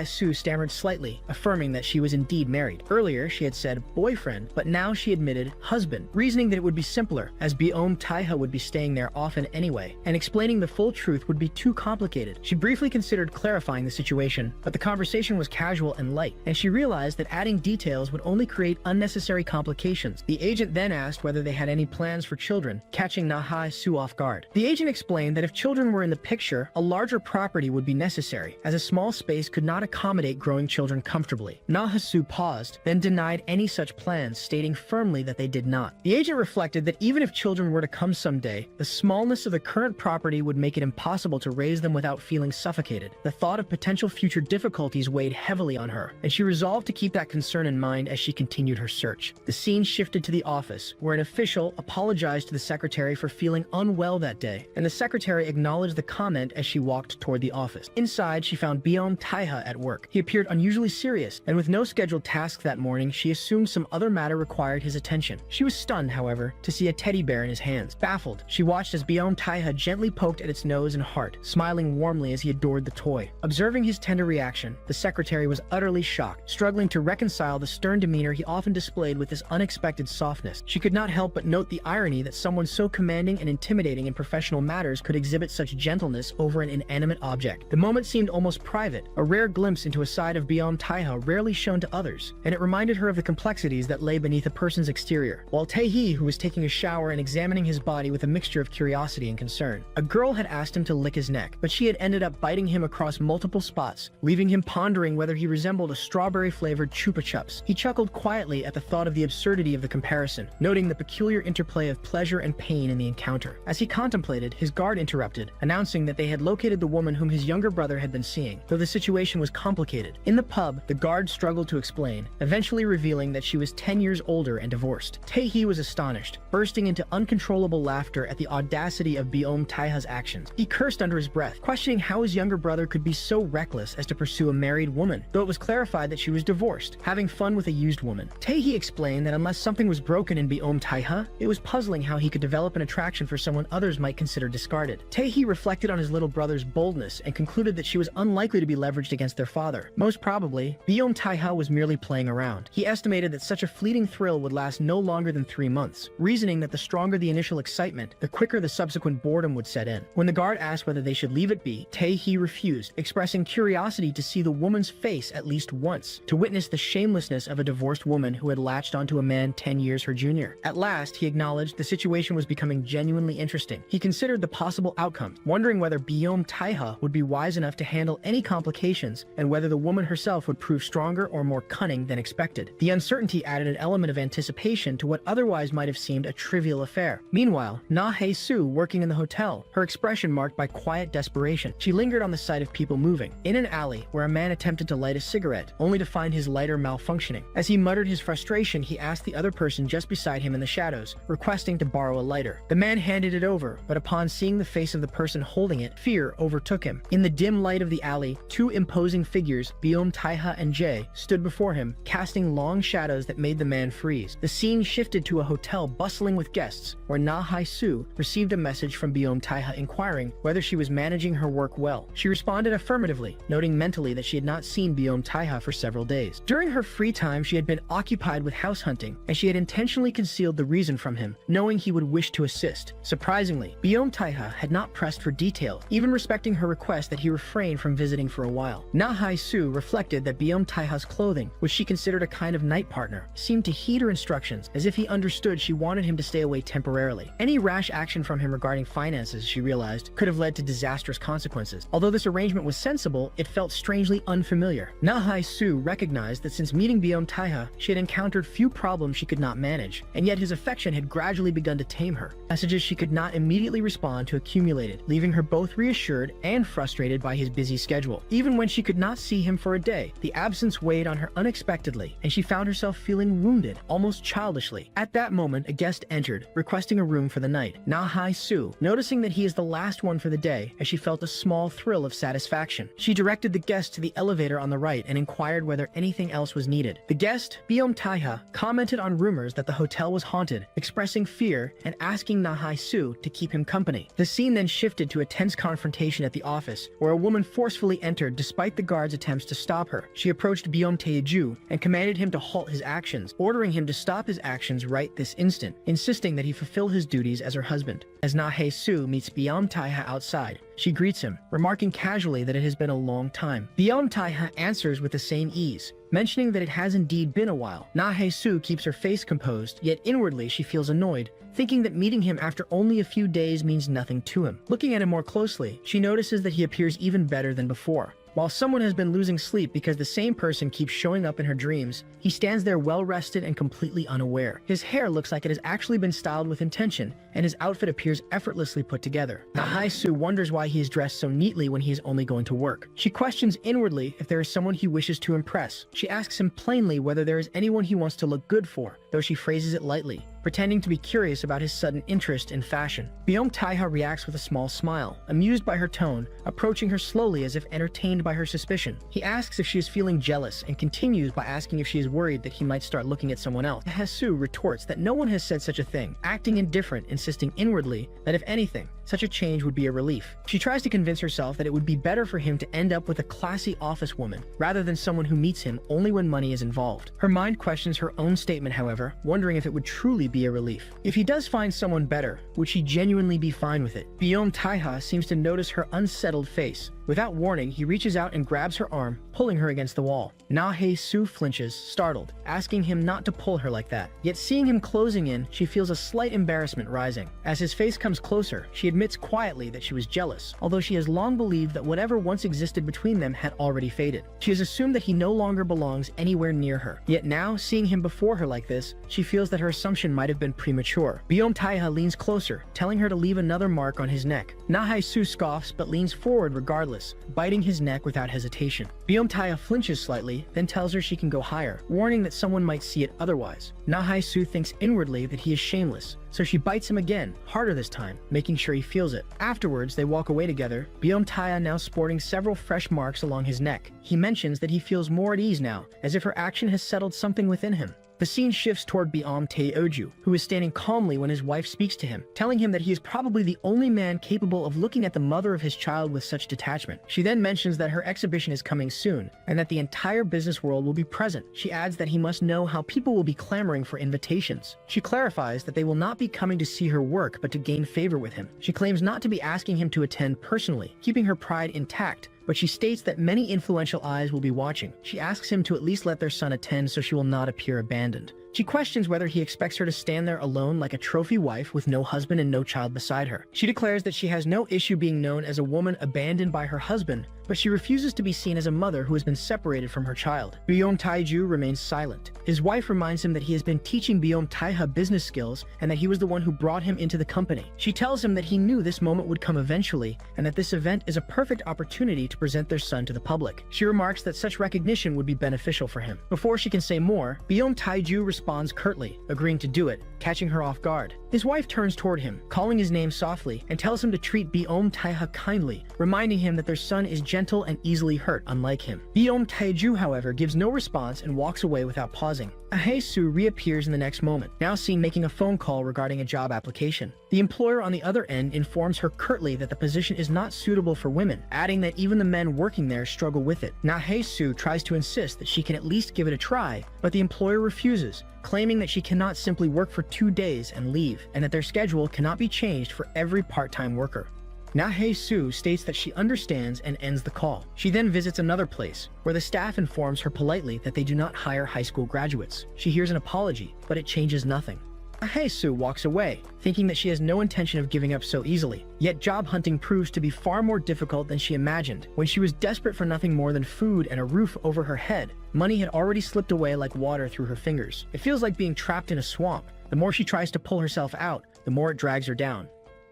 C: Su stammered slightly, affirming that she was indeed married. Earlier, she had said boyfriend, but now she admitted husband, reasoning that it would be simpler, as Taiha would be staying there often anyway, and explaining the full truth would be too complicated. She briefly considered clarifying the situation, but the conversation was casual and light, and she realized that adding details would only create unnecessary complications. The agent then asked whether they had any plans for children, catching Su off guard. The agent explained that if children were in the picture, a larger property would be necessary, as a small space could not accommodate growing children comfortably. Su paused, then denied any such plans, stating firmly that they did not. The agent reflected that even if children were to come someday, the smallness of the current property would make it impossible to raise them without feeling suffocated. The thought of potential future difficulties weighed heavily on her, and she resolved to keep that concern in mind as she continued her search. The scene shifted to the office, where an official apologized to the secretary for feeling unwell that day, and the secretary acknowledged the comment as she walked toward the office. Inside, she found Taiha at work. He appeared unusually serious, and with no scheduled task that morning, she assumed some other matter required his attention. She was stunned, however, to see a teddy bear in his hands. Baffled, she watched as Taiha gently poked at its nose and heart, smiling warmly as he adored the toy. Observing his tender reaction, the secretary was utterly shocked, struggling to reconcile the stern demeanor he often displayed with this unexpected softness. She could not help but note the irony that someone so commanding and intimidating in professional matters could exhibit such gentleness over an inanimate object. The moment seemed almost private, a rare glimpse into a side of Taiha rarely shown to others, and it reminded her of the complexities that lay beneath a person's exterior. While Taehi, who was taking a shower and examining his body with a mixture of curiosity and concern, a girl had asked him to lick his neck, but she had ended up biting him across multiple spots, leaving him pondering whether he resembled a strawberry-flavored Chupa Chups. He chuckled quietly at the thought of the absurdity of the comparison, noting the peculiar interplay of pleasure and pain in the encounter. As he contemplated, his guard interrupted, announcing that they had located the woman whom his younger brother had been seeing, though the situation was complicated. In the pub, the guard struggled to explain, eventually revealing that she was 10 years older and divorced. Taehi was astonished, bursting into uncontrollable laughter at the audacity of Taiha's actions. He cursed under his breath, questioning how his younger brother could be so reckless as to pursue a married woman, though it was clarified that she was divorced, having fun with a used woman. Taehi explained that unless something was broken in Taiha, it was puzzling how he could develop an attraction for someone others might consider discarded. Taehi reflected on his little brother's boldness and concluded that she was unlikely to be leveraged against their father. Most probably, Byom Taeha was merely playing around. He estimated that such a fleeting thrill would last no longer than 3 months, reasoning that the stronger the initial excitement, the quicker the subsequent boredom would set in. When the guard asked whether they should leave it be, Tae-hee refused, expressing curiosity to see the woman's face at least once, to witness the shamelessness of a divorced woman who had latched onto a man 10 years her junior. At last, he acknowledged the situation was becoming genuinely interesting. He considered the possible outcomes, wondering whether Byom Taeha would be wise enough to handle any complications and whether the woman herself would prove stronger or more cunning than expected. The uncertainty added an element of anticipation to what otherwise might have seemed a trivial affair. Meanwhile, Na Hae-soo, working in the hotel, her expression marked by quiet desperation. She lingered on the sight of people moving, in an alley where a man attempted to light a cigarette, only to find his lighter malfunctioning. As he muttered his frustration, he asked the other person just beside him in the shadows, requesting to borrow a lighter. The man handed it over, but upon seeing the face of the person holding it, fear overtook him. In the dim light of the alley, 2 imposing figures, Byom Taeha and Jae, stood before him, casting long shadows that made the man freeze. The scene shifted to a hotel bustling with guests, where Na Hae-soo received a message from Byom Taeha inquiring whether she was managing her work well. She responded affirmatively, noting mentally that she had not seen Byom Taeha for several days. During her free time, she had been occupied with house hunting, and she had intentionally concealed the reason from him, knowing he would wish to assist. Surprisingly, Byom Taeha had not pressed for detail, even respecting her request that he refrain from visiting for a while. Na Hae-soo reflected that Byom Taeha's clothing, which she considered a kind of night partner, seemed to heed her instructions, as if he understood she wanted him to stay away temporarily. Any rash action from him regarding finances, she realized, could have led to disastrous consequences. Although this arrangement was sensible, it felt strangely unfamiliar. Na Hae-soo recognized that since meeting Byom Taeha, she had encountered few problems she could not manage, and yet his affection had gradually begun to tame her. Messages she could not immediately respond to accumulated, leaving her both reassured and frustrated by his busy schedule. Even when she could not see him for a day, the absence weighed on her unexpectedly, and she found herself feeling wounded, almost childishly. At that moment, a guest entered, requesting a room for the night. Na Hae-soo, noticing that he is the last one for the day, as she felt a small thrill of satisfaction. She directed the guest to the elevator on the right and inquired whether anything else was needed. The guest, Byom Taeha, commented on rumors that the hotel was haunted, expressing fear and asking Na Hae-soo to keep him company. The scene then shifted to a tense confrontation at the office, where a woman forcefully entered despite the guard's attempts to stop her. She approached Byom Tae-ju and commanded him to halt his actions, ordering him to stop his actions right this instant, insisting that he fulfill his duties as her husband. As Na Hae-soo meets Byom Taeha outside, she greets him, remarking casually that it has been a long time. Byom Taeha answers with the same ease, mentioning that it has indeed been a while. Na Hae-soo keeps her face composed, yet inwardly she feels annoyed, thinking that meeting him after only a few days means nothing to him. Looking at him more closely, she notices that he appears even better than before. While someone has been losing sleep because the same person keeps showing up in her dreams, he stands there well-rested and completely unaware. His hair looks like it has actually been styled with intention, and his outfit appears effortlessly put together. Na Hae-soo wonders why he is dressed so neatly when he is only going to work. She questions inwardly if there is someone he wishes to impress. She asks him plainly whether there is anyone he wants to look good for, though she phrases it lightly, pretending to be curious about his sudden interest in fashion. Byom Taeha reacts with a small smile, amused by her tone, approaching her slowly as if entertained by her suspicion. He asks if she is feeling jealous and continues by asking if she is worried that he might start looking at someone else. Hae-soo retorts that no one has said such a thing, acting indifferent, insisting inwardly that if anything, such a change would be a relief. She tries to convince herself that it would be better for him to end up with a classy office woman, rather than someone who meets him only when money is involved. Her mind questions her own statement, however, wondering if it would truly be a relief. If he does find someone better, would she genuinely be fine with it? Byom Taeha seems to notice her unsettled face. Without warning, he reaches out and grabs her arm, pulling her against the wall. Na Hae-soo flinches, startled, asking him not to pull her like that. Yet seeing him closing in, she feels a slight embarrassment rising. As his face comes closer, she admits quietly that she was jealous, although she has long believed that whatever once existed between them had already faded. She has assumed that he no longer belongs anywhere near her. Yet now, seeing him before her like this, she feels that her assumption might have been premature. Byom Taeha leans closer, telling her to leave another mark on his neck. Na Hae-soo scoffs but leans forward regardless, biting his neck without hesitation. Byom Taeha flinches slightly, then tells her she can go higher, warning that someone might see it otherwise. Na Hae-soo thinks inwardly that he is shameless, so she bites him again, harder this time, making sure he feels it. Afterwards, they walk away together, Byom Taeha now sporting several fresh marks along his neck. He mentions that he feels more at ease now, as if her action has settled something within him. The scene shifts toward Biom Taeoju, who is standing calmly when his wife speaks to him, telling him that he is probably the only man capable of looking at the mother of his child with such detachment. She then mentions that her exhibition is coming soon, and that the entire business world will be present. She adds that he must know how people will be clamoring for invitations. She clarifies that they will not be coming to see her work, but to gain favor with him. She claims not to be asking him to attend personally, keeping her pride intact, but she states that many influential eyes will be watching. She asks him to at least let their son attend so she will not appear abandoned. She questions whether he expects her to stand there alone like a trophy wife with no husband and no child beside her. She declares that she has no issue being known as a woman abandoned by her husband, but she refuses to be seen as a mother who has been separated from her child. Biom Taeju remains silent. His wife reminds him that he has been teaching Biom Taeha business skills and that he was the one who brought him into the company. She tells him that he knew this moment would come eventually and that this event is a perfect opportunity to present their son to the public. She remarks that such recognition would be beneficial for him. Before she can say more, Biom Taeju responds curtly, agreeing to do it, catching her off guard. His wife turns toward him, calling his name softly, and tells him to treat Biom Taeha kindly, reminding him that their son is gentle and easily hurt, unlike him. Biom Taeju, however, gives no response and walks away without pausing. Yahello reappears in the next moment, now seen making a phone call regarding a job application. The employer on the other end informs her curtly that the position is not suitable for women, adding that even the men working there struggle with it. Yahello tries to insist that she can at least give it a try, but the employer refuses, claiming that she cannot simply work for 2 days and leave, and that their schedule cannot be changed for every part-time worker. Yahello states that she understands and ends the call. She then visits another place, where the staff informs her politely that they do not hire high school graduates. She hears an apology, but it changes nothing. Yahello walks away, thinking that she has no intention of giving up so easily. Yet job hunting proves to be far more difficult than she imagined. When she was desperate for nothing more than food and a roof over her head, money had already slipped away like water through her fingers. It feels like being trapped in a swamp. The more she tries to pull herself out, the more it drags her down.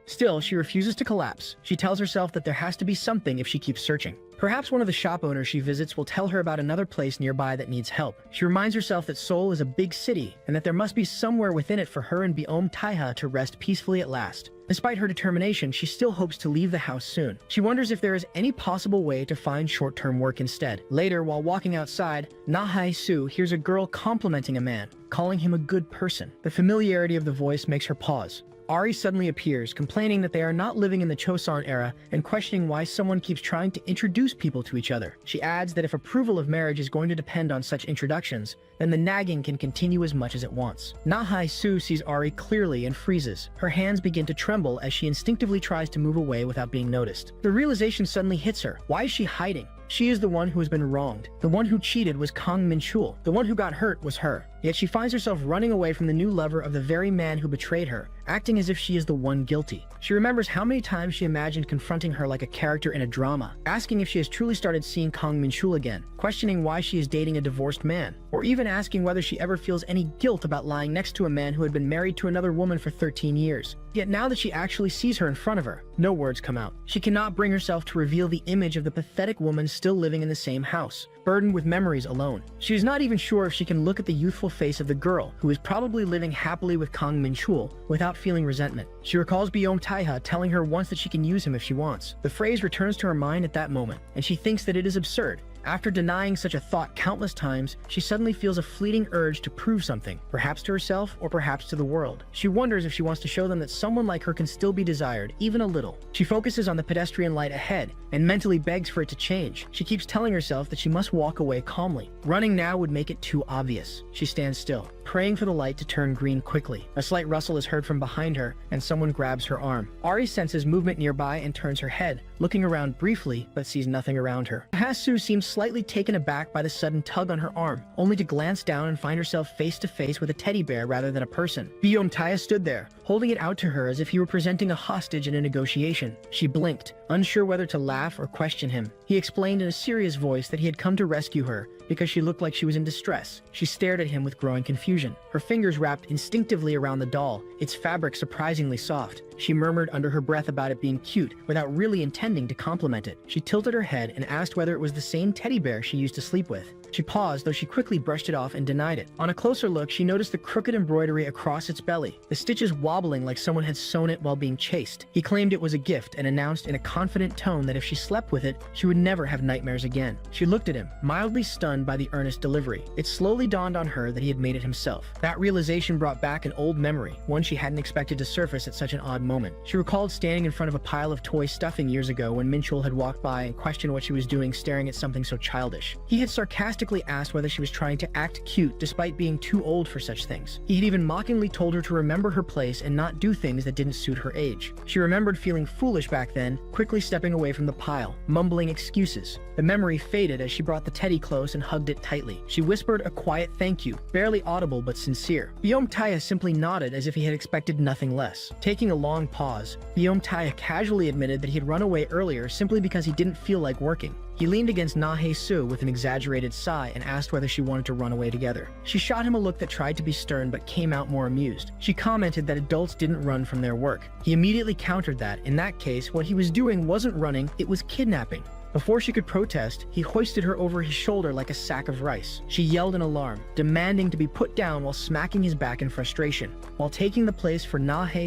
C: Still, she refuses to collapse. She tells herself that there has to be something if she keeps searching. Perhaps one of the shop owners she visits will tell her about another place nearby that needs help. She reminds herself that Seoul is a big city and that there must be somewhere within it for her and Biom Taeha to rest peacefully at last. Despite her determination, she still hopes to leave the house soon. She wonders if there is any possible way to find short-term work instead. Later, while walking outside, Yahello hears a girl complimenting a man, calling him a good person. The familiarity of the voice makes her pause. Ari suddenly appears, complaining that they are not living in the Choson era and questioning why someone keeps trying to introduce people to each other. She adds that if approval of marriage is going to depend on such introductions, then the nagging can continue as much as it wants. Yahello sees Ari clearly and freezes. Her hands begin to tremble as she instinctively tries to move away without being noticed. The realization suddenly hits her. Why is she hiding? She is the one who has been wronged. The one who cheated was Kang Min-chul. The one who got hurt was her. Yet she finds herself running away from the new lover of the very man who betrayed her, acting as if she is the one guilty. She remembers how many times she imagined confronting her like a character in a drama, asking if she has truly started seeing Kang Min-chul again, questioning why she is dating a divorced man, or even asking whether she ever feels any guilt about lying next to a man who had been married to another woman for 13 years. Yet now that she actually sees her in front of her, no words come out. She cannot bring herself to reveal the image of the pathetic woman still living in the same house, burdened with memories alone. She is not even sure if she can look at the youthful face of the girl, who is probably living happily with Kang Min-chul, without feeling resentment. She recalls Biom Taeha telling her once that she can use him if she wants. The phrase returns to her mind at that moment, and she thinks that it is absurd. After denying such a thought countless times, she suddenly feels a fleeting urge to prove something, perhaps to herself or perhaps to the world. She wonders if she wants to show them that someone like her can still be desired, even a little. She focuses on the pedestrian light ahead and mentally begs for it to change. She keeps telling herself that she must walk away calmly. Running now would make it too obvious. She stands still, praying for the light to turn green quickly. A slight rustle is heard from behind her, and someone grabs her arm. Ari senses movement nearby and turns her head, looking around briefly, but sees nothing around her. Yahello seems slightly taken aback by the sudden tug on her arm, only to glance down and find herself face to face with a teddy bear rather than a person. Biom Taeha stood there, holding it out to her as if he were presenting a hostage in a negotiation. She blinked, unsure whether to laugh or question him. He explained in a serious voice that he had come to rescue her because she looked like she was in distress. She stared at him with growing confusion, her fingers wrapped instinctively around the doll, its fabric surprisingly soft. She murmured under her breath about it being cute, without really intending to compliment it. She tilted her head and asked whether it was the same teddy bear she used to sleep with. She paused, though she quickly brushed it off and denied it. On a closer look, she noticed the crooked embroidery across its belly, the stitches wobbling like someone had sewn it while being chased. He claimed it was a gift and announced in a confident tone that if she slept with it, she would never have nightmares again. She looked at him, mildly stunned by the earnest delivery. It slowly dawned on her that he had made it himself. That realization brought back an old memory, one she hadn't expected to surface at such an odd moment. She recalled standing in front of a pile of toy stuffing years ago when Minchul had walked by and questioned what she was doing staring at something so childish. He had sarcastically asked whether she was trying to act cute despite being too old for such things. He had even mockingly told her to remember her place and not do things that didn't suit her age. She remembered feeling foolish back then, quickly stepping away from the pile, mumbling excuses. The memory faded as she brought the teddy close and hugged it tightly. She whispered a quiet thank you, barely audible but sincere. Taiha simply nodded as if he had expected nothing less. Taking a long pause, Taiha casually admitted that he had run away earlier simply because he didn't feel like working. He leaned against Su with an exaggerated sigh and asked whether she wanted to run away together. She shot him a look that tried to be stern but came out more amused. She commented that adults didn't run from their work. He immediately countered that, in that case, what he was doing wasn't running, it was kidnapping. Before she could protest, he hoisted her over his shoulder like a sack of rice. She yelled in alarm, demanding to be put down while smacking his back in frustration. While taking the place for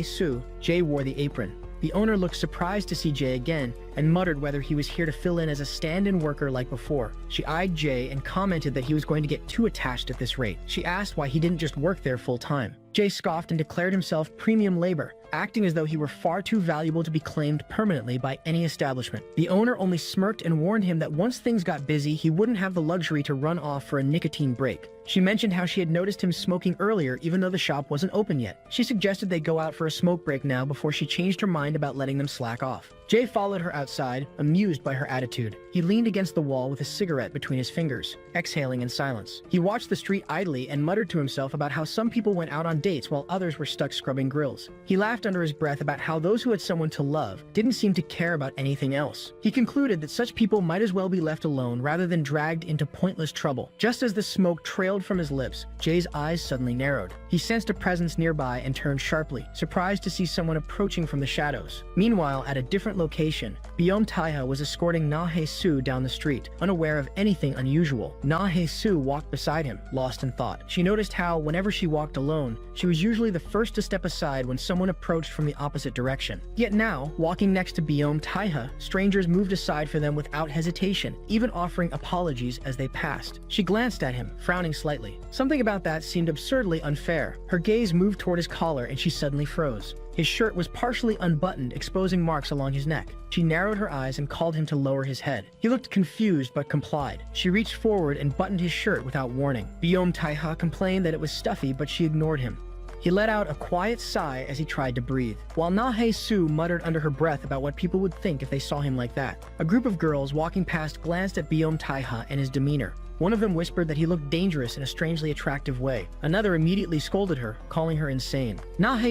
C: Su, Jay wore the apron. The owner looked surprised to see Jay again and muttered whether he was here to fill in as a stand-in worker like before. She eyed Jay and commented that he was going to get too attached at this rate. She asked why he didn't just work there full-time. Jay scoffed and declared himself premium labor, acting as though he were far too valuable to be claimed permanently by any establishment. The owner only smirked and warned him that once things got busy, he wouldn't have the luxury to run off for a nicotine break. She mentioned how she had noticed him smoking earlier even though the shop wasn't open yet. She suggested they go out for a smoke break now before she changed her mind about letting them slack off. Jay followed her outside, amused by her attitude. He leaned against the wall with a cigarette between his fingers, exhaling in silence. He watched the street idly and muttered to himself about how some people went out on dates while others were stuck scrubbing grills. He laughed under his breath about how those who had someone to love didn't seem to care about anything else. He concluded that such people might as well be left alone rather than dragged into pointless trouble. Just as the smoke trailed from his lips, Jay's eyes suddenly narrowed. He sensed a presence nearby and turned sharply, surprised to see someone approaching from the shadows. Meanwhile, at a different location, Taiha was escorting Su down the street, unaware of anything unusual. Su walked beside him, lost in thought. She noticed how, whenever she walked alone, she was usually the first to step aside when someone approached from the opposite direction. Yet now, walking next to Taiha, strangers moved aside for them without hesitation, even offering apologies as they passed. She glanced at him, frowning slightly. Something about that seemed absurdly unfair. Her gaze moved toward his collar and she suddenly froze. His shirt was partially unbuttoned, exposing marks along his neck. She narrowed her eyes and called him to lower his head. He looked confused but complied. She reached forward and buttoned his shirt without warning. Taiha complained that it was stuffy, but she ignored him. He let out a quiet sigh as he tried to breathe, while Su muttered under her breath about what people would think if they saw him like that. A group of girls walking past glanced at Taiha and his demeanor. One of them whispered that he looked dangerous in a strangely attractive way. Another immediately scolded her, calling her insane.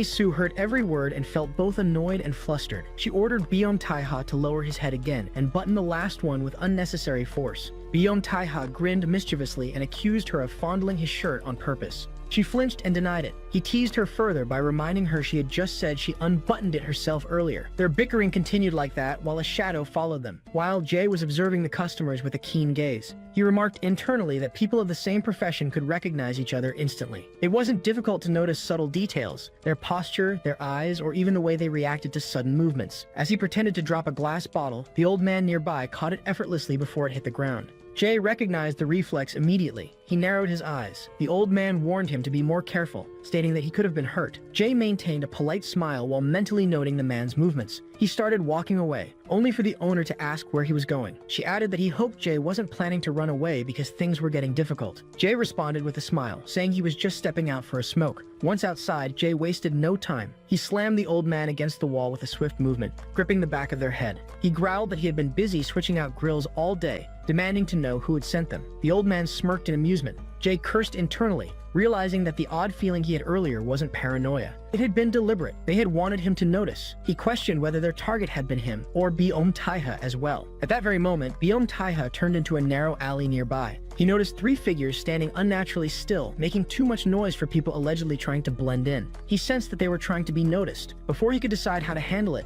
C: Su heard every word and felt both annoyed and flustered. She ordered Taiha to lower his head again and button the last one with unnecessary force. Taiha grinned mischievously and accused her of fondling his shirt on purpose. She flinched and denied it. He teased her further by reminding her she had just said she unbuttoned it herself earlier. Their bickering continued like that while a shadow followed them, while Jay was observing the customers with a keen gaze. He remarked internally that people of the same profession could recognize each other instantly. It wasn't difficult to notice subtle details, their posture, their eyes, or even the way they reacted to sudden movements. As he pretended to drop a glass bottle, the old man nearby caught it effortlessly before it hit the ground. Jay recognized the reflex immediately. He narrowed his eyes. The old man warned him to be more careful, stating that he could have been hurt. Jay maintained a polite smile while mentally noting the man's movements. He started walking away, only for the owner to ask where he was going. She added that he hoped Jay wasn't planning to run away because things were getting difficult. Jay responded with a smile, saying he was just stepping out for a smoke. Once outside, Jay wasted no time. He slammed the old man against the wall with a swift movement, gripping the back of their head. He growled that he had been busy switching out grills all day, demanding to know who had sent them. The old man smirked in amusement. Jay cursed internally, realizing that the odd feeling he had earlier wasn't paranoia. It had been deliberate. They had wanted him to notice. He questioned whether their target had been him, or Taiha as well. At that very moment, Taiha turned into a narrow alley nearby. He noticed 3 figures standing unnaturally still, making too much noise for people allegedly trying to blend in. He sensed that they were trying to be noticed. Before he could decide how to handle it,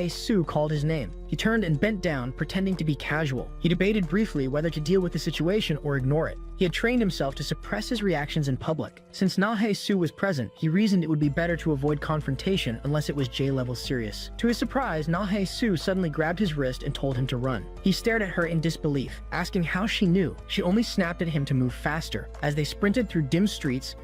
C: Su called his name. He turned and bent down, pretending to be casual. He debated briefly whether to deal with the situation or ignore it. He had trained himself to suppress his reactions in public. Since Su was present, he reasoned it would be better to avoid confrontation unless it was J-level serious. To his surprise, Su suddenly grabbed his wrist and told him to run. He stared at her in disbelief, asking how she knew. She only snapped at him to move faster. As they sprinted through dim streets,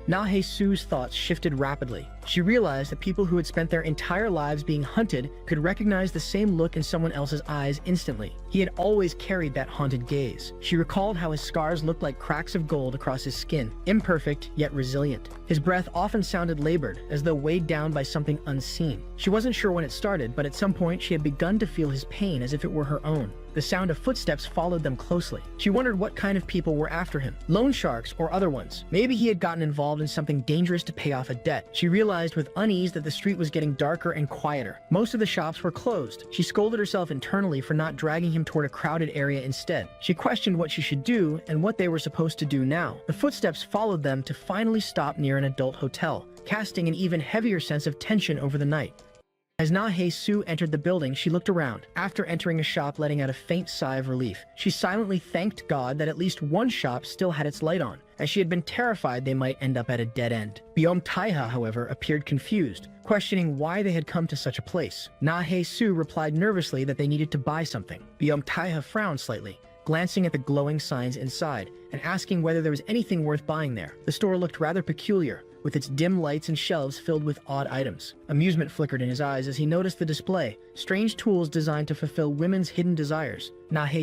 C: Su's thoughts shifted rapidly. She realized that people who had spent their entire lives being hunted could recognize the same look in someone else's eyes instantly. He had always carried that haunted gaze. She recalled how his scars looked like cracks of gold across his skin, imperfect yet resilient. His breath often sounded labored, as though weighed down by something unseen. She wasn't sure when it started, but at some point she had begun to feel his pain as if it were her own. The sound of footsteps followed them closely. She wondered what kind of people were after him, loan sharks or other ones. Maybe he had gotten involved in something dangerous to pay off a debt. She realized with unease that the street was getting darker and quieter. Most of the shops were closed. She scolded herself internally for not dragging him toward a crowded area instead. She questioned what she should do and what they were supposed to do now. The footsteps followed them to finally stop near an adult hotel, casting an even heavier sense of tension over the night. As Su entered the building, she looked around, after entering a shop letting out a faint sigh of relief. She silently thanked God that at least one shop still had its light on, as she had been terrified they might end up at a dead end. Taiha, however, appeared confused, questioning why they had come to such a place. Su replied nervously that they needed to buy something. Taiha frowned slightly, glancing at the glowing signs inside, and asking whether there was anything worth buying there. The store looked rather peculiar, with its dim lights and shelves filled with odd items. Amusement flickered in his eyes as he noticed the display, strange tools designed to fulfill women's hidden desires.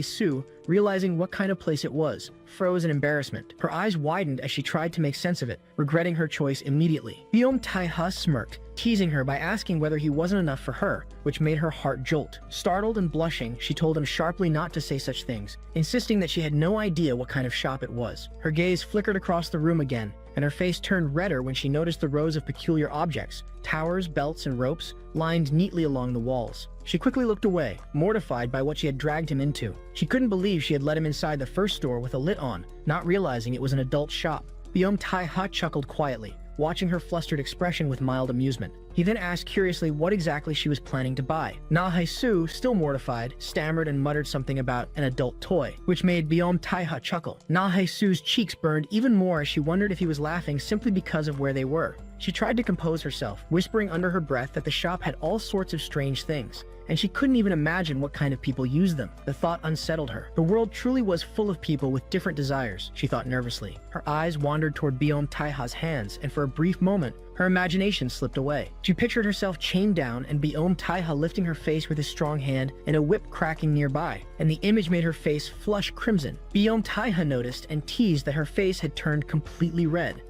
C: Su, realizing what kind of place it was, froze in embarrassment. Her eyes widened as she tried to make sense of it, regretting her choice immediately. Taiha smirked, teasing her by asking whether he wasn't enough for her, which made her heart jolt. Startled and blushing, she told him sharply not to say such things, insisting that she had no idea what kind of shop it was. Her gaze flickered across the room again, and her face turned redder when she noticed the rows of peculiar objects, towers, belts, and ropes, lined neatly along the walls. She quickly looked away, mortified by what she had dragged him into. She couldn't believe she had let him inside the first store with a lit on, not realizing it was an adult shop. Taiha chuckled quietly, watching her flustered expression with mild amusement. He then asked curiously what exactly she was planning to buy. Su, still mortified, stammered and muttered something about an adult toy, which made Taiha chuckle. Su's cheeks burned even more as she wondered if he was laughing simply because of where they were. She tried to compose herself, whispering under her breath that the shop had all sorts of strange things, and she couldn't even imagine what kind of people used them. The thought unsettled her. The world truly was full of people with different desires, she thought nervously. Her eyes wandered toward Taiha's hands, and for a brief moment, her imagination slipped away. She pictured herself chained down and Taiha lifting her face with his strong hand and a whip cracking nearby, and the image made her face flush crimson. Taiha noticed and teased that her face had turned completely red.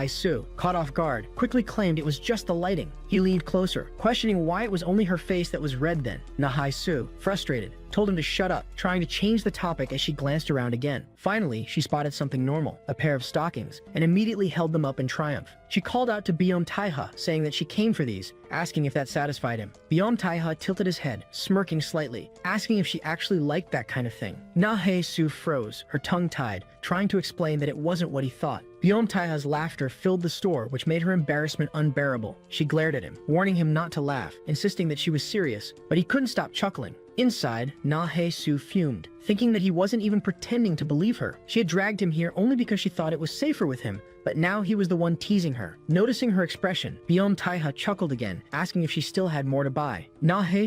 C: Su, caught off guard, quickly claimed it was just the lighting. He leaned closer, questioning why it was only her face that was red then. Su, frustrated, told him to shut up, trying to change the topic as she glanced around again. Finally, she spotted something normal, a pair of stockings, and immediately held them up in triumph. She called out to Taiha, saying that she came for these, asking if that satisfied him. Taiha tilted his head, smirking slightly, asking if she actually liked that kind of thing. Su froze, her tongue tied, trying to explain that it wasn't what he thought. Taiha's laughter filled the store, which made her embarrassment unbearable. She glared at him, warning him not to laugh, insisting that she was serious, but he couldn't stop chuckling. Inside, Su fumed, thinking that he wasn't even pretending to believe her. She had dragged him here only because she thought it was safer with him, but now he was the one teasing her. Noticing her expression, Taiha chuckled again, asking if she still had more to buy.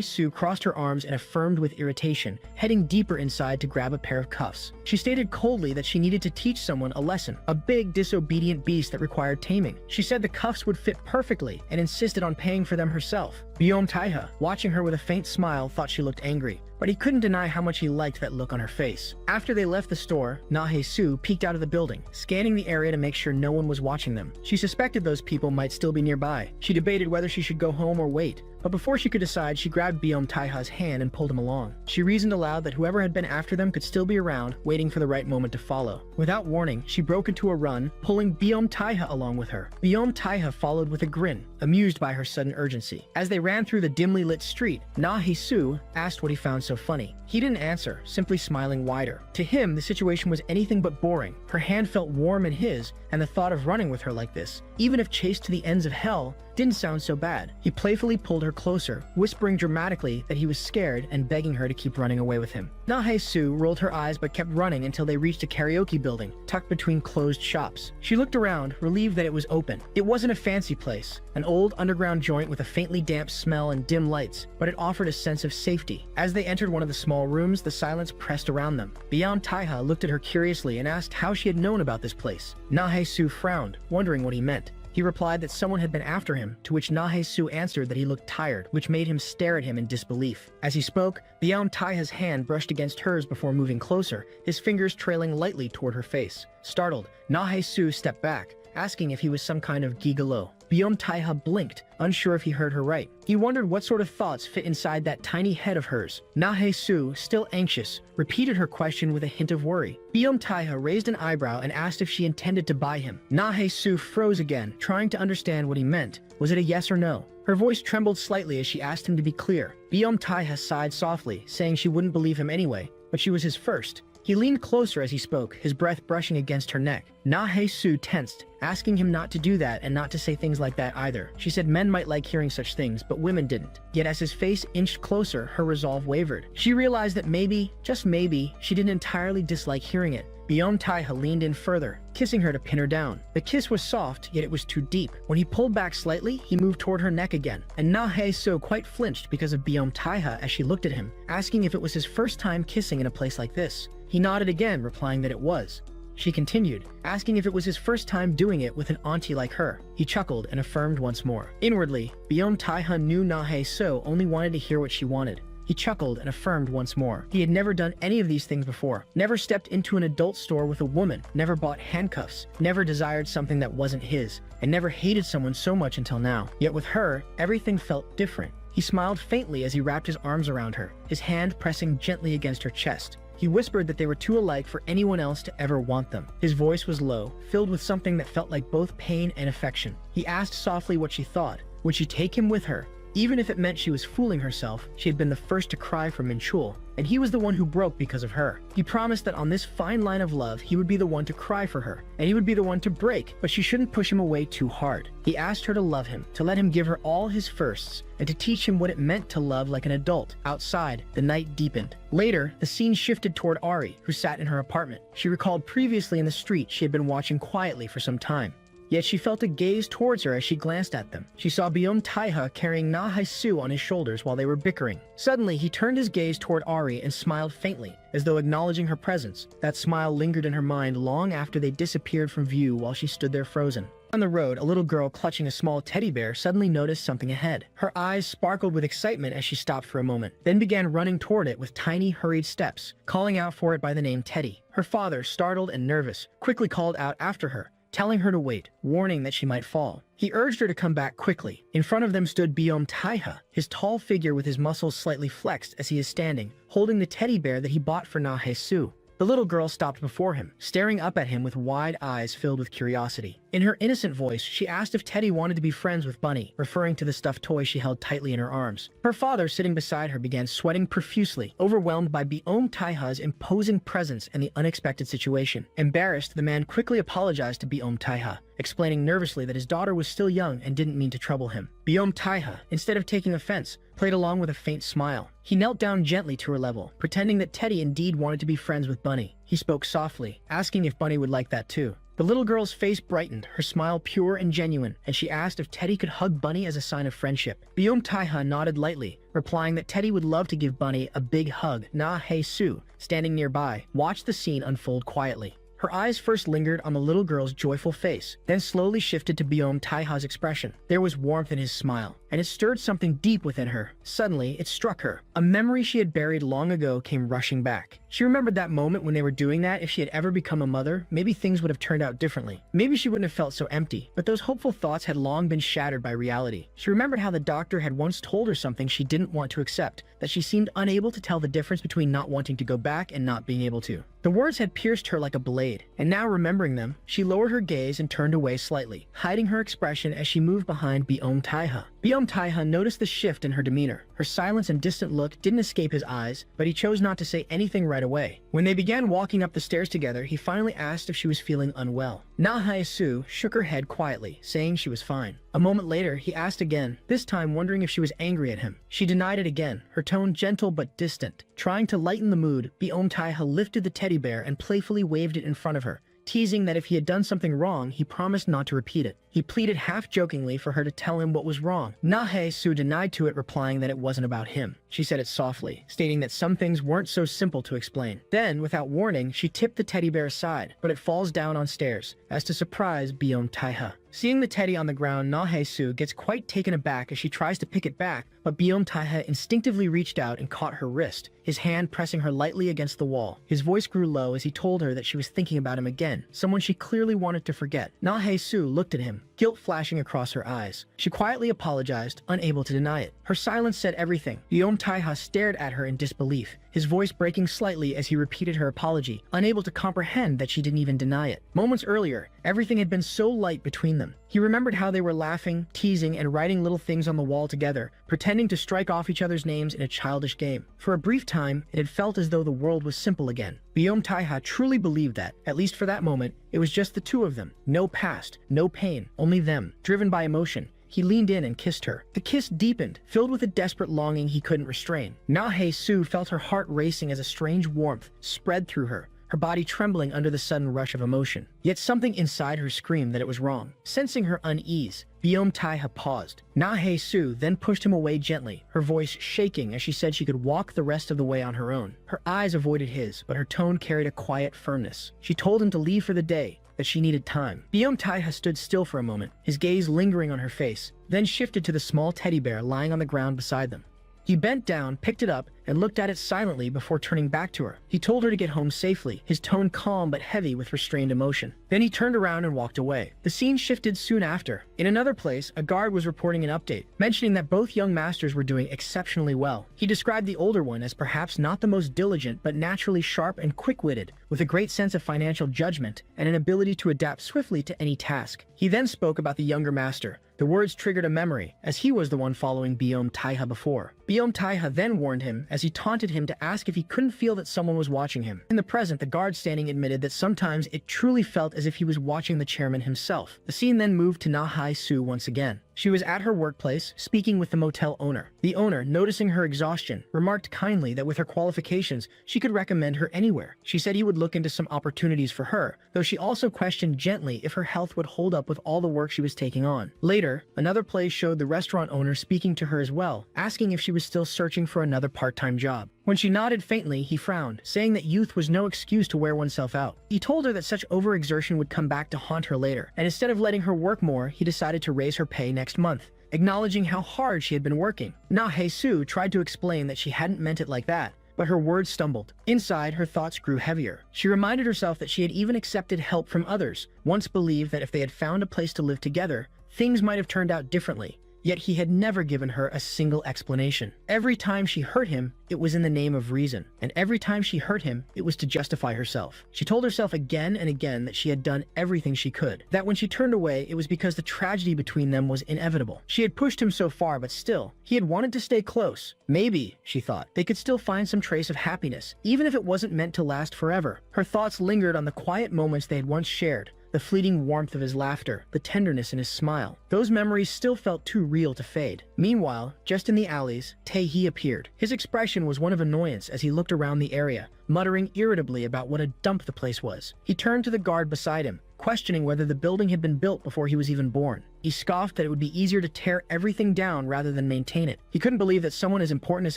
C: Su crossed her arms and affirmed with irritation, heading deeper inside to grab a pair of cuffs. She stated coldly that she needed to teach someone a lesson, a big, disobedient beast that required taming. She said the cuffs would fit perfectly and insisted on paying for them herself. Taiha, watching her with a faint smile, thought she looked angry, but he couldn't deny how much he liked that look on her face. After they left the store, Su peeked out of the building, scanning the area to make sure no one was watching them. She suspected those people might still be nearby. She debated whether she should go home or wait, But before she could decide, she grabbed Biom Taiha's hand and pulled him along. She reasoned aloud that whoever had been after them could still be around, waiting for the right moment to follow. Without warning, she broke into a run, pulling Biom Taiha along with her. Biom Taiha followed with a grin, amused by her sudden urgency. As they ran through the dimly lit street, Na Hee-soo asked what he found so funny. He didn't answer, simply smiling wider. To him, the situation was anything but boring. Her hand felt warm in his, and the thought of running with her like this, even if chased to the ends of hell, didn't sound so bad. He playfully pulled her closer, whispering dramatically that he was scared and begging her to keep running away with him. Na Hee-soo rolled her eyes but kept running until they reached a karaoke building, tucked between closed shops. She looked around, relieved that it was open. It wasn't a fancy place, an old underground joint with a faintly damp smell and dim lights, but it offered a sense of safety. As they entered one of the small rooms, the silence pressed around them. Biom Taiha looked at her curiously and asked how she had known about this place. Na Hee-soo frowned, wondering what he meant. He replied that someone had been after him, to which Na Hee-soo answered that he looked tired, which made him stare at him in disbelief. As he spoke, Biom Taiha's hand brushed against hers before moving closer, his fingers trailing lightly toward her face. Startled, Na Hee-soo stepped back, asking if he was some kind of gigolo. Biom Taiha blinked, unsure if he heard her right. He wondered what sort of thoughts fit inside that tiny head of hers. Na Hee-soo, still anxious, repeated her question with a hint of worry. Biom Taiha raised an eyebrow and asked if she intended to buy him. Na Hee-soo froze again, trying to understand what he meant. Was it a yes or no? Her voice trembled slightly as she asked him to be clear. Biom Taiha sighed softly, saying she wouldn't believe him anyway, but she was his first. He leaned closer as he spoke, his breath brushing against her neck. Na Hee-soo tensed, asking him not to do that and not to say things like that either. She said men might like hearing such things, but women didn't. Yet as his face inched closer, her resolve wavered. She realized that maybe, just maybe, she didn't entirely dislike hearing it. Biom Taiha leaned in further, kissing her to pin her down. The kiss was soft, yet it was too deep. When he pulled back slightly, he moved toward her neck again, and Na Hee-soo quite flinched because of Biom Taiha as she looked at him, asking if it was his first time kissing in a place like this. He nodded again, replying that it was. She continued, asking if it was his first time doing it with an auntie like her. He chuckled and affirmed once more. Inwardly, Biom Taiha knew Na Hee-soo only wanted to hear what she wanted. He chuckled and affirmed once more. He had never done any of these things before. Never stepped into an adult store with a woman. Never bought handcuffs. Never desired something that wasn't his. And never hated someone so much until now. Yet with her, everything felt different. He smiled faintly as he wrapped his arms around her, his hand pressing gently against her chest. He whispered that they were too alike for anyone else to ever want them. His voice was low, filled with something that felt like both pain and affection. He asked softly what she thought. Would she take him with her? Even if it meant she was fooling herself, she had been the first to cry for Minchul, and he was the one who broke because of her. He promised that on this fine line of love, he would be the one to cry for her, and he would be the one to break, but she shouldn't push him away too hard. He asked her to love him, to let him give her all his firsts, and to teach him what it meant to love like an adult. Outside, the night deepened. Later, the scene shifted toward Ari, who sat in her apartment. She recalled previously in the street she had been watching quietly for some time. Yet she felt a gaze towards her as she glanced at them. She saw Biom Taiha carrying Na Hee-soo on his shoulders while they were bickering. Suddenly, he turned his gaze toward Ari and smiled faintly, as though acknowledging her presence. That smile lingered in her mind long after they disappeared from view while she stood there frozen. On the road, a little girl clutching a small teddy bear suddenly noticed something ahead. Her eyes sparkled with excitement as she stopped for a moment, then began running toward it with tiny, hurried steps, calling out for it by the name Teddy. Her father, startled and nervous, quickly called out after her, telling her to wait, warning that she might fall. He urged her to come back quickly. In front of them stood Biom Taiha, his tall figure with his muscles slightly flexed as he is standing, holding the teddy bear that he bought for Na Hee-soo. The little girl stopped before him, staring up at him with wide eyes filled with curiosity. In her innocent voice, she asked if Teddy wanted to be friends with Bunny, referring to the stuffed toy she held tightly in her arms. Her father, sitting beside her, began sweating profusely, overwhelmed by Biom Taiha's imposing presence and the unexpected situation. Embarrassed, the man quickly apologized to Biom Taiha, explaining nervously that his daughter was still young and didn't mean to trouble him. Biom Taiha, instead of taking offense, played along with a faint smile. He knelt down gently to her level, pretending that Teddy indeed wanted to be friends with Bunny. He spoke softly, asking if Bunny would like that too. The little girl's face brightened, her smile pure and genuine, and she asked if Teddy could hug Bunny as a sign of friendship. Biom Taiha nodded lightly, replying that Teddy would love to give Bunny a big hug. Na Hee-soo, standing nearby, watched the scene unfold quietly. Her eyes first lingered on the little girl's joyful face, then slowly shifted to Biome Taiha's expression. There was warmth in his smile, and it stirred something deep within her. Suddenly, it struck her. A memory she had buried long ago came rushing back. She remembered that moment when they were doing that. If she had ever become a mother, maybe things would have turned out differently. Maybe she wouldn't have felt so empty, but those hopeful thoughts had long been shattered by reality. She remembered how the doctor had once told her something she didn't want to accept, that she seemed unable to tell the difference between not wanting to go back and not being able to. The words had pierced her like a blade, and now remembering them, she lowered her gaze and turned away slightly, hiding her expression as she moved behind Biome Taiha. Biome Taiha noticed the shift in her demeanor. Her silence and distant look didn't escape his eyes, but he chose not to say anything right away. When they began walking up the stairs together, he finally asked if she was feeling unwell. Na-Hae-Su shook her head quietly, saying she was fine. A moment later, he asked again, this time wondering if she was angry at him. She denied it again, her tone gentle but distant. Trying to lighten the mood, Biome Taiha lifted the teddy bear and playfully waved it in front of her, teasing that if he had done something wrong, he promised not to repeat it. He pleaded half-jokingly for her to tell him what was wrong. Na-Hae-Su denied to it, replying that it wasn't about him. She said it softly, stating that some things weren't so simple to explain. Then, without warning, she tipped the teddy bear aside, but it falls down on stairs, as to surprise Biome Taiha. Seeing the teddy on the ground, Na-Hae-Su gets quite taken aback as she tries to pick it back, but Biome Taiha instinctively reached out and caught her wrist, his hand pressing her lightly against the wall. His voice grew low as he told her that she was thinking about him again, someone she clearly wanted to forget. Na-Hae-Su looked at him, guilt flashing across her eyes. She quietly apologized, unable to deny it. Her silence said everything. Biome Taiha stared at her in disbelief, his voice breaking slightly as he repeated her apology, unable to comprehend that she didn't even deny it. Moments earlier, everything had been so light between them. He remembered how they were laughing, teasing, and writing little things on the wall together, pretending to strike off each other's names in a childish game. For a brief time, it had felt as though the world was simple again. Biome Taiha truly believed that, at least for that moment, it was just the two of them. No past, no pain, only them, driven by emotion. He leaned in and kissed her. The kiss deepened, filled with a desperate longing he couldn't restrain. Na-Hae-Su felt her heart racing as a strange warmth spread through her, her body trembling under the sudden rush of emotion. Yet something inside her screamed that it was wrong. Sensing her unease, Biome Taiha paused. Na-Hae-Su then pushed him away gently, her voice shaking as she said she could walk the rest of the way on her own. Her eyes avoided his, but her tone carried a quiet firmness. She told him to leave for the day, that she needed time. Biome Taiha stood still for a moment, his gaze lingering on her face, then shifted to the small teddy bear lying on the ground beside them. He bent down, picked it up, and looked at it silently before turning back to her. He told her to get home safely, his tone calm but heavy with restrained emotion. Then he turned around and walked away. The scene shifted soon after. In another place, a guard was reporting an update, mentioning that both young masters were doing exceptionally well. He described the older one as perhaps not the most diligent, but naturally sharp and quick-witted, with a great sense of financial judgment and an ability to adapt swiftly to any task. He then spoke about the younger master. The words triggered a memory, as he was the one following Biome Taiha before. Biome Taiha then warned him as he taunted him to ask if he couldn't feel that someone was watching him. In the present, the guard standing admitted that sometimes it truly felt as if he was watching the chairman himself. The scene then moved to Na-Hae-Su once again. She was at her workplace, speaking with the motel owner. The owner, noticing her exhaustion, remarked kindly that with her qualifications, she could recommend her anywhere. She said he would look into some opportunities for her, though she also questioned gently if her health would hold up with all the work she was taking on. Later, another place showed the restaurant owner speaking to her as well, asking if she was still searching for another part-time job. When she nodded faintly, he frowned, saying that youth was no excuse to wear oneself out. He told her that such overexertion would come back to haunt her later, and instead of letting her work more, he decided to raise her pay next month, acknowledging how hard she had been working. Na-Hae-Su tried to explain that she hadn't meant it like that, but her words stumbled. Inside, her thoughts grew heavier. She reminded herself that she had even accepted help from others, once believed that if they had found a place to live together, things might have turned out differently. Yet he had never given her a single explanation. Every time she hurt him, it was in the name of reason. And every time she hurt him, it was to justify herself. She told herself again and again that she had done everything she could. That when she turned away, it was because the tragedy between them was inevitable. She had pushed him so far, but still, he had wanted to stay close. Maybe, she thought, they could still find some trace of happiness, even if it wasn't meant to last forever. Her thoughts lingered on the quiet moments they had once shared. The fleeting warmth of his laughter, the tenderness in his smile. Those memories still felt too real to fade. Meanwhile, just in the alleys, Tae-hee appeared. His expression was one of annoyance as he looked around the area, muttering irritably about what a dump the place was. He turned to the guard beside him, questioning whether the building had been built before he was even born. He scoffed that it would be easier to tear everything down rather than maintain it. He couldn't believe that someone as important as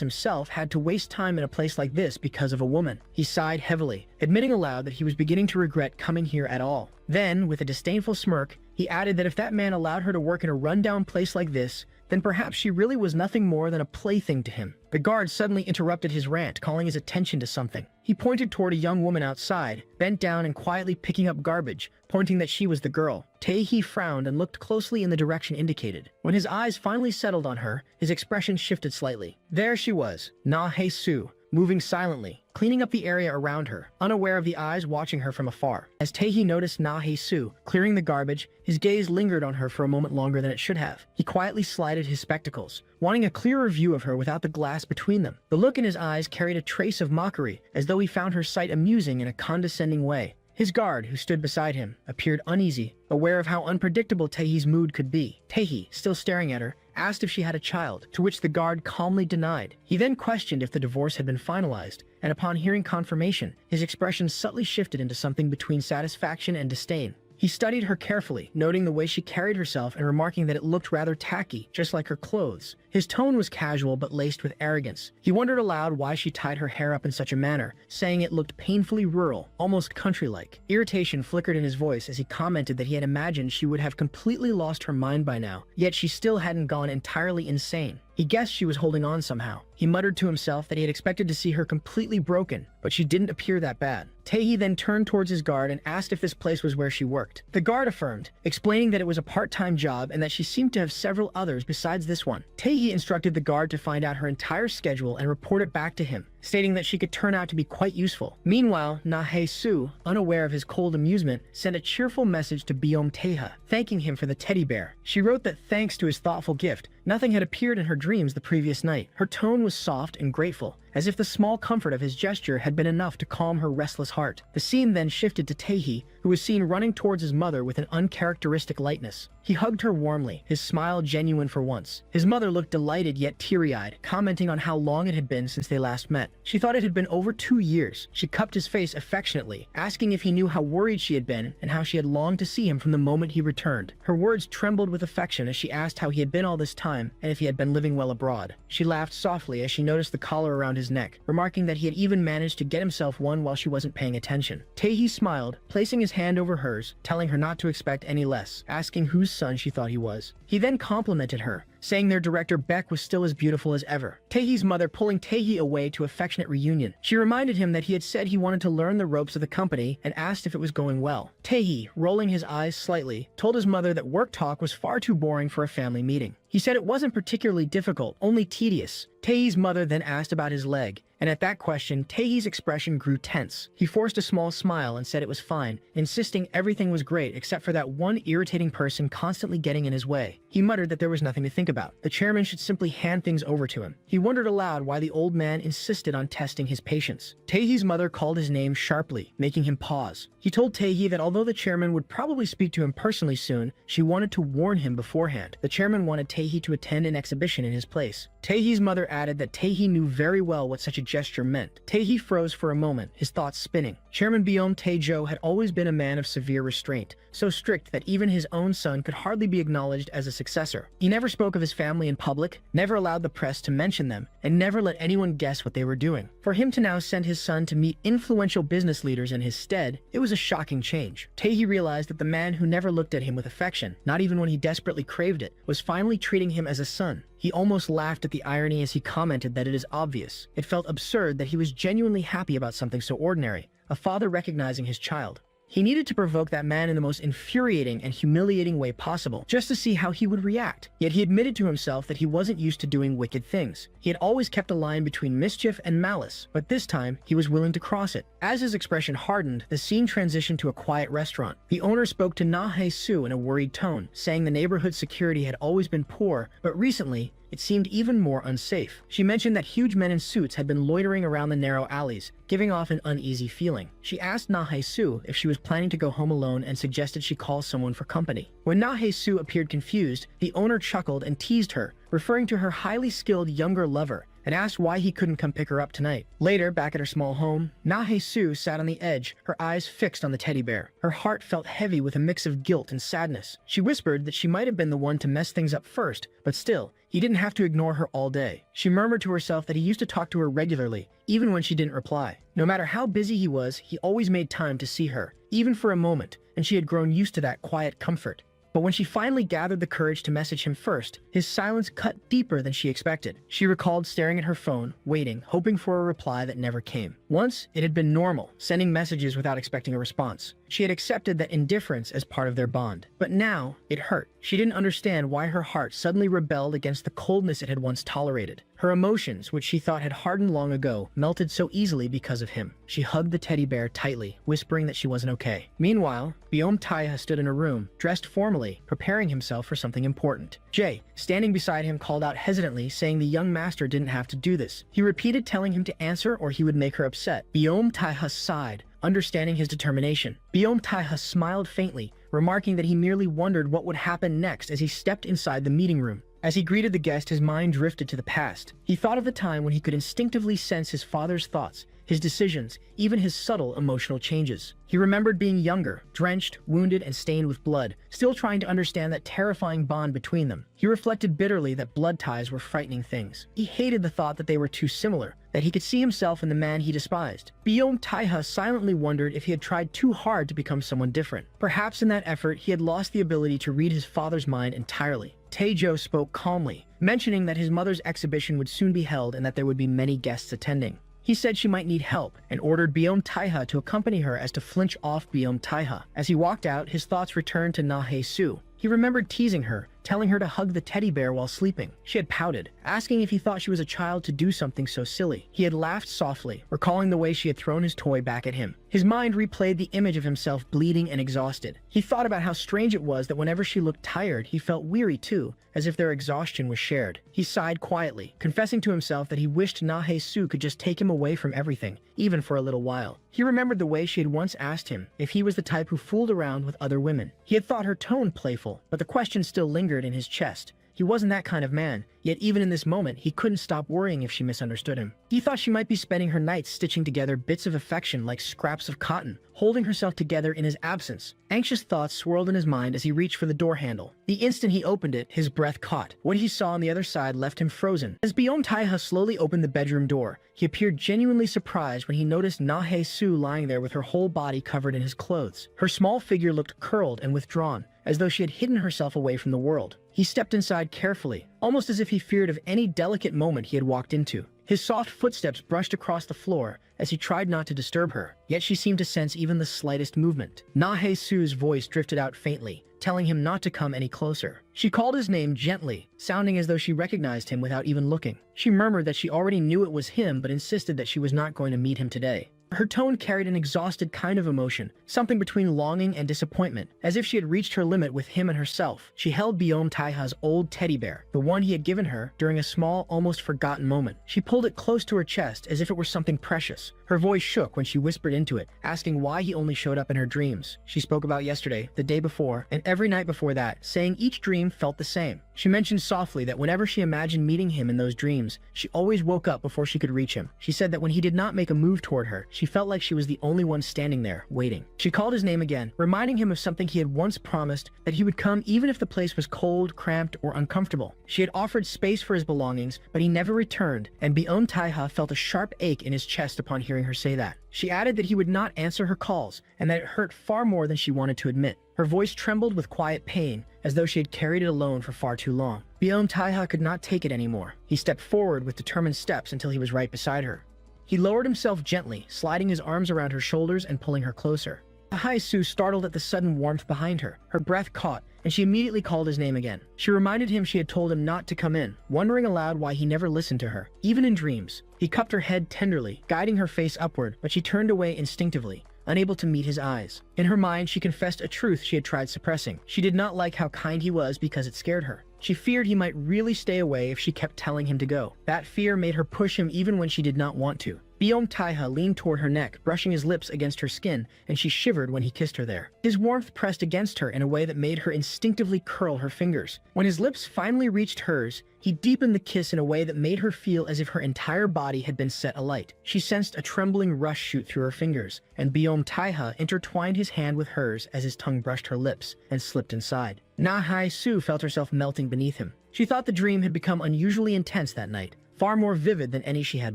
C: himself had to waste time in a place like this because of a woman. He sighed heavily, admitting aloud that he was beginning to regret coming here at all. Then, with a disdainful smirk, he added that if that man allowed her to work in a rundown place like this, then perhaps she really was nothing more than a plaything to him. The guard suddenly interrupted his rant, calling his attention to something. He pointed toward a young woman outside, bent down and quietly picking up garbage, pointing that she was the girl. Tae-hee frowned and looked closely in the direction indicated. When his eyes finally settled on her, his expression shifted slightly. There she was, Na-hee-soo, moving silently, cleaning up the area around her, unaware of the eyes watching her from afar. As Tae-hee noticed Na-hee-soo clearing the garbage, his gaze lingered on her for a moment longer than it should have. He quietly slided his spectacles, wanting a clearer view of her without the glass between them. The look in his eyes carried a trace of mockery, as though he found her sight amusing in a condescending way. His guard, who stood beside him, appeared uneasy, aware of how unpredictable Tae-hee's mood could be. Tae-hee, still staring at her, asked if she had a child, to which the guard calmly denied. He then questioned if the divorce had been finalized, and upon hearing confirmation, his expression subtly shifted into something between satisfaction and disdain. He studied her carefully, noting the way she carried herself and remarking that it looked rather tacky, just like her clothes. His tone was casual but laced with arrogance. He wondered aloud why she tied her hair up in such a manner, saying it looked painfully rural, almost country-like. Irritation flickered in his voice as he commented that he had imagined she would have completely lost her mind by now, yet she still hadn't gone entirely insane. He guessed she was holding on somehow. He muttered to himself that he had expected to see her completely broken, but she didn't appear that bad. Tae-hee then turned towards his guard and asked if this place was where she worked. The guard affirmed, explaining that it was a part-time job and that she seemed to have several others besides this one. Tae-hee instructed the guard to find out her entire schedule and report it back to him, stating that she could turn out to be quite useful. Meanwhile, Na-hee-soo, unaware of his cold amusement, sent a cheerful message to Byung-tae-ha, thanking him for the teddy bear. She wrote that thanks to his thoughtful gift, nothing had appeared in her dreams the previous night. Her tone was soft and grateful, as if the small comfort of his gesture had been enough to calm her restless heart. The scene then shifted to Tae-hee, who was seen running towards his mother with an uncharacteristic lightness. He hugged her warmly, his smile genuine for once. His mother looked delighted yet teary-eyed, commenting on how long it had been since they last met. She thought it had been over 2 years. She cupped his face affectionately, asking if he knew how worried she had been and how she had longed to see him from the moment he returned. Her words trembled with affection as she asked how he had been all this time and if he had been living well abroad. She laughed softly as she noticed the collar around his neck, remarking that he had even managed to get himself one while she wasn't paying attention. Tae-hee smiled, placing his hand over hers, telling her not to expect any less, asking whose son she thought he was. He then complimented her, saying their director Beck was still as beautiful as ever. Tae-hee's mother pulling Tae-hee away to affectionate reunion. She reminded him that he had said he wanted to learn the ropes of the company and asked if it was going well. Tae-hee, rolling his eyes slightly, told his mother that work talk was far too boring for a family meeting. He said it wasn't particularly difficult, only tedious. Tae-hee's mother then asked about his leg, and at that question, Tae-hee's expression grew tense. He forced a small smile and said it was fine, insisting everything was great except for that one irritating person constantly getting in his way. He muttered that there was nothing to think about. The chairman should simply hand things over to him. He wondered aloud why the old man insisted on testing his patience. Tae-hee's mother called his name sharply, making him pause. He told Tae-hee that although the chairman would probably speak to him personally soon, she wanted to warn him beforehand. The chairman wanted Tae-hee to attend an exhibition in his place. Tae-hee's mother added that Tae-hee knew very well what such a gesture meant. Tae-hee froze for a moment, his thoughts spinning. Chairman Byung-tae-jo had always been a man of severe restraint, so strict that even his own son could hardly be acknowledged as a successor. He never spoke of his family in public, never allowed the press to mention them, and never let anyone guess what they were doing. For him to now send his son to meet influential business leaders in his stead, it was a shocking change. Tae-hee realized that the man who never looked at him with affection, not even when he desperately craved it, was finally treating him as a son. He almost laughed at the irony as he commented that it is obvious. It felt absurd that he was genuinely happy about something so ordinary, a father recognizing his child. He needed to provoke that man in the most infuriating and humiliating way possible, just to see how he would react. Yet he admitted to himself that he wasn't used to doing wicked things. He had always kept a line between mischief and malice, but this time he was willing to cross it. As his expression hardened, the scene transitioned to a quiet restaurant. The owner spoke to Na-hee-soo in a worried tone, saying the neighborhood security had always been poor, but recently, it seemed even more unsafe. She mentioned that huge men in suits had been loitering around the narrow alleys, giving off an uneasy feeling. She asked Na-hee-soo if she was planning to go home alone and suggested she call someone for company. When Na-hee-soo appeared confused, the owner chuckled and teased her, referring to her highly skilled younger lover and asked why he couldn't come pick her up tonight. Later, back at her small home, Na-Hae-Soo sat on the edge, her eyes fixed on the teddy bear. Her heart felt heavy with a mix of guilt and sadness. She whispered that she might have been the one to mess things up first, but still, he didn't have to ignore her all day. She murmured to herself that he used to talk to her regularly, even when she didn't reply. No matter how busy he was, he always made time to see her, even for a moment, and she had grown used to that quiet comfort. But when she finally gathered the courage to message him first, his silence cut deeper than she expected. She recalled staring at her phone, waiting, hoping for a reply that never came. Once, it had been normal, sending messages without expecting a response. She had accepted that indifference as part of their bond. But now, it hurt. She didn't understand why her heart suddenly rebelled against the coldness it had once tolerated. Her emotions, which she thought had hardened long ago, melted so easily because of him. She hugged the teddy bear tightly, whispering that she wasn't okay. Meanwhile, Taiha stood in her room, dressed formally, preparing himself for something important. Jay, standing beside him, called out hesitantly, saying the young master didn't have to do this. He repeated telling him to answer or he would make her upset. Taiha sighed, understanding his determination. Taiha smiled faintly, remarking that he merely wondered what would happen next as he stepped inside the meeting room. As he greeted the guest, his mind drifted to the past. He thought of the time when he could instinctively sense his father's thoughts, his decisions, even his subtle emotional changes. He remembered being younger, drenched, wounded, and stained with blood, still trying to understand that terrifying bond between them. He reflected bitterly that blood ties were frightening things. He hated the thought that they were too similar, that he could see himself in the man he despised. Taiha silently wondered if he had tried too hard to become someone different. Perhaps in that effort, he had lost the ability to read his father's mind entirely. Taejo spoke calmly, mentioning that his mother's exhibition would soon be held and that there would be many guests attending. He said she might need help and ordered Taiha to accompany her as to flinch off Taiha. As he walked out, his thoughts returned to Na-Hae-Soo. He remembered teasing her, telling her to hug the teddy bear while sleeping. She had pouted, asking if he thought she was a child to do something so silly. He had laughed softly, recalling the way she had thrown his toy back at him. His mind replayed the image of himself bleeding and exhausted. He thought about how strange it was that whenever she looked tired, he felt weary too, as if their exhaustion was shared. He sighed quietly, confessing to himself that he wished Na-Hae-Soo could just take him away from everything, even for a little while. He remembered the way she had once asked him if he was the type who fooled around with other women. He had thought her tone playful, but the question still lingered in his chest. He wasn't that kind of man, yet even in this moment, he couldn't stop worrying if she misunderstood him. He thought she might be spending her nights stitching together bits of affection like scraps of cotton, holding herself together in his absence. Anxious thoughts swirled in his mind as he reached for the door handle. The instant he opened it, his breath caught. What he saw on the other side left him frozen. As Taiha slowly opened the bedroom door, he appeared genuinely surprised when he noticed Na-Hae-Soo lying there with her whole body covered in his clothes. Her small figure looked curled and withdrawn, as though she had hidden herself away from the world. He stepped inside carefully, almost as if he feared of any delicate moment he had walked into. His soft footsteps brushed across the floor as he tried not to disturb her, yet she seemed to sense even the slightest movement. Na-Hae-Soo's voice drifted out faintly, telling him not to come any closer. She called his name gently, sounding as though she recognized him without even looking. She murmured that she already knew it was him, but insisted that she was not going to meet him today. Her tone carried an exhausted kind of emotion, something between longing and disappointment, as if she had reached her limit with him and herself. She held Taiha's old teddy bear, the one he had given her during a small, almost forgotten moment. She pulled it close to her chest as if it were something precious. Her voice shook when she whispered into it, asking why he only showed up in her dreams. She spoke about yesterday, the day before, and every night before that, saying each dream felt the same. She mentioned softly that whenever she imagined meeting him in those dreams, she always woke up before she could reach him. She said that when he did not make a move toward her, she felt like she was the only one standing there, waiting. She called his name again, reminding him of something he had once promised, that he would come even if the place was cold, cramped, or uncomfortable. She had offered space for his belongings, but he never returned, and Taiha felt a sharp ache in his chest upon hearing her say that. She added that he would not answer her calls, and that it hurt far more than she wanted to admit. Her voice trembled with quiet pain, as though she had carried it alone for far too long. Taiha could not take it anymore. He stepped forward with determined steps until he was right beside her. He lowered himself gently, sliding his arms around her shoulders and pulling her closer. Na-Hae-Soo startled at the sudden warmth behind her. Her breath caught, and she immediately called his name again. She reminded him she had told him not to come in, wondering aloud why he never listened to her, even in dreams. He cupped her head tenderly, guiding her face upward, but she turned away instinctively, unable to meet his eyes. In her mind, she confessed a truth she had tried suppressing. She did not like how kind he was because it scared her. She feared he might really stay away if she kept telling him to go. That fear made her push him even when she did not want to. Biom Taiha leaned toward her neck, brushing his lips against her skin, and she shivered when he kissed her there. His warmth pressed against her in a way that made her instinctively curl her fingers. When his lips finally reached hers, he deepened the kiss in a way that made her feel as if her entire body had been set alight. She sensed a trembling rush shoot through her fingers, and Biom Taiha intertwined his hand with hers as his tongue brushed her lips and slipped inside. Na Hai Su felt herself melting beneath him. She thought the dream had become unusually intense that night, far more vivid than any she had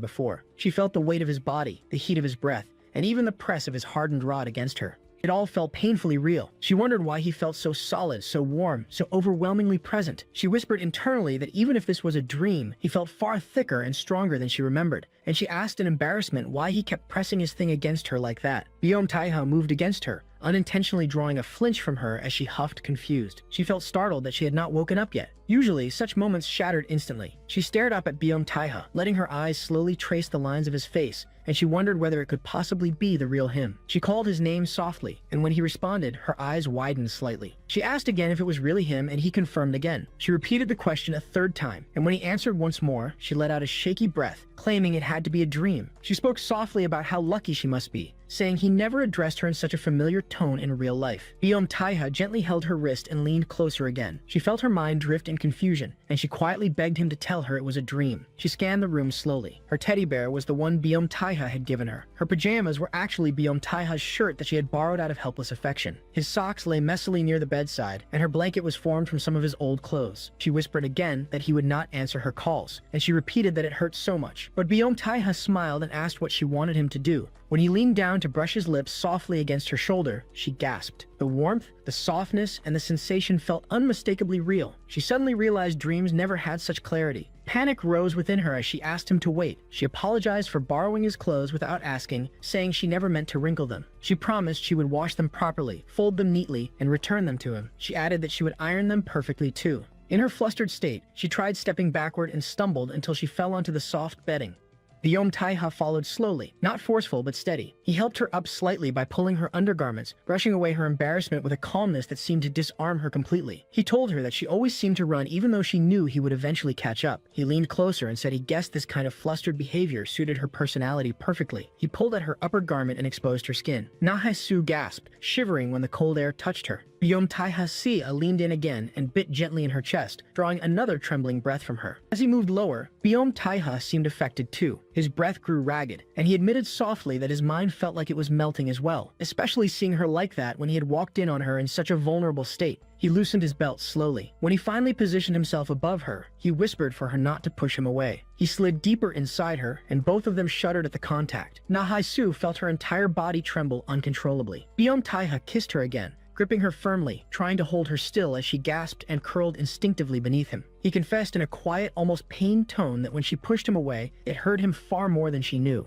C: before. She felt the weight of his body, the heat of his breath, and even the press of his hardened rod against her. It all felt painfully real. She wondered why he felt so solid, so warm, so overwhelmingly present. She whispered internally that even if this was a dream, he felt far thicker and stronger than she remembered, and she asked in embarrassment why he kept pressing his thing against her like that. Biom Taiha moved against her, unintentionally drawing a flinch from her as she huffed confused. She felt startled that she had not woken up yet. Usually, such moments shattered instantly. She stared up at Biom Taiha, letting her eyes slowly trace the lines of his face, and she wondered whether it could possibly be the real him. She called his name softly, and when he responded, her eyes widened slightly. She asked again if it was really him, and he confirmed again. She repeated the question a third time, and when he answered once more, she let out a shaky breath, claiming it had to be a dream. She spoke softly about how lucky she must be, saying he never addressed her in such a familiar tone in real life. Biom Taiha gently held her wrist and leaned closer again. She felt her mind drift in confusion, and she quietly begged him to tell her it was a dream. She scanned the room slowly. Her teddy bear was the one Biom Taiha had given her. Her pajamas were actually Biom Taiha's shirt that she had borrowed out of helpless affection. His socks lay messily near the bedside, and her blanket was formed from some of his old clothes. She whispered again that he would not answer her calls, and she repeated that it hurt so much. But Biom Taiha smiled and asked what she wanted him to do. When he leaned down to brush his lips softly against her shoulder, she gasped. The warmth, the softness, and the sensation felt unmistakably real. She suddenly realized dreams never had such clarity. Panic rose within her as she asked him to wait. She apologized for borrowing his clothes without asking, saying she never meant to wrinkle them. She promised she would wash them properly, fold them neatly, and return them to him. She added that she would iron them perfectly too. In her flustered state, she tried stepping backward and stumbled until she fell onto the soft bedding. Biom Taiha followed slowly, not forceful but steady. He helped her up slightly by pulling her undergarments, brushing away her embarrassment with a calmness that seemed to disarm her completely. He told her that she always seemed to run even though she knew he would eventually catch up. He leaned closer and said he guessed this kind of flustered behavior suited her personality perfectly. He pulled at her upper garment and exposed her skin. Na Hai Su gasped, shivering when the cold air touched her. Biom Taiha Sia leaned in again and bit gently in her chest, drawing another trembling breath from her. As he moved lower, Biom Taiha seemed affected too. His breath grew ragged, and he admitted softly that his mind felt like it was melting as well, especially seeing her like that when he had walked in on her in such a vulnerable state. He loosened his belt slowly. When he finally positioned himself above her, he whispered for her not to push him away. He slid deeper inside her, and both of them shuddered at the contact. Na Hai Su felt her entire body tremble uncontrollably. Biom Taiha kissed her again, gripping her firmly, trying to hold her still as she gasped and curled instinctively beneath him. He confessed in a quiet, almost pained tone that when she pushed him away, it hurt him far more than she knew.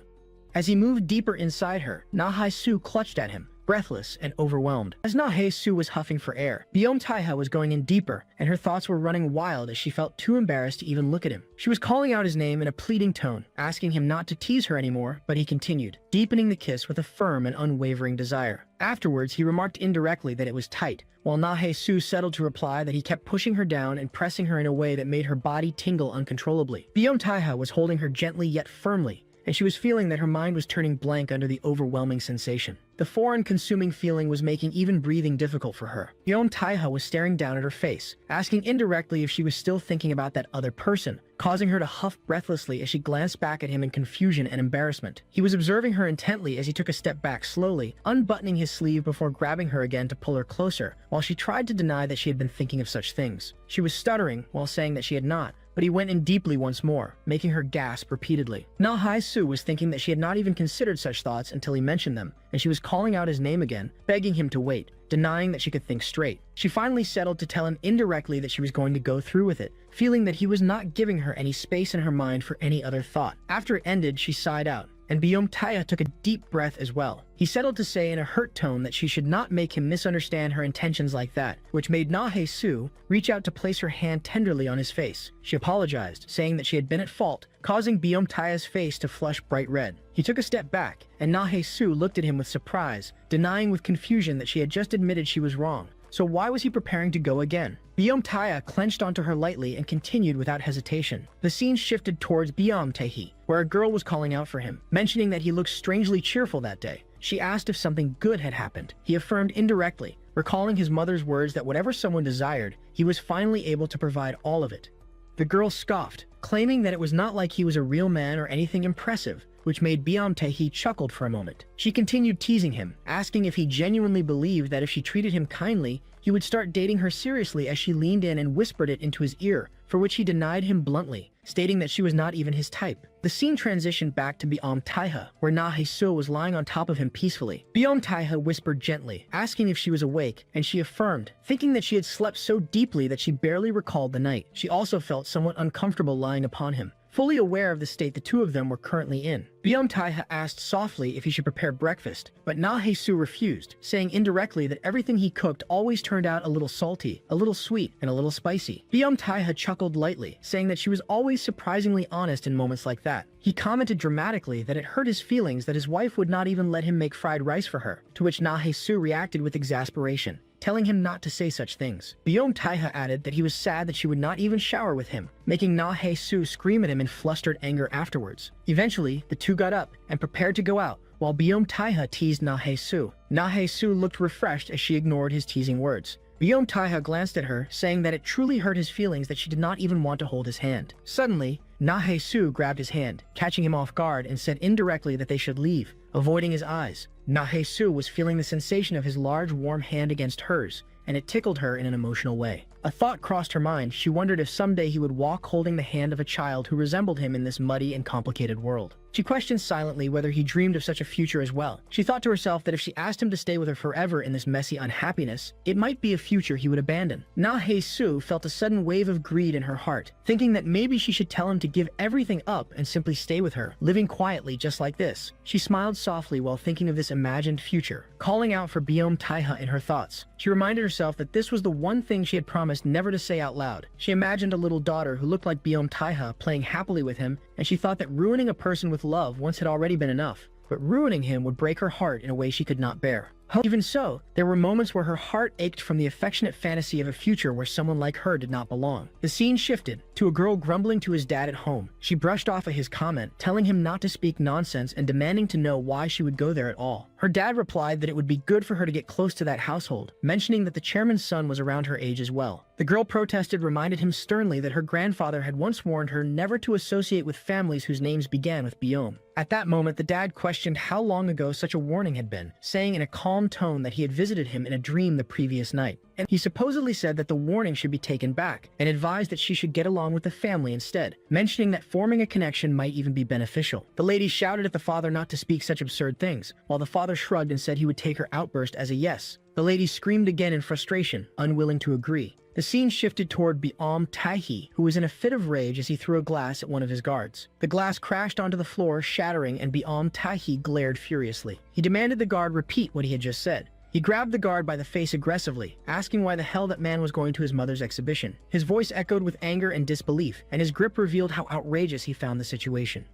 C: As he moved deeper inside her, Na Hai Su clutched at him, breathless and overwhelmed. As Na Hai Su was huffing for air, Biom Taiha was going in deeper, and her thoughts were running wild as she felt too embarrassed to even look at him. She was calling out his name in a pleading tone, asking him not to tease her anymore, but he continued, deepening the kiss with a firm and unwavering desire. Afterwards, he remarked indirectly that it was tight, while Na Hai Su settled to reply that he kept pushing her down and pressing her in a way that made her body tingle uncontrollably. Biom Taiha was holding her gently yet firmly, and she was feeling that her mind was turning blank under the overwhelming sensation. The foreign consuming feeling was making even breathing difficult for her. Biom Taiha was staring down at her face, asking indirectly if she was still thinking about that other person, causing her to huff breathlessly as she glanced back at him in confusion and embarrassment. He was observing her intently as he took a step back slowly, unbuttoning his sleeve before grabbing her again to pull her closer, while she tried to deny that she had been thinking of such things. She was stuttering while saying that she had not, but he went in deeply once more, making her gasp repeatedly. Na Hai Su was thinking that she had not even considered such thoughts until he mentioned them, and she was calling out his name again, begging him to wait, denying that she could think straight. She finally settled to tell him indirectly that she was going to go through with it, feeling that he was not giving her any space in her mind for any other thought. After it ended, she sighed out, and Biom Taiha took a deep breath as well. He settled to say in a hurt tone that she should not make him misunderstand her intentions like that, which made Na Hai Su reach out to place her hand tenderly on his face. She apologized, saying that she had been at fault, causing Biom Taiha's face to flush bright red. He took a step back, and Na Hai Su looked at him with surprise, denying with confusion that she had just admitted she was wrong. So why was he preparing to go again? Biom Taya clenched onto her lightly and continued without hesitation. The scene shifted towards Biom Taehi, where a girl was calling out for him, mentioning that he looked strangely cheerful that day. She asked if something good had happened. He affirmed indirectly, recalling his mother's words that whatever someone desired, he was finally able to provide all of it. The girl scoffed, claiming that it was not like he was a real man or anything impressive, which made Biom Taehi chuckled for a moment. She continued teasing him, asking if he genuinely believed that if she treated him kindly, he would start dating her seriously as she leaned in and whispered it into his ear, for which he denied him bluntly, stating that she was not even his type. The scene transitioned back to Biom Taiha, where Na Hae-soo was lying on top of him peacefully. Biom Taiha whispered gently, asking if she was awake, and she affirmed, thinking that she had slept so deeply that she barely recalled the night. She also felt somewhat uncomfortable lying upon him, fully aware of the state the two of them were currently in. Biom Taiha asked softly if he should prepare breakfast, but Na Hae-soo refused, saying indirectly that everything he cooked always turned out a little salty, a little sweet, and a little spicy. Biom Taiha chuckled lightly, saying that she was always surprisingly honest in moments like that. He commented dramatically that it hurt his feelings that his wife would not even let him make fried rice for her, to which Na Hae-soo reacted with exasperation, telling him not to say such things. Biom Taiha added that he was sad that she would not even shower with him, making Na Hae-soo scream at him in flustered anger afterwards. Eventually, the two got up and prepared to go out, while Biom Taiha teased Na Hae-soo. Na Hae-soo looked refreshed as she ignored his teasing words. Biom Taiha glanced at her, saying that it truly hurt his feelings that she did not even want to hold his hand. Suddenly, Na Hae-soo grabbed his hand, catching him off guard, and said indirectly that they should leave, avoiding his eyes. Na Hae-soo was feeling the sensation of his large, warm hand against hers, and it tickled her in an emotional way. A thought crossed her mind. She wondered if someday he would walk holding the hand of a child who resembled him in this muddy and complicated world. She questioned silently whether he dreamed of such a future as well. She thought to herself that if she asked him to stay with her forever in this messy unhappiness, it might be a future he would abandon. Na Hae-soo felt a sudden wave of greed in her heart, thinking that maybe she should tell him to give everything up and simply stay with her, living quietly just like this. She smiled softly while thinking of this imagined future, calling out for Biom Taiha in her thoughts. She reminded herself that this was the one thing she had promised never to say out loud. She imagined a little daughter who looked like Biom Taiha playing happily with him, and she thought that ruining a person with love once had already been enough, but ruining him would break her heart in a way she could not bear. Even so, there were moments where her heart ached from the affectionate fantasy of a future where someone like her did not belong. The scene shifted to a girl grumbling to his dad at home. She brushed off his comment, telling him not to speak nonsense and demanding to know why she would go there at all. Her dad replied that it would be good for her to get close to that household, mentioning that the chairman's son was around her age as well. The girl protested, reminded him sternly that her grandfather had once warned her never to associate with families whose names began with Biom. At that moment, the dad questioned how long ago such a warning had been, saying in a calm tone that he had visited him in a dream the previous night. And he supposedly said that the warning should be taken back, and advised that she should get along with the family instead, mentioning that forming a connection might even be beneficial. The lady shouted at the father not to speak such absurd things, while the father shrugged and said he would take her outburst as a yes. The lady screamed again in frustration, unwilling to agree. The scene shifted toward Biom Taehi, who was in a fit of rage as he threw a glass at one of his guards. The glass crashed onto the floor, shattering, and Biom Taehi glared furiously. He demanded the guard repeat what he had just said. He grabbed the guard by the face aggressively, asking why the hell that man was going to his mother's exhibition. His voice echoed with anger and disbelief, and his grip revealed how outrageous he found the situation.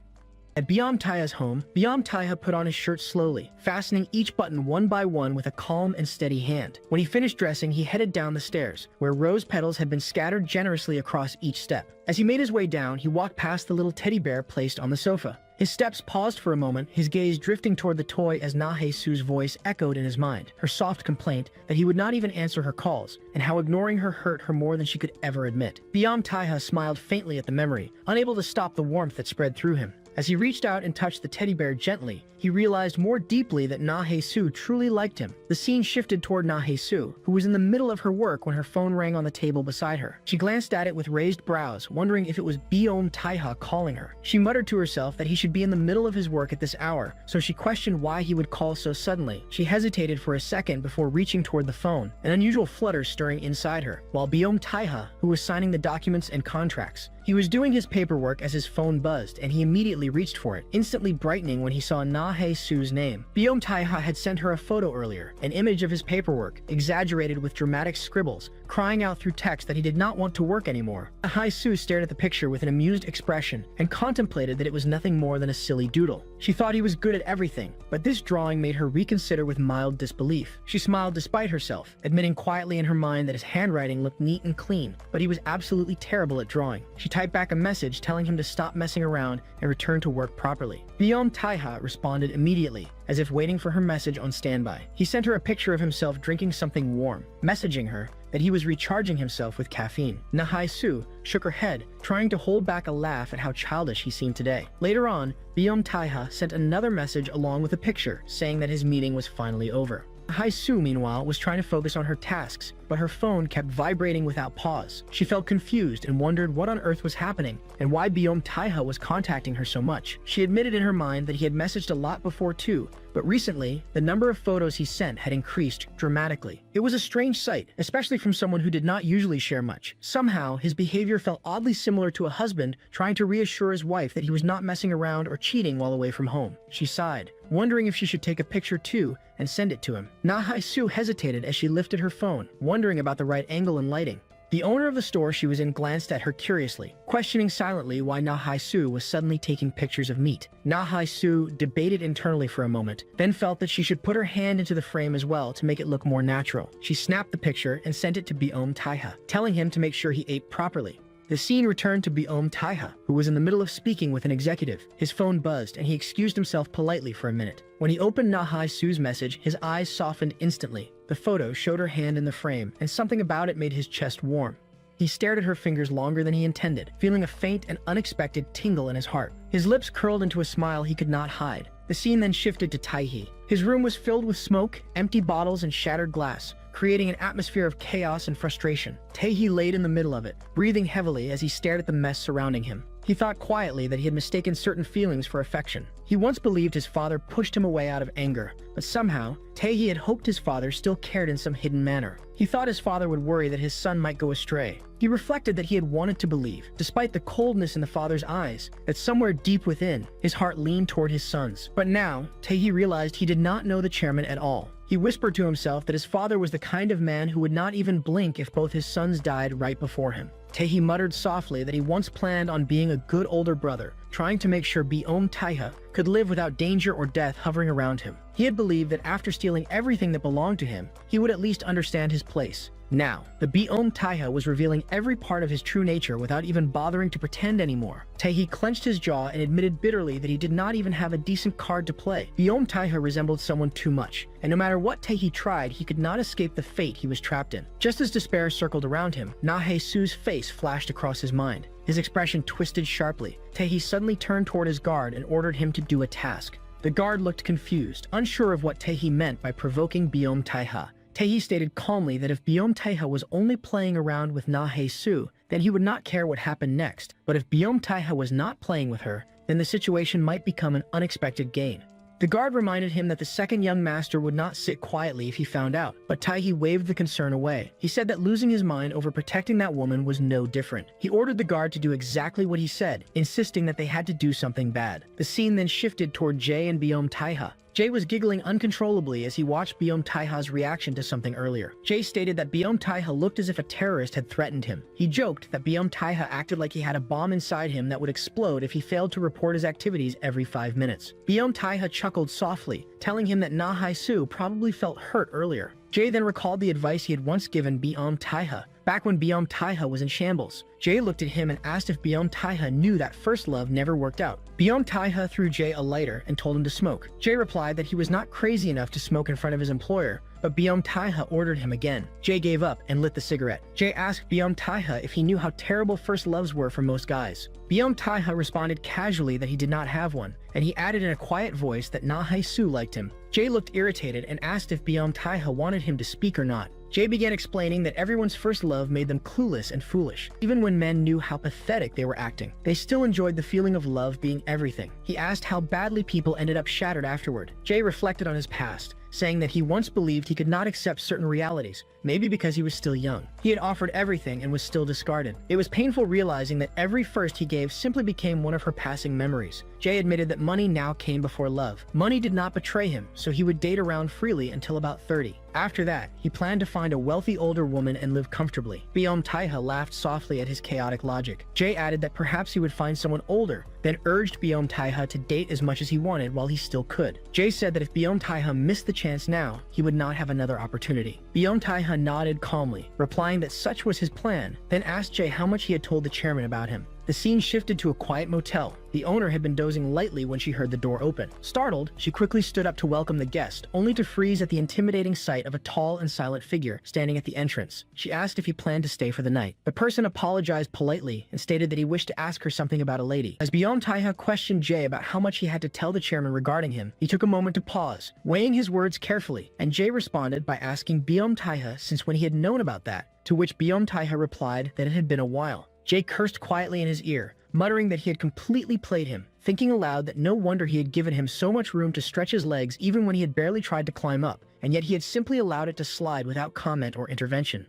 C: At Biom Taiha's home, Biom Taiha put on his shirt slowly, fastening each button one by one with a calm and steady hand. When he finished dressing, he headed down the stairs, where rose petals had been scattered generously across each step. As he made his way down, he walked past the little teddy bear placed on the sofa. His steps paused for a moment, his gaze drifting toward the toy as Na Hae-soo's voice echoed in his mind, her soft complaint that he would not even answer her calls, and how ignoring her hurt her more than she could ever admit. Biom Taiha smiled faintly at the memory, unable to stop the warmth that spread through him. As he reached out and touched the teddy bear gently, he realized more deeply that Na Hae-soo truly liked him. The scene shifted toward Na Hae-soo, who was in the middle of her work when her phone rang on the table beside her. She glanced at it with raised brows, wondering if it was Biom Taiha calling her. She muttered to herself that he should be in the middle of his work at this hour, so she questioned why he would call so suddenly. She hesitated for a second before reaching toward the phone, an unusual flutter stirring inside her, while Biom Taiha, who was signing the documents and contracts, He was doing his paperwork as his phone buzzed, and he immediately reached for it, instantly brightening when he saw Na-hae-soo's name. Taiha had sent her a photo earlier, an image of his paperwork, exaggerated with dramatic scribbles, crying out through text that he did not want to work anymore. Na-hae-soo stared at the picture with an amused expression and contemplated that it was nothing more than a silly doodle. She thought he was good at everything, but this drawing made her reconsider with mild disbelief. She smiled despite herself, admitting quietly in her mind that his handwriting looked neat and clean, but he was absolutely terrible at drawing. She typed back a message telling him to stop messing around and return to work properly. Taiha responded immediately, as if waiting for her message on standby. He sent her a picture of himself drinking something warm, messaging her that he was recharging himself with caffeine. Na-hae-soo shook her head, trying to hold back a laugh at how childish he seemed today. Later on, Taiha sent another message along with a picture, saying that his meeting was finally over. Na-hae-soo, meanwhile, was trying to focus on her tasks, but her phone kept vibrating without pause. She felt confused and wondered what on earth was happening and why Taiha was contacting her so much. She admitted in her mind that he had messaged a lot before too, but recently, the number of photos he sent had increased dramatically. It was a strange sight, especially from someone who did not usually share much. Somehow, his behavior felt oddly similar to a husband trying to reassure his wife that he was not messing around or cheating while away from home. She sighed, wondering if she should take a picture too and send it to him. Na-hae-soo hesitated as she lifted her phone, wondering about the right angle and lighting. The owner of the store she was in glanced at her curiously, questioning silently why Na-hae-soo was suddenly taking pictures of meat. Na-hae-soo debated internally for a moment, then felt that she should put her hand into the frame as well to make it look more natural. She snapped the picture and sent it to Taiha, telling him to make sure he ate properly. The scene returned to Taiha, who was in the middle of speaking with an executive. His phone buzzed, and he excused himself politely for a minute. When he opened Na-hae-soo's message, his eyes softened instantly. The photo showed her hand in the frame, and something about it made his chest warm. He stared at her fingers longer than he intended, feeling a faint and unexpected tingle in his heart. His lips curled into a smile he could not hide. The scene then shifted to Taehi. His room was filled with smoke, empty bottles, and shattered glass, creating an atmosphere of chaos and frustration. Taehi laid in the middle of it, breathing heavily as he stared at the mess surrounding him. He thought quietly that he had mistaken certain feelings for affection. He once believed his father pushed him away out of anger, but somehow, Taehi had hoped his father still cared in some hidden manner. He thought his father would worry that his son might go astray. He reflected that he had wanted to believe, despite the coldness in the father's eyes, that somewhere deep within, his heart leaned toward his son's. But now, Taehi realized he did not know the chairman at all. He whispered to himself that his father was the kind of man who would not even blink if both his sons died right before him. Taehi muttered softly that he once planned on being a good older brother, trying to make sure Taiha could live without danger or death hovering around him. He had believed that after stealing everything that belonged to him, he would at least understand his place. Now, the Taiha was revealing every part of his true nature without even bothering to pretend anymore. Taehi clenched his jaw and admitted bitterly that he did not even have a decent card to play. Taiha resembled someone too much, and no matter what Taehi tried, he could not escape the fate he was trapped in. Just as despair circled around him, Na-hae-soo's face flashed across his mind. His expression twisted sharply. Taehi suddenly turned toward his guard and ordered him to do a task. The guard looked confused, unsure of what Taehi meant by provoking Taiha. Taehi stated calmly that if Taiha was only playing around with Na-hae-soo, then he would not care what happened next. But if Taiha was not playing with her, then the situation might become an unexpected gain. The guard reminded him that the second young master would not sit quietly if he found out, but Taehi waved the concern away. He said that losing his mind over protecting that woman was no different. He ordered the guard to do exactly what he said, insisting that they had to do something bad. The scene then shifted toward Jae and Taiha. Jae was giggling uncontrollably as he watched Taiha's reaction to something earlier. Jae stated that Taiha looked as if a terrorist had threatened him. He joked that Taiha acted like he had a bomb inside him that would explode if he failed to report his activities every 5 minutes. Taiha chuckled softly, telling him that Na-hae-soo probably felt hurt earlier. Jae then recalled the advice he had once given Taiha, back when Taiha was in shambles. Jae looked at him and asked if Taiha knew that first love never worked out. Taiha threw Jae a lighter and told him to smoke. Jae replied that he was not crazy enough to smoke in front of his employer, but Taiha ordered him again. Jae gave up and lit the cigarette. Jae asked Taiha if he knew how terrible first loves were for most guys. Taiha responded casually that he did not have one, and he added in a quiet voice that Na-hae-soo liked him. Jae looked irritated and asked if Taiha wanted him to speak or not. Jae began explaining that everyone's first love made them clueless and foolish. Even when men knew how pathetic they were acting, they still enjoyed the feeling of love being everything. He asked how badly people ended up shattered afterward. Jae reflected on his past, saying that he once believed he could not accept certain realities, maybe because he was still young. He had offered everything and was still discarded. It was painful realizing that every first he gave simply became one of her passing memories. Jae admitted that money now came before love. Money did not betray him, so he would date around freely until about 30. After that, he planned to find a wealthy older woman and live comfortably. Byom Taeha laughed softly at his chaotic logic. Jae added that perhaps he would find someone older, then urged Byom Taeha to date as much as he wanted while he still could. Jae said that if Byom Taeha missed the chance now, he would not have another opportunity. Byom Taeha nodded calmly, replying that such was his plan, then asked Jae how much he had told the chairman about him. The scene shifted to a quiet motel. The owner had been dozing lightly when she heard the door open. Startled, she quickly stood up to welcome the guest, only to freeze at the intimidating sight of a tall and silent figure standing at the entrance. She asked if he planned to stay for the night. The person apologized politely and stated that he wished to ask her something about a lady. As Byom Taeha questioned Jae about how much he had to tell the chairman regarding him, he took a moment to pause, weighing his words carefully, and Jae responded by asking Byom Taeha since when he had known about that, to which Byom Taeha replied that it had been a while. Jae cursed quietly in his ear, muttering that he had completely played him, thinking aloud that no wonder he had given him so much room to stretch his legs even when he had barely tried to climb up, and yet he had simply allowed it to slide without comment or intervention.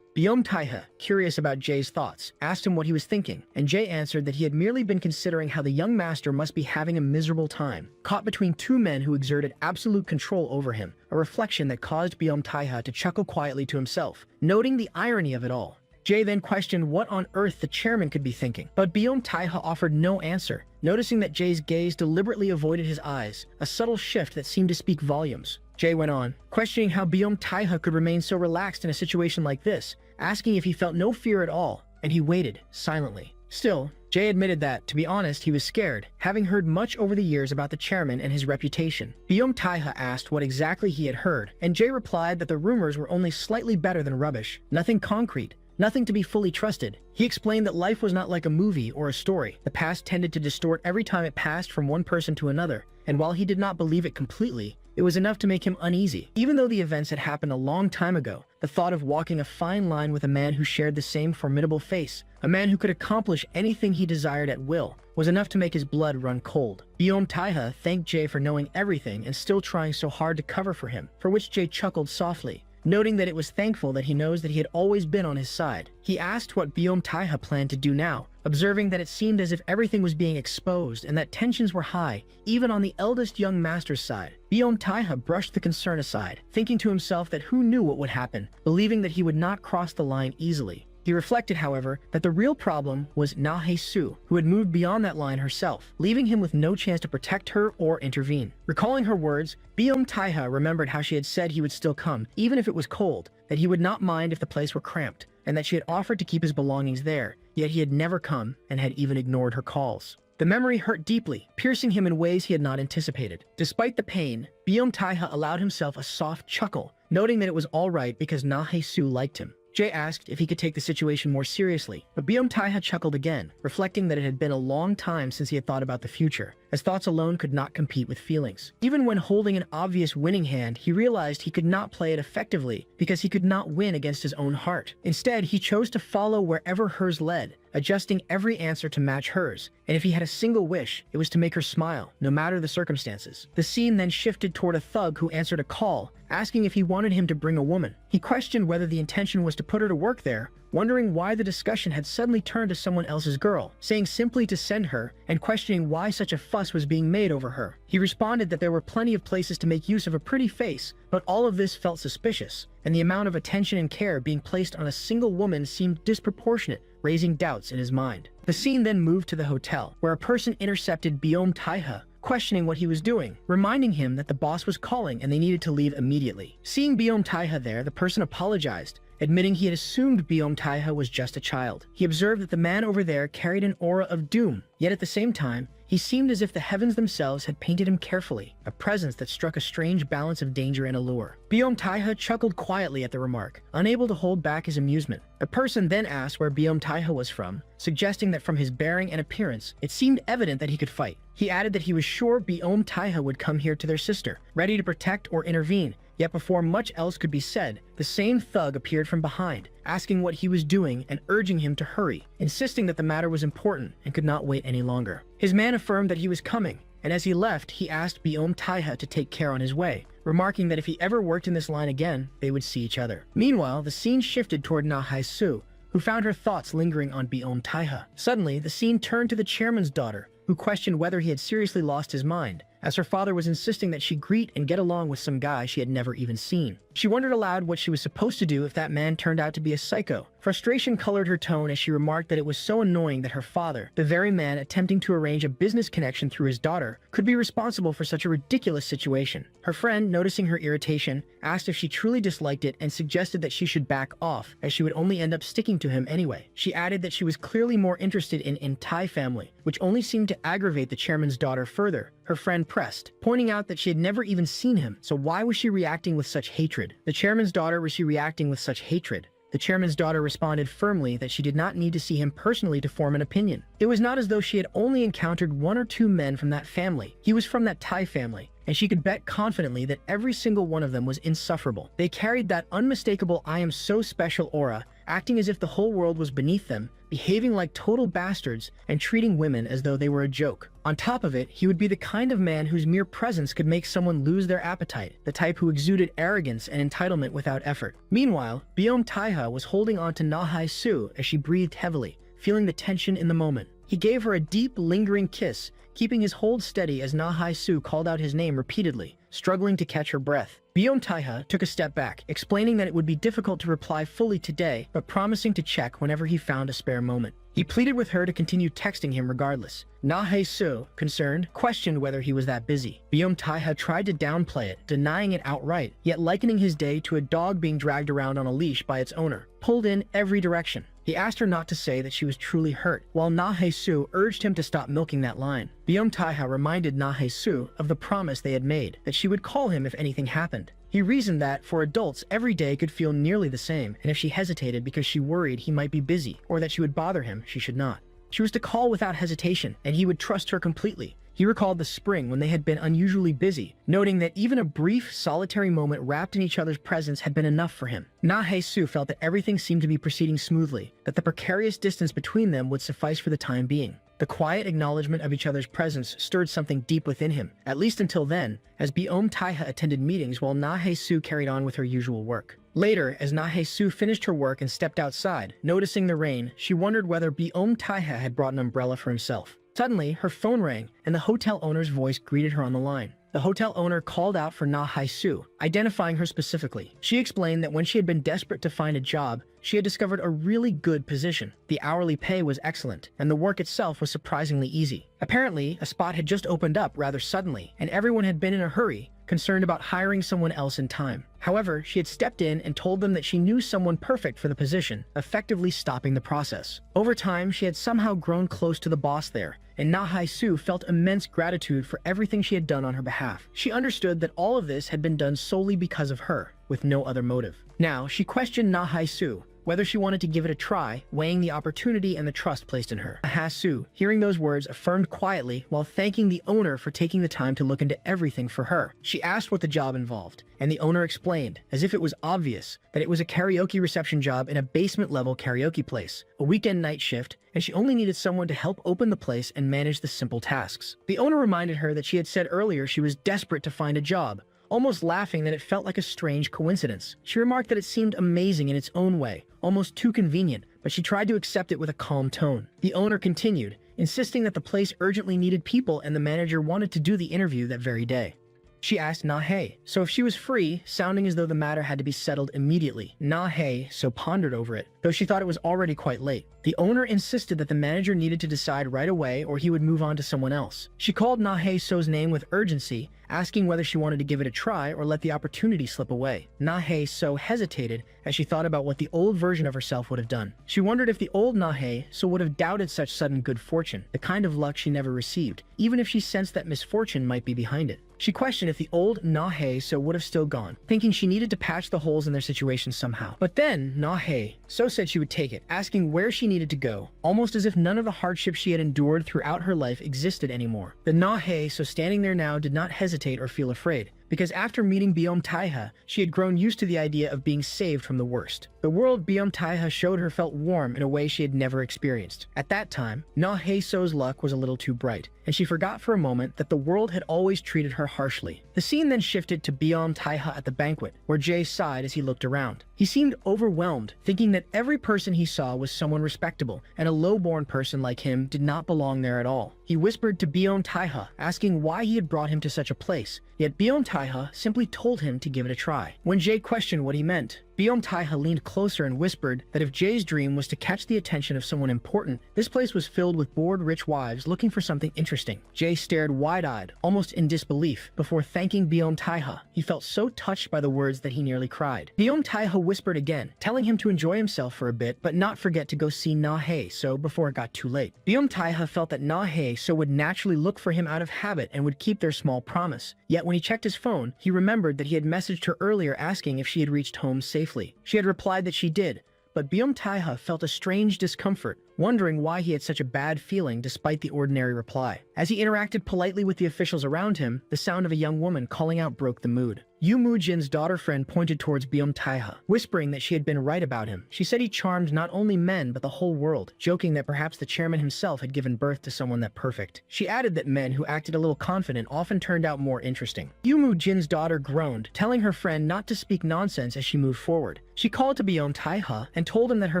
C: Byom Taeha, curious about Jae's thoughts, asked him what he was thinking, and Jae answered that he had merely been considering how the young master must be having a miserable time, caught between two men who exerted absolute control over him, a reflection that caused Byom Taeha to chuckle quietly to himself, noting the irony of it all. Jae then questioned what on earth the chairman could be thinking, but Byom Taeha offered no answer, noticing that Jae's gaze deliberately avoided his eyes, a subtle shift that seemed to speak volumes. Jae went on, questioning how Byom Taeha could remain so relaxed in a situation like this, asking if he felt no fear at all, and he waited, silently. Still, Jae admitted that, to be honest, he was scared, having heard much over the years about the chairman and his reputation. Byom Taeha asked what exactly he had heard, and Jae replied that the rumors were only slightly better than rubbish, nothing concrete, nothing to be fully trusted. He explained that life was not like a movie or a story. The past tended to distort every time it passed from one person to another, and while he did not believe it completely, it was enough to make him uneasy. Even though the events had happened a long time ago, the thought of walking a fine line with a man who shared the same formidable face, a man who could accomplish anything he desired at will, was enough to make his blood run cold. Byom Taeha thanked Jae for knowing everything and still trying so hard to cover for him, for which Jae chuckled softly, noting that it was thankful that he knows that he had always been on his side. He asked what Byom Taeha planned to do now, observing that it seemed as if everything was being exposed and that tensions were high, even on the eldest young master's side. Byom Taeha brushed the concern aside, thinking to himself that who knew what would happen, believing that he would not cross the line easily. He reflected, however, that the real problem was Na Hae-soo, who had moved beyond that line herself, leaving him with no chance to protect her or intervene. Recalling her words, Byom Taeha remembered how she had said he would still come, even if it was cold, that he would not mind if the place were cramped, and that she had offered to keep his belongings there, yet he had never come and had even ignored her calls. The memory hurt deeply, piercing him in ways he had not anticipated. Despite the pain, Byom Taeha allowed himself a soft chuckle, noting that it was all right because Na Hae-soo liked him. Jae asked if he could take the situation more seriously, but Byom Taeha chuckled again, reflecting that it had been a long time since he had thought about the future, as thoughts alone could not compete with feelings. Even when holding an obvious winning hand, he realized he could not play it effectively because he could not win against his own heart. Instead, he chose to follow wherever hers led, adjusting every answer to match hers, and if he had a single wish, it was to make her smile, no matter the circumstances. The scene then shifted toward a thug who answered a call, asking if he wanted him to bring a woman. He questioned whether the intention was to put her to work there, wondering why the discussion had suddenly turned to someone else's girl, saying simply to send her, and questioning why such a fuss was being made over her. He responded that there were plenty of places to make use of a pretty face, but all of this felt suspicious, and the amount of attention and care being placed on a single woman seemed disproportionate, raising doubts in his mind. The scene then moved to the hotel, where a person intercepted Byom Taeha, questioning what he was doing, reminding him that the boss was calling and they needed to leave immediately. Seeing Byom Taeha there, the person apologized, admitting he had assumed Byom Taeha was just a child. He observed that the man over there carried an aura of doom, yet at the same time, he seemed as if the heavens themselves had painted him carefully, a presence that struck a strange balance of danger and allure. Byom Taeha chuckled quietly at the remark, unable to hold back his amusement. A person then asked where Byom Taeha was from, suggesting that from his bearing and appearance, it seemed evident that he could fight. He added that he was sure Byom Taeha would come here to their sister, ready to protect or intervene. Yet before much else could be said, the same thug appeared from behind, asking what he was doing and urging him to hurry, insisting that the matter was important and could not wait any longer. His man affirmed that he was coming, and as he left, he asked Byom Taeha to take care on his way, remarking that if he ever worked in this line again, they would see each other. Meanwhile, the scene shifted toward Na Hae-soo, who found her thoughts lingering on Beom Taeha. Suddenly, the scene turned to the chairman's daughter, who questioned whether he had seriously lost his mind, as her father was insisting that she greet and get along with some guy she had never even seen. She wondered aloud what she was supposed to do if that man turned out to be a psycho. Frustration colored her tone as she remarked that it was so annoying that her father, the very man attempting to arrange a business connection through his daughter, could be responsible for such a ridiculous situation. Her friend, noticing her irritation, asked if she truly disliked it and suggested that she should back off, as she would only end up sticking to him anyway. She added that she was clearly more interested in Thai family, which only seemed to aggravate the chairman's daughter further. Her friend pressed, pointing out that she had never even seen him, so why was she reacting with such hatred? The chairman's daughter, was she reacting with such hatred? The chairman's daughter responded firmly that she did not need to see him personally to form an opinion. It was not as though she had only encountered 1 or 2 men from that family. He was from that Thai family, and she could bet confidently that every single one of them was insufferable. They carried that unmistakable "I am so special" aura, acting as if the whole world was beneath them, behaving like total bastards, and treating women as though they were a joke. On top of it, he would be the kind of man whose mere presence could make someone lose their appetite, the type who exuded arrogance and entitlement without effort. Meanwhile, Beom Taeha was holding on to Na Hae-soo as she breathed heavily, feeling the tension in the moment. He gave her a deep, lingering kiss, keeping his hold steady as Na Hae-soo called out his name repeatedly, struggling to catch her breath. Beom Taeha took a step back, explaining that it would be difficult to reply fully today, but promising to check whenever he found a spare moment. He pleaded with her to continue texting him regardless. Na Hae-soo, concerned, questioned whether he was that busy. Beom Taeha tried to downplay it, denying it outright, yet likening his day to a dog being dragged around on a leash by its owner, pulled in every direction. He asked her not to say that she was truly hurt, while Na Hae-soo urged him to stop milking that line. Beom Taeha reminded Na Hae-soo of the promise they had made, that she would call him if anything happened. He reasoned that, for adults, every day could feel nearly the same, and if she hesitated because she worried he might be busy, or that she would bother him, she should not. She was to call without hesitation, and he would trust her completely. He recalled the spring when they had been unusually busy, noting that even a brief, solitary moment wrapped in each other's presence had been enough for him. Na Hae-soo felt that everything seemed to be proceeding smoothly, that the precarious distance between them would suffice for the time being. The quiet acknowledgement of each other's presence stirred something deep within him, at least until then, as Beom Taeha attended meetings while Na Hae-soo carried on with her usual work. Later, as Na Hae-soo finished her work and stepped outside, noticing the rain, she wondered whether Beom Taeha had brought an umbrella for himself. Suddenly, her phone rang, and the hotel owner's voice greeted her on the line. The hotel owner called out for Na Hae-soo, identifying her specifically. She explained that when she had been desperate to find a job, she had discovered a really good position. The hourly pay was excellent, and the work itself was surprisingly easy. Apparently, a spot had just opened up rather suddenly, and everyone had been in a hurry, concerned about hiring someone else in time. However, she had stepped in and told them that she knew someone perfect for the position, effectively stopping the process. Over time, she had somehow grown close to the boss there, and Na Hae-soo felt immense gratitude for everything she had done on her behalf. She understood that all of this had been done solely because of her, with no other motive. Now, she questioned Na Hae-soo whether she wanted to give it a try, weighing the opportunity and the trust placed in her. Na Hae-soo, hearing those words, affirmed quietly while thanking the owner for taking the time to look into everything for her. She asked what the job involved, and the owner explained, as if it was obvious, that it was a karaoke reception job in a basement-level karaoke place, a weekend night shift, and she only needed someone to help open the place and manage the simple tasks. The owner reminded her that she had said earlier she was desperate to find a job, almost laughing that it felt like a strange coincidence. She remarked that it seemed amazing in its own way, almost too convenient, but she tried to accept it with a calm tone. The owner continued, insisting that the place urgently needed people and the manager wanted to do the interview that very day. She asked Na Hae-soo if she was free, sounding as though the matter had to be settled immediately. Na Hae-soo pondered over it, though she thought it was already quite late. The owner insisted that the manager needed to decide right away or he would move on to someone else. She called Na Hae-soo's name with urgency, asking whether she wanted to give it a try or let the opportunity slip away. Na Hae-soo hesitated as she thought about what the old version of herself would have done. She wondered if the old Na Hae-soo would have doubted such sudden good fortune, the kind of luck she never received, even if she sensed that misfortune might be behind it. She questioned if the old Na Hae-soo would have still gone, thinking she needed to patch the holes in their situation somehow. But then, Na Hae-soo said she would take it, asking where she needed to go, almost as if none of the hardships she had endured throughout her life existed anymore. The Na Hae-soo standing there now did not hesitate or feel afraid, because after meeting Biom Taiha, she had grown used to the idea of being saved from the worst. The world Biom Taiha showed her felt warm in a way she had never experienced. At that time, Na Hye-so's luck was a little too bright, and she forgot for a moment that the world had always treated her harshly. The scene then shifted to Biom Taiha at the banquet, where Jae sighed as he looked around. He seemed overwhelmed, thinking that every person he saw was someone respectable, and a low-born person like him did not belong there at all. He whispered to Biom Taiha, asking why he had brought him to such a place, yet Biom Taiha simply told him to give it a try. When Jae questioned what he meant, Biom Taiha leaned closer and whispered that if Jae's dream was to catch the attention of someone important, this place was filled with bored rich wives looking for something interesting. Jae stared wide-eyed, almost in disbelief, before thanking Biom Taiha. He felt so touched by the words that he nearly cried. Biom Taiha whispered again, telling him to enjoy himself for a bit, but not forget to go see Na Hye-so before it got too late. Biom Taiha felt that Na Hye-so would naturally look for him out of habit and would keep their small promise. Yet when he checked his phone, he remembered that he had messaged her earlier asking if she had reached home safely. She had replied that she did, but Biom Taiha felt a strange discomfort, wondering why he had such a bad feeling despite the ordinary reply. As he interacted politely with the officials around him, the sound of a young woman calling out broke the mood. Yu Mu-jin's daughter friend pointed towards Biom Taiha, whispering that she had been right about him. She said he charmed not only men but the whole world, joking that perhaps the chairman himself had given birth to someone that perfect. She added that men who acted a little confident often turned out more interesting. Yu Mu-jin's daughter groaned, telling her friend not to speak nonsense as she moved forward. She called to Biom Taiha and told him that her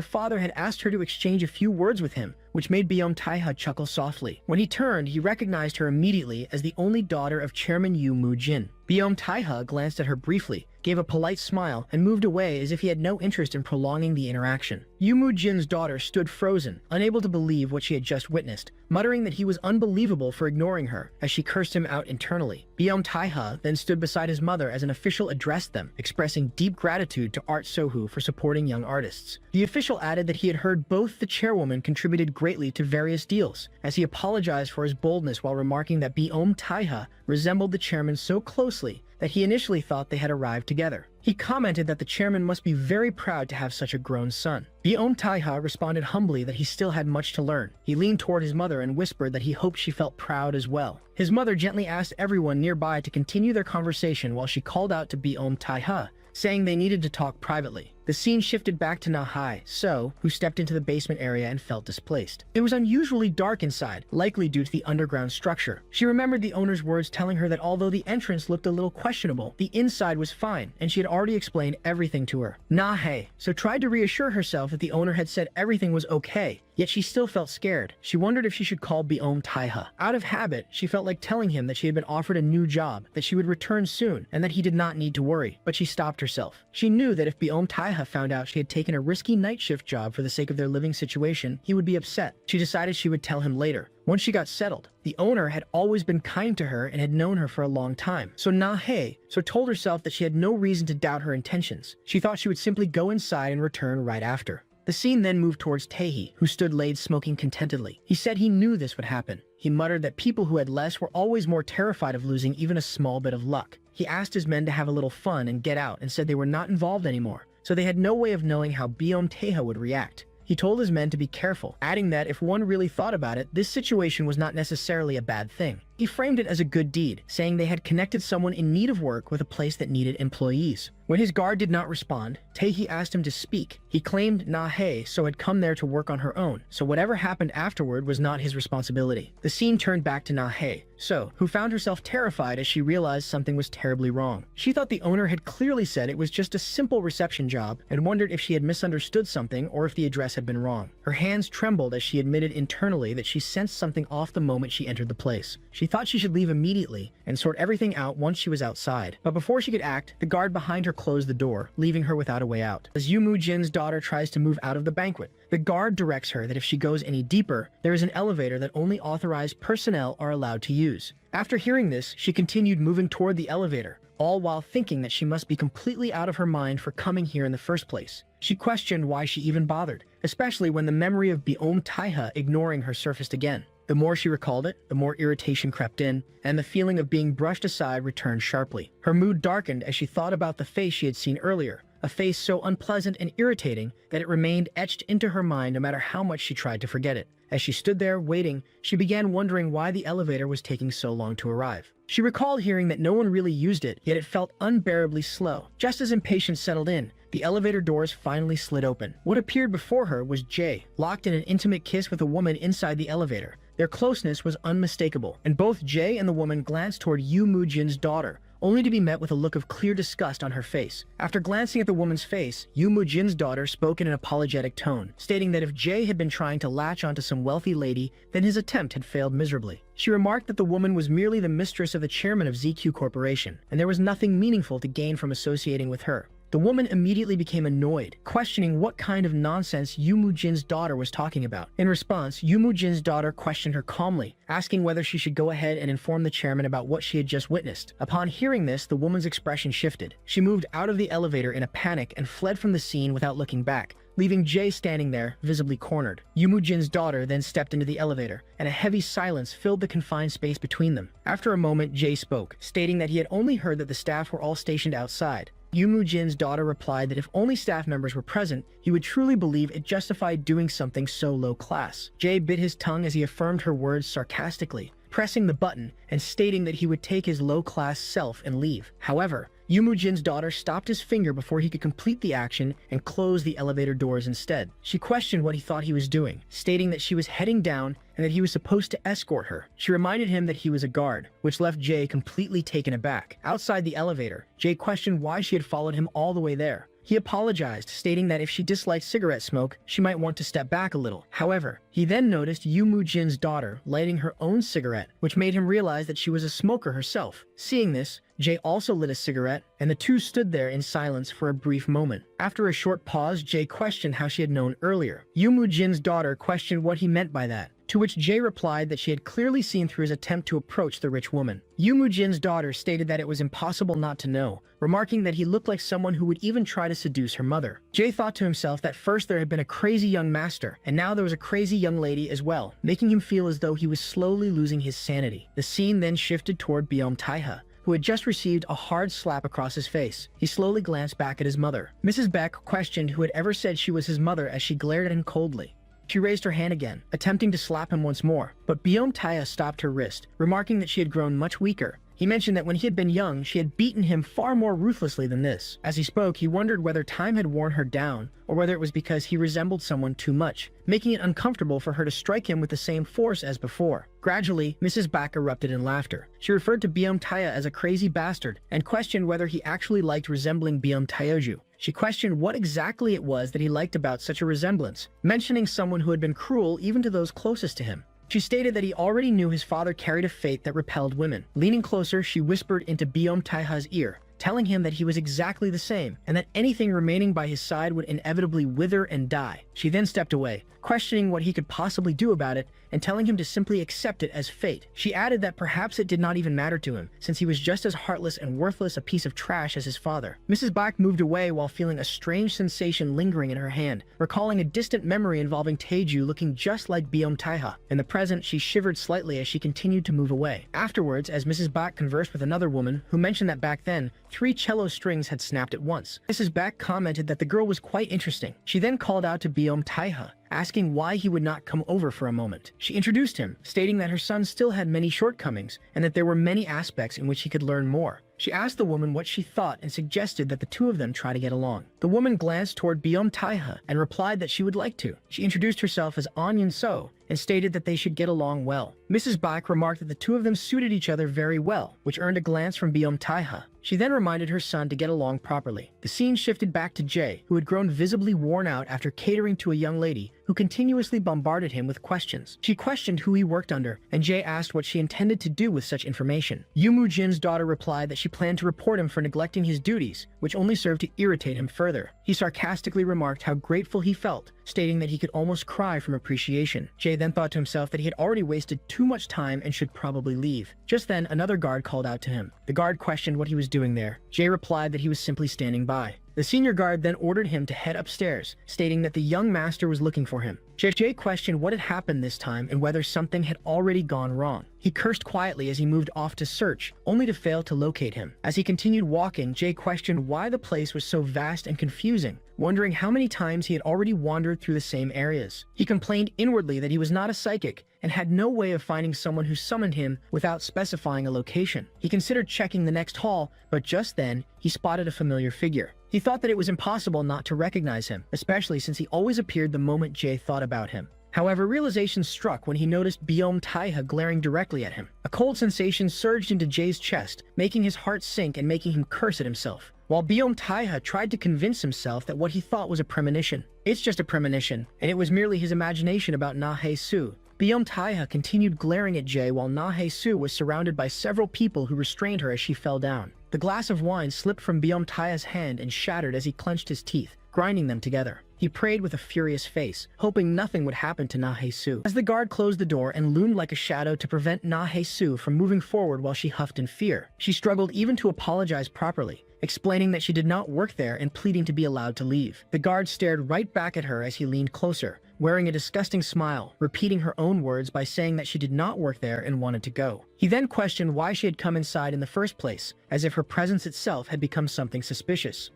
C: father had asked her to exchange a few words with him, which made Biom Taiha chuckle softly. When he turned, he recognized her immediately as the only daughter of Chairman Yu Mu-jin. Biom Taiha glanced at her briefly, gave a polite smile, and moved away as if he had no interest in prolonging the interaction. Yu Mu-jin's daughter stood frozen, unable to believe what she had just witnessed, muttering that he was unbelievable for ignoring her, as she cursed him out internally. Biom Taiha then stood beside his mother as an official addressed them, expressing deep gratitude to Art Sohu for supporting young artists. The official added that he had heard both the chairwoman contributed greatly to various deals, as he apologized for his boldness while remarking that Biom Taiha resembled the chairman so closely that he initially thought they had arrived together. He commented that the chairman must be very proud to have such a grown son. Biom Taiha responded humbly that he still had much to learn. He leaned toward his mother and whispered that he hoped she felt proud as well. His mother gently asked everyone nearby to continue their conversation while she called out to Biom Taiha, saying they needed to talk privately. The scene shifted back to Na Hye-so, who stepped into the basement area and felt displaced. It was unusually dark inside, likely due to the underground structure. She remembered the owner's words telling her that although the entrance looked a little questionable, the inside was fine, and she had already explained everything to her. Na Hye-so tried to reassure herself that the owner had said everything was okay, yet she still felt scared. She wondered if she should call Biom Taiha. Out of habit, she felt like telling him that she had been offered a new job, that she would return soon, and that he did not need to worry, but she stopped herself. She knew that if Biom Taiha found out she had taken a risky night shift job for the sake of their living situation, he would be upset. She decided she would tell him later. Once she got settled, the owner had always been kind to her and had known her for a long time. So Na Hye-so told herself that she had no reason to doubt her intentions. She thought she would simply go inside and return right after. The scene then moved towards Taehi, who stood laid smoking contentedly. He said he knew this would happen. He muttered that people who had less were always more terrified of losing even a small bit of luck. He asked his men to have a little fun and get out and said they were not involved anymore, so they had no way of knowing how Biom Taiha would react. He told his men to be careful, adding that if one really thought about it, this situation was not necessarily a bad thing. He framed it as a good deed, saying they had connected someone in need of work with a place that needed employees. When his guard did not respond, Taehi asked him to speak. He claimed Na Hye-so had come there to work on her own, so whatever happened afterward was not his responsibility. The scene turned back to Na Hye-so, who found herself terrified as she realized something was terribly wrong. She thought the owner had clearly said it was just a simple reception job and wondered if she had misunderstood something or if the address had been wrong. Her hands trembled as she admitted internally that she sensed something off the moment she entered the place. She thought she should leave immediately and sort everything out once she was outside. But before she could act, the guard behind her closed the door, leaving her without a way out. As Yu Mu-jin's daughter tries to move out of the banquet, the guard directs her that if she goes any deeper, there is an elevator that only authorized personnel are allowed to use. After hearing this, she continued moving toward the elevator, all while thinking that she must be completely out of her mind for coming here in the first place. She questioned why she even bothered, especially when the memory of Biom Taiha ignoring her surfaced again. The more she recalled it, the more irritation crept in, and the feeling of being brushed aside returned sharply. Her mood darkened as she thought about the face she had seen earlier, a face so unpleasant and irritating that it remained etched into her mind no matter how much she tried to forget it. As she stood there, waiting, she began wondering why the elevator was taking so long to arrive. She recalled hearing that no one really used it, yet it felt unbearably slow. Just as impatience settled in, the elevator doors finally slid open. What appeared before her was Jay, locked in an intimate kiss with a woman inside the elevator. Their closeness was unmistakable, and both Jay and the woman glanced toward Yu Mu-jin's daughter, only to be met with a look of clear disgust on her face. After glancing at the woman's face, Yu Mu-jin's daughter spoke in an apologetic tone, stating that if Jay had been trying to latch onto some wealthy lady, then his attempt had failed miserably. She remarked that the woman was merely the mistress of the chairman of ZQ Corporation, and there was nothing meaningful to gain from associating with her. The woman immediately became annoyed, questioning what kind of nonsense Yu Mu-jin's daughter was talking about. In response, Yu Mu-jin's daughter questioned her calmly, asking whether she should go ahead and inform the chairman about what she had just witnessed. Upon hearing this, the woman's expression shifted. She moved out of the elevator in a panic and fled from the scene without looking back, leaving Jay standing there, visibly cornered. Yu Mu-jin's daughter then stepped into the elevator, and a heavy silence filled the confined space between them. After a moment, Jay spoke, stating that he had only heard that the staff were all stationed outside. Yu Mu-jin's daughter replied that if only staff members were present, he would truly believe it justified doing something so low class. Jay bit his tongue as he affirmed her words sarcastically, pressing the button and stating that he would take his low-class self and leave. However, Yu Mu-jin's daughter stopped his finger before he could complete the action and close the elevator doors instead. She questioned what he thought he was doing, stating that she was heading down and that he was supposed to escort her. She reminded him that he was a guard, which left Jay completely taken aback. Outside the elevator, Jay questioned why she had followed him all the way there. He apologized, stating that if she disliked cigarette smoke, she might want to step back a little. However, he then noticed Yu Mu-jin's daughter lighting her own cigarette, which made him realize that she was a smoker herself. Seeing this, Jay also lit a cigarette, and the two stood there in silence for a brief moment. After a short pause, Jay questioned how she had known earlier. Yu Mu-jin's daughter questioned what he meant by that, to which Jay replied that she had clearly seen through his attempt to approach the rich woman. Yu Mu-jin's daughter stated that it was impossible not to know, remarking that he looked like someone who would even try to seduce her mother. Jay thought to himself that first there had been a crazy young master, and now there was a crazy young lady as well, making him feel as though he was slowly losing his sanity. The scene then shifted toward Byom Taiha, who had just received a hard slap across his face. He slowly glanced back at his mother. Mrs. Beck questioned who had ever said she was his mother as she glared at him coldly. She raised her hand again, attempting to slap him once more, but Byom Taiha stopped her wrist, remarking that she had grown much weaker. He mentioned that when he had been young, she had beaten him far more ruthlessly than this. As he spoke, he wondered whether time had worn her down, or whether it was because he resembled someone too much, making it uncomfortable for her to strike him with the same force as before. Gradually, Mrs. Bak erupted in laughter. She referred to Byom Taiha as a crazy bastard, and questioned whether he actually liked resembling Byom Taeju. She questioned what exactly it was that he liked about such a resemblance, mentioning someone who had been cruel even to those closest to him. She stated that he already knew his father carried a fate that repelled women. Leaning closer, she whispered into Byom Taiha's ear, telling him that he was exactly the same, and that anything remaining by his side would inevitably wither and die. She then stepped away, questioning what he could possibly do about it, and telling him to simply accept it as fate. She added that perhaps it did not even matter to him, since he was just as heartless and worthless a piece of trash as his father. Mrs. Bak moved away while feeling a strange sensation lingering in her hand, recalling a distant memory involving Taeju looking just like Byom Taiha. In the present, she shivered slightly as she continued to move away. Afterwards, as Mrs. Bak conversed with another woman, who mentioned that back then, 3 cello strings had snapped at once. Mrs. Bak commented that the girl was quite interesting. She then called out to Byom Taiha, asking why he would not come over for a moment. She introduced him, stating that her son still had many shortcomings, and that there were many aspects in which he could learn more. She asked the woman what she thought and suggested that the two of them try to get along. The woman glanced toward Byom Taiha and replied that she would like to. She introduced herself as Onion So and stated that they should get along well. Mrs. Bak remarked that the two of them suited each other very well, which earned a glance from Byom Taiha. She then reminded her son to get along properly. The scene shifted back to Jay, who had grown visibly worn out after catering to a young lady who continuously bombarded him with questions. She questioned who he worked under, and Jay asked what she intended to do with such information. Yu Mu-jin's daughter replied that she planned to report him for neglecting his duties, which only served to irritate him further. He sarcastically remarked how grateful he felt, stating that he could almost cry from appreciation. Jay then thought to himself that he had already wasted too much time and should probably leave. Just then, another guard called out to him. The guard questioned what he was doing there. Jay replied that he was simply standing by. The senior guard then ordered him to head upstairs, stating that the young master was looking for him. Jay questioned what had happened this time and whether something had already gone wrong. He cursed quietly as he moved off to search, only to fail to locate him. As he continued walking, Jay questioned why the place was so vast and confusing. confusing, wondering how many times he had already wandered through the same areas. He complained inwardly that he was not a psychic and had no way of finding someone who summoned him without specifying a location. He considered checking the next hall, but just then, he spotted a familiar figure. He thought that it was impossible not to recognize him, especially since he always appeared the moment Jay thought about him. However, realization struck when he noticed Taiha glaring directly at him. A cold sensation surged into Jay's chest, making his heart sink and making him curse at himself. While Taiha tried to convince himself that what he thought was a premonition. It's just a premonition, and it was merely his imagination about Su. Taiha continued glaring at Jay while Su was surrounded by several people who restrained her as she fell down. The glass of wine slipped from Taiha's hand and shattered as he clenched his teeth, grinding them together. He prayed with a furious face, hoping nothing would happen to Su. As the guard closed the door and loomed like a shadow to prevent Su from moving forward while she huffed in fear, she struggled even to apologize properly, explaining that she did not work there and pleading to be allowed to leave. The guard stared right back at her as he leaned closer, wearing a disgusting smile, repeating her own words by saying that she did not work there and wanted to go. He then questioned why she had come inside in the first place, as if her presence itself had become something suspicious.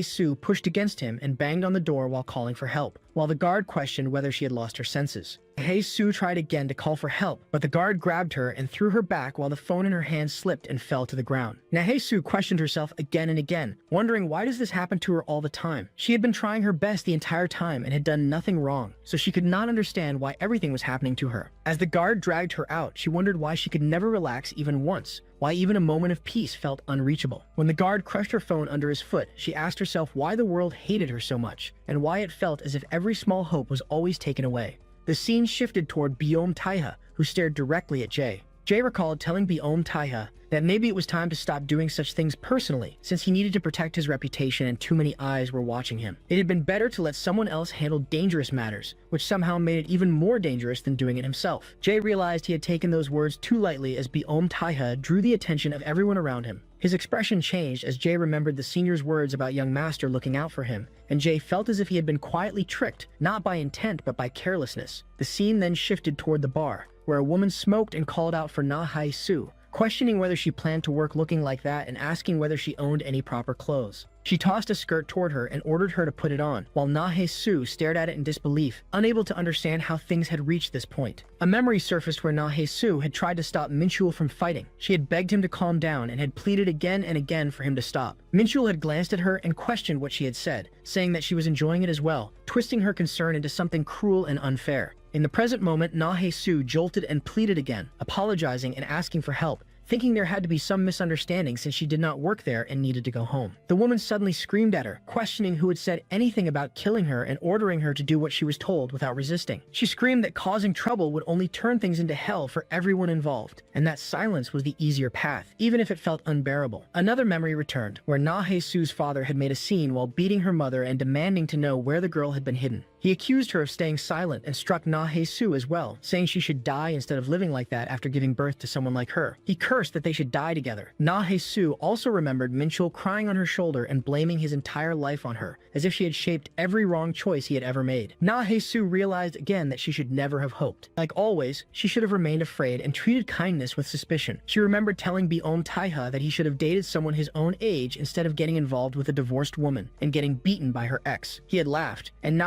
C: Su pushed against him and banged on the door while calling for help, while the guard questioned whether she had lost her senses. Su tried again to call for help, but the guard grabbed her and threw her back while the phone in her hand slipped and fell to the ground. Su questioned herself again and again, wondering why does this happen to her all the time? She had been trying her best the entire time and had done nothing wrong, so she could not understand why everything was happening to her. As the guard dragged her out, she wondered why she could never relax even once, why even a moment of peace felt unreachable. When the guard crushed her phone under his foot, she asked herself why the world hated her so much, and why it felt as if every small hope was always taken away. The scene shifted toward Taiha, who stared directly at Jay. Jay recalled telling Taiha that maybe it was time to stop doing such things personally, since he needed to protect his reputation and too many eyes were watching him. It had been better to let someone else handle dangerous matters, which somehow made it even more dangerous than doing it himself. Jay realized he had taken those words too lightly as Taiha drew the attention of everyone around him. His expression changed as Jay remembered the senior's words about young master looking out for him, and Jay felt as if he had been quietly tricked, not by intent but by carelessness. The scene then shifted toward the bar, where a woman smoked and called out for Su, questioning whether she planned to work looking like that and asking whether she owned any proper clothes. She tossed a skirt toward her and ordered her to put it on, while Su stared at it in disbelief, unable to understand how things had reached this point. A memory surfaced where Su had tried to stop Minchul from fighting. She had begged him to calm down and had pleaded again and again for him to stop. Minchul had glanced at her and questioned what she had said, saying that she was enjoying it as well, twisting her concern into something cruel and unfair. In the present moment, Su jolted and pleaded again, apologizing and asking for help, thinking there had to be some misunderstanding since she did not work there and needed to go home. The woman suddenly screamed at her, questioning who had said anything about killing her and ordering her to do what she was told without resisting. She screamed that causing trouble would only turn things into hell for everyone involved, and that silence was the easier path, even if it felt unbearable. Another memory returned, where Su's father had made a scene while beating her mother and demanding to know where the girl had been hidden. He accused her of staying silent and struck Su as well, saying she should die instead of living like that after giving birth to someone like her. He cursed that they should die together. Su also remembered Minchul crying on her shoulder and blaming his entire life on her, as if she had shaped every wrong choice he had ever made. Su realized again that she should never have hoped. Like always, she should have remained afraid and treated kindness with suspicion. She remembered telling Taiha that he should have dated someone his own age instead of getting involved with a divorced woman and getting beaten by her ex. He had laughed, and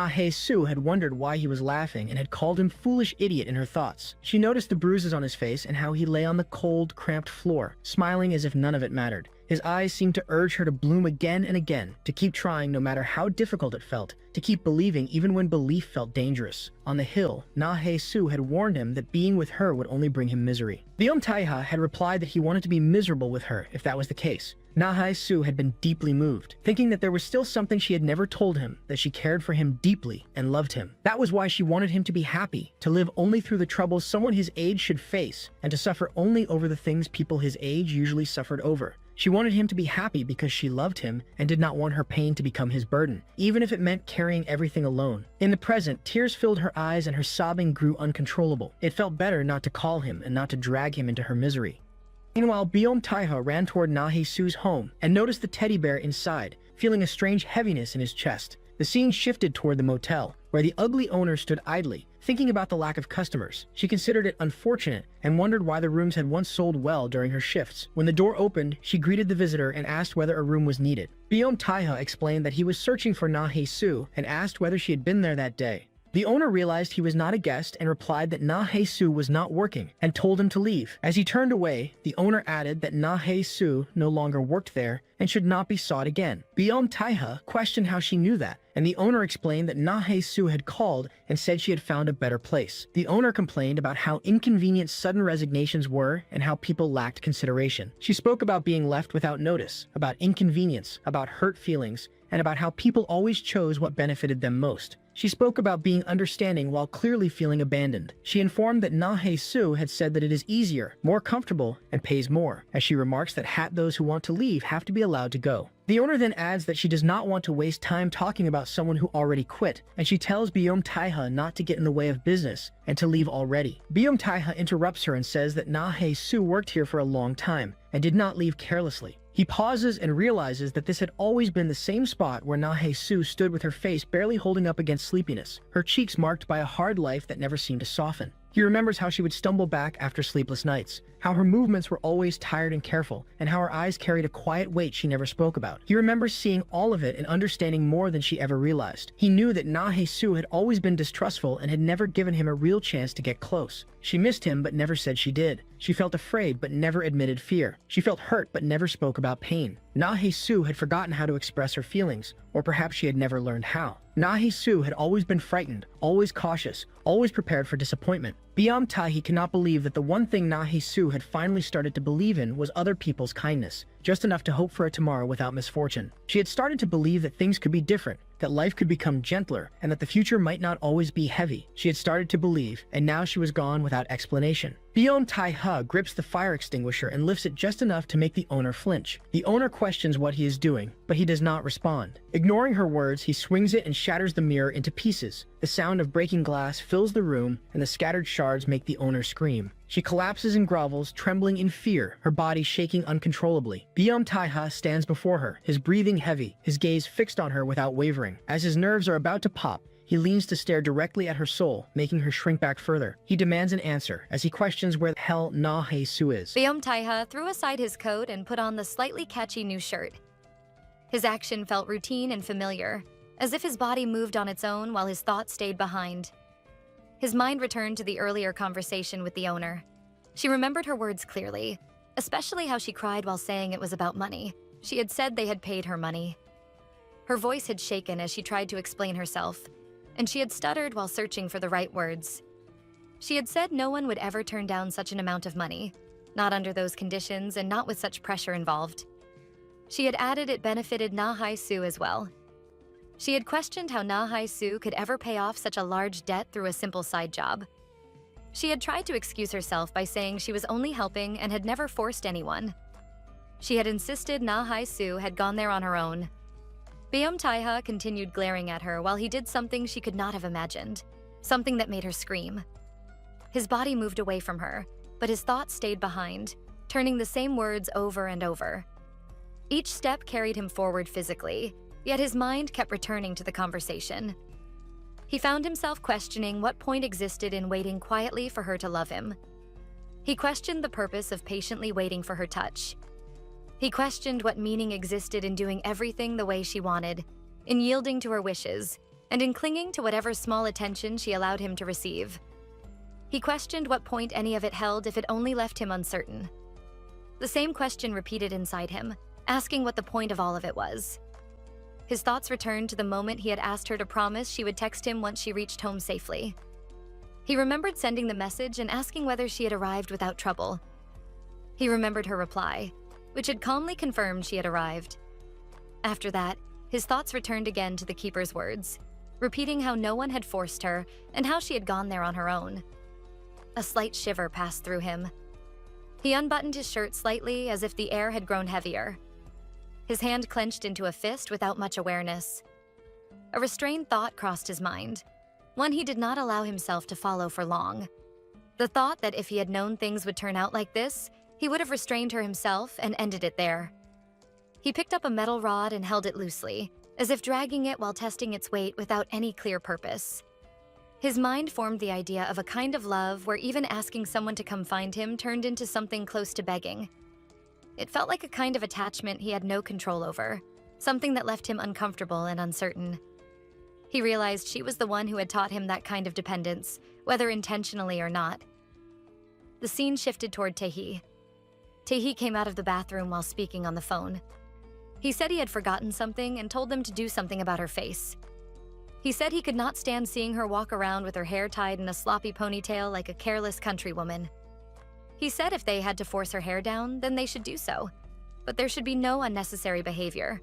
C: Su had wondered why he was laughing and had called him foolish idiot in her thoughts. She noticed the bruises on his face and how he lay on the cold, cramped floor, smiling as if none of it mattered. His eyes seemed to urge her to bloom again and again, to keep trying no matter how difficult it felt, to keep believing even when belief felt dangerous. On the hill, Su had warned him that being with her would only bring him misery. Taiha had replied that he wanted to be miserable with her if that was the case. Su had been deeply moved, thinking that there was still something she had never told him, that she cared for him deeply and loved him. That was why she wanted him to be happy, to live only through the troubles someone his age should face, and to suffer only over the things people his age usually suffered over. She wanted him to be happy because she loved him and did not want her pain to become his burden, even if it meant carrying everything alone. In the present, tears filled her eyes and her sobbing grew uncontrollable. It felt better not to call him and not to drag him into her misery. Meanwhile, Taiha ran toward Su's home and noticed the teddy bear inside, feeling a strange heaviness in his chest. The scene shifted toward the motel, where the ugly owner stood idly, Thinking about the lack of customers, she considered it unfortunate and wondered why the rooms had once sold well during her shifts. When the door opened, she greeted the visitor and asked whether a room was needed. Byom Taiha explained that he was searching for Na Hae-soo and asked whether she had been there that day. The owner realized he was not a guest and replied that Na Hae-soo was not working and told him to leave. As he turned away, the owner added that Na Hae-soo no longer worked there and should not be sought again. Byom Taiha questioned how she knew that, and the owner explained that Na Hae-soo had called and said she had found a better place. The owner complained about how inconvenient sudden resignations were and how people lacked consideration. She spoke about being left without notice, about inconvenience, about hurt feelings, and about how people always chose what benefited them most. She spoke about being understanding while clearly feeling abandoned. She informed that Na Hae-soo had said that it is easier, more comfortable, and pays more, as she remarks that those who want to leave have to be allowed to go. The owner then adds that she does not want to waste time talking about someone who already quit, and she tells Byom Taiha not to get in the way of business and to leave already. Byom Taiha interrupts her and says that Na Hae-soo worked here for a long time and did not leave carelessly. He pauses and realizes that this had always been the same spot where Na Hae-soo stood with her face barely holding up against sleepiness, her cheeks marked by a hard life that never seemed to soften. He remembers how she would stumble back after sleepless nights, how her movements were always tired and careful, and how her eyes carried a quiet weight she never spoke about. He remembers seeing all of it and understanding more than she ever realized. He knew that Na Hae-soo had always been distrustful and had never given him a real chance to get close. She missed him but never said she did. She felt afraid but never admitted fear. She felt hurt but never spoke about pain. Na Hae-soo had forgotten how to express her feelings, or perhaps she had never learned how. Na Hae-soo had always been frightened, always cautious, always prepared for disappointment. Byom Taiha cannot believe that the one thing Na Hae-soo had finally started to believe in was other people's kindness, just enough to hope for a tomorrow without misfortune. She had started to believe that things could be different, that life could become gentler, and that the future might not always be heavy. She had started to believe, and now she was gone without explanation. Byom Taiha grips the fire extinguisher and lifts it just enough to make the owner flinch. The owner questions what he is doing, but he does not respond. Ignoring her words, he swings it and shatters the mirror into pieces. The sound of breaking glass fills the room, and the scattered shards make the owner scream. She collapses and grovels, trembling in fear, her body shaking uncontrollably. Byom Taiha stands before her, his breathing heavy, his gaze fixed on her without wavering. As his nerves are about to pop, he leans to stare directly at her soul, making her shrink back further. He demands an answer, as he questions where the hell Na Hae-soo is.
B: Byom Taiha threw aside his coat and put on the slightly catchy new shirt. His action felt routine and familiar, as if his body moved on its own while his thoughts stayed behind. His mind returned to the earlier conversation with the owner. She remembered her words clearly, especially how she cried while saying it was about money. She had said they had paid her money. Her voice had shaken as she tried to explain herself, and she had stuttered while searching for the right words. She had said no one would ever turn down such an amount of money, not under those conditions and not with such pressure involved. She had added it benefited Na Hae-soo as well. She had questioned how Na Hae-soo could ever pay off such a large debt through a simple side job. She had tried to excuse herself by saying she was only helping and had never forced anyone. She had insisted Na Hae-soo had gone there on her own. Byom Taiha continued glaring at her while he did something she could not have imagined, something that made her scream. His body moved away from her, but his thoughts stayed behind, turning the same words over and over. Each step carried him forward physically, yet his mind kept returning to the conversation. He found himself questioning what point existed in waiting quietly for her to love him. He questioned the purpose of patiently waiting for her touch. He questioned what meaning existed in doing everything the way she wanted, in yielding to her wishes, and in clinging to whatever small attention she allowed him to receive. He questioned what point any of it held if it only left him uncertain. The same question repeated inside him, asking what the point of all of it was. His thoughts returned to the moment he had asked her to promise she would text him once she reached home safely. He remembered sending the message and asking whether she had arrived without trouble. He remembered her reply, which had calmly confirmed she had arrived. After that, his thoughts returned again to the keeper's words, repeating how no one had forced her and how she had gone there on her own. A slight shiver passed through him. He unbuttoned his shirt slightly as if the air had grown heavier. His hand clenched into a fist without much awareness. A restrained thought crossed his mind, one he did not allow himself to follow for long. The thought that if he had known things would turn out like this, he would have restrained her himself and ended it there. He picked up a metal rod and held it loosely, as if dragging it while testing its weight without any clear purpose. His mind formed the idea of a kind of love where even asking someone to come find him turned into something close to begging. It felt like a kind of attachment he had no control over, something that left him uncomfortable and uncertain. He realized she was the one who had taught him that kind of dependence, whether intentionally or not. The scene shifted toward Tae-hee. Tae-hee came out of the bathroom while speaking on the phone. He said he had forgotten something and told them to do something about her face. He said he could not stand seeing her walk around with her hair tied in a sloppy ponytail like a careless countrywoman. He said if they had to force her hair down, then they should do so, but there should be no unnecessary behavior.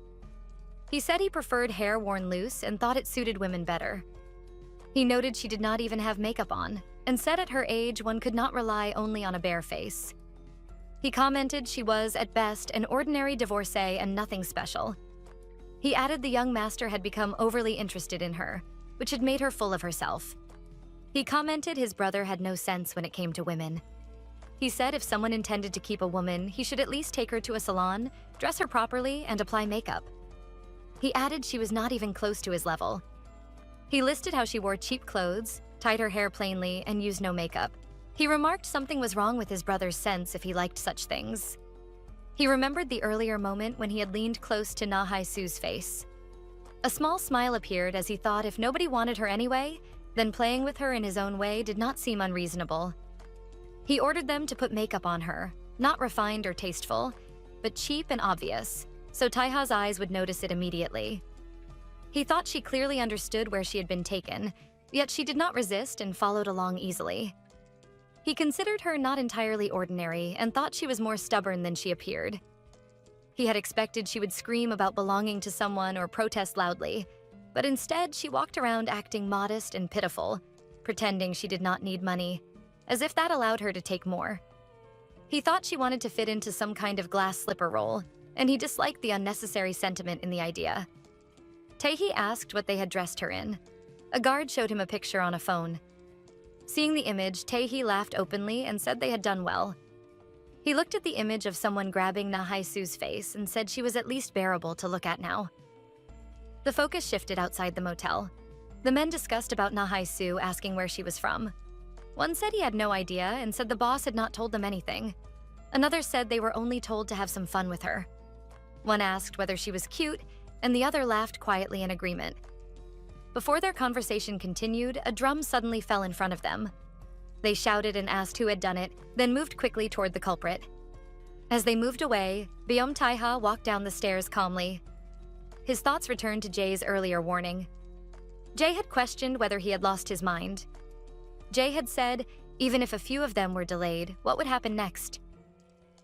B: He said he preferred hair worn loose and thought it suited women better. He noted she did not even have makeup on, and said at her age one could not rely only on a bare face. He commented she was, at best, an ordinary divorcee and nothing special. He added the young master had become overly interested in her, which had made her full of herself. He commented his brother had no sense when it came to women. He said if someone intended to keep a woman, he should at least take her to a salon, dress her properly, and apply makeup. He added she was not even close to his level. He listed how she wore cheap clothes, tied her hair plainly, and used no makeup. He remarked something was wrong with his brother's sense if he liked such things. He remembered the earlier moment when he had leaned close to Na Hai-su's face. A small smile appeared as he thought if nobody wanted her anyway, then playing with her in his own way did not seem unreasonable. He ordered them to put makeup on her, not refined or tasteful, but cheap and obvious, so Taiha's eyes would notice it immediately. He thought she clearly understood where she had been taken, yet she did not resist and followed along easily. He considered her not entirely ordinary and thought she was more stubborn than she appeared. He had expected she would scream about belonging to someone or protest loudly, but instead she walked around acting modest and pitiful, pretending she did not need money, as if that allowed her to take more. He thought she wanted to fit into some kind of glass slipper role, and he disliked the unnecessary sentiment in the idea. Tae-hee asked what they had dressed her in. A guard showed him a picture on a phone. Seeing the image, Tae-hee laughed openly and said they had done well. He looked at the image of someone grabbing Na Hai-su's face and said she was at least bearable to look at now. The focus shifted outside the motel. The men discussed about Na Hai-su, asking where she was from. One said he had no idea and said the boss had not told them anything. Another said they were only told to have some fun with her. One asked whether she was cute, and the other laughed quietly in agreement. Before their conversation continued, a drum suddenly fell in front of them. They shouted and asked who had done it, then moved quickly toward the culprit. As they moved away, Byom Tae-ha walked down the stairs calmly. His thoughts returned to Jae's earlier warning. Jae had questioned whether he had lost his mind. Jae had said, even if a few of them were delayed, what would happen next?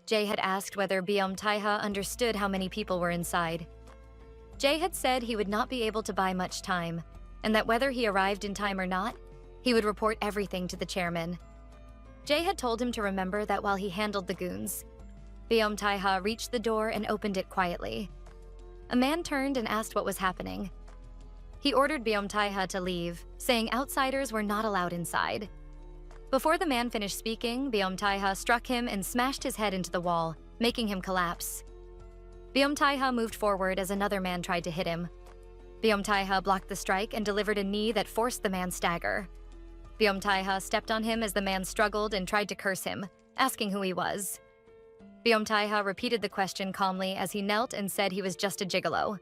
B: Jae had asked whether Byom Tae-ha understood how many people were inside. Jae had said he would not be able to buy much time, and that whether he arrived in time or not, he would report everything to the chairman. Jae had told him to remember that while he handled the goons. Byom Tae-ha reached the door and opened it quietly. A man turned and asked what was happening. He ordered Byom Tae-ha to leave, saying outsiders were not allowed inside. Before the man finished speaking, Byom Tae-ha struck him and smashed his head into the wall, making him collapse. Byom Tae-ha moved forward as another man tried to hit him. Byom Tae-ha blocked the strike and delivered a knee that forced the man stagger. Byom Tae-ha stepped on him as the man struggled and tried to curse him, asking who he was. Byom Tae-ha repeated the question calmly as he knelt and said he was just a gigolo.